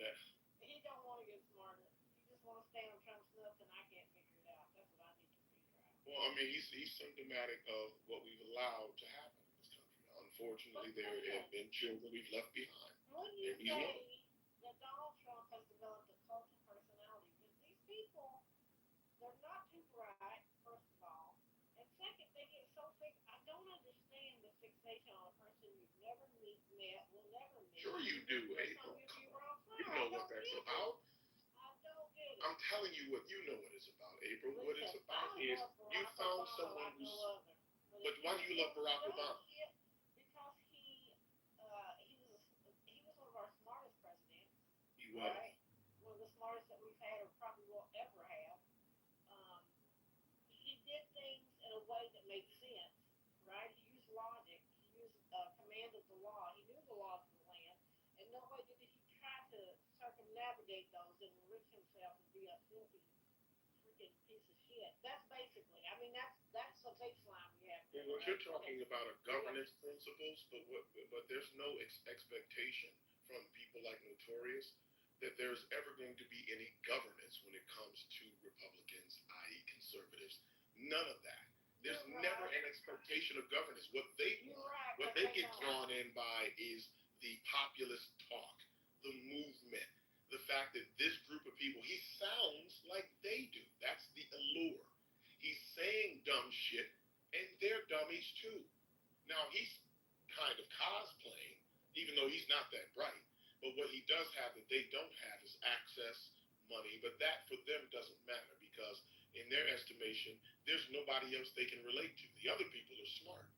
Speaker 4: that.
Speaker 5: He don't want to get smarter. He just want to stay on Trump's nuts, and I can't figure it out. That's what I need to figure out.
Speaker 4: Well, I mean, he's symptomatic of what we've allowed to happen in this country. Unfortunately, there have been children we've left behind.
Speaker 5: Wouldn't you say that Donald Trump has developed a cult of personality? Because these people, they're not too bright, first of all. And second, they get so fixed. I don't understand the fixation on a person you've never met, will never meet.
Speaker 4: Sure you do, April. You know what that's about.
Speaker 5: I don't get it.
Speaker 4: I'm telling you what you know what it's about, April. What it's about is you found someone who's... But why do you love Barack Obama?
Speaker 5: Because he was one of our smartest presidents.
Speaker 4: He was.
Speaker 5: Right? One of the smartest that we've had or probably will ever have. He did things in a way that made sense, right? He used logic. He used command of the law. He knew the laws of the land. And no way did he try to circumnavigate those and enrich himself and be a filthy freaking piece of shit. That's basically, I mean, that's the baseline we have.
Speaker 4: Well, what you're talking about are governance principles, but there's no expectation from people like Notorious that there's ever going to be any governance when it comes to Republicans, i.e. conservatives. None of that. There's never an expectation of governance. What they get drawn in by is the populist talk, the movement, the fact that this group of people, he sounds like they do. That's the allure. He's saying dumb shit, and they're dummies too. Now, he's kind of cosplaying, even though he's not that bright. But what he does have that they don't have is access, money. But that, for them, doesn't matter because, in their estimation, there's nobody else they can relate to. The other people are smart.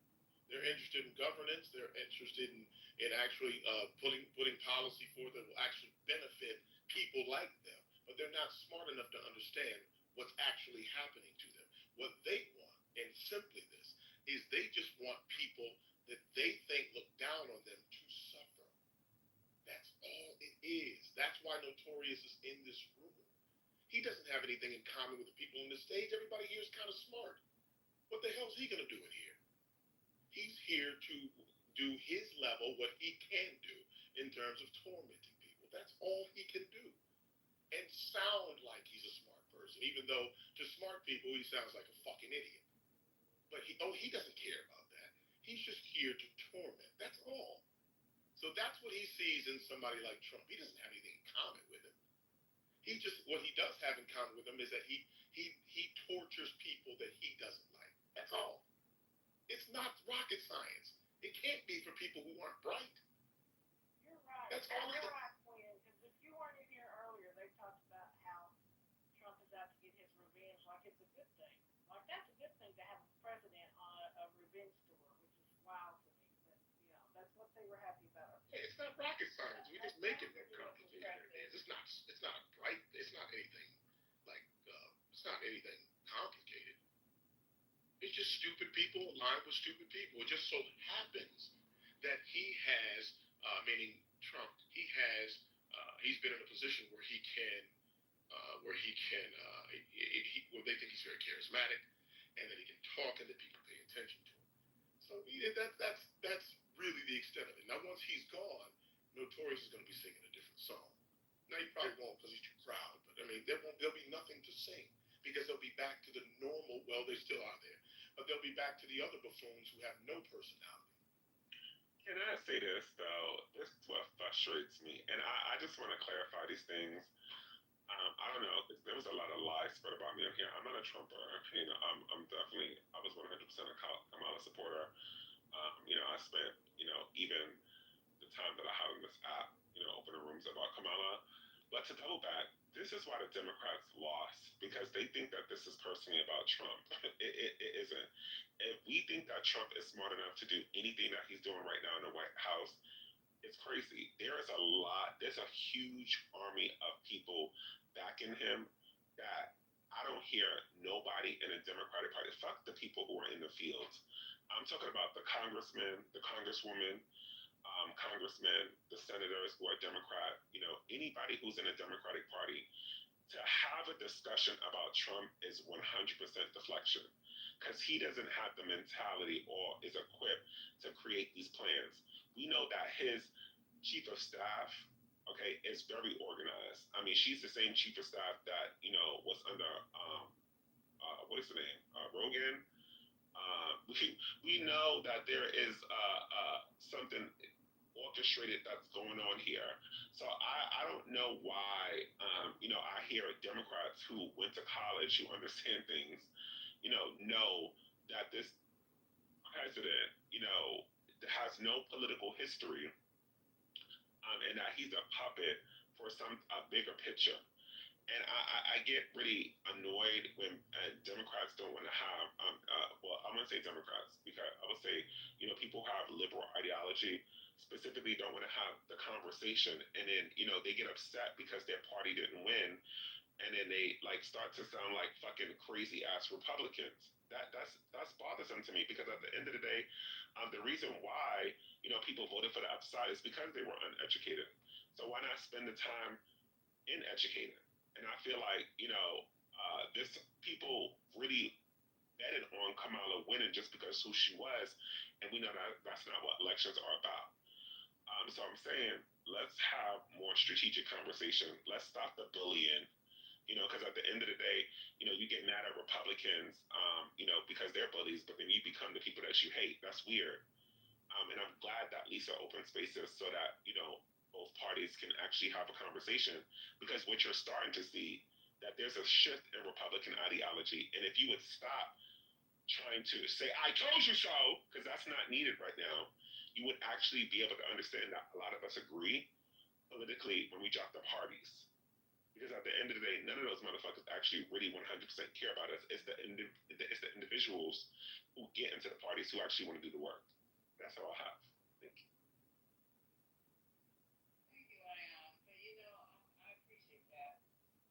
Speaker 4: They're interested in governance. They're interested in actually putting policy forth that will actually benefit people like them. But they're not smart enough to understand what's actually happening to them. What they want, and simply this, is they just want people that they think look down on them to suffer. That's all it is. That's why Notorious is in this room. He doesn't have anything in common with the people on the stage. Everybody here is kind of smart. What the hell is he going to do in here? He's here to do his level, what he can do in terms of tormenting people. That's all he can do. And sound like he's a smart person, even though to smart people, he sounds like a fucking idiot. But he doesn't care about that. He's just here to torment. That's all. So that's what he sees in somebody like Trump. He doesn't have anything in common with him. What he does have in common with him is that he tortures people that he doesn't like. That's all. It's not rocket science. It can't be for people who aren't bright.
Speaker 5: You're right.
Speaker 4: That's all.
Speaker 5: You're right, Quinn. Because if you weren't in here earlier, they talked about how Trump is out to get his revenge, like it's a good thing. Like that's a good thing to have a president on a revenge tour, which is wild to me. But that's what they were happy about.
Speaker 4: Hey, it's not rocket science. We just make it more complicated. It's not bright. It's not anything like. It's not anything complicated. It's just stupid people aligned with stupid people. It just so happens that he has, meaning Trump, he's been in a position where where they think he's very charismatic, and that he can talk and that people pay attention to him. So that's really the extent of it. Now, once he's gone, Notorious is going to be singing a different song. Now, he probably won't because he's too proud, but I mean, there'll be nothing to sing because they'll be back to the normal. Well, they still are there, but they'll be back to the other buffoons who have no personality.
Speaker 19: Can I say this though? This is what frustrates me, and I just want to clarify these things. I don't know. There was a lot of lies spread about me up here. I'm not a Trumper. I'm definitely. I was 100% a Kamala supporter. I spent even the time that I had on this app, opening rooms about Kamala. But to double back, this is why the Democrats lost, because they think that this is personally about Trump. It isn't. If we think that Trump is smart enough to do anything that he's doing right now in the White House, it's crazy. There's a huge army of people backing him that I don't hear nobody in the Democratic Party. Fuck the people who are in the fields. I'm talking about the congressman, the congresswoman, congressmen, the senators who are Democrat, anybody who's in the Democratic Party, to have a discussion about Trump is 100% deflection because he doesn't have the mentality or is equipped to create these plans. We know that his chief of staff, okay, is very organized. I mean, she's the same chief of staff that, was under, what is the name? Rogan. We know that there is something orchestrated that's going on here. So I don't know why, I hear Democrats who went to college, who understand things, know that this president, has no political history, and that he's a puppet for a bigger picture. And I get really annoyed when Democrats don't want to have, I'm going to say Democrats, because I would say, people who have liberal ideology specifically don't want to have the conversation. And then, they get upset because their party didn't win. And then they start to sound like fucking crazy ass Republicans. That's bothersome to me because at the end of the day, the reason why, people voted for the upside is because they were uneducated. So why not spend the time in educating? And I feel like, this people really betted on Kamala winning just because who she was. And we know that that's not what elections are about. So I'm saying, let's have more strategic conversation. Let's stop the bullying, because at the end of the day, you get mad at Republicans, because they're bullies, but then you become the people that you hate. That's weird. And I'm glad that Lisa opened spaces so that, both parties can actually have a conversation, because what you're starting to see that there's a shift in Republican ideology. And if you would stop trying to say, I told you so, because that's not needed right now, you would actually be able to understand that a lot of us agree politically when we drop the parties. Because at the end of the day, none of those motherfuckers actually really 100% care about us. It's the individuals who get into the parties who actually want to do the work. That's all I have. Thank you.
Speaker 6: Thank you, Ion. But I appreciate that.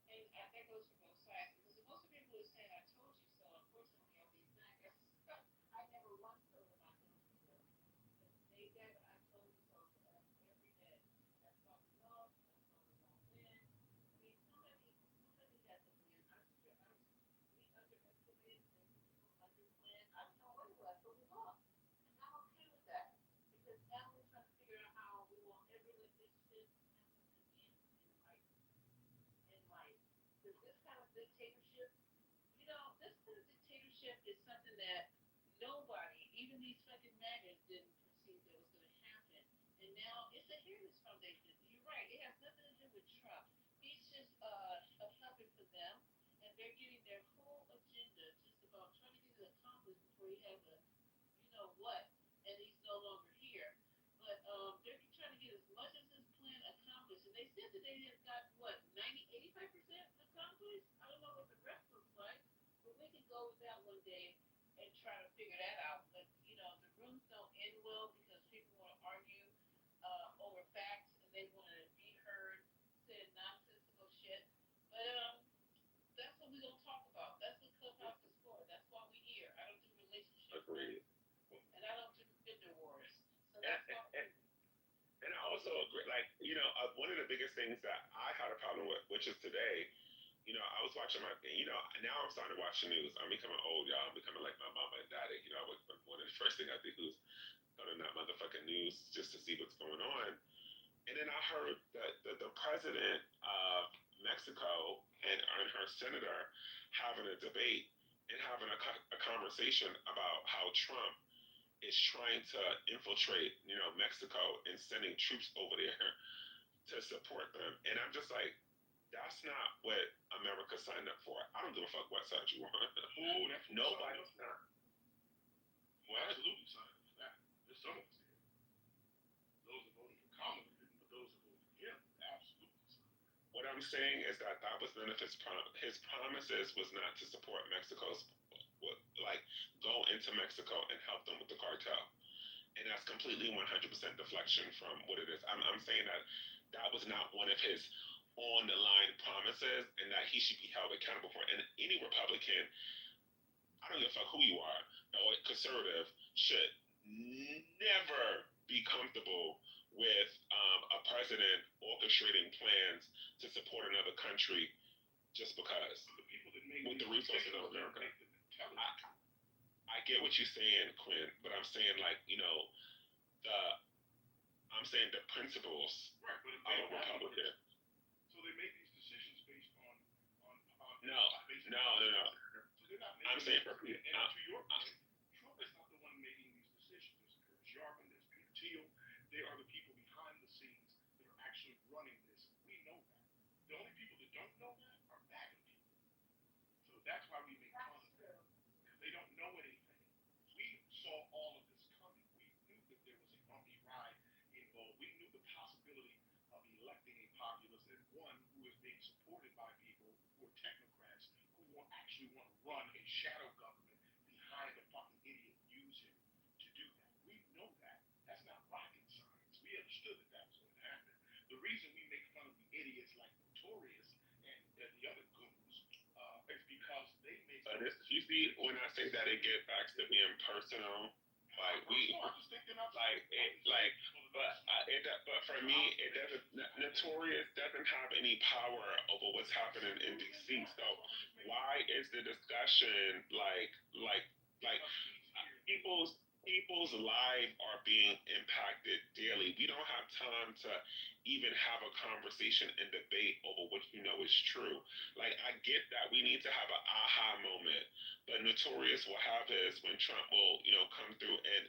Speaker 6: And I think goes for both sides. Because most of the people who are saying I told you so, unfortunately, are these maggots. I never once heard of I told you so. They get I told you so to us every day. That's fucking up. That's fucking wrong win. I mean, somebody had to win. We underestimated things. People underwin. I don't know what it was, but we lost. And I'm okay with that. Because now we're trying to figure out how we won't ever let this shit happen again in life. Because this kind of dictatorship, this kind of dictatorship is something that nobody, even these fucking maggots, didn't perceive that was going to happen. And now it's a Heritage Foundation. You're right. It has nothing to do with Trump. He's just a puppet for them, and they're getting their whole agenda just about trying to get it accomplished before he has a, what, and he's no longer here. But they're trying to get as much as this plan accomplished, and they said that they have got what 85% accomplished. I don't know what the rest looks like, but we can go with that one day and try to figure that out. But the rooms don't end well because people want to argue over facts and they want to be heard saying nonsensical shit. But that's what we're gonna talk about. That's what Clubhouse is for. That's why we're here. I don't do relationships.
Speaker 19: Agreed.
Speaker 6: And I don't do gender wars. So that's why.
Speaker 19: And I also agree, one of the biggest things that I had a problem with, which is today, I was watching now I'm starting to watch the news. I'm becoming old, y'all. I'm becoming like my mama and daddy. One of the first thing I do is go to that motherfucking news just to see what's going on. And then I heard that the president of Mexico and her senator having a debate and having a conversation about how Trump is trying to infiltrate, Mexico and sending troops over there to support them. And I'm just like, that's not what America signed up for. I don't give a fuck what side you want. Nobody's not.
Speaker 4: Well, absolutely signed up for that. There's some of us here. Those that voted for Kamala didn't, but those that voted for him, absolutely signed up.
Speaker 19: What I'm saying is that was none of his promises was not to support Mexico's, go into Mexico and help them with the cartel. And that's completely 100% deflection from what it is. I'm saying that was not one of his on the line promises, and that he should be held accountable for. And any Republican, I don't give a fuck who you are, or conservative, should never be comfortable with a president orchestrating plans to support another country just because
Speaker 4: The people that make
Speaker 19: with the resources of America.
Speaker 4: make them intelligent.
Speaker 19: I get what you're saying, Quinn, but I'm saying like, you know, I'm saying the principles
Speaker 4: Right, but if
Speaker 19: of
Speaker 4: they
Speaker 19: a Republican.
Speaker 4: So they make these decisions based on
Speaker 19: No.
Speaker 4: So they're not making
Speaker 19: I'm saying for people.
Speaker 4: and to your point, Trump is not the one making these decisions. There's Kurt Sharpin, there's Peter Thiel. They are the people behind the scenes that are actually running this. We know that. The only people that don't know that are MAGA people. So that's why we make fun of them. Because they don't know anything. We saw all of this coming. We knew that there was a bumpy ride involved. We knew the possibility of electing a populist and one who is being supported by people who are technocrats who will actually want to run a shadow government behind a fucking idiot and use him to do that. We know that. That's not rocket science. We understood that that was going to happen. The reason we make fun of the idiots like Notorious and the other goons is because they make.
Speaker 19: You see, when I say that, it gets back to being personal. Like but for me, it doesn't. Notorious doesn't have any power over what's happening in DC. So why is the discussion like people's lives are being impacted daily? We don't have time to even have a conversation and debate over what you know is true. Like, I get that we need to have an aha moment, but Notorious will have his when Trump will, you know, come through and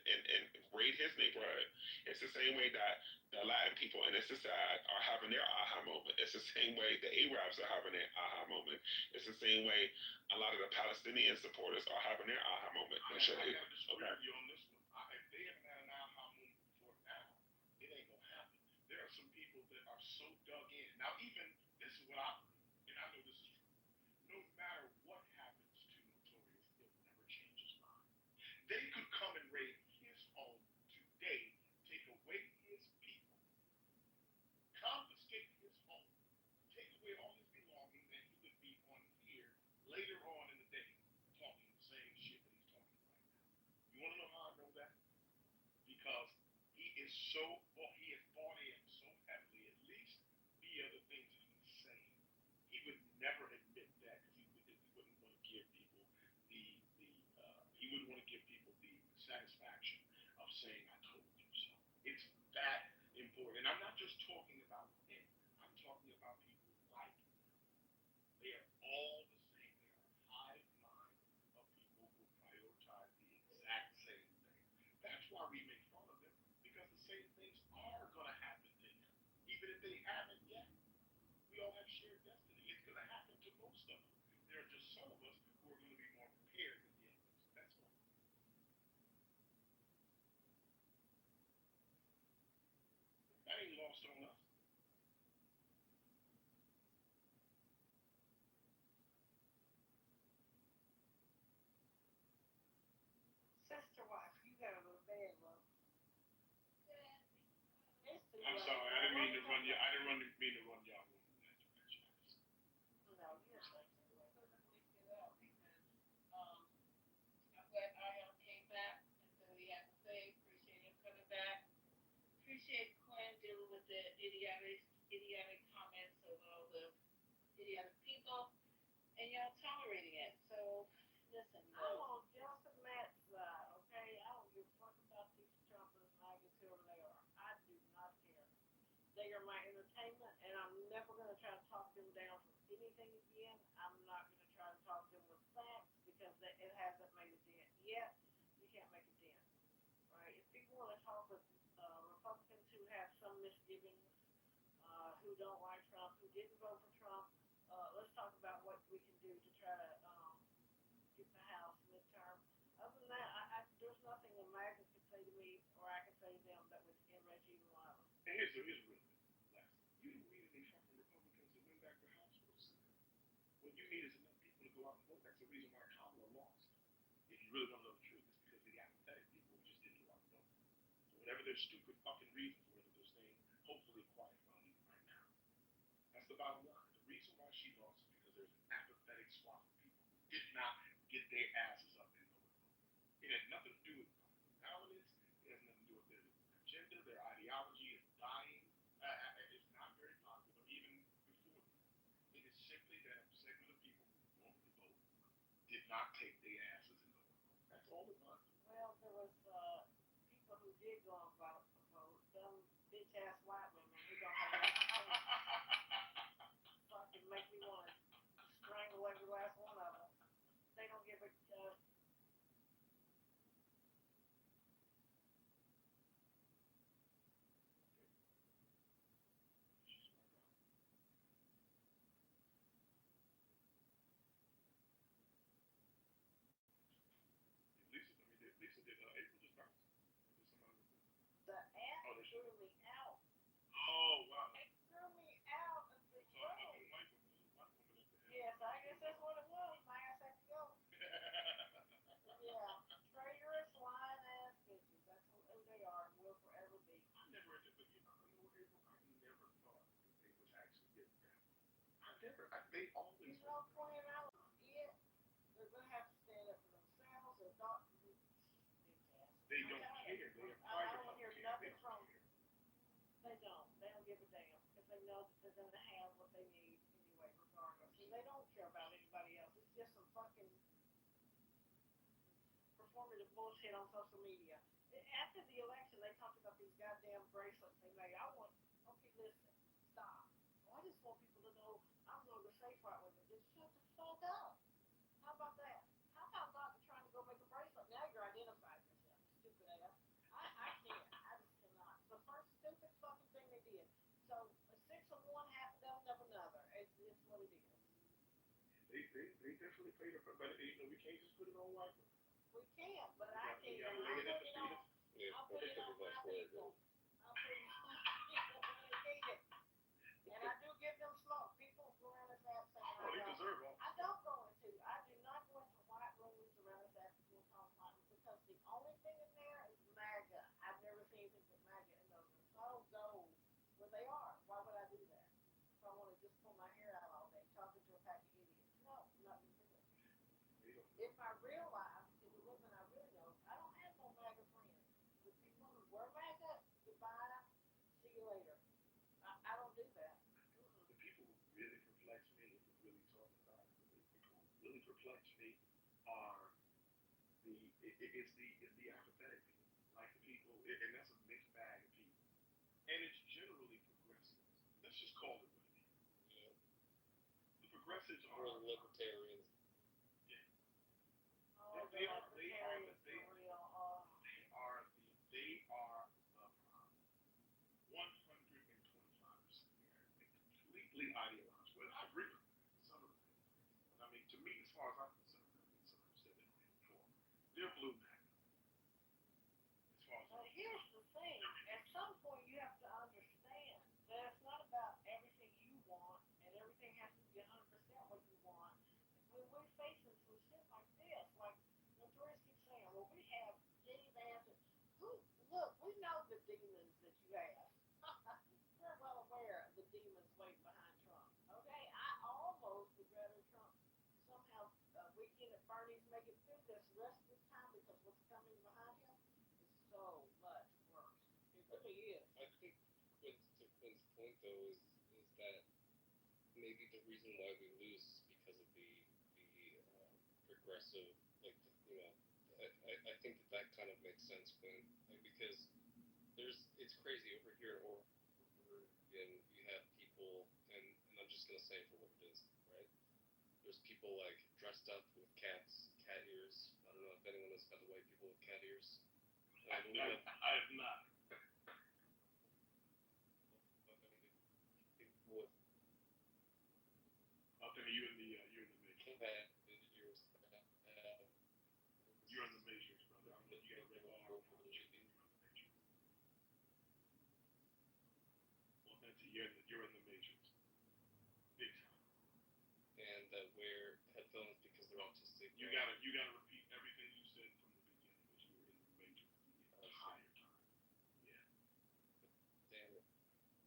Speaker 19: raid his neighborhood. It's the same way that the Latin people and it's sad are having their aha moment. It's the same way the Arabs are having their aha moment. It's the same way a lot of the Palestinian supporters are having their aha moment.
Speaker 4: I gotta disagree with you on this one. If they haven't had an aha moment before now, it ain't gonna happen. There are some people that are so dug in. Now, even this is what I believe, and I know this is true. No matter what happens to Notorious, he'll never change his mind. They could come and raid his home today, take away his people, confiscate his home, take away all his belongings, and he would be on here later on in the day talking the same shit that he's talking right now. You want to know how I know that? Because he has bought in so heavily, at least via the things that he's saying. He would never admit that because he wouldn't want to give people he wouldn't want to give people the satisfaction of saying I told you so. It's that important. And I'm not just talking about him. I'm talking about people like him. They are all the same. They are a hive mind of people who prioritize the exact same thing. That's why we make fun of him, because the same things are going to happen to him, even if they haven't yet. We all have shared destiny. It's going to happen to most of them. There are just some of us who are going to be more prepared than the others. That's all. That ain't lost on us.
Speaker 5: Sister wife, you got a little bad love.
Speaker 4: I'm sorry. I didn't mean to run you. I didn't mean to run y'all in that direction.
Speaker 5: No, you're right. I'm glad Ariana came back and said what he had to say. Appreciate him coming back. Appreciate Quinn dealing with the idiotic comments of all the idiotic people, and y'all tolerating it. So listen, I'm on Justin Matt's side, okay? I don't give a fuck about these Trumpers, Maggots, whoever they are. I do not care. They are my entertainment, and I'm never going to try to talk them down from anything again. I'm not going to try to talk them with facts because it hasn't made a dent yet. You can't make a dent, right? If people want to talk with Republicans who have some misgivings, who don't like Trump, who didn't vote for Trump, let's talk about what we can do to try to get the House midterm. Other than that, there's nothing a MAGA could say to me or I can say to them that would enrich even one of them.
Speaker 4: And here's a real lesson. You didn't need any fucking Republicans to win back the House for a second. What you need is enough people to go out and vote. That's the reason why Kamala lost. If you really want to know the truth, it's because of the apathetic people who just didn't go out and vote. So whatever their stupid fucking reasons were that they're staying hopefully quiet about it right now. That's the bottom line. The reason why she lost is because there's an apathetic swath of people who did not get their asses up and go and vote. It had nothing to do with politics. It has nothing to do with their agenda. Their ideology is dying. It's not very popular even before that. It is simply that a segment
Speaker 15: did not take their asses and go. That's all it was.
Speaker 5: Well, there was people who did go and vote. Them bitch ass white women who don't have nothing fucking make me want to strangle every last one of them. They don't give a.
Speaker 15: Lisa did April just bounce? Or did somebody?
Speaker 5: The app threw me out.
Speaker 15: Oh wow.
Speaker 5: It threw me out of the
Speaker 15: So a white woman is a white woman at the head.
Speaker 5: Yes, I guess that's what it was. My ass had to go. Yeah, traitorous, lying ass bitches. That's who they are and will forever be.
Speaker 15: I never, but you know, April, I never thought that they would actually get that. They always.
Speaker 5: You know, Queen Alice, yeah, they're gonna have to stand up for themselves. Or doctors.
Speaker 15: They don't care. They are
Speaker 5: I don't
Speaker 15: private.
Speaker 5: hear nothing from them. They don't. They don't give a damn because they know that they're gonna have what they need anyway, regardless. And they don't care about anybody else. It's just some fucking performative bullshit on social media. After the election, they talked about these goddamn bracelets they made. Okay, listen, stop. I just want people to know I'm one of the safe right women. Just shut the fuck up. How about that? How about not trying to go make a bracelet? Now you're identifying yourself, stupid ass. I can't. I just cannot. The first stupid fucking thing they did. So 6 of one, half a dozen of another. It's what it is.
Speaker 15: They definitely played a part, but you know we can't just put it on white women.
Speaker 5: We can, but I can't.
Speaker 15: I'll put it on my people.
Speaker 5: I'll put it on my people when they need it. And I do give them smoke. People go around this app saying
Speaker 15: they deserve all.
Speaker 5: I don't go into. I do not go into white rooms around this app to talk white rooms because the only thing in there is MAGA. I've never seen anything but MAGA in those rooms. So I don't go where they are. Why would I do that? If I want to just pull my hair out all day talking to a pack of idiots. No, I'm not going to do it. In my real life, in the women I really know, I don't have no MAGA friends. The people who were MAGA, goodbye, see you later. I don't do that.
Speaker 15: The people who really perplex me, if we're really talking about it, the people who really perplex me are it's the apathetic people, like the people, and that's a mixed bag of people, and it's generally progressives. Let's just call it what it is.
Speaker 7: Yeah.
Speaker 15: The progressives are
Speaker 7: libertarians.
Speaker 15: Yeah.
Speaker 5: Oh,
Speaker 15: They are
Speaker 5: the libertarians for real.
Speaker 15: They are 125%. Completely ideological. And I agree with some of the things. But I mean, to me, as far as I'm concerned, I think some of them said that before. They're blue back. As far as
Speaker 5: But here's the thing. At some point, you have to understand that it's not about everything you want and everything has to be 100% what you want. When we're facing some shit like this, like Notorious keeps saying, well, we have demons. Look, we know the demons that you have. We're well aware of the demons waiting behind Trump. Okay, I almost would rather Trump somehow weekend at Bernie's make it through this rest of this time because what's coming behind him is so much worse. It really is.
Speaker 7: I think Quinn's point though is that maybe the reason why we lose is because of the progressive, like I think that kind of makes sense, Quinn, like, because it's crazy over here in Oregon. You have people, and I'm just gonna say it for what it is, right? There's people like dressed up with cat ears. I don't know if anyone has got the white people with cat ears.
Speaker 15: I have not. Okay, you're in the matrix. You're in the matrix, brother. I mean, you got a red bar. You're in the matrix. Well, you're in the matrix. Big time.
Speaker 7: And that wear headphones because they're autistic.
Speaker 15: You gotta repeat everything you said from the beginning, because you were in the matrix the entire time. Yeah.
Speaker 7: Damn it.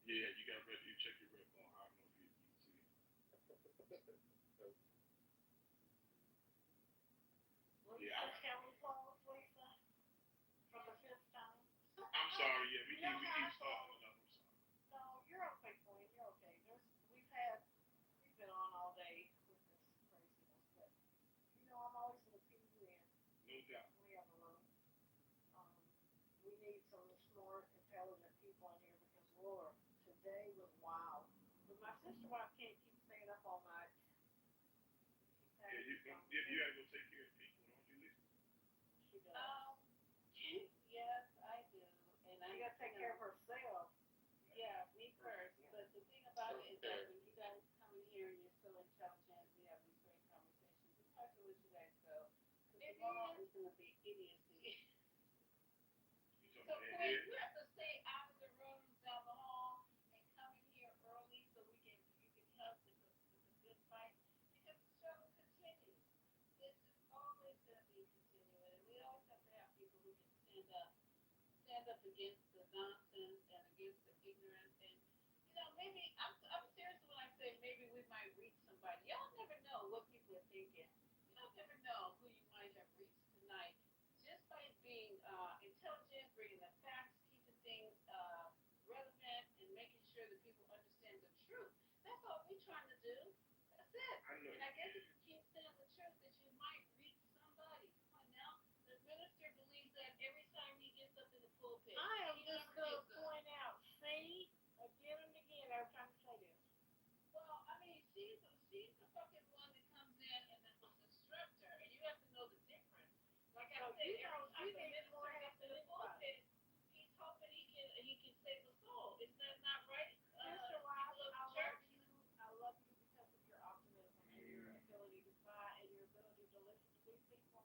Speaker 15: Yeah, you check your red bar. I don't know if you see it.
Speaker 5: Can we close, Lisa? For the 5th time?
Speaker 15: I'm sorry, yeah, we keep starting it up. I'm sorry.
Speaker 5: No, you're okay, Queen. You're okay. We've been on all day with this craziness, but you know I'm sister wife can't keep staying up all night.
Speaker 15: Yeah, you gotta go take care of people, don't you, Lisa?
Speaker 5: She does.
Speaker 6: Yes, I do. And
Speaker 5: She got to take care of herself.
Speaker 6: Yeah, me first. But the thing about it is that when you guys come in here and you're so intelligent, we have these great conversations. We have to let you guys go. Because tomorrow is going to be idiocy.
Speaker 15: You
Speaker 6: So,
Speaker 15: talking about
Speaker 6: Quinn,
Speaker 15: that?
Speaker 6: you have to stay out of the rooms down the hall and come in here early so you can help with the good fight because the struggle continues. This is always going to be continuing, and we always have to have people who can stand up against the nonsense and against the ignorance. And maybe I'm serious when I say maybe we might reach somebody. Y'all never know what people are thinking. Y'all never know who you might have reached tonight just by being intelligent, bringing the facts, keeping things relevant, and making sure that people understand the truth. That's all we're trying to do. That's it. And I guess if you keep saying the truth, that you might reach somebody. Come on now. The minister believes that every time he gets up in the pulpit.
Speaker 5: I am just going to point out, see, again and again, every time you say this.
Speaker 6: Well, I mean, she's the fucking one that comes in and is the disruptor, and you have to know the difference. Like I said, every time the minister gets in the pulpit, he's hoping he can save a soul. Is that not right?
Speaker 5: Sister Wife, I love you because of your optimism and your ability to fight and your ability to listen to these people.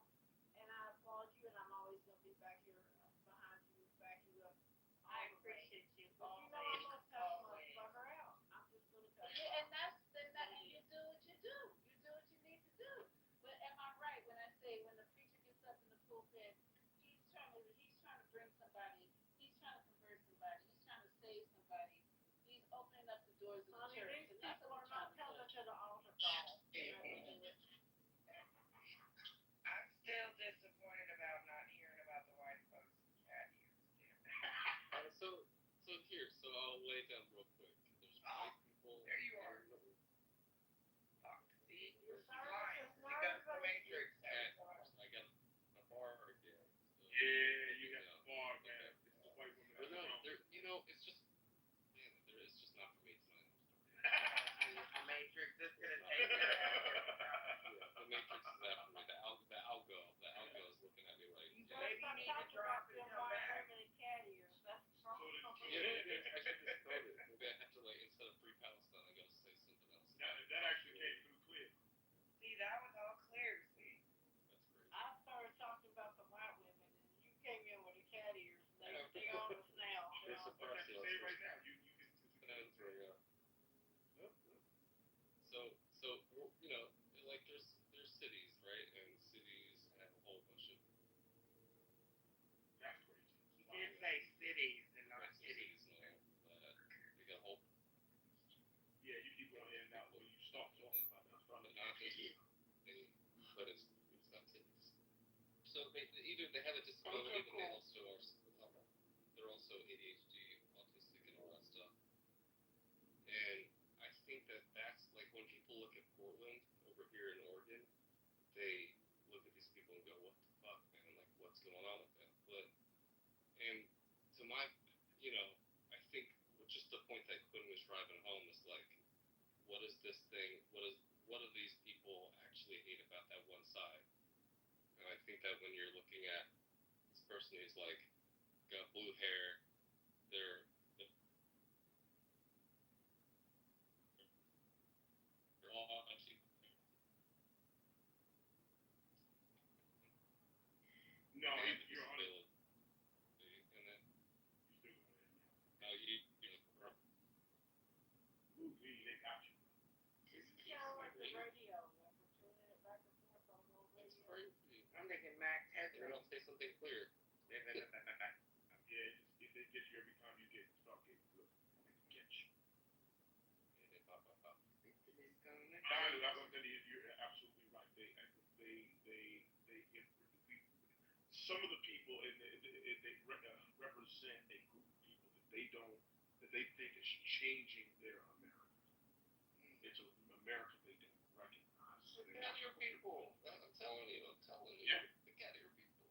Speaker 5: And I applaud you, and I'm always going to be back here behind you, back you up.
Speaker 6: I appreciate you.
Speaker 5: But you know I'm going to tell motherfucker out. I'm just going to tell you.
Speaker 6: Yeah, and you do what you do. You do what you need to do. But am I right when I say when the preacher gets up in the pulpit, he's trying to bring somebody, he's trying to convert somebody, he's trying to save somebody, he's opening up the doors of the
Speaker 5: Honey,
Speaker 6: church.
Speaker 5: these
Speaker 6: And that's
Speaker 5: people
Speaker 6: what
Speaker 5: are
Speaker 6: we're
Speaker 5: not
Speaker 6: trying to
Speaker 5: coming
Speaker 6: do.
Speaker 5: to the altar call.
Speaker 18: I'm still disappointed about not hearing about the white folks and cat ears.
Speaker 7: So I'll lay it down real quick. There's white people.
Speaker 18: There you are. See,
Speaker 5: Your
Speaker 18: you're
Speaker 5: service
Speaker 18: lying.
Speaker 5: is
Speaker 18: You got the
Speaker 5: nervous.
Speaker 18: Matrix.
Speaker 7: I got a bar again. So
Speaker 15: Yeah, you got the bar, man. It's the white woman.
Speaker 7: But no, it's just, man, there is just not for me tonight.
Speaker 18: The Matrix is gonna take it.
Speaker 7: Yeah, the Matrix is after me. The algo is looking at me right
Speaker 5: You
Speaker 7: now.
Speaker 5: better stop talking about them white women and cat ears. That's the problem.
Speaker 7: Yeah, I should just code it. Maybe I have to, like, instead of Free Palestine, I gotta say something else.
Speaker 15: That actually came through clear.
Speaker 18: See, that was all clear. See,
Speaker 7: That's crazy.
Speaker 5: I started talking about the white women, and you came in with the cat ears. They on us now.
Speaker 7: They suppress
Speaker 15: Say
Speaker 7: us.
Speaker 15: it right now. You can.
Speaker 7: Yeah. So like there's cities, right? And cities have a whole bunch of
Speaker 15: That's crazy.
Speaker 18: he did say cities and not
Speaker 7: cities,
Speaker 18: cities.
Speaker 7: they got a whole.
Speaker 15: Yeah, you keep going in and out when you start talking about that.
Speaker 7: But not just but it's not cities. So either they have a disability, but they also they're also ADHD, autistic, and all that stuff. And I think that's like when people look at Portland over here in Oregon, they look at these people and go, "What the fuck, man? Like, what's going on with that?" And to my, I think just the point that Quinn was driving home is like, what is this thing? What do these people actually hate about that one side? And I think that when you're looking at this person who's like got blue hair, they're all actually.
Speaker 15: No, you're on it.
Speaker 7: And then
Speaker 15: You're still going in.
Speaker 7: now
Speaker 15: Ooh, they got you.
Speaker 5: This is kind of like the radio. Like we're tuning it back and forth on the
Speaker 7: it's
Speaker 5: radio.
Speaker 7: crazy.
Speaker 18: I'm thinking Mac
Speaker 7: They
Speaker 18: Tetris.
Speaker 7: don't say something clear.
Speaker 15: Yeah, they get you every time you start getting good. They get you.
Speaker 7: And they pop.
Speaker 15: You're absolutely right. Some of the people they represent a group of people that they think is changing their America. It's an America they don't recognize.
Speaker 7: The cat ear people. I'm telling you.
Speaker 15: Yeah.
Speaker 7: The cat ear people.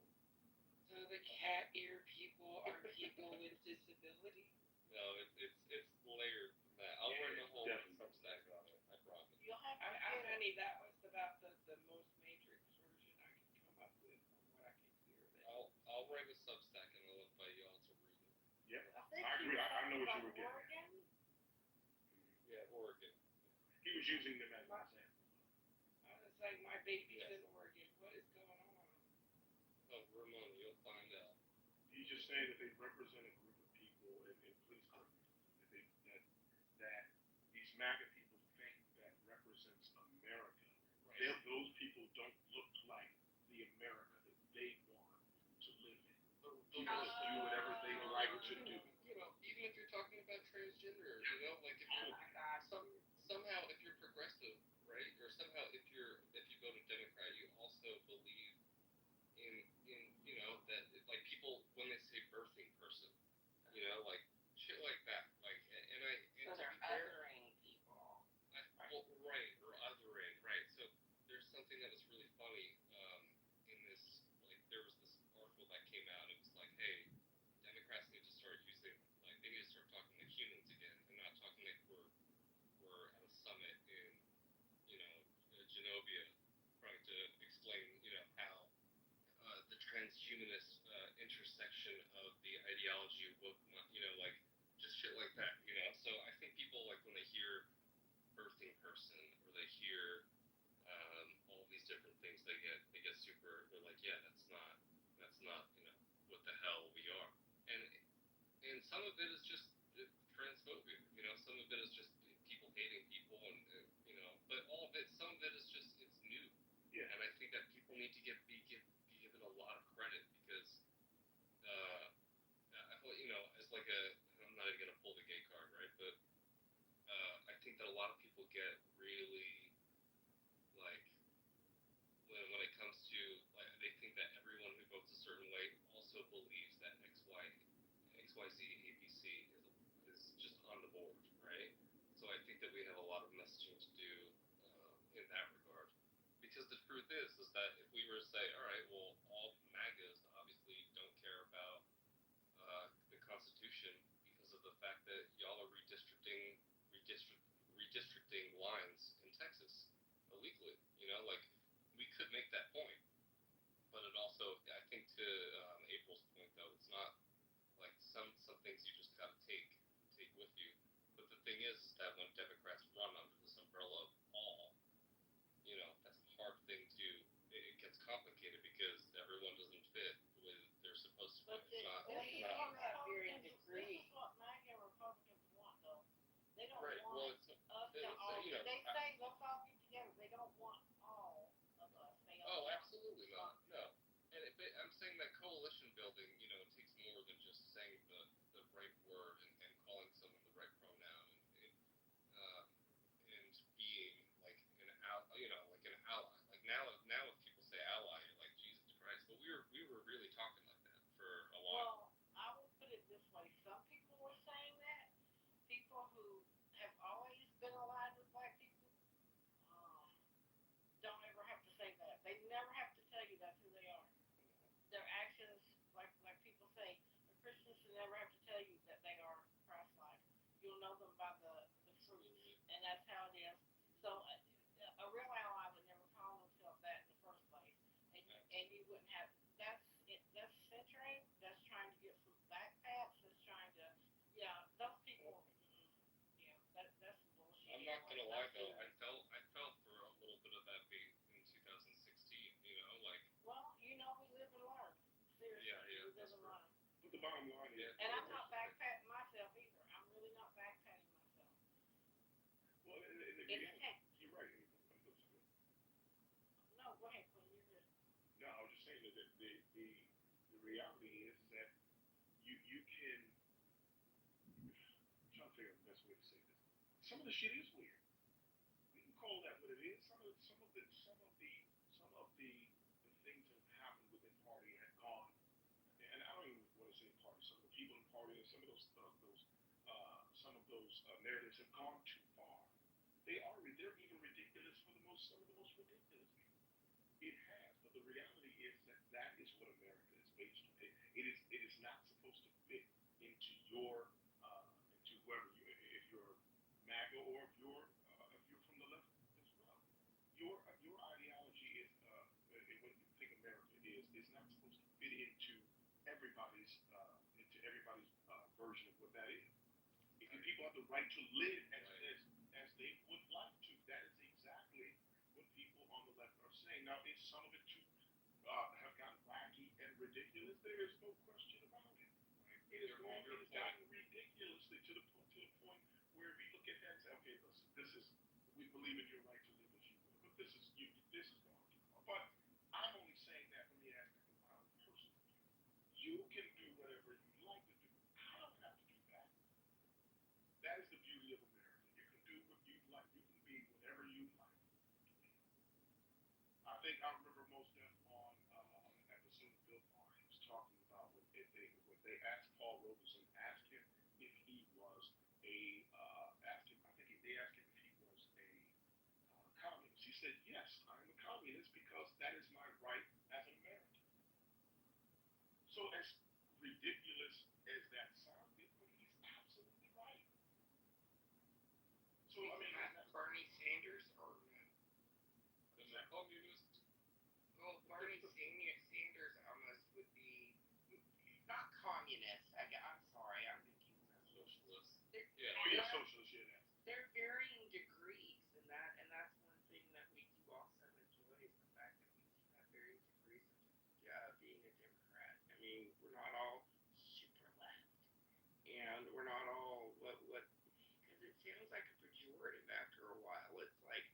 Speaker 18: So the cat ear people are people with disability.
Speaker 7: No, it's layered from that. I'll run the whole from that.
Speaker 18: funny. That was about the most matrix version I could come up with from what I could hear of it.
Speaker 7: I'll write a Substack and I'll invite y'all to read it.
Speaker 15: Yeah, I agree. I know what you were getting at.
Speaker 7: Yeah, Oregon.
Speaker 15: He was using them as an example.
Speaker 18: I was like, my baby's in Oregon. What is going on?
Speaker 7: Oh, Ramona, you'll find out.
Speaker 15: He's just saying that they represent a group of people, and please correct me, that these MAGA people think that represents America.
Speaker 7: Right.
Speaker 15: Those people don't look like the America that they want to live in. People just do whatever they like to do.
Speaker 7: You know, even if you're talking about transgender, you know, like if you're somehow if you're progressive, right, or somehow if you vote a Democrat, you also believe in you know that like people when they say birthing person, you know, like shit like that, like and
Speaker 6: So they're othering people.
Speaker 7: Well, right, or othering, right. So there's something that was really funny in this, like there was this article that came out. It was like, hey, Democrats need to start using, like they need to start talking like humans again, and not talking like we're at a summit in, you know, Genovia, trying to explain, you know, how the transhumanist intersection of the ideology of woke, you know, like just shit like that, you know. So I think people like when they hear birthing person or they hear all these different things, they get super. They're like, yeah, that's not you know what the hell we are, and some of it is just transphobia, you know. Some of it is just people hating people, and you know, but all of it, some of it is just it's new.
Speaker 15: Yeah.
Speaker 7: And I think that people need to be given a lot of credit because, you know, as like I'm not even gonna pull the gay card, right? But I think that a lot of people get really like when it comes to like they think that everyone who votes a certain way also believes that XYZ ABC is just on the board, right? So I think that we have a lot of messaging to do in that regard. Because the truth is that if we were to say, all right, well, all MAGAs obviously don't care about the Constitution because of the fact that y'all are redistricting lines in Texas illegally. You know, like we could make that point, but it also, I think, to April's point though, it's not like some things you just gotta take with you. But the thing is that when Democrats run under this umbrella of all, you know, that's a hard thing to. It gets complicated because everyone doesn't fit the way that they're supposed to.
Speaker 5: But this is what MAGA Republicans want, though. They don't
Speaker 7: right.
Speaker 5: want
Speaker 7: Well,
Speaker 5: us to all.
Speaker 7: you know,
Speaker 5: they say let's all get together. They don't want all of us. They
Speaker 7: oh, absolutely not. No. And I'm saying that coalition building, you know, it takes more than just saying the right word and calling someone the right pronoun and being like an you know, like an ally. Like now if people say ally, you're like Jesus Christ. But we were really talking like that for a while.
Speaker 5: Well, I will put it this way: some people were saying that. People who have always been aligned with black people don't ever have to say that. They never have to tell you that's who they are. Their actions, like people say, the Christians should never have to tell you that they are Christ-like. You'll know them by the fruits, and that's how it is. So a real ally would never call himself that in the first place, and you wouldn't have. That's centering. That's trying to get some backpats. That's trying to, yeah. Those people, yeah. That's bullshit.
Speaker 7: I'm not gonna lie though. I felt for a little bit of that being in 2016. You know, like.
Speaker 5: Well, you know, we live and learn. Seriously,
Speaker 7: yeah,
Speaker 5: we live and learn.
Speaker 15: But the bottom line is.
Speaker 5: And I'm not backpatting myself either. I'm really not backpatting myself.
Speaker 15: Well, in the you're right.
Speaker 5: No, go ahead, Quinn. You're good.
Speaker 15: No, I was just saying that the reality is that you can. I'm trying to figure out the best way to say this. Some of the shit is weird. We can call that what it is. Some of the things that have happened within party have gone, and I don't even want to say party. Some of the people in party and some of those narratives have gone too far. They're even ridiculous for some of the most ridiculous people. It has, but the reality is that is what America is based on. It is not supposed to fit into your into whoever you, if you're MAGA or if you're from the left as well.
Speaker 4: fit into everybody's version of what that is. If the people have the right to live as they would like to, that is exactly what people on the left are saying. Now, is some of it too have gotten wacky and ridiculous? There is no question about it. It has gotten ridiculously to the point where we look at that and say, okay, listen, we believe in your right to live as you will, but this is gone too far. But I'm only saying that from the aspect of my own personal view. You can do whatever you like to do. I don't have to do that. That is the beauty of America. You can do what you like. You can be whatever you like to be. I think I remember most deaf on an episode of Bill Maher. He was talking about when they asked Paul Robeson, asked him if he was they asked him if he was a communist. He said, yes, I'm a communist because that is my right as an American. So as ridiculous as that sounded, but he's absolutely right. So I mean,
Speaker 3: Bernie Sanders or
Speaker 4: is that communist?
Speaker 3: Well, Bernie Sanders almost would be not communist. I'm sorry, I'm thinking
Speaker 7: Socialist.
Speaker 4: Yeah, socialist. Yeah,
Speaker 3: they're varying degrees, and that's one thing that we do also enjoy is the fact that we do have varying degrees of being a Democrat. I mean, we're not all super left, and we're not all what because it sounds like a pejorative after a while. It's like,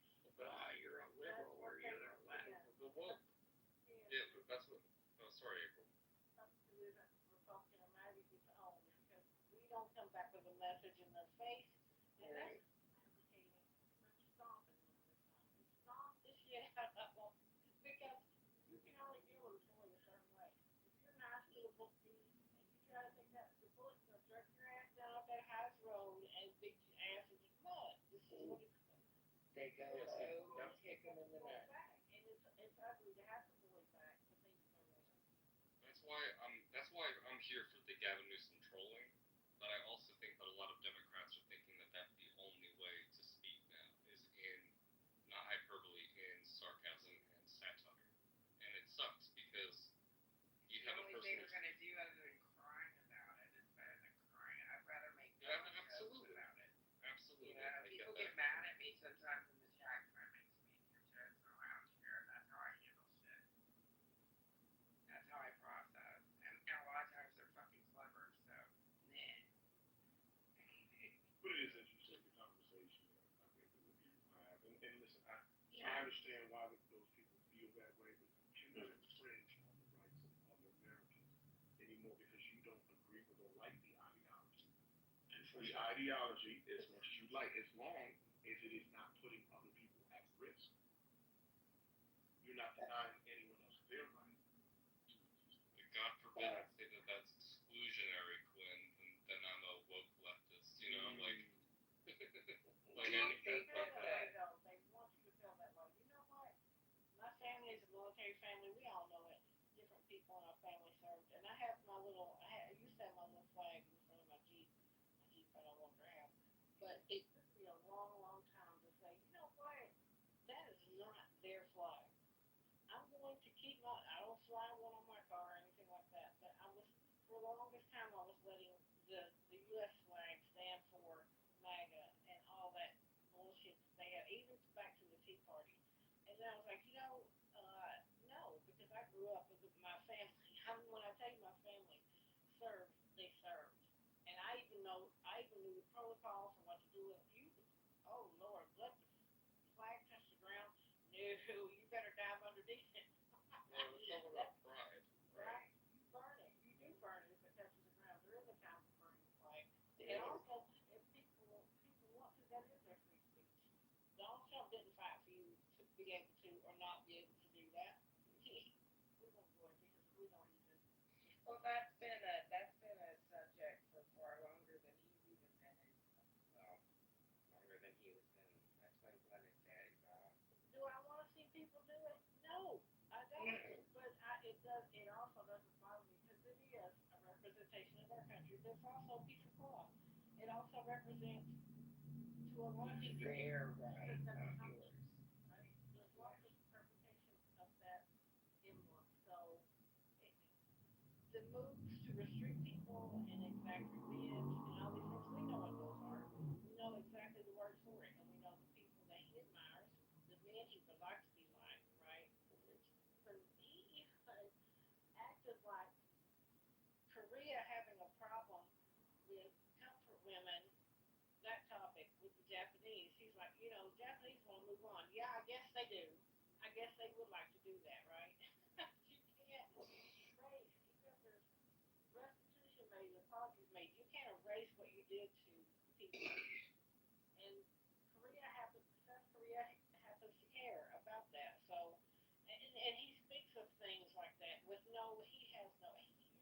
Speaker 3: you're a liberal or you're a left.
Speaker 7: Yeah, but that's what. Oh, sorry, April.
Speaker 5: Republican or maybe his own, because we don't come back with a message in their face, and that's complicated. We're stomping them this time. We stomp the shit out of them because you can only deal with a bully a certain way. If you're nice to the bully and you try to take that, the bully's gonna jerk your ass down off that house road and beat your ass in the mud. This is what it's doing.
Speaker 3: They go, don't kick them in the nuts.
Speaker 5: And it's ugly to have the bully back, but things are worse.
Speaker 7: That's why I'm here for the Gavin Newsom trolling. But I also think that a lot of Democrats are thinking that that's the only way to speak now is in not hyperbole, in sarcasm and satire, and it sucks because you have a person.
Speaker 3: The only thing they're gonna do other than crying about it is better than crying. I'd rather make
Speaker 7: absolutely
Speaker 3: about it.
Speaker 7: Absolutely.
Speaker 3: You know, people get mad at me sometimes in the chat because I make some mean jokes, so I don't care. That's how I handle shit. That's how I process. And a lot of times they're fucking clever, so nah.
Speaker 4: But it is interesting, the conversation that I think that the people have. And listen, I understand why those people feel that way, but you cannot infringe on the rights of other Americans anymore because you don't agree with or like the ideology. And for the ideology, as much as you like, as long as it is not putting other people at risk, you're not denying anyone else their right to exist.
Speaker 7: God forbid I say that that's exclusionary, Quinn, and then I'm a woke leftist, you know, like
Speaker 5: They feel that way, though. They want you to feel that way. You know what? My family is a military family. We all know it. Different people in our family served. And I have I used to have my little flag in front of my Jeep. My Jeep I no longer have. But it took me a long, long time to say, you know what? That is not their flag. I'm going to keep I don't fly one on my car or anything like that. But for the longest time, I was letting the U.S. flag stand for MAGA and all that bullshit that they had, even back to the Tea Party. And then I was like, no, because I grew up with my family. When I tell you my family served, they served. And I even knew the protocols and what to do. Oh Lord, let the flag touch the ground. No, you better dive underneath it.
Speaker 7: Well, it's all about pride,
Speaker 5: right? You burn it. You do burn it if it touches the ground. There is a time for burning the flag. And also, if people want to, that is their free speech. Donald Trump didn't fight for you to be able to or not be able to do that. We won't go into because we don't even.
Speaker 3: Well, that's been a subject for far longer than he's even been in. Well, longer than he was in Twinkle and his daddy Bob.
Speaker 5: Do I want to see people do it? No, I don't. But it also doesn't bother me because it is a representation of our country. There's also a piece of cloth. It also represents to a lot of people.
Speaker 3: Their right, not yours.
Speaker 5: Right? There's lots of interpretations of that emblem. So moves to restrict people and exact revenge and all these things, we know what those are. We know exactly the word for it, and we know the people that he admires, the men he would like to be like, right? He even acted like Korea having a problem with comfort women, that topic with the Japanese. He's like, the Japanese want to move on. Yeah, I guess they do. I guess they would like to do that, right? You can't erase, even if there's restitution made, apologies made, you can't erase what you did to people. And South Korea happens to care about that. So, and he speaks of things like that with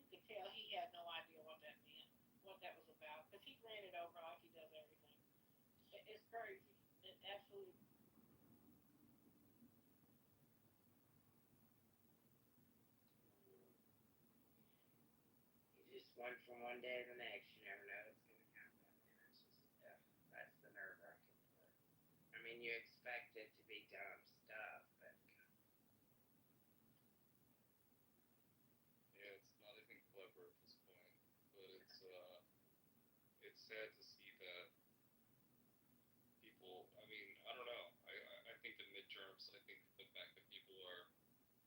Speaker 5: you could tell he had no idea what that meant, what that was about, because he ran it over like he does everything. It's crazy. It absolutely.
Speaker 10: You just went from one day to the next. You never know what's going to happen. And it's just, that's the nerve wracking part. I mean, you expect it to be dumb stuff, but
Speaker 7: Yeah, it's not even clever at this point, but it's sad to see that people. I mean, I don't know. I think the midterms. I think the fact that people are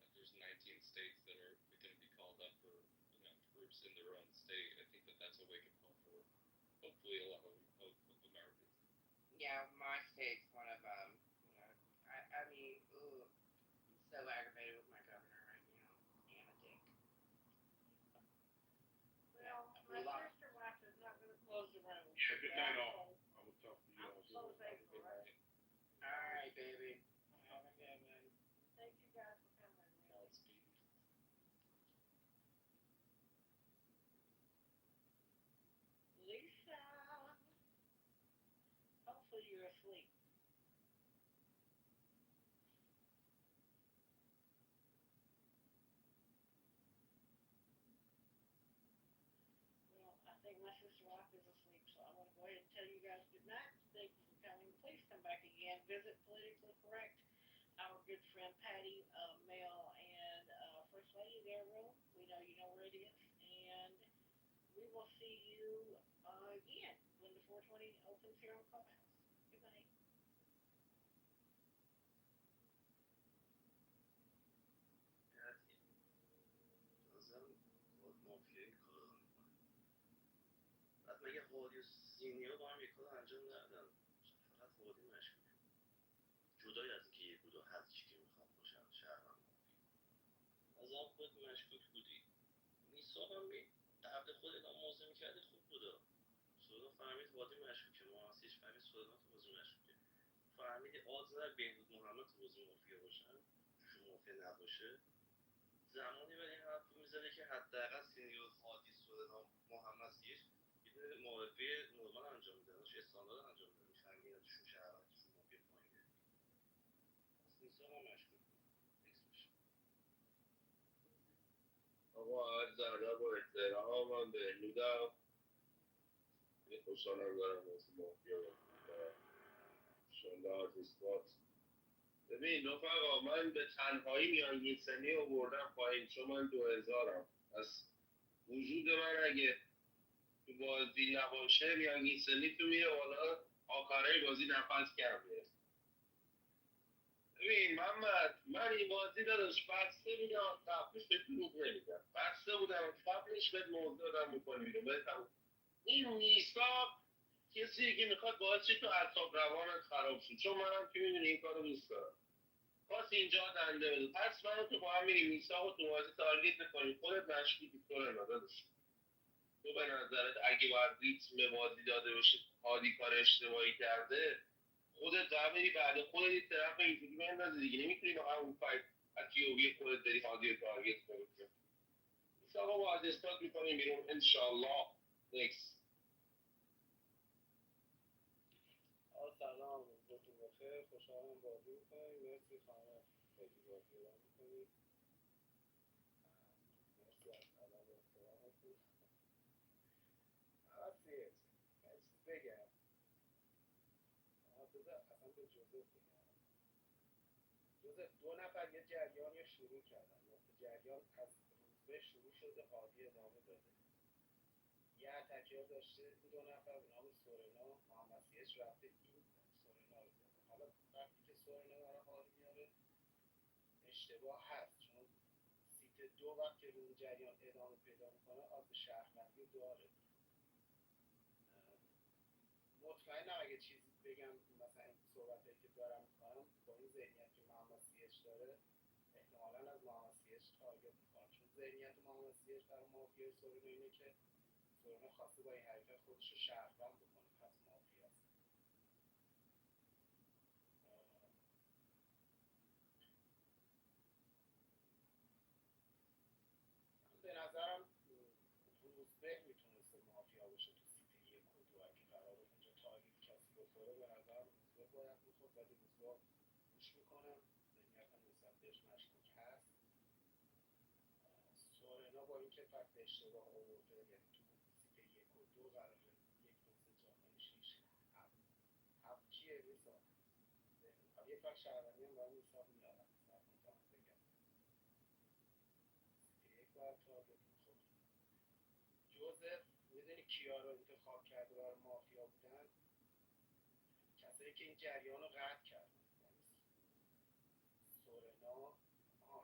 Speaker 7: that there's 19 states that are going to be called up for troops in their own state. I think that that's a wake up call for hopefully a lot of Americans.
Speaker 10: yeah, my state's one of them. I mean, ooh, I'm so aggravated with my governor right now. And a dick.
Speaker 5: Well, my sister wife is not going to close the room.
Speaker 15: Yeah, good night all. I will talk to you all soon.
Speaker 5: Close April, right?
Speaker 10: All right, baby. Have a good one.
Speaker 5: Thank you guys for coming. Lisa, hopefully you're asleep. Well, I think my sister wife is asleep, so I'm going to go ahead and tell you guys good night. Thank you for coming. Please come back again. Visit Politically Correct. Our good friend Patty, Mel, and First Lady, their room. We know you know where it is. And we will see you again when the 420 opens here on Clubhouse. Good night.
Speaker 13: بازم خود مافیایی کار میکنه بعد مگه هادی و سینیور با هم یک کار انجام ندادن فقط هادی مشکوک جدای از اینکه یک بودا هر چی که میخواد باشن شهروند از هم خود مشکوک بودی میساق هم قبل خود اعلام موضع میکردی خوب بودا سودا فهمید هادی مشکوکه محاسیش فهمید سودا تو بازی مشکوکه فهمیدی آدز نداره بهنود محمد تو بازی مافیا باشن توشون مافیا نباشه زمانی ولی این حرف میزنه که حداقل سینیور هادی سورنا محمد سیش یه دونه معرفه نرمال انجام میدن استاندارد انجام میدن میفهمی اینا توشون شهروند توشون مافیا پایینه پس نیسان هم مشکوک بود نیکس بشه
Speaker 20: آقا عرض ادب و احترام من به بهنودم خیلی خوشحالم دارم واسه مافیا بازی میکنم انشالله از اثبات ببین رفقا من به تنهایی میانگین سنی آوردم پایین چون من 2000م پس وجود من اگه تو بازی نباشه میانگین سنی تو میره بالا آخرای بازی نفس کم میره ببین محمد من این بازی داداش بسته بودم قبلش به دروغ نمیگم بسته بودم قبلش بهت موضوع دادم میکنی بیرون بهتم این نیسا کسی که میخواد باعث شه تو اعصاب روانت خراب شد چون منم که میدونی این کارو دوست دارم خواست اینجا دنده بده پس منو تو با هم میریم میساق و تو بازی تارگیت میکنیم خودت مشکوکی طور ندادش تو به نظرت اگه باید ریتم بازی داده بشه هادی کار اشتباهی کرده خودت باید بری بعد خودت یه طرف اینجوری بندازی دیگه نمیتونی با همون فایت از پیووی خودت بری هادی رو تارگت کنی میساق با ادستات میکنیم بیرون انشالله نکس
Speaker 16: سلام روزتون بخیر خوشحالم بازی میکنیم مرسی خانم خیلی بازی رو میکنید مرسی از ادب و احترامتون رفیق من چیز بگم بذار اصلا به جوزف بگم جوزف 2 نفر یه جریانی رو شروع کردن جریان از روزبه شروع
Speaker 11: شده هادی ادامه داده. یه اتکر داشته این 2 نفر به نام سورنا، محمد سیش رفته این سورنا رو زده. حالا وقتی که سورنا برای هادی میاره اشتباه هست، چون سیت 2 وقتی رو اون جریان ادامه پیدا میکنه آز شهروندی داره. مطمئنم اگه چیزی بگم مثلا این صحبتایی که دارم میکنم با این ذهنیت که محمد سیش داره احتمالا از محمد سیش تارگت میکنم، چون ذهنیت محمد سیش برای مافیای سورنا اینه که سورنا خواسته با این حرکت خودش رو شهروند بکنه، پس مافیاست. به نظرم روزبه میتونسته مافیا باشه تو سیتی 1 و 2 اگه قراره اینجا تارگت کسی بخوره. به نظرم روزبه باید میخورد، ولی روزبه گوش میکنم، ذهنیتم نسبت بهش مشکوک هست. سورنا با اینکه فقط اشتباه آورده، یعنی تو سیت 1 و 2 قراره 1 2 3 جا بنشینش. هفت کیه میسا؟ یه فقط شهروندی هم باید میسا میارم سب میکنم بگم سیت 1 باید تارگت میخورد. جوزف میدونی کیا رو انتخاب کرده برای مافیا بودن؟ کسایی که این جریان رو قطع کردن. یعنی سورنا،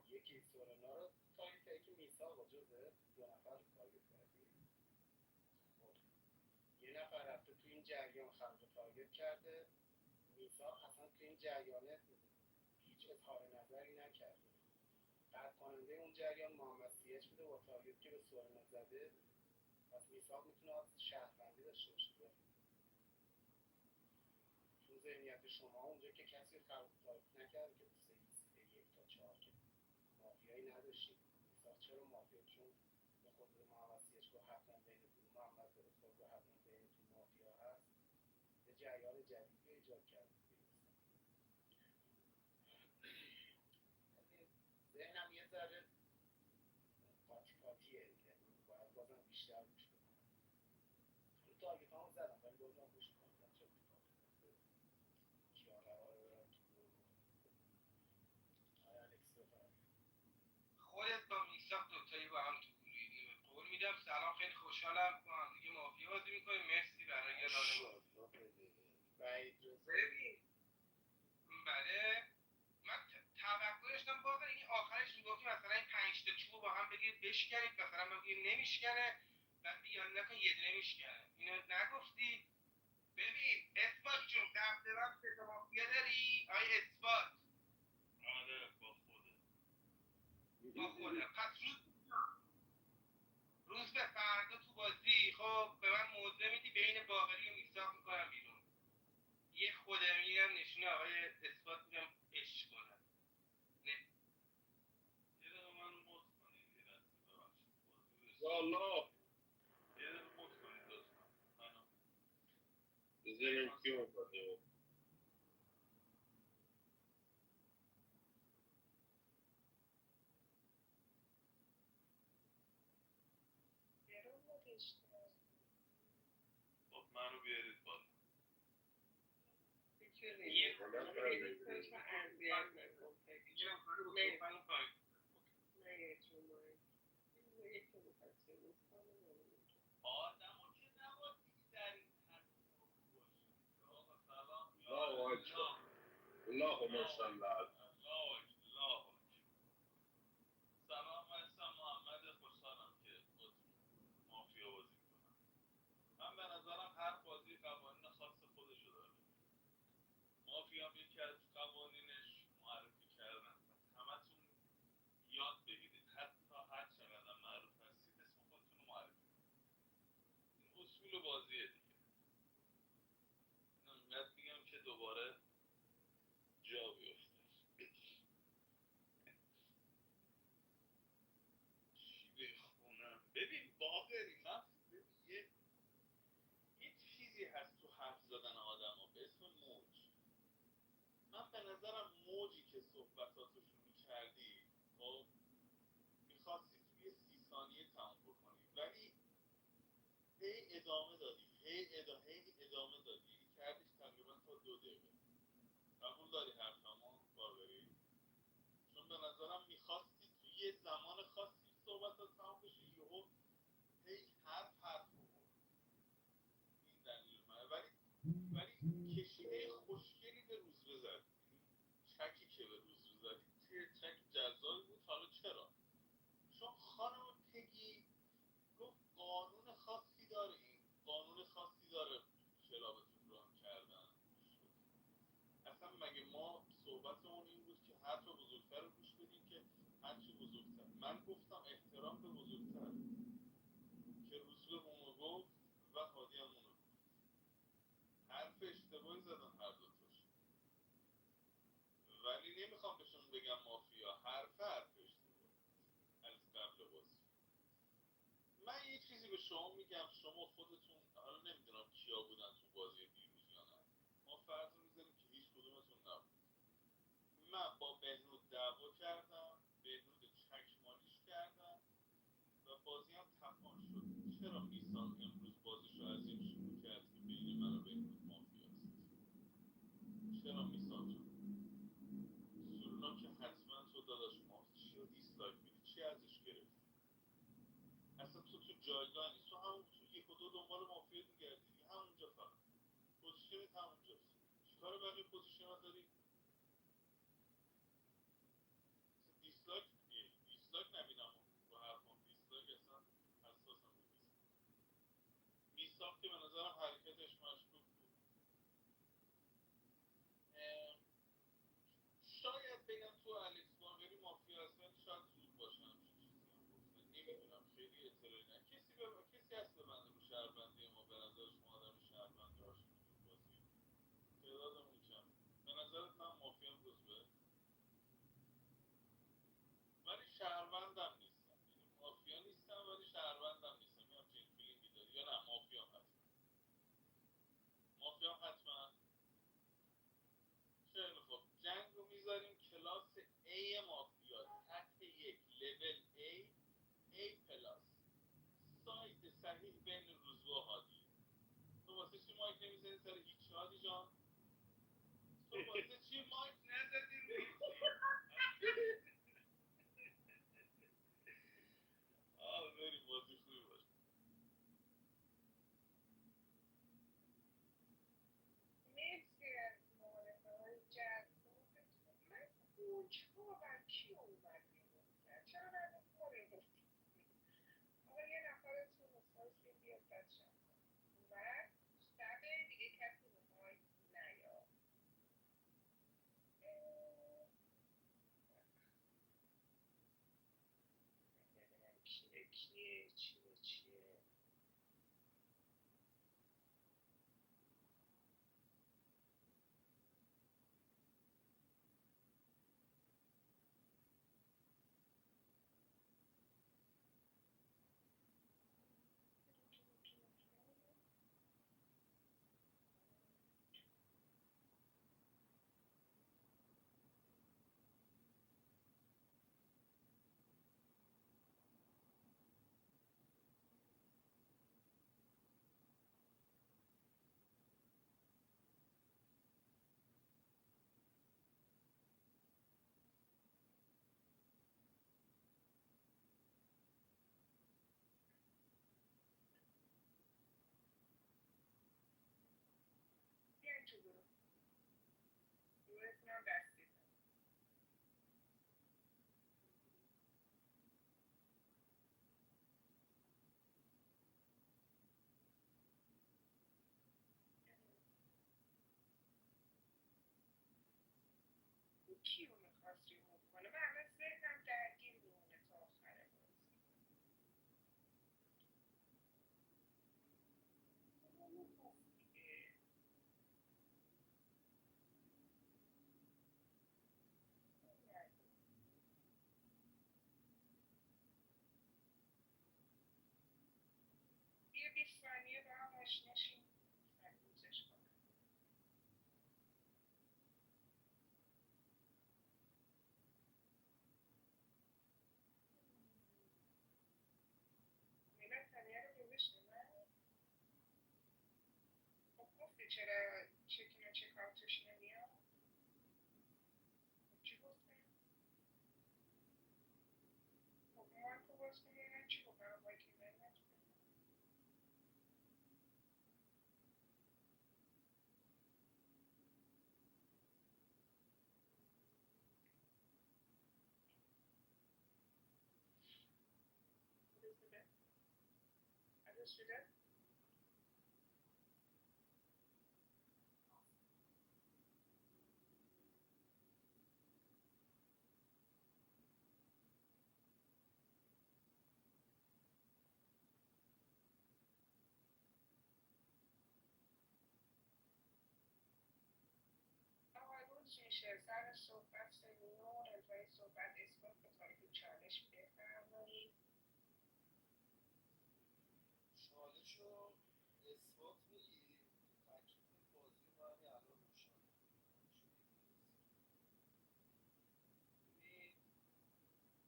Speaker 11: یکی سورنا رو تارگت کردی که میساق با جوزف 2 نفر رو تارگت کردی. خب یه نفر رفته تو این جریان خلق تارگت کرده، میساق اصلا تو این جریانه هیچ اظهار نظری نکرده. قطع کننده اون جریان محمد سیچ بوده با تارگت که به سورنا زده، پس میساق میتونه از شهروندی داشته باشه. تو ذهنیت شما اونجا که کسی خلق تارگت نکرده که تو سیت 1 تا 4 که مافیایی نداشتید. میساق چرا مافیا؟ چون به خود محمد سیچ گفت حتما بینتون محمد داره خود رو حتما بینتون مافیا هست، یه جریان جدیدی ایجاد کرد. ذهنم یه ذره قاطی قاطیه، یعنی باید بازم بیشتر گوش کنم. تو تارگت هم زدم ولی بازم گوش کنم چه اتفاقی میفته، کیا قراره برن تو گروه. آیا الکس بفرمایید.
Speaker 22: خودت با میساق دوتایی با هم تو گروهی. قول میدم سلام، خیلی خوشحالم با هم دیگه مافیا بازی میکنیم. مرسی برای راهنمایی. ببین بله، من توقع داشتم واقعا این آخرش میگفتی مثلا این 5 تا چوب با هم بگیرید بشکنید، مثلا بگید نمیشکنه، بعد بیان نکن یه دونه میشکنه. اینو نگفتی. ببین اثبات جون قبل من سه تا مافیا داری؟ آی اثبات.
Speaker 23: آره با خوده.
Speaker 22: پس روز به فردا تو بازی خب به من موضع میدی بین باقری و میساق میکنم بیرون. یه خودمی هم نشونه آقای اثبات میگم عشق کنم.
Speaker 23: یه دقیقه منو مد کنید یه دسته ببخشید والله یه دقیقه مد کنید لطفا منو
Speaker 20: بزنیم کیو بکنیم.
Speaker 23: خب منو بیارید بالا. آدمو که نباید دیگه در این حد باشید. آقا سلام
Speaker 20: الله اکبر. اللهم صل علی.
Speaker 23: سلام، من اسمم محمد، خوشحالم که باتون مافیا بازی میکنم. من به نظرم هر بازی قوانین خاص خودشو داره. مافیا هم یکی از قوانینش معرفی کردن. پس همتون یاد بگیرید حتی هر چقدر معروف هستید اسم خودتون رو معرفی کنید. این اصول بازیه دیگه. اینقدر میگم که دوباره جا بیفته. چی بخونم؟ ببین باقری من یه چیزی هست تو حرف زدن آدم ها به اسم موج. من به نظرم موجی که صحبتاتو شروع کردی خب میخواستی توی 30 ثانیه تموم بکنی، ولی هی ادامه دادی، هی ادامه دادی، یعنی کردیش تقریبا تا 2 دقیقه. قبول داری حرفمو باقری؟ چون به نظرم میخواستی توی یه زمان خاصی صحبتات تموم بشه، مگه ما صحبتمون این بود که حرف بزرگتر رو گوش بدیم که هرچی بزرگتر. من گفتم احترام به بزرگتر که روزبه اونو گفت و هادی هم اونو گفت. حرف اشتباهی زدن هر دوتاش، ولی نمیخوام بهشون بگم مافیا. حرف اشتباهی از قبل بازی. من یه چیزی به شما میگم، شما خودتون حالا نمیدونم کیا بودن تو بازی دیروز یا نه، ما فرض میذاریم که هیچ کدومتون نبود. من با بهنود دعوا کردم، بهنود چکمالیش کردم و بازی هم تپان شد. چرا میسان امروز بازیشو از این شروع کرد که بین من و بهنود مافیاست؟ چرا میسان جان؟ سورونا که حتما تو داداش ماست. چی رو دیسلایک میدی؟ چی ازش گرفتی؟ اصلا تو جایگاه نیست. تو همون تو یک و دو دنبال مافیا میگردی دیگه، همونجا فقط پوزیشنت همونجاست. چیکار بقیه پوزیشنات داری؟ دیسلایک نبینم رو حرفم. دیسلایک اصلا حساسم به دیسلایک. میساق که به نظرم حرکتش مشکوک بود. شاید بگم تو الکس باقری مافیا هست، ولی شاید زود باشه همچین چیزی هم گفتن. نمیدونم، خیلی اطلاعی نه. کسی هست ببنده رو شهروندی ما؟ به نظر شما آدم شهروندی باشیم تو این بازی؟ تعدادمون کم. به نظرت من مافیا هم روزبه؟ ولی شهروندم نیستم. یعنی مافیا نیستم ولی شهروندم نیستم. یه همچین فیلینگی داری یا نه؟ مافیا هم حتما. مافیا هم حتما. خیلی خوب، جنگ رو میذاریم کلاس A مافیا، سطح یک، لول A پلاس. ساید صحیح بین روزبه و هادیه. تو واسه چی مایک نمیزنی سر هیچ هادی جان؟ تو واسه چی مایک نزدی رو هیچی؟ بریم بازی خوبی باشه.
Speaker 17: مرسی از معارفه های جذابتون. من کجا و کی اومد بیرون کرد؟ چرا من خودم آقا یه نفرتون احساسی بیاد بچه اومد شب دیگه کسی رو مایک نیاد. ببینم کیه چیه. بیاین تو گروهتون هم دستی کیو میخواست ریموو کنه؟ من همه ذهنم درگیر میمونه تا آخر بازی. یه 20 ثانیه با هم آشناشیم سریع کنم. میلاد ثانیه رو گذاشتی نه؟ خب گفتی چرا چکین و چکاوتش نمیاد؟ چی گفتم؟ خب مایکو باز کن ببینم چی گفت. برای مایک میزنی نتونم. درست شده؟
Speaker 5: میشه سر صحبت سنیور انتهای صحبت اثبات به طریق چالش بفرمایید.
Speaker 11: چالش رو اثبات میگی تکلیف بازی رو من همین الان روشن ببین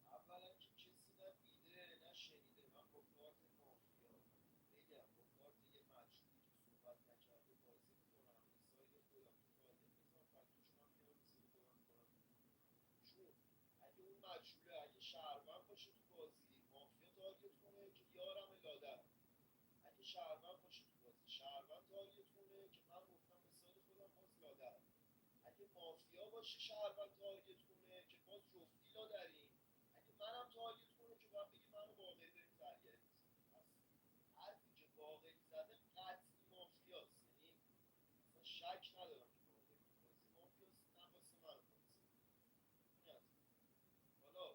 Speaker 11: اولا که کسی نه دیده نه شنیده من با کارت مافیا بگم با کارت یه مجهولی که صحبت نکرده بازی میکنم به ساید خودم تو تارگت میزنم فکتاشون هم میارم به ساید خودم میکنم چون اگه اون مجهوله اگه شهروند باشه تو بازی مافیا تارگت کنه که یارم لادر، اگه شهروند باشه تو بازی شهروند تارگت کنه که من گفتم به ساید خودم باز لادرم، اگه مافیا باشه شهروند تارگت کنه که باز جفتی لادریم، اگه منم تارگت کنه که باید بگی منو باقری داریم زرگری می‌زنیم. پس حرفی که باقری زده قطعی مافیاست، یعنی اصلا شک ندارم که باقری تو بازی مافیاست، نخواسته منو کنسه بده. این از این. حالا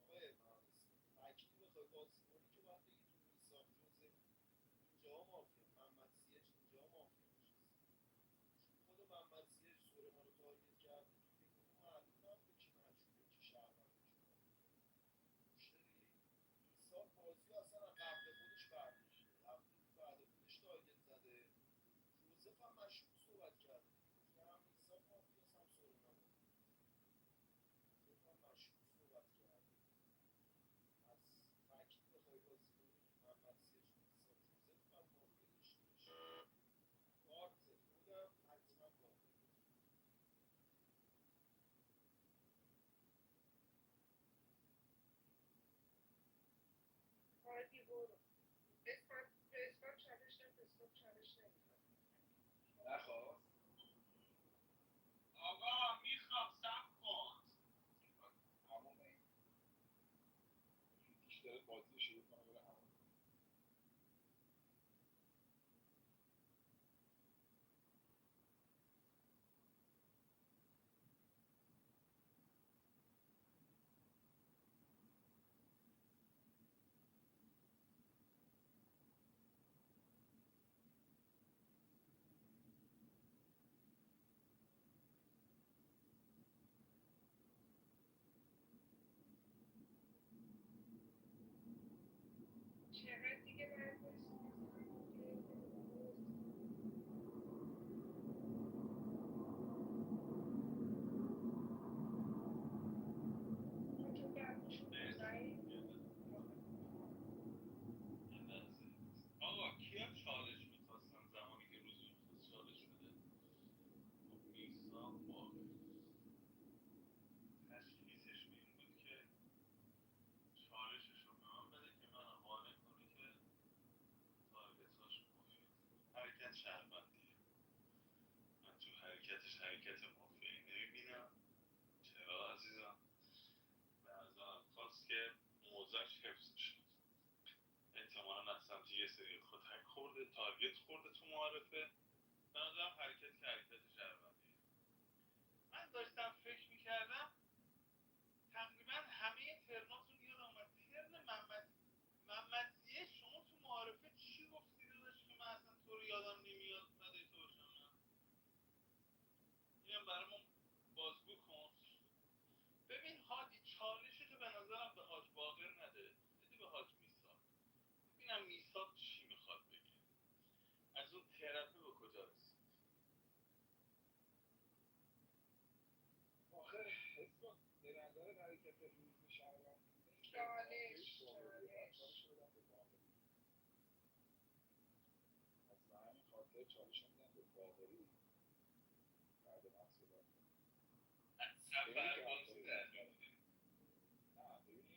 Speaker 11: آقای مهندس فکتی بخوای بازی کنی که باید بگی تو میساق جوزف اینجا مافیا محمد سیج اینجا مافیا نشسته، چون خود محمد سیج سورما رو تارگت کرده تو یک معلوم نبوده که مجهوله که شهرونده که مافیا مشتری میساق بازی رو اصلا از قبل خودش برداشته رفته تو بعد خودش تارگت زده، جوزف هم مشروع صحبت کرده دیگه گفته هم میساق مافیاست هم سورنا مافیاست، جوزف هم مشروع صحبت کرده. از فکتی بخوای بازی کنی تو محمد سیج میساق جوزف باید مافیا داشته باشی، کارت خودم حتما باقی.
Speaker 5: هادی برو. اثبات به اثبات چالش نده، اثبات چالش نمیخواد.
Speaker 11: نخواست
Speaker 23: آقا میخوام سب کن.
Speaker 11: همون این بیشتر بازی شروع کنه بره همون.
Speaker 5: چقدر دیگه باید بایستی تو برمشون بزنی؟
Speaker 23: آقا کیا چالش میخواستن زمانی که روز میخواست چالش بده؟ خب میساق واقع تشخیصش به این بود که چالشش رو به من بده که من قانع کنه که تارگتاش مفید حرکت شهروندیه. من تو حرکتش حرکت مافیایی نمیبینم. چرا عزیزم؟ به نظرم خواست که موزش حفظ شد. احتمالا از سمت یه سری کتک خورده، تارگت خورده تو معارفه. به نظرم حرکت که حرکت شهروندیه. من داشتم فکر میکردم تقریبا همه ترناتون یادم اومد. ترن محمدزیه شما تو معارفه چی گفتی داداش که من اصلا تو رو یادم نمیاد ندیته باشم من. اینم برامون بازگو کن. ببین هادی چالشتو به نظرم به حاج باقر نده، بده به حاج میساق. ببینم میساق چی میخواد بگه، از اون ترپه به کجا رسید.
Speaker 11: آخه اثبات به نظر حرکت روز شهروندی بوده این که
Speaker 5: چالش
Speaker 11: چالش رو بدم به باقری، پس به همین خاطر چالش رو میدم به باقری بعد من صحبت کنم.
Speaker 23: سفربازی در میونه.
Speaker 11: نه ببین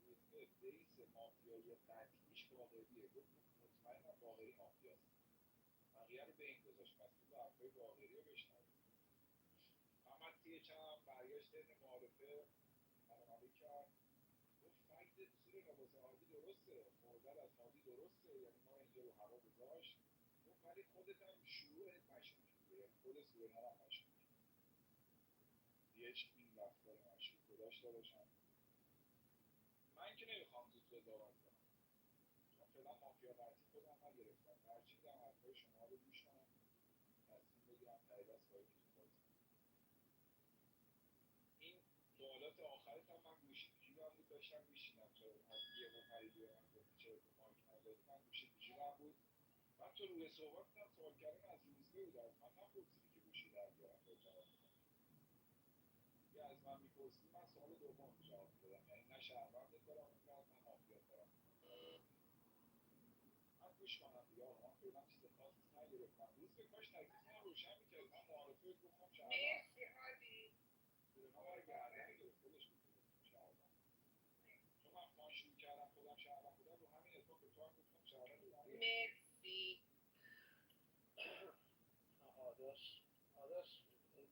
Speaker 11: روزبه بیس مافیایی قطعیش باقریه، گفت مطمئنم باقری مافیاست، بقیه رو به این گذاشت، پس تو حرفای باقری رو بشنوید. محمد سیچ هم برگشت ترم معارفه سلام کرد، گفت فکت سور واسه هادی درسته، خوردن از هادی درسته، یعنی ما اینجا رو هوا گذاشت، گفت ولی خودت هم شروعت مشکوک بوده، یعنی خود سورنا هم مشکوک، یک این رفتار مشکوک گذاشت داداشم. من که نمیخوام زود قضاوت کنم چون فعلا مافیا قطعی خودم نگرفتم، ترجیح حرفای شما رو گوش کنم تصمیم بگیرم ته دست با یکیتون بازی کنم.
Speaker 23: سوالات آخرت هم من گوشی تو جیبم بود داشتم میشیدم تو از یه پریدی به من گفتی چرا تو مایک نداری من گوشی تو جیبم بود من تو روی صحبت بودم سوال کردن از روزبه بود از من نپرسیدی که گوشی در بیارم به جواب بدم یه از من میپرسیدی من سوال دوم جواب میدادم یعنی نه شهروندت دارم اینقدر نه مافیات دارم من گوش کنم دیگه آقا من فعلا چیز خاصی نگرفتم روزبه کاش تکلیف من روشن میکرد من معارفه گفتم شهروند
Speaker 17: مرسی هادی
Speaker 23: سورنا باید گردن گرفت خودش میتونه شهروند چون من فان شروع کردم خودم شهروند بودم رو همین اتفاق به تو هم گفتم شهروند رو همین
Speaker 17: مرسی
Speaker 11: آداش اون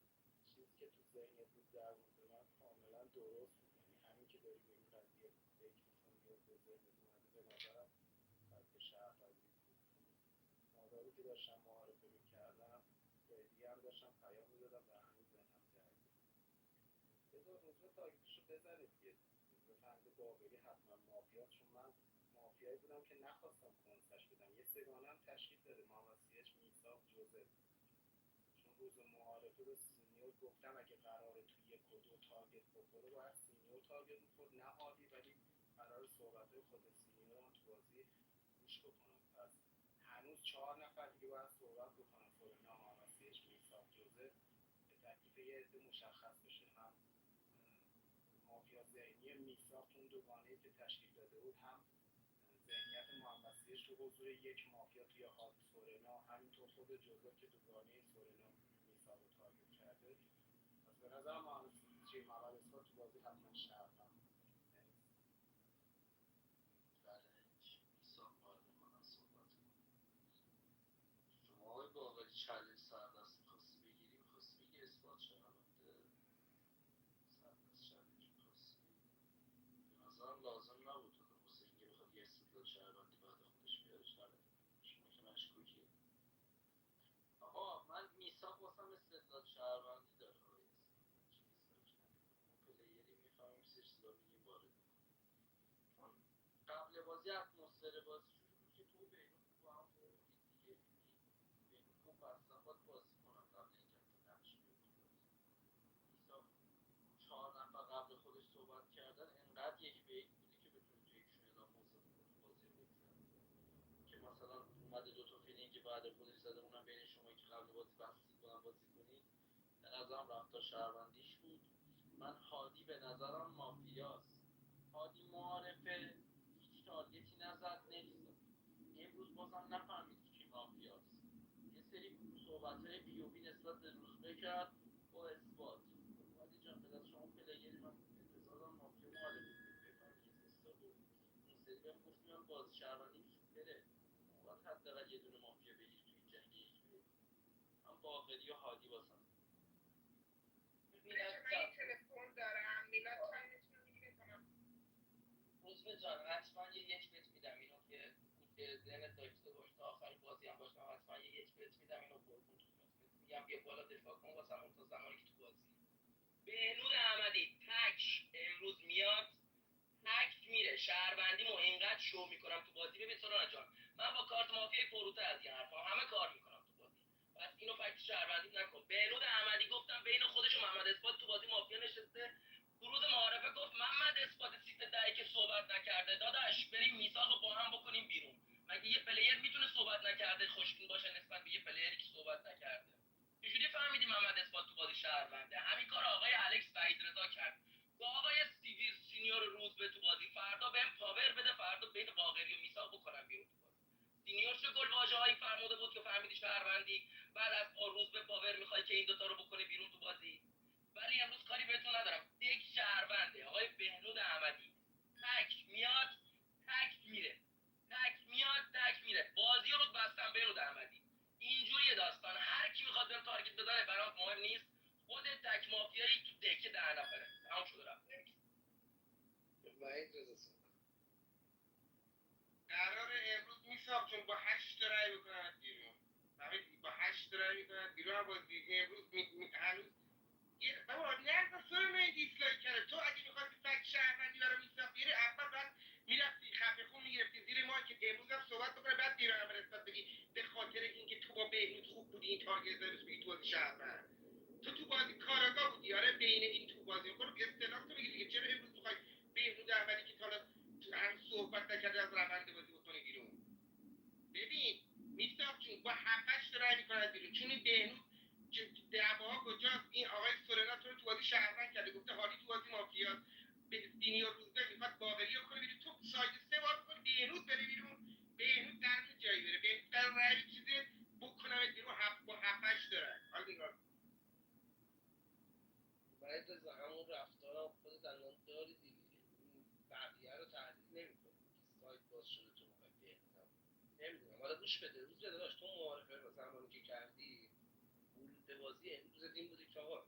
Speaker 11: چیزی که تو ذهنت بود در مورد من کاملا درست بود یعنی همین که داری به این قضیه فکر میکنی و به ذهنت اومده به نظرم قضیه شهروندی بود مادامی که داشتم معارفه میکردم به هم داشتم پیام میدادم و هنوز ذهنم درگیر بذار روزبه تارگتشو بزنه دیگه روزبه فهمیده باقری حتما مافیاست چون من مافیایی بودم که نخواستم کنسش بدم یه سگانه هم تشکیل داده محمد سیاج میساق جوزف چون روز معارفه به سینیور گفتم اگه قراره تو یک و دو تارگت بخوره باید سینیور تارگت میخورد نه هادی ولی قرار صحبتهای خود سینیور هم تو بازی گوش بکنم پس هنوز 4 نفر دیگه باید صحبت بکنم سورنا محمد سیاج میساق جوزف به تکلیف یه عده مشخص بشه هم مافیا ذهنی میساق اون دوگانه‌ای که تشکیل داده بود هم ذهنیت محمد سیاج تو حضور یک مافیا توی هادی سورنا همینطور خود جوزف که دوگانه سورنا میساق رو تارگت کرده پس به نظر محمد اثبات تو بازی حتما شهروند
Speaker 2: چالش میساق بعد من صحبت کنم شما آقای باقری چالش سردست میخواستی بگیری میخواستی بگی اثبات شهرونده سردست چالش میخواستی به نظرم لازم نبود واسه اینکه بخواد یه استدلال شهروندی بعد خودش بیاره چالش شما که مشکوکی آقا من میساق واسم استدلال شهروندی داره آقای اون پلیری میفهمیم سه چیزا میگیم وارد میکنیم چون قبل بازی اتمسفر بازی جوری بود که تو و بهنود با هم خوردید دیگه بهنود گفت بستم باید بازی کنم قبل اینکه اصلا نقش بیاد تو بازی میساق 4 نفر قبل خودش صحبت کردن انقدر یک به یک بوده که بتونه تو یکشون اعلام موضوع کنه بازی رو بگذره که مثلا اومده 2 تا فیلینگ بعد خودش زده اونم بین شما که قبل بازی بحثید با هم بازی کنید به نظرم رفتار شهروندیش بود من هادی به نظرم مافیاست هادی معارفه هیچ تارگتی نزد نکس امروز بازم نفهمید کی مافیاست یه سری صحبت‌های پی او وی نسبت به روزبه کرد با اثبات هادی جان به نظر شما پلیگری من انتظار دارم مافیا معرفی کنید بفهمید که استاد بود اون سری بهم گفتی من بازی شهروندی سوپره باید حداقل یه دونه مافیا بگیری تو این جنگ یک به یک من باقری و هادی واسم
Speaker 17: بچه من یه تلفن دارم میلاد تایمتون رو میگیره کنم
Speaker 3: روزبه جان حتما یه یک بهت میدم اینو که ذهنت داشته باش تا آخر بازی هم باشم حتما یه یک بهت میدم اینو قربون میگم بیا بالا دفاع کن واسمون تا زمانی که تو بازی بهنود احمدی تک امروز میاد تک میره شهروندیمو اینقدر شو میکنم تو بازی ببین سرانا جان من با کارت مافیای پروتر از این حرفا همه کار میکنم تو بازی پس اینو فکت شهروندی نکن بهنود احمدی گفتم بین خودش و محمد اثبات تو بازی مافیا نشسته تو روز معارفه گفت محمد اثبات سیت دهی که صحبت نکرده داداش بریم میثاقو با هم بکنیم بیرون مگه یه پلیر میتونه صحبت نکرده خوشبین باشه نسبت به یه پلیری که صحبت نکرده چجوری فهمیدی محمد اثبات تو بازی شهرونده همین کار آقای الکس وحید رضا کرد با آقای سیویر سینیور روزبه تو بازی فردا بهم پاور بده فردا بین باقری و میثاق بکنم بیرون تو بازی سینیور چه گل واژه‌هایی فرموده بود که فهمیدی شهروندی بعد از روزبه پاور میخوای که این دوتا رو بکنه بیرون تو بازی ولی امروز کاری بهتون ندارم یک شهرونده آقای بهنود احمدی تک میاد تک میره تک میاد تک میره بازی رو بستم بهنود احمدی اینجوری داستان هر کی میخواد بهم تارگت بزنه برام مهم نیست خودت تک مافیایی تو دکه 10 نفره تمام شده رفت
Speaker 2: وحید رضا صحبت
Speaker 22: قرار امروز میساق چون با 8 تا رای بکنن بیرون فهمید با 8 تا رای میکنن بیرون بازی امروز هنوز بابا نه سر دیسلایک کرده تو اگه می‌خواستی فک شهروندی برای میساق بیاری اول بعد میرفتی خفه خون میگرفتی زیر مایک امروز هم صحبت بکنه بعد دیرانه نسبت بگی به خاطر اینکه تو با بهنود خوب بودی این تارگت زدی بگی تو بازی شهروند تو بازی کاراگاه بودی، آره بین این تو بازی برو اصطلاح تو بگیر دیگه. چرا امروز میخوای بهنود احمدی که تا هم صحبت نکرده از روند بازی بکنی بیرون؟ ببین میساق جون با 7 تا رای میکنن بیرون، چون این بهنود دعواها کجاست؟ این آقای سورنا تو رو تو بازی شهروند کرده، گفته هادی تو بازی مافیاست، به سینیور روزبه میخواد باقری رو کنه بیرون، تو ساید 3 بار کنی بهنود بره بیرون. بهنود در جایی بره، بهنود در رای چیزه بکنمت بیرون با 7 تا رای. حالا نگاه
Speaker 18: باید از همون رفتارم خودت الان داری دیگه، بقیه رو تحلیل نمی‌کنی، سایت باز شده تو میخوای بهنودم نمیدونم. حالا گوش بده، روز بده داشت تو معارفه و زمانی که کردی ورود به بازی امروز این بودی که آقا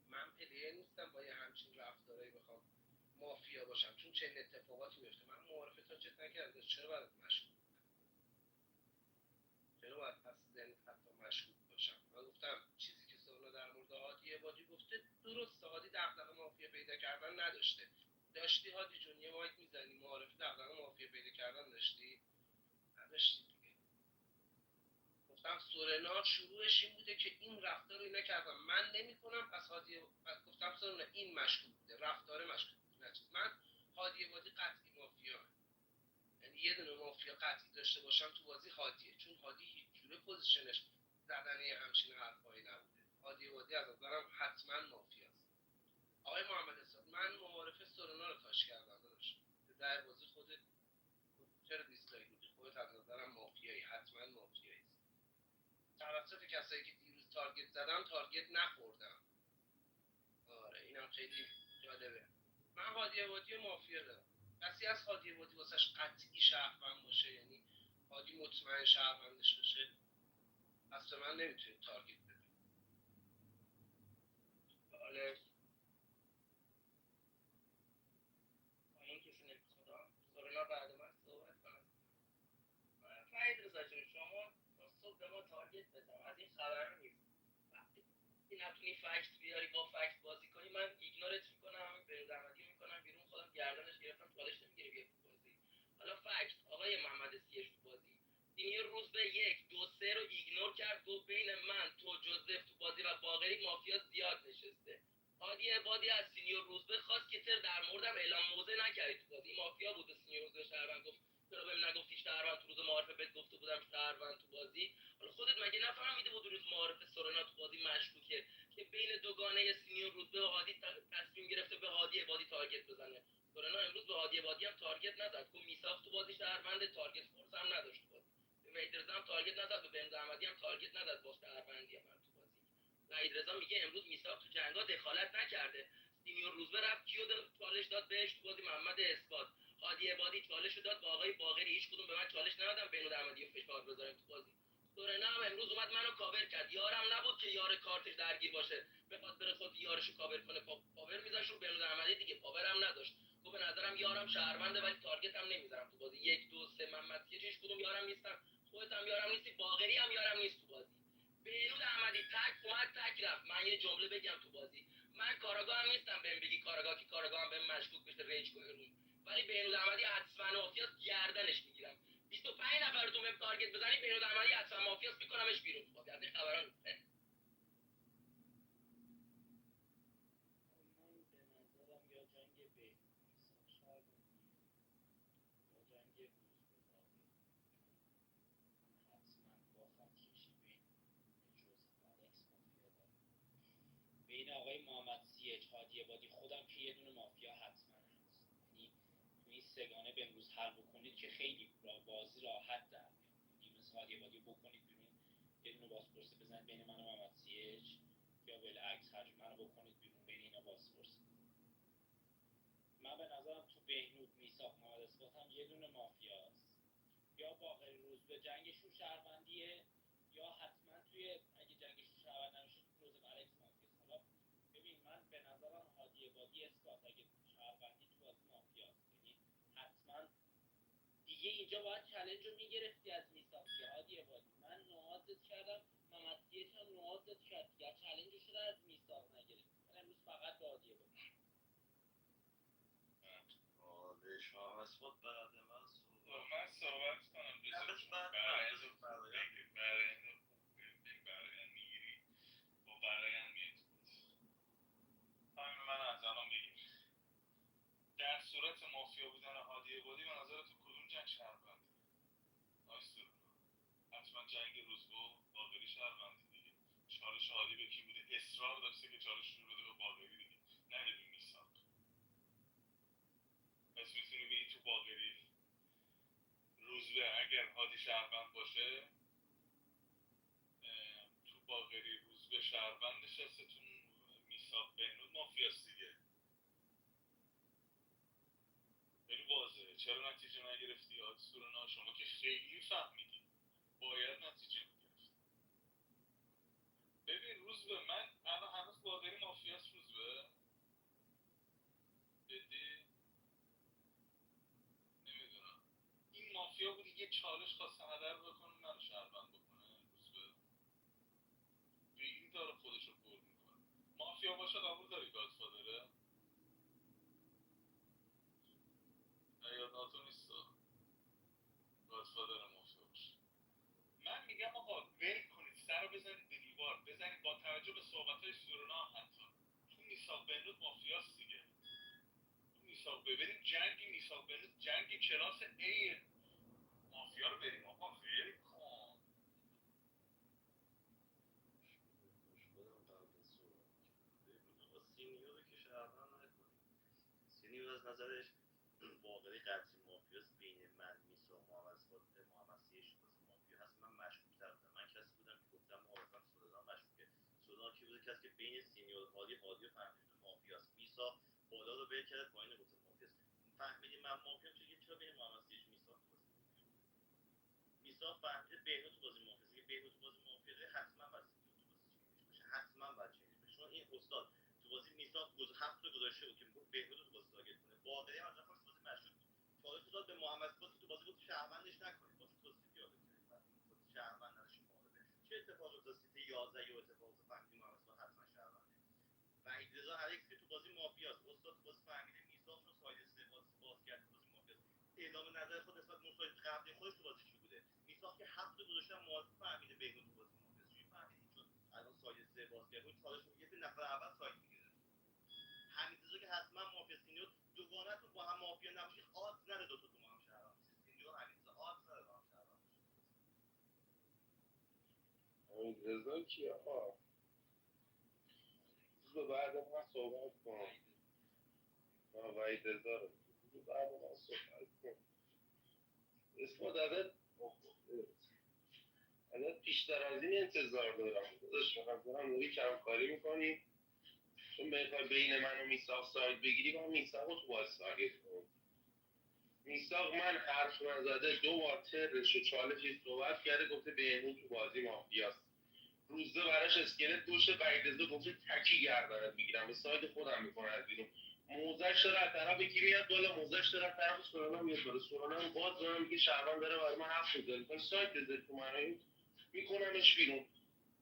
Speaker 18: من پلیر نیستم با یه همچین رفتارایی بخوام مافیا باشم، چون چنین اتفاقاتی میفته. من معارفه تا چت نکردم، چرا برات مشکوک، چرا باید پس ذهنت حتی مشکوک باشم؟ من گفتم چیزی که سونا در مورد هادی عبادی گفته درسته، هادی دغدغه مافیا پیدا کردن نداشته. داشتی هادی جون یه مایک میزنی معارفه دغدغه مافیا پیدا کردن داشتی؟ نداشتی دیگه. گفتم سورنا شروعش این بوده که این رفتار رو نکردم، من نمیکنم، پس هادی گفتم سورنا این مشکوک بوده، رفتار مشکوک بوده، نه چیز. من هادی عبادی قطعی مافیا، یعنی یه دونه مافیا قطعی داشته باشم تو بازی هادیه، چون هادی هیچ جوره پوزیشنش زدن یه همچین حرفایی نبوده. هادی عبادی از نظرم حتما مافیاست. آقای محمد اسحاق، من معارف سورنا رو تاش کردم داداش، در بازی خودت چرا دیسلایک میدی؟ خودت از نظرم مافیایی، حتما مافیایی. توسط کسایی که دیروز تارگت زدم تارگت نخوردم. آره اینم خیلی جالبه. من هادی عبادی مافیا دارم. کسی از هادی عبادی واسش قطعی شهروند باشه، یعنی هادی مطمئن شهروندش باشه، پس به من نمیتونید تارگت بزنید. آره این کسی نمیخواد سورنا بعد من صحبت کنم. فرید رضا جون شما تا صبح به ما تارگت بزن، از این خبرها نیست. وقتی نتونی فکت بیاری با فکت بازی کنی من ایگنورت میکنم، همین بهروز احمدی میکنم بیرون، خودم گردنش گرفتم چالش نمیگیره بیاد تو بازی. حالا فکت آقای محمد سیش تو بازی سینیور روز به 1 2 3 رو ایگنور کرد، گفت بین من تو جوزف تو بازی و باقری مافیا زیاد نشسته. هادی عبادی از سینیور روزبه خواست که در موردم اعلام موضع نکردی تو بازی، مافیا بود. سینیور روزبه شهروند گفت چرا بهم نگفتی شهروند، تو روز معارفه بهت گفته بودم شهروند تو بازی. حالا خودت مگه نفهمیده بود روز معارفه سورنا تو بازی مشکوکه که بین دوگانه سینیور روزبه و هادی تصمیم گرفته به هادی عبادی تارگت بزنه؟ سورنا امروز به هادی عبادی هم تارگت نزد، گفت میساق تو بازی شهروند، تارگت فورس هم نداشت تو بازی. به وحید رضا هم تارگت نزد، به بنز احمدی هم تارگت نزد با شهروندی من تو بازی. وحید رضا میگه امروز میساق تو جنگا دخالت نکرده. سینیور روزبه رفت کیو چالش داد بهش تو بازی؟ محمد اثبات. هادی عبادی چالش رو داد با آقای باقری، هیچ کدوم به من چالش ندادن بهنود احمدی رو فشار بذاریم تو بازی. سورنا هم امروز اومد منو کاور کرد، یارم نبود که یار کارتش درگیر باشه بخواد بره خود یارشو کاور کنه، پاور میذاش رو بهنود احمدی دیگه، پاورم نداشت. گفت به نظرم یارم شهرونده ولی تارگت هم نمیذارم تو بازی. 1 2 3 محمد هیچ کدوم یارم نیستم، خودت هم یارم نیستی، باقری هم یارم نیست تو بازی. بهنود احمدی تک اومد تک رفت. من یه جمله بگم تو بازی، من کاراگاه هم نیستم بهم بگی کاراگاه که کاراگاه هم بهم مشکوک بشه ریج کنه روم، ولی بهنود احمدی حتما مافیاست، گردنش میگیرم. 25 نفرتون بهم تارگت بزنی بهنود احمدی حتما مافیاست، میکنمش بیرون تو بازی. از این خبرا نیست.
Speaker 11: من به نظرم یا جنگ بهنود میساق شهروندی یا جنگ روز به باقی، حتما با خط کشی بین جوزف الکس مافیا دارم. بین آقای محمد سیج هادی عبادی خودم که یه دونه مافیا حتما هست. یعنی تو این سگانه به امروز حل بکنید که خیلی بازی راحت در میاد. یعنی مثل هادی عبادی بکنید بیرون، یه دونه بازپرسه بزنید بین من و محمد سیج، یا بالعکس هر منو بکنید بیرون بین اینا بازپرسه. من به نظرم تو بهنود میساق محمد اثبات هم یه دونه مافیاست، یا باقری روز به جنگشون شهروندیه یا حتما توی اگه جنگشون شهروند نمیشه تو جوزف الکس مافیاست. حالا ببین من به نظرم هادی عبادی اثبات اگه شهروندی تو بازی مافیاست، یعنی حتما دیگه اینجا باید چالش رو میگرفتی از میساق دیگه. هادی عبادی من نوازت کردم، محمد سیج هم نوازت کرد دیگه، چالش رو از میساق نگرفتی. من امروز فقط با هادی عبادی.
Speaker 23: چالش ها اثبات بعد من صحبت کنم. دوست برایند خوب میگیری با برایند میاد جنگ روزبه و باقری شهروندی دیگه. چالش عالی به کی بوده؟ اصرار داشته که چالش رو بده به باقری دیگه، نه به میثاق. پس میتونی بگی تو باقری روزبه اگر هادی شهروند باشه، تو باقری روزبه شهروند نشسته، تو میثاق بهنود مافیاست دیگه. خیلی واضحه. چرا نتیجه نگرفتی یاد سورنا؟ شما که خیلی فهمیدی، باید نتیجه میگرفتی. ببین روزبه، من الان هنوز باقری مافیاست. روزبه جدی نمیدونم. این مافیا بود یه چالش خواست هدر بکنه منو شهروند بکنه. روزبه خیلی داره خودشو پر میکنه. مافیا باشه قبول داری گادفادره؟ یا ناتو نیستا، گادفادر مافیا باشه. من میگم آقا ول کنید، سر رو بزنید به دیوار، بزنید با توجه به صحبت‌های سورنا. حتی تو میثاق بهنود مافیاست دیگه. تو میثاق ببریم جنگ میثاق بهنود جنگ کلاس A مافیا رو بریم آقا ول کن.
Speaker 9: سینیور رو که شهروند نکنیم. سینیور از نظرش باقری قطعی مافیاست. بین من میثاق محمد سیش بازی مافیا هست. من مشکوک‌تر بودم. من کسی بودم که گفتم معارفم سورنا مشکوکه. سورنا کی بوده؟ کسی که بین سینیور هادی رو فهمیده مافیاست. میثاق بالا رو ول کرده، پایین گفته مافیاست. فهمیدی من مافیام، چرا بین محمد سیش میثاق بازی مافیا؟ میثاق فهمیده بهنود تو بازی مافیاست. اگه بهنود تو بازی مافیا حتما باید سینیور تو بازی چنجش بشه. حتما باید چنجش بشه. چون این استاد تو بازی میثاق هفت تا گذاشته بود که میگفت بهنود تو بازی تارگت کنه. باقری هم از نظر خودش تو بازی مشکوک بود. چالش داد به محمد باز تو بازی گفت شهروندش نکنید. باز تو بازی دیالوگ کرد. بعد گفت شهروند نداشت معارفه. چه اتفاقی افتاد سیت 11 یا اتفاق افتاد فهمیدی محمد باز حتما شهرونده. وحید رضا هر یک تو بازی مافیاست. استاد تو بازی فهمیده میثاق رو ساید سه باز کرد تو بازی مافیاست. اعلام نظر خود نسبت به ساید قبل خودش تو بازی چی بوده؟ میثاق که هفت تا گذاشتن معارفه فهمیده بهنود تو بازی مافیاست. چی فهمیدی؟ چون الان ساید سه باز کرد. اون چالش میگه نفر اول ساید میگیره. حمیدرضا که حتما مافیا. سینیور دوگانتون با هم مافیا نباشید آدز نداره دو تا تو هم شهروند باشید. سینیور حمیدرضا آدز نداره با هم شهروند باشید.
Speaker 20: حمیدرضا کی آقا؟ بذار بعد من صحبت کنم. وحید رضا رو بعد من صحبت کنم. اسمت ازت بیشتر از این انتظار دارم. داداش به نظرم داری کمکاری میکنی، چون بخوای بین من و میثاق ساید بگیری من میثاق رو تو باید تارگت کنم. میثاق من حرف نزده 2 بار ترش و چالشی صحبت کرده گفته بهنود تو بازی مافیاست. روزه براش اسکلت گوشه وحیدرضا گفته تکی گردنت میگیرم به ساید خودم میکنه بیرون. موزش داره از طرف کی میاد بالا؟ موزش داره از طرف سورنا میاد بالا. سورنا هم باز دارم میگه شهروند داره برای من حرف میزنه. میخوای ساید بذاری تو منو میکنمش بیرون.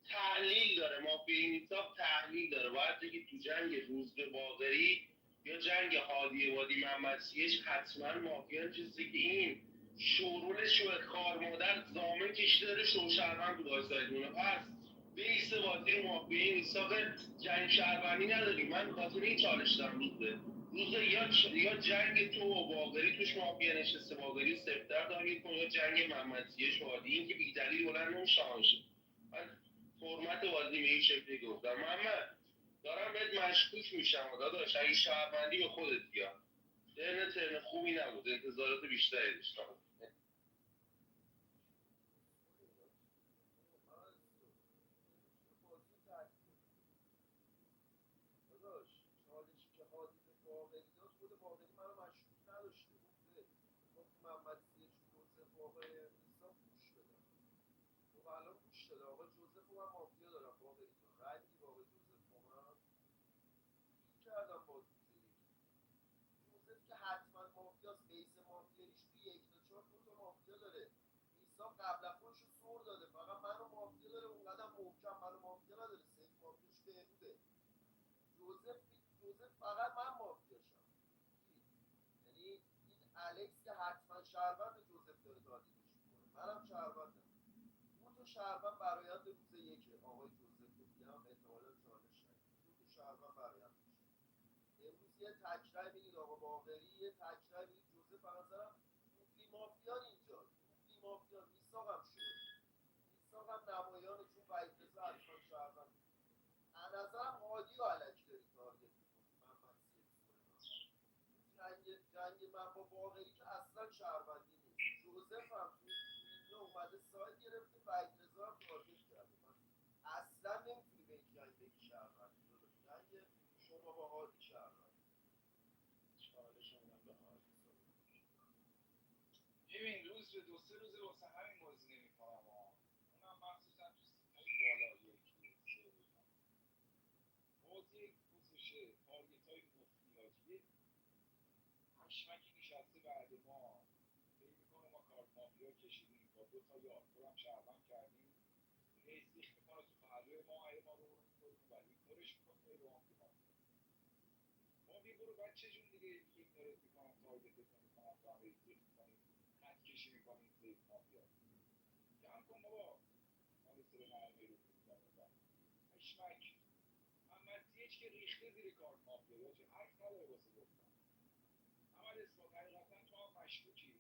Speaker 20: تحلیل داره مافیای میثاق، تحلیل داره. باید بگی تو جنگ روزبه باقری یا جنگ هادی وادی محمد سیش حتما مافیا نشسته که این شورول شو کار مادر زامن کشیده داره شو شهروند تو داستایدونه. پس بیس بازی رو مافیای میثاق جنگ شهروندی نداری. من خاطر این چالش دارم روزه یا جنگ تو و باقری توش مافیا نشسته، باقری سفتر دارید کن، یا جنگ محمد سیش هادی. این که بی‌دلیل بلند نمیشه. من فرمت بازی به این شکلی گفتم. محمد دارم بهت مشکوک میشم داداش. اگه شهروندی به خودت بیار. ترن خوبی نبود، انتظارات بیشتری داشتم.
Speaker 2: داداش چالشی که هادی به باقری داد، خود باقری منو مشکوک نداشته. گفت محمد سیچ جوزف آقای حساب گوش بدم. خب الان گوش داده آقای جوزف رو من مافیا دارم. باقری جان رای میدی با آقای جوزف با من کردم باز جوزف که حتما مافیاست. بیس مافیاییش توی 1 تا 4 2 تا مافیا داره. حساب قبل از خودش رو سر داده، فقط منو مافیا داره. اونقدر محکم منو مافیا نداره. سیف مافیاش بهنوده. جوزف فقط من مافیاشم. یعنی این الکس که حتما شهروند جوزف داره تارگتش میکنه. منم شهروندم. دو تا شهروند برایند روز یکه آقای جوزف رو دیدم احتمالا چالش نگید. دو تا شهروند برایند میشه. امروز یه تکرای میدید آقا باقری، یه تکرای میدید جوزف. به نظرم دوبلی مافیان اینجا. دوبلی مافیان. میثاقم شده.
Speaker 11: کیو علکی داری تارگت میکنی؟ محمد جنگ من با باقری که اصلا شهروندی نیست. جوزف هم تو اینجا اومده سایت گرفته و رضا هم تارگت کرده. من اصلا نمیتونی به این جنگ بگی شهروندی. جنگ شما با هادی شهروندی.
Speaker 16: چالش میدم به هادی.
Speaker 23: ببین روز به 2-3 روزه واسه همین بازی نمیکنم اونم مخصوصا تو سیتای بالا 1 2 3 بازی پوزشه تارگت های مفتی حاجی پشمکی نشسته بعد ما فکر میکنه ما کارت مافیا کشیدیم با 2 تا یار خودم شهروند کردیم هی سیخ میکنه تو پهلوی ما هی ما رو میکنیم و ایگنورش میکنیم به ما میکنیم ما بی برو بچه جون دیگه ایگنورت میکنم تارگتت نمیکنم تو هم هی سیخ میکنیم خط کشی میکنیم سیف مافیا جمع کن بابا ما به سر نرمه رو میکنم پشمک محمد سیچ که ریخته زیر کارت مافیا یا چه حرف نداره واسه گفتن محمد اثبات حقیقتا تو هم مشکوکی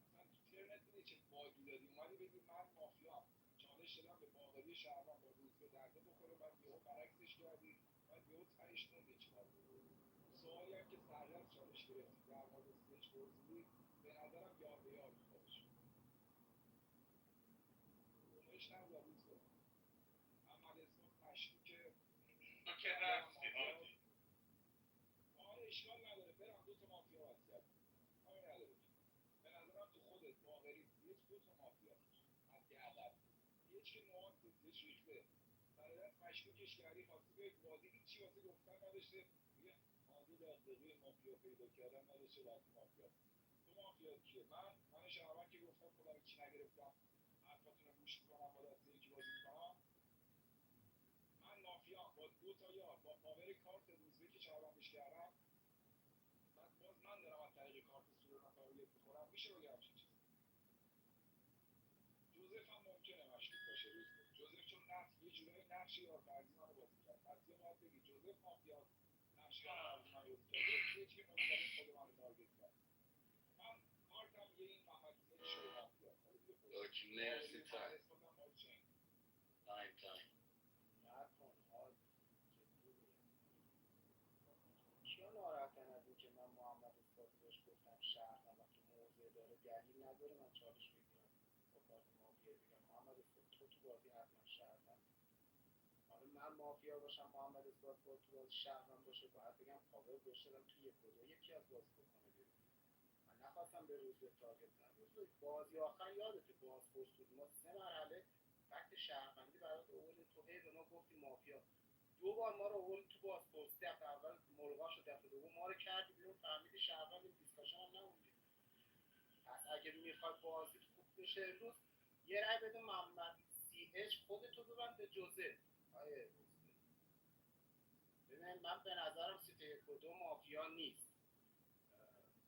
Speaker 23: اصلا تو ترنت میدی چه باگی دادی اومدی بگی من مافیام چالش دادم به باقری شهروند با روز به درده بخوره بعد یهو برعکسش کردی بعد یهو تهش موندی چیکار سوالی هم که سردست چالش گرفتی در مورد سیچ پرسیدی به نظرم یار به یار خودش اونش نبود روز به محمد اثبات مشکوکه
Speaker 4: تو که رفتی هادی
Speaker 23: آره اشکال نداره برم 2 تا مافیا وصیت کاری نداره به نظرم تو خودت باقری یک 2 تا مافیا حداقل هیچ که نواد سیچ ریخته سر دست مشکوکش کردی خواستی بیای تو بازی هیچی واسه گفتن نداشته میگه هادی دغدغه مافیا پیدا کردن نداشته وقتی مافیا تو مافیا کیه من شهروند که گفتم خودم چی نگرفتم حرفاتون رو گوش میکنم با دسته یکی بازی میکنم من مافیا با 2 تا یار با پاور کارت روزبه که شهروندش کردم بعد باز من دارم از طریق کارت سورنا تارگت میخورم میشه بگم همچین چیزی جوزف هم ممکنه مشکوک باشه روز به جوزف چون یه جورایی نقش یارفرزی منو بازی کرد پس یا باید بگی جوزف مافیاست نقش یارفرزی منو بازی کرد یه که مستقیم خود منو تارگت کرد من کارتم یه این محمد سید شده مافیاست حالا دیگه خودش
Speaker 1: اوکی مرسی تایم
Speaker 23: نسبتاً با چین
Speaker 1: تایم
Speaker 16: نکن هادی جدی میگم کیا ناراحتن از اینکه من محمد اثبات بهش گفتم شهروند وقتی موضع داره دلیل نداره من چالش بگیرم با کارت مافیا بگم محمد اثبات تو بازی حتما شهروند حالا من مافیا باشم محمد اثبات تو بازی شهروند باشه باید بگم پاور گذاشته دادم توی 1 و 2 یکی از بازی بکنه بیرون من نخواستم به روز به تارگت بزنم روز بازی آخر یادته بازپرس بود ما 3 مرحله فکت شهروندی برات آوردیم تو هی به ما گفتی مافیا 2 بار ما رو آورد تو بازپرسی دفعه اول ملغا شد دفعه دوم ما رو کردی بیرون فهمیدی شهروند دیسکاشن هم نموندی پس اگه میخواد بازی خوب بشه امروز یه رای بده محمد سی اچ خودتو ببند به جوزه آیه روزبه ببین من به نظرم سیت 1 و 2 مافیا نیست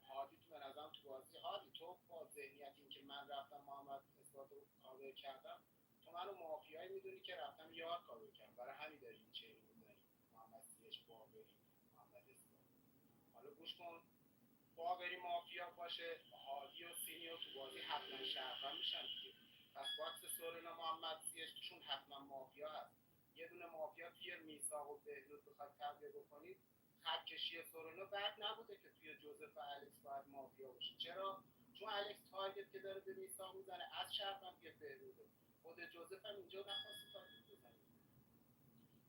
Speaker 16: هادی تو به نظرم تو بازی هادی تو با ذهنیت این که من رفتم محمد اثبات رو کاور کردم تو منو مافیایی میدونی که رفتم یار کاور کردم برای همین داری این چین میزنی محمد سیش باقری محمد اثبات حالا گوش کن باقری مافیا باشه هادی و سینیور تو بازی حتما شهروند میشن دیگه پس باکس سورنا محمد سیش توشون حتما مافیا هست یه دونه مافیا توی میثاق و بهنود بخواد تبلیغ بکنید خط کشی سورنا بد نبوده که توی جوزف و الکس باید مافیا باشه چرا چون الکس تارگت که داره به میثاق میزنه از شهروندی بهنوده خود جوزف هم اینجا نخواسته تارگت بزنه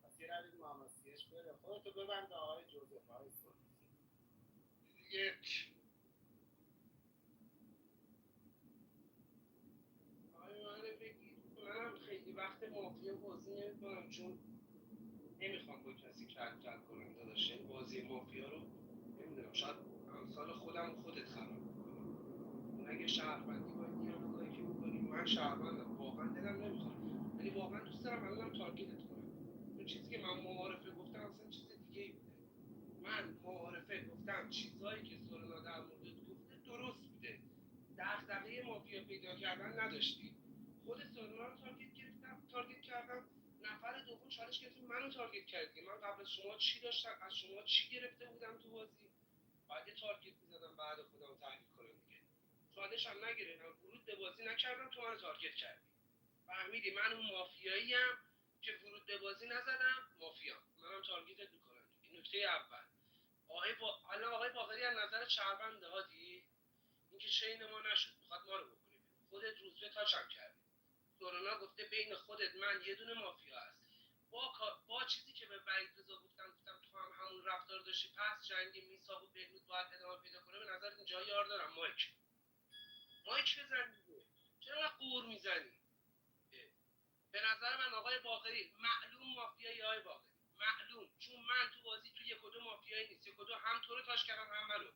Speaker 16: پس یه روید محمد سیش بره خودتو ببند آقای جوزف های سورنا
Speaker 23: یک
Speaker 10: آقای منو بگیر منم خیلی وقت مافیا بازی نمیکنم چون نمیخوام با کسی کل کنم داداش این بازی مافیا رو نمیدونم شاید امثال خودم و خودت خراب میکنم اون اگه شهروندی باید دیالوگایی که میکنی من شهروندم واقعا دلم نمیخواد ولی واقعا دوست دارم الانم تارگتت کنم اون چیزی که من معارفه گفتم اصلا چیز دیگه ای بوده من معارفه گفتم چیزایی که سورنا در موردت گفته درست بوده دغدغه مافیا پیدا کردن نداشتی خود سورنا رو تارگت کردم نفر دوم چالش گرفتی منو تارگت کردی من قبل از شما چی داشتم از شما چی گرفته بودم تو بازی بعد یه تارگت می‌زدم بعد خودم تحلیل کنم دیگه چالش هم نگرفتم ورود به بازی نکردم تو منو تارگت کردی فهمیدی من اون مافیاییم که ورود به بازی نزدم مافیا، منم تارگتت میکنم. این نکته اول. آقای باقری از نظر شهروند هادی اینکه چین ما نشد میخواد ما رو بکنه بیرون. خودت روزبه تاچم کردی، سورنا گفته بین خودت من یه دونه مافیا هست. با چیزی که به وحید رضا گفتم تو هم همون رفتار داشتی، پس جنگ میثاق و بهنود باید ادامه پیدا کنه. به نظر اینجا یار دارم. مایک بزن دیگه، چرا قور میزنی؟ به نظر من آقای باقری معلوم مافیایی. آقای باقری معلوم، چون من تو بازی تو یک و دو مافیایی نیست. یک و دو هم تو رو تاش کردن هم منو.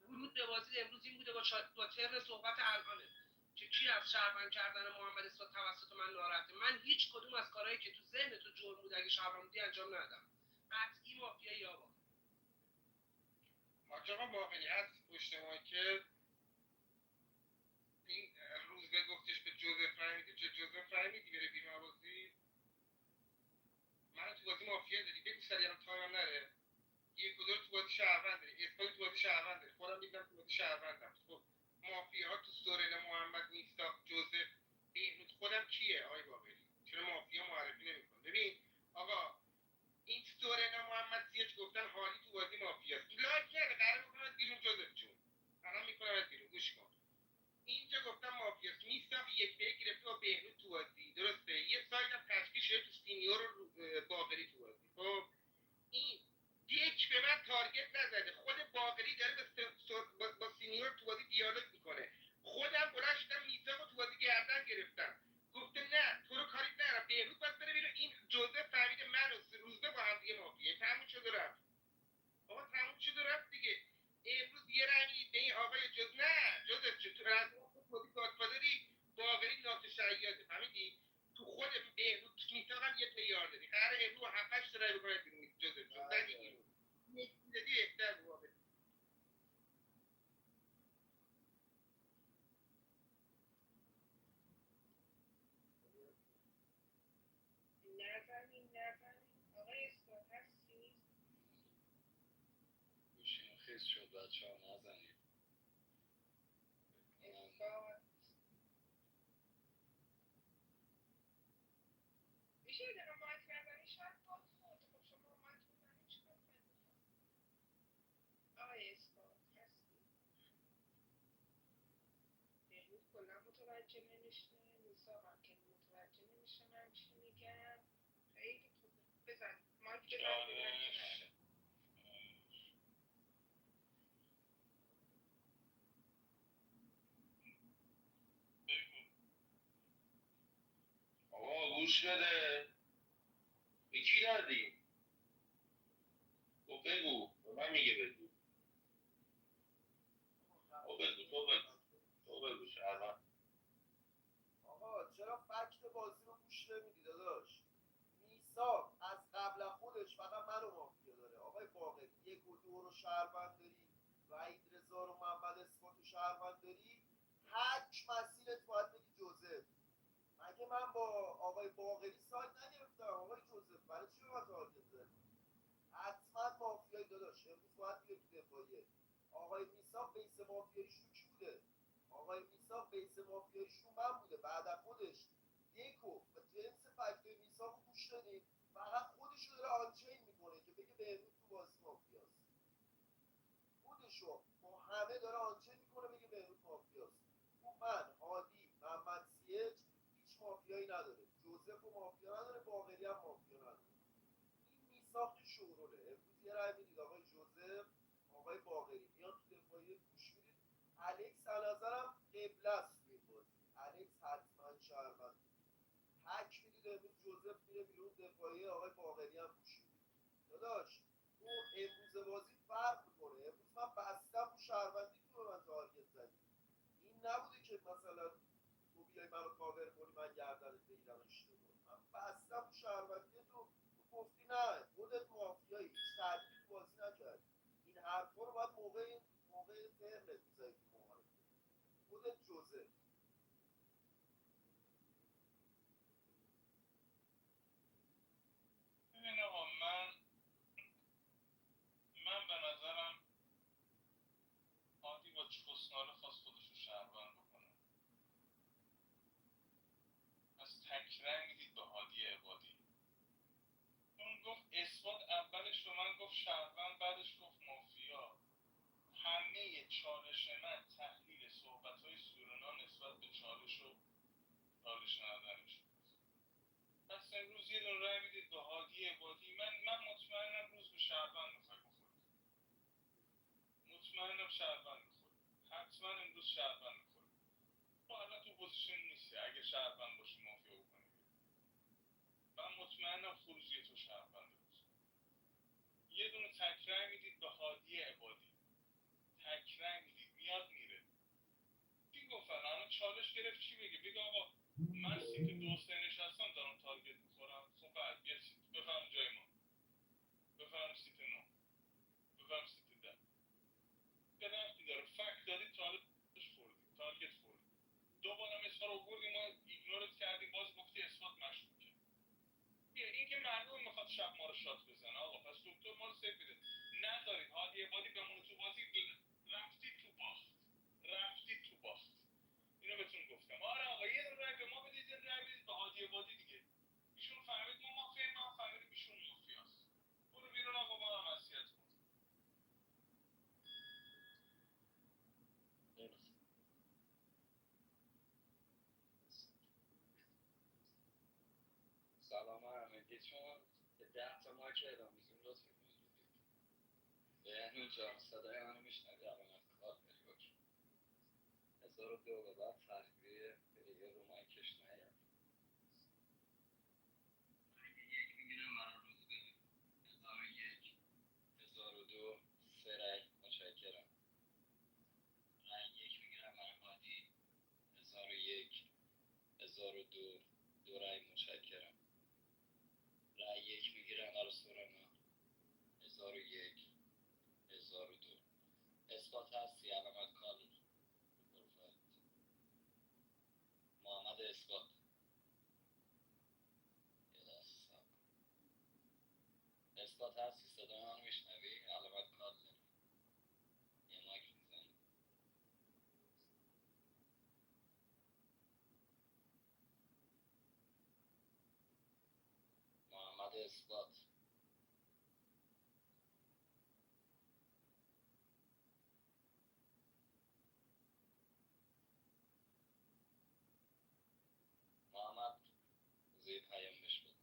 Speaker 10: ورود به بازی امروز این بوده با ترن صحبت الانه که کی از شهروند کردن محمد اسفاد توسط من ناراحته. من هیچ کدوم از کارهایی که تو ذهن تو جرم بود اگه شهروند بودی انجام ندادم. قطعی مافیایی آقا.
Speaker 22: آقا باقری هست پشت که این روز به گفتش به جوزف فهمیدی، چه جوزف فهمیدی بره بیرون بازی؟ من تو بازی مافیا داری بگو سریعا تایم نره. یک و دو تو بازی شهروند داری، اسکای تو بازی شهروند داری، خودم میدونم تو بازی شهروندم. خب مافیا تو سورنا محمد میساق جوزف بهنود خودم کیه آقای باقری؟ چرا مافیا معرفی نمی‌کنی؟ ببین آقا، این سورنا محمد سیاج گفتن حالی تو بازی مافیاست. لایک کرده قرار میکنم بیرون جوزف جون. الان میکنم بیرون، گوش کن. اینجا گفتم مافیاست. میساق یک به یک گرفته با بهنود تو بازی، درسته؟ یه سایت هم تشکیل شده تو سینیور باقری تو بازی. خب این یک به من تارگت نزده، خود باقری داره با سینیور تو بازی دیالوگ میکنه. خودم بلند شدم میساقو تو بازی گردن گرفتم، گفته نه تو رو کاری ندارم، بهروز باید بره بیرون. این جوزف فهمیده من و روزبه با هم دیگه مافیه. تموم شد و رفت. آقا تموم شد و رفت دیگه. امروز یه رنگ میدید به این آقای نه جوزف چه تو از تو بازی گادفادری، باقری ناتوشیاده، فهمیدی؟ تو خود بهروز میساق هم یه تیار داری. قرار امروز 7-8 تا رای بکنه بیرون جوزف جون. زدی بیرون. دیدی بهتر بود.
Speaker 17: نزنین آقای اسکات هستی؟
Speaker 11: گوشیم خیس شد بچه ها، نزنید.
Speaker 17: اسکات میشه یه دقیقه مایک نزنی؟ شاید باز خورده. خب شما مایک بزنی چیکار کنید؟ آقای اسکات هستی؟ بهروز کلا متوجه نمیشه، میساق هم که متوجه نمیشه من چی میگم. خیلی خوبه. بزن مایک بزن ببینم که نشه.
Speaker 20: آقا گوش بده، به کی دادی؟ تو بگو، به من میگه بگو. تو بگو شهروند.
Speaker 1: آقا چرا فکت بازی رو گوش نمیدی داداش؟ میساق از قبل از خودش فقط منو مافیا داره. آقای باقری یک و دو رو شهروند داری، وحید رضا رو محمد اثبات رو شهروند داری، حک مسیرت باید بگی جوزف. مگه من با آقای باقری سایت نگرفتم؟ آقای جوزف برای چی به من تارگت زدی؟ حتما مافیایی داداش، امروز باید بیاد تو دفاعیه. آقای میساق بیس مافیاییشون کی بوده؟ آقای میساق بیس مافیاییشون من بوده. بعد از خودش یکو و جنس فکتای میساق رو گوش دادیم، فقط خودشو داره آنچین میکنه که بگه بهروز تو بازی مافیاست. خودشو با همه داره آنچین میکنه بگه بهروز مافیاست. تو من، هادی، محمد سیج هیچ مافیایی نداره. جوزف و مافیا نداره، باقری هم مافیا نداره. این میساخت شوروله. امروز یه رای میدید آقای جوزف، آقای باقری میان تو دفاعی، گوش میدید. الکس از نظرم قبله است توی این بازی. الکس حتما شهروند. حک میدید امروز جوزف میره بیرون، دفاعی آقای باقری هم گوش میدید. داداش تو امروز بازی فرق میکنه. امروز من بستم رو شهروندی تو به من تارگت زدی. این نبوده که مثلا تو بیای منو کاور کنی من گردنت بگیرم اشتباه. من بستم رو شهروندی تو گفتی نه خودت مافیایی، هیچ تحلیلی تو بازی نکردی. این حرفا رو باید موقع ترنت میزنی تو معارفه. خودت جوزف.
Speaker 23: ببین آقا، من به نظرم هادی با چوسناله خواست خودش رو شهروند بکنه. پس تک رأی میدید به هادی عبادی. گفت اثبات اولش به من گفت شهروند، بعدش گفت مافیا. همه چالش من تحلیل صحبت‌های سورنا نسبت به چالش و چالش ندادنش. پس امروز یه دونه رای میدید به هادی عبادی. من مطمئنم روز به شهروند میخوای بخوری. مطمئنم شهروند میخوری. حتما امروز شهروند میخوری. تو الان تو پوزیشن نیستی اگه شهروند باشی مافیا بکنی. من مطمئنم خروجی تو شهروند روز. یه دونه تک رای میدید به هادی عبادی. تک رای میدید میاد میره. کی گفت الان چالش گرفت چی بگه؟ بگه آقا من سیت 2 نشستم دارم تارگت میخورم. خب بعد یه سیت بفهم جای ما. بفهم سیت 9. بفهم سیت 10. یه رفتی داره فکت داری چالش خوردی. تارگت خوردی. دوبارم اصحار آوردی ما ایگنورت کردیم باز گفتی اثبات مشکوکه. این که معلوم میخواد شب ما رو شات بزنه آقا. پس دکتر ما رو سیو بده. نذارید هادی عبادی بمونه تو بازی. رفتی تو باخت. رفتی تو باخت. اینو بهتون گفتم. آره آقا یه دونه رای به ما بدید، یه رای بدید به هادی عبادی دیگه. ایشون فهمید ما مافیا، ما فهمیدیم ایشون مافیاست. برو بیرون آقا ما هم وصیت کن.
Speaker 11: سلام همگیتون. به 10 تا مایک اعلام میزون لطف کنید. بهنو جان صدای منو میشنوی؟ الان کار داری باش. 1002 به بعد تخلیه پلیر رو مایکش نیاد. رأی یک میگیرم برای روز به 1001 1002 سه رأی متشکرم. رأی یک میگیرم برای هادی 1001 1002 دو رأی متشکرم. رأی یک میگیرم برای سورنا 1001 1002 اثبات هستی علامت کال پروفایل. محمد اثبات یه لحظه صبر کن. اثبات هستی صدا من میشنوی؟ علامت کال داری یه مایک میزنی. محمد اثبات محمد زیر پیام بش بده.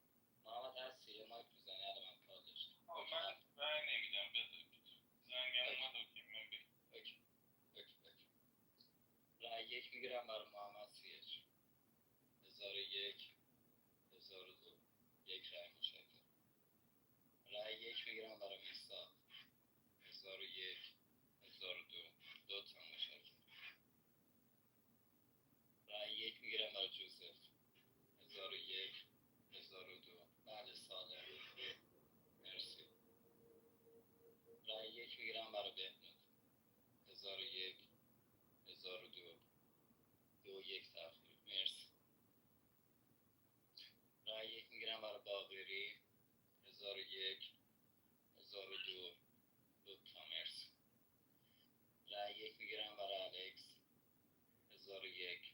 Speaker 11: محمد هستی یه مایک میزنی؟ علامت کال داشت.
Speaker 23: من رای نمیدم بده. زنگم اومد اوکی من بگم.
Speaker 11: اوکی اوکی. رأی یک میگیرم برای محمد سیج 1001 1002 یک رأی متشکرم. رأی یک میگیرم برای میثاق 1001 1002 دو تا متشکرم. رأی یک میگیرم برای جوزف 1001 1002 بله سالم مرسی. رأی یک میگیرم برای بهنود 1001 1002 دو یک تأخیری مرسی. رأی یک میگیرم برای باقری 1001 1002 دو تا مرسی. رأی یک میگیرم برای الکس 1001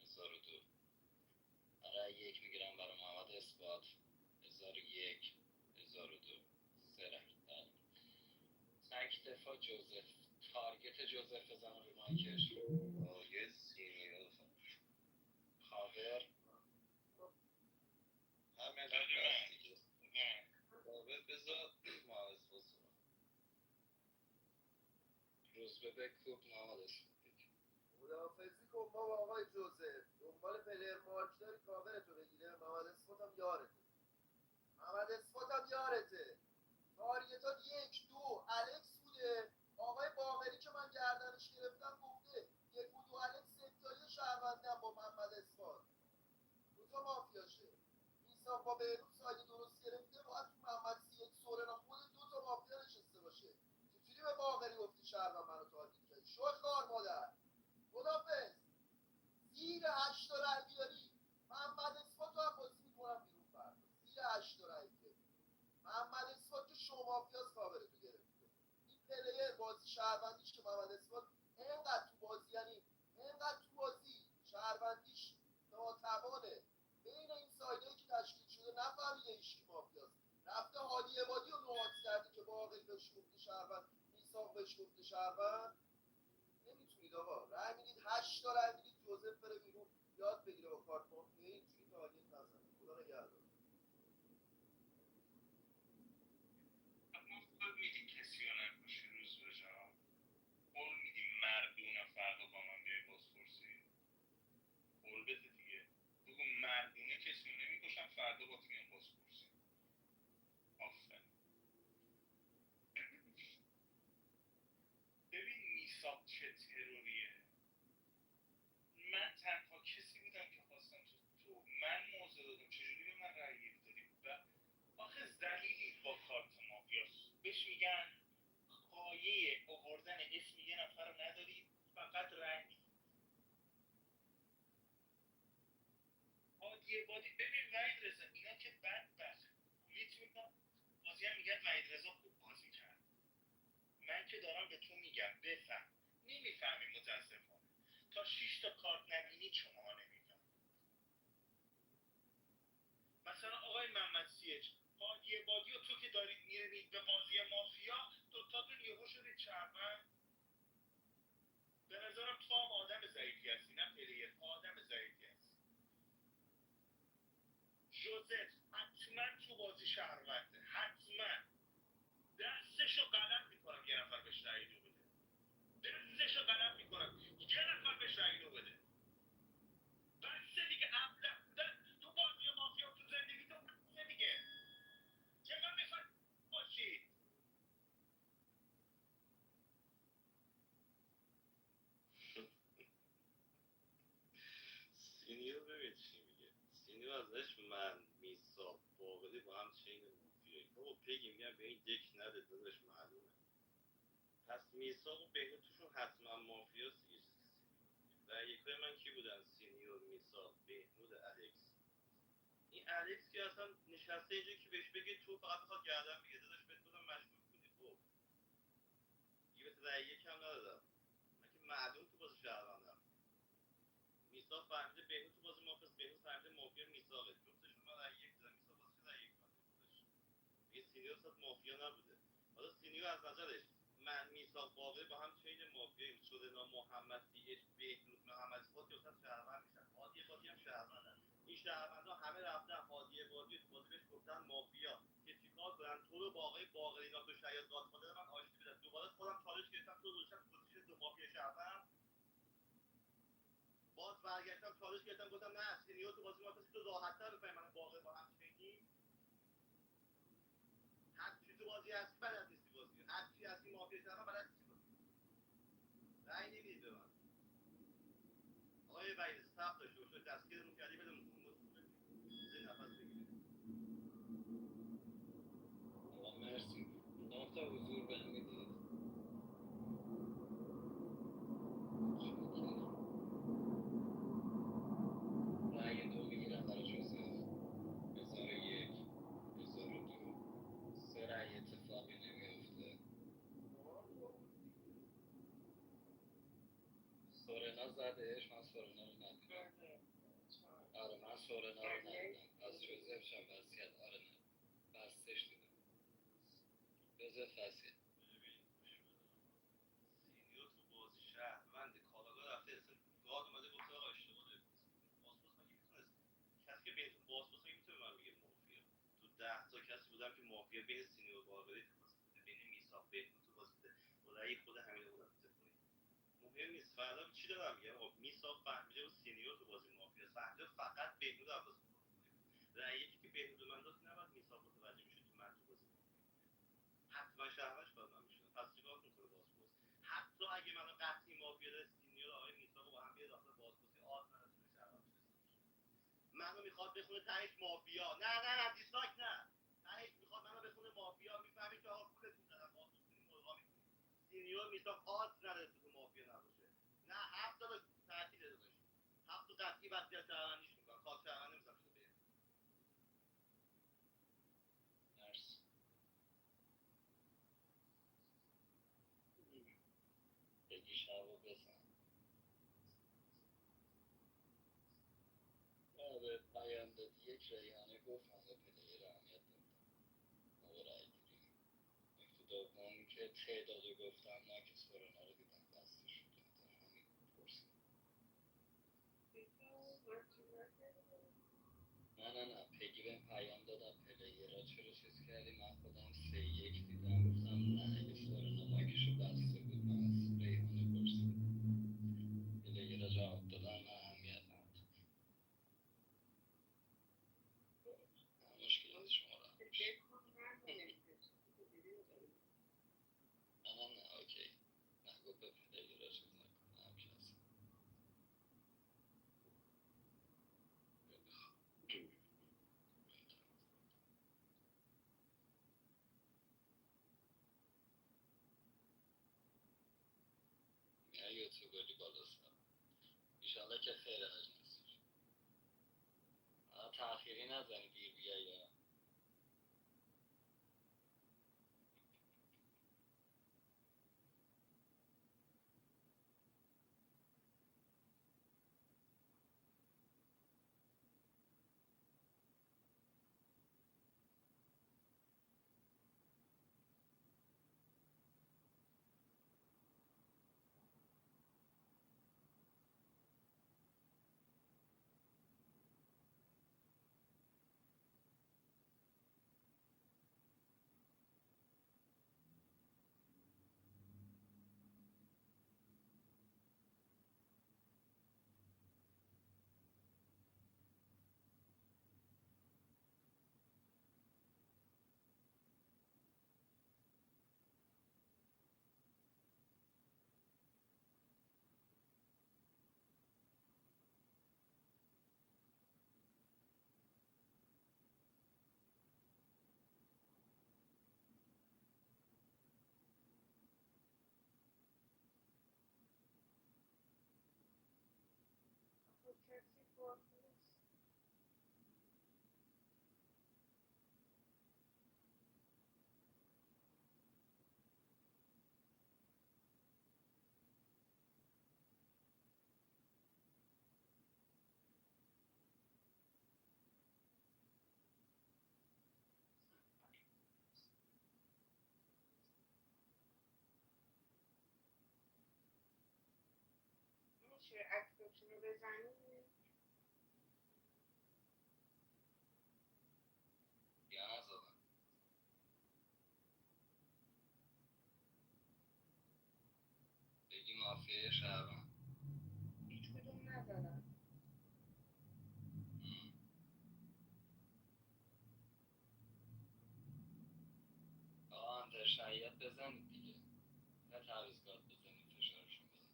Speaker 11: 1002 رأی یک میگیرم برای محمد اثبات 1001 1002 سه رأی. بله. تک دفاع جوزف. تارگت جوزف بزن رو مایکش.
Speaker 9: تارگت سینیور
Speaker 11: کاور
Speaker 9: همین رفت دیگه. کاور بذار محمد اثبات
Speaker 11: روز به بکوب محمد اثبات.
Speaker 1: خداحافظی کن بابا آقای جوزف. دنبال پلر مارک داری کاورتو بگیره. محمد اثبات هم یارته. محمد اثبات هم یارته. تارگتات 1 2 الکس بوده. آقای باقری که من گردنش گرفتم گفته 1 و 2 الکس ستایی شهروندم با محمد اثبات. دو تا مافیاشه. میساق با بهروز سایه درست گرفته باید تو محمد سیک سورنا خود 2 تا مافیا نشسته باشه. چجوری به باقری گفتی شهروند منو تارگت کردی؟ شو خار مادر. خدافظ. زیر 8 تا رای بیاری محمد اثبات رو هم بازی میکنم بیرون فردا. زیر 8 تا رای بیاری محمد اثبات که شما مافیاس کاورتو گرفته. این پلیر بازی شهروندیش که محمد اثبات اینقدر تو بازی یعنی اینقدر تو بازی شهروندیش ناتوانه بین این سایدایی که تشکیل شده نفهمیده ایشکی مافیاس، رفته هادی عبادی رو نوعات کرده که باقی بهش گفته شهروند، میثاق بهش گفته شهروند. نمیتونید آقا رای میدید 8 تا رای میدید جوزف بره بیرون، یاد بگیره با کارت مافیا اینجوری تارگت نزنه. خدا نگهدار.
Speaker 23: اما خود میدی کسی رو نکشی روز به جان، قول میدی مردونه فردا با من بیای بازپرسی، قول بده دیگه، بگو مردونه کسی رو نمیکشم فردا با تو میام بازپرسی. آفرین. ببین میثاق چه تروریه، من تنها کسی بودم که خواستم تو من موضع دادم، چجوری به من رأی یک دادی؟ و آخه ذلیلی با کارت مافیاست، بهش میگن پایه آوردن اسم یه نفر رو نداری، فقط رأی میدی. هادی عبادی، ببین وحید رضا، اینا که بدبخت میتونن بازی هم میگن وحید رضا خوب بازی کرد. من که دارم به تو میگم بفهم، نمیفهمی متاسفانه، تا 6 تا کارت نبینی شما نمیفهم. مثلا آقای محمد سیچ، هادی عبادی و تو که دارید میرید به بازی مافیا، دوتاتون یهو شدید شهروند. به نظرم تو هم آدم ضعیفی هستی، نه پلیر، آدم ضعیفی هستی. جوزف حتما تو بازی شهرونده، حتما دستشو قلم میکنم یه نفر بهش رأی دو بده، دستشو قلم میکنم یه نفر بهش رأی دو بده. بسته دیگه، ابله بودن تو بازی مافیا تو زندگی تو بسته دیگه، چقدر میخواد باشید.
Speaker 9: سینیور ببین چی میگه. سینیور ازش من میثاق باقری با هم چین مافیایی. بابا پگی میگم به این دک نده داداش، معلومه. پس میثاق و بهنود توشون حتما مافیاست دیگه. و یکای من کی بودن؟ سینیور، میثاق، بهنود، الکس. این الکس که اصلا نشسته اینجا که بهش بگه تو فقط بخواد گردن بگیره، داداش بهت گفتم مشکوک بودی. خب دیگه بهت رأی یکم ندادم، من که معلوم تو بازی شهروندم. میثاق فهمیده بهنود تو بازی مافیاست، بهنود فهمیده مافیا میثاقه، جفتشون من رأی یک دادم. میثاق واسه رأی یک دادم خودش. دیگه سینیور اصلا مافیا نبوده. حالا سینیور از نظرش من میثاق باقری با هم چین مافیاییم. سورنا، محمد سی اچ، بهنود، محمد اسپات که اصلا شهروند میشن. هادی عبادی هم شهروندن. این شهروندا همه رفتن هادی عبادی تو بازی بهش گفتن مافیا که چیکار کنن؟ تو رو با آقای باقری اینا دو شاید گادفادر من آشتی بدن. دوباره خودم چالش گرفتم، تو روشم پوزیشن دو مافیا شهروند. باز برگشتم چالش گرفتم، گفتم نه سینیور تو بازی مافیا، تو راحت‌تر بفهمی من باقری با هم چینی. هر چی تو بازی هستی بلد نیستی بازی، هر چی هستی مافیا شهروند بلد نیستی بازی. رأی نمیدید به من. آقای وحید صبر داشته باشه، دستگیرمون کردی بدمون زیر نفس بگیریم.
Speaker 7: آقا مرسی. 9 تا حضور بهم میدید. رأی دو میگیرم برای جوزف، 1001 1002. 3 رأی اتفاقی نمیفته. سورنا زدش، من سورنا رو ندیدم. آره من سورنا رو ندیدم، پس جوزف شم وصیت. آره نه بستش دیدم. جوزف وصیت.
Speaker 9: ببین سینیور تو بازی شهروند کاراگاه رفته، اصلا گاد اومده گفته آقا اشتباه داری بازپرس مگه میتونست کسی که بهتون بازپرس مگه میتونه من بگه مافیا؟ تو 10 تا کسی بودم که مافیا بین سینیور باقری تو بازی بوده، بین میثاق بهنود تو بازی بوده، با رأی خود همین بودم تو دفاعی. مهم نیست فردا چی دارم میگم. آقا میثاق فهمیده و سینیور تو بازی مافیا فهمیده فقط بهنود رو بازی بکنه. رأی یکی که بهنود من داد نباید میثاق متوجه میشه تو من تو بازی مافیا، حتما شهرش باید من میشدم. پس چیکار میکنه بازپرس؟ حتی اگه منو قطعی مافیا داره سینیور آقای میثاق با هم بیاد داخل بازپرسی، آز نداره تو شهروند نشسته باشه. منو میخواد بخونه تهش مافیا، نه دیسلاک نه، تهش میخواد منو بخونه مافیا. میفهمی که آقا پولتون دادم بازپرسی مرغا میکنی. سینیور میثاق آز نداره تو مافیا نباشه. نه 7 تا تعطیل داداش، 7 تا قطعی وصیت شهروندیش میکنم، خاص شهروند نمیذارم بشه بره.
Speaker 7: مرسی. بگی شبو بزن. به پایان دادی یک ریحانه گفت من به پلیر اهمیت نمیدم.
Speaker 11: دوم که تعداد رو گفتم نه که سورنا رو دیدم بسته شده در همین پرسید. نه پگی بهم پیام دادم پلیرها چرا چیز کردی، من خودم 3-1 دیدم گفتم نه اگه سورنا مایکشو بسته بود من از ریحانه پرسیدم، پلیرها جواب دادن نه اهمیت نداره. مشکل از شما رفت نه اوکی نگو به پلیرها چیز نکنه همچه هست. میای یوتیوبری بالا سر ایشالله که خیر حاج نصیر. تأخیری نزنی دیر بیایی یا
Speaker 17: میشه عکستون رو بزنید
Speaker 11: یا نزدم بگی مافیای شهرم
Speaker 17: هیچ کدوم نزدم.
Speaker 11: آقا هم در شهیت بزنید دیگه نه تعویزگاه بزنید فشارشون بدن.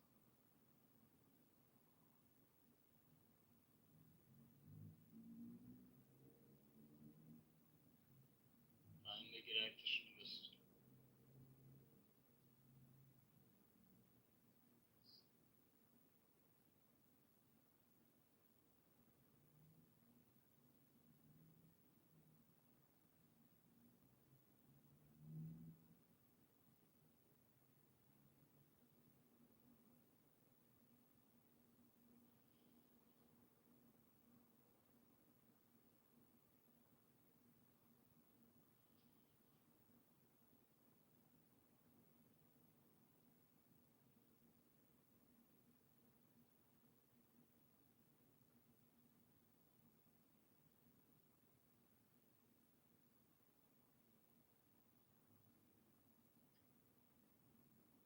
Speaker 11: همین بگیر اکتشون رو بسید.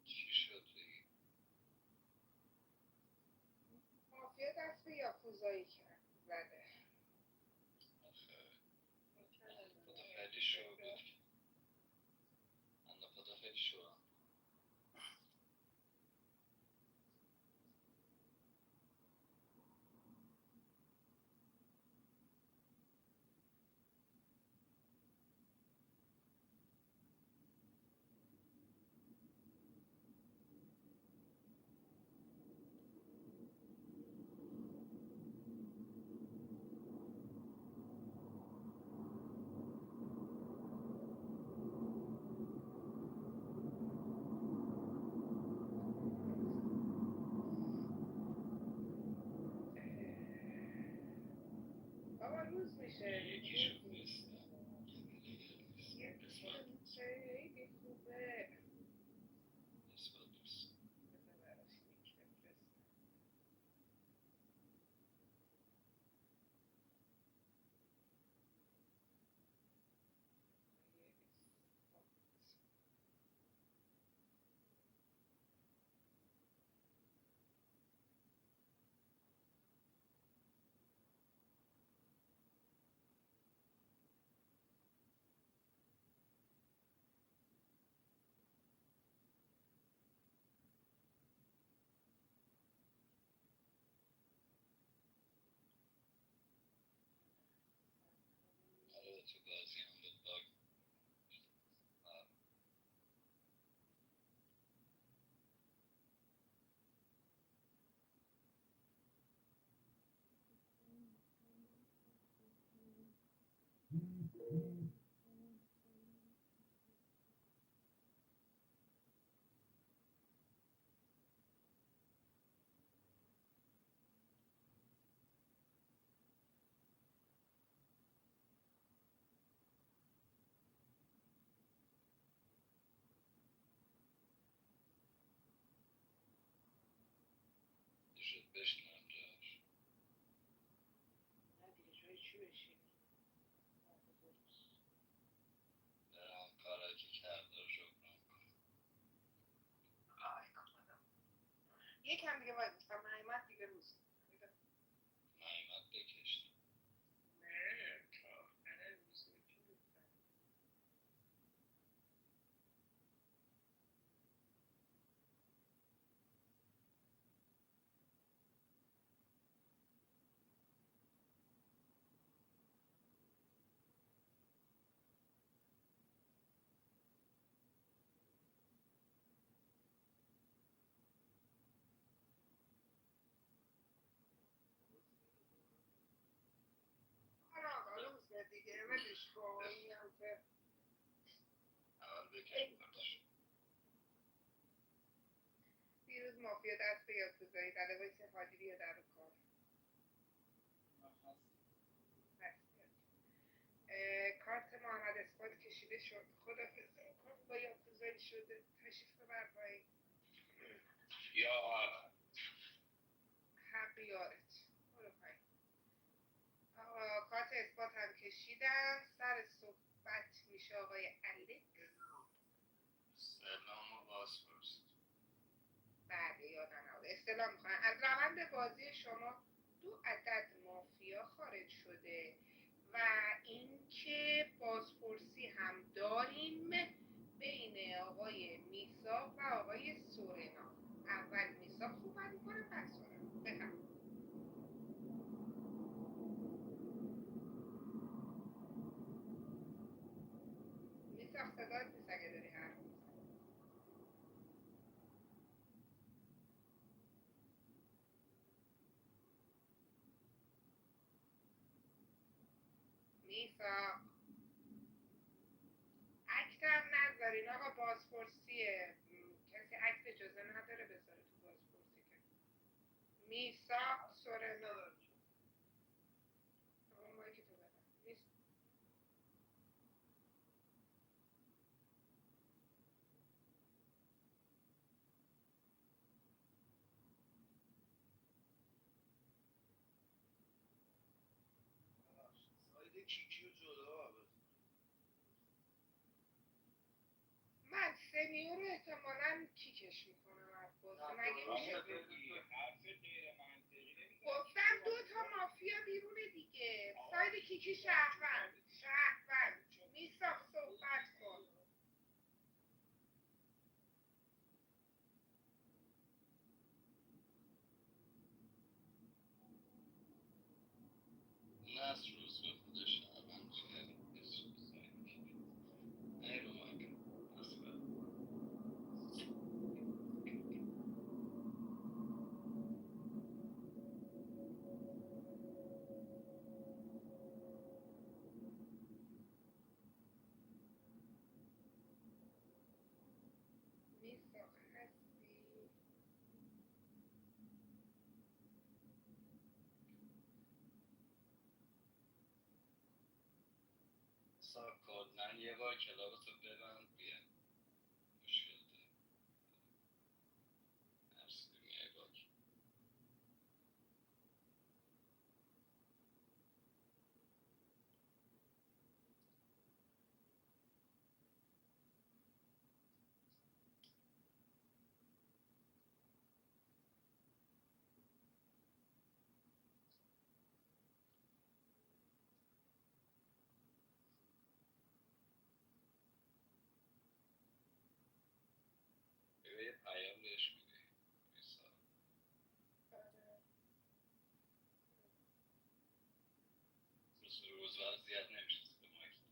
Speaker 11: چی شد دیگه؟
Speaker 17: مافیا دست به یاکوزایی کرد زده.
Speaker 11: خدا خیلی شو بود انا خدا خیلی شو هم.
Speaker 17: بابا روز میشه
Speaker 11: یکیشو بستم یه پلیر نیست
Speaker 17: یه
Speaker 11: قسمت
Speaker 17: خیلی خوبه
Speaker 23: تو بازی هم بود باگ شد بشنم جاش
Speaker 18: نه دیگه جای چی بشینی
Speaker 23: برم کارایی که کرده رو جبران کنم
Speaker 18: یکم دیگه باید میستم نایمت دیگه روز
Speaker 23: نایمت بکشتم
Speaker 18: نه تا روز میستم روز دیگه ولش کن این هم که
Speaker 23: اول بکش بردش
Speaker 18: دیروز مافیا دست به یاکوزایی زده وایسی حالی بیا در کار کارت محمد اثبات کشیده شد خدافظ کارت با یاکوزایی شده تشریف ببر پایین
Speaker 23: یا
Speaker 18: حق یارت برو پایین آقا کارت اثبات هم کشیدم سر صحبت میشه آقای الکس
Speaker 23: سلام و بازپرس
Speaker 18: بله یادم نبود استلام میخواین از روند بازی شما 2 عدد مافیا خارج شده و اینکه بازپرسی هم داریم بین آقای میساق و آقای سورنا اول میساق صحبت میکنه پس سورنا بفرمایید میساق صدات نیست اگه داری حرف میزنی میساق اکتم نذارین آقا بازپرسیه کسی اکت اجازه نداره بذاره تو بازپرسی که میساق سورنا آقا مایک تو ببن
Speaker 23: ساید کیکی و جدا
Speaker 18: من سمیو رو احتمالاً کیکش میکنم از بازی مگه میشه
Speaker 23: حرف غیر منطقی
Speaker 18: گفتم 2 تا مافیا بیرونه دیگه ساید کیکی شهروند میساق صحبت کن
Speaker 23: نصر روز به خودش شهروند نه رو مایک اصلا
Speaker 18: میساق هستی
Speaker 23: سا کلا یه بار کلابتو ببند بیا مشکل داره نفس دنیای باک یه پیام بهش میدی روز زیاد نمیشه به مایک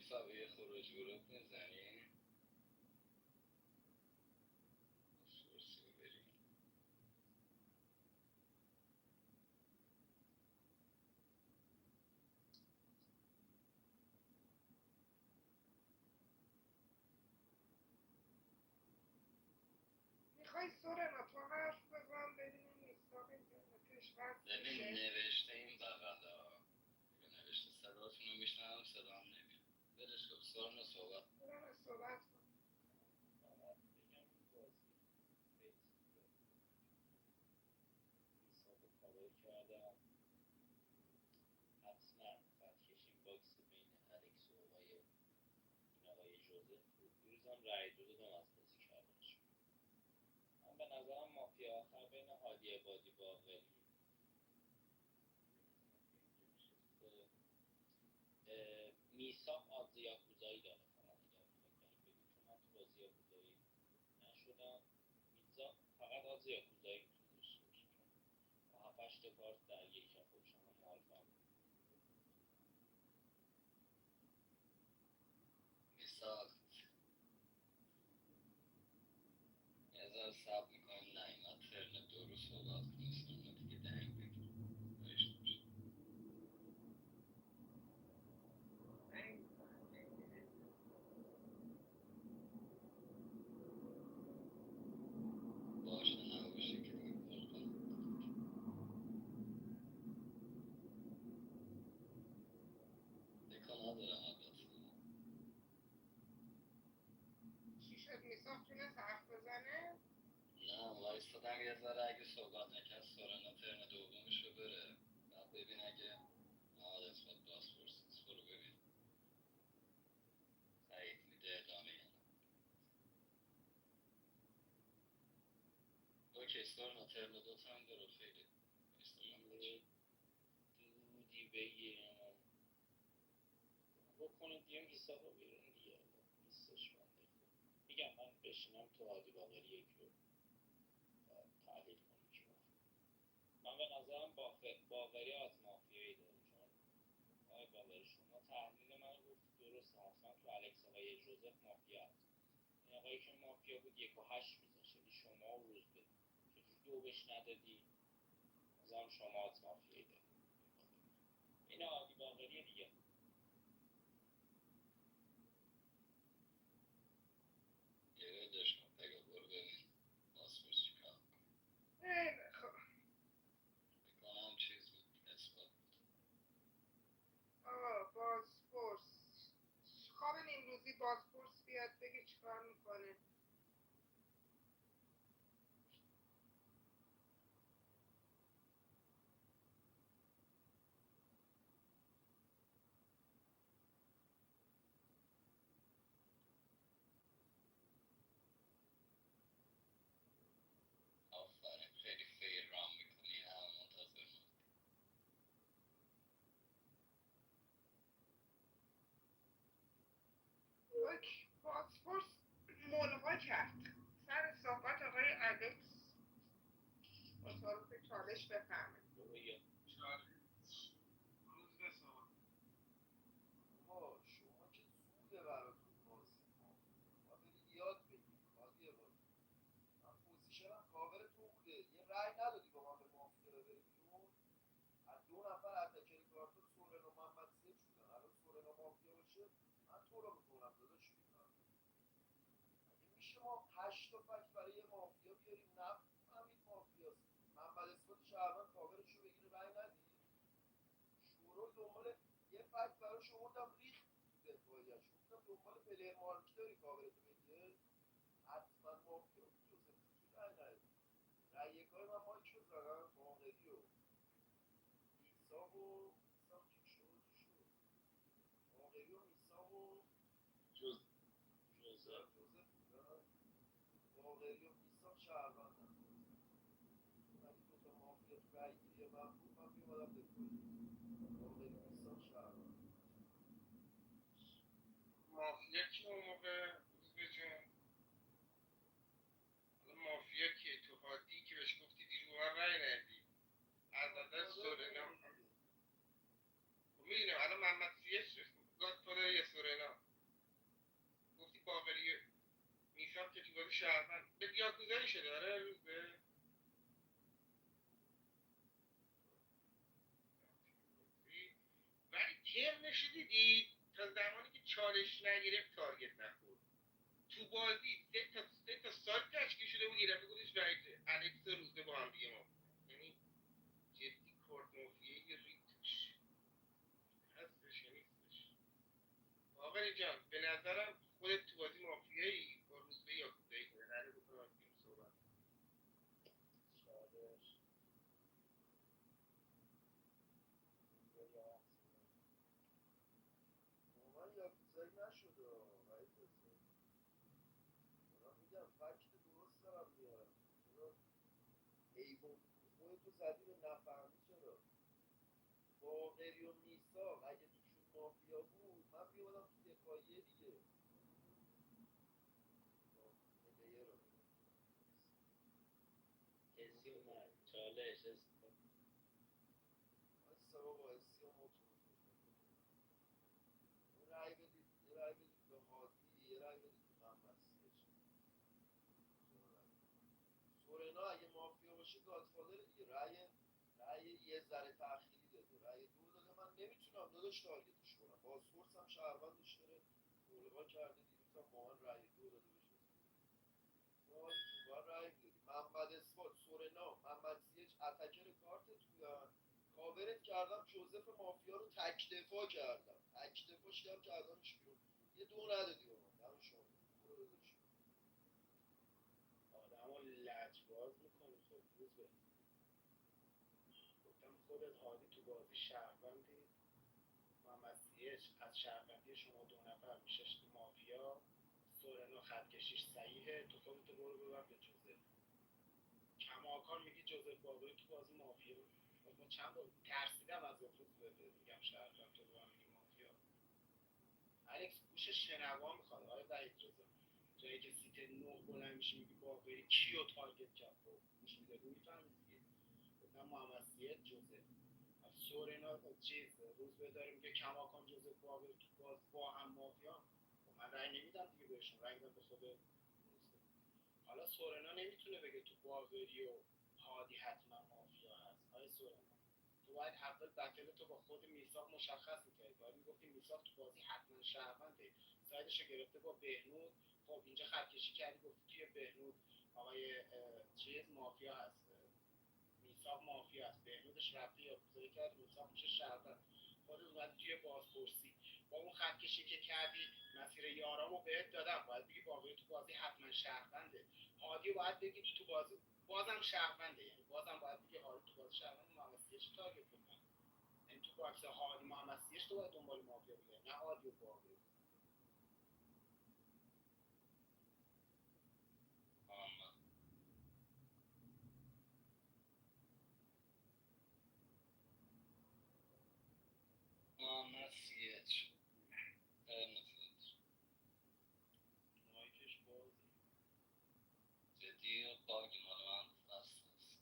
Speaker 11: مسابقه خروج ورود میزنی؟ سورسی بریم.
Speaker 10: میخوای سورنا تو حرف بزن ببینیم میثاق اینترنتش قطع
Speaker 11: ببین
Speaker 10: میشه.
Speaker 11: نوشته این بغلا نوشته صداتون رو میشنم صدام نمیاد. ولش کن سورنا صحبت.
Speaker 10: سورنا صحبت کن.
Speaker 11: فقط بگم این بازی خیلی میثاق رو کاور کردم. حتما خط کشیم باکس بین الکس و آقای جوزف بود. دیروزم رای دو دادم از بازی کردنش. من به نظرم مافیا آخر بین هادی عبادی باقری میثاق آدز یاکوزایی داره. فقط اگر میخواید بریم بگید، چون من تو بازی یاکوزایی نشدم. میثاق فقط آدز یاکوزایی میتونه داشته باشه، چون با 7-8 تا کارت درگیر کرد. خودش هم معرفم میثاق یه ذره صبر میکنیم نیمت ترن دو رو صحبت کنیم سورنا دیگه دنگ بگیر داشته باشه. باشه نباشه که دیگه کار کنم. دکا ندارم البته.
Speaker 10: چی شد میثاق تونست حرف بزنه؟
Speaker 11: نه وایستادم یه ذره اگه صحبت نکرد سورنا ترن دومشو بره، بعد ببین اگه محمد اثبات بازپرس نیست برو ببین سعید میده ادامه یا نه. اوکی سورنا ترن دوتا هم برو خیلی وایستادم بچه دودی بگیرم بکنید یه میثاق رو بیرون دیگه. نیستش بنده خود. میگم من بشینم تو هادی باقری یکی رو تحلیل کنیم که من به نظرم باقری از مافیایی داره، چون آقای باقری شما تحلیل من گفت درسته، حتما تو الکس آقای جوزف مافیا هست. این آقایی که مافیا بود 1 و 8 میذاشه، یعنی شما و روز به چجوری دو بهش ندادی؟ نظرم شما از مافیایی داری. این عادی باقری دیگه. یه ولش کن بگو برو ببین بازپرس چی کار
Speaker 10: خیلی خب.
Speaker 11: میکنم چیز بود اثبات بود.
Speaker 10: آقا بازپرس خواب نیمروزی بازپرس بیاد بگه چیکار میکنه.
Speaker 11: آفرین خیلی فیر رام میکنی همه منتظر من.
Speaker 10: اوکی بازپرس ملغا کرد سر صحبت آقای الکس با تعارف چالش بفرمایید.
Speaker 22: چالش روز به صحبت.
Speaker 2: آقا شما که زوده براتون بازی کن ما برید یاد بگیرید هادی عبادی. من پوزیشنم کاور تو بوده یه رأی ندادی با من به مافیا بره بیرون. از 2 نفر اتکر کارتون سورن و محمد سیف شدن. الان سورن و مافیا باشه من تو رو میکنم داداش بیرون. اگه میشه ما 8 تا فکت برای یه مافیا بیاریم نفهمید مافیاست. محمد اثبات شهروند کاورش رو بگیره رأی ندید. شورول دنبال یه فکت براش آوردم ریخت تو دفاعیش. گفتم دنبال پلیر مارکی داری کاورتو بگیره حتما مافیا بود جوزف چجوری رأی ندید. رأی یکای من مایک بزنم باقری و میثاق و میثاق چی شد باقری و میثاق و
Speaker 11: جوزف
Speaker 2: جوزف بودن. باقری و میثاق شهروندن. ولی دوتا مافیا تو رأیگیری من بود من میومدم دفاعی. باقری و میثاق شهروند.
Speaker 22: مافیا کی اون موقع روز به جون؟ حالا مافیا کیه تو هادی که بهش گفتی دیرو من رای ندی از نظر سورنا. خب میدونم الان محمد سیف گادفادر یا سورنا تو بازی شهروند به یاکوزایی شده آره روز به ولی ترنش دیدی تا زمانی که چالش نگرفت تارگت نخورد تو بازی سه تا سایت تشکیل شده بود یه دفعه گفتش وحید الکس و روزبه با هم دیگه ما یعنی جدی کارت مافیایی ریخت توش هستش یا نیستش آقای جان به نظرم خودت تو بازی مافیایی با روزبه یاکوزایی کنه قراره بکنم بیرون صحبت
Speaker 11: چالش
Speaker 12: واقعا یاکوزایی نشده ولی دارم میگم فکت درست دارم میارم چرا ایوون خودتو زدی به نفهمی چرا باقری و میساق اگه توشون مافیا بود من میومدم تو دفاعیه دیگه پلیر رو
Speaker 11: کسی اومد چالش اسم
Speaker 12: بایستا بابا اسی و موتور یه رای بدید به هادی یه رای بدید به محمد سیچ سورنا اگه مافیا باشه گادفادر دیگه رای یه ذره تأخیری داده رای دو داده من نمیتونم داداش تارگتش کنم بازپرس هم شهروندش داره ملغا کرده دیروز هم با من رای دو داده بشه هادی جون باید رای میدادی محمد اثبات سورنا محمد سیچ اتکر کارتت بودن کاورت کردم جوزف مافیا رو تک دفاع کردم تک دفاعش کردمش بیرون یه دو ندادی به من دم شما برو داداش.
Speaker 11: آدم رو لجباز میکنی خب روز به گفتم خودت هادی تو بازی شهروندی محمد سیچ از شهروندی شما دو نفر میشش تو مافیا سورنا خط کشیش صحیحه تو خودتو برو ببر به جوزف کماکان میگی جوزف باقری تو بازی مافیا ما چند بار ترسیدم از روز میگم شهروند تو با هم میگی مافیا الکس گوش شنوا میخواد آقای وحید رضا جایی که سیت 9 بلند میشه میگی باقری کیو تارگت کرد خب گوش میدادی میفهمید دیگه گفتم محمد سید جوزف سورنا چیز روز به داره میگه کماکان جوزف باقری تو باز با هم مافیا خب من رأی نمیدم دیگه بهشون رأی میدم به خود روزبه. حالا سورنا نمیتونه بگه تو باقری و هادی حتما مافیا هست آیا سورنا تو باید اول بتل تو با خود میثاق مشخص میکردی باید میگفتی میثاق تو بازی حتما شهرونده سایدش گرفته با بهنود خب اینجا خط کشی کردی گفتی توی بهنود آقای چیز مافیا هست میثاق مافیا هست بهنودش رفته یا گذاری کرد میثاق میشه شهروند خودت اومدی توی بازپرسی با اون خط کشی که کردی مسیر یارامو بهت دادم باید بگی باقری تو بازی حتما شهرونده هادی باید بگی تو بازی بازم شهرونده یعنی بازم باید بگی هادی تو بازی شهرونده محمد سیچ تارگت بکنه یعنی تو باکس هادی محمد سیچ تو باید دنبال مافیا بگی نه هادی و باقری
Speaker 10: محمد سیچ
Speaker 11: مایکش بازه
Speaker 10: جدی باگ مال من بسته است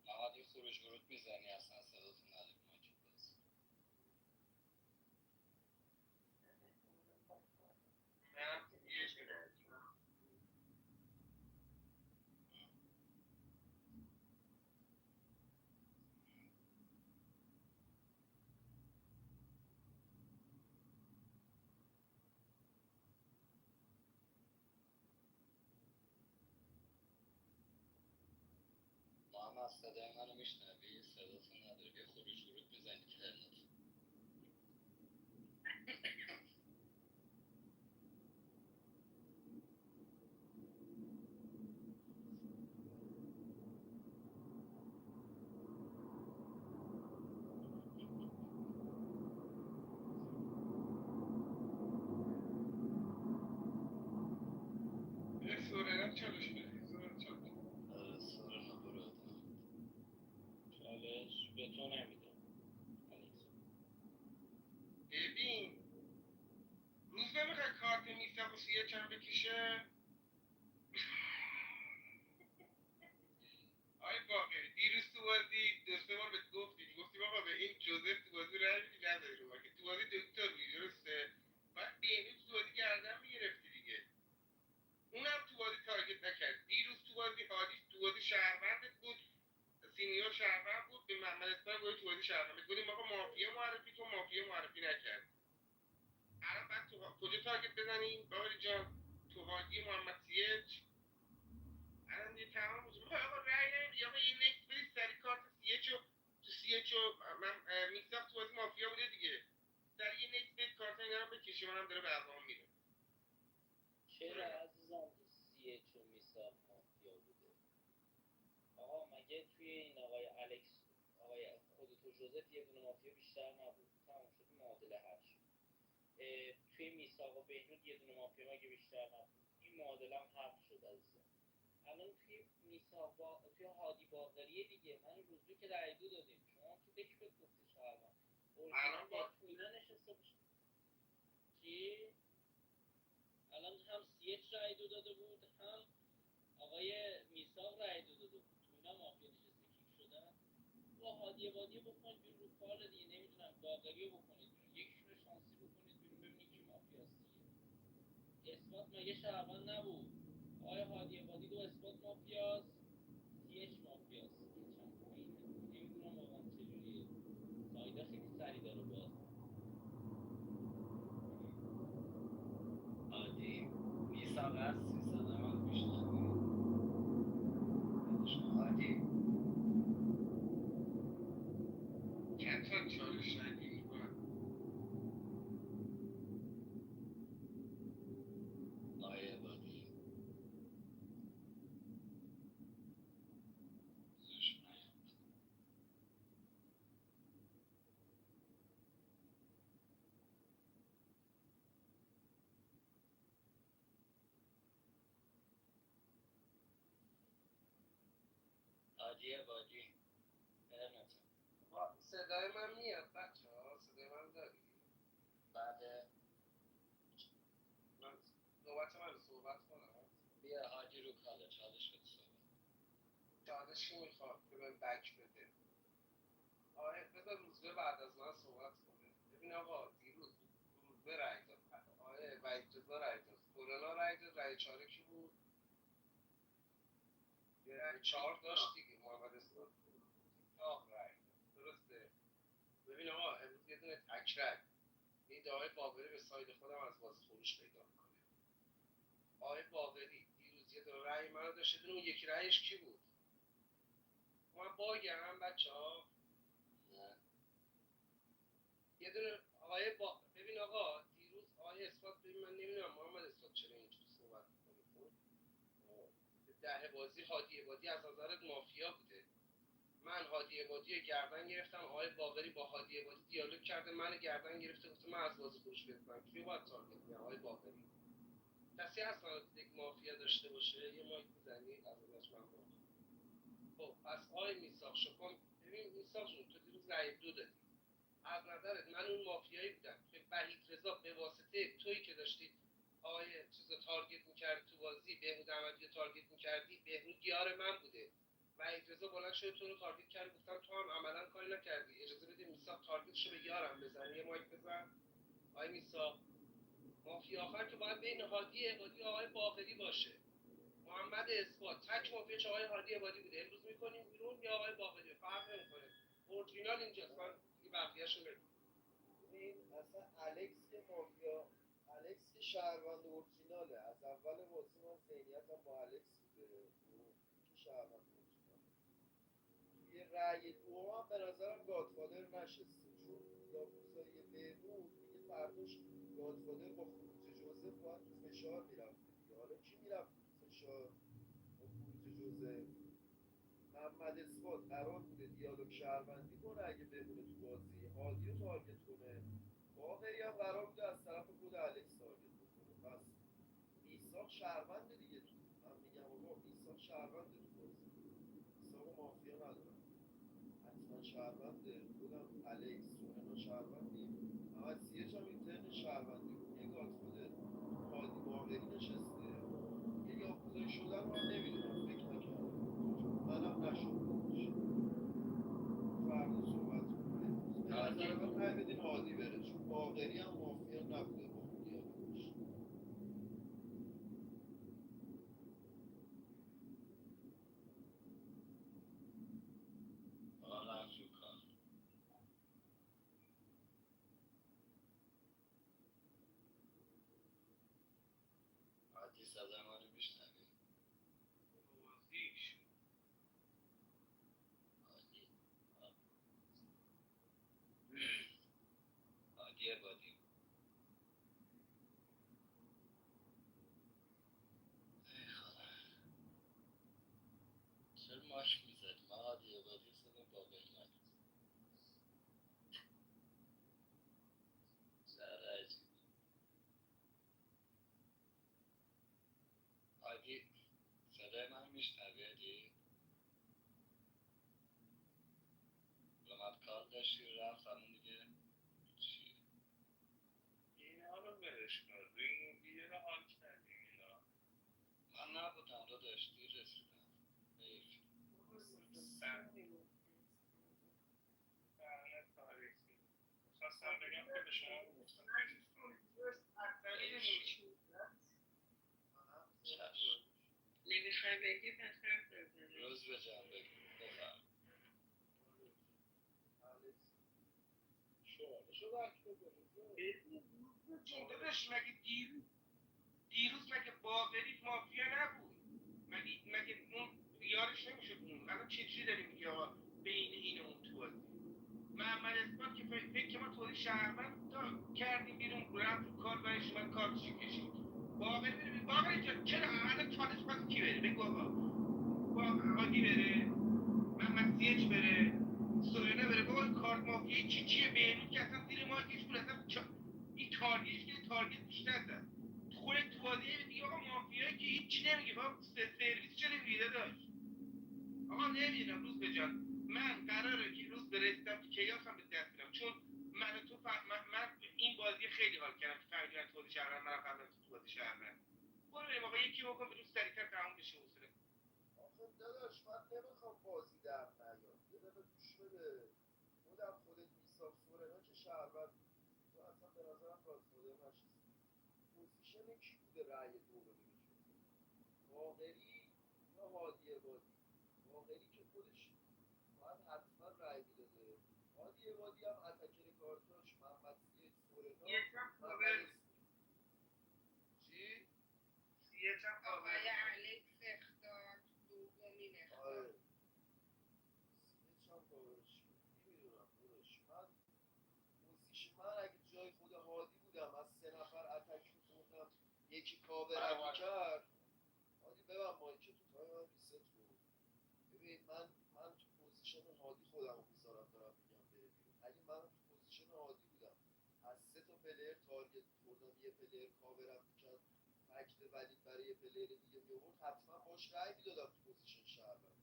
Speaker 10: محمد یه خروج ورود میزنی اصلا صداتون نداری مایک باز
Speaker 22: من یه شده
Speaker 10: محمد صدای منو میشنوی صداتون نداری یه خروج ورود میزنی ترنت
Speaker 22: یه سورنا چالش بدی سورنا چالش
Speaker 10: سورنا برو
Speaker 11: چالش به تو نمیدم
Speaker 22: ببین روز نمیخوای کارت میثاق و سیه چند بکشه آی باقری دیروز تو بازی دو سه بار بهت گفتی بابا به این جوزف تو بازی رای میدی نداری رو که تو بازی دکتر بودی درسته بعد بینی تو بازی گردن میگرفتی دیگه شهروند بگیم آقا مافیا معرفی کن، مافیا معرفی نکرد. الان بعد تو کجا تارگت بزنیم باقری جان؟ تو هادی محمد سیچ الان دیگه تمام بود. میخوای آقا رأی نمیدی آقا یه نکس بدید سری کارت سیچو تو سیچو من میساخت تو بازی مافیا بوده دیگه، سری یه نکس بدید کارت اینا رو بکشی، منم داره برنامه میره.
Speaker 11: چرا عزیزم تو CH و میساق مافیا بوده؟ آقا مگه توی این آقای الکس، آقای خودت و جوزف یه دونه مافیا بیشتر نبود؟ تمام شد، معادله حل شد. توی میساق و بهنود یه دونه مافیا مگه بیشتر نبود؟ این معادله هم حل شد عزیزم. الان توی میساق توی هادی باقریه دیگه، من روزو که رای دو دادیم، شما که دک بهت گفته شهروند اورژینال باید تو اینا نشسته باشه. چی؟ الان هم CH رای دو داده بود، هم آقای میساق رای دو داده بود، تو اینا مافیا نشسته کیک شدن. با هادی بادی بکنید بیرون، رو کال دیگه نمیدونم باقری رو بکنید بیرون، یکیشون رو شانسی بکنید بیرون ببینید کی مافیاست دیگه. اثبات مگه شهروند نبود؟ آقای هادی بادی دو اثبات مافیاست، CH مافیاست که چند پایینه، نمیدونم واقعا چجوریه، سایدا خیلی سری داره باز.
Speaker 10: هادی میساق هستی صدا من میشنوی؟ هادی
Speaker 22: کتان چالش نگیری کنم.
Speaker 10: آیه بادی هادی بادی
Speaker 2: صدای من میاد بچه ها؟ صدای من داری؟
Speaker 10: بعد
Speaker 2: من نوبت من صحبت کنم.
Speaker 10: بیا هادی رو کاله چالش بده صحبت.
Speaker 2: چالش کی میخواد که من بک بده؟ آره بذار روزبه بعد از من صحبت کنه. ببین آقا دیروز روزبه رای داد، آره وحید رضا رای داد، کرونا رای داد، رای چهاره کی بود؟ یه رای چهار داشت دیگه، محمد اسلام تاق رای داد، درسته؟ ببین آقا امروز یه دونه تک رای این آقای باقری به ساید خودم از بازی خروج پیدا میکنه. آقای باقری دیروز یه دونه رای منو داشته، اون یکی رایش کی بود؟ من باگم بچه ها؟ یه دونه آقای ببین آقا دیروز آقای اثبات، ببین من نمیدونم محمد اثبات چرا اینجوری صحبت می‌کنی. ده بازی هادی عبادی از نظرت مافیا بوده، من هادی عبادی رو گردن گرفتم، آقای باقری با هادی عبادی دیالوگ کرده، من گردن گرفته، گفته من از بازی خروج پیدا کنم. کیو باید تارگت کنم؟ آقای باقری. کسی هست من یک مافیا داشته باشه یه مایک بزنی از ازش ممنون. خب پس آقای میساق شما، ببین میساق جون تو دیروز رأی دو دادی، از نظرت من اون مافیایی بودم که وحید رضا به واسطه تویی که داشتی آقای چیزا تارگت می‌کردی تو بازی، بهنود احمدی رو تارگت می‌کردی، بهنود یار من بوده، وحید رضا بلند شده تو رو تارگت کرد، گفتم تو هم عملا کاری نکردی، اجازه بده میساق تارگتشو به یارم بزنه. یه مایک بزن آقای میساق. مافیا آخر که باید بین هادی عبادی و آقای باقری باشه. محمد اثبات تک مافیا آقای هادی عبادی بوده، امروز می‌کنیم بیرون یا آقای باقری، فرق نمی‌کنه، اورجینال اینجاست. من دیگه بقیه‌شو بگم.
Speaker 12: این اصلا الکس که مافیا، الکس که شهروند اورجیناله. از اول بازی من ذهنیتم با الکس بوده که شهروند اورجیناله. توی رأی دو هم به نظرم گادفادر نشسته، چون یاکوزای بهنود میگه فرداش گادفادر با خروج جوزف باید تو فشار میرفته دیگه. حالا کی میرفت تو فشار با خروج جوزف؟ محمد اثبات قرار بوده دیالوگ شهروندی کنه اگه بمونه تو بازی، هادی رو تارگت کنه، باقری هم قرار بوده از طرف خود الکس تارگت بکنه. پس میساق شهرونده دیگه. من میگم آقا میساق شهرونده تو بازی، میساق مافیا ندارم، حتما شهرونده. خودم الکس و اینا شهروندی، اما سیرش هم اینترن شهروندی بود، یه گادفادر هادی باقری نشسته، یه یاکوزایی شدن رو من نمیدونم، فکر نکردم منم نشد. فردا صحبت کنیم. به نظر من رای بدین هادی بره، چون باقری هم مافیا نبوده با اون دیالوگش.
Speaker 10: آرش رو کار
Speaker 11: هادی صدای من میشنوی هادی؟ اومد کار داشتی رفت الان دیگه چی؟
Speaker 23: اینا رو ولش کن، روی موبیه رو حال کردیم اینا.
Speaker 11: من نبودم داداش، دیر رسیدم. حیف.
Speaker 23: بله تاریخی خواستم بگم که به شما گفتم
Speaker 11: چشم.
Speaker 6: نمیخوای بگی پس حرف بزنی.
Speaker 11: روز به جان بگو بفرم.
Speaker 22: داداش مگه دیروز مگه باقری مافیا نبود؟ مگه اون یارش نمیشد اون؟ الان چجوری داری میگی آقا بین این و اون تو بازی؟ محمد اثبات که فکر که ما توی شهروند کردیم بیرون، رفت رو کار برش اومد کارتشو کشید. باقری جان چرا الان چالش باید کی بره؟ بگو آقا هادی بره، محمد سیچ بره، سورینا بره. بابا این کارت مافیایی چیه؟ بهنود که اصلا زیر مایکش بود، اصلا این تارگیتش که تارگیت بیشتر زد. خودت تو بازی میگی آقا مافیایی که هیچی نمیگه، بابا سرویس چرا ویده داشت؟ آقا نمیدونم روز به جان، من قراره که روز برسیدم تو کیاس هم به دست بدم، چون من تو من این بازی خیلی حال کردم که فهمیدم تو بازی شهروند، من فهمیدم تو بازی شهروند. برو بریم آقا یکی بکن بیرون سریعتر تموم بشه حوصله.
Speaker 12: آخه داداش من نمیخوام بازی در نیاد، یه دقیقه گوش بده. خودت میساق سورنا که شهروند تو اصلا به نظرم گادفادر نشستی. پوزیشن کی بوده رأی دو بده به باقری یا هادی عبادی؟ باقری که خودش باید حتما رأی میداده. هادی عبادی هم اتکر کارتاش محمد سید سورنا
Speaker 22: یکم
Speaker 12: محمد
Speaker 22: کاور
Speaker 12: چی؟
Speaker 22: یکم کاور
Speaker 17: آقای الکس اختار دومین اختار.
Speaker 12: آره سیدش هم کاورش نمیدونم داداش. من اگه جای خود هادی بودم از 3 نفر اتک می‌خوردم یکی کاورم میکرد. هادی ببن مایک تو تای من ریست بود. ببین من تو پوزیشن هادی خودم رو میذارم دارم میگم بره بیرون. اگه من تو پوزیشن هادی بودم از 3 تا پلیر تارگت می‌خوردم، یه پلیر کاورم میکرد، فکت ولید برای یه پلیر دیگه می‌آورد، حتما باش رأی میدادم تو پوزیشن شهروند.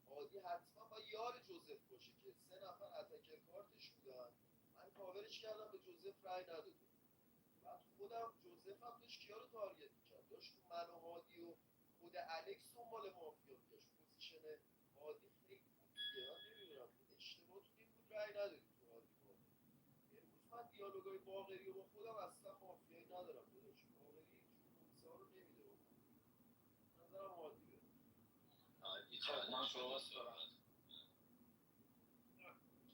Speaker 12: هادی حتما با یار جوزف باشه که 3 نفر اتکر کارتش بودن. من کاورش کردم به جوزف رأی ندادم. بعد خودم جوزف هم داشت کیا رو تارگت میکرد، داشت تو من و هادی و خود الکس دنبال مافیا میگشت. پوزیشن هادی خیلی بود دیگه. من نمیدونم اشتباهتون این بود رأی ندادید تو هادی باقری. امروز من دیالوگای باقری و با خودم اصلا مافیایی ندارم داداش. باقری اینجور کنسه ها رو نمیده بکنم. نظرم هادی بره.
Speaker 11: هادی چالش شما صحبت.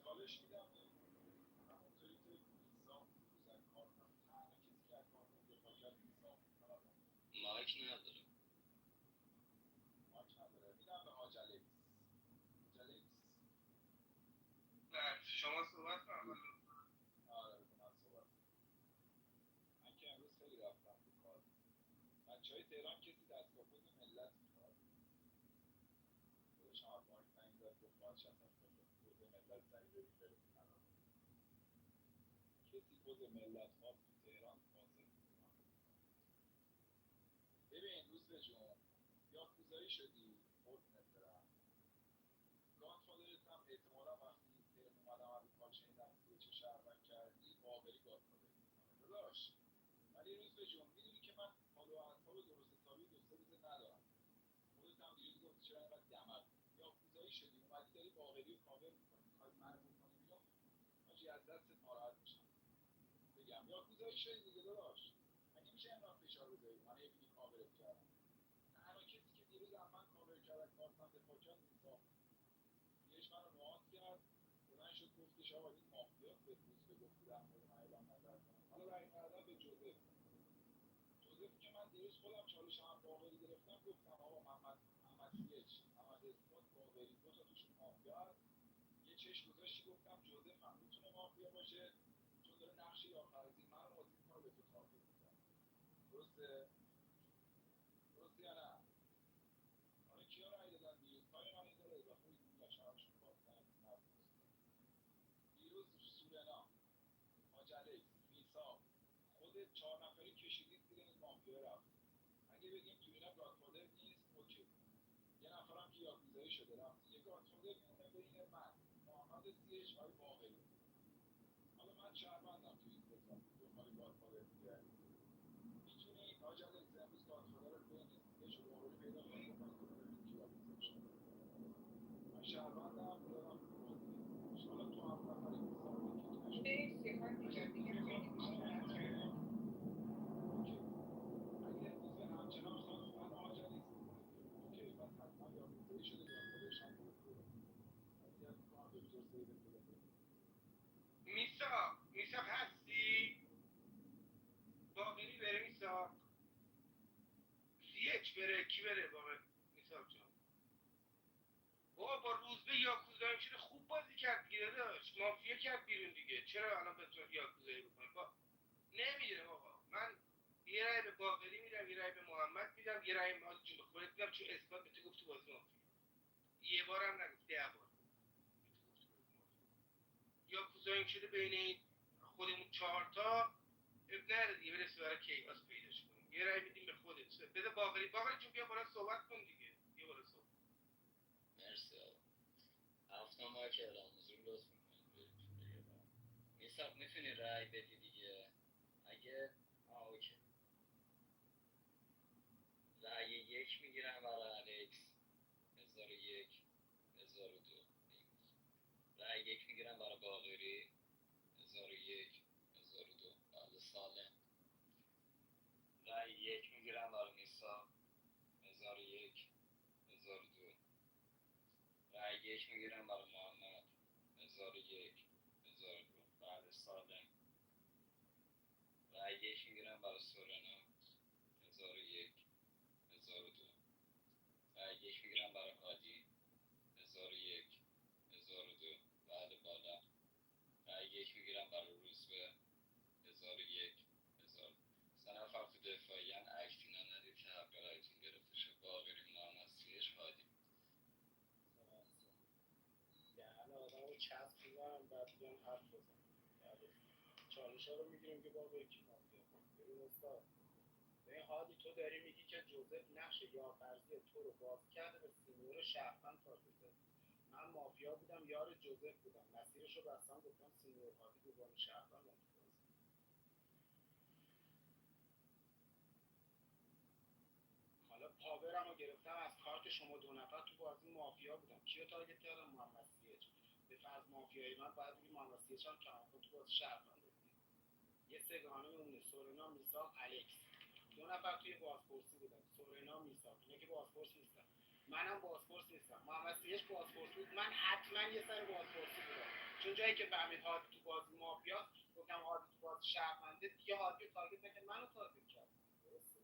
Speaker 23: چالش میدم همونطوری که میساق روز از کار کنم، تنها کسی که از کار کنم دفاع کرد میساق.
Speaker 11: مایک نداره.
Speaker 23: مایک نداره. میدم به حاج الکس.
Speaker 22: شما صحبت کن.
Speaker 23: آره بذار من صحبت کنم. من که امروز خیلی رفتم تو کار. بچهای تهران کسی دست با پوز ملت میخواد؟ خودش هم از مایک زنگ زد گفت باید 60 پوز ملت زنگ بدید بره قرار. کسی پوز ملت خواست تو تهران فاصل میکنم. ببین روز به جون، یاکوزایی شدی قربونت برم، گادفادرت هم احتمالا وقتی ترم اومدم از رو پاچه این دستی چه شهروند کردی باقری گادفادر میکنه داداش. ولی روز به جون میدونی که من حال و اعصاب درست حسابی 2-3 روزه ندارم. خودت هم دیروز گفتی چرا اینقدر دمر یاکوزایی شدی اومدی داری باقری رو کاور میکنی، میخوای منو بکنی بیرون، حاجی از دستت ناراحت میشم. بگم یاکوزایی شدی دیگه داداش، مگه میشه اینقدر فشار بذاری من یه بینی کاورت کردم؟ تنها کسی که دیروز هم من کاور کرد کارتم دفاع کرد میساخت. یهش من رو نوات کرد، بلند شد گفتش آقا این مافیاست، به روز به گفتی در مورد من اعلام نظر کنم. حالا رأی ندادم به جوزف که من دیروز خودم چالش هم باقری گرفتم گفتم آقا محمد اثبات باقری دو تا توشون مافیا هست. یه چشم گذاشتی گفتم جوزف هم میتونه مافیا باشه چون داره نقش یارفرزی من رو بازی میکنه به تو تارگت میزنه. درسته یا نه؟ حالا کیا رأی دادن دیروز؟ کاری من این داره اضافه بیرون داشتن همشون باختن دیروز سورنا، حاج الکس، میساق، خودت 4 نفری کشیدید زیر این مافیا رفت. اگه بگیم تو اینا گادفادر
Speaker 16: گادفادرم که یاکوزایی شده رفته یه گادفادر میونه بین من محمد سیش های باقری. حالا من شهروندم توی این ستاد دنبال گادفادر میگردی میتونی حاج الکس امروز گادفادر رو بین سیش و باقری پیدا کنی بکنی که ببینی کی یاکوزایی شده. من شهروندم بیارم تو بازی. حالا تو هم نفری میسا رو بگیر
Speaker 17: مرسی هادی جان، دیگه خیلی بیشتر از حد
Speaker 16: اوکی. اگه امروز همچنان خواست من حاج الکس اوکی پس حتما یاکوزایی شده گادفادرش هم برده. وضعیت میکنم دکتر سیوت بده.
Speaker 22: میساق هستی؟ باقری بره میساق. یک بره کی بره باقری؟ میساق جان. با روزبه یاکوزایی شده خوب بازی کرد دیگه داداش. مافیا کرد بیرون دیگه. چرا الان بتونه یاکوزایی بکنه؟ نمیدونم آقا. من یه رای به باقری میدم، یه رای به محمد میدم، یه رای به جون خودت میدم چون اثبات به تو گفت تو بازی مافیا. یه بارم نگفت 10 بار. یاکوزایی شده بین این خودمون 4 تا اب نره دیگه برسه برای کیاس پیداش کنیم. یه رای میدیم به خودت. بده باقری جون بیا بالا صحبت کن دیگه. بیا بالا صحبت.
Speaker 8: مرسی آقا. هفت ماه که اعلام حضور لطف میکنید میساق میتونی رای بدی دیگه اگه اوکی. رای یک میگیرم برای الکس 1001 1002. رای یک میگیرم برای باقری 1001 1002. بله سالم. رای یک میگیرم برای میساق 1001 1002. رای یک میگیرم برای محمد 1001 1002. بله سالم. رای یک میگیرم برای سورنا 1001 1002. رای یک میگیرم برای هادی 1001 1002. بله بالا. رای یک میگیرم برای روزبه 1001 1002. سه نفر تو دفاعیان اکتینا ندید که حق رایتون گرفته شد. باقری محمد سیش هادی.
Speaker 16: دهن آدم رو چسب میزنم بعد بیان حرف بزنم. چالش ها رو میگیریم که بابا یکی مافیا ببین استاد. ببین هادی تو داری میگی که جوزف نقش یارفرزی تو رو باز کرده به سینیور شهروند تارگت زد. من مافیا بودم یار جوزف بودم مسیرش رو بستم گفتم سینیور هادی دوگان شهروند تو بازی. حالا پاورم رو گرفتم از کارت شما دو نفر تو بازی مافیا بودم کیو تارگت کردم محمد سیچ. به فرض مافیای من باید بگی محمد سیچ هم کماکان تو بازی شهروند بود. یه سگانه میمونه سورنا میساق الکس. دو نفر توی بازپرسی بودن سورنا میساق اینا که بازپرس نیستن. منم بازپرس نیستم. محمد سیچ بازپرس بود من حتما یه سر بازپرسی بودم چون جایی که فهمید هادی تو بازی مافیاست گفتم هادی تو بازی شهرونده دیگه هادی رو تارگت نکرد منو تارگت کرد. درسته.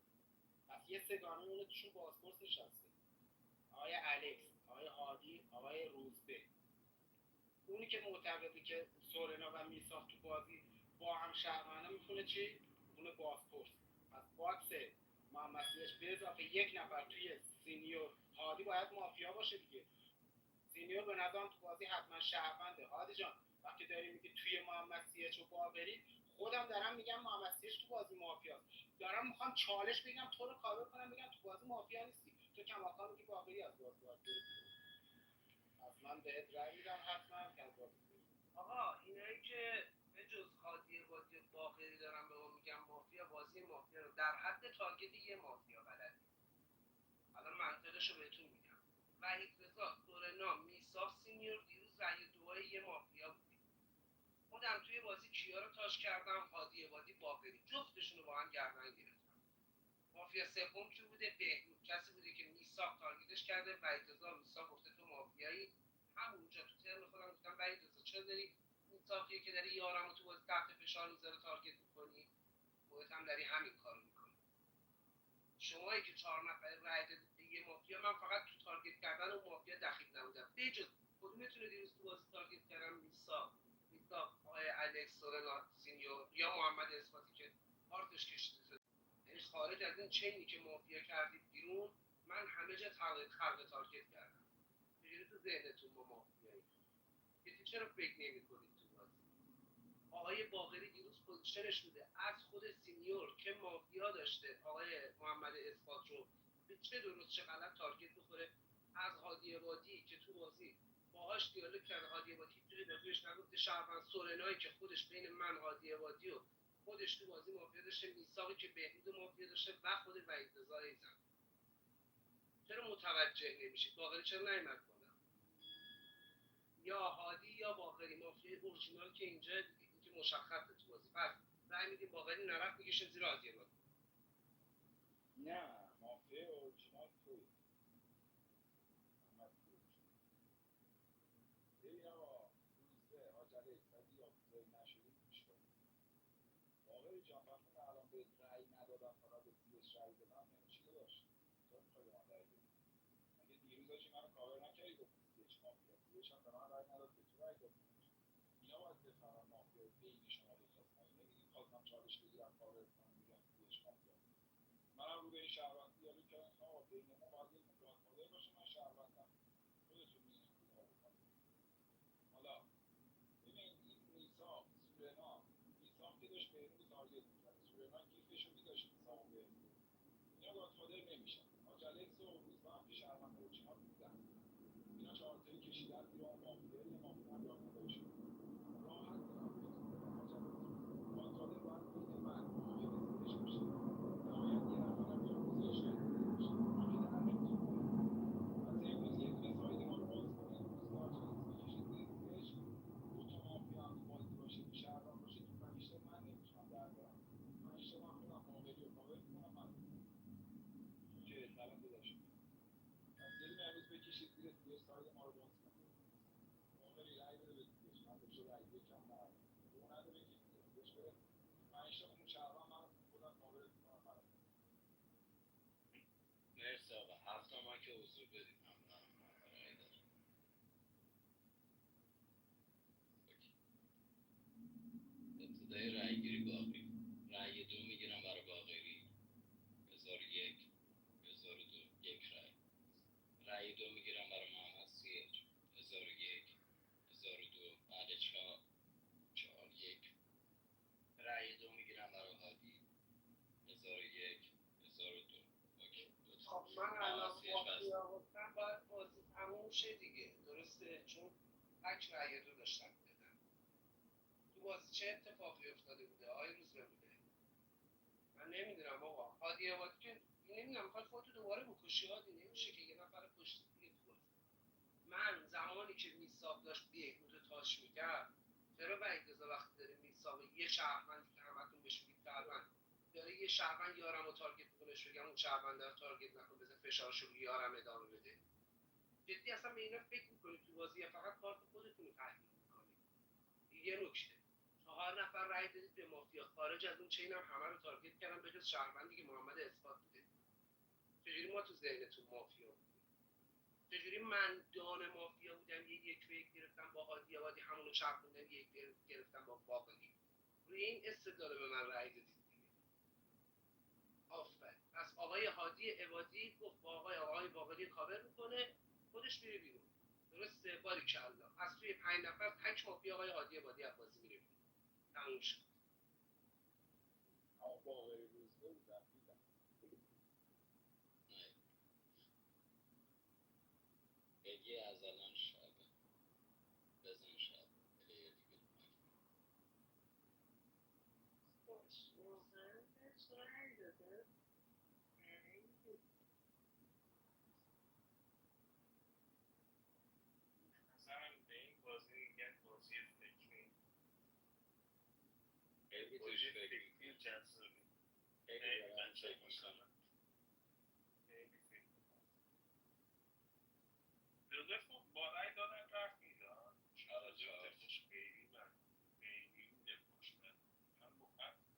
Speaker 16: پس یه سگانه میمونه توشون بازپرس نشسته. آقای الکس آقای هادی آقای روزبه. اونی که معتقده که سورنا و میساق تو بازی با هم شهرمنده میتونه چی؟ میتونه بازپرس. پس باکس محمد سیاش به اضافه یک نفر توی سینیور هادی باید مافیا باشه دیگه. سینیور به نظرم تو بازی حتما شهرونده. هادی جان وقتی داری میگی توی محمد سیاش و باقری خودم دارم میگم محمد سیاش تو بازی مافیاست. دارم میخوام چالش بگم تو رو کاور کنم بگم تو بازی مافیا نیستی. تو کماکان میگی باقری از بازی باید بری بیرون. پس من بهت رأی میدم حتما که از بازی بری.
Speaker 22: آقا اینایی که به جز هادی بازی باقری دارن به ما میگن مافیا بازی مافیا رو در حد تارگت یه مافیا بلدی. الان منطقش رو بهتون میگم. وحید رضا سورنا میساق سینیور دیروز رأی دوهای یه مافیا بودی. خودم توی بازی کیا رو تاش کردم هادی بازی باقری جفتشون رو با هم گردن گرفتم. مافیا سوم کی بوده؟ بهنود. کسی بوده که میساق تارگتش کرده وحید رضا میساق گفته تو مافیایی. همونجا تو ترم خودم گفتم وحید رضا چرا داری میساقی که داری یارم رو تو بازی تحت فشار میذاره تارگت میکنی؟ خودت هم داری همین کارو میکنی. شمایی که 4 نفر رای دادید به یه مافیا من فقط تو تارگت کردن اون مافیا دخیل نبودم. بجز کدومتون رو دیروز تو بازی تارگت کردم؟ میساق آقای الکس سورنا سینیور یا محمد اثباتی که کارتش کشیده. یعنی خارج از این چینی که مافیا کردید بیرون من همه جا خلق تارگت کردم. چجوری تو ذهنتون با مافیایی کسی چرا فکر نمی‌کنید تو بازی؟ آقای باقری دیروز پوزیشنش بوده از خود سینیور که مافیا داشته آقای محمد اثبات رو به چه درست چه غلط تارگت بخوره
Speaker 10: از هادی عبادی که تو بازی باهاش دیالوگ کرده، هادی عبادی توی بازیش نگفته شهروند، سورنایی که خودش بین من هادی عبادی و خودش تو بازی مافیا داشته، میثاقی که بهبود مافیا داشته و خود وحید رضا ایزن. چرا متوجه نمیشید؟ باقری چرا نیومد کنم؟ یا هادی یا باقری مافیا اورجینال که اینجا دیگه مشخصه تو بازی. پس رای میدیم باقری، نرفت میکشیم زیر هادی عبادی.
Speaker 11: نه مافیا اورجینال توی ببین آقا روزبه عجله ولی یاکوزایی نشدی گوش کنید. باقری جان وقتی من الان بهت رأی ندادم فقط به زیرش رأی دادم یعنی چی داشت؟ تو میخوای به من رأی بدی؟ مگه دیروز داشتی منو کاور نکردی گفتی زیرش مافیا، زیرش هم به من رأی نداد به تو رأی داد. اینا باید بفهمن مافیا بین شما دوتاست. مگه نمیگی خواستم چالش بگیرم کاور کنم میگم زیرش مافیا. منم رو به این شهروند دیالوگ کردم آقا بین ما باید یه گادفادر باشه، من شهروندم خودتون میدونید کدومو بکنید. حالا ببین این میثاق سورنا، میثاق که داشت بهنود تارگت می‌کرد، سورنا گیفشو می‌ذاشت میثاق و بهنود، اینا گادفادر نمیشن. آجالکس و روزبه هم که شهروند اورجینال بودن، اینا چهار تایی کشیدن زیر اون مافیا، یه مافیا هم گادفادرشون. راحت دارم بهتون بگم آجالکس گادفادر باید بین من محمد زیرش باشه، نهایت یه نفرم یاکوزایش کرده باشه، همین در نمیتونه. پس امروز یه دونه ساید ما رو باز کنید، روزبه آجالکس بکشید زیرش. دو تا مافیا هم تو بازی باشه که شهروند باشه تو 5 تا من نمیتونم در برم. 5 تا من خودم باقری و کاور میکنم. من اوکی سلام داداش. پس یه دونه امروز بکشید زیر ساید ما رو باز کنید. باقری رأی بده به زیرش، من بهش رأی یکم ندادم. دو نده بکشید زیرش بره. 5 تا خون شهروند من خودم کاور میکنم. من
Speaker 8: مرسی آقا. 7 تا ما که حضور بدیم ممنونم. رای دارم. اوکی. ابتدای رای گیری باقری. رای 2 میگیرم برای باقری 1001 1002 یک رای. رای 2 میگیرم برای محمد سیر 1001 1002 بعد 4 4 1. رای 2 میگیرم برای هادی 1001 1002. اوکی.
Speaker 10: خب من الان مافیا بودم باید بازی تموم شه دیگه، درسته؟ چون تک رأی دو داشتم میدادم. تو بازی چه اتفاقی افتاده بوده؟ آقای روزبه بوده، من نمیدونم آقا. هادی عبادی که نمیدونم میخواد خودتو دوباره بکشی. هادی نمیشه که یه نفر کشتی دیگه تو بازی. من زمانی که میثاق داشت بهبود رو تاچ میکرد، چرا وحید رضا وقتی داره میثاق یه شهروندی که همتون بهش میگید شهروند داره یه شهروند یارم رو تارگت میکنه، بگم اون شهروند رو تارگت نکن، بذار فشارش رو یارم ادامه بده؟ جدی اصلا به اینا فکر میکنید تو بازی یا فقط کارت خودتون رو تحلیل میکنید؟ یه نکته، 4 نفر رای دادید به مافیا، خارج از اون چین هم همه رو تارگت کردم به جز شهروندی که محمد اثبات بوده. چجوری ما تو ذهنتون مافیا بودیم؟ چجوری من دان مافیا بودم یه یک به یک گرفتم با هادی عبادی، همونو چرخوندم یک گرفتم با باقری؟ روی این استدلال به من رای دادید دیگه. آفرین. پس آقای هادی عبادی گفت با آقای باقری کاور میکنه، خودش میره بیرون. درسته؟ باریکلا. از توی 5 نفر تک مافیا آقای هادی عبادی از بازی میره بیرون. تموم شد.
Speaker 11: اما باقری روزبه بودم دیدم.
Speaker 8: بگی از الان شبه بزن شب پلیر دیگه رو مایک
Speaker 23: مثلا به این بازی میگن بازی فکری.
Speaker 8: خیلی
Speaker 23: بازی
Speaker 8: توش فکر
Speaker 23: فکری
Speaker 8: میکنم،
Speaker 23: جذابی.
Speaker 8: خیلی دارم فکر میکنم.
Speaker 23: خیلی فکر میکنم. جوزف با رای دادن رفت میداد.
Speaker 8: آره
Speaker 23: جفتش خیلی من خیلی نپاش من با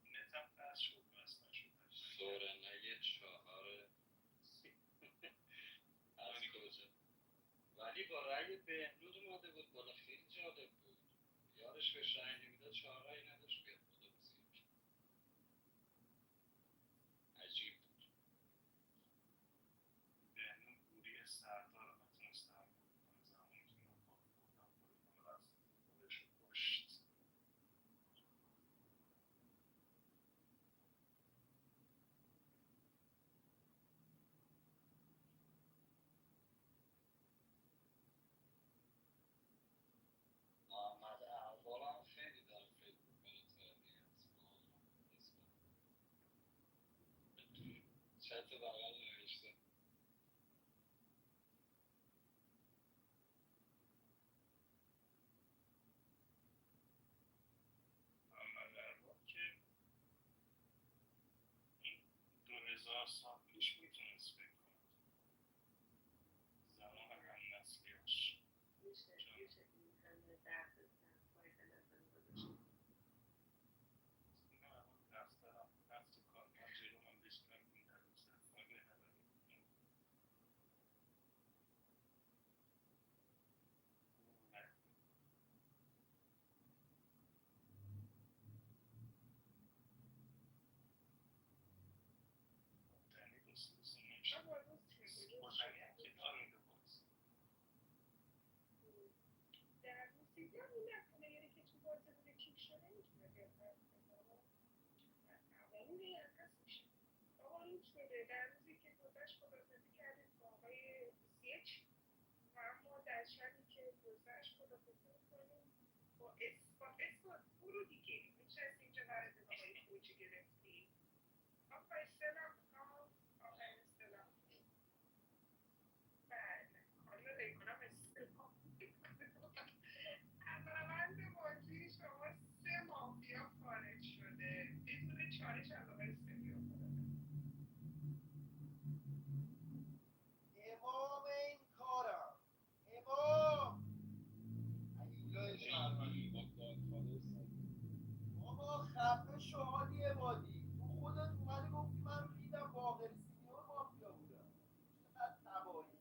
Speaker 23: نتم قصد شد بس نشد.
Speaker 8: سورنای 4 از کجا؟ ولی با رأی بهنود اومده بود بالا، خیلی جالب بود. یارش بهش رأی نمیداد، 4 رأی نداشت بیاد بالا بزیر. عجیب بود.
Speaker 23: بهنون گوری سردار رو نتونستم بکنم زمانی که من با خودم کنم رست خودش رو کشت.
Speaker 8: چت بغل نوشته
Speaker 23: محمد ارباب که این 2000 سال پیش میتونست فکر کنه زمان هم نسلیاش نه اون رفت کار من جلو من بهش نگیم در روز فایده نداره مبتنی دوست نمیشه بردنی هم که دار میده باز
Speaker 5: در موسیقی هم این پلیری که تو بازی بوده کیک شده میتونه بیاد حرف بزنه قوانین عوض میشه آقا این شده در روزی که گذشت خداحافظی کردیم با آقای سیچ و اما در شبی که گذشت خداحافظی میکنیم با اثبات برو دیگه میشستی اینجا برای به آقای کوچی گرفتی آقا استلام آقا استلام بله خانم ریحانم استلام از روند بازی شما 3 مافیا خارج شده بدون چالش از آقای سمیو
Speaker 12: امام این کارم امام ایلای شهروندی بابا خفه شو هادی عبادی تو خودت اومدی گفتی من ریدم باقر سینیور مافیا بودم چقدر تباهی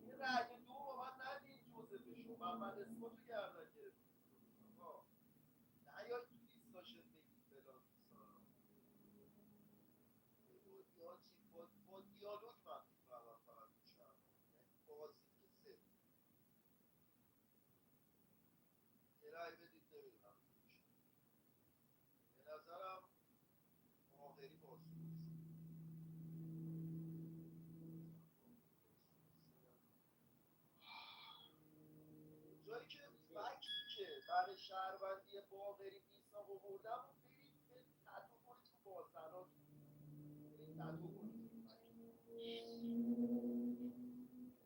Speaker 12: یه رأی دو با من ندید جوزفشو محمد اسمو تو گردن گرفتی آقا نیاید تو دیسکاشن بگید فلان بیسارم با دیالوگ من میفهمم فقط تو شهر یعنی بازی که سه یه رأی بدید نمیدونم چی میشه به نظرم باقری بازپرس جایی که فکتی که برای شهروندی باقری میساق آوردم و برید به تدو کنید تو بازناتون برید تدو کنید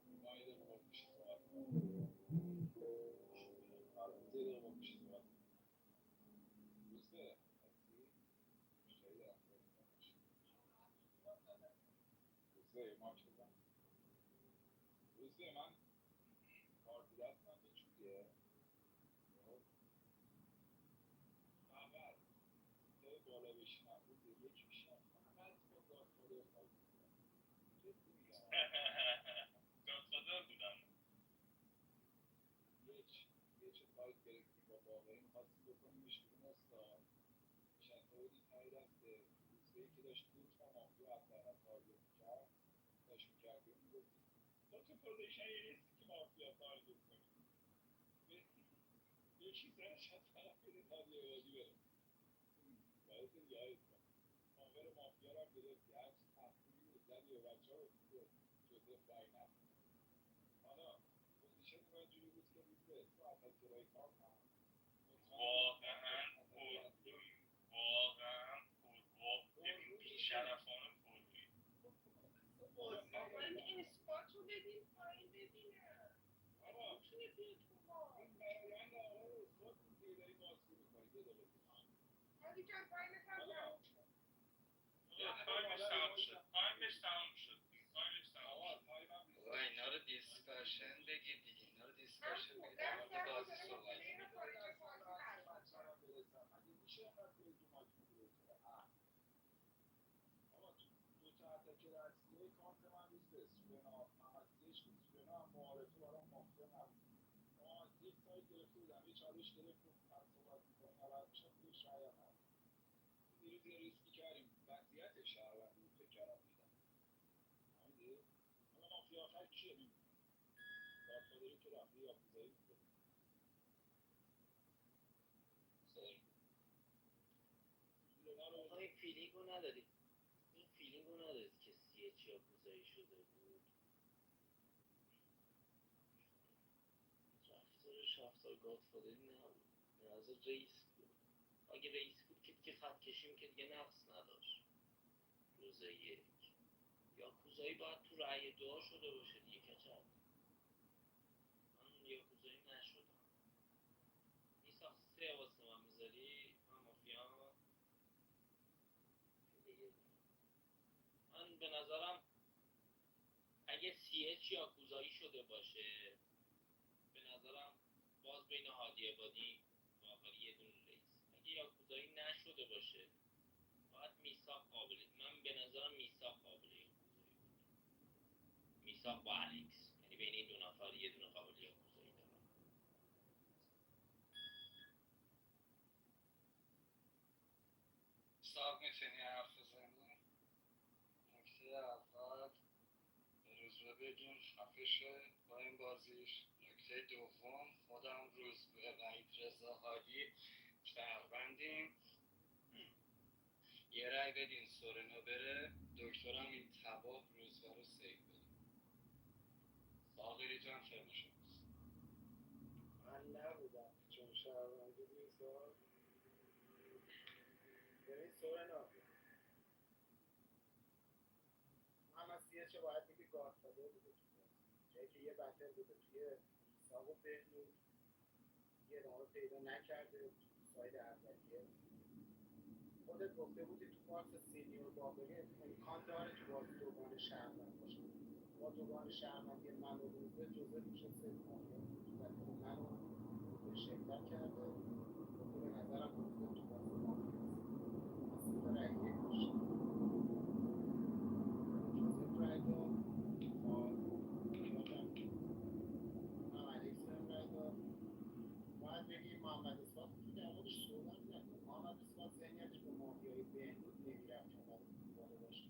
Speaker 12: تو
Speaker 8: مایده با پیشی صحبت کنم زیده با پیشی صحبت کنم روزبه هستی؟ مشتری دارم روزبه مارک بزن روزبه من کارت دستم به چوبیه فقط جای بالا بشینم روز یک میشم فقط با گادفادر سایت میکنم جدی میگم
Speaker 23: گادفادر بودم
Speaker 8: یه سایت گرفتیم با باقری میخواستیم بکنیمش بیرون استاد نشسته بودیم تایی دست روزبهی که داشت دو تا مافیا حداقل تارگت میکرد داشت میکرد بیرون میگفتیم تو تو پوزیشن یه نیستی که مافیا تارگت کنی یکی سرش از طرف بده هادی عبادی بره باعث یادت کنم کاور مافیا رو هم گرفتی هرچی تفکیری بود زدی و بچه ها گفتی که جوزف رای نده حالا پوزیشن من جوری بود که روزبه تو اول کرای کار هم
Speaker 23: واقعا پررویی واقعا ببین بیشرفانه پررویی
Speaker 5: آقا این اثبات رو بدین پایین ببینم
Speaker 8: آقا
Speaker 5: میتونه بیاد تو ما
Speaker 8: این برایند آقای اثبات بود که داری بازگو میکنی یه دقیقه
Speaker 5: هادی جان تایمت هم تموم شد
Speaker 23: تایمش تموم شد
Speaker 8: آقا
Speaker 13: اینا رو دیسکاشن بگید دیگه اینا رو دیسکاشن بگید در مورد بازی صحبت
Speaker 8: مگه میشه اینقدر برید رو مایک میگیره آقا دو تا اتکر اصلی کارت من روزبه سوپرنا محمد زشت بود سوپرنا هم معارفه برام مافیا نبود ما از یک سایت گرفته بودم یه چالش گرفت گفت من صحبت میکنم نبرد میشم توی شاید هم دیروز یه ریسکی کردیم وضعیت شهروندی بود فکر کردم دیدم فهمیدی؟ حالا مافیا آخر کیه میدونی گادفادری که رفته یاکوزایی میکنه
Speaker 9: آقا این فیلینگ رو ندارید که سیه چیا کوزایی شده بود رفتار گادفادری نبود به نظر رئیس بود اگه رئیس بود که دیگه خط کشیم که دیگه نقص نداشت
Speaker 11: روز یک یاکوزایی باید تو رأی دعا شده باشه دیگه کچل. من یاکوزایی نشدم. میساخت 3 واسه من میذاری؟ من مافیا من به نظرم اگه CH یاکوزایی شده باشه به نظرم باز بین هادی عبادی و آخری یه دونه رئیس. اگه یاکوزایی نشده باشه باید میساق قابله. من به نظرم میساق قابله یاکوزایی بود. میساق با الکس، یعنی بین این 2 نفر یه دونه قابل یاکوزایی دارم.
Speaker 23: صاحب میتونی حرف بزنی؟ نکته اول به روزبه بگیم خفه شه با این بازیش. نکته دوم خودم روزبه وحید رضا هادی شهروندیم. یه رای بدین سورنا بره، دکترم این تباه روزبه رو سیو بده. باقری جان فرم شماست.
Speaker 16: من نبودم چون شهروندی نیست. ببین سورنا، محمد سیاچه باید بگی گادفادر بوده تو بازی، جایی که یه بتل بوده توی میساق و بهنود، یه ادامه پیدا نکرده تو ساید اولیه. خودت گفته بودی تو باکس سینیور باقری امکان داره تو بازی دوگان شهروند باشه. با دوگان شهروندی من و روزه جزء میشه سه مافیا بود و تو منو به شرکت کرده. گفته به نظرم روزه تو بازی مافیاست. اصلا رأی یک داشته جوزف رای داد، هم الکس هم رای داد. باید بگیم محمد اثبات که در موردش صحبت نکنیم. محمد اثبات ذهنیتش به مافیای بهنود نمیرفت که اومده بالا داشت.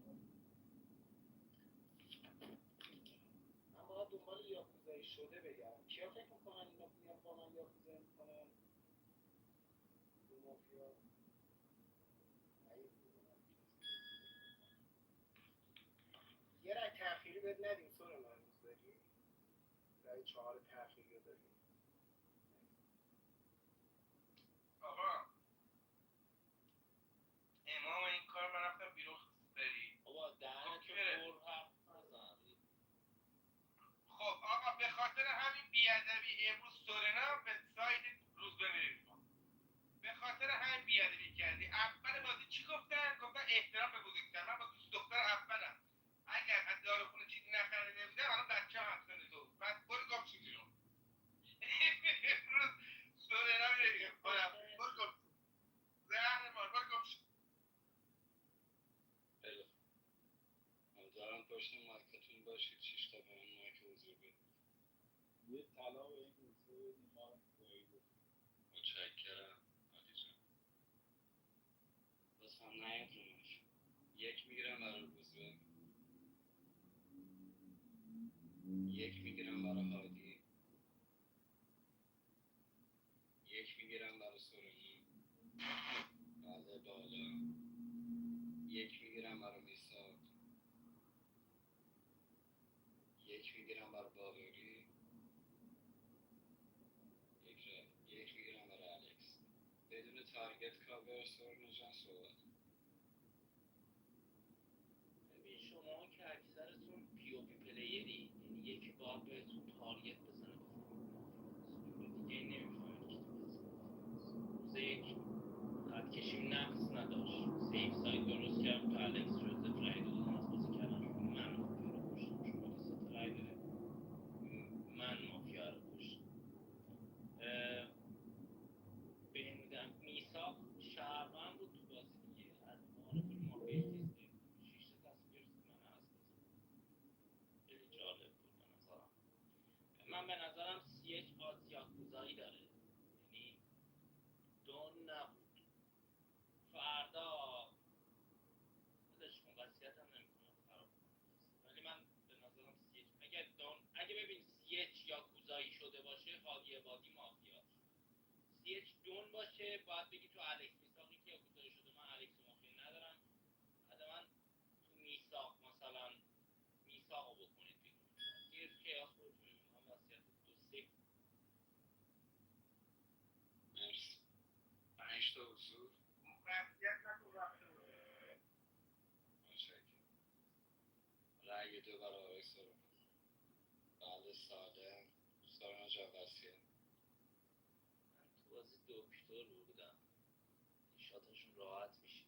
Speaker 16: من باید دنبال یاکوزایی شده بگردم. کیا فکر میکنن اینا میان با من یاکوزایی میکنن؟ دو مافیا یه رای تأخیری بهت ندیم سورنا امروز داری؟ رای 4 تأخیری رو داریم.
Speaker 22: آقا امام این کار من رفتم بیرون بری
Speaker 11: بابا دهنت
Speaker 22: که بره.
Speaker 11: پر حرف نزن.
Speaker 22: خب آقا به خاطر همین بیادبی امروز سورنا به ساید روز بمیره بیرون. به خاطر همین بیادبی کردی. اول بازی چی گفتن؟ گفتن احترام به بزرگتر. من با دوست دختر اولم اگر از داروخونه چیزی نخریده بودم الان بچه هم هستن تو. پس برو گم شو بیرون. امروز سورنا میره بیرون. برو گم شو. زهر مار برو گم شو.
Speaker 23: خیلی خوب. امیدوارم پشت مایکتون باشید. 6 تا به اون مایک حضور بدید. یه طلا به این روزبه بدیم ما رو گویی. متشکرم عالی جان. لطفا نیاید رو مایک. یک میگیرم برای روزبه، یک میگیرم برای هادی، یک میگیرم برای سورنا، بله بالا، یک میگیرم برای میساق، یک میگیرم برای باقری، یک رای، یک میگیرم برای الکس. بدون تارگت کاور سورنا جان صحبت.
Speaker 11: ببین شما که اکثرتون پی او پی پلیری، یعنی یکی باید بهتون تارگت بزنه بفهمید دیگه نمیفهمید که روز یک خط کشیم نقص نداشت، سیف سایت درست کردم تو الکس جوزف رای دادن از بازی کردم. من مافیا رو کشتم، شما که 3 تا رای دادید من مافیا رو کشتم. بهنودم میساق شهروند بود تو بازی دیگه، از معارف رو مافیا تیز بود، 6 تا تصمیم گرفت من از بازی. خیلی جالب بود به نظرم. من به نظرم CH آز یاکوزایی داره، یعنی دون نبود. فردا ولش کن، وصیت هم نمی‌کنم خراب کنم، ولی من به نظرم CH اگه ببین CH یاکوزایی شده باشه هادی عبادی مافیاست. CH دون باشه باید بگی تو الکس میساقی که یاکوزایی شده. من الکس مافیا ندارم. حداقل تو میساق مثلا میساقو بکنید بیرون. یه کیاس خودتون می‌بینید. من وصیت دو سیف.
Speaker 23: مرسی. 5 تا حضور.
Speaker 22: وضعیت نکن رفته بود.
Speaker 23: متشکرم.
Speaker 8: رأی 2 برای آقای سورنا. بله سالم. سورنا جان وصیت.
Speaker 9: من تو بازی دکتر بودم، شاتشون راحت میشه.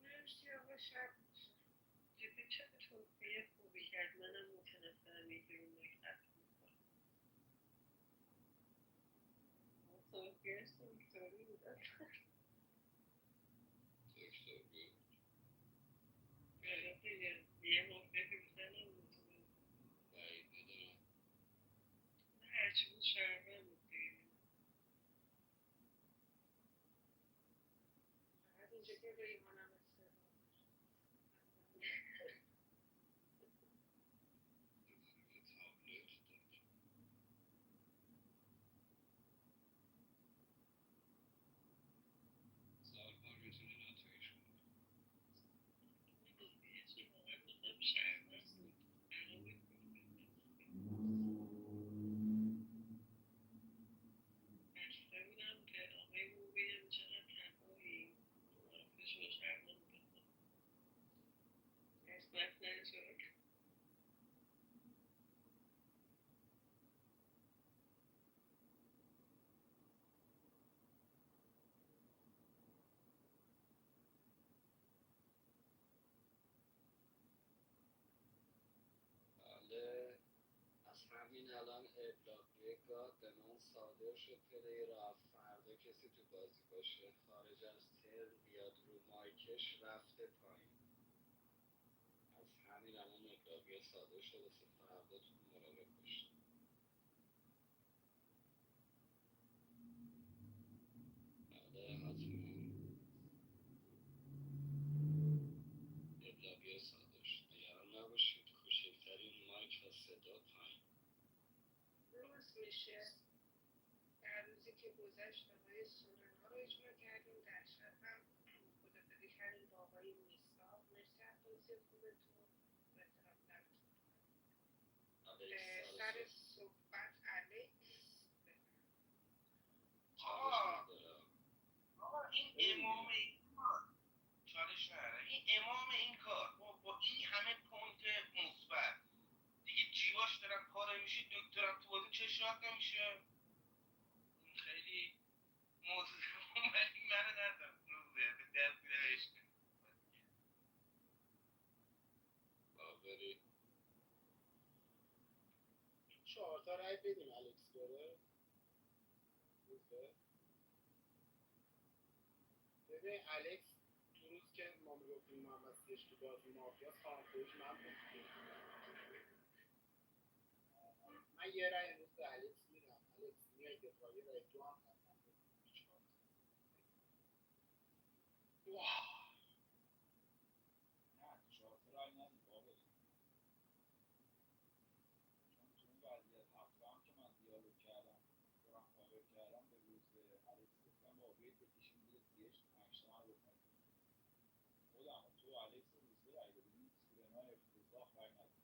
Speaker 10: مرسی آقا، شب جدی چه توصیه خوبی کرد. منم متنفرم یکی رو مکتب میکنم. توصیهش دکتری بود.
Speaker 8: دکتر بود.
Speaker 10: یه مافیا که بیشتر نمیتونه
Speaker 8: بعید میدونم.
Speaker 10: هرچی بود شرمن بود دیگه. فقط اینجا که ریحانم استعداد
Speaker 8: سال‌ها میتونی ناتویش کنی.
Speaker 10: واقعا گفتم شرمن بود. بسته بودم که آقای مو بگم چقدر تنهایی. معرفش رو شرمن بودم. قسمت نشد.
Speaker 8: بله، از همین الان ابلاغیه گاد به من صادر شد. پلی رفت. فردا کسی تو بازی باشه خارج از ترم بیاد رو مایکش رفته پایین. از همین الان ابلاغیه صادر شده. فردا تو مراقب باشید. بله حتما ابلاغیه صادر شد. نگران نباشید. کوچکترین مایک و صدا پایین.
Speaker 10: روز میشه. در روزی که گذشت آقای سورنا رو اجرا کردیم، در شب هم خدافزی کردیم با آقای میساق. مرسی از بازی خوبتون. با احترام دمتون گرم. سر صحبت الکس.
Speaker 22: آقا این امام این کار چالش نداره. این امام این کار با این همه پوینت مثبت دیگه جیواش دارن پاره میشه. دکترم تو بازی چه شاد نمیشه. این خیلی موضوع ولی منو ندارم روزه به دست نوشت
Speaker 8: باوری
Speaker 16: 4 تا رای بدیم الکس بره. ببین الکس تو روز که ما میگفتیم محمد سیش تو بازی مافیاس خانخوش من بود. من یه رای امروز به الکس میدم. الکس میای دفاعی رای 2 هم حتما بدیم.
Speaker 23: نه 4 تا رای ندیم باقری، چون تو اون وضعیت هفته هم که من دیالوگ کردم دارم کاور کردم به روز الکس گفتم با بیت بکشیم زیر سیش 5 تا من بکنیم خودم و تو و الکس و روزبه رای دادیم. سورنا افتضاح رای ندادیم.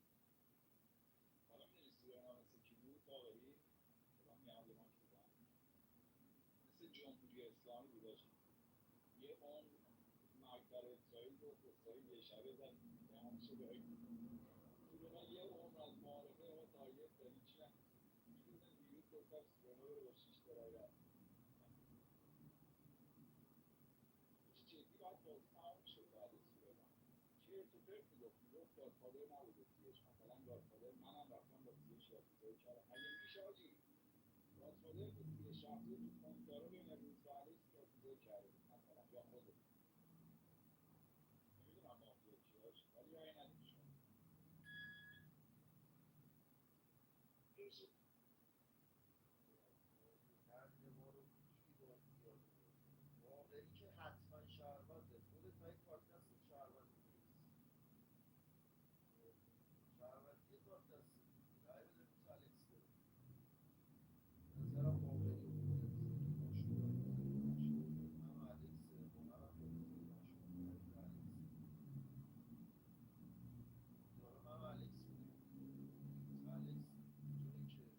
Speaker 23: حالا میدونی سورنا مثل کی بود باقری؟ خودم میام به ما که بزنم مثل جمهوری اسلامی بود آجی. یه عمر مرگ برای اسرائیل گفت اسرائیل یه شبه زد دهنشو گاهی. سورنا یه عمر از معارفه ما تارگت داری چی نکنه. میدونم دیروز گفتم سورنا رو با 6 تا رای رد. جدی باید بازی تمام شد بعد سورنا. چرت و پرت میگفت گادفادر نبوده سیش. مثلا گادفادر منم رفتم با سیش یاکوزایی کردم. مگه میشه آجی گادفادر بود سیش رفته تو پوینتدارا بین روز و الکس یاکوزایی کرده بود مثلا یا خودت. نمیدونم مافیا کیه آجی ولی رای ندیم شما.
Speaker 12: درد ما رو میگیری با اون دیالوگ. باقری که حتما شهرونده. خودت های کارت دست شهروندی نیست. شهروندی کارت دست رای بده روز الکس بره. به نظرم باقری و خودت مشکوک هم الکسه. هنرم به نظر مشکوک. رای بده الکس. دارم هم الکس میدیم. الکس اونطوری که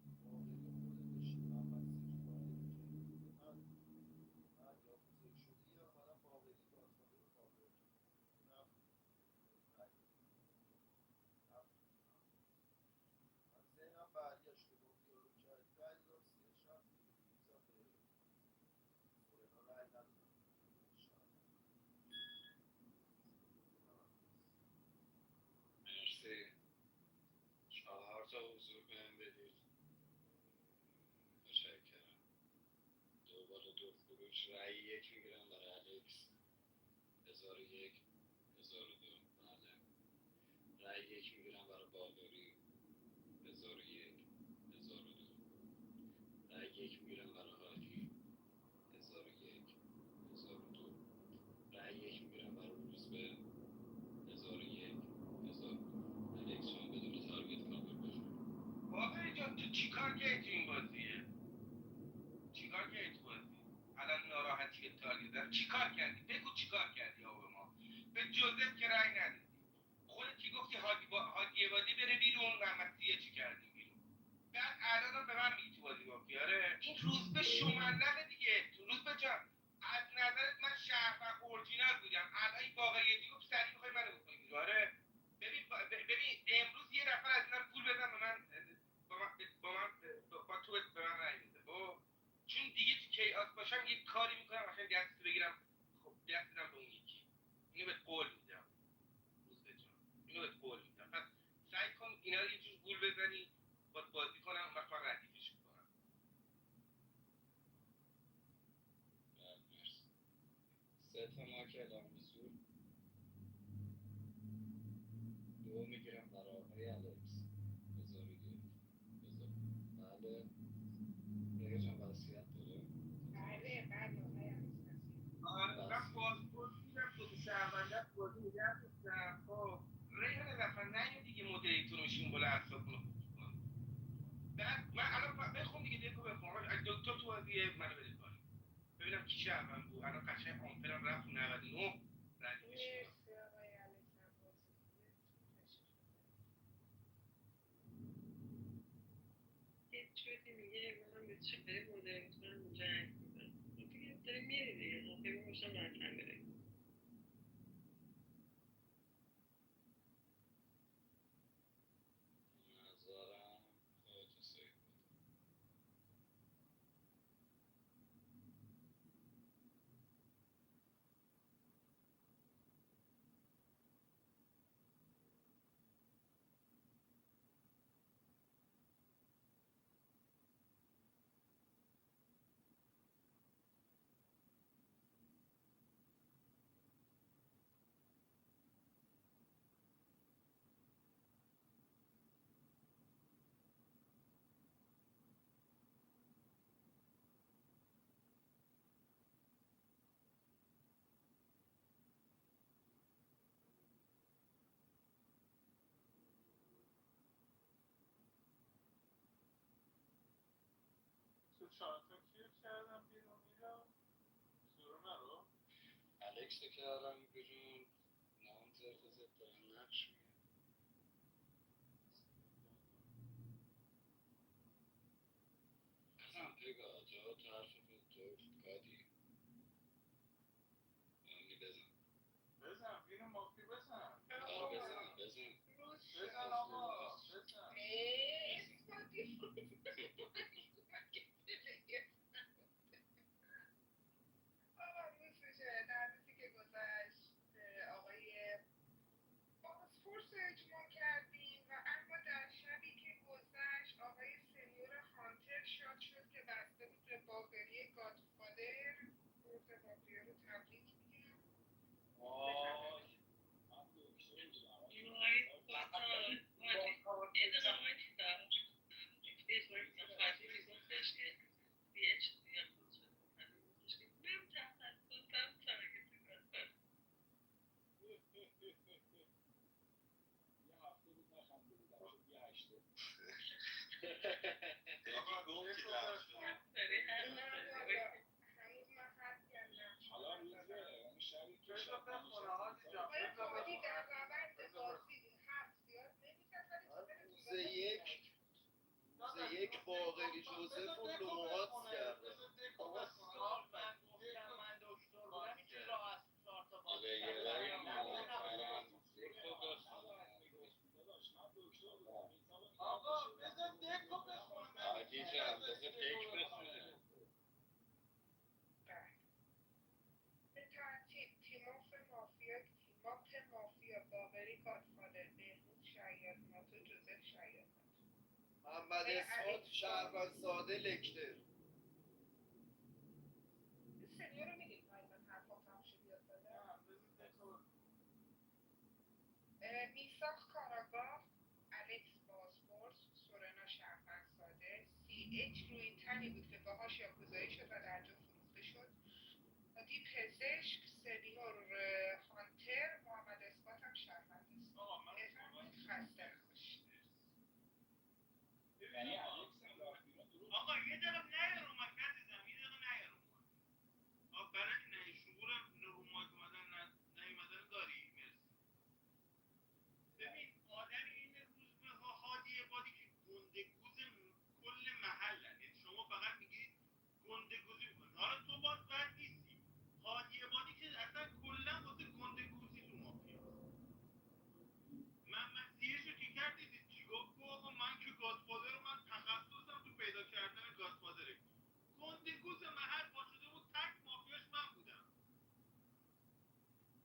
Speaker 8: درود خروش. رأی یک میگیرم برای الکس 1001 1002. بله. رأی یک میگیرم برای باقری 1001 1002. رأی یک میگیرم برای حاجی 1001 1002. رأی یک میگیرم برای روزبه 1001 1002. الکس جان بدون تارگت کاور بفرمایید.
Speaker 22: باقری جان تو چیکار کردی تو این بازیه؟ چیکار کردی تو بازی؟ الان ناراحتی به تارگت دارم. چیکار کردی؟ بگو چیکار کردی آقا ما؟ به جوزف که رأی ندادی. خودت کی گفتی هادی عبادی بره بیرون، محمد سیه چی کردی بیرون؟ بعد الان به من میگی تو بازی مافیاره. این روزبه شوملقه دیگه. تو روزبه جان از نظرت من شهروند اورجینال بودم. الان این باقری دیگه سری میخوای منو بکنی بیرون. آره ببین امروز یه نفر از اینا رو پول بدن به من، با تو به من رأی بده. خب چون دیگه تو کیاس باشم یه کاری میکنم عشان دست بگیرم. خب دست بدم به اون یکی. اینو بهت قول میدم روزبه جان، اینو بهت قول میدم. پس سعی کن اینا رو یه جور گول بزنی باید بازی کنم و من ردیفش کنم.
Speaker 8: بله مرسی. سه تا مایک اعلام حضور. دو میگیرم برای آقای الکس 1001 1002. بله. ریحان جان وصیت داره؟
Speaker 5: بله آقای
Speaker 22: آره من پاسپورت میگم تو شهرونده تو بازی نگه داشتم. خب ریحان دفعه نه دیگه مدیریتور میشیم بالا اعصابونو خورد کنی. بعد من الان بخون دیگه دکو بخون. اگه دکتر تو بازیه منو بده پایین ببینم کی شهروند بود. الان قشنگ آنفرم رفت 99 ردیفش کنم.
Speaker 5: مرسی آقای علیکم بازی خوبه.
Speaker 18: یه چیزی میگه منم به چهره مدرنیتورم جنگ میدم دیگه داره میری دیگه ممکنه باشم رفتن بره.
Speaker 8: نظرم خودتون سیف بده.
Speaker 23: تو 4 تا کیو کردم بیرون میرم سورنا رو.
Speaker 8: الکس رو کردم بیرون. نامزد ضد دارم نقش میگم. بزن پگاه جا تو حرف تو گادی مهمی
Speaker 23: بزن وین مافی بزن.
Speaker 8: آره بزن
Speaker 23: بزن آقا بزن.
Speaker 5: آقا روز میشه در روزی که گذشت آقای بازپرس رو اجماع کردیم و اما در شبی که گذشت آقای سنیور هانتر شاد شد که بسته بود به باقری گادفادر. روز مافیا رو تبریک میگم.
Speaker 23: وای من دکتر یه هفته بود نخنده بودم شد یه هشته.
Speaker 12: آقا گفتی
Speaker 5: هنوز من حرف کردم.
Speaker 23: حالا روزه اون شبی که
Speaker 22: بذار
Speaker 23: شب
Speaker 22: بخونه هادی جان.
Speaker 5: آقای هادی در روند بازی حرف زیاد نمیزد ولی
Speaker 12: روز یک باقری جوزف رو نوعات کرده.
Speaker 23: من دکتر بودم این چه راه از 4 تا بازی کردن. آقا بذار دکو بخونم.
Speaker 8: حاجی جان بذار دک بخونه.
Speaker 5: به ترتیب تیماپ مافیا باقری گادفادر، بهروز شیاد ناتو، جوزف شیاد
Speaker 12: محمد اسمت شهروند ساده لکتر.
Speaker 17: میساق کاراگاه، الکس بازپرس، سورنا شهروند ساده، CH روی این تنی بود که باهاش یاکوزایی شد و در جا فروخته شد، هادی پزشک، سنیور هانتر، محمد اثبات هم شهروند بفرمایید. خسته نباشید.
Speaker 23: یعنی آقا یه دقیقه نیا رو مایک عزیزم، یه دقیقه نیا رو مایک. برای نه شعور رو مایک اومدن نیومدن داری؟ مرسی. ببین آدمی این روز به هادی عبادی که گندگوز کل محلن، یعنی شما فقط میگید گندگوزی میکنی. حالا تو باز بد نیستی. هادی عبادی که اصلا کلا واسه گندگوزی تو مافیاست. من سیرشو که کرد دیدید چی گفت؟ آقا من که گادفادر من تخصصم تو پیدا کردن گادفادره. گندگوز محل پا شده بود تک مافیاش من بودم.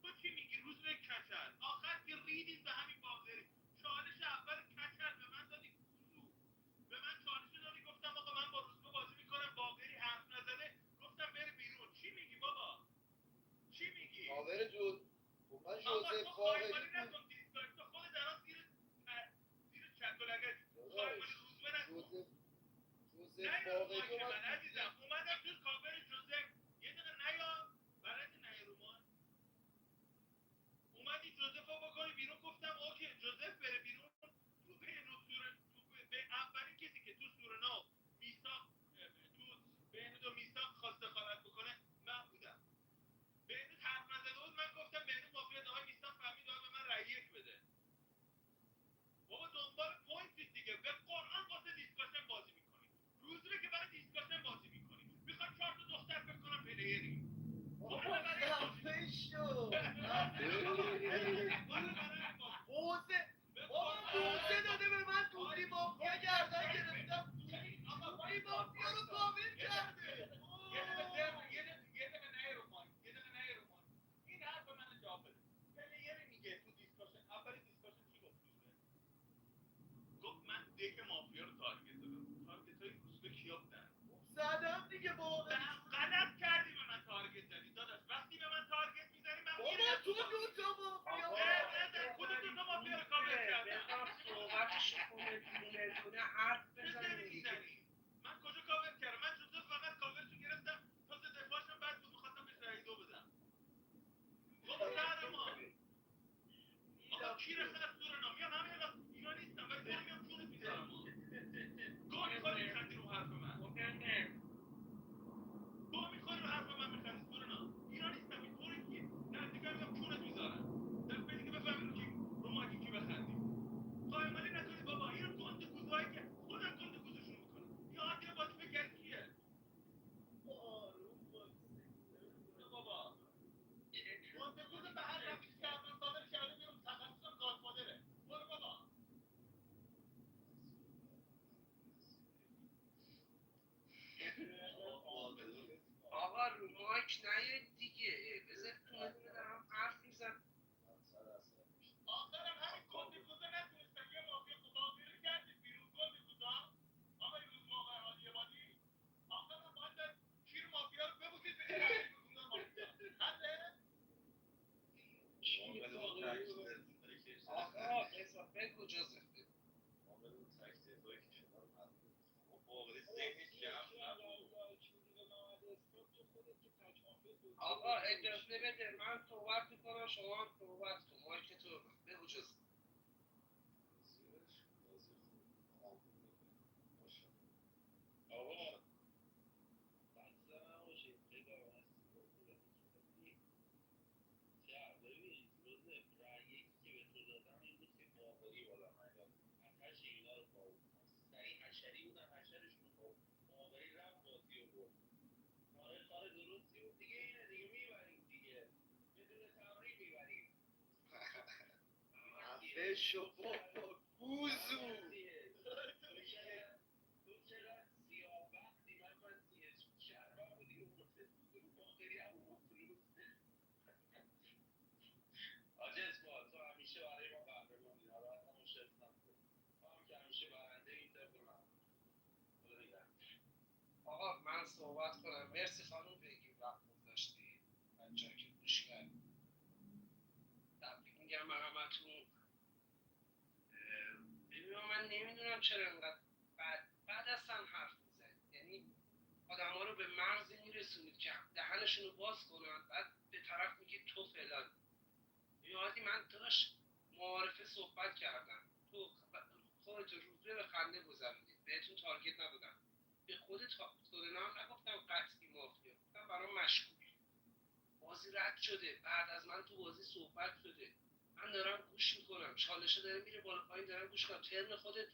Speaker 23: تو چی میگی روز به کچل؟ آخر که ریدید به همین باقری. چالش اول کچل به من دادی گوزو. به من چالش دادی گفتم آقا من با روزبه بازی میکنم، باقری حرف نزده گفتم بره بیرون. چی میگی بابا؟ چی میگی؟
Speaker 12: کاور جود من
Speaker 23: آقا
Speaker 12: جوزف
Speaker 23: تو
Speaker 12: واقعی
Speaker 23: خواهی نکن دیسکاری، تو خود درست زیر چک و لگدی. خواهی روزبه نکن.
Speaker 12: جوزف
Speaker 23: نه رو
Speaker 12: واقعی
Speaker 23: مایک
Speaker 12: من
Speaker 23: من عزیزم، اومدم تو کاور جوزف. یه دقیقه نیا، بلدی نه رو مایک. اومدی جوزف رو بکنی بیرون، گفتم اوکی جوزف بره بیرون. تو بین و سور به اولین کسی که تو سورنا میساق تو بین دو میساق خواست دخالت بکنه من بودم. بین حرف نزده بود، من گفتم بین مافیا آقای میساق فهمید آقا به من رأی یک بده. بابا دنبال پوینت دیگه، به قرآن واسه دیسکاشن بازی میکنی. روزی که برای دیسکاشن بازی میکنی میخواد 4 تا دختر فکر کنم پلیری.
Speaker 12: بابا خفه شو موزه داده به من، دوبلی مافیا گردن گرفتم، دوبلی مافیا رو کامل کرده.
Speaker 23: یه دقیقه نه رو مایک، یه دقیقه نه رو مایک. این حرف من جواب بده. پلیری میگه تو دیسکاشن، اول دیسکاشن چی گفت روزه؟ گفت من دک مافیا رو تارگت دادم. تارگت های روزبه کیا بودن؟
Speaker 12: زدم دیگه واقعا.
Speaker 23: غلط کردی به من تارگت زدی داداش. وقتی به من تارگت میزنی من
Speaker 12: بابا تو دوتا مافیا
Speaker 23: کدوم دوتا مافیا رو کامل کردم؟
Speaker 10: صحبتشو کنه دونه حرف بزنه دیگه.
Speaker 23: من کجا کاور کردم؟ من جزء فقط کاورشو گرفتم تا دفاعشم بعد بود می‌خواستم بهش رأی 2 بدم. بابا سر ما آقا کیر خرد سورنا میام همین الان ایران نیستم ولی دارم میام جونت میذارم. گوه میخوری میخندی رو حرف من. گوه میخوری رو حرف من میخندی سورنا. ایران نیستم این طوری که نزدیکم میام جونت میذارم. دفعه دیگه بفهمی رو مایکی کی بخندی. قایمالی نکنید بابا. این گنده گوزهایی که خودم گنده گوزشون میکنم. یا عادی بازی بگرد کیه؟ بابا گنده گوز به هر رفتی کردن صادر کرده بیرون تخصصم گادفادره. برو بابا.
Speaker 10: آقا رو مایک نیاید دیگه، بذار دونه دارم حرف میزن.
Speaker 23: آخرم همین گنده گوزه نتونستن یه مافیا مافیا رو کردید بیرون. گنده گوزا آقای روز موقع هادی عبادی آخرم باید کیر مافیا رو ببوسید بگید هادی گوزا مافیا حله؟
Speaker 10: آقا بذار بگو جوزف بگو. آقا اجازه بده من صحبت میکنم، شما هم صحبت کن. مایک تو بگو جوزف.
Speaker 20: آقا خسته نباشید. خیلی هم ببین روزه رأی یکی که به تو دادم این بود که باقری بالا نیاد. آتش اینا رو خواب سریع حشری بودن، حشرشون رو خواب باقری رفت بازی رو برد. کار درستی بود دیگه. اینه دیگه میبریم دیگه، بدون تمرین میبریم.
Speaker 12: خفه شو بابا گوزو.
Speaker 20: تو چقدر سیاه‌بختی. من شهروند بودی و باقری هم مفلوس. حاج اثبات تو همیشه برای ما قهرمانی، ناراحت نباش اسمم کن. تو هم که همیشه برنده این طبق من. خدا نگهدار.
Speaker 10: آقا من صحبت کنم. مرسی خانم بگیم وقت گذاشتی بچه‌ها که گوش کردیم. تبریک میگم به همتون. من نمیدونم چرا انقدر بعد اصلا حرف میزنید. یعنی آدم ها رو به مرز میرسونید که دهنشون رو باز کنن، بعد به طرف میگید تو فلان. یادی من داشت معارفه صحبت کردم، تو خودت روزه به خنده گذروندید، بهتون تارگت ندادم، به خودت سورنا هم نگفتم قطعی مافیا، گفتم برام مشکوک. بازی رد شده، بعد از من تو بازی صحبت شده، من دارم گوش میکنم، چالشه داره میره بالا پایین، دارم گوش کنم. ترم خودت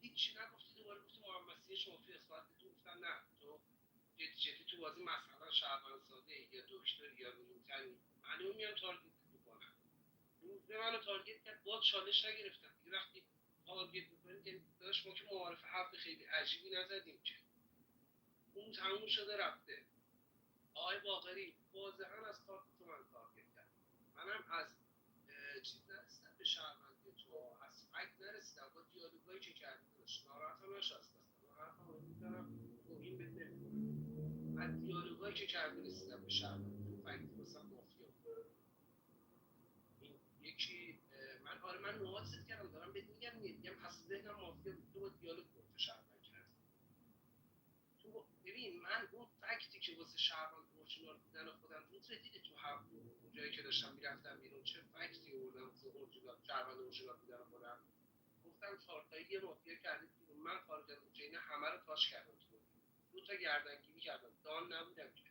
Speaker 10: هیچی نگفتی، دوباره گفتی محمد سیش مافیا اثبات تو. گفتم نه، تو جدی تو بازی مثلا شهروند ساده یا دکتر یا روینتنی، معلوم میام تارگت میکنم. روزه منو تارگت کرد، باز چالش نگرفتم دیگه. وقتی تارگت میکنید که داشت ما که معارف حرف خیلی عجیبی نزدیم که اون تموم شده رفته. آقای باقری واضحا از کارت تو من تارگت کرد. منم از چیز نرسیدم به شهروندی تو، از فکت نرسیدم. با دیالوگایی که کردی داشت ناراحتم نشست اصلا. من حرفم رو میزنم توهین بهت نمیکنم. از دیالوگایی که کردی رسیدم به شهروندی تو، فکتی واسه مافیا. این یکی من نوازت کردم، دارم بهت میگم پس ذهنم مافیا بود، تو با دیالوگ گفت شهروند کردی. تو ببین، من اون فکتی که واسه شهروند اورجینال بودن خودم روز دیدی تو اون جایی که داشتم میرفتم بیرون چه فکتی آوردم واسه اورجینال شهروند اورجینال بودن خودم. گفتم چهارتایی یه مافیا کردید بیرون، من خارج از چین همه رو تاچ کردم. تو دو تا گردنگیری کردم، دان نبودم که.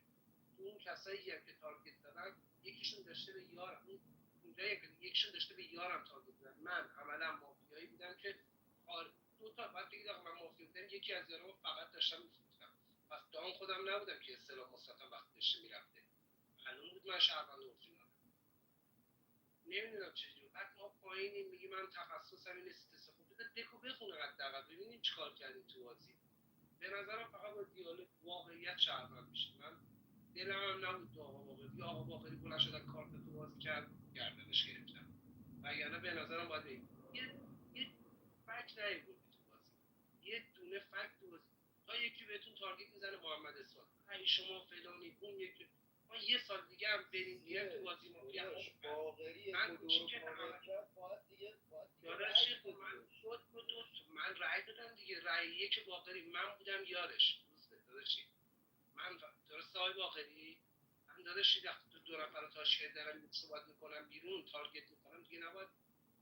Speaker 10: تو اون کسایی هم که تارگت زدن یکیشون داشته به یارم، اونجایی که یکیشون داشته به یارم تارگت زدن. من عملا مافیایی بودم که دو تا بعد بگید آقا من مافیا بودم، یکی از یارم فقط داشتم می‌فروختم. پس دان خودم نبودم که اصطلاح مثبتم وقتی داشته میرفته. معلوم بود من شهروند اورجینالم. نمیدونم چجوری بعد ما پایینیم میگی من تخصصم اینه سیتسه. خب بذار دکو بخونه حداقل ببینیم چیکار کردیم تو بازی. به نظرم فقط با دیالوگ واقعیت شهروند میشه. من دلم هم نبود تو آقا باقری بلند شدن کارت تو بازی کرد گردنش گرفتم. وگرنه به نظرم باید یه فکت نیبودی تو بازی، یه دونه فکت تو بازی. تا یکی بهتون تارگت میزنه محمد اسفاد، ای شما فلانی، اون یکی ما یه سال دیگه هم بریم دیگه تو بازی ما
Speaker 12: باقری
Speaker 10: من
Speaker 12: دور کامل کرد باید دیگه
Speaker 10: من رأی دادم دیگه. رأی یک باقری من بودم یارش. داداشی من درسته های باقری، من داداشی وقتی تو دو نفر رو تاشکیل دارم صحبت میکنم بیرون تارگت میکنم دیگه، نباید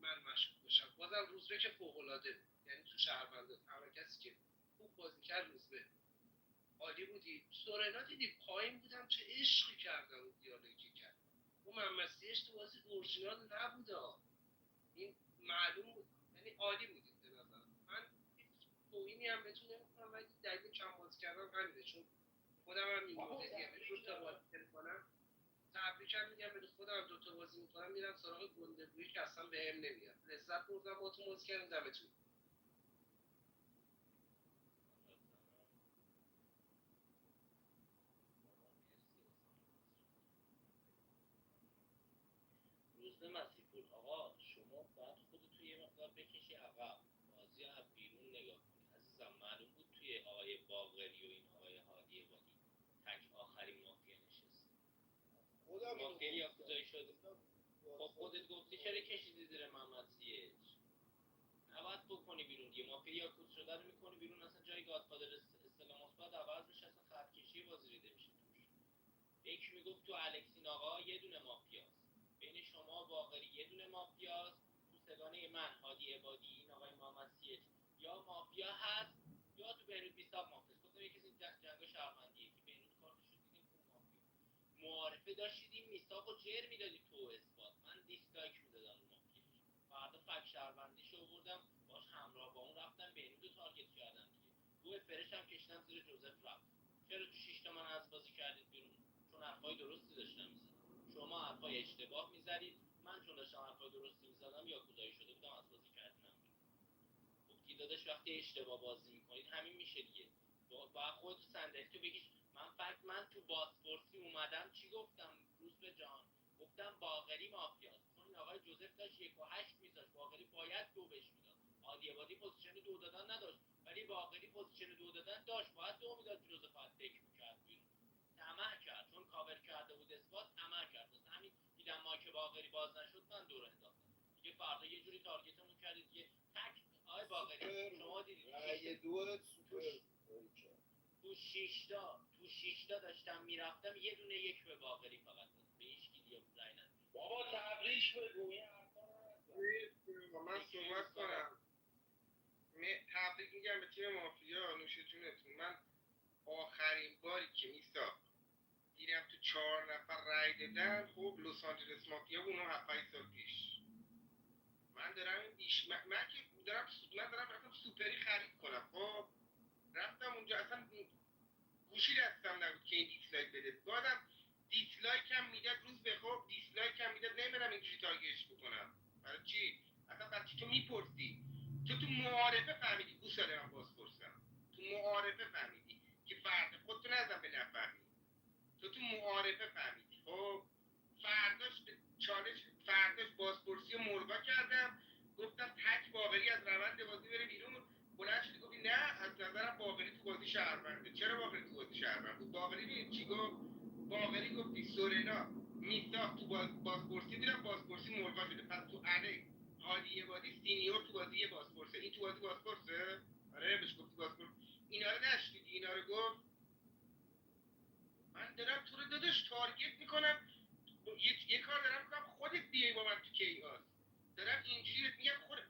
Speaker 10: من مشکوک باشم. بازم روزبه که فوق‌العاده بود، یعنی تو شهروندات همه کسی که خوب بازی کرد روزبه عالی بودی. سورنا دیدی پایین بودم چه عشقی کردم اون دیالوگی کرد. اون ممسیش تو بازی اورجینال نبوده، این معلوم بود. یعنی عالی بودید به نظرم. من توهینی هم بهتون نمی‌کنم، ولی دلیل کم بازی کردم همینه، چون خودم هم این مدلیه دو تا بازی می‌کنم. تبریکم میگم به خودم، دو تا بازی می‌کنم میرم سراغ گندگویی که اصلا بهم نمیاد. لذت بردم باهاتون بازی کردم. دمتون
Speaker 9: روز مسیحپور آقا، شما باید خودتو یه مقدار بکشی عقب، بازی از بیرون نگاه کنی عزیزم. معلوم بود توی آقای باقری و این آقای هادی عبادی تک آخرین مافیا نشسته. مافیا یاکوزایی شده. خب خودت گفتی چرا کشیدی زیر محمد سیج؟ نباید بکنی بیرون دیگه. مافیا یاکوز شده رو میکنی بیرون، اصلا جای گادفادر استلام مثبت عوض میشه، اصلا خط کشی بازی ریده میشه توش. یکی میگفت تو الکسین آقا یه دونه مافیاست، بین شما باقری یه دونه مافیاست، تو سگانه من هادی عبادی این آقای محمد سیج یا مافیا هست یا تو بهروز بیساب مافیاست. گفتم یکی از جنگ شهروندیه که بهروز کارتش رو دیدیم خون مافیا. معارفه داشتید این میساقو جر میدادی تو اثبات، من دیسلایک میدادم رو مافیاش. فردا فک شهروندیشو آوردم باش همراه با اون رفتم بهروز رو تارگت کردم دیگه. دو فرش هم کشیدم زیر جوزف رفت. چرا تو 6 تا من از بازی کردید بیرون؟ چون حرفای درستی داشتم میزدم. شما حرفای اشتباه میزدید، من چون داشتم حرفای درستی میزدم یاکوزایی شده بودم از بازی کردم. خب دیگه داداش وقتی اشتباه بازی میکنید همین میشه دیگه. با خود صندلی تو بکش. من تو بازپرسی اومدم چی گفتم روز به جان؟ گفتم باقری مافیاست، چون این آقای جوزف داشت 1 و 8 میذاشت، باقری باید 2 بهش میداد. عادی عبادی پوزیشن 2 دادن نداشت، ولی باقری پوزیشن 2 دادن داشت، باید 2 میداد. جوزف از دک میکرد بیرون، طمع کرد، چون کاور کرده بود اثبات، طمع کرد. واسه همین دیدم ما که باقری باز نشد من دور انداختم دیگه. فردا یه جوری تارگتمون کردید دیگه. تک آقای باقری شما دیدید
Speaker 12: رأی دو سوپر
Speaker 9: تو شیشتا داشتم میرفتم یه دونه یک به باقری فقط داد به هیچ کی دیگه رأی نداد. بابا تبریک بگو این حرفا رو
Speaker 22: من صحبت کنم. تبریک میگم به تیم مافیا، نوش جونتون. من آخرین باری که دیدم تو 4 نفر رای دادن، خب لس آنجلس مافیا بود، اونم 7 سال پیش. من دارم رفتم سوپری خرید کنم. خب رفتم اونجا، اصلا گوشی دستم نبود که این دیسلایک بده. بازم دیسلایک هم میداد، روز به خوب دیسلایک هم میداد. نمیدونم اینجوری تارگتش بکنم. برای چی؟ اصلا بچه تو میپرسی، تو معارفه فهمیدی گوساله من باز پرسم. تو معارفه فهمیدی که فرد خودتو نزن به نفهمی. تو معارفه فهمیدی. خب فرداش بازپرسی و مرغا کردم، گفتم تک باقری از روند بازی بره بیرون. بلند شدی گفتی نه از نظرم باقری تو بازی شهرونده. چرا باقری تو بازی شهرونده؟ باقری چی گفت؟ باقری گفتی سورنا میساق تو بازپرسی دیدم بازپرسی مرغا شده. پس تو هادی عبادی سینیور تو بازی بازپرسه، این تو بازی بازپرسه. آره بهش گفتی بازپرس. اینا رو نشنیدی؟ اینا رو گفت. من دارم تو رو داداش تارگت میکنم، یه کار دارم میکنم خودت بیای با من تو کیاس. دارم اینجوری میگم خودت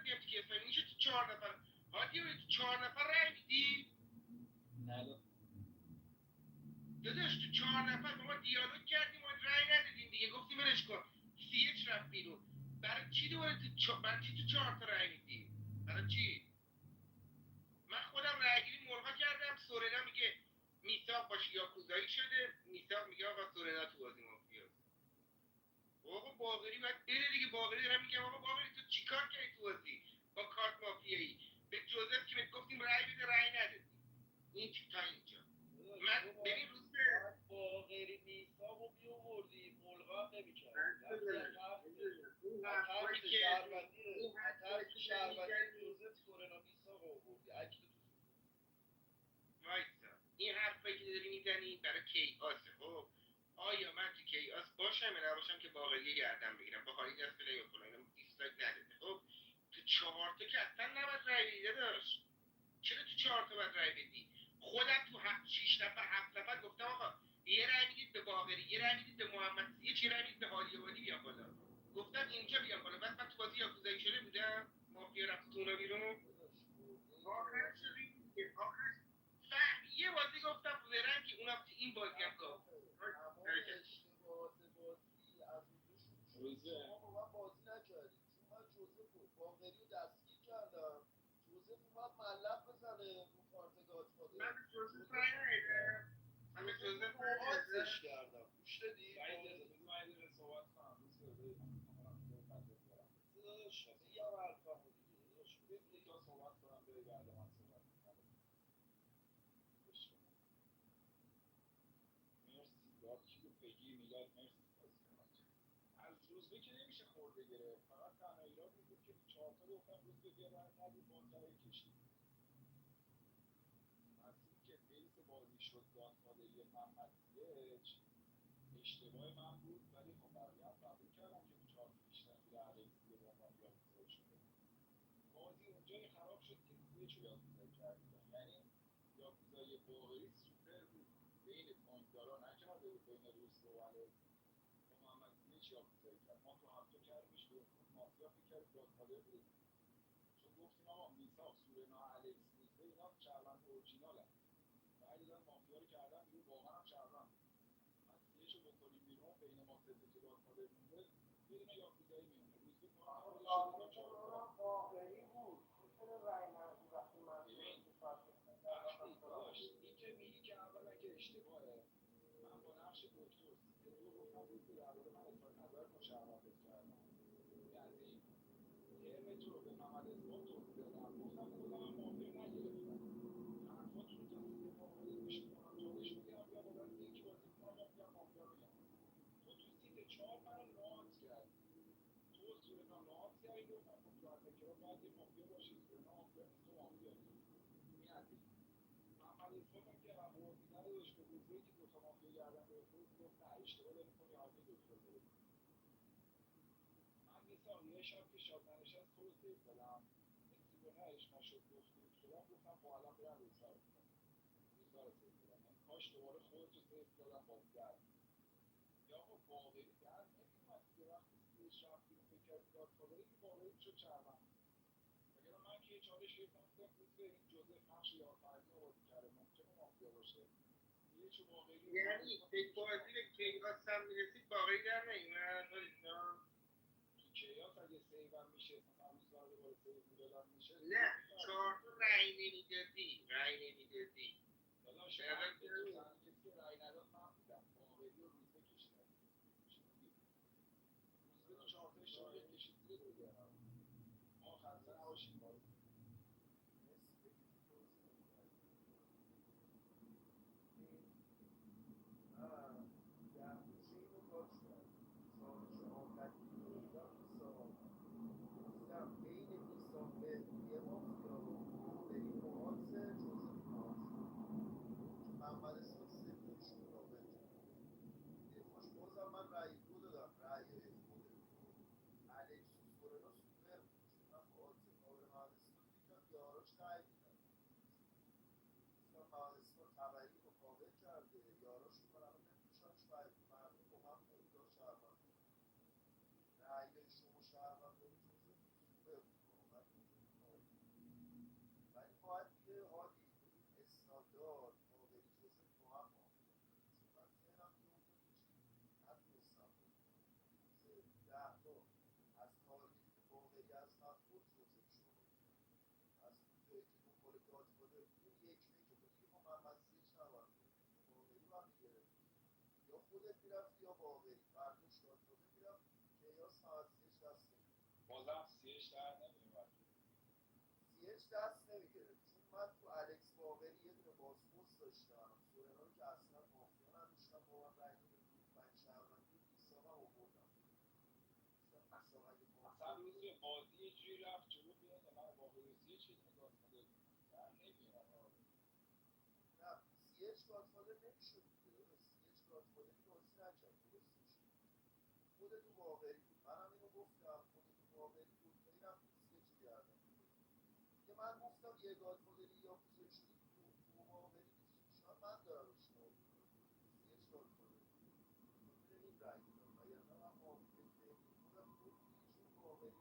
Speaker 22: بیام تو کیاس. میشه تو 4 نفر هادی تو 4 نفر رای میدی؟
Speaker 8: نداد.
Speaker 22: داداش تو 4 نفر با ما دیالوگ کردیم و رای ندادیم دیگه، گفتیم ولش کن. CH رفت بیرون. برای چی دوباره تو 4 تا رای میدی؟ برای چی؟ من خودم رایگیری ملغا کردم. سورنا میگه میثاق باشه یاکوزایی شده، میثاق میگه آقا سورنا تو بازی مافیاست. آقا باقری باید بره دیگه. باقری دارم میگم آقا باقری تو چیکار کردی تو بازی با کارت مافیایی؟ به جوزف که بهت گفتیم رای بده رای ندادی. این تا اینجا. من ببین روز به
Speaker 12: باقری میثاقو بیاوردی ملغا هم نمی‌کردی.
Speaker 22: اون حرفایی که
Speaker 12: شهروندی جوزف سورنا میثاقو آوردی.
Speaker 22: وایسا، این حرفایی که داری میزنی برای کیاسه. خب آیا من تو کیاس باشم یا نباشم که باقری گردن بگیرم با خواهی دست بده یا کنم دیسلایک نداده؟ خب تو 4 تا که اصلا نباید رای بدی داداش. چرا تو 4 تا باید رای بدی؟ خودم تو 6 نفر 7 نفر گفتم آقا یه رای میدید به باقری، یه رای میدید به محمد، یه رای میدید به هادی عبادی بیام بالا. گفتم اینجا بیام بالا. بعد من تو بازی یاکوزایی شده بودم، مافیا رفت تو اونا بیرون. آخرش یه بازی گفتم زرنگ که اونم تو این بازی هم گفت.
Speaker 12: شما با من بازی نکردید چون من جوزف و باقری رو دستگیر کردم. جوزف اومد ملق بزنه رو کارت گادفادر.
Speaker 22: من به جوزف رای ندادم. من به جوزف
Speaker 12: نوعاتش کردم. گوش دادی؟
Speaker 23: من صحبت کنم.
Speaker 12: داداش بگم حرفمو دیگه. داداش بگی
Speaker 23: تا صحبت کنم بری بعد من صحبت کنم. مرسی یاد چی رو بگی میلاد. مرسی بازی کنم. از روزبه که نمیشه خورده گرفت. فقط تنها ایراد بود که تو 4 تا گفتم روزبه بیا رای ندید باز رای کشید. از این که بیس بازی شد گادفادری محمد سیچ اشتباه من بود، ولی خب بقیه هم قبول کردم که تو 4 تا بیشتر میره علیه سیده به عنوان یاکوزایی شده. بازی اونجایی خراب شد که سیچ رو یاکوزایی کردیم. یعنی یاکوزایی باقری سوپر بود. بین پوینتدارا نکرده بود، بین روزبه و علیه محمد سیچ یاکوزایی کرد. ما تو هفته کردیمش به اون مافیا فکر کردیم گادفادر بود. چون گفتیم آقا میثاق سورنا الکس روزبه اینا شهروند اورجینالن. بعد دیدن مافیا رو کردن بیرون، واقعا هم شهروند بود. مسیحش رو بکنیم بیرون بین ما سه تا که گادفادر مونده یه دونه یاکوزایی میمونه. روزبه کار خودش رو داشت
Speaker 10: باقری بود. چرا رای ندادی وقتی من
Speaker 23: این که میگی که اولا که اشتباهه. من با نقش دکتر سیت 2 گفتم روزبه درباره من اظهار نظر کن شهروندت کردم. این از این ترم تو رو به محمد اسلام توضیح دادم. گفتم خودم هم مافیا نگرفتم. حرفاتون رو تا سیت 9 خودت گوش میکنم، چالش میگیرم یا با دست یکی بازی میکنم یا میگم مافیا بگم. تو سیت 4 منو نوعات کردی. تو سورنا نوعات کردی. گفتم خب تو اتکرا باید یه مافیا باشه. سورنا مافیا نیست، تو مافیا نیست. این از این. محمد اسلام هم که موازی نداشت به روزبه‌ای که دوتا مافیا گردن گرفته بود گفت نه اشتباه داری می‌کنی حاجی دکتر بره. من میثاق یه شب که شاد ننشست تو رو سیو دادم.
Speaker 16: 9 نشد گفتیم شدم گفتم خب الان میرم روزگار رو سیف بدم یعنی کاش دوباره خودت رو سیف دادم بازی در یا آقا باقری در نمیومد دیگه وقتی سیش رفتی رو فکر کردی گادفادره که باقری میشد شهروند اگر من که یه چالش گرفتم دیدم روز به این جوزف نقش یارفرزی رو بازی کرده ممکنه مافیا باشه یه چه باقری
Speaker 22: یعنی یک بازی به کیهاس هم میرسید باقی در نمیمد
Speaker 16: تو کیاس اگه سیوم میشه مثلا روزگار دوباره سیو میدادم میشه
Speaker 22: نه 4 تا رأی نمیدادی
Speaker 16: داداش من کسی که رای نداد من بودم باقری و روزبه کشیدم چی میگی روزبه تو 4 تا اشتباه کشید زیر دیگه ما خسته نباشیم بازی
Speaker 12: محمد اسماعیل سفیدشون را بکنه دفاعش بازم من رأی دو دادم رأی خود الکس سورنا سوپر بود چون من با آدز کاور محمد اسماعیل یکم یاراش رأی میدم گفتم محمد اسماعیل تبری رو کاور کرده یاراشون من الان نمی‌پوشنش رأی بود مردم با من مقدار شهروند رأی شما شهروند رو جزء سوپر بود واقعا ولی باید دیگه هادی استاندارد باقری جزء با هم مافیا چون من ذهنم یه اونجا پیچید نتونستم روز 10 تا از تارگتی که باقری از من خود جزء شما از اونجایی که دنبال گادفادر بود اون یک به که تو دیگه با محمد سیچ نباید می‌رفتی. با باقری باید می‌گرفتی یا خودت میرفتی یا باقری فرداش گادفادر میرفت کیاس محمد سیچ دست نمی‌گرفت
Speaker 16: بازم سیش در نمیومد
Speaker 12: سیچ دست نمیگرفت چون من تو الکس باقری یه دونه بازپرس داشتم سورنا رو که اصلا مافیا نداشتم با من رای داده بود من شهروندی و میساقم آوردم گفتم میساق اگه
Speaker 16: اصلا
Speaker 12: مافیا
Speaker 16: روز
Speaker 12: بود
Speaker 16: به بازی یه جوری رفت جلو بین من باقری و سیش یه دونه گادفادر در نمیومد
Speaker 12: نه سیچ گادفادر نمیشد دیگه داداش سیچ گادفادری بازی نکرد درستش خودتو باقری بود منم اینو گفتم خودتو باقری دوتایی رفتیم سیچ گردم که من گفتم یه گادفادری یا کوزه شدی تو باقری نیست شاید من دارم اشتباه میکنم سیچ گادفادر خاطر این رای دادم وگرنه من معافیه ذهنی خودم تو بودی چون باقری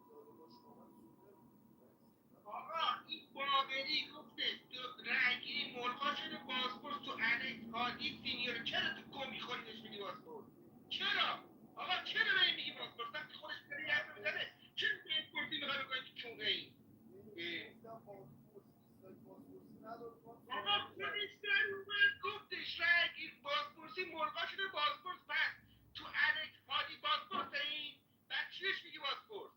Speaker 12: دیالوگاش با من سوپر بود
Speaker 22: آقا این باقری گفتش تو رأیگیری ملغا شده بازپرس تو الکس هادی سینیور چرا تو گم می‌خوری بهش میگی بازپرس چرا آقا چرا بهش میگی بازپرس وقتی خودش داره یه حرف میزنه چرا بازپرسی میخوای بکنی تو چونه ای
Speaker 12: گفتم بازپرس دیسلایک بازپرسی نداد
Speaker 22: آقا خودش در اومد گفتش رأیگیر بازپرسی ملغا شده بازپرس پس تو الکس هادی بازپرس این بعد چی بهش میگی بازپرس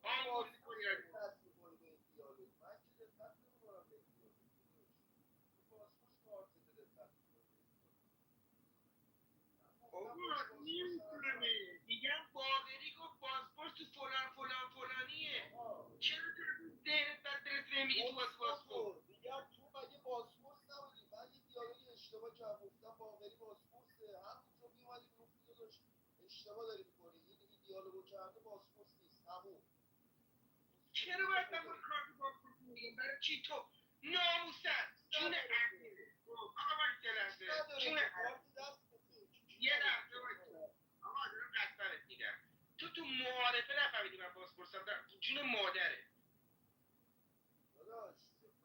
Speaker 22: آمبول می‌کنی
Speaker 12: دست می‌کنی به این دیالوگ من که دقت نمی‌کنم به این دیالوگ تو بازپرس کارتت دقت می‌کنی به این
Speaker 22: بابا نمی‌فهمه میگم باقری گفت بازپرس تو فلان فلانیه چرا تو ذهنت بعد برسه نمیگی تو بازپرس
Speaker 12: میگم تو مگه بازپرس نبودی من یه دیالوگ اشتباه کردم گفتم باقری بازپرسه همونجا میومدی میگفتی داداش اشتباه داری می‌کنی این دیالوگو کرده بازپرس نیست تموم
Speaker 22: چرا باید من با کارت بازپرس میگم برای چی تو ناموسن جون عزیزه آقا وایس یه لحظه جون یه لحظه وایس آقا دارم قسمت میگم تو معارفه نفهمیدی من بازپرسم جون مادره
Speaker 12: داداش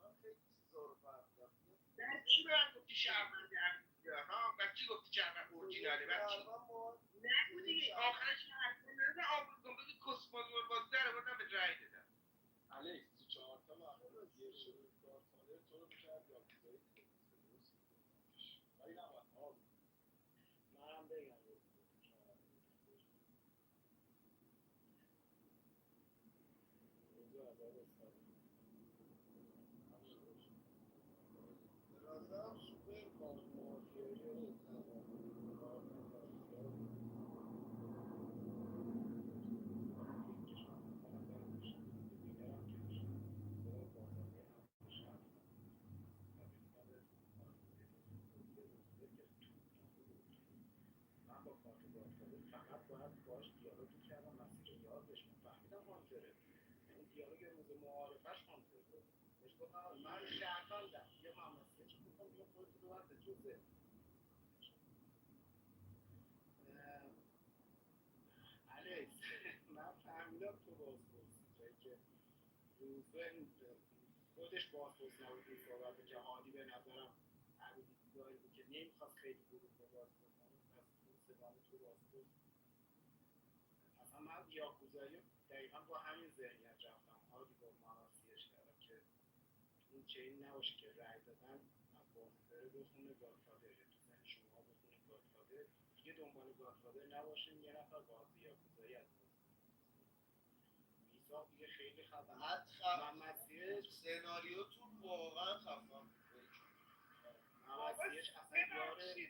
Speaker 12: من خیلی چیزا رو فهمیدم
Speaker 22: در چی به من گفتی شهروند عزیزه ها بر چی گفتی شهروند اورجیناله بر چی نگو دیگه آخرش حرفا نزن آمروز کن بگی کسپانیور بازی در آوردم به رای دادم
Speaker 16: الکس تو 4 تا وقتی یه شروع گادفادر تو رو می‌کرد یا کوزایی دیگه ولی نباید منم بگم
Speaker 12: به نظرم سوپر کارت مافیایی
Speaker 16: من با کارت گادفادر فقط باید باهاش دیالوگ می‌کردم مسیر یار بهش فهمیدم هانتره یعنی
Speaker 11: دیالوگ روز معارفش هانتر بود. بهش گفتم من شهروندم یه ممسیه چه گفتم بیا خودتو ببر به جزه. الکس من فهمیدم تو بازپرسی جایی که روزبه خودش بازپرس نبود این صحبت که هادی به نظرم عبودی دیداری بود که نمیخواست خیلی گروه به بازپرس نبود پس اون سگانه تو بازپرس اصلا من یاکوزایی دقیقا با همین ذهنیت رفتم هادی با مناسیش کردم که اون چین نباشه که رای دادن از بازی بره بخونه گادفادر یا تو ذهن شما بخونه گادفادر دیگه دنبال گادفادر نباشیم یه نفر بازی یاکوزایی از میساق دیگه خیلی خفن محمدسیش
Speaker 12: سناریوتون واقعا خفن بود.
Speaker 11: محمدسیش اصلا یاره
Speaker 22: این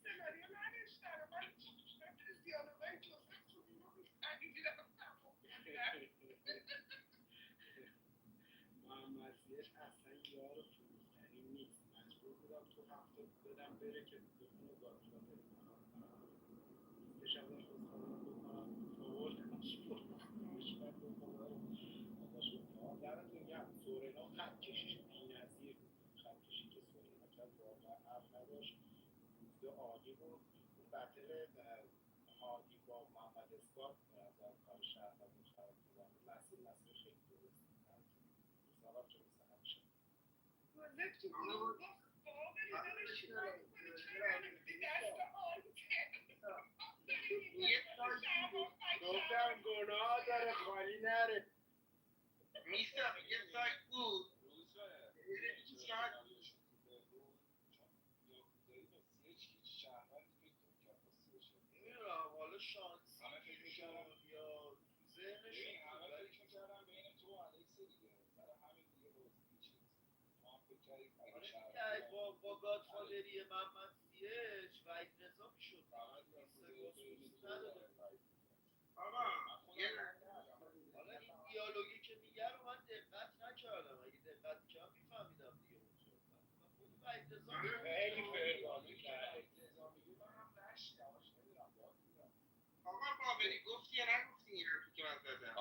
Speaker 22: سناریو نداشتن من داشتم تو دیالوگای جوزف تو بیرون می‌خندی دیدم
Speaker 11: محمدسیش اصلا یار فروختنی نیست مجبور بودم تو هفته بدم بره که بخونه گادفادر نیستش ازش بسخونم بکنم فوردمش بخونمش بعد بخونم ازش بکنم دمتون گرم سورنا خط کشیش بی‌نظیر بود خط کشی که سورنا کرد واقعا حرف نداشت روزه عالی بود اون بتل هادی با محمد اثبات به نظر کار شهروندی خراب کردن مسیر خیلی درست میساقم که مثل همیشه
Speaker 22: جوزف تو بیرون گفت بابا داره چیکار می‌کنی چرا نمی‌دی دست
Speaker 11: گفتم گناه داره خالی نره
Speaker 22: میساق یه سایت بود
Speaker 12: نمیدونم حالا شانسی یا ذهنشون
Speaker 23: همه فکر می‌کردم بین تو و الکس دیگه سر همین دیگه
Speaker 12: با گادفادری محمدسیش وحید رضا میشد حالا این دیالوگی که میگه رو من دقت نکردم اگه دقت میکردم میفهمیدم دیگه اونجا خود وحید رضا
Speaker 11: خیلی فردانه
Speaker 22: آقا باقری گفتی یا نگفتی این حرفی که من زدم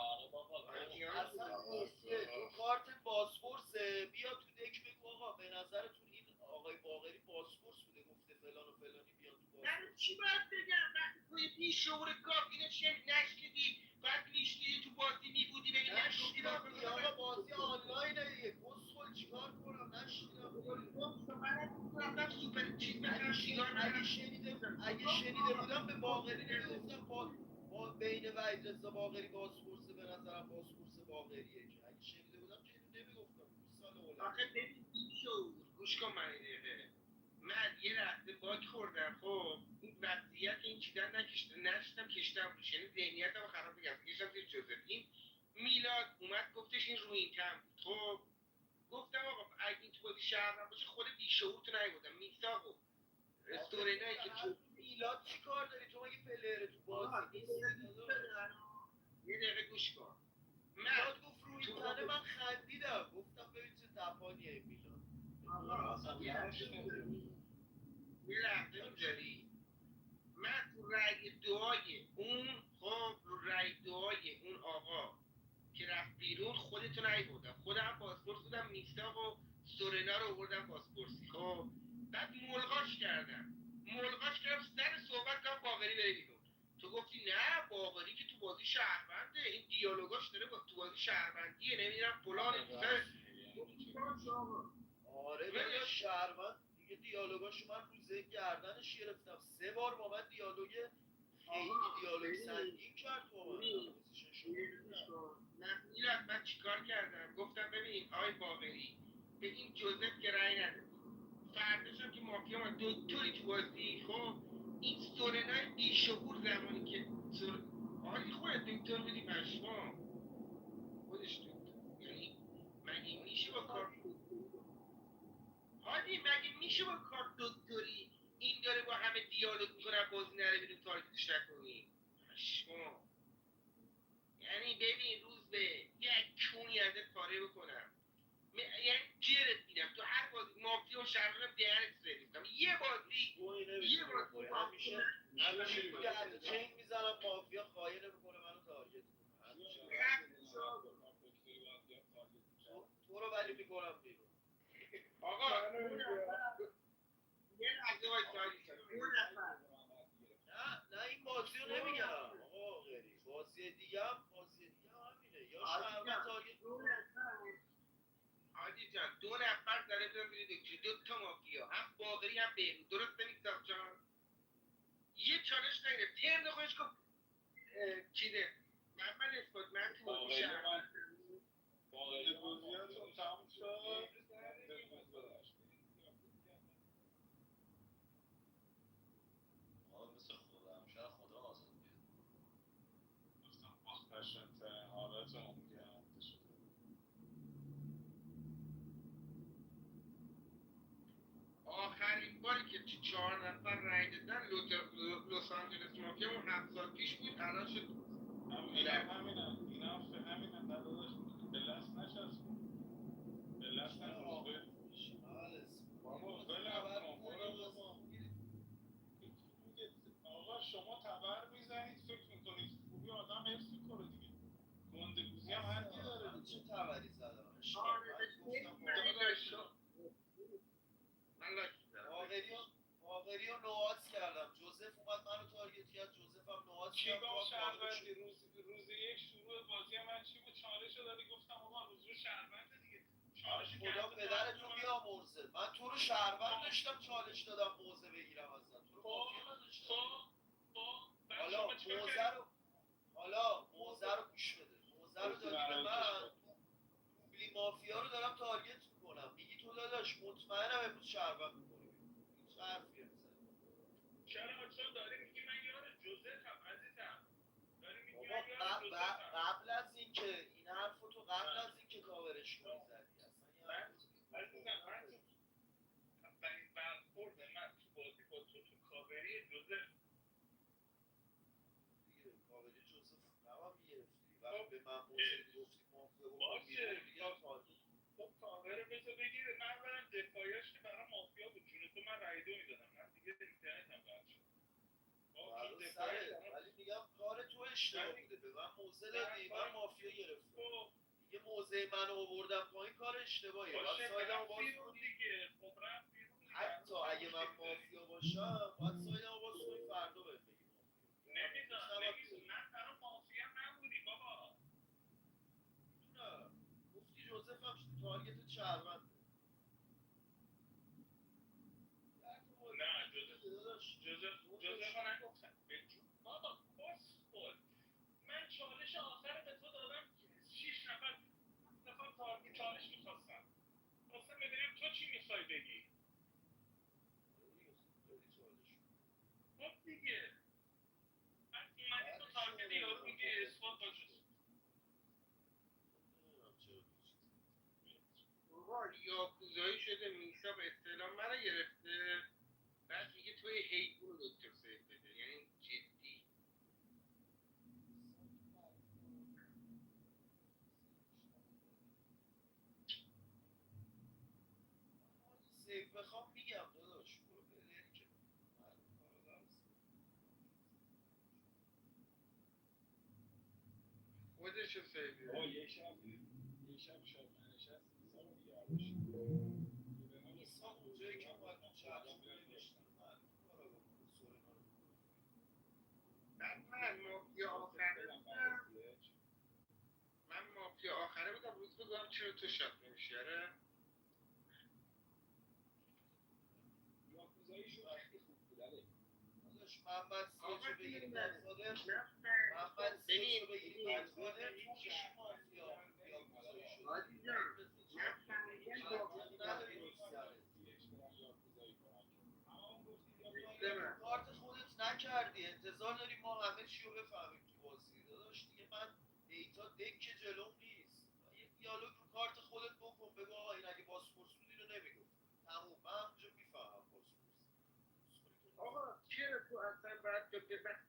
Speaker 12: اصلا نیست تو کارت بازپرسه بیا تو دک بگو آقا به نظرتون این آقای باقری بازپرس بوده گفته فلان و فلانی بیان تو بازپرس
Speaker 22: من چی باید بگم وقتی توی بیشعور گاف اینو چه نشکدی بعد میشنیدی تو بازی میبودی بگی
Speaker 12: نشیدم دیگه آقا بازی آنلاینه دیگه کسخل چیکار کنم نشیدم اگه شنیده بودم به باقری نمیگفتم با بین وحید رضا باقری بازپرسه به نظرم بازپرس باقریه که اگه شنیده بودم که اینو نمیگفتم 20 سال اول
Speaker 22: آخه ببین بیشعور گوش کن من دقیقه من یه لحظه باک خوردم خب این وضعیت این چیدن نشتم کشتم روش یعنی ذهنیتم رو خراب می‌کردم کشتم زیر جوزف این میلاد اومد گفتش این روی این کم بود خب گفتم آقا اگه این تو بازی شهر باشه خود بیشعورتو نیبودم میساق و استورینایی که تو
Speaker 12: میلاد چی کار داری تو مگه پلیر تو بازی نیستی
Speaker 22: یه دقیقه گوش کن
Speaker 12: میلاد گفت روی تنه من خندیدم گفتم ببین چه تپانیه میلاد
Speaker 22: یه لحظه میذاری من تو رأی دعای اون خب رو رأی دعای اون آقا که رفت بیرون خودتو نیبردم خودم پاسپورت بودم میساق و سورنا رو آوردم پاسپورتی خب بعد ملغاش کردم سر صحبت کردم باقری بره بیرون تو گفتی نه باقری که تو بازی شهرونده این دیالوگاش داره با تو بازی شهروندیه نمیدونم فلان
Speaker 12: آره بابا شهروند دیگه دیالوگاشو من روزه گردنش گرفتم 3 بار با من خیلی دیالوگ سنگین کرد با من
Speaker 22: میلاد من چیکار کردم گفتم ببین آی باقری به این جوزف که رأی نده فرداشم که مافیا من دکتری تو بازی خب این سورنای بیشعور زمانی که آقای خودت دکتر بودی پشمام خودش دکتر یعنی مگه میشه با کار هادی مگه میشه با کار دکتری این داره با همه دیالوگ میکنه بازی نره بیرون تارگتش نکنی پشمام یعنی ببین روز به یک کونی ازت پاره بکنم یعنی جرت میدم تو هر بازی مافیا و شهرانم دهنت سرویس کنم یه بازی
Speaker 12: همیشه چین میزنم مافیا خواهی نمیکنه منو تارگت کنه
Speaker 22: یه لحظه وایسا عزیزم. 2 نفر
Speaker 12: نه این بازی رو نمیگم آقا غری، بازی دیگه هم همینه، یا شهروند تارگت
Speaker 22: عادی جان 2 نفر داره بیان بیرون، 2 تا مافیا، هم باقری هم بهنود، درسته نیست جان؟ یه چالش نگرفت، ترن خودش گفت چیده محمد اثبات من تو بازی شهروند
Speaker 23: باقری بازیاتون تموم شد.
Speaker 9: مثل خودم شاید خدا آزاد بیاد.
Speaker 23: گفتم قشنگ‌ترین حالت عمری هم شده.
Speaker 22: آخرین باری که 4 نفر رای دادن لس آنجلس مافیا اون 7 سال پیش بود، الان شد
Speaker 23: اینا همینه نداداش، به لست نشست، به لست نشست بابا بلم کن برو بابا. آقا شما تبر میزنید فکر میکنید خوبی آدم حفظ میکنه دیگه، گندگوزی هم حدی داره
Speaker 12: من
Speaker 23: دیگه.
Speaker 12: چه تبری زدم باقری رو نوعات کردم، جوزف اومد منو تارگت کرد، جوزف هم نوعات
Speaker 23: کی
Speaker 12: کرد.
Speaker 23: گفت شهروندی؟ روز یک شروع بازی من چی بود؟ چالش رو دادی گفتم آقا روز رو شهرونده دیگه. چالش
Speaker 12: خدا پدرتون بیامرزه، من تو رو شهروند داشتم چالش دادم موزه بگیرم ازت، تو رو مافیا نداشتم. حالا موزه رو گوش بده، موزه رو دادی به من، دوبلی مافیا رو دارم تارگت میکنم، میگی تو داداش مطمئنم امروز شهروند میکنی، هیچ حرفیه میزنی.
Speaker 23: چرا داری میگی من یار جوزفم عزیزم؟ داری میگی من
Speaker 12: بابا
Speaker 23: یار جوزفم؟
Speaker 12: قبل از اینکه این حرفو تو قبل از اینکه کاورش کنی زدی
Speaker 23: عزیزم من تو اولین برخورد من تو بازی با تو کاوری جوزف
Speaker 12: دیگه، کاوری جوزف نبا میگرفتی وقتی به من موزه گفتی مافیا بکنی بیرون دیگه
Speaker 23: خب کاور بذار بگیره، من برم دفاعیش که برای مافیا بود، جون تو من رای 2 میدادم، من دیگه اینترنتم قطع شد.
Speaker 12: ولی میگم کار تو اشتباه بوده، به من موزه دادی، من مافیا گرفتم دیگه، موزه منو آوردم پایین، کار اشتباهیه. باید سایدمو باز کنی
Speaker 23: دیگه. خب رفت بیرون.
Speaker 12: حتی اگه من مافیا باشم باید سایدمو باز کنی، فردا بهم بگی
Speaker 23: نمیدونم من برای مافیا نبودی بابا.
Speaker 12: میدونم گفتی جوزف هم تارگت شهرونده.
Speaker 23: نه جوزف رو نگفتم به جون بابا کسخل. من چالش آخر به تو دادم 6 نفر تارگت چالش میخواستم ببینم تو چی میخوای بگی. خب دیگه من اومدی تو تارگت یارو میگه اثبات با جوزف.
Speaker 22: بابا یاکوزایی شده، میسا به استعلام منو گرفته، بعد میگه توی حیوان دکتر سیف بده، یعنی جدی.
Speaker 12: سیف بخوام میگم داداش، برو پلیر که
Speaker 22: خودشو سیف بده.
Speaker 23: یه شب شاد ننشست میسا رو بیار باشی
Speaker 12: میسا اونجایی که باید تو چهارم نوشتم
Speaker 22: من مافیا آخره بودم روز بودم چرا تو شاد نمیشی؟ آره
Speaker 23: یاکوزاییشون خیلی خوب بود
Speaker 12: داداش محمد سیجو بگیری گادفادر، محمد سیجو بگیری گادفادر تو میشی مافیا یاکوزایی شد.
Speaker 22: عادی جان من فهمیدم
Speaker 12: کارت خودت نکردی، انتظار داری ما همه چی رو بفهمیم تو بازی داداش دیگه. من دیتا دک جلوم نیست، یه دیالوگ رو کارت خودت بکن، بگو آقا این اگه باسپورس بود اینو نمیگفت، تموم، من همونجا میفهمم باسپورس.
Speaker 22: آقا چرا تو اصلا بعد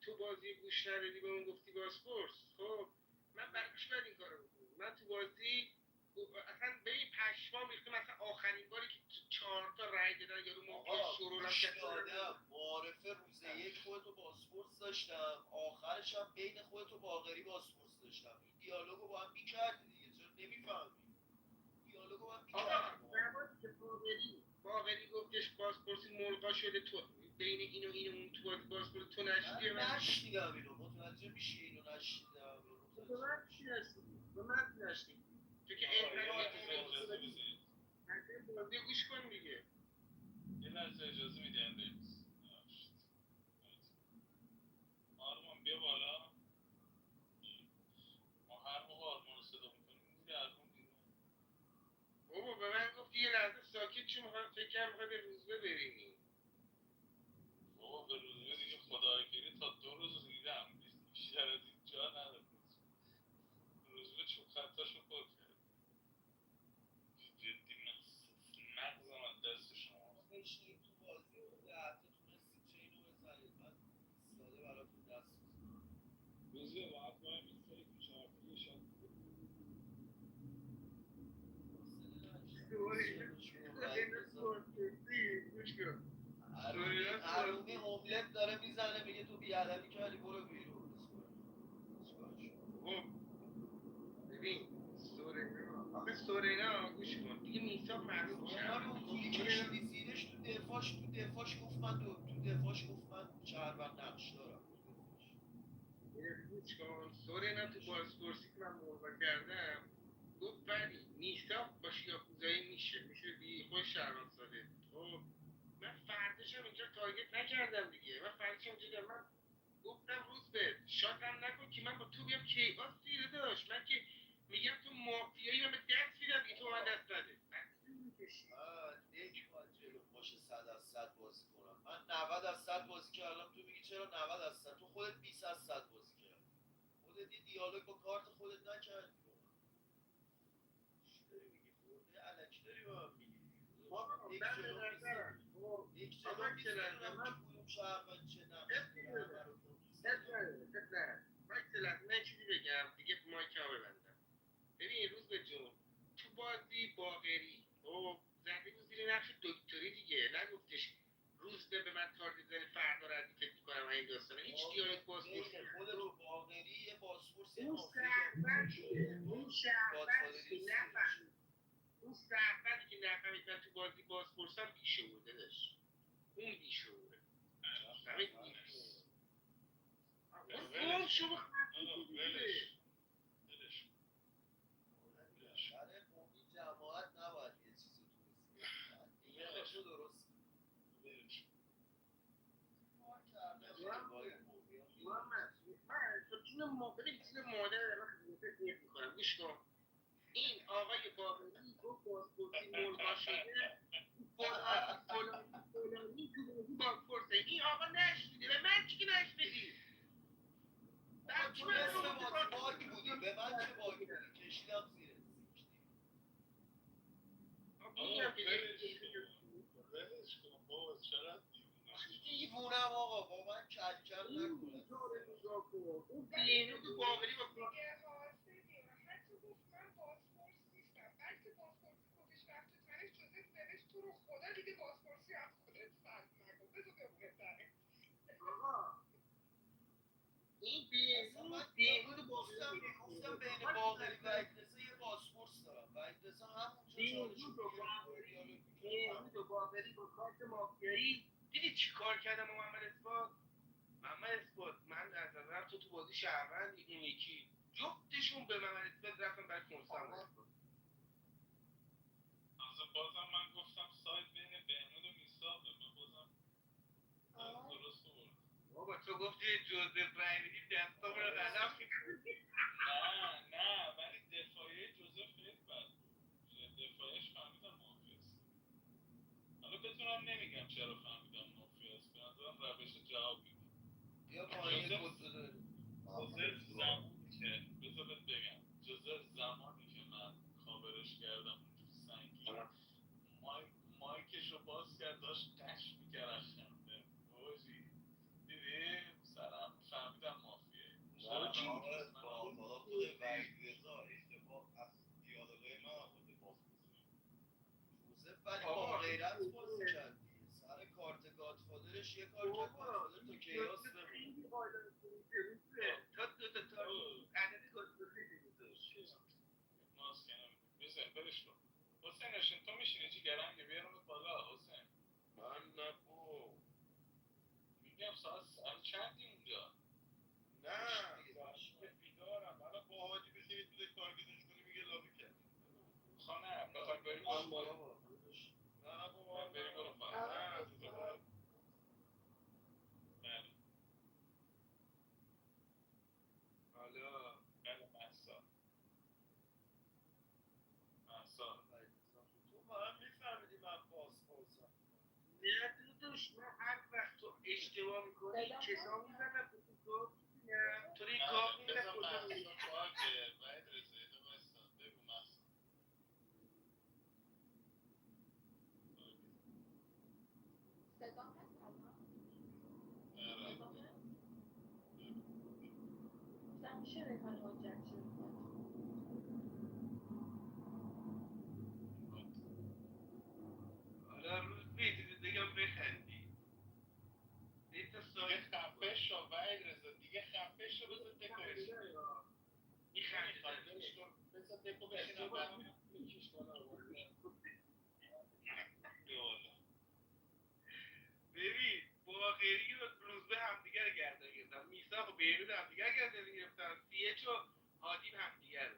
Speaker 22: تو بازی گوش ندادی به اون گفتی باسپورس؟ خب من برکش بعد این کارو بکنم. من تو بازی اصلا به این پشمام ریخته، مثلا آخرین باری که 4 تا رای دادن یارو مافیا شورولم
Speaker 12: کردم معارفه روز یک خودتو باسپورس داشتم، آخرش هم بین خودتو باقری باسپورس داشتم، این دیالوگو با هم میکردی دیگه، چرا نمیفهمی؟ دیالوگو با هم میکردی.
Speaker 22: آقا زمانی که باقری گفتش بازپرسی ملغا شده، تو بین اینو اون تو بازی بازپرسی تو نشیدی؟
Speaker 12: من نشنیدم اینو، متوجه میشی اینو نشنیدم.
Speaker 22: به من چی نشنیدی؟ به من نشنیدی تو که بازی گوش کن دیگه.
Speaker 23: یه لحظه اجازه میدی اندیز آرمان بیا بالا. ما هر موقع آرمان رو صدا میکنیم میدی آرمان دیگه.
Speaker 22: بابا به من گفتی یه لحظه ساکت چون فکر کنم میخوای به روزبه برینی.
Speaker 23: بابا به روزبه دیگه خداوکیلی تا 2 روز دیدم بیشتر از این جا نداره. روزبه چون خطاشو پر کرد جدی مغزم از دست شما
Speaker 12: بشینید تو بازی و 10 تا تونستید چه اینو بزنید، من ایستاده براتون دست بزنم.
Speaker 16: روزه باید باید میستاری تو چهارتایی شد
Speaker 12: حرومی اوملت داره میزنه میگه تو بیادمی کردی برو بیرون.
Speaker 22: خب ببین سورینا گوش کن دیگه میثاق معلوم
Speaker 12: سورینا اونجوری کشیدی زیرش، تو دفاعش گفت من شهروند نقش دارم.
Speaker 22: گوش کن سورینا تو بازپرسی که من ملغا کردم گفت ولی میثاق باشه یا کوزایی میشه خود شهروند ساده. خب من فرداشم اینجا تارگت نکردم دیگه، من فرداشم اینجا من گفتم روز به شاتم نکن که من با تو بیام کیاس دیره داشت. من که میگم تو مافیایی من به دست میدم این تو من دست نده.
Speaker 12: یک باید جلو باشه 100% بازی کنم. من 90% بازی کردم، تو میگی چرا 90%؟ تو خودت 20% بازی کردی، خودت یه دیالوگ با کارت خودت نکردی. چی داری میگی؟ خورده علکی داری به من میگی. یک جلو میزنم کدوم شهروند چه نقشی
Speaker 22: من چیزی بگم دیگه مایک ها ببندم. ببین روز به جون تو بازی باقری زنده بود زیر نقش دکتری دیگه، نگفتش روز به من تارگت زنی فردا رو از این فکر میکنم این داستانه هیچ دیالوگ بازپرس
Speaker 12: خود رو باقری یه بازپرس
Speaker 22: اون شهروندی که نفهمید من تو بازی بازپرسم بیشعوره داشت. اون بیشعوره فهمید اون شما
Speaker 12: جماعت نباید یه چیزی تو درست
Speaker 22: تیم مادر من فکر میکنم. گوش کن این آقای باقری گفت بازپرسی ملغا شده فلانی تو بازی بازپرسه. این آقا نشنیده، به من چی که نشنیدی؟
Speaker 12: تو نصف بازی باگ بودی، به من چه باگ بودی؟ کشیدم زیرت
Speaker 23: ولش کن بابا چرا
Speaker 12: دیوونم آقا، با من کلکل نکنه.
Speaker 22: اون دینو تو باقری با
Speaker 5: تو رو خدا دیگه بازپرسی از خودت سلب نکن، بذار بمونه
Speaker 22: این
Speaker 12: بیهود گفتم بین باقری و اجلسه یه بازپرس دارم و اجلسه همونجا
Speaker 22: بیهود و باقری با کارت مافیایی دیدی چی کار کردم محمد اثبات؟ من از نظرم تو بازی شهروندی، اون یکی جفتشون به محمد اثبات رفتن برای کنسم.
Speaker 23: بازم من گفتم سایت بین بهنود و میثاقه، من بازم درست بود.
Speaker 22: بابا تو گفتی جوزف رای میدی دستامو رو قلم
Speaker 23: نه ولی دفاعی جوزف خیلی بد بود. دفاعیش فهمیدم مافیاست. حالا بتونم نمیگم چرا فهمیدم مافیاست، به نظرم روش جواب میده.
Speaker 12: بیا پایین کد بده.
Speaker 23: جوزف زمانی که بذار بهت بگم جوزف زمانی که من کاورش کردم سنگین مایکش رو باز کرد داشت قش میکرد از خنده. باشی دیدی سرم فهمیدم مافیه.
Speaker 12: حالا خود وحید رضا اشتباه از دیالوگای من آورده بازپرسی. جوزف ولی با غیرت بازی کرد دیگه، سر کارت گادفادرش یه کار کرد گادفادر تو کیاس بمونه.
Speaker 22: تا عدد گادفادر
Speaker 23: ماسکنم بزن برش کن. حسین نشین تو میشینی چی گرم که بیارمت بالا. ساعت چندی اونجا؟
Speaker 20: نه بیدارم الان با حاجی بشینید تو تارگتش کنی میگه لابی کرد.
Speaker 23: نه بخوای بری برو پایین.
Speaker 20: نه بابا
Speaker 23: بری برو پایین.
Speaker 20: نه تو بله.
Speaker 22: حالا
Speaker 23: بله محسا
Speaker 12: تو من میفهمیدی من پاسپورتم.
Speaker 22: نه داداش من هر وقت تو اشتباه میکنی کسا میزنم تو این گاه میره
Speaker 23: بذار
Speaker 22: کجا
Speaker 23: محسا باگه وحید رضا یه دقیقه وایسا. بگو محسا.
Speaker 5: صدام هست الان؟ گفتم میشه ریحان حجت شروع کنم.
Speaker 22: حالا روز میدید بگم بخندی دیتا
Speaker 23: دیگه
Speaker 22: سایت
Speaker 23: خفه شو وحید رضا دیگه خفه شو بذار دکو بشین.
Speaker 22: میخنده
Speaker 23: بذار دکو بشینم بعد
Speaker 16: یکیش کنم
Speaker 22: ببین باقری و روزبه همدیگه رو گردن گرفتن، میثاق و بهنود همدیگه رو گردن گرفتن، CH و هادی همدیگه رو.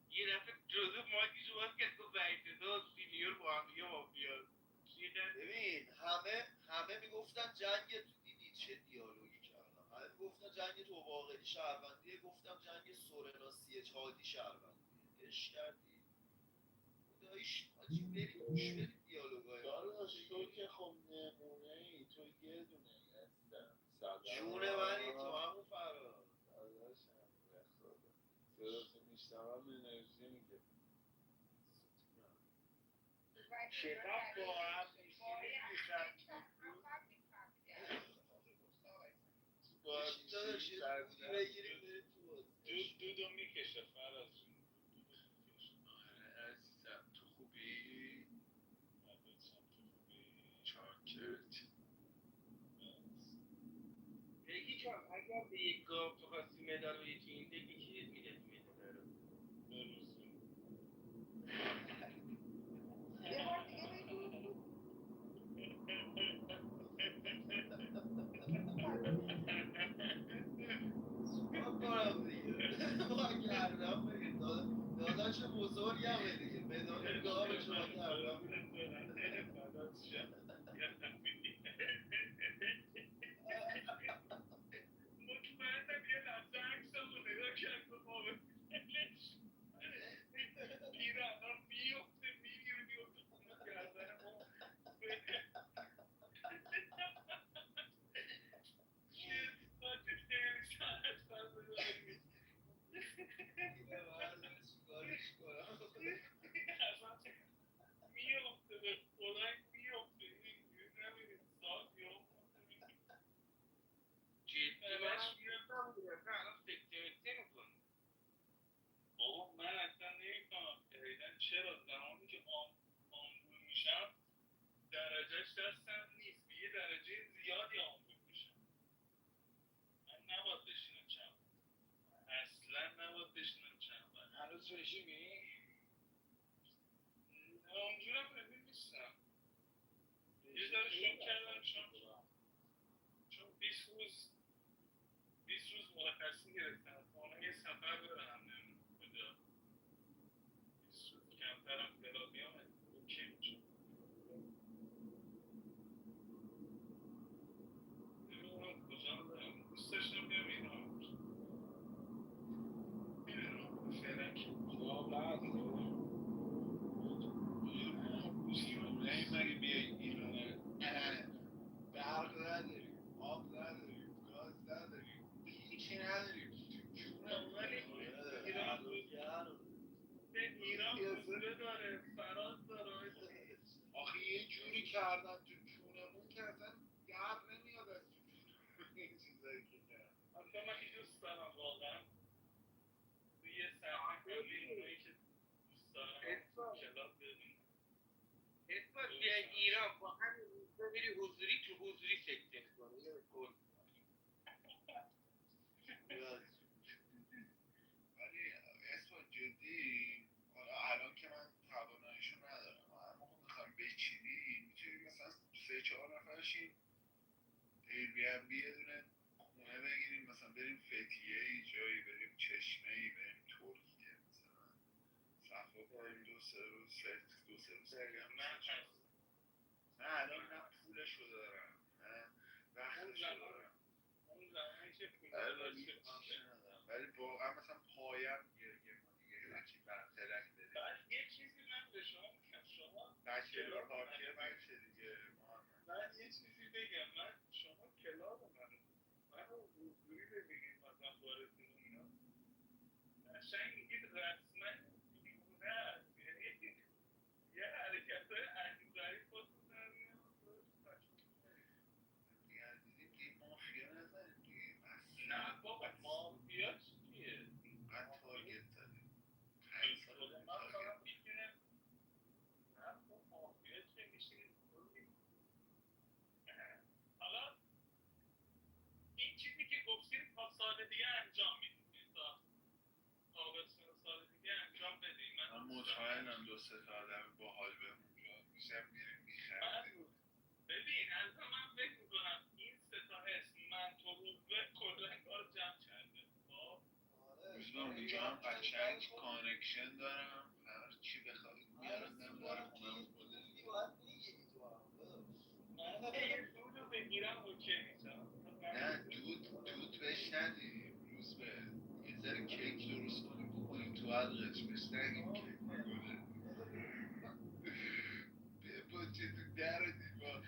Speaker 22: یه دفعه جوزف مایکش رو باز کرد گفت وحید رضا و سینیور با همدیگه مافیا.
Speaker 12: ببین همه میگفتن جنگ تو دیدی چه دیالوگی کردم. همه میگفتن جنگ تو باقری شهروندیه، گفتم جنگ سورنا CH هادی شهروندیه. اش کردی خداییش حاجی برید گوش بدید دیالوگای
Speaker 16: داداش تو که خب نمونه ای، تو یه دونه ای هستم.
Speaker 12: جون منی تو همون فراد
Speaker 16: داداشم به خدا صداتو میشنوم انرژی میگه.
Speaker 22: چقدر با هم
Speaker 12: باشید داداش یه دودی بگیریم بریم تو بازی.
Speaker 23: دودو میکشه فراز جون.
Speaker 16: آره عزیزم تو خوبی؟ چاکرت.
Speaker 22: بگی جان اگر به یک گاو تو خواستی مدال بدی تو این دیگه کی میده مدال رو؟
Speaker 5: یه بار دیگه بگو.
Speaker 12: چیکار کنم دیگه ما گردم بگیر داداش بزرگمه دیگه مدال گاو شما گردم
Speaker 23: مطمئنم یه لحظه عکسم رو نگاه کرد و بابا پیرهنم میفته میگیره میفته خونه گردن ما
Speaker 12: اینه بردار چیکارش کنم
Speaker 23: میفته به خدای میفته اینجوری نمیدید سال
Speaker 22: جدی من میرفتم میرفتم الان سکته میکنم.
Speaker 23: بابا من اصلا نمیفهمم جدیدن چرا زمانی که آمبول میشم درجهش دستم نیست، یه درجه زیادی آمبول میشم. من نباید بشینم چند اصلا نباید بشینم چند وقت.
Speaker 16: هنوز رژیمی؟
Speaker 23: اونجورم ببین نیستم. یه ذره شام کردم چون 20 روز مرخصی گرفتم تا یه سفر برم نمیدونم کجا. 20 روز کمترم بلا بیام اوکی میشه. نمیدونم کجا برم، دوست داشتم بیام ایران. نمیدونم فعلا که
Speaker 16: جواب نداره.
Speaker 23: نه مگه بیای ایران
Speaker 12: برق نداریم، آب نداریم، گاز نداریم، هیچی نداریم.
Speaker 23: ولی ایران روزبه داره، فراز داره.
Speaker 20: آخه یه جوری کردن تو جونمون که اصلا در نمیاد از تو جون این چیزایی که کرد.
Speaker 23: اصلا من که دوست دارم واقعا توی یه صحنه کلی اونایی که دوست دارم کلاب ببینم.
Speaker 22: اثبات بیای ایران با همین روزبه میری حضوری تو حضوری سکته میکنه یه کل.
Speaker 20: ولی اثبات جدی الان که من تواناییشو ندارم، اما میخوایم بچینی میتونی مثلا 3-4 نفرشین
Speaker 14: ایربی‌ان‌بی یه دونه خونه بگیریم، مثلا بریم فتیه ای جایی، بریم چشمه ای، بریم ترکیه مثلا صفا کنیم دو سه روز دیگه هم نه الان نه پولشو دارم نه وقتشو دارم
Speaker 23: اون زمانی که پول
Speaker 14: ندارم، ولی واقعا مثلا پایم گرگه ما دیگه هرچی برترک بریم.
Speaker 23: بعد یه چیزی من به شما میگم، شما
Speaker 14: بچه‌ها پارتیه بچه دیگه محمد.
Speaker 23: من یه چیزی بگم، شما کلاب منو حضوری ببینید مثلا وارد اینا قشنگ میگید رسما دیوونه است، یعنی یه حرکت‌های عجیب غریب خودتون در میاد.
Speaker 14: دیگه دیدیم مافیا نزنیم دیگه
Speaker 23: نه بابا مافیا چیه؟
Speaker 14: اینقدر تارگت زدیم 5 سال
Speaker 23: من فقط میتونه نه با مافیا چه میشه. حالا این چیزی که گفتید تا سال دیگه انجام میدید، تا تابستون سال دیگه انجام بدید.
Speaker 14: من مطمئنم دو سه تا آدم باحال بهمون جا میشم میریم میخریم.
Speaker 23: ببین از من فکر میکنم این سه تا اسم من تو روزه کلا کار جمع کرده. خب
Speaker 14: روزبه اونجا هم قشنگ کانکشن دارم، هر چی بخوایی میارندم در خونم خودم.
Speaker 23: من یه دودو بگیرم اوکی میشم.
Speaker 14: نه دود بهش ندیم روزبه، یه ذره کیک درست کنیم بکنیم تو حلقش بهش نگیم کیک بکنه با چه تو در دیوار.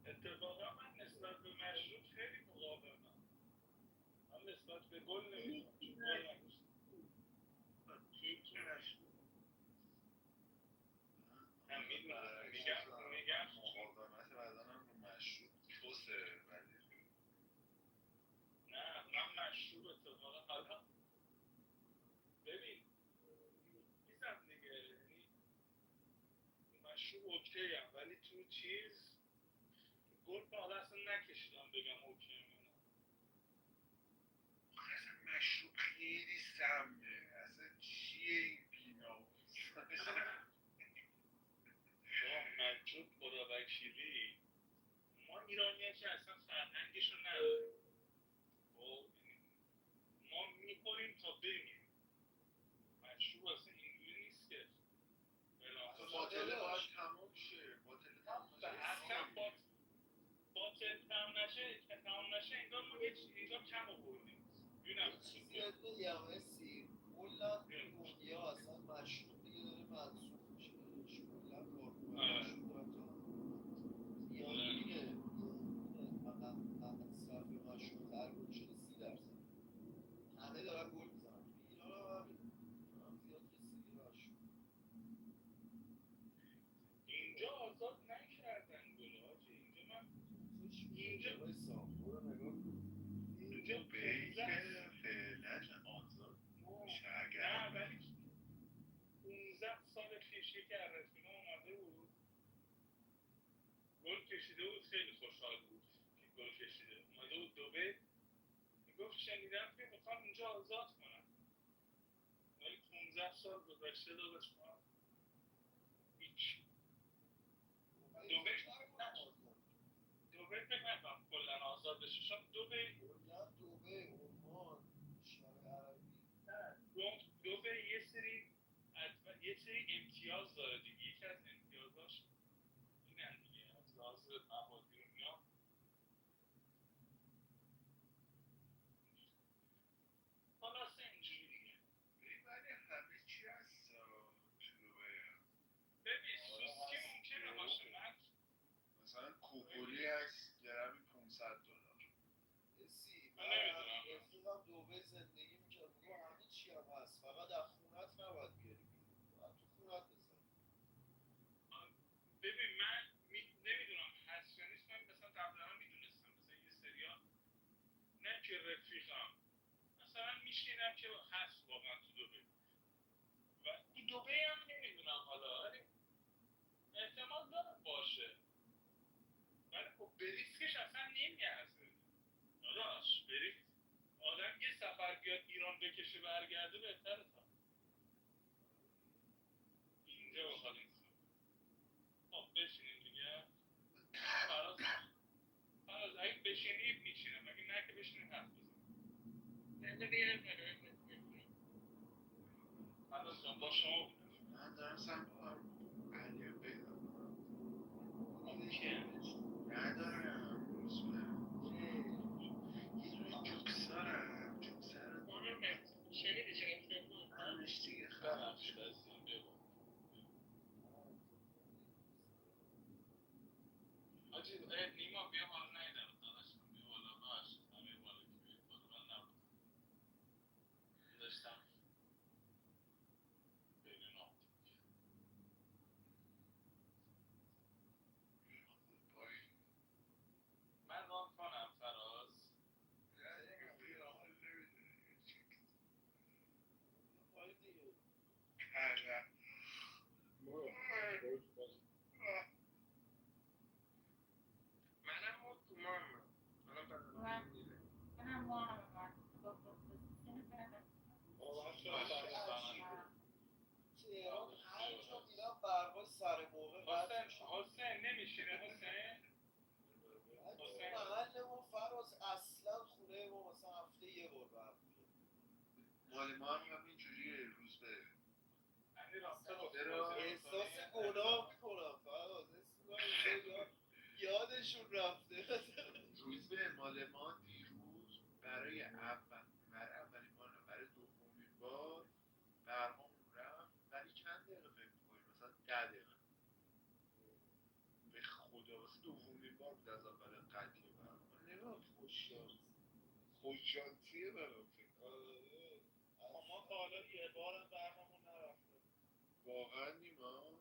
Speaker 23: اتفاقا من نسبت به مشروب خیلی مقاومم. من نسبت به گل نمیدونم
Speaker 14: کیک مشروب
Speaker 23: هم میدونم میگم
Speaker 14: مقاومت بدنم رو مشروب توسه، ولی
Speaker 23: نه من مشروب اتفاقا حالا ببین میزم دیگه، یعنی مشروب اوکی هم، ولی تو چیز گل به حالا اصلا نکشیدم بگم اوکی منم.
Speaker 14: اصلا مشروب خیلی سمه، اصلا چیه این بیناموس
Speaker 23: مشروب خدا وکیلی ما ایرانی ها که اصلا فرهنگشو نداریم. ما میخوریم تا بمیریم. مشروب اصلا اینجوری نیست که
Speaker 14: باطله باید تموم شه، باطله تموم شه
Speaker 23: اصلا باطل تموم نشه انگار ما یه چیزا کم آوردیم.
Speaker 12: یه چیزی بهت بگم اسی کلا دنیا اصلا مشروب دیگه داره منسوخ میشه، کلا کارخونه مشروب داره میانگین مصرف مشروب هر روز شده 30%. همه دارن گل میزنن ایران هم زیاد کسی دیگه مشروب
Speaker 23: اینجا آزاد نکردن گل حاجی. اینجا
Speaker 12: سامپور رو نگاه کن،
Speaker 23: اینجا
Speaker 14: بیکه فعلا آزاد میشه اگر
Speaker 23: نه ولی 15 سال پیش یکی از رفیقا اومده بود گل کشیده بود، خیلی خوشحال بود که گل کشیده. اومده بود دبی میگفت شنیدم که میخوام اینجا آزاد کنم، ولی 15 سال گذشته داداش ما هیچ دبی فکر نکنم کلا آزاد بشه، چون دبی
Speaker 12: عمان شرق عربی
Speaker 23: دبی یه سری امتیاز داره دیگه. یکی از امتیازاش اینن دیگه از لحاظ موادی و اینا. خلاصه اینجوری دیگه.
Speaker 14: ولی همه چی هست تو
Speaker 23: ببین سوسکی ممکنه باشه،
Speaker 14: مثلا کوپولی هست گرمی $500.
Speaker 12: اسی من رفیقم دبی زندگی میکرد میگو همه چی هم هست، فقط از خونت نباید بیاری بیرون، باید تو خونت بزنی.
Speaker 23: ببین من نمیدونم هست یا نیست، من مثلا قبلا میدونستم مثلا یه سریا نه که رفیقم مثلا میشینم که هست واقعا تو دبی و تو دبی هم نمیدونم حالا، ولی احتمال داره باشه، ولی خب به ریسکش اصلا نمیارزه داداش. برید آدم یه سفر بیاد ایران بکشه برگرده بهتره تا اینجا بخواد این خب بشینیم دیگه. کلیپ میچینه مگه نه که بشینیم حرف بزنیم.
Speaker 18: منو بیار بالا.
Speaker 23: فراز جان با شما بودم.
Speaker 14: من دارم سعی میکنم علی رو پیدا کنم.
Speaker 23: کیه؟
Speaker 14: ندارم روزبه یه دونه جوکس دارم
Speaker 18: شنیدی چه گفتم؟
Speaker 14: همش دیگه خراب
Speaker 23: شد از این بگو. آجی نیما بیا بالا نیدم داداشم بیا بالا باش همه بالا که بیا بالا من نبودم داشتم بیرون آمدیم من ران کنم فراز
Speaker 10: منم مود تو محمد منم بدنم میره
Speaker 5: منم محمد
Speaker 12: تهران هر جا میرم برقای سر موقع قطع میشه.
Speaker 23: حسین نمیشینه حسین
Speaker 12: محل ما فراز اصلا خونه ما مثلا هفته یه بار برق میاد.
Speaker 14: مال ما هم همینجوریه روزبه.
Speaker 12: احساس گناه میکنم فراز یادشون رفته.
Speaker 14: روزبه مال ما دیروز برای اولین بار نه، برای دومین بار برقامون رفت ولی چند دقیقه فکر می‌کنی مثلا 10 دقیقه به خدا واسه دومین بار بود از اول قطعی برق. نگاه خوششانسیه برام فکر
Speaker 23: ما تا حالا یه بارم برقمون نرفته
Speaker 14: واقعا نیما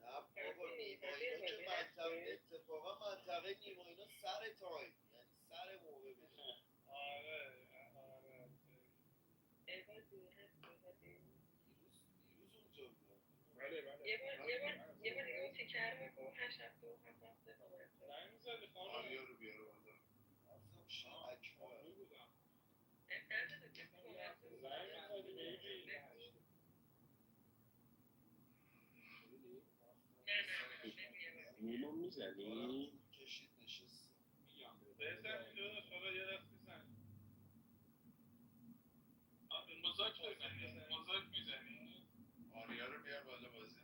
Speaker 12: نه بابا نیما اینا که منطقه اتفاقا منطقه نیما اینا سر تایم یعنی سر موقع میشه.
Speaker 23: آره
Speaker 12: دیروز اونجا بودم.
Speaker 18: یه بار دیگه اون تیکر رو بگو 872
Speaker 23: زنگ میزدی خانم
Speaker 14: آریا رو بیاره بالا
Speaker 12: رفتم شیعک
Speaker 23: بودم
Speaker 11: نیما میزنی؟
Speaker 12: کشید نشسته
Speaker 23: بزن این داداش حالا یه دست میزنی مزاک میزنی؟
Speaker 14: آریا رو بیار بالا بازی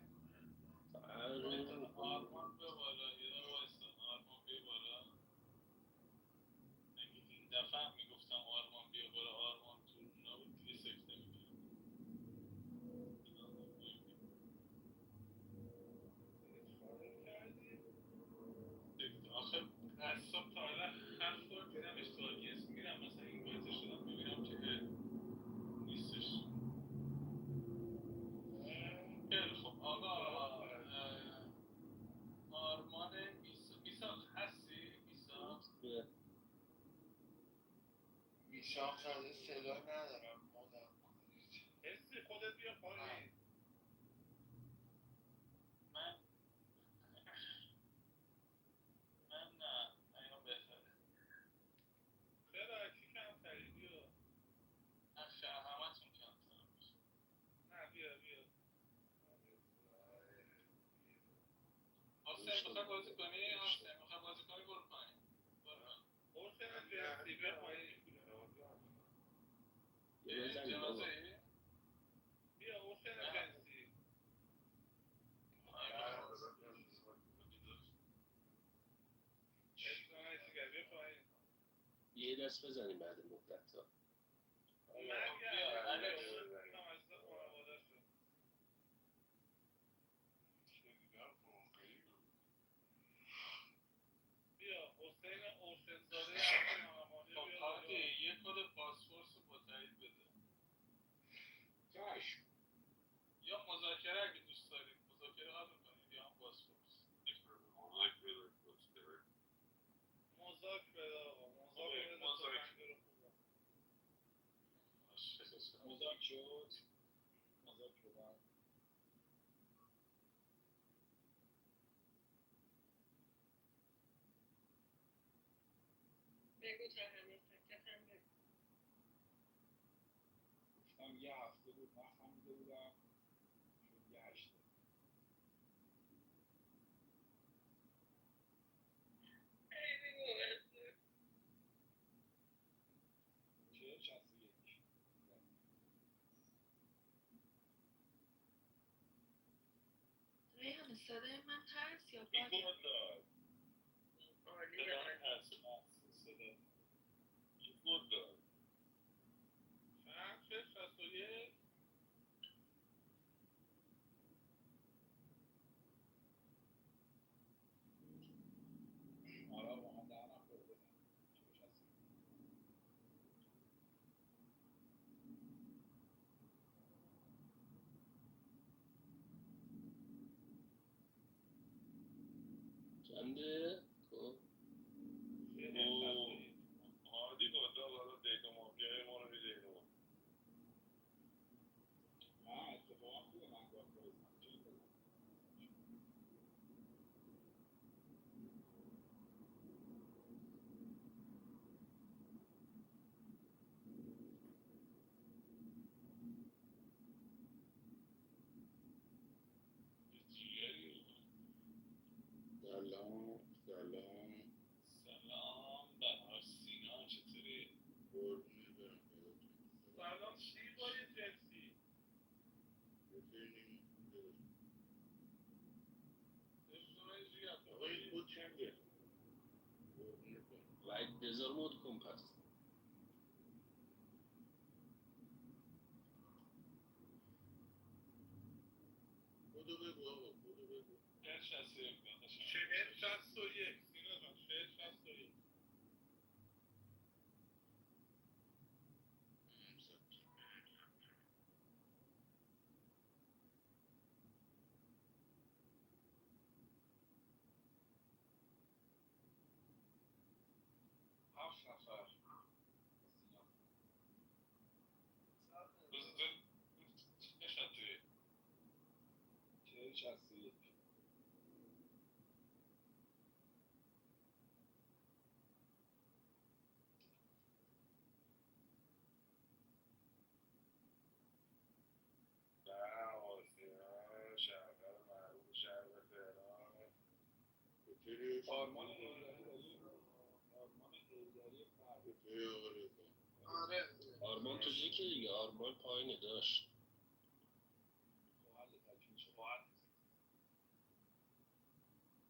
Speaker 23: آرمان بیا بالا یه دقیقه وایسا آرمان بیا بالا این دفعه هم میگفتم آرمان بیا بالا آرمان تو نبود دیگه سکته میکنم آخه از صبح تا حالا 7 بار دیدمش تو آدینس میرم مثلا این وایت شدم میبینم که نیستش خیلی خب آقا آرمان میساق هستی؟
Speaker 14: میشام زده صدا ندارم مادم کنید
Speaker 23: حسی خودت بیا پایین من نه اینا بهتره چرا کی کمتری بیا اخشا همه تون کمترم میشه نه بیا حسین میخوای بازی کنی؟ حسین میخوای بازی کنی برو پایین حسین جنسی بیا پایین جنازه ای؟ بیا حسین جنسی بیا پایین
Speaker 11: یه دست بزنیم بعد مدت ها
Speaker 23: بیا الکس اینم از خانواده شد بیا حسین اوشنزاده خب هادی یه کد پاسپورت رو با تایید بده
Speaker 14: چشم
Speaker 23: یا مذاکره اگه دوست دارید مذاکره حال کنید یا هم پاسپورت مذاک بده آقا مذاک بده
Speaker 20: مذاک شد مذاک بدم
Speaker 18: بگو تا همه سکت هم بگو
Speaker 20: گفتم یه هفته بود نخنده بودم شد یه هشته
Speaker 23: 61.
Speaker 6: ریحان صدای من هست یا
Speaker 23: این
Speaker 6: باگه؟
Speaker 23: بود داد
Speaker 6: عالی
Speaker 23: صدای هست صدا این بود داد چند 61 آره با من در نفر بزن
Speaker 20: چنده؟ خب
Speaker 23: هادی گفت برای دیتا مافیای ما رو میده اینو نه اتفاقا خوبه من گفت بایستم چه بزن جیگری
Speaker 20: سلام سلام
Speaker 23: سلام بهار سینا چطوری؟
Speaker 20: قربونه برم بهتون
Speaker 23: سلام چی بایی جنسی؟
Speaker 20: ببینیم
Speaker 23: اشتونای جیگر
Speaker 20: آقا این خود چنده؟ قربونه برم وید بذار مود کن پس کدو بگو آقا کدو بگو
Speaker 23: 61 61 سینا جان 61 7 نفر سینا چه شدی؟ 61 شهر معروف شهر تهران
Speaker 20: چطوری
Speaker 23: آرمان هیدری داری؟ آرمان هیدری فرد
Speaker 20: چطوری آقا رضا
Speaker 2: آره
Speaker 20: آرمان تو که دیگه آرمان پایینه داشت
Speaker 23: خب حل تکمیل شد باید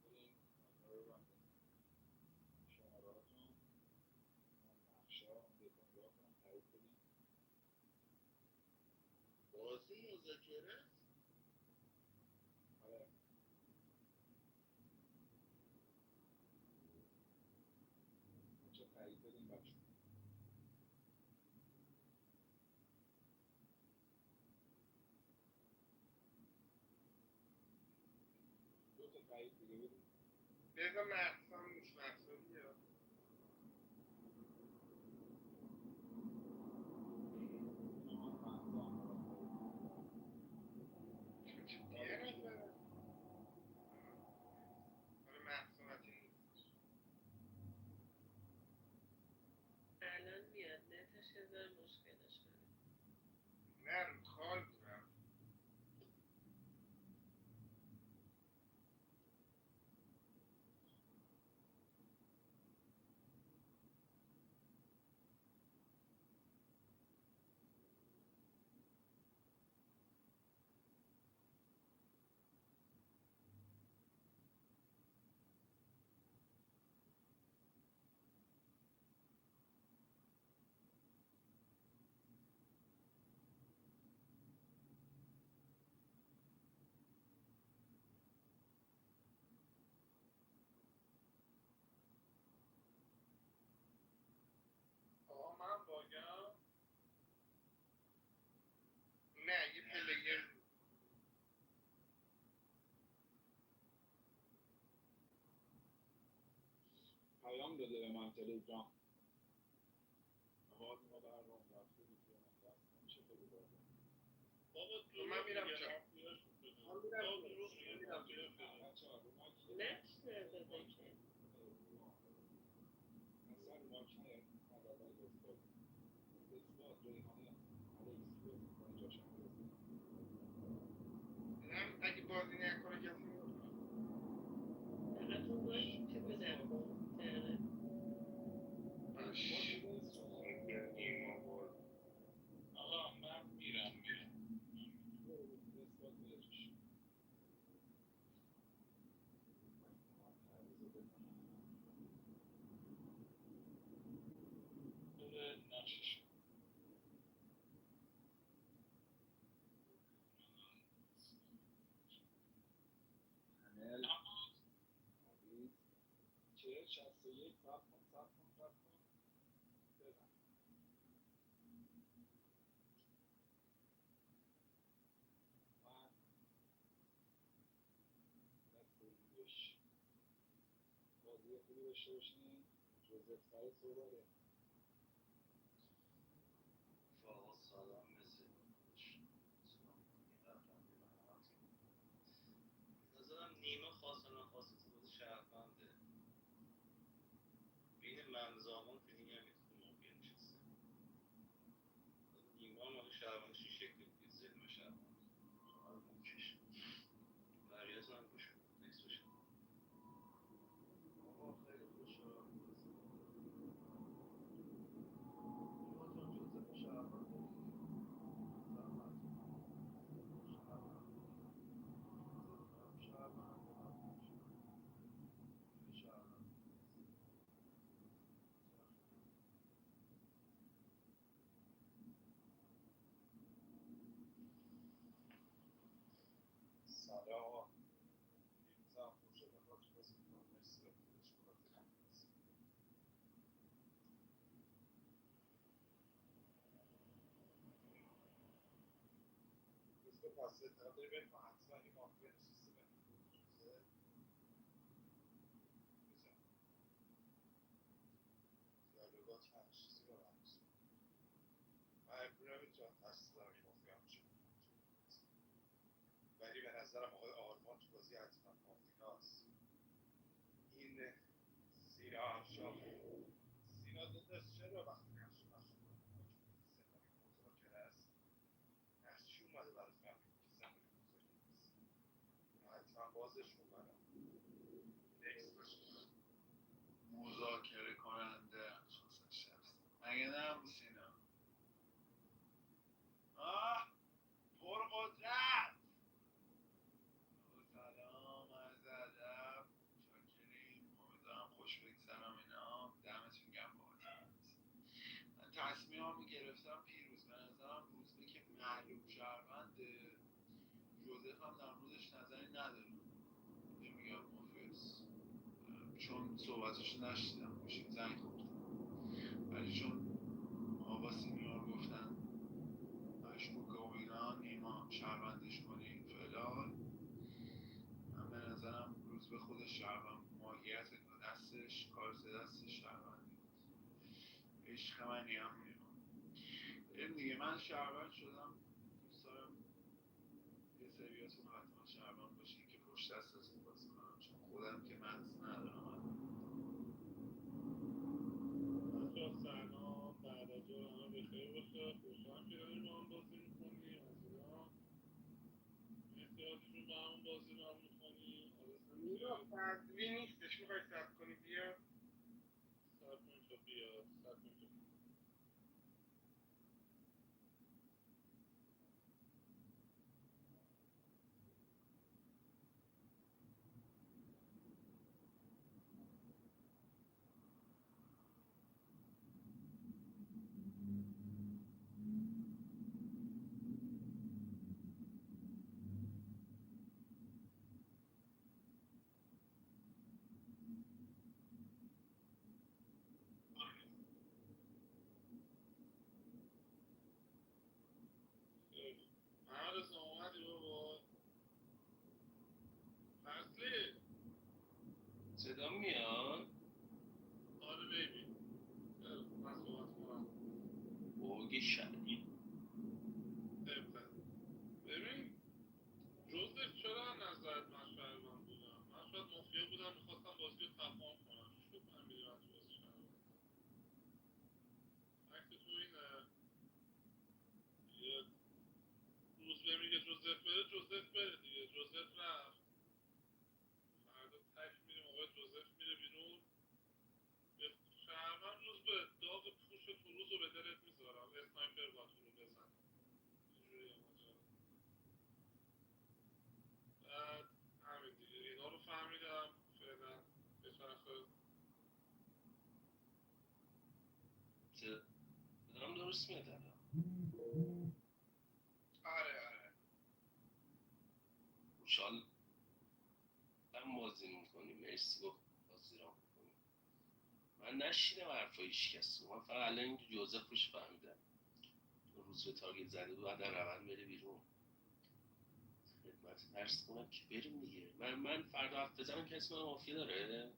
Speaker 23: بریم نمبر رو رم بزنیم شمارهاتون نقشه ها هم بکن نگاه کنم تایید بدیم
Speaker 20: بازی مذاکره است
Speaker 23: آره بچه تایید بدیم بچه دو تا تایید دیگه بدیم
Speaker 2: بذار محسا نیست محسا بیا آره محسا متین نیست
Speaker 6: الان میاد نتش یه ذره مشکل داشت
Speaker 2: نه رو کال بودم
Speaker 23: آقا من باگم
Speaker 2: نه یه پلیر
Speaker 23: پیام داده به من تلگرام آواز ما در روم رفته ویدیو من دست نمیشه خیلی باگم بابا
Speaker 2: تو من میرم
Speaker 23: دیگه
Speaker 2: چه
Speaker 23: مافیاش
Speaker 2: من
Speaker 23: بده
Speaker 2: میرم
Speaker 23: درست میگه
Speaker 2: میرم
Speaker 23: مافیا بده بچه ها رو مایک
Speaker 6: نشنه بده که
Speaker 23: اصلا رو مایک نیاید. من از اول بازی بازی اثبات ریحانه الکس بازی کنه جاشم بازی
Speaker 2: هم اگه بازی نکنه کسی
Speaker 6: فقط رو مایک چه بدن کن تره
Speaker 2: باش
Speaker 23: ایمان باز
Speaker 16: بزن. من نستونیش بازی خوبی داشته باشین. جوزف سر صحبته.
Speaker 9: رفاقا سلام مثل سلام به نظرم نیمه خاص و نخواست تو بازی شهرونده. بین منزامان فیلینگ هم میتونه مافیا نشسته. نیما هم اگه شهروندش این شکلی بود که ذهن شهروند آره ممکش بقیه‌تون هم گوش کنید. نکس باشه.
Speaker 12: آقا خیلی خوشحالم بازی نیما جان جوزف شهروند داری؟ زحمت شهروند منم شهروند دارم خیلی شهروند
Speaker 16: سلام. روزم خوشحالم با تو بازی میکنم. مرسی وقتی داشت بابت بازی. روز به پاس اطلاع داری بگم حتما این مافیا نشسته بین جوزه بزن دیالوگات همه چیزی رو برمیز من امروز نمیتونم تصدیل دارم این مافیا هم شد ولی به نظرم آقای آرمان تو بازی حتما مافیاست. این سینا همشاه سینا داداش چرا وقتی نقش مخصوص سناریو مذاکره است نقشی اومده برای فهمید که سناریو مذاکره است حتما بازش کن برام نکس باشه.
Speaker 14: مذاکره کننده خواستن شخص مگه نه همون سینا پرقدرت سلام عرض ادب چاکریم امیدوارم خوش بگذرم اینا دمتون گرم بابت من تصمیممو گرفتم پیروز به نظرم روزبه که معلوم شهرونده جوزف هم در موردش نظری ندارم نمیگم مافیاس چون صحبتشو نشیدم گوشیم زنگ خوردم ولی چون آقا سینیور گفتن مشکوکه و اینا نیما شهروندش کنین فعلا من به نظرم روز به خودش شهروند ماهیت دستش کار دستش شهروندی بود عشق منی هم نیما بریم دیگه من شهروند شدم دوست دارم یه سریاتون حتما شهروند باشین که پشت دستتون بازی کنم چون خودم که مغز ندارم
Speaker 16: بچه‌ها سلام. بعد از ظهر همه بخیر باشه. خوشحالم که داریم با هم بازی میکنیم. از اینا مرسی آرزو با هم بازی رو هم میکنیم.
Speaker 22: نیما فضلی نیستش میخوای ثبت کنی بیا
Speaker 16: سب کنیم تا بیاد. سب کنیم تا بیاد. محمد رسا اومدی بابا فصلی
Speaker 7: صدا میاد؟
Speaker 16: آره بیبی من صحبت کنم
Speaker 7: بوگی شدید
Speaker 16: ببین جوزف چرا از نظرت من شهروند بودم؟ من شاید مافیا بودم میخواستم بازی رو تپان کنم. چی شد من میدونم تو بازی شهروند عکس تو اینه یه روز به میگه جوزف بره دیگه. جوزف رفت فردا تک میریم آقای جوزف میره بیرون. به شهروند روز به داغ پوش تو روز رو به دلت میذارم. اسنایپر با تو رو بزنه اینجوری ماجرا. بعد همین دیگه اینا رو فهمیدم فعلا به چرخه.
Speaker 7: صدام درست میاد الان؟
Speaker 22: آره
Speaker 7: خوشحال هم بازی میکنی. مرسی با بازی را میکنی.
Speaker 15: من نشیدم حرفای هیچکس رو. من فقط الان این جوزفش فهمیدم روز به تارگت زده بود در روند بره بیرون. خدمت درس کنم که بریم دیگه. من فردا حرف بزنم کسی من مافیا داره؟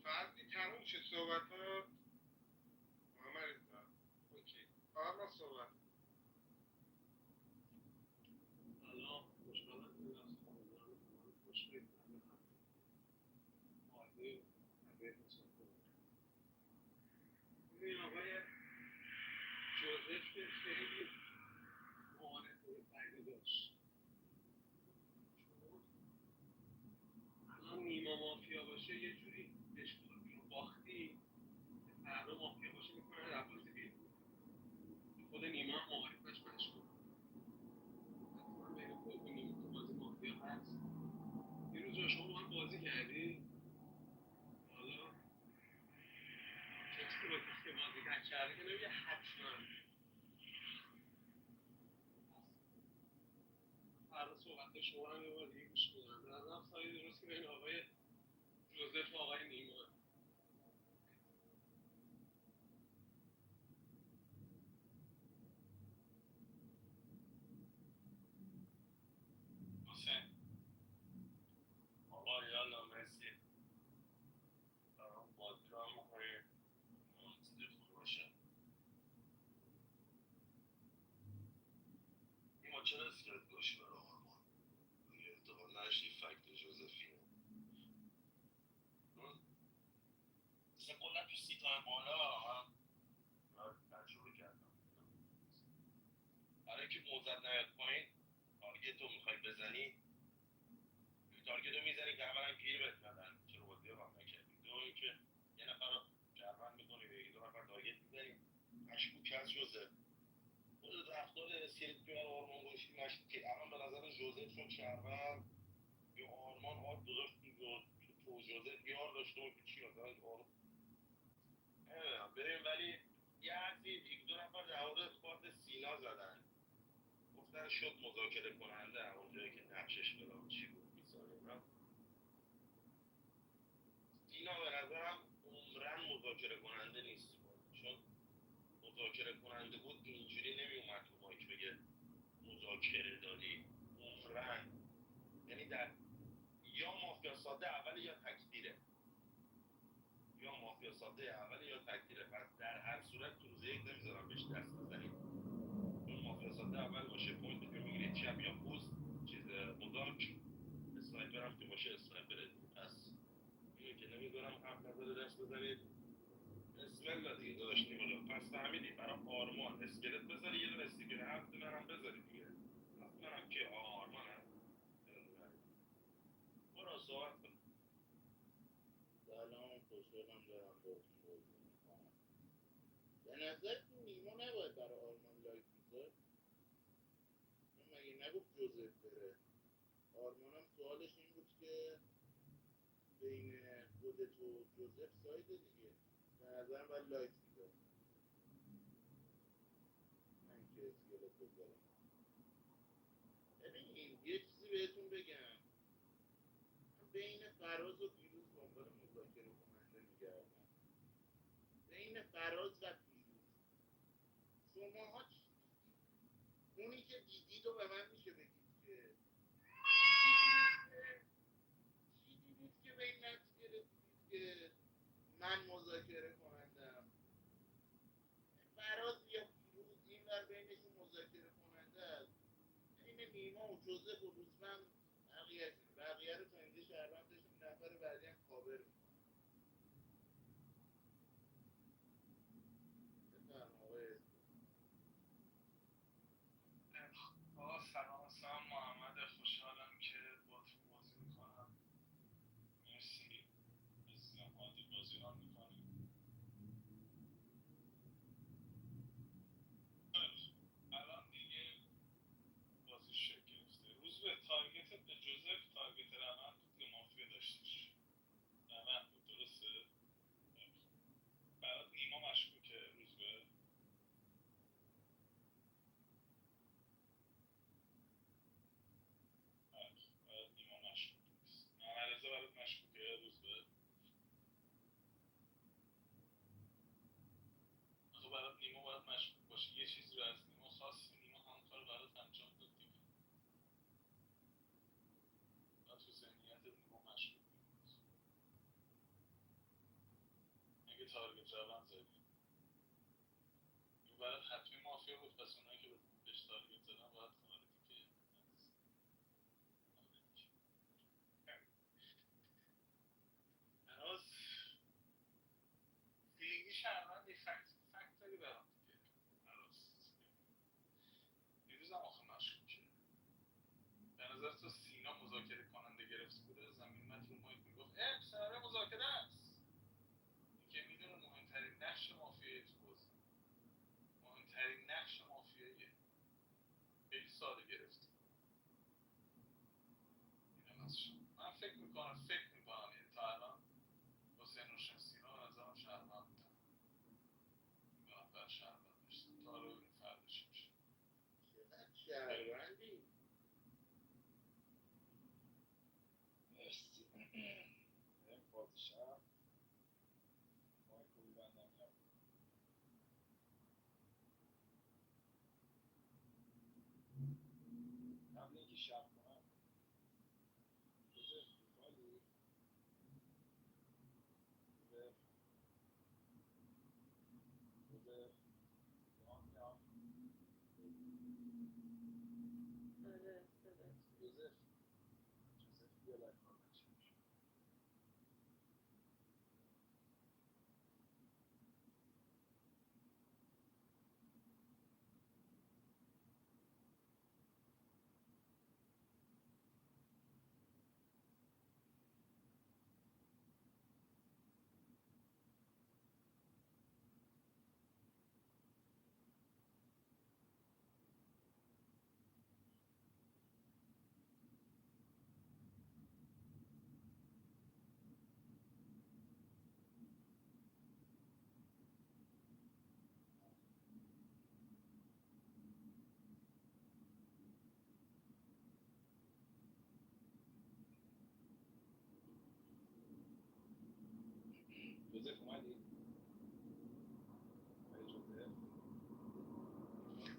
Speaker 22: فردی تموم شد صحبت ها. محمد رضا اوکی آرما صحبت.
Speaker 16: سلام، خوشحالم که دست امیدوارم همه خوش بگذره. عالی، همه تصاحب. این آقای جوزف که خیلی معارفه فایده داشت. الان نیما مافیا باشه یه جوری بهش رو باختی که فردا مافیا باشه میکنه در بازی بیرون. خود نیما هم معارفش مشکوک. حتما بین خود و نیما تو بازی مافیا هست. دیروز جا شما با هم بازی کردی؟ حالا کسی که با کسی که بازی کرده که نمیگه حتما. فردا صحبت شما رو یه بار دیگه گوش میدم. به نظرم سایه درست که بین آقای جوزف و آقای نیما.
Speaker 23: حسین آقا یالا مرسی برام بازی را میکنیم چیزی خوب باشه. نیما چرا اسکلت گوشی برای آرمان اگه اعتقاد نشی فکت جوزفینه مثلا کلا تو سیتای بالا من تجربه کردم برای که موزت نیاد پایین تارگت رو میخوای بزنی تارگت رو میزنی که اولا گیر بهت ندن چرا بازی رو هم نکردی. دو اینکه یه نفر رو شهروند میکنی به یکی دو نفر تارگت میزنی مشکوک هست جوزف خود رفتار اسکلت که برای آرمان گوشی مشکوکه. الان به نظر جوزف شد شهروند یا آرمان آرد گذاشت تو جوزف یار داشته و چی مثلا نمیدونم بریم. ولی یه حرفی یک دو نفر در مورد کارت سینا زدن گفتن شد مذاکره کننده اونجایی که نقشش بدم چی بود میسازه. سینا به نظرم عمرن مذاکره کننده نیست چون مذاکره کننده بود اینجوری نمیومد تو مایک بگه مذاکره دادی. عمرن یعنی در یا مافیا ساده اول یا تکدیره یا مافیا ساده اول یا تکدیره. پس در هر صورت تو روز یک نمیذارم بهش دست بزنید چون مافیا ساده اول باشه پوینت که میگیرید چپ یا پوست چیز مذاک اسنایپر هم که باشه اسنایپر. پس اینو که نمیذارم حق نداره دست بزنید. بسم الله دیگه داداش نیما پس فهمیدی برای آرمان اسکلت بذاری یه دونه استیکر هفت منم بذاری دیگه. هفت منم که آرمان هم برو صحبت کن.
Speaker 19: سلام، خوشحالم دارم باهاتون بازی میکنم. به نظر نیما نباید برای آرمان لایک میذاشت؟ مگه نگفت جوزف بره؟ آرمان هم سوالش این بود که بین خودت و جوزف سایده دیگه. به نظرم باید لایک میداد نه اینکه اسکلت بذاره. ببین یه چیزی بهتون بگم، من بین فراز و پیروز دنبال مذاکره کننده میگردم. بین فراز و پیروز شماها اونی که دیدید و به من میشه بگید که چی دیدید که به این نتیجه رسیدید که من مذاکره کنندم؟ فراز یا پیروز این ور بینشون مذاکره کننده است. بین نیما و جوزف و روزبن بقیه رو تا اینجا شهروند داشتیم، نفر بعدی هم کاور میکنم. بفرم آقای
Speaker 23: آقا سلام اسمم محمد خوشحالم که باتون بازی میکنم. مرسی عزیزم عادی بازی رو میکنیم. جوزف تارگت روند بود یا مافیا داشتش؟ روند بود، درسته؟ برات نیما مشکوکه روزبه؟ برات نیما مشکوک نیست. محمد رضا برات مشکوکه روزبه؟ آخه برات نیما باید مشکوک باشه، یه چیزی رو از نیما خواستی، نیما همون کار برات انجام داد دیگه. باید تو ذهنیت نیما مشکوک بود. اگه تارگت روند زدی این برات حتمی مافیا بود، پس اونایی که بهش تارگت زدن باید خانه دیگه هنوز فیلینگی شهروندی، فکت داری برام دیگه. هنوز دیروز هم آخه مشکوکه. به نظر تو سینا مذاکره کننده گرفته بوده، زمین اومد رو مایک میگفت سناریو مذاکره است. این که میدونه مهمترین نقش مافیایی تو بازی، مهمترین نقش مافیاییه، خیلی ساده گرفت. اینم از شما. من فکر میکنم یعنی تا الان حسین روشن سینا به نظرم شهروند بودن. میدونم بر شهروند داشتم تا رو ببینیم فردا چی میشه.
Speaker 19: چقدر شهروندی؟
Speaker 3: مرسی. این پادشاه مایکو میبندم یا قبل اینکه شب کنم بذار خالی بذار دام یا
Speaker 18: آره صدات
Speaker 3: جوزف بیا لایک کن بچه. جوزف اومدی؟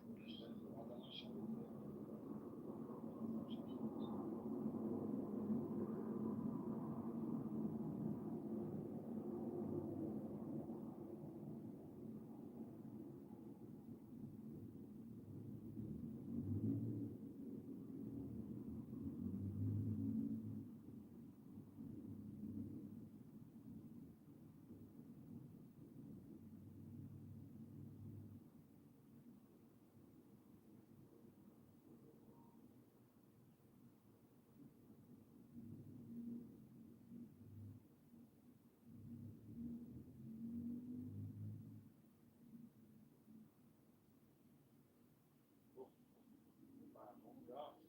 Speaker 3: جوزف اومدن شب دیگه. مرحوم رفت.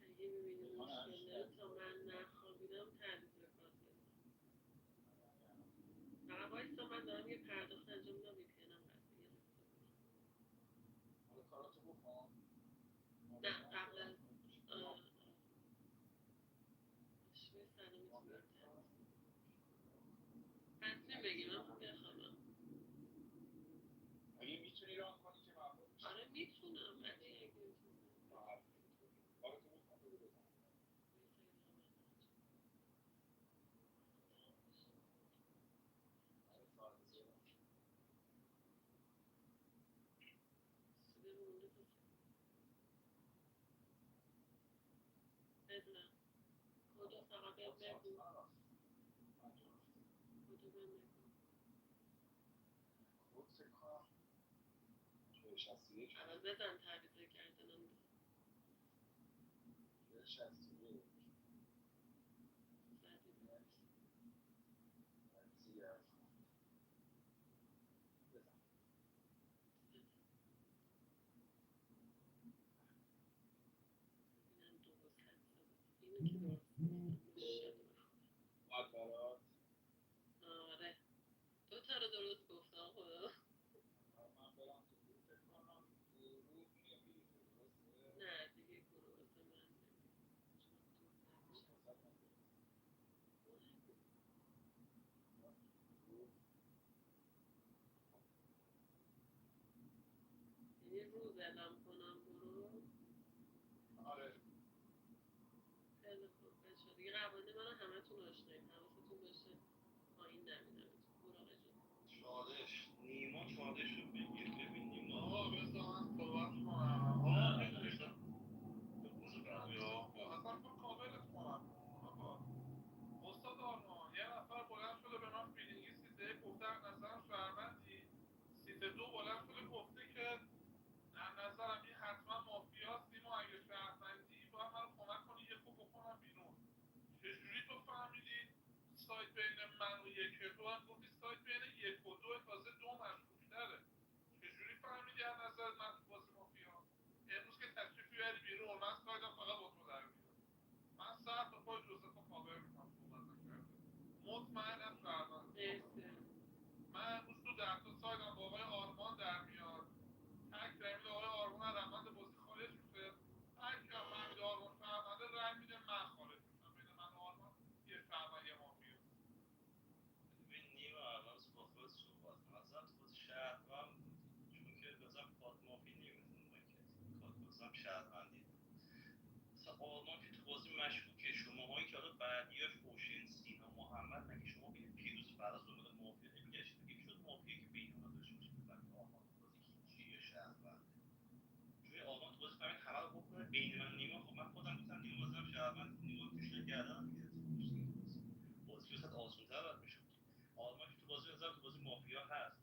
Speaker 18: اگه میبینی مشکل داره تا من نخوابیدم تعویض کارت بزن. فقط وایسا من دارم یه پرداخت انجام میدم وی پی انم قطعه یه لحظه
Speaker 3: حالا کاراتو بکن.
Speaker 18: نه قبل از شوی سلامتی باید تصمیم بگیر من خوب بخوابم.
Speaker 3: اگه میتونی ران کنی که ممنون میشم.
Speaker 18: آره میتونم ولی اگه
Speaker 3: کاراتو بکن بگو بزن. آره ساعت زیرم.
Speaker 18: سوده مونده تو بدونم کدو فقط بهت بگو. کدو بهم بگو.
Speaker 3: کد فکر کنم 61
Speaker 18: الان بزن تعویض گردنم بزن.
Speaker 3: 61
Speaker 18: زدی بهش.
Speaker 3: زیاد
Speaker 18: رو درست گفتم خدا.
Speaker 3: من برم تو گروه فکر کنم گروه نمیری تو درسته؟
Speaker 18: نه دیگه گروه واسه من نمیاد.
Speaker 3: گروه واسه من درست. گروه
Speaker 18: یعنی روز اعلام کنم برو.
Speaker 3: آره
Speaker 18: خیلی خوب بچه‌ها دیگه قوانین منو همتون آشنایید، حواستون باشه پایین نبینمتون. برو آقا جون.
Speaker 9: چالش نیما چالش رو بگیر. ببین نیما
Speaker 20: آقا بذار من صحبت کنم. آقا میدونی اصلا تو کاملت کنم آقا استاد آرمان یه نفر بلند شده به من فیلینگی سیته یک گفته از نظرم شهروندی، سیته دو بلند شده گفته که از نظرم این حتما مافیاست، اینو اگه شهروندی باید منو کمک کنی یکو بکنم بیرون. چجوری تو فهمیدی سایت بین من و یکه؟ تو هم گفتی سایت بین یک و دو، تازه دو مشکوک‌تره. چجوری فهمیدی از نظر من تو بازی مافیا؟ امروز که تشریف بیاری بیرون، من سایدم فقط با تو در میاد. من سر تا پای جوزف رو کاور میکنم، صحبت نکرده مطمئنم شهرونده.
Speaker 18: مرسی.
Speaker 20: من امروز تو 10 تا سایدم با آقای آرمان در میاد. تک رای آقای آرمان از روند بازی خارج میشه. تک هم فهمید آرمان شهرونده رای میده من خارج میشم. بین من و آرمان یه شهروند یه مافیا.
Speaker 9: ببین نیما اول با خود صحبت کنم. مثلا تو بازی شهروند بودی، چون که مثلا کارت مافی نمیزنی ما کسی کارت مثلا شهروندی. مثلا آرمان که تو بازی مشکوکه. شماهایی که حالا بعدیاش اوشن سینا محمد مگه شما بین پیروز فراز دنبال مافیا نمیگشتید؟ مگه میشد مافیا که بین اونا داشته باشه بفهمید آرمان تو بازی هیچیه شهرونده؟ چون آرمان تو بازی فهمید همه رو بکنه بین من و نیما. خب من خودم گفتم نیما بازم شهروند، نیما کشونه گردن میگرفت. بازی وسط آسان‌تر باید میشد. آرمان که تو بازی نظرم تو بازی مافیا هست.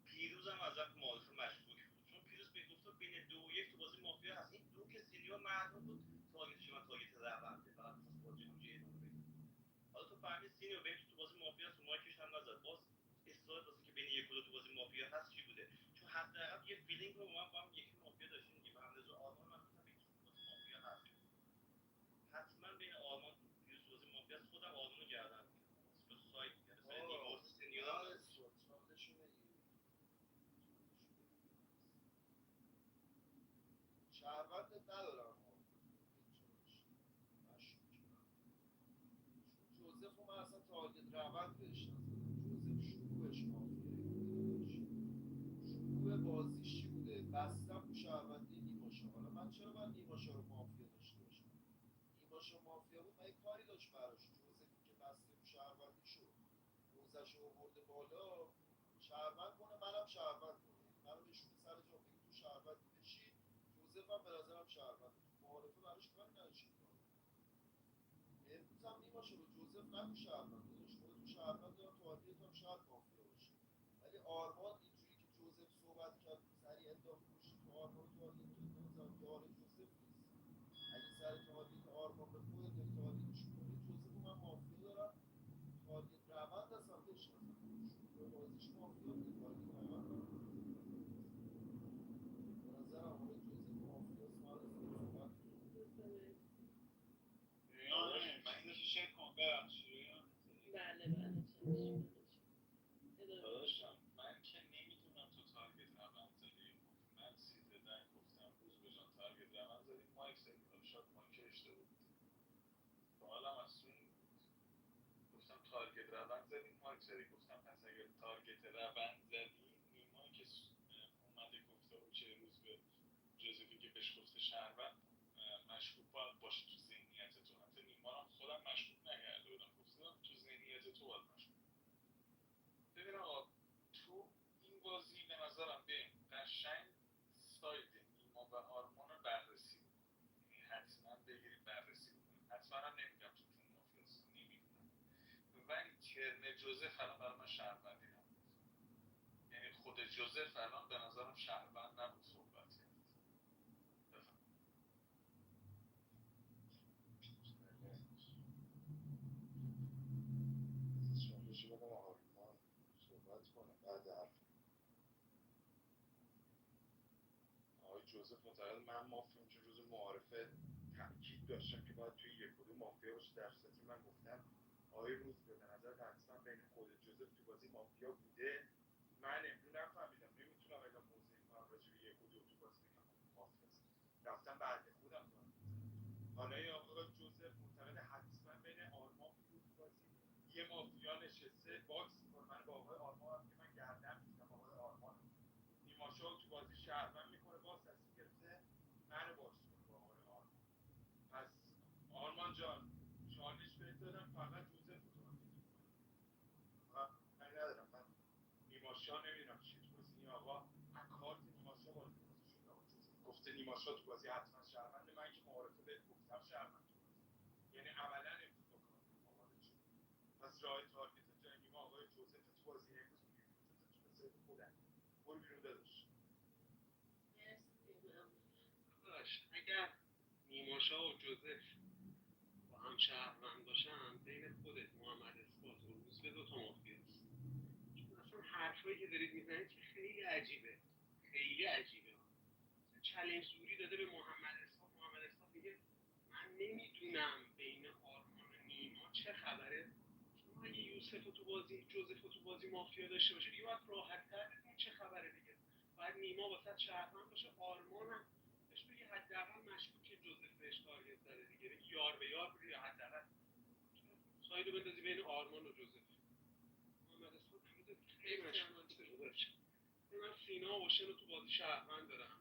Speaker 9: پیروز هم از رفت معارف مشکوک بود، چون پیروز به گفته بین 2 و 1 تو بازی مافیا هست. این دو که سینیور معلوم بود تارگتش من تارگت رونده، فقط می‌خواست بازی همونجوری ادامه بده. حالا تو فهمید سینیور بین تو بازی مافیا هست، مایکش هم نزد. باز اصرار واسه که بین 1 و 2 تو بازی مافیا هست چی بوده؟ چون حداقل یه فیلینگ رو ما هم یکی مافیا داشتیم دیگه. من رضا آرمان من گفتم بین تو بازی مافیا هست. حتما بین آرمان پیروز تو بازی مافیا هست. خودم آرمان رو گردن میگیرم. تو سایت میگیره. سایت نیما سینیور هم
Speaker 12: چالشو بگیر. شهروندت ندارم جوزف رو من اصلا تارگت روند بهش نزدم. جوزف شروعش مافیایی شروع بازیش چی بوده؟ بستم رو شهروندی نیماشا. حالا من چرا باید نیماشا رو مافیا داشته باشم؟ نیماشا مافیا بود من کاری داشت براش. جوزفی که بسته رو شهروندی شد موزش رو آورده بالا شهروند کنه منم شهروند کنه، منو بشونه سر جا بگی تو شهروندی بشی. جوزف هم به نظرم شهروند معارفه براش کاری نداشتم. امروز هم نیماشو به جوزف نگو شهروند داداش. خودت تو شهروند دارم تارگت هم شاید مافیا باشه، ولی آرمان اینجوری که جوزف صحبت کرد سریع انداخت پشت تو آرمان تارگت کرد به نظرم یار جوزف نیست. اگه سر تارگت آرمان به خودت داری تارگتش می‌کنی، جوزف رو من مافیا دارم. تارگت روند اصلا بهش نزن. شروع بازیش مافیا بوده، تارگت روند هم به نظرم آقای جوزف مافیاست. من صحبت
Speaker 3: من اینو شیک کن ببخشید.
Speaker 18: بله بله چشم.
Speaker 3: داداشم من که نمیدونم تو تارگت روند زدی. من سیت در گفتم روز به جان تارگت روند زدی مایک زدی، شاید مایک اشتباه بود. سوالم از اون گفتم تارگت روند زدی مایک زدی. گفتم پس اگر تارگت روند زدی نیما که اومده گفته اوکی روز به جوزفی که بهش گفته شهروند مشکوک باید باشه تو ذهنیت تو. حتی نیما هم خودم مشکوک نکرده بودم، گفتم تو ذهنیت تو باید مشکوک. ببین آقا تو این بازی به نظرم بریم قشنگ ساید نیما و آرمان رو بررسی کنیم. یعنی حتما بگیریم بررسی کنیم. حتما هم نمیگم تو تون مافیاست، نمیدونم، ولی ترن جوزف الان برای من شهروندی نبود. یعنی خود جوزف الان به نظرم شهروند نبود صحبت کرد. بفهم.
Speaker 12: چالش بدم آرمان صحبت کنه بعد حرف آقای جوزف معتقد من مافیام، چون روز معارفه تاکید داشتم که باید توی یک و دو مافیا باشه، در صورتی من گفتم آقای روز به نظر حتما بین خود جوزف تو بازی مافیا بوده.
Speaker 1: رفتن بعد خودم حالا یا آقا جوزف معتقد حتما بین آرمان پیروز بازی یه مافیا نشسته باکس میکنه من با آقای آرمان هم که من گردن میگیرم آقای آرمان نیماشا تو بازی شهروند میکنه باز تصمیم گرفته منو باکس کنه با آقای آرمان. پس آرمان جان چالش بهت دادم فقط جوزف رو تارگت کنی. من ندارم من نیماشا نمیدونم چیه تو بازی این آقا از کارت نیماشا وارد بازی شده آقا جوزف گفته نیماشا تو بازی حتما شهروند من که معارفه بهت گفتم شهروند تو بازی یعنی عملا امروز با کارت نیما وارد شد. پس راه تارگت جای نیما آقای جوزف تو بازی امروز میگه جوزف تو بازی خودم برو بیرون داداش.
Speaker 10: داداش اگر نیماشا و جوزف با هم شهروند باشن بین خودت محمد اثبات و روزبه دوتا مافیاست. چون اصلا حرفایی که دارید میزنید که خیلی عجیبه، خیلی عجیبه. چالش زوری داده به محمد اثبات. محمد اثبات میگه من نمیدونم بین آرمان و نیما چه خبره. شما اگه یوسف تو بازی جوزف تو بازی مافیا داشته باشه دیگه باید راحت‌تر بدون چه خبره دیگه. باید نیما واسه شهروند باشه، آرمان هم بهش بگه حداقل مشکوکه جوزف بهش تارگت زده دیگه، بگی یار به یار بودی یا حداقل سایدو بندازی بین آرمان و جوزف. محمد اثبات امروز خیلی مشکوکه داداش. من سینا و اوشن رو تو بازی شهروند دارم.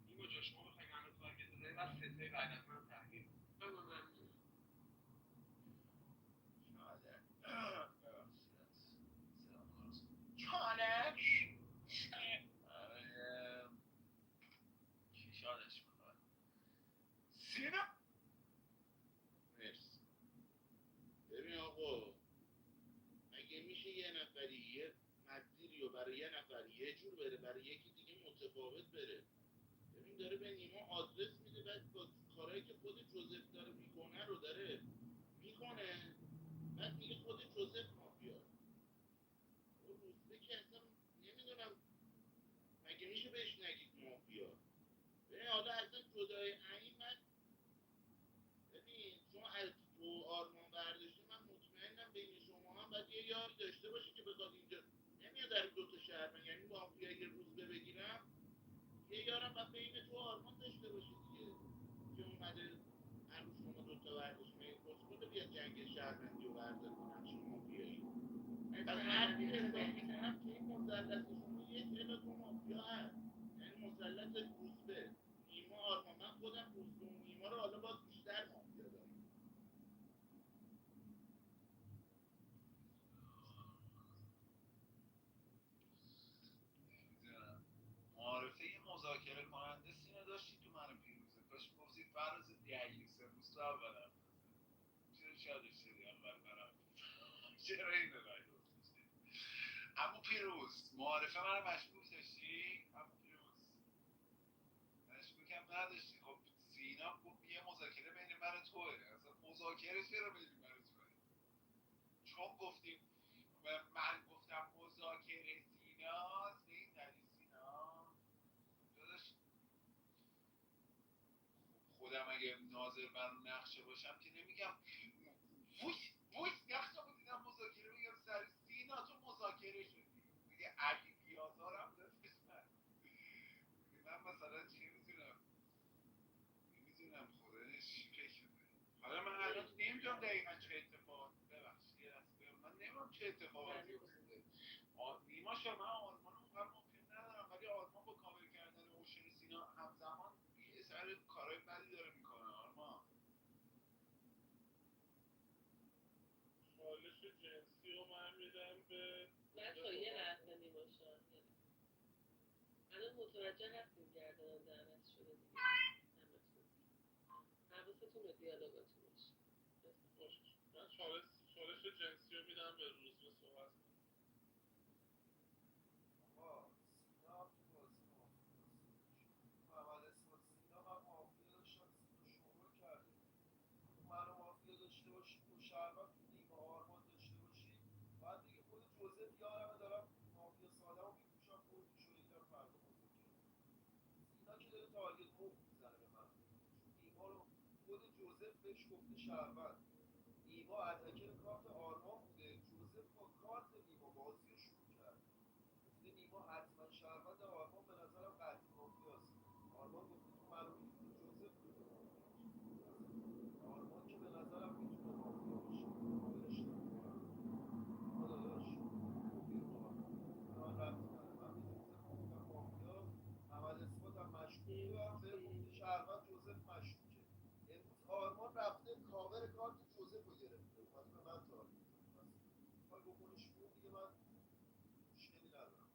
Speaker 10: نیما جان شما بخوای منو تارگت بزنی بعد ستای بعد از من تحلیل کنی. ممنون.
Speaker 14: چالش کی چالش میخواد؟ سینا.
Speaker 19: مرسی. ببین آقا مگه میشه یه نفری یه مسیری رو برای یه نفر یه جور بره برای یکی دیگه متفاوت بره؟ ببین داره به نیما آدرس میده بعد با کارهایی که خود جوزف داره میکنه رو داره میکنه بعد میگه خود جوزف مافیا. روزبه که اصلا نمیدونم مگه میشه بهش نگید مافیا. ببین حالا اصلا جدای این من ببین چون از تو آرمان برداشته من مطمئنم بین شما هم باید یه یاری داشته باشه که بخواد اینجا نمیاد در دوتا شهر من یعنی مافیا یه روزبه بگیرم یه یارم باید بین تو آرمان داشته باشه دیگه که اومده هر روز شما دوتا برداشت من این بسکوله بیاد جنگ شهروندی رو بردار کنم چون مافیایی پس حرفی که حساب میکنم که این مثلث شما یک الا دو مافیا هست یعنی مثلث روزبه نیما آرمان من خودم روزبه و نیما رو حالا باز بیشتر مافیا دارم.
Speaker 14: نمیدونم معارفه یه مذاکره کننده سینا داشتی تو منو پیروزه کاش میگفتی فراز دیگیس امروز تو اول حرف بزن. چرا چالش شدی اول برم چرا اینو نگفتی؟ عمو پیروز معارفه منو مشکوک داشتی؟ عمو پیروز مشکوکم نداشتی. خب سینا گفت یه مذاکره بین من و توه اصلا مذاکره چرا بین من و توه؟ چون گفتیم من گفتم مذاکره سیناست به این دلیل سینا داداش خودم اگه ناظر بر نقشه باشم که نمیگم وای نقشه رو دیدم مذاکره میگم سر سینا تو مذاکره شدی میگه علی بیازارم دادش من مثلا چی نمیدونم خودش چی فکر میکنه. حالا من الان نمیدونم دقیقا چه اتفاق ببخشید یه لحظه من نمیدونم چه اتفاقاتی افتاده. نیما شما من آرمان اونقدر ممکن ندارم ولی آرمان با کاور کردن اوشن سینا همزمان یه سر کارهای بدی داره میکنه آرمان.
Speaker 20: چالش جنسی رو من میدم به
Speaker 18: بچه یه لحظه نیماشا الان متوجه هستیم گرداننده عوض شده دیگه همتون حواستون به دیالوگاتون باشه.
Speaker 20: باشه من چالش جنسی رو میدم به روزبه صحبت کنم.
Speaker 12: آقا سینا تو بازی مافیاست. محمد اسماعیل سینا من مافیا داشتم سینا شروع کرده منو مافیا داشته باشی تو شهروند تو نیمه آرمان داشته باشی باید دیگه خود جوزف یارمه دارم مافیا ساده رو میپوشم خودتو شو یکم فردا مذاکره سینا که داره تارگت خوب میزنه به من چون نیما رو خود جوزف بهش گفته شهروند نیما اتکر کارت آرمان بوده جوزف با کارت نیما بازی رو شروع کرد گفته نیما حتما شهروند آرمان به نظرم قطعی مافیاست آرمان گفته تو منو بکنیش بیرون دیگه من مشکلی ندارم.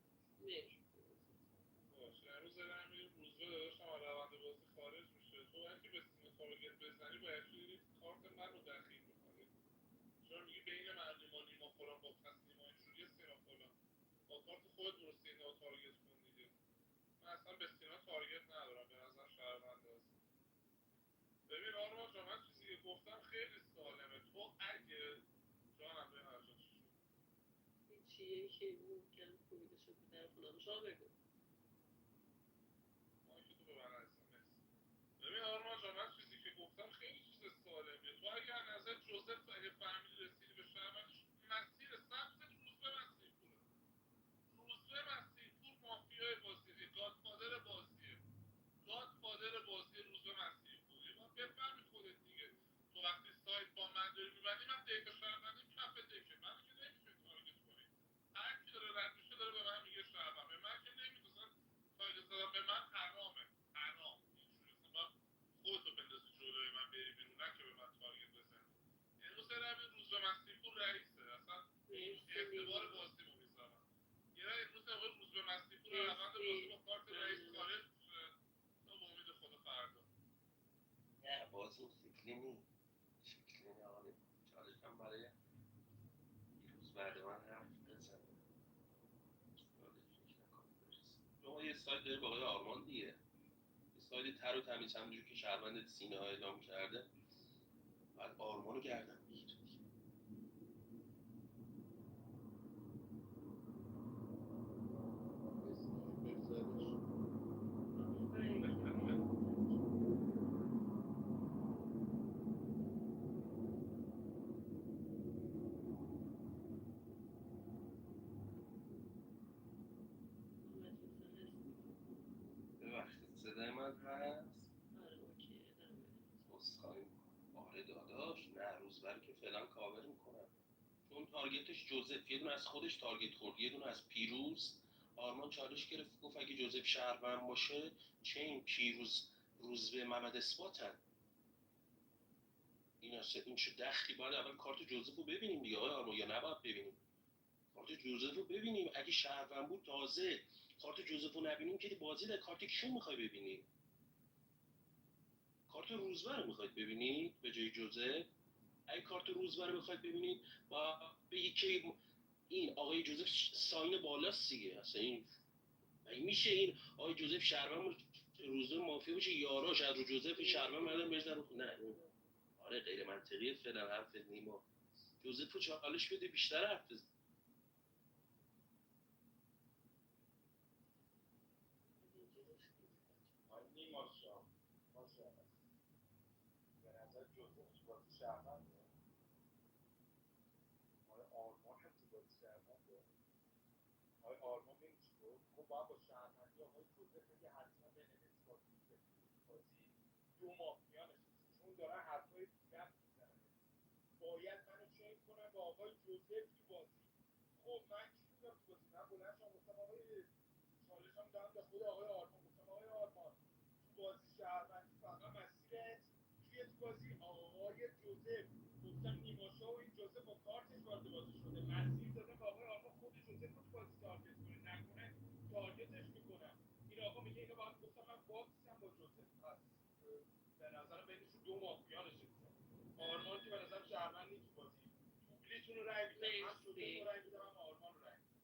Speaker 3: باشه امروز دارم میریم روزبه داداشم از روند بازی خارج میشه. تو اگه به سینه تارگت بزنی باید توی کارت من رو دخیل میکنی. چرا میگی بین من نیما فلان با پس نیما اینجوریه سینا فلان با کارت خودت برو سینا رو تارگت کن دیگه. من اصلا به سینا تارگت ندارم، به نظر شهرونده است. ببین آرمان جان من چیزی که گفتم خیلی سالمه. تو اگه جانم به هر جا چی شد
Speaker 18: چیه که ممکن کوبیده شد به در فلان شما بگو.
Speaker 3: مایک تو به من عزیزم مرسی. ببین آرمان جان من چیزی که گفتم خیلی چیز سالمیه. تو اگه از نظر جوزف اگه فهمیدی رسیدی به شهروندیش مسیر سبزت روزبه مسیحپوره. روزبه مسیحپور مافیای بازیه، گادفادر بازی روزبه مسیحپور. باید بفهمی خودت دیگه. تو وقتی سایت با من داری میبندی من دیتا شهروندیم کف دکه منو که نمیتونی تارگت کنی. هر کی داره رد میشه داره به من میگه شهروند. به من که نمیتونن تارگت زدن به من حرامه. حرام اینجوری اصلا خودتو بندازی جلوی من بری بیرون نه که به من تارگت بزنی. امروز دارم این روزبه مسیحپور رئیسه اصلا اعتبار بازی رو میذارم. یه امروز آقای روزبه مسیحپور روند بازی با کارت رئیس خارج میشه تا با امید خدا فردا.
Speaker 15: نه بازی این شکلی نیست. شکلی نه آقا چالشم برای پیروز بعد من حرف بزنه. شما یه سایت داری با آقای آرمان دیگه. یه سایت تر و تمیز همونجور که شهروند سینه ها اعلام کرده بعد آرمان رو گردن بگیر. ببخشید صدای من هست؟ عذرخواهی میکنم. آره داداش نه روزبر که فعلا کاور میکنم چون تارگتش جوزف یه دونه از خودش تارگت خورد یه دونه از پیروز. آرمان چالش گرفت گفت اگه جوزف شهروند باشه چه این پیروز روزبه محمد اثباتن. این چه دخلی باید اول کارت جوزف رو ببینیم دیگه آقای آرمان یا نباید ببینیم؟ کارت جوزف رو ببینیم. اگه شهروند بود تازه کارت جوزف رو نبینیم که بازی در کارت کیو میخوای ببینی؟ کارت روزبه رو میخواید ببینید به جای جوزف؟ اگه کارت روزبه رو بخواید ببینید با بگید که این آقای جوزف ساین بالاست دیگه. اصلا این میشه این آقای جوزف شهروند روزبه مافیا باشه یاراش از رو جوزف شهروند مردن بزنن رو نه. آره غیر منطقیه فعلا حرف نیما. جوزف رو چالش بده بیشتر حرف بزن.
Speaker 1: نیما شام به نظر جوزف تو بازی شهرونده آقای آرمان هم تو بازی شهرونده. آقای آرمان نمیشه گفت باید با شهروندی آقای جوزف بگه حتما بین اثبات بازی دو مافیا نشسته چون دارن حرفای دیگر میزنن. باید منو چین کنن با آقای جوزف تو بازی. خب من کی بودم تو بازی؟ من بلند شدم گفتم آقای چالشم دادم به خود آقای آرمان گفتم آقای آرمان تو بازی شهروندی فقط مسیرت توی تو بازی آقای جوزف. گفتم نیماشا و این جوزف با کارتش وارد بازی شده مسیر داده به آقای آرمان خود جوزف رو تو بازی تارگت کنه نکنه تارگتش میکنم. این آقا میگه اینو باید گفتم من باکسم با جوزف. پس به نظرم بینشون دو مافیا نشسته. آرمان که به نظرم شهروند نیست تو بازی. دوبلیتون رو رای میدم هم جوزف رو رای میدم هم آرمان رو رای میدم.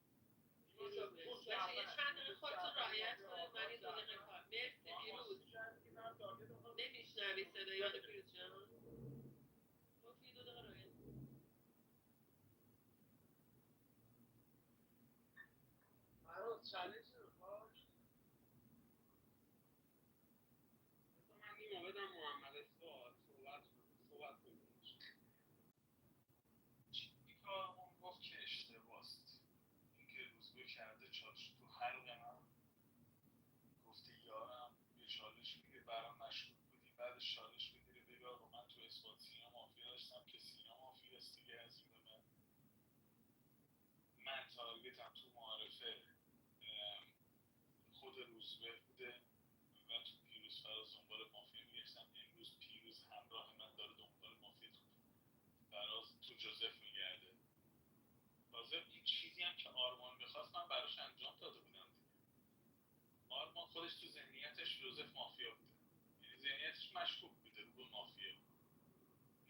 Speaker 1: نیماشا تو
Speaker 18: باشه یه چند دقیقه خودتون رعایت کنید من یه 2 دقیقه کار. مرسی پیروز. نمیشنوی صدای من پیروز جان؟ گفت یه 2 دقیقه رعایت
Speaker 10: فراز چالش نمیخواد؟ بذار من نیما بدم محمد اثبات صحبت کنیم.
Speaker 3: چیزی که آرمان گفت که اشتباست. اینکه روزبه کرده چالش تو حلق من گفته یارم یه چالش میگه برام مشکوک بودی بعدش چالش بگیره بگه آقا من تو اثبات سینا مافیا داشتم که سینا مافیاست دیگه از این به من تارگتم تو معارفه خود روزبه بوده و تو پیروز فراز دنبال مافیا میگشتم. امروز پیروز همراه من داره دنبال مافیا تو فراز تو جوزف میگرده. باز
Speaker 23: کارهایی که آرمان میخواست من براش انجام داده بودم دیگه. آرمان خودش تو ذهنیتش یوزف مافیا بوده، یعنی ذهنیتش مشکوک بوده رو به مافیا.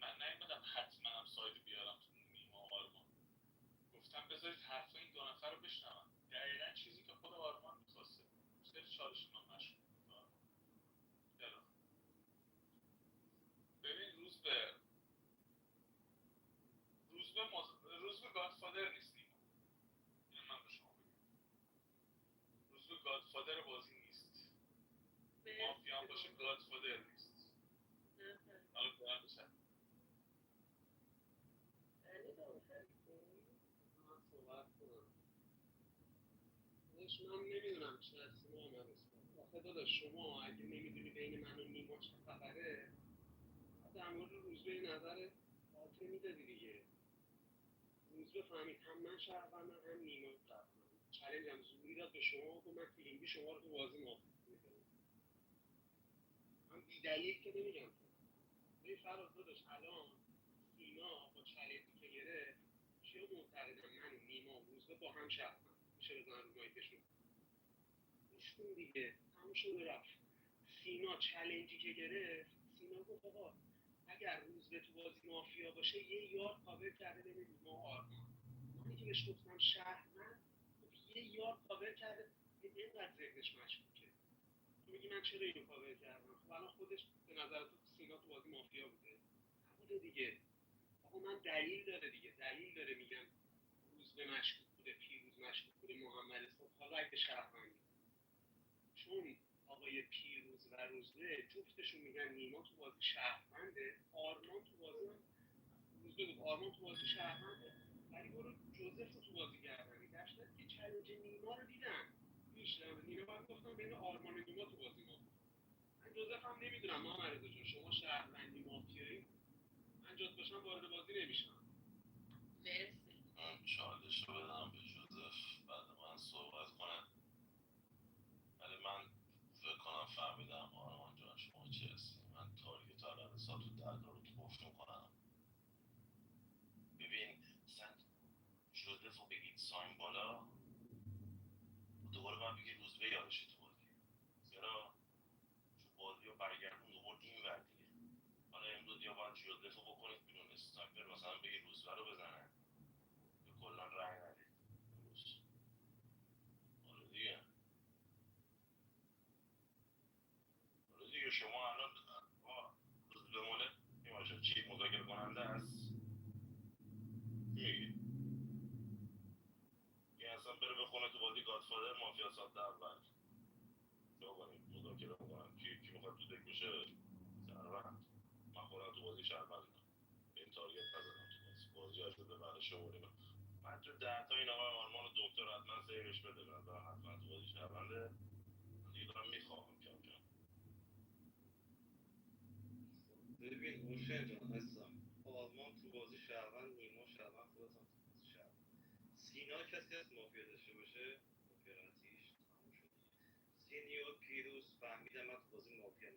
Speaker 23: من نیومدم حتما هم ساید بیارم تو نیما و آرمان، گفتم بذارید حرفای این دو نفر رو بشنون. دقیقا چیزی که خود آرمان میخواسته. سری چالش من مشکوک بود آرمان. چرا؟ ببین روز به گادفادر نیست نیما، اینو من به شما بگم. روز به گادفادر بازی نیست، مافیا هم باشه گادفادر نیست. حالا برم بشن
Speaker 10: من صحبت کنم. من نمیدونم چه هستی محمد اسلام. آخه داداش شما اگه نمیدونی بین من و نیما چه خبره، در مورد روزبه نظر قاطع میدادی دیگه. روزبه فهمید هم من شهروندم هم نیما شهروندم. چالش هم زوری داد به شما و من فیلینگی شما رو تو بازی موافق میکنم. من بی‌دلیل که نمیگم. ببین فراز داداش الان سینا با چالشی که گرفت چیا معتقدم من و نیما و روزبه با هم شهروند میشه بزن رو مایکشون گوش کن دیگه تموم شده رفت. سینا چالنجی که گرفت، سینا گفت آقا اگر روزبه تو بازی مافیا باشه یه یار کاور کرده بین نیما و آرمان. منی که بهش گفتم شهروند گفت یه یار کاور کرده. اینقدر ذهنش مشکوکه. تو میگی من چرا اینو کاور کردم؟ خب الان خودش به نظر تو سینا تو بازی مافیا بوده؟ نبوده دیگه. آقا من دلیل داره دیگه، دلیل داره میگم روزبه مشکوک بوده، پیروز مشکوک بوده، محمد اسلام. حالا اگه شهروندی، چون آقای پیروز و روزبه جفتشون میگن نیما تو بازی شهرونده، آرمان تو بازی هم روزبه گفت آرمان تو بازی شهرونده، ولی برو جوزف رو تو بازی گردنی در صورتی که چالش نیما رو دیدم میشنم نیما. من گفتم بین آرمان و نیما تو بازی ما. من جوزف هم نمیدونم محمد رضا جان شما شهروندی مافیایی من جات باشم وارد بازی نمیشم.
Speaker 6: مرسی.
Speaker 3: من چالش رو بدم به جوزف بعد من صحبت کنم. ولی من فکر کنم فهمیدم آرمان جان شما چی هستی. من تارگت علل سال تو درگاه رو تو گفت میکنم. ببین مثلا جوزف رو بگید ساین بالا دوباره من بگید روزبه یارشی تو بازی. چرا؟ چون بازی رو برگردون دوباره این ور دیگه. حالا امروز یا باید جوزف رو بکنید بیرون اسنایپر مثلا بگید روزبه رو بزنه یا کلا رای ندید امروز. حالا دیگه شما الان روزبه مونه میباشه چی مذاکره کننده است میگی یه اصلا بره بخونه تو بازی گادفادر مافیا ساده اول چه کنیم مذاکره بکنم کی میخواد تو دک بشه شهروند. من خودم تو بازی شهروندم به این تارگت نزدم تو بازی ها شده برای شماریم. من تو 10 تا این آقای آرمان و دکتر حتما سیرش بده بنظرم حتما تو بازی شهرونده. من دیگه دارم میخوام کم کم.
Speaker 9: ببین اوشن جان عزیزم آرمان تو بازی شهروند نیما شهروند خودت هم تو بازی شهروند سینا کسی از مافیا داشته باشه مافیا قطعیش تموم شد سینیور پیروز فهمیدم من تو بازی مافیا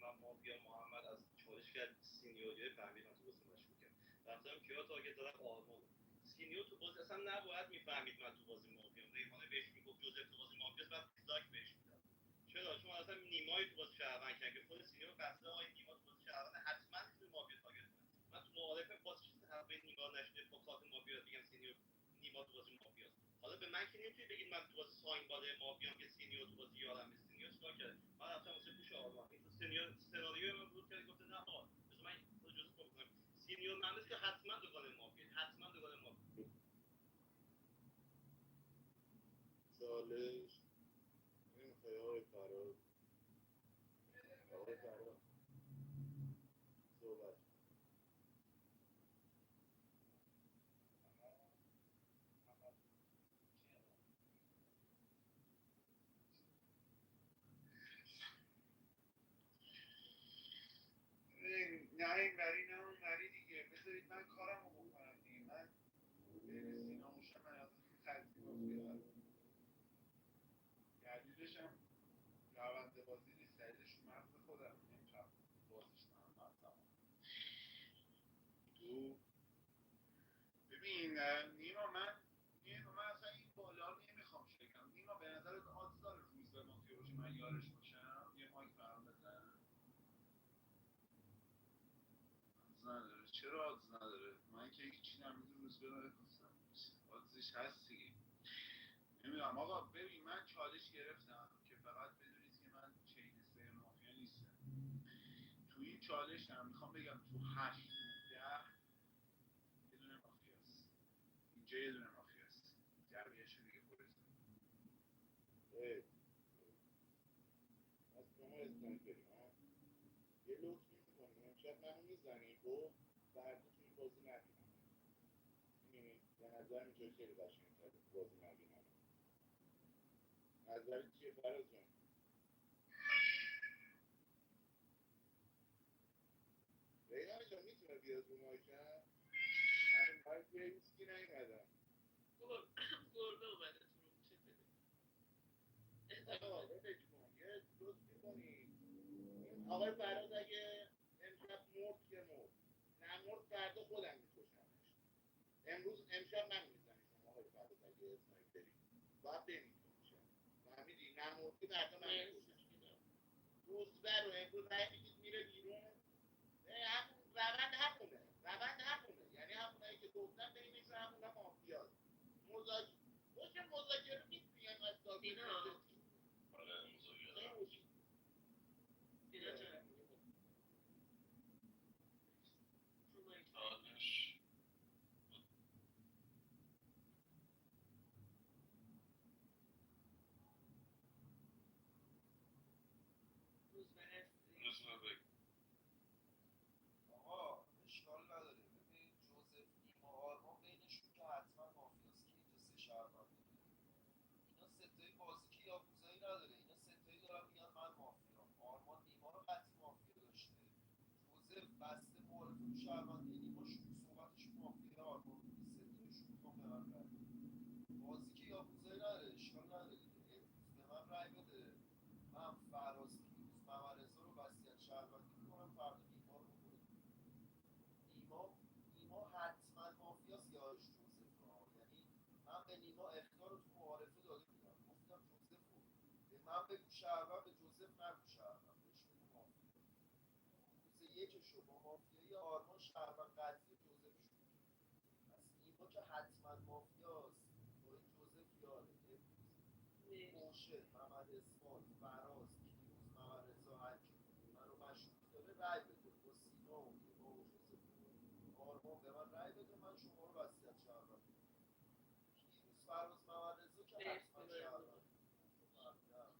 Speaker 9: من مافیا محمد از چالش کرد سینیوری فهمید من تو بازی مشکوکم رفتم کیا تارگت دادم آرمان سینیور تو بازی اصلا نباید میفهمید من تو بازی مافیام ریحانه بهش میگفت جوزف تو بازی مافیاست بعد دیسلایک بهش میداد چرا چون اصلا نیمای تو بازی شهروند کرد که خود سینیور بسته آقای نیما تو بازی شهروند حتما میتونه مافیا تارگت کنه من تو معارفه باز چیزی حرف نیما نشده با کارت مافیا بگم سینیور نیما تو بازی مافیاست حالا به من که نمیتونی بگید من تو بازی ساین باده مافیام که سینیور تو بازی یارم سینیور چیکار کرده من رفتم واسه پوش آرمان این تو سینیور سناریو من بود که گفته نه آقا بذار من خود جزء کنم سینیور مهندس که حتما دوگانه مافیا حتما دوگانه مافیا
Speaker 12: چالش نمیخوای آقای فراز صحبت
Speaker 14: نه این وری نه اون وری دیگه بذارید من کارم رو بکنم دیگه. من بین سینا موشه من از قطعی مافیا هست دلیلش هم روند بازی نیست دلیلش رو مغز خودم نمیتونم بازیش کنم مغزم دو ببین نیما من اصلا چرا آدز نداره؟ من که هیچی نمیدونم روز به نگفتم آدزش هست دیگه. نمیدونم آقا، ببین من چالش گرفتم که فقط بدونید که من چینسته مافیا نیستم. تو این چالش هم میخوام بگم تو 8 9 10 یه دونه مافیاست، اینجا یه دونه مافیاست، جمعیش دیگه خودتون.
Speaker 19: از شما اسنایپری ها یه لطف میکنی امشب منو میزنی خب فردا تو این بازی نبینم. میدونی به نظر اینجا خیلی قشنگ‌تره تو بازی نبینم. نظرت چیه فراز جان؟ ریحانه جان میتونه بیاد رو مایکم؟ من مایک هیچکی نیومدم.
Speaker 18: گربه اومده تو روم چطوری؟
Speaker 19: آقا ولش کن، یه لطف میکنی این آقای فراز اگه امشب مرد که مرد، نمرد فردا خودم میکشمش. امشب من میزنی شما آقای فراز اگه اسنایپری باید بمیری امشب، فهمیدی؟ نمردی فردا من میکشمش. روزبه رو امروز رای میدید میره بیرون. همون روند همونه یعنی همونایی که گفتم بینش همون مافیاست. مذاکره نیست بیایم از
Speaker 18: سینا
Speaker 3: آره مذاکره
Speaker 18: سینا جان
Speaker 3: چالش
Speaker 18: روزبه هستی
Speaker 3: روز به بگو.
Speaker 12: آقا اشکال نداره. ببین جوزف نیما آرمان بینشون که حتما مافیاست که اینجا سه شهروند داره. اینا ستایی بازی که یاکوزایی نداره، اینا ستایی دارن میگن من مافیام. آرمان نیما رو قطعی مافیا داشته. جوزف بسته معارفه رو شهروندی نیما شروع صحبتش مافیا آرمان بوده. ستایشون میخوام به من رای بدن. بازی که یاکوزایی نداره، اشکال نداره دیگه. امروز به من رای بده، من فراز پیروز ممرزا رو وصیت شهروندی میکنم، فردا نیما رو بکنه. نیما حتما مافیاست یارش جوزف ها. یعنی من به نیما اخطار رو تو معارفه داده بودم، گفتم جوزف رو به من بگو شهروند، به جوزف نگو شهروند، بهش بگو مافیا. روز یکش رو با مافیای آرمان شهروند قطعی جوزف شد. پس نیما که حتما مافیاست، با این جوزف یاره. امروز موشه محمد اسمال فراز پیروز ممرزا هر کی منو مشروط داره رای بده با سینا و نیما و جوزف آرمان به من رای بده، من شما رو وصیت شهروندی کنم. پیروز فراز ممرزا که حتما شهروند. فهمیدم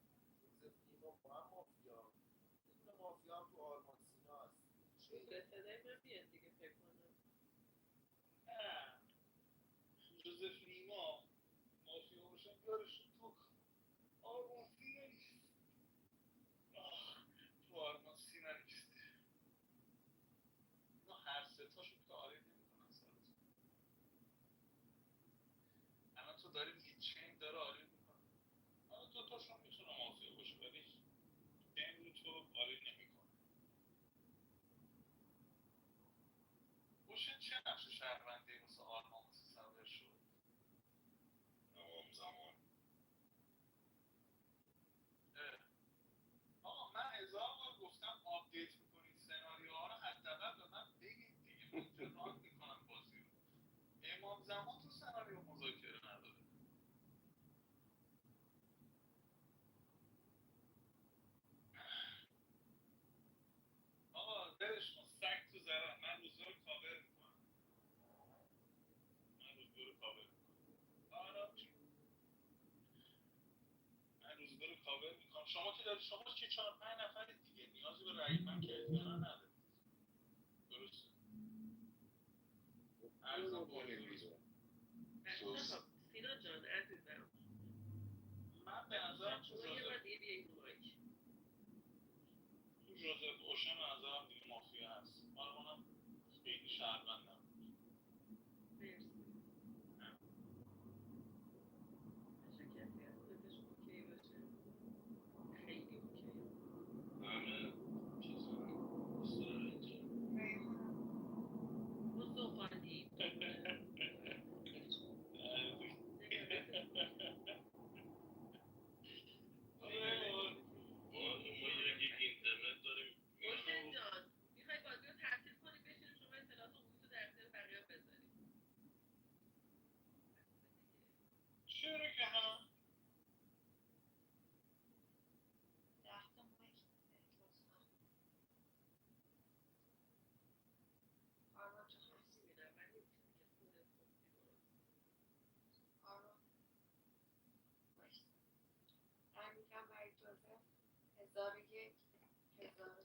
Speaker 12: جوزف نیما با هم مافیا، یه دونه مافیا هم تو آرمان سینا هست.
Speaker 18: روزبه صدای من میاد دیگه فکر کنم.
Speaker 3: نه جوزف نیما مافیا باشن یارشون تو آرمان سینا نیست. تو آرمان سینا نیست. اینا هر ستاشون که آره نمیکنن سرتون. الان تو داری میگی چین داره آره میکنه. الان دو تاشون میتونه مافیا باشه ولی چین رو تو آره نمیکنه. اوشن چه نقش شهروندی مثل آرمان متصور شد؟ زمان آقا من 1000 بار گفتم آپدیت میکنید سناریوها رو، حداقل به من بگید دیگه، من اینجا ران میکنم بازی رو. امام زمان تو سناریو مذاکره نداره. آقا برش کن، سگ تو زرم. من روزا رو کاور میکنم. من روزا رو کاور میکنم. آرام جون من روزا رو کاور میکنم. شما که داری، شما که 4 5 نفرید دیگه، نیازی به رأی من که احتمالاً ندارید. درسته؟ ارزم بکنیم
Speaker 18: خب سینا جان عزیزم
Speaker 3: من به نظرم تو
Speaker 18: شما یه بار دیگه بیایی رو مایک.
Speaker 3: جوزف اوشن به نظرم دیگه مافیا هست. آرمانم خیلی شهروندم.
Speaker 18: مرسی. بچه کسی هست نتش اوکی باشه؟ خیلی اوکی.
Speaker 3: همه چیزا اصرار اینجا
Speaker 18: مسوقانی اینترنت داریم. اوشن جان میخوای بازی رو تعطیل کنی بشین شما اطلاعات عمومی
Speaker 5: 1001 1002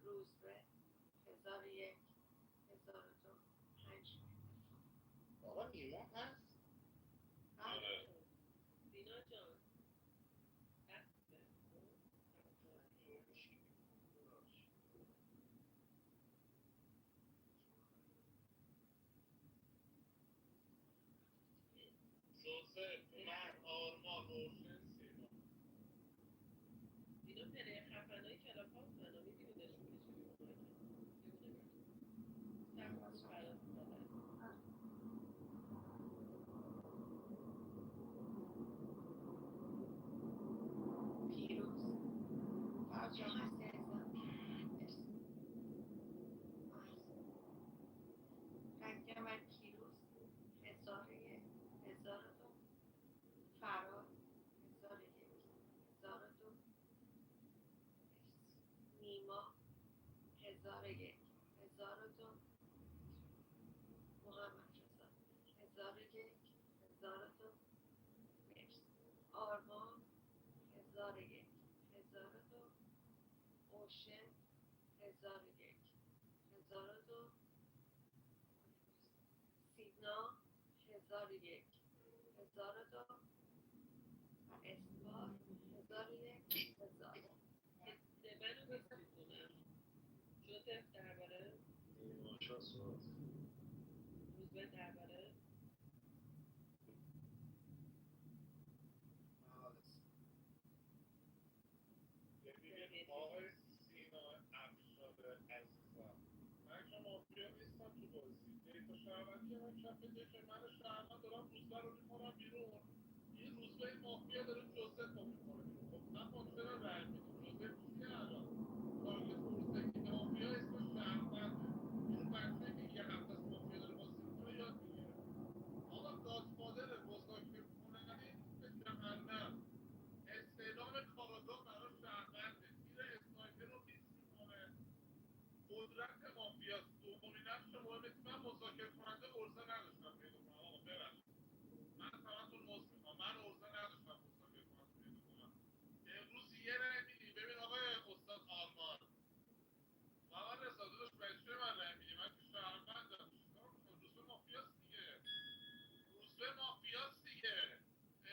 Speaker 5: روزبه 1001 1002 5
Speaker 19: آقا نیما هست؟
Speaker 18: آره. دینا جان هسته
Speaker 19: جوزف من آرمان روشن سینا
Speaker 18: اینا پنه خفنهای کلاب هاوس هنو میبینیدشون که چجوری اومدن سخت فراد میدادن
Speaker 5: پیروز فرجام هستی عزیزم مرسی رنگمر پیروز 1001 1002 فراد 1001 1002 نیما 1001 1002 محمد رضا 1001 1002 مرسی آرمان 1001 1002 اوشن 1001 1002 سینا 1001 1002 و اثبات 1001 1000
Speaker 18: به منو میسیزونم جوزف درباره
Speaker 15: نیما شاه صحبت
Speaker 18: روزبه درباره
Speaker 19: ببینید آقای سینا افشار عزیزم من که مافیا نیستم تو بازی دیتا شهروندی من کف دیتا من شهروند دارم روزبه رو میکنم بیرون یه روزبه مافیا داره جوزف رو میکنه بیرون خب من با چرا رای میدیم جوزف چیه الان تارگت فورسه که مافیا اسم شهرونده این بچه که یه هفته از مافیا داره بازی میکنه یاد میگیره آقا گادفادر مذاکره کننده به جهنم استعلام کاراگاه برای شهرونده تیر اسنایپر رو میس میکنه قدرت مافیاست دومین نقش مهمه من مذاکره کننده ارزه نداشتم پیدا کنم آقا ببخشید من همتون عذر میخوام من ارزه نداشتم مذاکره کننده پیدا کنم امروز یه رای میدی ببین آقای استاد آرمان محمد رضا داداش بچه من رای میدی من که شهروندم چیکار میکنم روزبه مافیاست دیگه روزبه مافیاست دیگه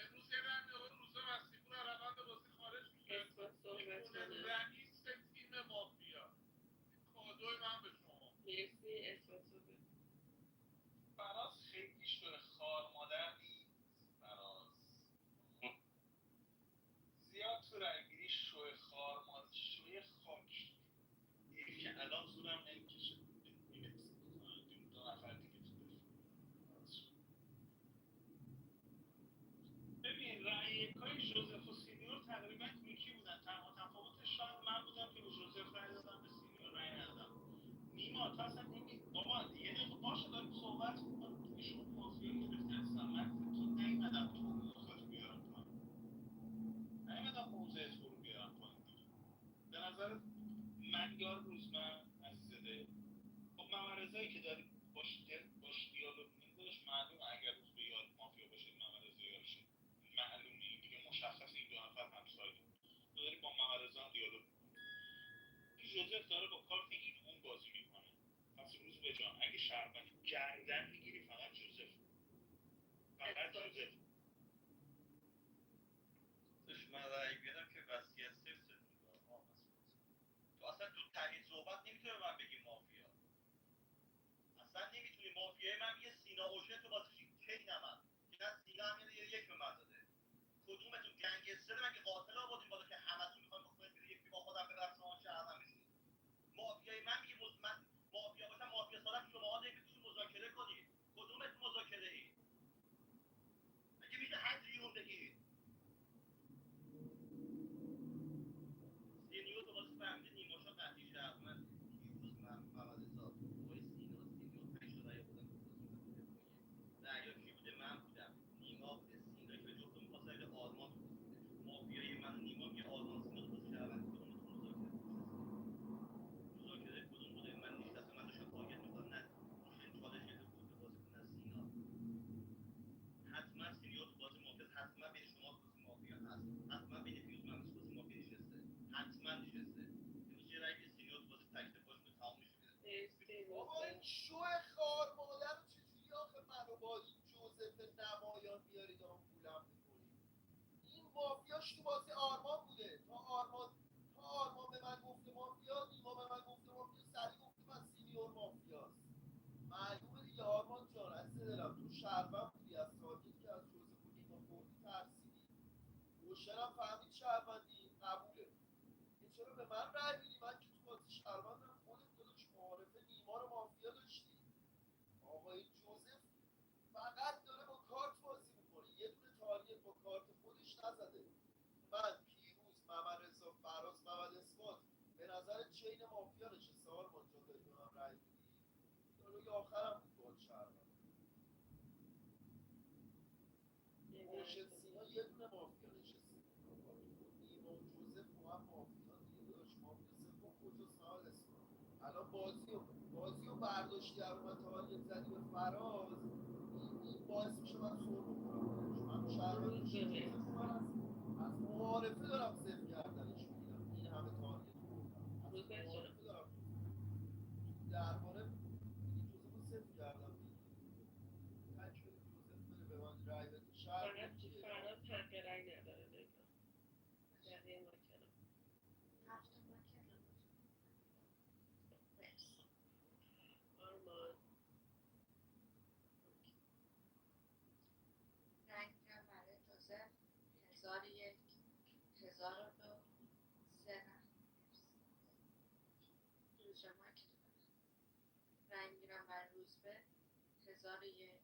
Speaker 19: امروز یه رای میدی آقای روزبه مسیحپور از روند بازی خارج میشه
Speaker 18: اثبات صحبت
Speaker 19: میخونه
Speaker 18: کنه
Speaker 19: رئیس تیم مافیا کادو من به شما
Speaker 18: مرسی اثبات صحبت
Speaker 23: فراز خیلی شده خار مادر نیست فراز زیاد تو رنگیری شوی خار مادر شوی خاک این که الان زورم نمیکشه دو نفر دیگه تو ببین رأی یکای جوزف و سینیور تقریبا یکی بودن تنها تفاوتش شاید من بودم که به جوزف رأی دادم به سینیور رأی ندادم نیما تا اصلا بابا یه دقیقه باشه داریم صحبت میکنم توی شما مافیا گرفته هستم من تو نیومدم تو موضوع بیارم پایین نیومدم موضوع تو رو بیارم پایین به نظر من یار روزمن عزیزده خب محمد رضایی که داری باش دیالوگ می‌کنی معلومه اگر روز به یار مافیا باشه محمد رضا یارشه معلومه این دیگه مشخصه این دو نفر همسایه تو داری با محمد رضا هم دیالوگ می‌کنی این جوزف داره با کارت این اون بازی میکنه پس روز به جان اگه شهروندی گردن میگیری فقط جوزف فقط جوزف
Speaker 9: من رأی بیارم که وصیت صفر ستون تو اصلا تو تحلیل صحبت نمیتونه به من بگی مافیا اصلا نمیتونی مافیای من یه سینا اوشه تو بازی چینمم که از سینا هم یه یک به من داده کدومتون گنگستر مگه قاتل آوردین بالا که همتون میخواین بکنید بیرون یکی با خودم ببرم شما شهروند بشید مافیای من میگه من مافیا باشم مافیا سالم شماها نمیتونید مذاکره کنید کدومتون مذاکره ای مگه میشه حجی رو بگید سینیور تو بازی فهمیده نیماشا قطعی شهروند پیروز من محمد رضا آقای سینا 5 تا رأی بودن
Speaker 12: دارم پولم میکنی. این مافیاش تو بازی آرمان بوده. تا آرمان به من گفته مافیا، نیما به من گفته مافیا، سری گفته من سینیور مافیاست. معلومه دیگه آرمان جان، عزیز دلم تو شهروند بودی، از تارگتی که از جوزف و نیما خوردی ترسیدی. روشنم فهمید شهروندی، قبوله. چرا به من رأی میدی؟ من که تو بازی شهروندم. خودت داداش معارفه نیما رو مافیا داشتی. آقای جوزف فقط داره با کارت بازی میکنه، یه دونه تارگت با کارت خودش نزده. من پیروز، محمد رضا، فراز، محمد اثبات به نظر چین مافیا نشسته. آرمان جان داری به من رأی میدی؟ دیالوگ آخرم بود باهات شهروند. مرشد سینا یه دونه مافیا نشسته. نیما و جوزف با هم مافیا دیگه داداش. مافیا سوم کجاست؟ محمد اثبات الان بازی رو برداشتی از من تارگت زدی به فراز، این باعث میشه من سر بخورم. من شهروند جوزف من از معارفه دارم صفر کردنش میگیرم. این همه تارگت خوردم از معارفه دارم درباره میگی جوزف رو صفر کردم دیگه. تک بدید جوزف بره، به من رای بده. شهر بود که
Speaker 18: فراد حق رأی نداره نگاه. بقیه ما کنم.
Speaker 5: هفته ما کردم. مرسی.
Speaker 18: آرمان.
Speaker 5: رنگ میگم برای جوزف 1001 1002 3 رنگ. روز ما کردم. رنگ میگیرم برای روزبه 1001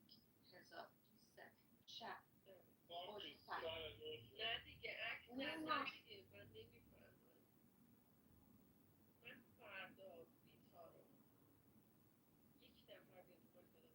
Speaker 5: 1003 شب اوکی
Speaker 18: نه دیگه عکس نزن دیگه. من نمیفهمم. من فردا بیتارم. یک نفر بیاد باید بدمش پایین.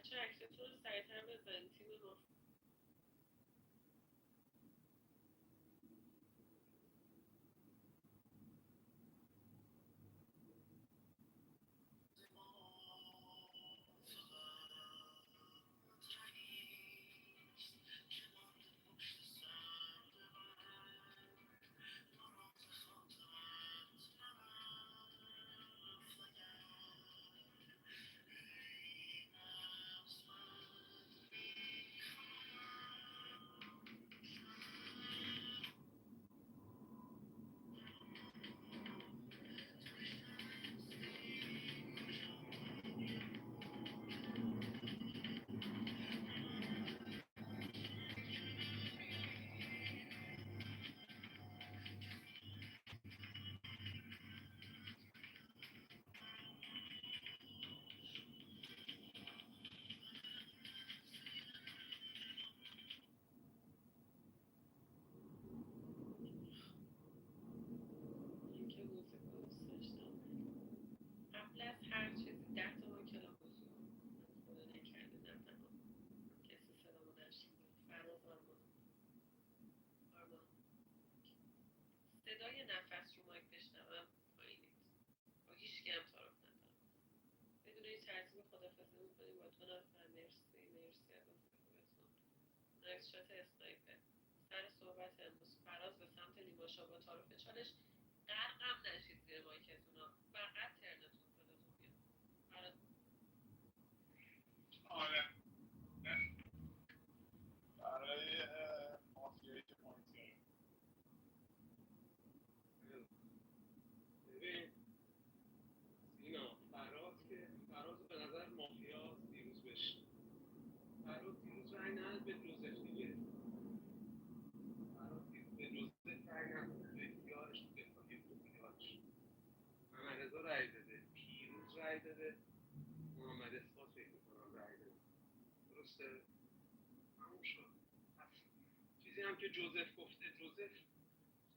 Speaker 6: بچه عکستون رو سریعتر بزنید تیم مافیا. این که موزیک رو دوست داشتم. قبل از هر چیزی 10 تومن کلام حضور. من خدا نکرده نفهمم کسی صدامو نشنیده. فراز آرمان صدای نفس رو مایک بشنوم پایینید. با هیچکی هم تعارف ندارم. بدون هیچ ترتیب خدافظی می‌کنیم با 2 نفر. مرسی از بازی خوبتون. نایس شات اسنایپر. سر صحبت امروز فراز به سمت نیماشا با تعارف چالش. غرقم نشید زیر مایکتونا. فقط ترنتون صداتون بیاد. فراز
Speaker 1: آره برای مافیایی که پوینت داره
Speaker 10: ببین اینا فراز به نظر مافیاست. فراز دیروز رای نداد به جوزف دیگه. فراز دیروز به جوزف رای نداد. به یارش تو دفاعی بود. یارش محمد رضا رای داده، پیروز رای داده، محمد اثبات فکر می‌کنم رای داده. درسته؟ تموم شد. پس چیزی هم که جوزف گفته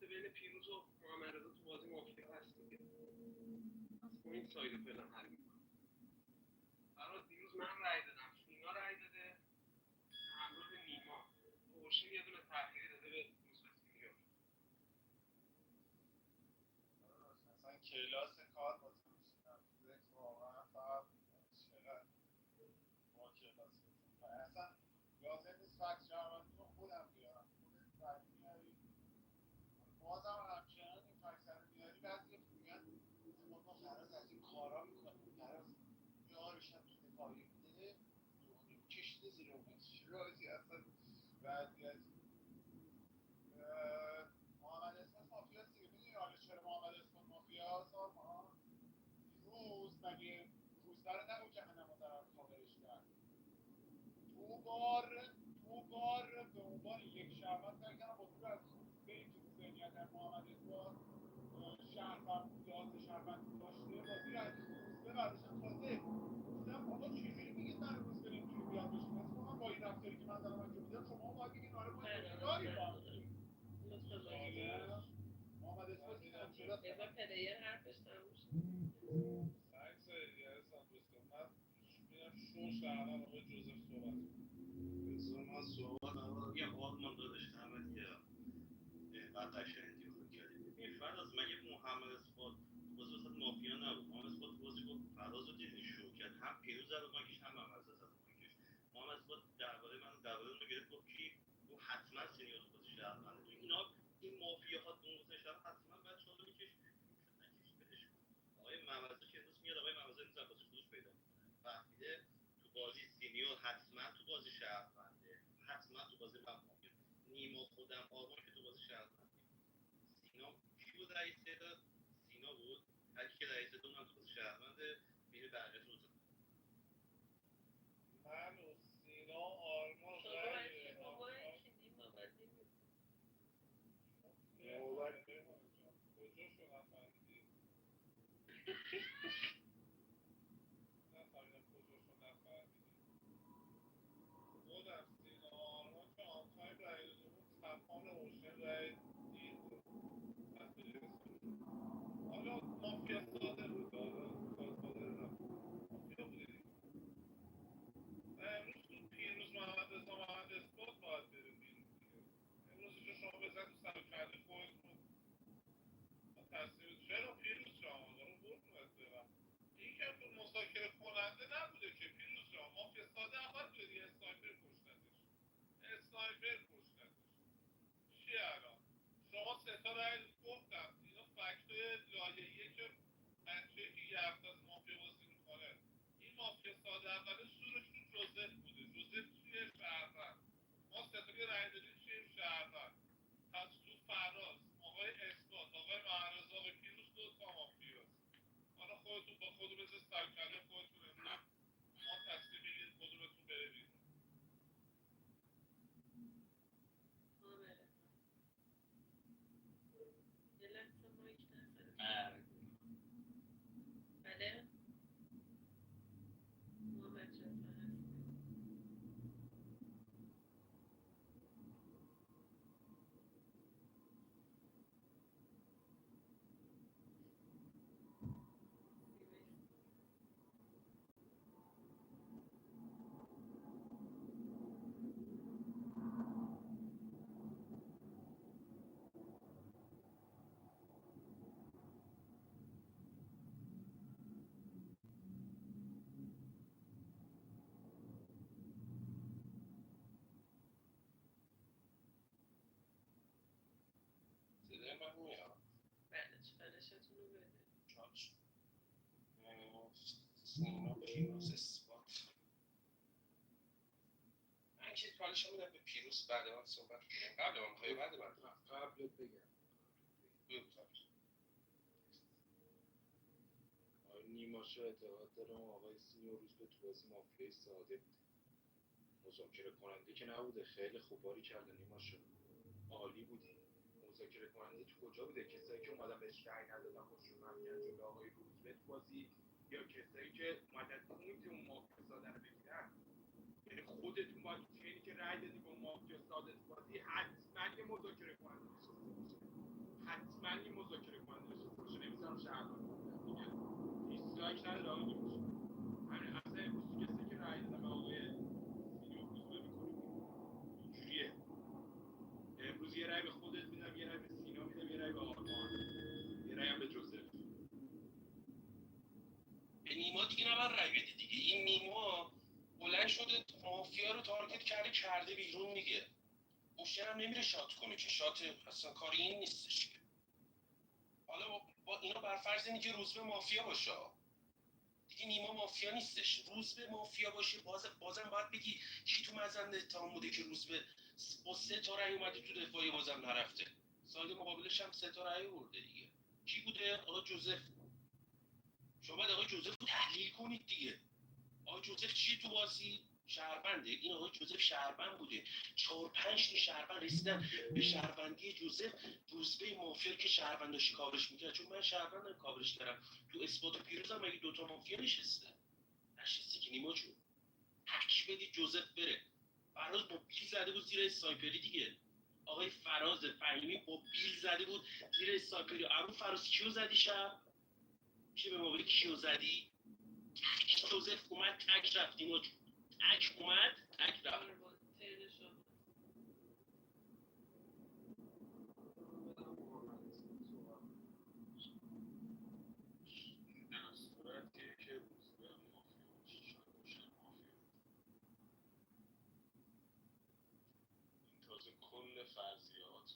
Speaker 10: بین پیروز و محمد رضا تو بازی مافیا هست دیگه. پس با این ساید فعلا حل می‌کنم. فراز دیروز من رای دادم، سینا رای داده همراه نیما. اوشن یه دونه تأخیری داده به مثبت سینیور.
Speaker 1: مثلا کلاس کار واسه میشینم تو دک واقعا فقط چقدر با کلاس بزن اصلا لازم نیست فکت شهروندی رو خودم بیارم خودت فکت میاری بازم همچنان این فکت رو میاری بعضی میگن بابا فراز از این کارا میکنه فراز یارش هم تو دفاعی بوده کشیده زیر اون چرا اصلا وضعیت محمد اسمت مافیاست دیگه میدونی حالا چرا محمد اسمت مافیاست دیروز مگه روزبه رو نگو که همه طرف کاورش کرد دو بار به عنوان یک شهروند کار کردم با تو از روزبه‌ای که تو ذهنیت محمد اسمت شهروند بود داز شهروندی داشته بازی رو از روزبه برداشتم تازه گفتم بابا چجوری میگید من روزبه نمیتونی بیاد بشین من با این رفتاری که من دارم انجام میدم شما باید بگید آره ما یاری با هم محمد اسمت که همچنان
Speaker 6: بذار پلیر حرفش تموم شد.
Speaker 1: سعی سعیدی عزیزم دوستم من میرم شو شهرم آقای جوزف صحبت
Speaker 9: بذار من صحبت اول یه آرمان دادش دمت گرم بعد قشنگ دیالوگ کردیم ببین فراز مگه محمد اثبات بازی وسط مافیا نبود محمد اثبات بازی گفت فراز رو دیدی شو کرد هم پیروز زد رو مایکش هم محمد زد رو مایکش محمد اثبات درباره رو گرفت گفت کی گفت حتما سینیور تو بازی شهرونده تو اینا این مافیاها دون گذاشتن شهر حتما باید چالو میکش نکش بدش کن آقای محمد که امروز میاد آقای محمد امروز بازی خروج پیدا میکنه فهمیده تو بازی سینیور حتما تو بازی شهرونده حتما تو بازی من مافیا نیما خودم آرمان که تو بازی شهرونده سینا کی بود رئیس تعداد سینا بود هر کی رئیس داد اونم تو بازی شهرونده میره بقیه تو
Speaker 1: من و سینا آرمان رأی کجا شدم فهمیدی نفهمیدم کجا شدم فهمیدی خودم سینا آرمان که آنتایم رأی داده بود تپان اوشن رأی دیر بود حالا مافیا ساده بود حالا گادفادر نبود مافیا بوده دیگه
Speaker 14: اسنایپر کشتن. چیه الان شما سه تا رای گفتم اینا فکتای لایه‌ایه که بچه‌ای که یه هفته از مافیا بازی میکنه این مافیا ساده اوله زورش تو جوزف بوده. جوزف چیه؟ شهروند. ما سه تا که رای دادیم چیه؟ شهروند. پس تو فراز آقای اثبات آقای معرض آقای پیروز دو تا مافیاست. حالا خودتون با خودو بذار سرکله خودتون انتخاب. ما تصمیم بگیرید کدومتون بره بیرون.
Speaker 6: یه لحظه مایک نزن. بله محمد رضا هست.
Speaker 15: صدای من میاد؟
Speaker 6: بله چالشتون رو بده.
Speaker 15: چالش سینا پیروز اثبات. من که چالش رو میدم به پیروز بعد من صحبت کنیم. قبل من میخوای بعد من
Speaker 16: قبلت بگم آقای نیماشا اعتقاد داره اون آقای سینیور روز به تو بازی مافیای ساده بوده، مذاکره کننده که نبوده. خیلی خوب باری کرده نیماشا، عالی بودی. مذاکره کننده تو کجا بوده؟ کسایی که اومدن بهش رأی ندادن خودشون منفیان جلو آقای روزبه تو بازی، یا کسایی که اومدن پوینت اون مافیا ساده رو بگیرن؟ یعنی خودتون باید تو چینی که رأی دادی به مافیا ساده تو بازی حتما یه مذاکره کننده نشسته باشه. حتما یه مذاکره کننده نشسته باشه. نمیذارم شهروند دیگه دیسلایک نداره آقای نیماشا. همین اصلا امروز کسی که رأی دادن به آقای سینیور روزبه میکنه اینجوریه. امروز یه رأی به خودت میدم، یه رأی به سینا میدم، یه رأی به آرمان، یه رأی هم به جوزف.
Speaker 15: به نیما دیگه نباید رای بدی دیگه. این نیما بلند شده مافیا رو تارگت کرده بیرون دیگه. اوشن هم نمیره شات کنه که شات اصلا کاری این نیستش که. حالا با اینا برفرض اینه که روزبه مافیا باشه دیگه، نیما مافیا نیستش. روزبه مافیا باشه بازم باید بگی کی تو مزن اتهام بوده که روزبه با 3 تا رأی اومده تو دفاعی بازم نرفته. ساید مقابلش هم 3 تا رأی آورده دیگه. کی بوده؟ آقا جوزف. شما باید آقای جوزف رو تحلیل کنید دیگه. آقای جوزف چیه تو بازی؟ شهرونده. این آقای جوزف شهروند بوده. 4-5 تا شهروند رسیدن به شهروندی جوزف. روزبه مافیا که شهرونداشی کاورش میکرد، چون من شهروندم کاورش کردم. تو اثبات و پیروز هم مگه دوتا مافیا نشسته که نیما جون؟ تک بدید جوزف بره. فراز با بیل زده بود زیر اسنایپری دیگه. آقای فراز فهیمی با بیل زده بود زیر اسنایپری. اما فراز کیو زدی شب؟ میشه به ما بگی کیو زدی؟ تک جوزف اومد تک رفت نیما جون. تک اومد تک رفت.
Speaker 3: در صورتیه که روزبه مافیا باشه شاید روشن مافیا این تازه کل فرضیات.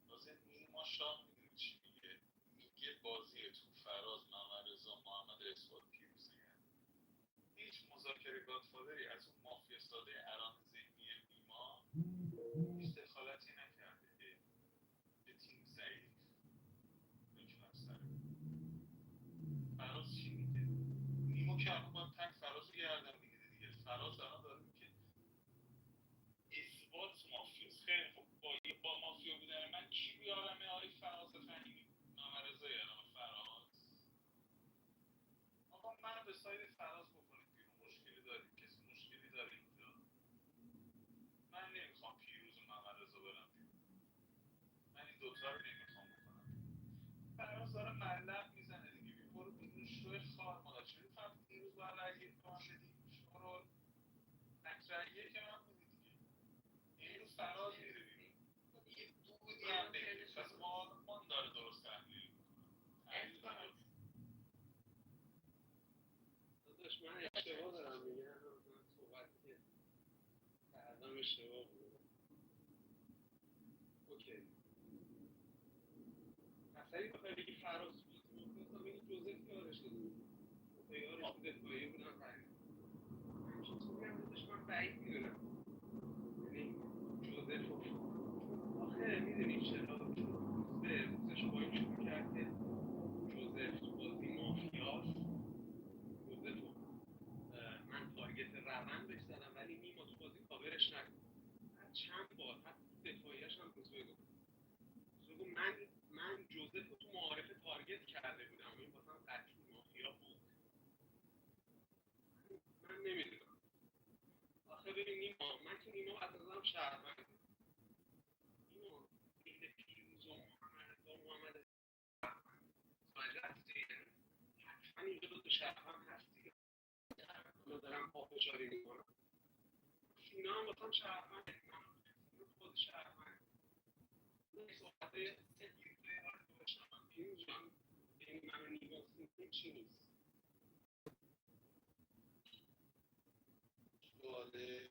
Speaker 3: تازه نیما شاه میدونی چی میگه؟ میگه بازی تو فراز محمدرضا محمد اثبات پیروز نگرد. هیچ مذاکره گادفادری از اون مافیا ساده اران ذهنی نیما هیچ دخالتی نکرده به تیم ضعیف بکنم سر فراز چی میگه؟ نیما که الان باید تک فراز رو گردن میگیره دیگه. فراز الان داره میگه اثبات مافیاست. خیلی خوب با مافیا بودن من کی بیارم؟ آقای فراز فهیمی محمدرضا یارم فراز. آقا منو به ساید فراز بکنید بیرون. مشکلی دارید؟ کسی مشکلی داره اینجا؟ من نمیخوام پیروز و محمدرضا برم بیرون. من این دوتا رو نمیخوام بکنم. فراز داره ملق میزنه دیگه. برو بیرون شوی خار مادر. چجوری فهمیدی پیروز باید رای یک به من بدی؟ شورا تک رای یک من بودی دیگه. امروز فراز میره بیرون. یه دودی هم بگیر. پس آرمان داره درست تحلیل میکنه.
Speaker 10: داداش من اشتباه دارم میگم. من صحبتی که کردم اشتباه بود. که مثلا بخوای بگی فراز مثلا بگی جوزف یارش دو یارش تو دفاعیه بودن رای همچین چیزی هم ازش من بعید میدونم. یعنی جوزف آخه میدونی چرا؟ روزبه روزش با این شروع کرد که جوزف تو بازی مافیاست. جوزف من تارگت روند بهش زدم ولی نیما تو بازی کاورش نکن. من چند بار حتی تو دفاعیش هم روزبه گفت من جوزف رو تو معارفه تارگت کرده بودم این واسم قطعی مافیا بود. من نمیدونم آخه ببین نیما من که نیما از نظرم شهروند نیما بین پیروز و محمد هستی حتما اینجا دو تا شهروند هستی رو دارم پافشاری میکنم. سینا هم واسم شهروند سینا خود شهروند صحبت پیروز جان بین من و نیما سینا چی نیست.
Speaker 19: سوالش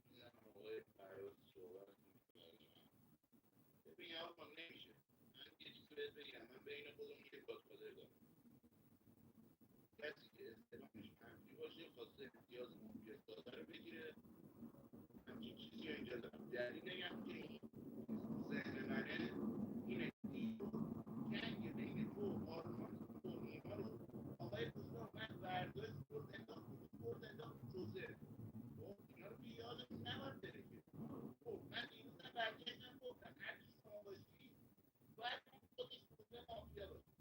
Speaker 19: میدم آقای فراز صحبت میکنه. ببین آقا نمیشه. من یه چیزی بهت بگم من بین خودمون یه گادفادر دارم. کسی که استعلامش منفی باشه خواسته امتیاز مافیا ساده رو بگیره. همچین چیزی رو اینجا دارم. دلیل نگم که این ذهن منه اینه جنگ بین تو آرمان و نیما رو آقای روزبه من برداشت برد انداخت جوزه. خب اینا رو که یادمون نباید بره که. خب من دیروزم برگشتم گفتم هر چی شما باشی باید خودش روزبه مافیا باشه.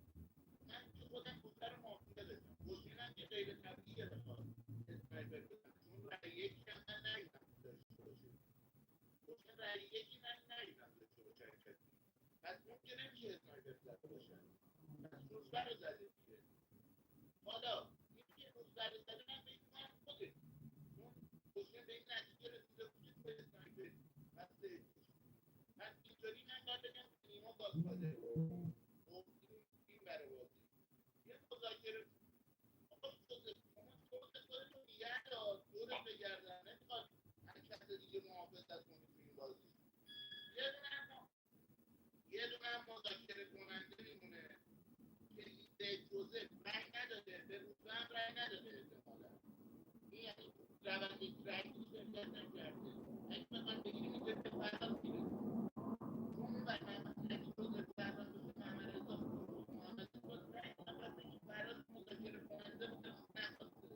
Speaker 19: من که خودم روزبه رو مافیا داشتم. حسینم که غیر طبیعیه بخواد اسنایپر بزنه چون رأی یکی هم من ندیدم داشته باشه. حسین رأی یکی من ندیدم داشته باشه کسی. پس ممکن نمیشه اسنایپر زده باشن. پس روزبه رو زده دیگه. حالا این که روزبه رو زده من فکر می‌کنم خودش چون حسین به این نتیجه رسیده بود که تو اسنایپر بسته پس اینطوری من باید بگم که نیما گادفادر خب این برای بازی یه مذاکره آقای جوزف شما خودت رو نگه دار دورت بگردن نمیخواد هر کس دیگه محافظت کنی تو این بازی. یه دونه هم مذاکره کننده میمونه که این به جوزف رأی نداده به روزبه هم رأی نداده احتمالا این یعنی روند رأی شرکت نکرده. اگه بخوایم بگیریم اینجا به فراد میره چون اون وقت اگه جوزف فراد بشه محمد رضا محمد باز رأی نباید بگیم فراد مذاکره کننده بوده نخواسته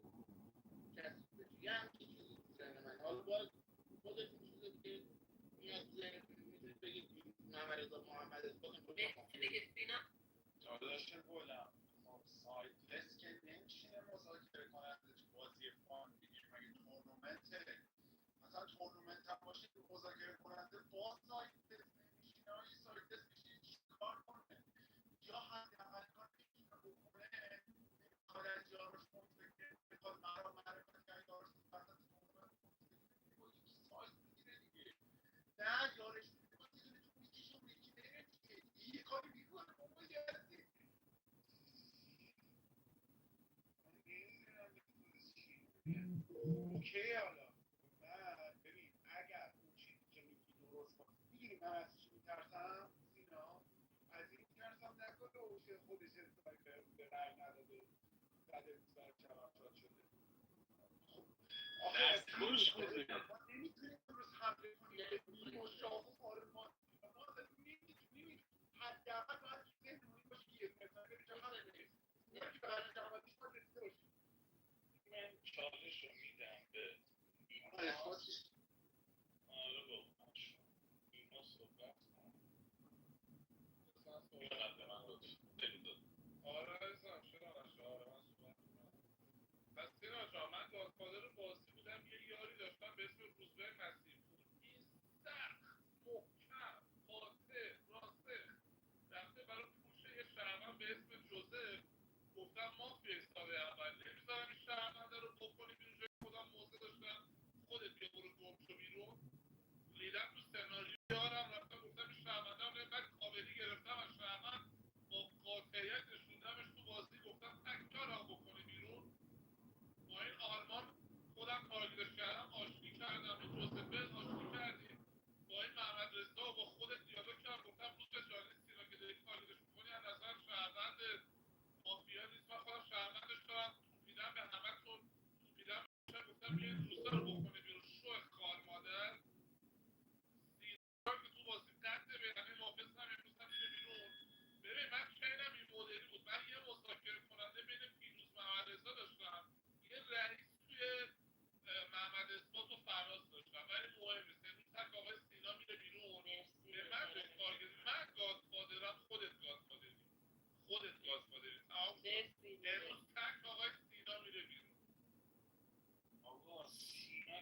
Speaker 19: کسی بشه یه همچین چیزی تو ذهن من. حالا باز خودتون چیزی که میاد تو ذهنتون میتونید بگید محمد رضا محمد اسپاس
Speaker 1: داداش گلم سایتلس که نمیشینه مذاکره کننده تو بازی فان دیگه مگه تورنمنته مثلا تورنمنت هم باشه که مذاکره کننده با سایتلس نمیشینه های سایتلس میشینه چیکار کنه یا حداقل کاری که میتونه بکنه نمیخواد از یارش مذاکره میخواد مرا معرفت کرد یارش مثلا تورنمنت با یکی سایت میگیره دیگه نه یارش میخواد یه دونه تو میکشه اون یکی بره دیگه یه کاری میکنه بابا یزدی اوکی حالا من ببین اگر اون چیزی که میگی درست باشه میگیری من از چی میترسم سینا از این میترسم نکنه اوشه خودش اسنایپر بوده رای نداده زده بود سر کلم شاد شده آخه ما نمیتونیم درست حمله کنیم به نیما شاه و آرمان ما نمیتونیم حداقل باید تو ذهنمون این باشه که یه اسنایپر جهان نیست اون که برای جهانیش باید رسیده باشیم.
Speaker 3: من چالش رو میدم به نیما. آره بابا نیما صحبت کن. قبل من لطفا
Speaker 22: آره عزیزم چرا نشه آره من صحبت کنم. پس سینا جان من گادفادر بازی بودم یه یاری داشتم به اسم روزبه مسیحپور این سخت محکم قاطع راسته رفته برای پوش یه شهروند به اسم جوزف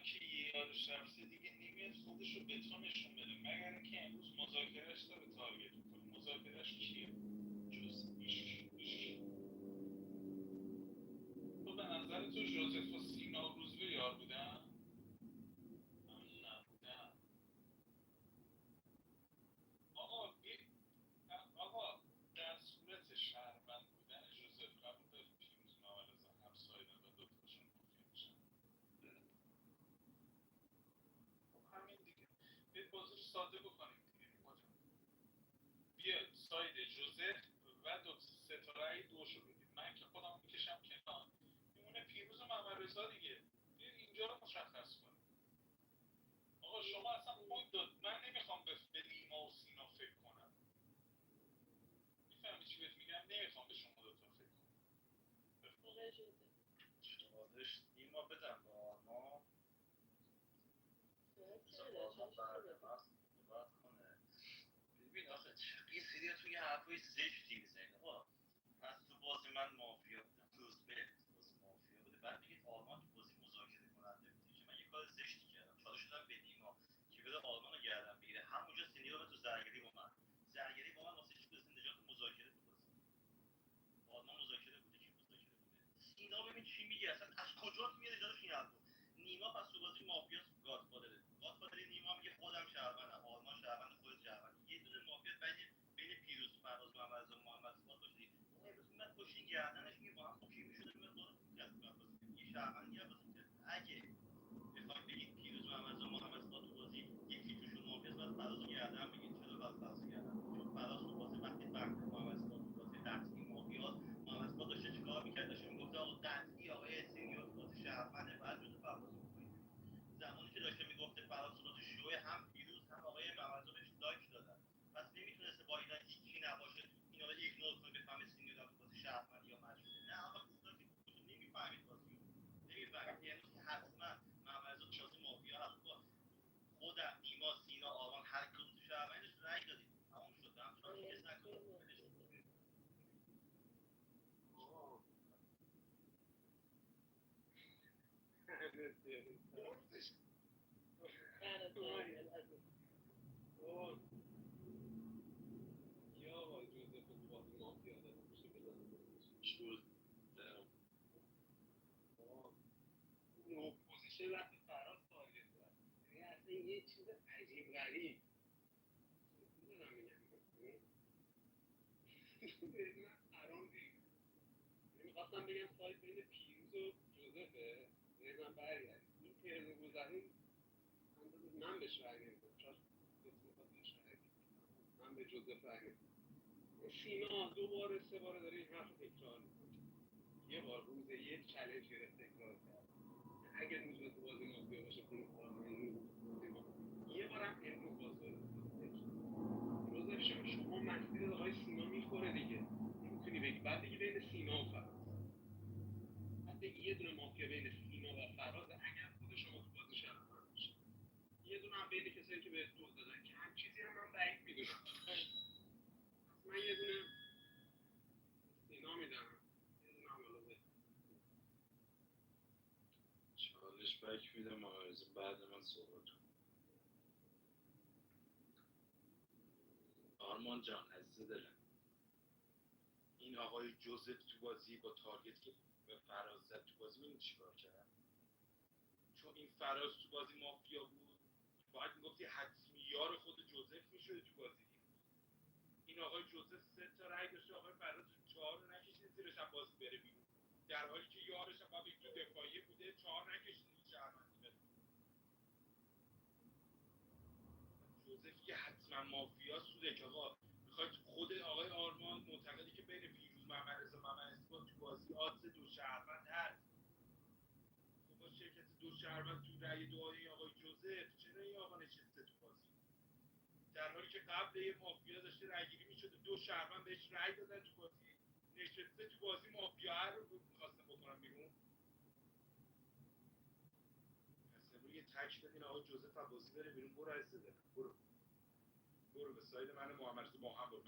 Speaker 3: که یه یارش رفته دیگه نمیاد خودش رو به تو نشون بده، مگر اینکه امروز مذاکرهش داره تارگت میکنه. مذاکرهش کیه؟ جز تو به نظر تو ژوزف و سینا روزبه یار بودن؟ نبودن. آقا در صورت شهروند بودن ژوزف قبول داری پیروز مورز همسایدن و دوتاشون مافیا میشن؟ خب همین دیگه. بیاید بازی رو ساده بکنیم دیگه. بیا ساید جوزف و دو ستاره دوشو بگیر. من که خودم میکشم کنار، میمونه پیروز و مورزا دیگه. بیاید اینجا رو مشخص کنیم. آقا شما اصلا پوینت داد. من نمیخوام به نیما و سینا فکر کنم. میفهمی چی بهت میگم؟ نمیخوام به شما دوتا فکر کنم.
Speaker 9: چالش نیما بدم به آرما. آرما بعد من صحبت کنه. ببین آخه یه سری توی حرفای زشتی میزنید. آقا پس تو بازی من مافیا بودم، روزبه تو بازی مافیا بوده، بعد میگید آرمان تو بازی مذاکره کننده بوده که من یه کار زشتی کردم. چالش دادم به نیما که بره آرمان رو گردن بگیره. همونجا سینیور به تو زرگری با من واسه چی بزنید نجات مذاکره تو بازی. آرمان مذاکره بوده، کی مذاکره بوده؟ سینا ببین چی میگه، اصلا از کجا میاد داداش این حرفو؟ نیما پس تو بازی مافیاس، گادفادر نیما میگه خودم شهروندم، آرمان شهروند، خودت شهروند، یه دونه مافیا بین پیروز فراز محمد و محمد اسماعیل باشه. اون امروز میاد پشت گردنش میگه با هم اوکی میشده، میاد داره میاد یه شهروند دیگه واسه اگه بخوام بگید پیروز محمد و محمد اسماعیل تو بازی یکی توشون مافیاس، بعد فراز رو گردن بگید. چرا بعد فراز رو گردن بگید؟ چون فراز تو بازی وقتی فهمید محمد اسماعیل تو بازی قطعی مافیاس، محمد اسماعیل داشته چیکار میکرد؟ داشته میگفت آقا قطعی آقای سینیور تو بازی شهرونده، بعد جزء فراز میکنید. زمانی که داشته میگفته فراز تو بازی شوی، هم پیروز هم آقای محمد بهش لایک دادن. پس نمیتونسته با اینا هیچی نباشه اینا رو ایگنور کنه، بفهمه سینیور تو بازی شهروند یا مجهوله. نه آقا اونجا که نمیفهمید بازی رو، نمیفهمید. یعنی حتما محمد تو بازی مافیا هست. خودم نیما سینا آرمان هر کدوم تو شهروندش رأی دادیم، تموم شد. هم چون کس نکنید ولش کنید.
Speaker 10: یا آقا جوزف تو بازی مافیا داره میشه بزنم نو پوزیشن رفت فراز تارگت کرد. یعنی اصلا یه چیز عجیب غریب میدونم میگم من حرام دید. میخواستم بگم سایت بین پیروز و جوزفه، ذهنم برگرد این ترم گذرون من بهش رای نمیدم، شاید کسی میخواد بهش رای بده. من به جوزف رای نمیدم. سینا دو بار سه بار داره این حرف تکرار میکنه. یه بار روز یک چالش گرفت تکرار کرد اگر روز تو بازی مافیا باشه این کار یه بارم امروز باز جوزف شما مسیر آقای سینا میخوره دیگه، نمیتونی بگی بعد دیگه بین سینا و فراز، بعد دیگه یه دونه مافیا بین سینا و فراز اگر خود شما تو بازی شهروند باشه، یه دونه هم بین کسایی که بهت دو دادن که هم چیزی هم من بعید میدونم. من یه دونه سینا میدم، یه دونه هم الان
Speaker 15: چالش بک میدم مبارزه بعد من صحبت کنم. آرمان جان عزیز دلم، این آقای جوزف تو بازی با تارگت که به فراز زد تو بازی میدونی چیکار کرد؟ چون این فراز تو بازی مافیا بود، باید میگفتی حتمی یار خود جوزف میشده تو بازی. این آقای جوزف 3 تا رأی داشته، آقای فراز 4 رو نکشید زیرش هم بازی بره بیرون، در حالی که یارش هم باید تو دفاعیه بوده 4 نکشید شهروندی بره. جوزف که حتما مافیا سوده که آقا میخواید خود آقای آرمان معتقدی که بین پیروز محمد اثبات تو بازی آدز دو شهروند هست. خب با شرکت دو شهروند تو رأی دعای آقای جوزف چرا این آقا نشسته تو بازی؟ در حالی که قبل یه مافیا داشته رأیگیری میشده، دو شهروند بهش رأی دادن تو بازی، نشسته تو بازی مافیا رو میخواستن بکنم بیرون. پس امروز یه تک بدین آقای جوزف بازی بره بیرون. برو عزیز دلم، برو به ساید من و محمد با هم برو.